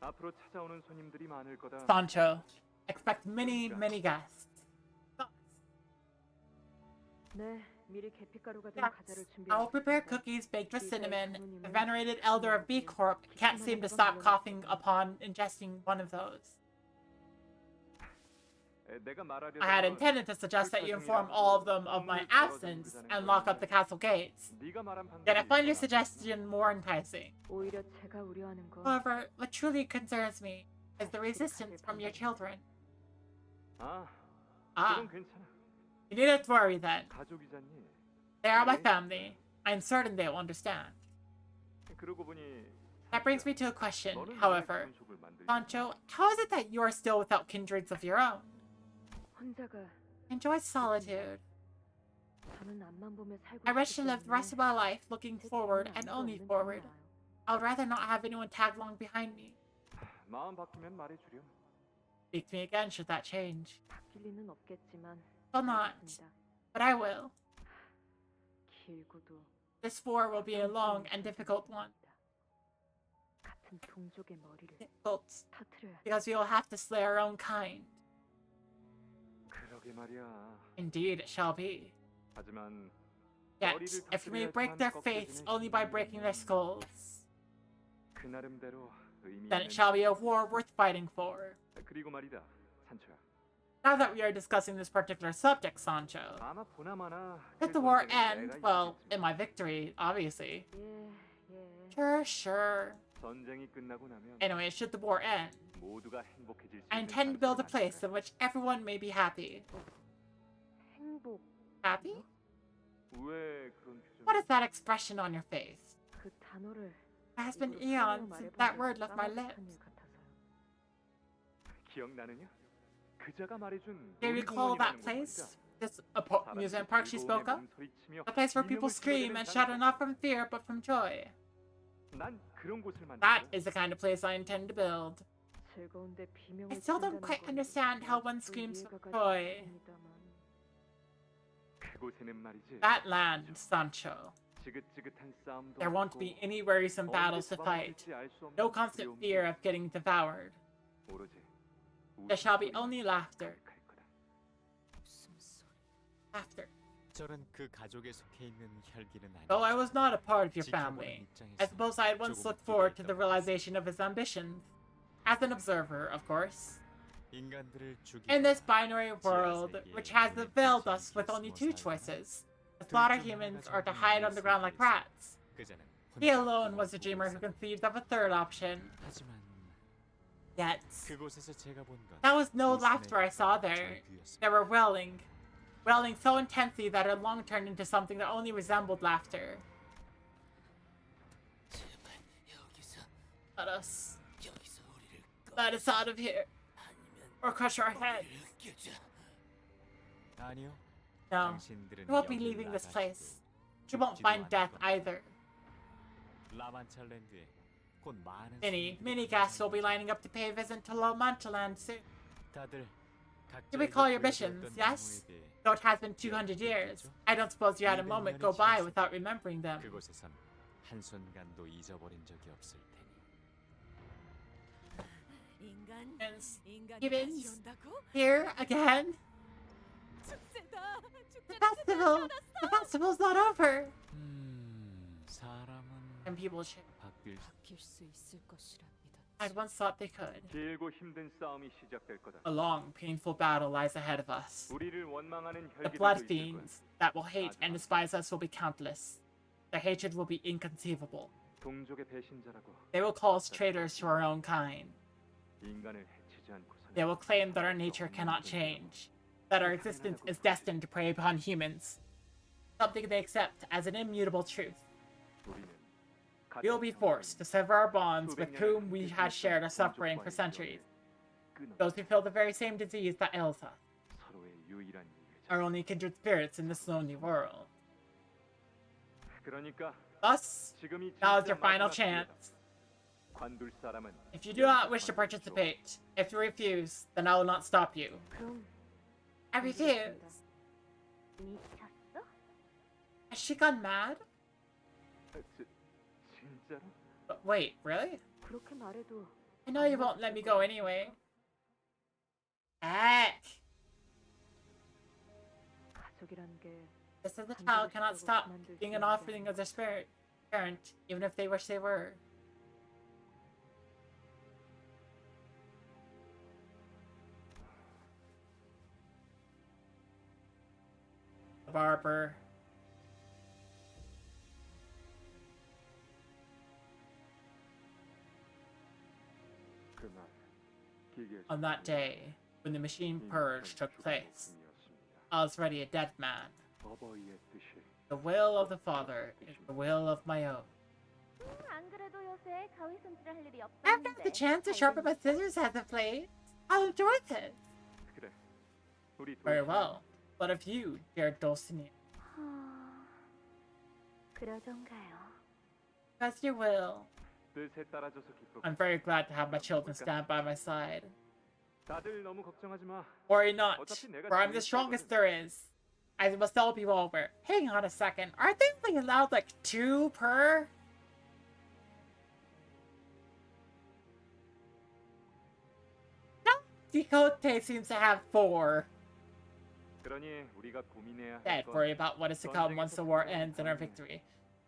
앞으로 찾아오는 손님들이 많을 거다. Sancho, expect many, many guests. 네, 미리 계피가루가 든 Yes, 과자를 I will prepare 준비하겠습니다. cookies baked with cinnamon. The venerated elder of B Corp can't seem to stop coughing upon ingesting one of those. 내가 말하려던 I had intended to suggest that you inform all of them of my absence and lock up the castle gates. 네가 말한 Yet I 방법이 find your 있구나. suggestion more enticing. 오히려 제가 우려하는 건 However, what truly concerns me is the resistance from your children. 아, Ah, 그건 괜찮아. you needn't worry then. 가족이잖니. They are my family. I'm certain they will understand. 그러고 보니 That brings me to a question, 너는 왜 however. 군속을 만들지? Sancho, how is it that you are still without kindreds of your own? 혼자가 Enjoy solitude. 저는 앞만 보며 살고 I wish to 싶기 live the rest of my life looking 때문에 forward 제 and 뒤에는 only 아무도 없는 forward. 게 나아요. I would rather not have anyone tag along behind me. 마음 바뀌면 말해주렴. Speak to me again should that change. 바뀔 리는 없겠지만 Will not, 알겠습니다. but I will. 길고도 This war will be a long and difficult one. 같은 동족의 머리를 Difficult, 터트려야 because we will have to slay our own kind. 그러게 말이야. Indeed, it shall be. 하지만 Yet, if we may break their faiths only by breaking their skulls, 그 나름대로 의미 then 있는. it shall be a war worth fighting for. 그리고 말이다, 산초야. Now that we are discussing this particular subject, Sancho, 아마 보나마나 could the war end, well, in my victory, obviously. 예. Sure. 전쟁이 끝나고 나면 Anyway, should the war end, 모두가 행복해질 수 I 있는 intend to build a 장소를 place in which everyone may be happy. 행복 Happy? 만들자. 왜 그런 표정? What is that expression on your face? 그 단어를 It has been 입으로 eons 표현하고 since that 말해본 word 적 left my 까마득한 lips. 일 같아서요. 기억나느냐? 그자가 말해준 Do you recall that 놀이공원이라는 place? 곳 말이다. This amusement park she spoke of? 소리치며 A place where people 비명을 scream and 지르는 shout 장소. not from fear but from joy. 난 그런 곳을 That 만들자. is the kind of place I intend to build. 즐거운데 비명을 I still don't 지른다는 quite 건 understand how one 약간 screams 이해가 for 가지 joy. 않습니다만. 그곳에는 말이지. That land, Sancho. 지긋지긋한 싸움도 There won't 없고 be any worrisome battles to 언제 fight. 도망칠지 알 수 없는 No constant 두려움도 fear of getting devoured. 오로지 There shall be 웃음소리만 only laughter. 가득할 거다. Laughter. 저는 그 가족에 속해 있는 혈기는 Though I 아니죠. was not a part of your 지켜보는 family, 입장에서 I suppose I had once 조금 looked forward to the 기대했던 realization of his ambitions. As an observer, of course. 인간들을 In this 죽이거나 binary world, which has availed us with only two choices, to slaughter humans or to hide underground like rats, 그자는 he alone was the dreamer who conceived of a third option. 하지만 Yet, 그곳에서 제가 본 건 that was no 웃음의 laughter I saw there. 절규였습니다. They were wailing so intensely that it long turned into something that only resembled laughter. Let us out of here, or crush our heads. 아니요. No, 당신들은 you won't be 여길 leaving this 나가시고 place. You won't 죽지도 find 않을 death 겁니다. either. 라만찰랜드에 곧 많은 Many guests will be lining up to pay a visit to La Mancha Land soon. 다들 You recall your missions, yes? Though it has been 200 years, I don't suppose you had a moment go by without remembering them. 그곳에선 한순간도 잊어버린 적이 없을 테니. Humans, here again? The festival's not over. 사람은 And people should. 바뀔 수 있을 것이랍니다. I'd once thought they could. 길고 힘든 싸움이 시작될 거다. A long, painful battle lies ahead of us. 우리를 원망하는 The 혈기들도 blood 있을 거야. fiends that will hate and despise us will be countless. Their hatred will be inconceivable. 동족의 배신자라고. They will call us traitors to our own kind. 인간을 해치지 않고서는 They will claim that our nature cannot change, that our existence is destined to prey upon humans, something they accept as an immutable truth. 우리는 We will be forced to sever our bonds with whom we had shared our suffering for centuries. Those who feel the very same disease that ails us 서로의 유일한 이해자. are only kindred spirits in this lonely world. 그러니까 Thus, 지금이 now is 진짜 your final 마지막 chance. 기회다. 관둘 사람은 If you do not wish to participate, if you refuse, then I will not stop you. 그럼 I refuse. 미쳤어? Has she gone mad? 진짜로? But wait, really? 그렇게 말해도 I know you won't let me go anyway. Heck! 가족이라는 게 Just as a child cannot stop being an offering of their spirit parent, even if they wish they were. The barber. 그날 기계 On that day, when the machine purge took place, I was already a dead man. 어버이의 뜻이 The will of the Father is the will of my own. 안 그래도 요새 가위 손질을 할 일이 I haven't had the chance to sharpen my scissors as of late. I'll enjoy this. 그래. 우리 Very well. What of you, dear Dulcinea? 그러던가요. As you will. 뜻에 따라줘서 기쁘고. I'm very glad to have my children stand by my side. 다들 너무 걱정하지 마. Worry not, for I'm the strongest there is. I must all be over. Hang on a second. Aren't they only allowed like 2 per? No, Quixote seems to have 4. 그러니 우리가 고민해야 할 Dad, 건 worry about what is to come once the war ends and our victory.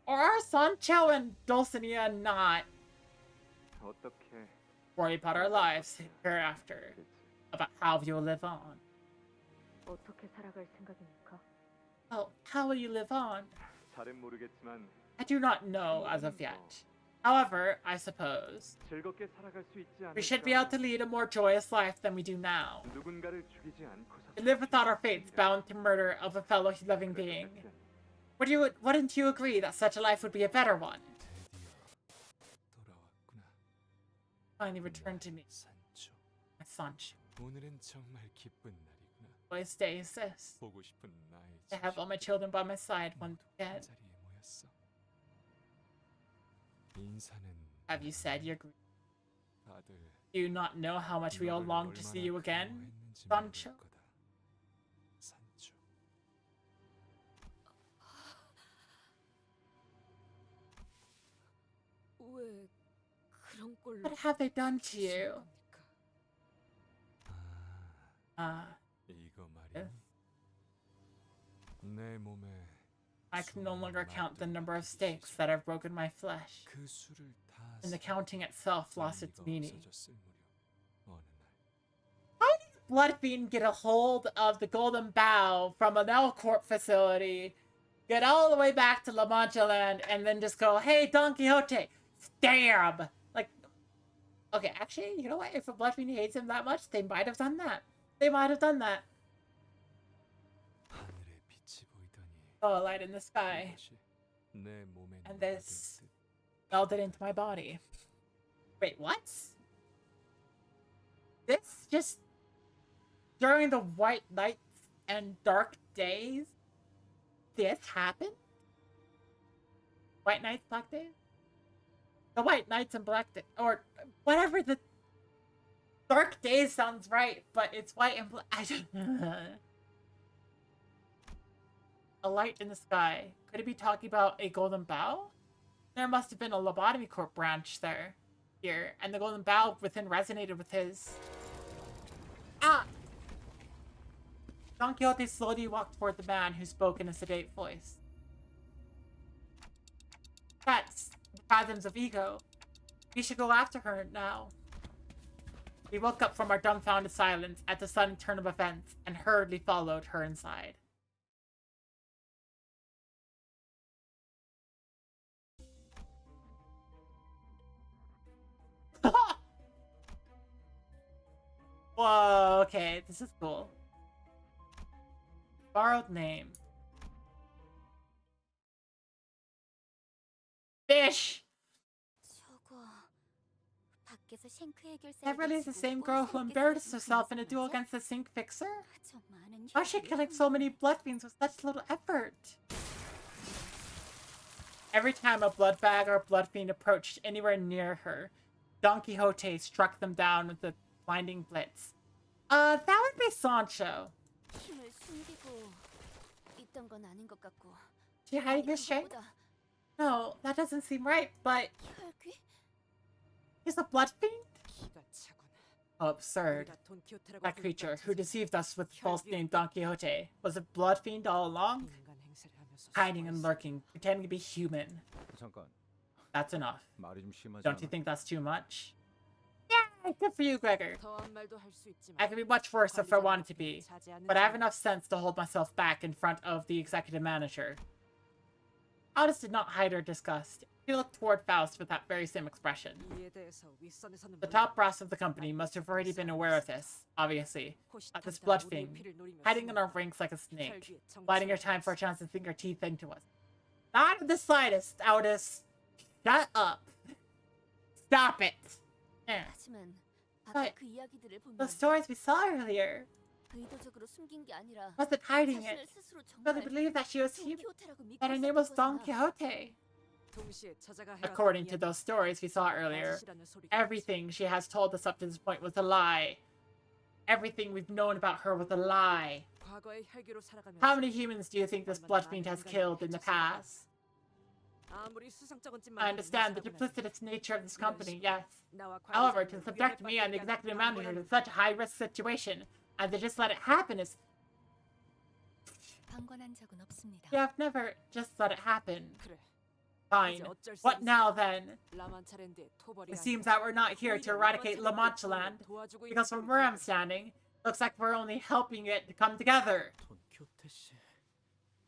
Or are Sancho and Dulcinea not? 어떻게 Worry about our lives hereafter. About how we will live on. 어떻게 살아갈 생각입니까? Oh, how will you live on? 잘은 모르겠지만 I do not know as of yet. However, I suppose 즐겁게 살아갈 수 있지 we should be able to 않을까? lead a more joyous life than we do now. 누군가를 죽이지 않고서 We live without our fates bound to murder of a fellow living being. Wouldn't you agree that such a life would be a better one? Finally returned to me, my Sancho. 오늘은 정말 기쁜 날이구나. Joyous day is this. 보고 싶은 나의 To have all my children by my side once again. 자리에 모였어. 인사는 Have you said your grief? 다들 Do you not know how much we all long to see you again, Sancho? 산초. 왜 그런 꼴로? What have they done to you? 이거 말이야. 내 몸에 I can no longer count the number of stakes that have broken my flesh, 그 수를 다 and the counting itself lost its meaning. 없어졌을 무렵 어느 날 How did Blood Fiend get a hold of the Golden Bow from an L-Corp facility, get all the way back to La Mancha Land, and then just go, hey, Don Quixote, stab! Like, okay, actually, you know what? If a Blood Fiend hates him that much, they might have done that. They might have done that. 하늘에 빛이 보이더니 Oh, a light in the sky. 그것이 내 몸에 And this melted into my body. Wait, what? This just during the white nights and dark days? This happened? White nights, black days? The White Knights and Black or whatever the Dark Days sounds right, but it's white and black. I don't know. A light in the sky. Could it be talking about a golden bow? There must have been a lobotomy corp branch here, and the golden bow within resonated with his. Ah! Don Quixote slowly walked toward the man who spoke in a sedate voice. That's the fathoms of ego. We should go after her now. We woke up from our dumbfounded silence at the sudden turn of events and hurriedly followed her inside. Whoa, okay, this is cool. Borrowed name. Fish! Beverly is the same girl who embarrassed herself in a duel against the sink fixer? Why is she killing so many blood fiends with such little effort? Every time a blood bag or blood fiend approached anywhere near her, Don Quixote struck them down with a blinding blitz. That would be Sancho. She hiding his strength? No, that doesn't seem right, but... He's a blood fiend? Oh, absurd. That creature who deceived us with the false name Don Quixote was a blood fiend all along? Hiding and lurking, pretending to be human. That's enough. Don't you think that's too much? Yeah, good for you, Gregor. I could be much worse if I wanted to be, but I have enough sense to hold myself back in front of the executive manager. Aldous did not hide her disgust. He looked toward Faust with that very same expression. The top brass of the company must have already been aware of this, obviously. This blood fiend, hiding in our ranks like a snake, biding her time for a chance to sink her teeth into us. Not in the slightest, Aldous. Shut up. Stop it. Yeah. But the stories we saw earlier wasn't hiding it. Really believed that she was human, that her name was Don Quixote. According to those stories we saw earlier, everything she has told us up to this point was a lie. Everything we've known about her was a lie. How many humans do you think this blood fiend has killed in the past? I understand the duplicitous nature of this company, yes. However, to subject me and the executive manager to such a high-risk situation, and to just let it happen is... You have never just let it happen. Fine. What now, then? It seems that we're not here to eradicate La Mancha Land, because from where I'm standing, looks like we're only helping it to come together.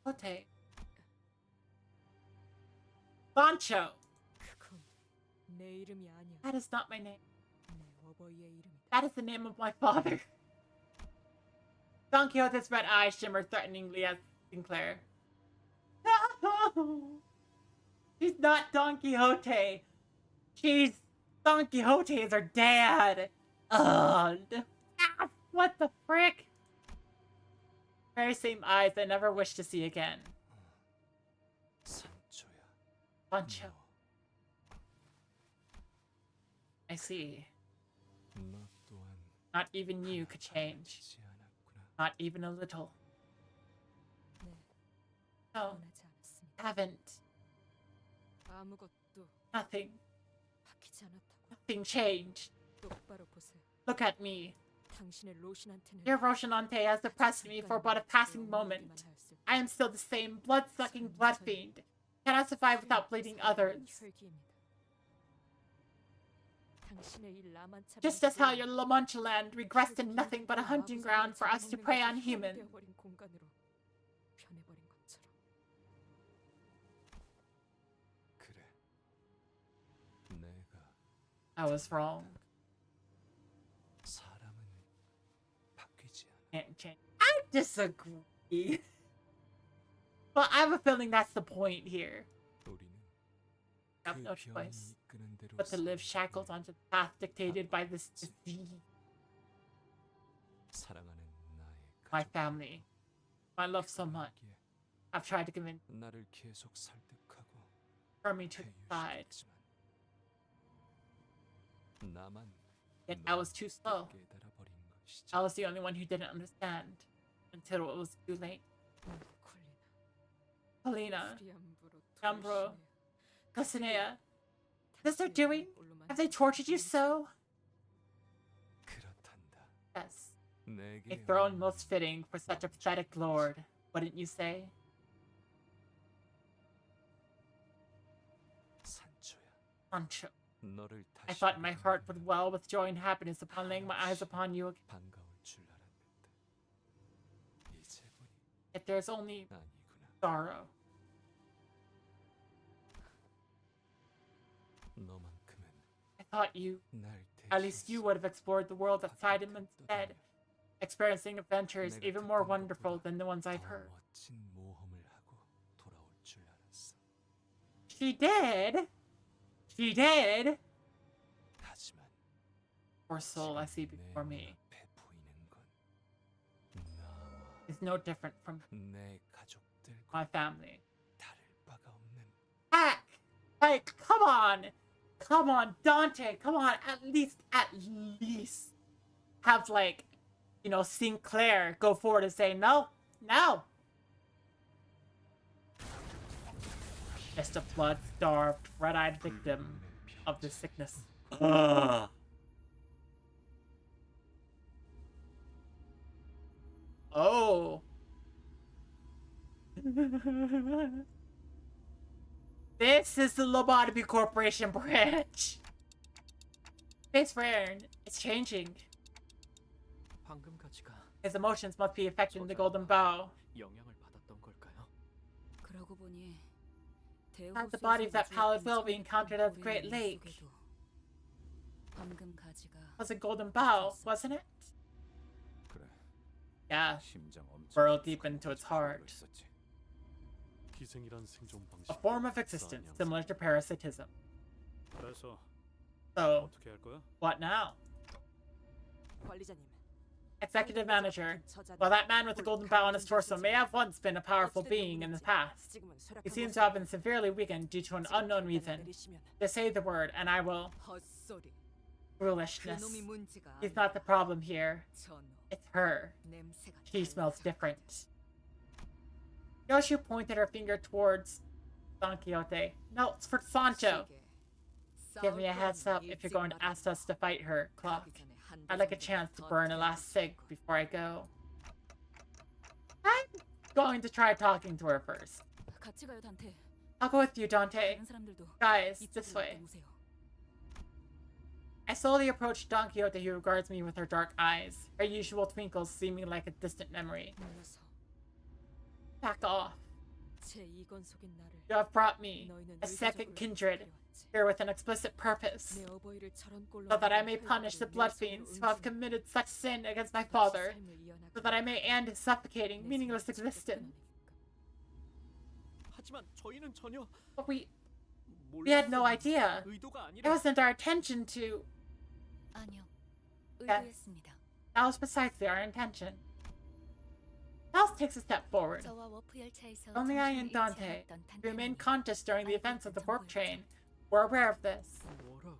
Quixote. Sancho. That is not my name. That is the name of my father. Don Quixote's red eyes shimmered threateningly at Sinclair. No! She's not Don Quixote. Don Quixote is her dad. Ugh. Ah, what the frick? Very same eyes I never wish to see again. Sancho. I see. Not even you could change. Not even a little. No, haven't. Nothing. Nothing changed. Look at me. Your Rocinante has suppressed me for but a passing moment. I am still the same blood-sucking blood fiend. Cannot survive without bleeding others. Just as how your La Mancha Land regressed in nothing but a hunting ground for us to prey on humans. I was wrong. Can't change. I disagree. But I have a feeling that's the point here. I have no choice but to live shackled onto the path dictated by this disease. My family, I love so much. I've tried to convince her me to the side. 나만 Yet I was too slow. 깨달아버린 것이지. I was the only one who didn't understand until it was too late. Polina, Ambro, Cosinea, what is they doing? Have they tortured you so? 그렇단다. Yes. A 내게 throne most fitting for such a pathetic lord, wouldn't you say? 산초야. Sancho. 너를 I 다시 thought my heart would well with joy and happiness upon laying my eyes upon you again. 반가울 줄 알았는데 이제 보니 Yet there's only 아니구나. sorrow. 너만큼은 I thought you, 날 at least you would have explored the world outside him instead, experiencing adventures even more wonderful than the ones I've heard. 멋진 모험을 하고 돌아올 줄 알았어. She did! She did! 하지만 Poor soul I see before me 배 보이는 건 나와 is no different from 내 가족들과 my family. 다를 바가 없는 Heck! Like, come on! Come on, Dante! Come on, at least have, like, you know, Sinclair go forward and say, no, no! Just a blood-starved, red-eyed victim of this sickness. Oh. This is the Lobotomy Corporation branch. Face for Aaron. It's changing. 황금 가지가 His emotions must be affecting the golden bow. 영향을 받았던 걸까요? 그러고 보니 Not the body of that pallid whale we encountered at the Great Lake. 황금 가지가 Was a golden bow, wasn't it? 그래. Yeah. 심장 엄청 Burrowed deep into its heart. 있었지. 기생이란 생존 방식. A form of existence similar to parasitism. 그래서 So, 어떻게 할 거야? what now? 관리자님. Executive Manager. While that man with the golden bow on his torso may have once been a powerful being in the past, he seems to have been severely weakened due to an unknown reason. Just say the word, and I will. 헛소리. Foolishness. 그놈이 문제가 He's not the problem here. 저 It's her. 냄새가 She smells different. Yoshi pointed her finger towards Don Quixote. No, it's for Sancho. Give me a heads up if you're going to ask us to fight her, Clock. I'd like a chance to burn a last cig before I go. I'm going to try talking to her first. 같이 가요, 단테. I'll go with you, Dante. 다른 사람들도 Guys, this 이쪽으로 way. 오세요. I slowly approached Don Quixote, who regards me with her dark eyes, her usual twinkles seeming like a distant memory. 몰라서 Back off. 제 이건 속인 나를 You have brought me, 너희는 a second 의도적으로 kindred, 데려왔지. here with an explicit purpose, 내 어버이를 저런 꼴로 so that I may 만든 punish the 혈관을 blood 내 손으로 fiends who have 은신해 committed such sin against my 다시 father, 삶을 이어나가게 so that I may end his suffocating, 내 meaningless 생각을 직접 existence. 끊어내니까. 하지만 저희는 전혀 But we had no idea. 의도가 It 아니라 wasn't our intention to. 아니요. Yes. 의도했습니다. That was precisely our intention. Mouse takes a step forward. 저와 워프 열차에서 Only I and 정신을 잃지 Dante, 않았던 who remained 단테님이 conscious during the events of the warp 정보였죠. train, were aware of this. 뭐라고요?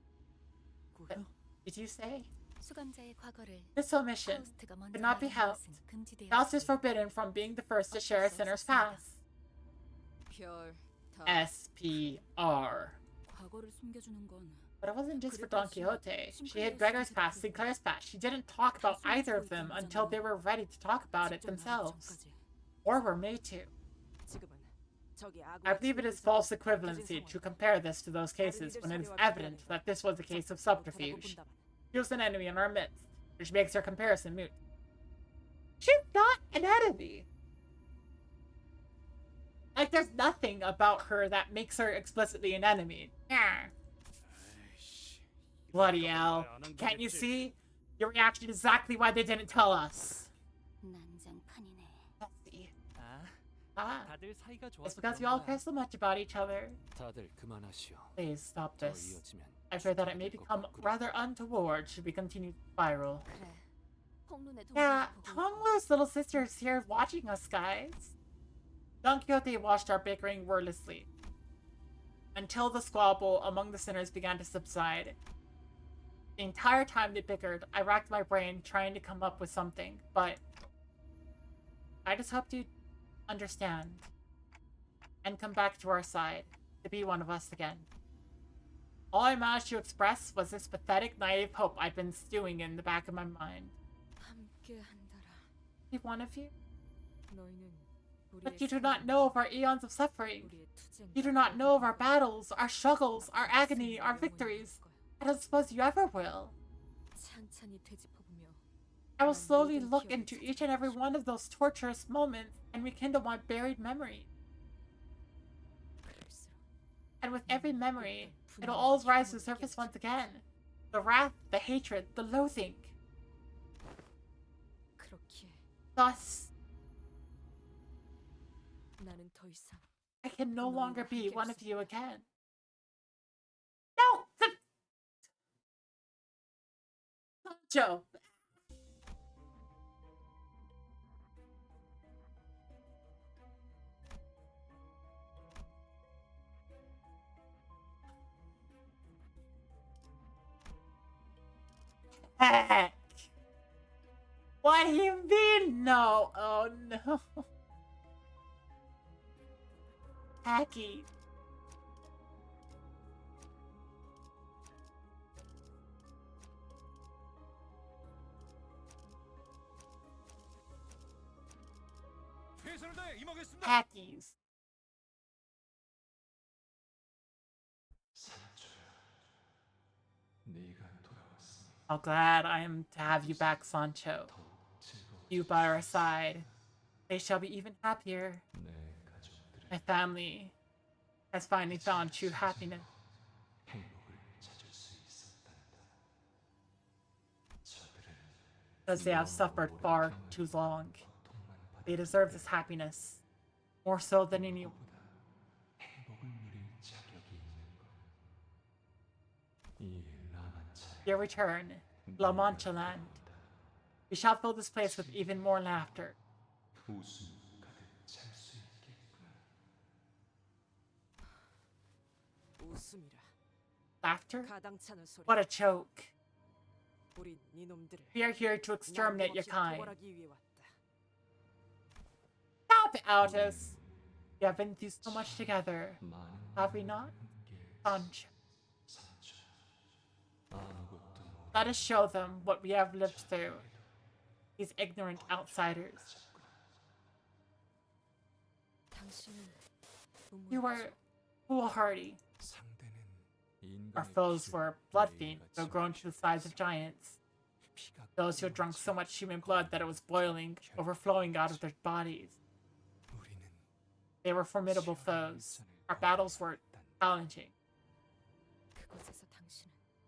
Did you say? 수감자의 과거를 This omission 파우스트가 먼저 could not be 말하는 helped. 것은 금지되어 Faust is 있습니다. forbidden from being the first to share a sinner's past. 별, 다, SPR. 과거를 숨겨주는 건 But it wasn't just for Don Quixote. She hid Gregor's past, Sinclair's past. She didn't talk about either of them until they were ready to talk about it 직접 말하기 themselves. 전까지. Or were made to. 지금은 저기 I believe it is false equivalency to compare this to those cases when it is evident that this was a case of subterfuge. She was an enemy in our midst, which makes her comparison moot. She's not an enemy! Like, there's nothing about her that makes her explicitly an enemy. Yeah. Bloody hell. Can't you see? Your reaction is exactly why they didn't tell us. 난장판이네. Let's see. 아, Ah, 다들 사이가 it's 좋아서 because 그런 you all 거야. care so much about each other. 다들 그만하시오. Please stop 더 this. 이어지면 I fear that it may become rather untoward should we continue to spiral. 그래. 홍눈의 Yeah, 동생을 보고 Tonglu's little sister is here watching us, guys. Don Quixote watched our bickering wordlessly until the squabble among the sinners began to subside. The entire time they bickered, I racked my brain trying to come up with something, but I just hoped you'd understand and come back to our side, to be one of us again. All I managed to express was this pathetic, naive hope I'd been stewing in the back of my mind. Be one of you? But you do not know of our eons of suffering. You do not know of our battles, our struggles, our agony, our victories. I don't suppose you ever will. I will slowly look into each and every one of those torturous moments and rekindle my buried memory. And with every memory, it'll all rise to the surface once again. The wrath, the hatred, the loathing. Thus, I can no longer be one of you again. No! Joe! Heck! What do you mean no? Oh no. Hacky. Hackies. How glad I am to have you back, Sancho. You by our side. They shall be even happier. My family has finally found true happiness. Because they have suffered far too long. They deserve this happiness. More so than anyone. Your return, La Mancha land. We shall fill this place with even more laughter. Laughter? What a joke. We are here to exterminate your kind. Stop it, Altus. We have been through so much together. Have we not? Sancho. Let us show them what we have lived through. These ignorant outsiders. You were foolhardy. Our foes were blood-fiends who had grown to the size of giants. Those who had drunk so much human blood that it was boiling, overflowing out of their bodies. They were formidable foes. Our battles were challenging.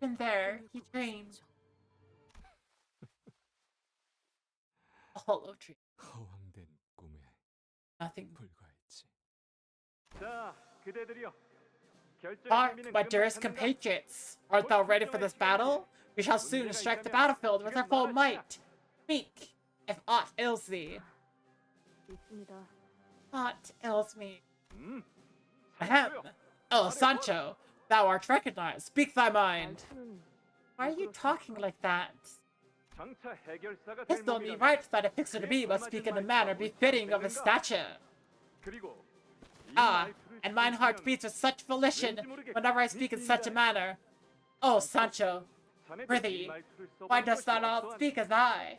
Even there, he dreamed. A hollow dream. Nothing. Hark, my dearest compatriots! Art thou ready for this battle? We shall soon strike the battlefield with our full might. Speak, if aught ails thee. Aught ails me. Ahem. Oh, Sancho, thou art recognized. Speak thy mind. Why are you talking like that? It will be right that a fixer to be must speak in a manner befitting of his stature. Ah, and mine heart beats with such volition whenever I speak in such a manner. Oh, Sancho, prithee, why dost thou not speak as I?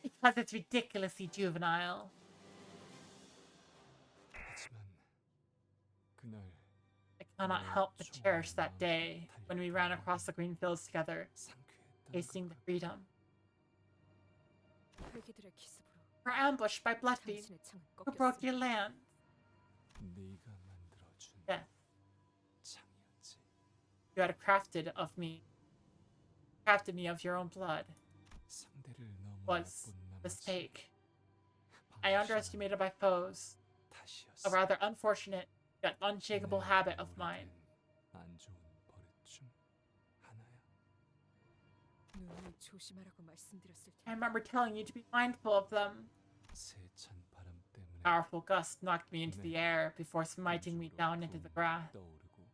Because it's ridiculously juvenile. I cannot help but cherish that day when we ran across the green fields together, tasting the freedom. We're ambushed by bloodfiends who broke your land. Yes. You had crafted me of your own blood. Was a mistake. I underestimated my foes. A rather unfortunate yet unshakable habit of mine. I remember telling you to be mindful of them. Powerful gust knocked me into the air before smiting me down into the grass. 떠오르고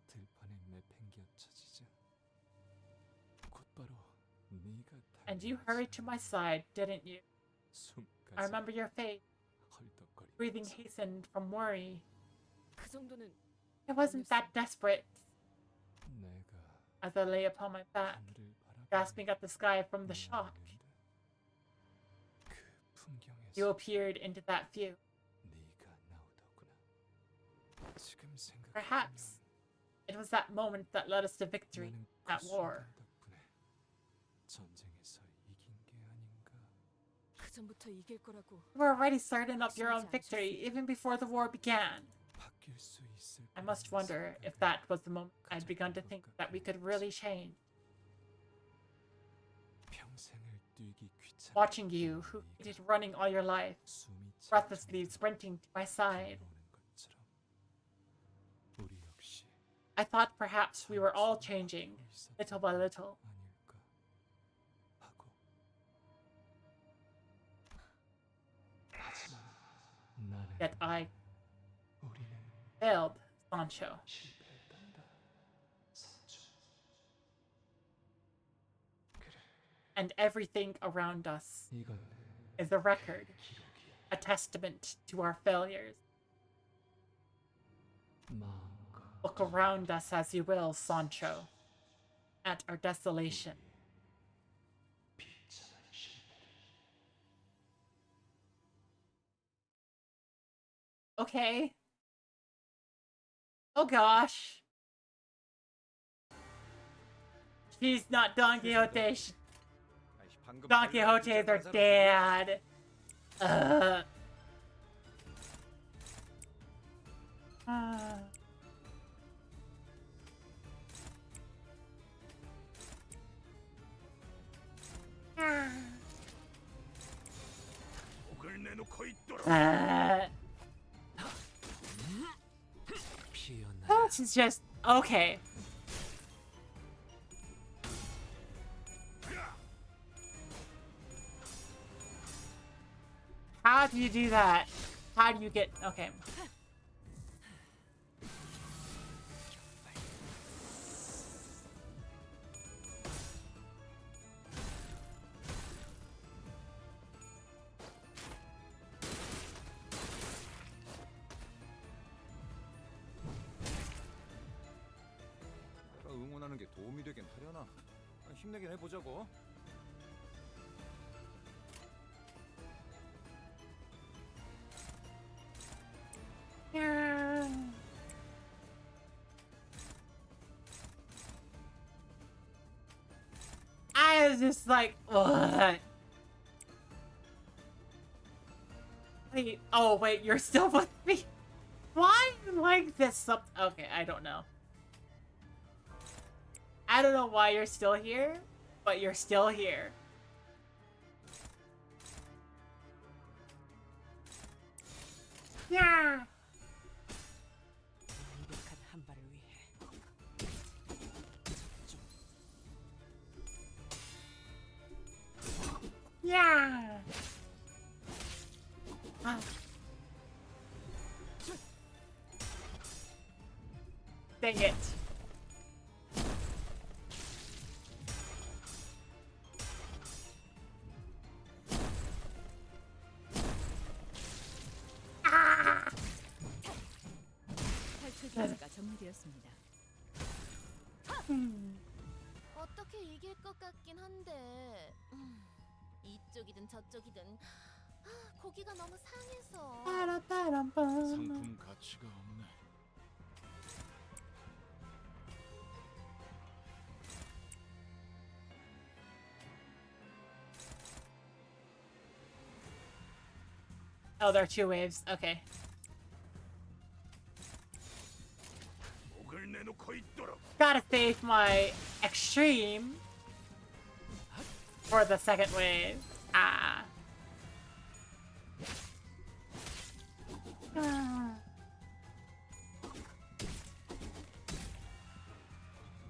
들판에 내팽개쳐지자 곧바로 네가 And you hurried to my side, didn't you? I remember your face. Breathing hastened from worry. 그 정도는 It wasn't that desperate. 내가 As I lay upon my back, gasping at the sky from the shock, you appeared into that view. 네가 나오더구나. 지금 생각하면 Perhaps it was that moment that led us to victory at war. 덕분에 전쟁에서 이긴 게 아닌가. 그 전부터 이길 거라고. You were already certain of your own victory even before the war began. 바뀔 수 있을 I must wonder if that was the moment I'd begun to think that we could really change. 평생을 뛰기 귀찮아. Watching you, who hated running all your life, breathlessly sprinting to my side. 우리 역시 I thought perhaps we were all changing, little by little. 아닐까 하고. 하지만 나는 Yet I 우리는 failed, Sancho. 실패했단다. 산초. And everything around us 이건 is a record, a testament to our failures. 마음껏 Look around us as you will, Sancho, at our desolation. 비참한 실패를. Okay. Oh gosh. She's not Don Quixote. Don Quixote is her dad. 목을 내놓고 있도록. This is just okay. How do you do that? How do you get okay? 내가 응원하는 게 도움이 되긴 하려나. 힘내긴 해보자고. I was just like, what? Wait, oh wait, you're still with me? Why like this? Okay, I don't know. I don't know why you're still here, but you're still here. Yeah. 완벽한 한 발을 위해. Yeah. Dang it. 탈출 기지가 정리되었습니다. 어떻게 이길 것 같긴 한데 이쪽이든 저쪽이든 고기가 너무 상해서. 상품 가치가 없네. Oh, there are two waves. Okay. 목을 내놓고 있도록. Gotta save my extreme for the second wave. Ah.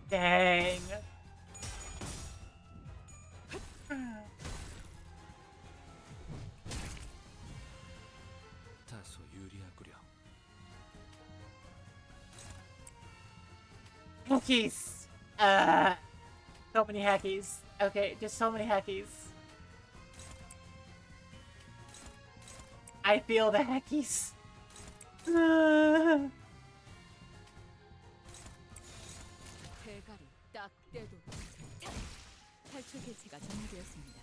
Dang. Hackies! So many hackies. Okay, just so many hackies. I feel the hackies. 대가리 딱 떼도 탈출 개체가 정리되었습니다.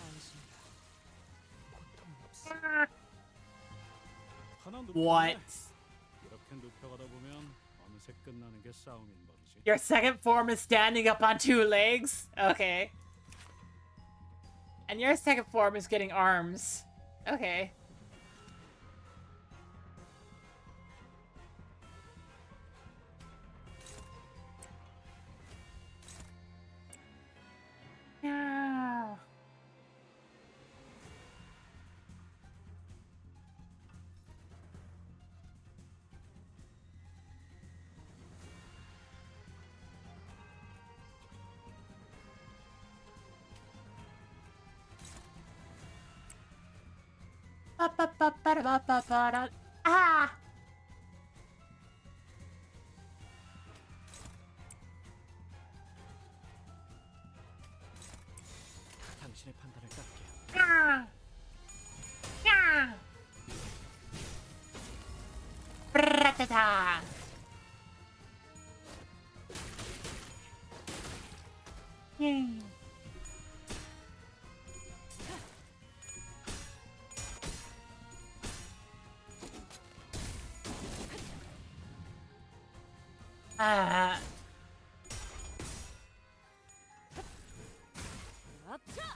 안심이다. 고통 없어. 하나 What? 이렇게 눕혀가다 보면 어느새 끝나는 게 싸움인 법이지. Your second form is standing up on two legs? Okay. And your second form is getting arms. Okay. Yeah. Ah! 당신의 판단을 따를게요. Ah! Ah! Bratata! Yay! Ah!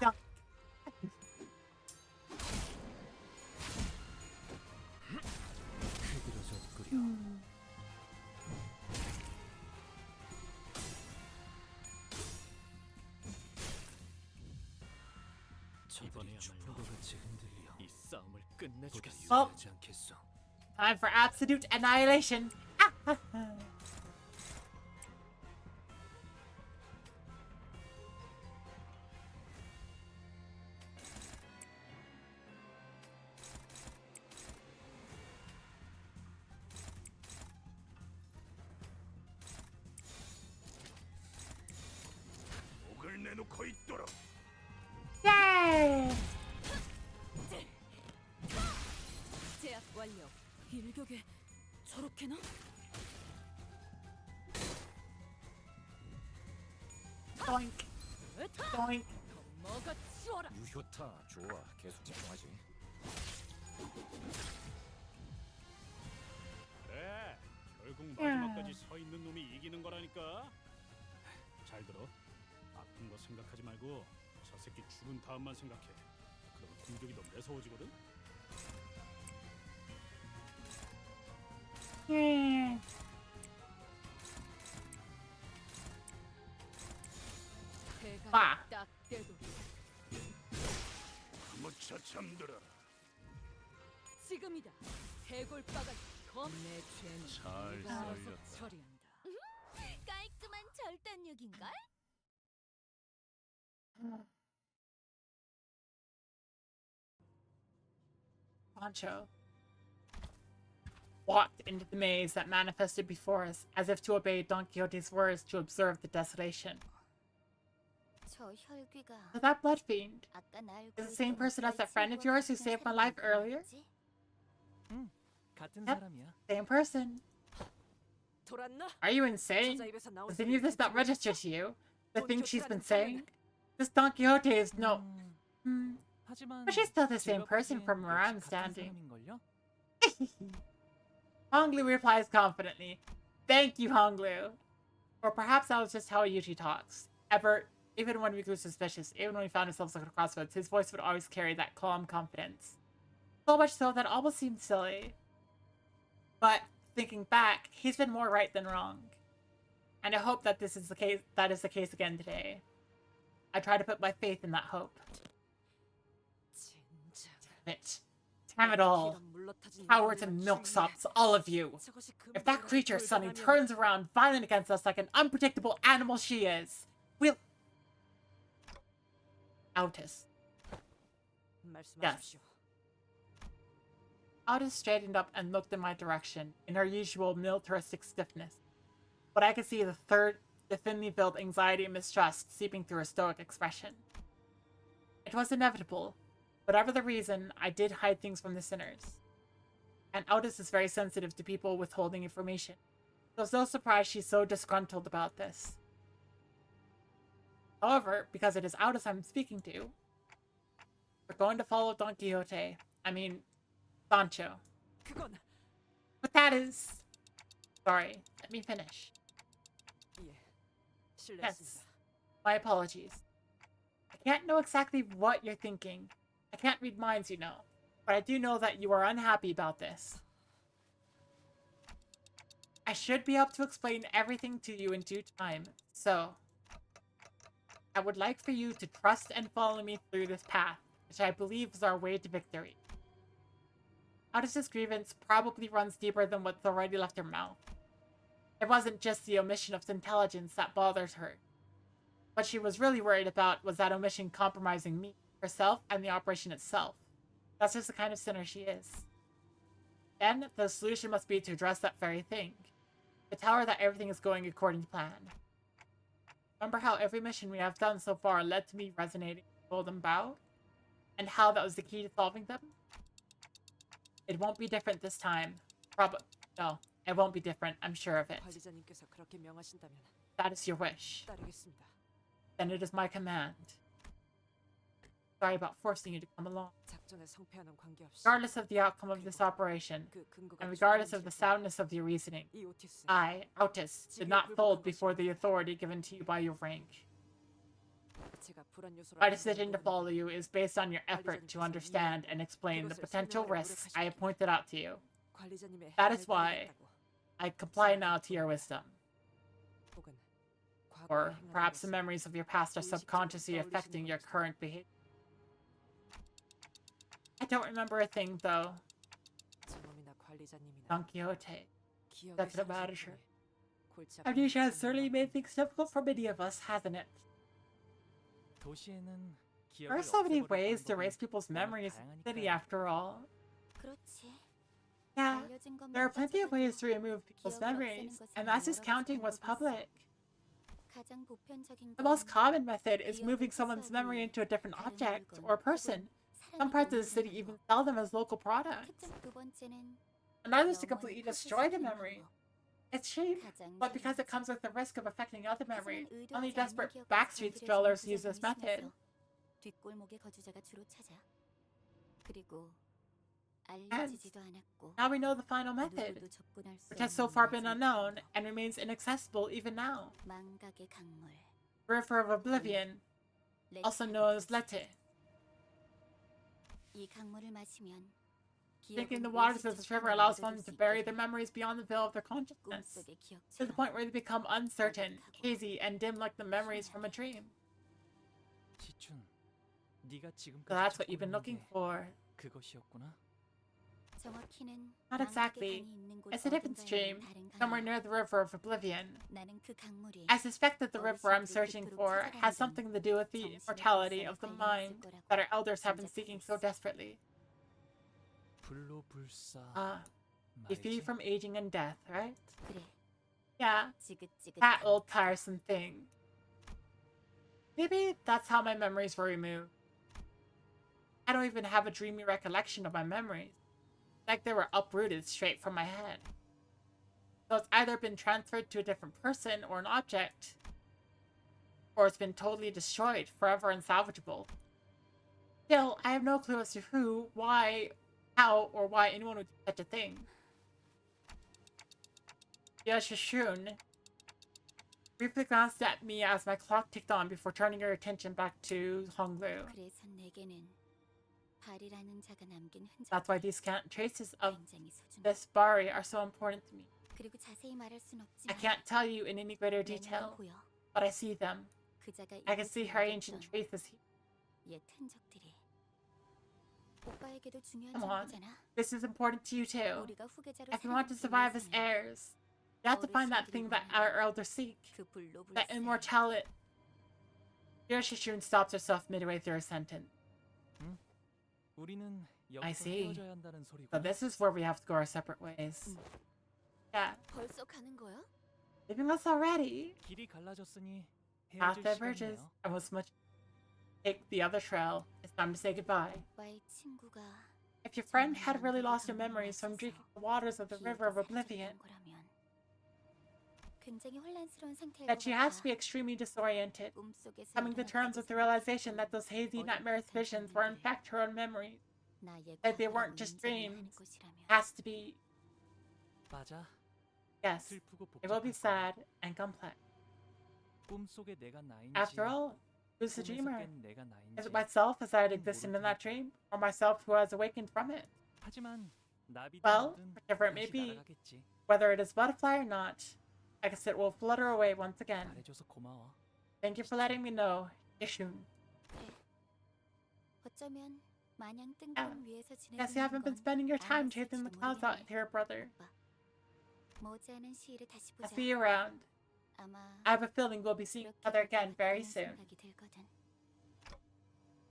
Yeah. 흐드러져 끓여. 이번에야말로 같이 흔들려 이 싸움을 끝내주겠어. Oh. 하지 않겠어. Time for absolute annihilation. Ah! 목을 내놓고 있도록. Yay! 제압 완료. 일격에 저렇게나? Doink. Doink. 먹어 치워라. 유효타 좋아. 계속 집중하지. 그래, 결국 마지막까지 서 있는 놈이 이기는 거라니까. 잘 들어. 아픈 거 생각하지 말고 저 새끼 죽은 다음만 생각해. 그럼 공격이 더 매서워지거든. Yeah. 대가리 빠. 딱 떼도 무쳐 잠들어라. 지금이다. 해골바가 검내 죄는 잘 내가 알아서 살렸다. 처리한다. 깔끔한 절단력인걸? Pancho walked into the maze that manifested before us, as if to obey Don Quixote's words to observe the desolation. 저 혈귀가 So that blood fiend 아까 날 is the same person as that friend of yours who saved my life earlier? 같은 Yep, 사람이야. same person. 돌았나? Are you insane? 저자 입에서 나온 Does any of this not register to you? The 돈 things she's 좋다는 been 사람은- saying? This Don Quixote is no... 하지만 But she's still the same 제가 person 보기엔 from where I'm 역시 같은 standing. 사람인걸요? Honglu replies confidently. Thank you, Honglu. Or perhaps that was just how he usually talks. Even when we grew suspicious, even when we found ourselves at a crossroads, his voice would always carry that calm confidence. So much so that it almost seemed silly. But thinking back, he's been more right than wrong. And I hope that this is the case. That is the case again today. I try to put my faith in that hope. Damn it. Damn it all. Cowards and milksops, all of you. If that creature suddenly turns around violent against us like an unpredictable animal she is, we'll... Outis. Yes. Aldous straightened up and looked in my direction, in her usual militaristic stiffness. But I could see the thinly veiled anxiety and mistrust seeping through her stoic expression. It was inevitable. Whatever the reason, I did hide things from the sinners. And Aldous is very sensitive to people withholding information. So it's no surprise she's so disgruntled about this. However, because it is Aldous I'm speaking to, we're going to follow Don Quixote. I mean, Sancho. But that is... Sorry, let me finish. Yes, my apologies. I can't know exactly what you're thinking. I can't read minds, you know. But I do know that you are unhappy about this. I should be able to explain everything to you in due time, so... I would like for you to trust and follow me through this path, which I believe is our way to victory. Aldous' grievance probably runs deeper than what's already left her mouth. It wasn't just the omission of intelligence that bothers her. What she was really worried about was that omission compromising me, herself, and the operation itself. That's just the kind of sinner she is. Then, the solution must be to address that very thing. To tell her that everything is going according to plan. Remember how every mission we have done so far led to me resonating with Golden Bough? And how that was the key to solving them? It won't be different this time. No, it won't be different, I'm sure of it. That is your wish. Then it is my command. Sorry about forcing you to come along. Regardless of the outcome of this operation, and regardless of the soundness of your reasoning, I, Otis, did not fold before the authority given to you by your rank. My decision to follow you is based on your effort to understand and explain the potential risks I have pointed out to you. That is why I comply now to your wisdom. Or perhaps the memories of your past are subconsciously affecting your current behavior. I don't remember a thing, though. Don Quixote. Executive Manager. Amnesia has certainly made things difficult for many of us, hasn't it? There are so many ways to erase people's memories in the city, after all. Yeah, there are plenty of ways to remove people's memories, and that's just counting what's public. The most common method is moving someone's memory into a different object or person. Some parts of the city even sell them as local products. And others to completely destroy the memory. It's cheap, but because it comes with the risk of affecting other memories, only desperate backstreet dwellers use this method. And now we know the final method, which has so far been unknown and remains inaccessible even now. River of Oblivion, also known as Lete. Drinking the waters of this river allows one to bury their memories beyond the veil of their consciousness, to the point where they become uncertain, hazy, and dim like the memories from a dream. So that's what you've been looking for. Not exactly. It's a different stream, somewhere near the River of Oblivion. I suspect that the river I'm searching for has something to do with the immortality of the mind that our elders have been seeking so desperately. Be free from aging and death, right? Yeah, that old tiresome thing. Maybe that's how my memories were removed. I don't even have a dreamy recollection of my memories. Like they were uprooted straight from my head. So it's either been transferred to a different person or an object, or it's been totally destroyed, forever unsalvageable. Still, I have no clue as to who, why, how, or why anyone would do such a thing. Yoshishun briefly glanced at me as my clock ticked on before turning her attention back to Honglu. That's why these scant traces of this Bari are so important to me. I can't tell you in any greater detail, but I see them. I can see her ancient traces here. Come on, this is important to you too. If you want to survive as heirs, you have to find that thing that our elders seek. That immortality. Yoshishun stops herself midway through her sentence. I 여기서 see. 헤어져야 한다는 소리고. So this is where we have to go our separate ways. Yeah. 벌써 가는 거야? Leaving us already. 길이 갈라졌으니 Path 헤어질 diverges. 시간이네요. I must much take the other trail. It's time to say goodbye. 오빠의 친구가 If your friend had really lost your memories from drinking the waters of the river of oblivion, 거라면 굉장히 혼란스러운 상태일 that 것 she has to 같아. be extremely disoriented, 꿈속에서 coming to terms with the realization that those hazy, nightmarish visions were in fact her own memories, 나의 that they 과거라고 weren't just 인정해야 하는 dreams, 곳이라면 has to be, 맞아. yes, 슬프고 it will be 복잡할 거야. sad and complex. 꿈속에 내가 나인지 After all, who's the 꿈에서 dreamer? 깬 내가 나인지. Is it myself as I had existed in that dream, or myself who has awakened from it? 하지만 나비든 Well, 뭐든 whichever it may 다시 be, 날아가겠지. whether it is butterfly or not, I guess it will flutter away once again. 말해줘서 고마워. Thank you for letting me know, Ishun. 어쩌면 마냥 Yeah. 뜬구름 위에서 Guess you haven't been spending your time chasing the clouds out here, brother. 머지않은 시일에 다시 I'll 보자. see you around. 아마 I have a feeling we'll be seeing each other again very soon. 생각이 들거든.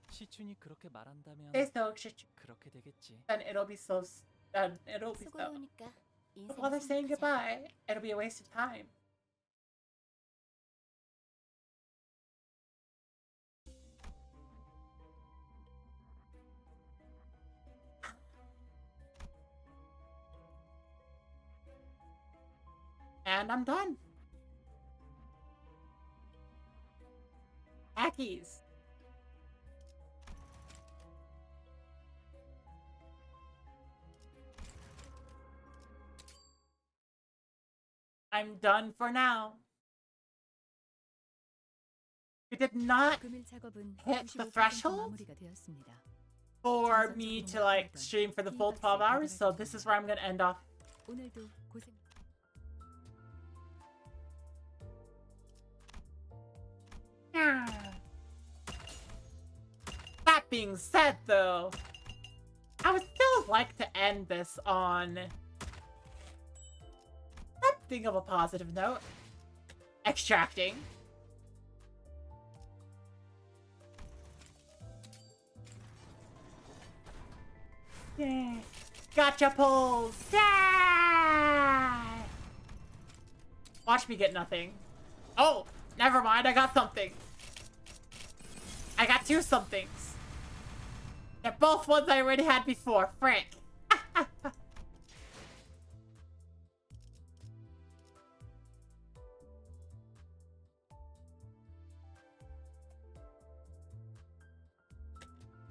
시춘이 그렇게 말한다면 Say so, Shichu. 그렇게 되겠지. Then it'll be so. Then it'll be so. 수고해오니까 But while they're saying goodbye, it'll be a waste of time. And I'm done. Hackies. I'm done for now. We did not 금일 작업은 hit the 95% threshold 마무리가 되었습니다. for me to like stream for the full 12 hours, so this is where I'm gonna end off. 오늘도 고생. That being said, though, I would still like to end this on something of a positive note. Extracting. Yeah. Gotcha pulls. Yeah. Watch me get nothing. Oh, never mind. I got something. I got two somethings. They're both ones I already had before. Frick.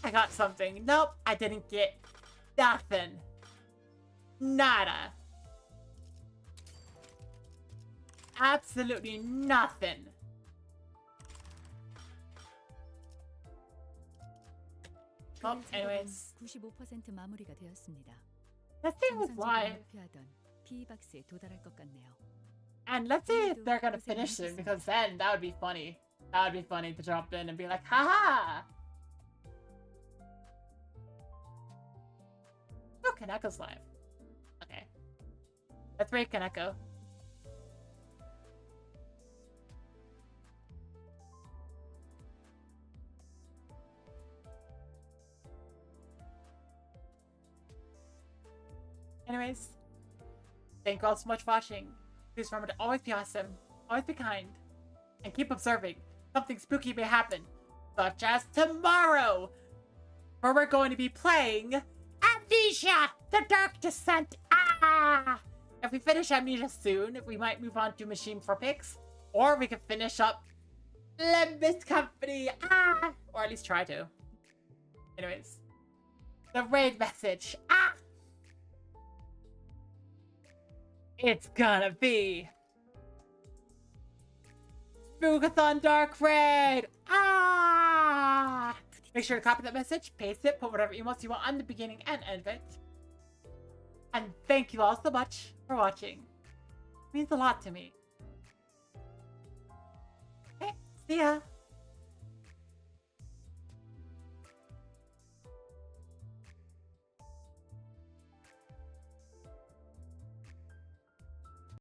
I got something. Nope, I didn't get nothing. Nada. Absolutely nothing. Oh, anyways. 95% 마무리가 되었습니다. Let's see who's 정상적으로 live. 목표하던 P박스에 도달할 것 같네요. And let's see if they're gonna finish it, because then that would be funny. That would be funny to jump in and be like, haha! Oh, Kaneko's live. Okay. Let's rate Kaneko. Anyways, thank you all so much for watching. Please remember to always be awesome, always be kind, and keep observing. Something spooky may happen, such as tomorrow, where we're going to be playing Amnesia: The Dark Descent. Ah! If we finish Amnesia soon, we might move on to Machine for Picks, or we can finish up Limbus Company. Ah! Or at least try to. Anyways, the raid message. Ah! It's gonna be Spookathon Dark Raid! Ah! Make sure to copy that message, paste it, put whatever emotes you want on the beginning and end of it. And thank you all so much for watching. It means a lot to me. Okay, see ya!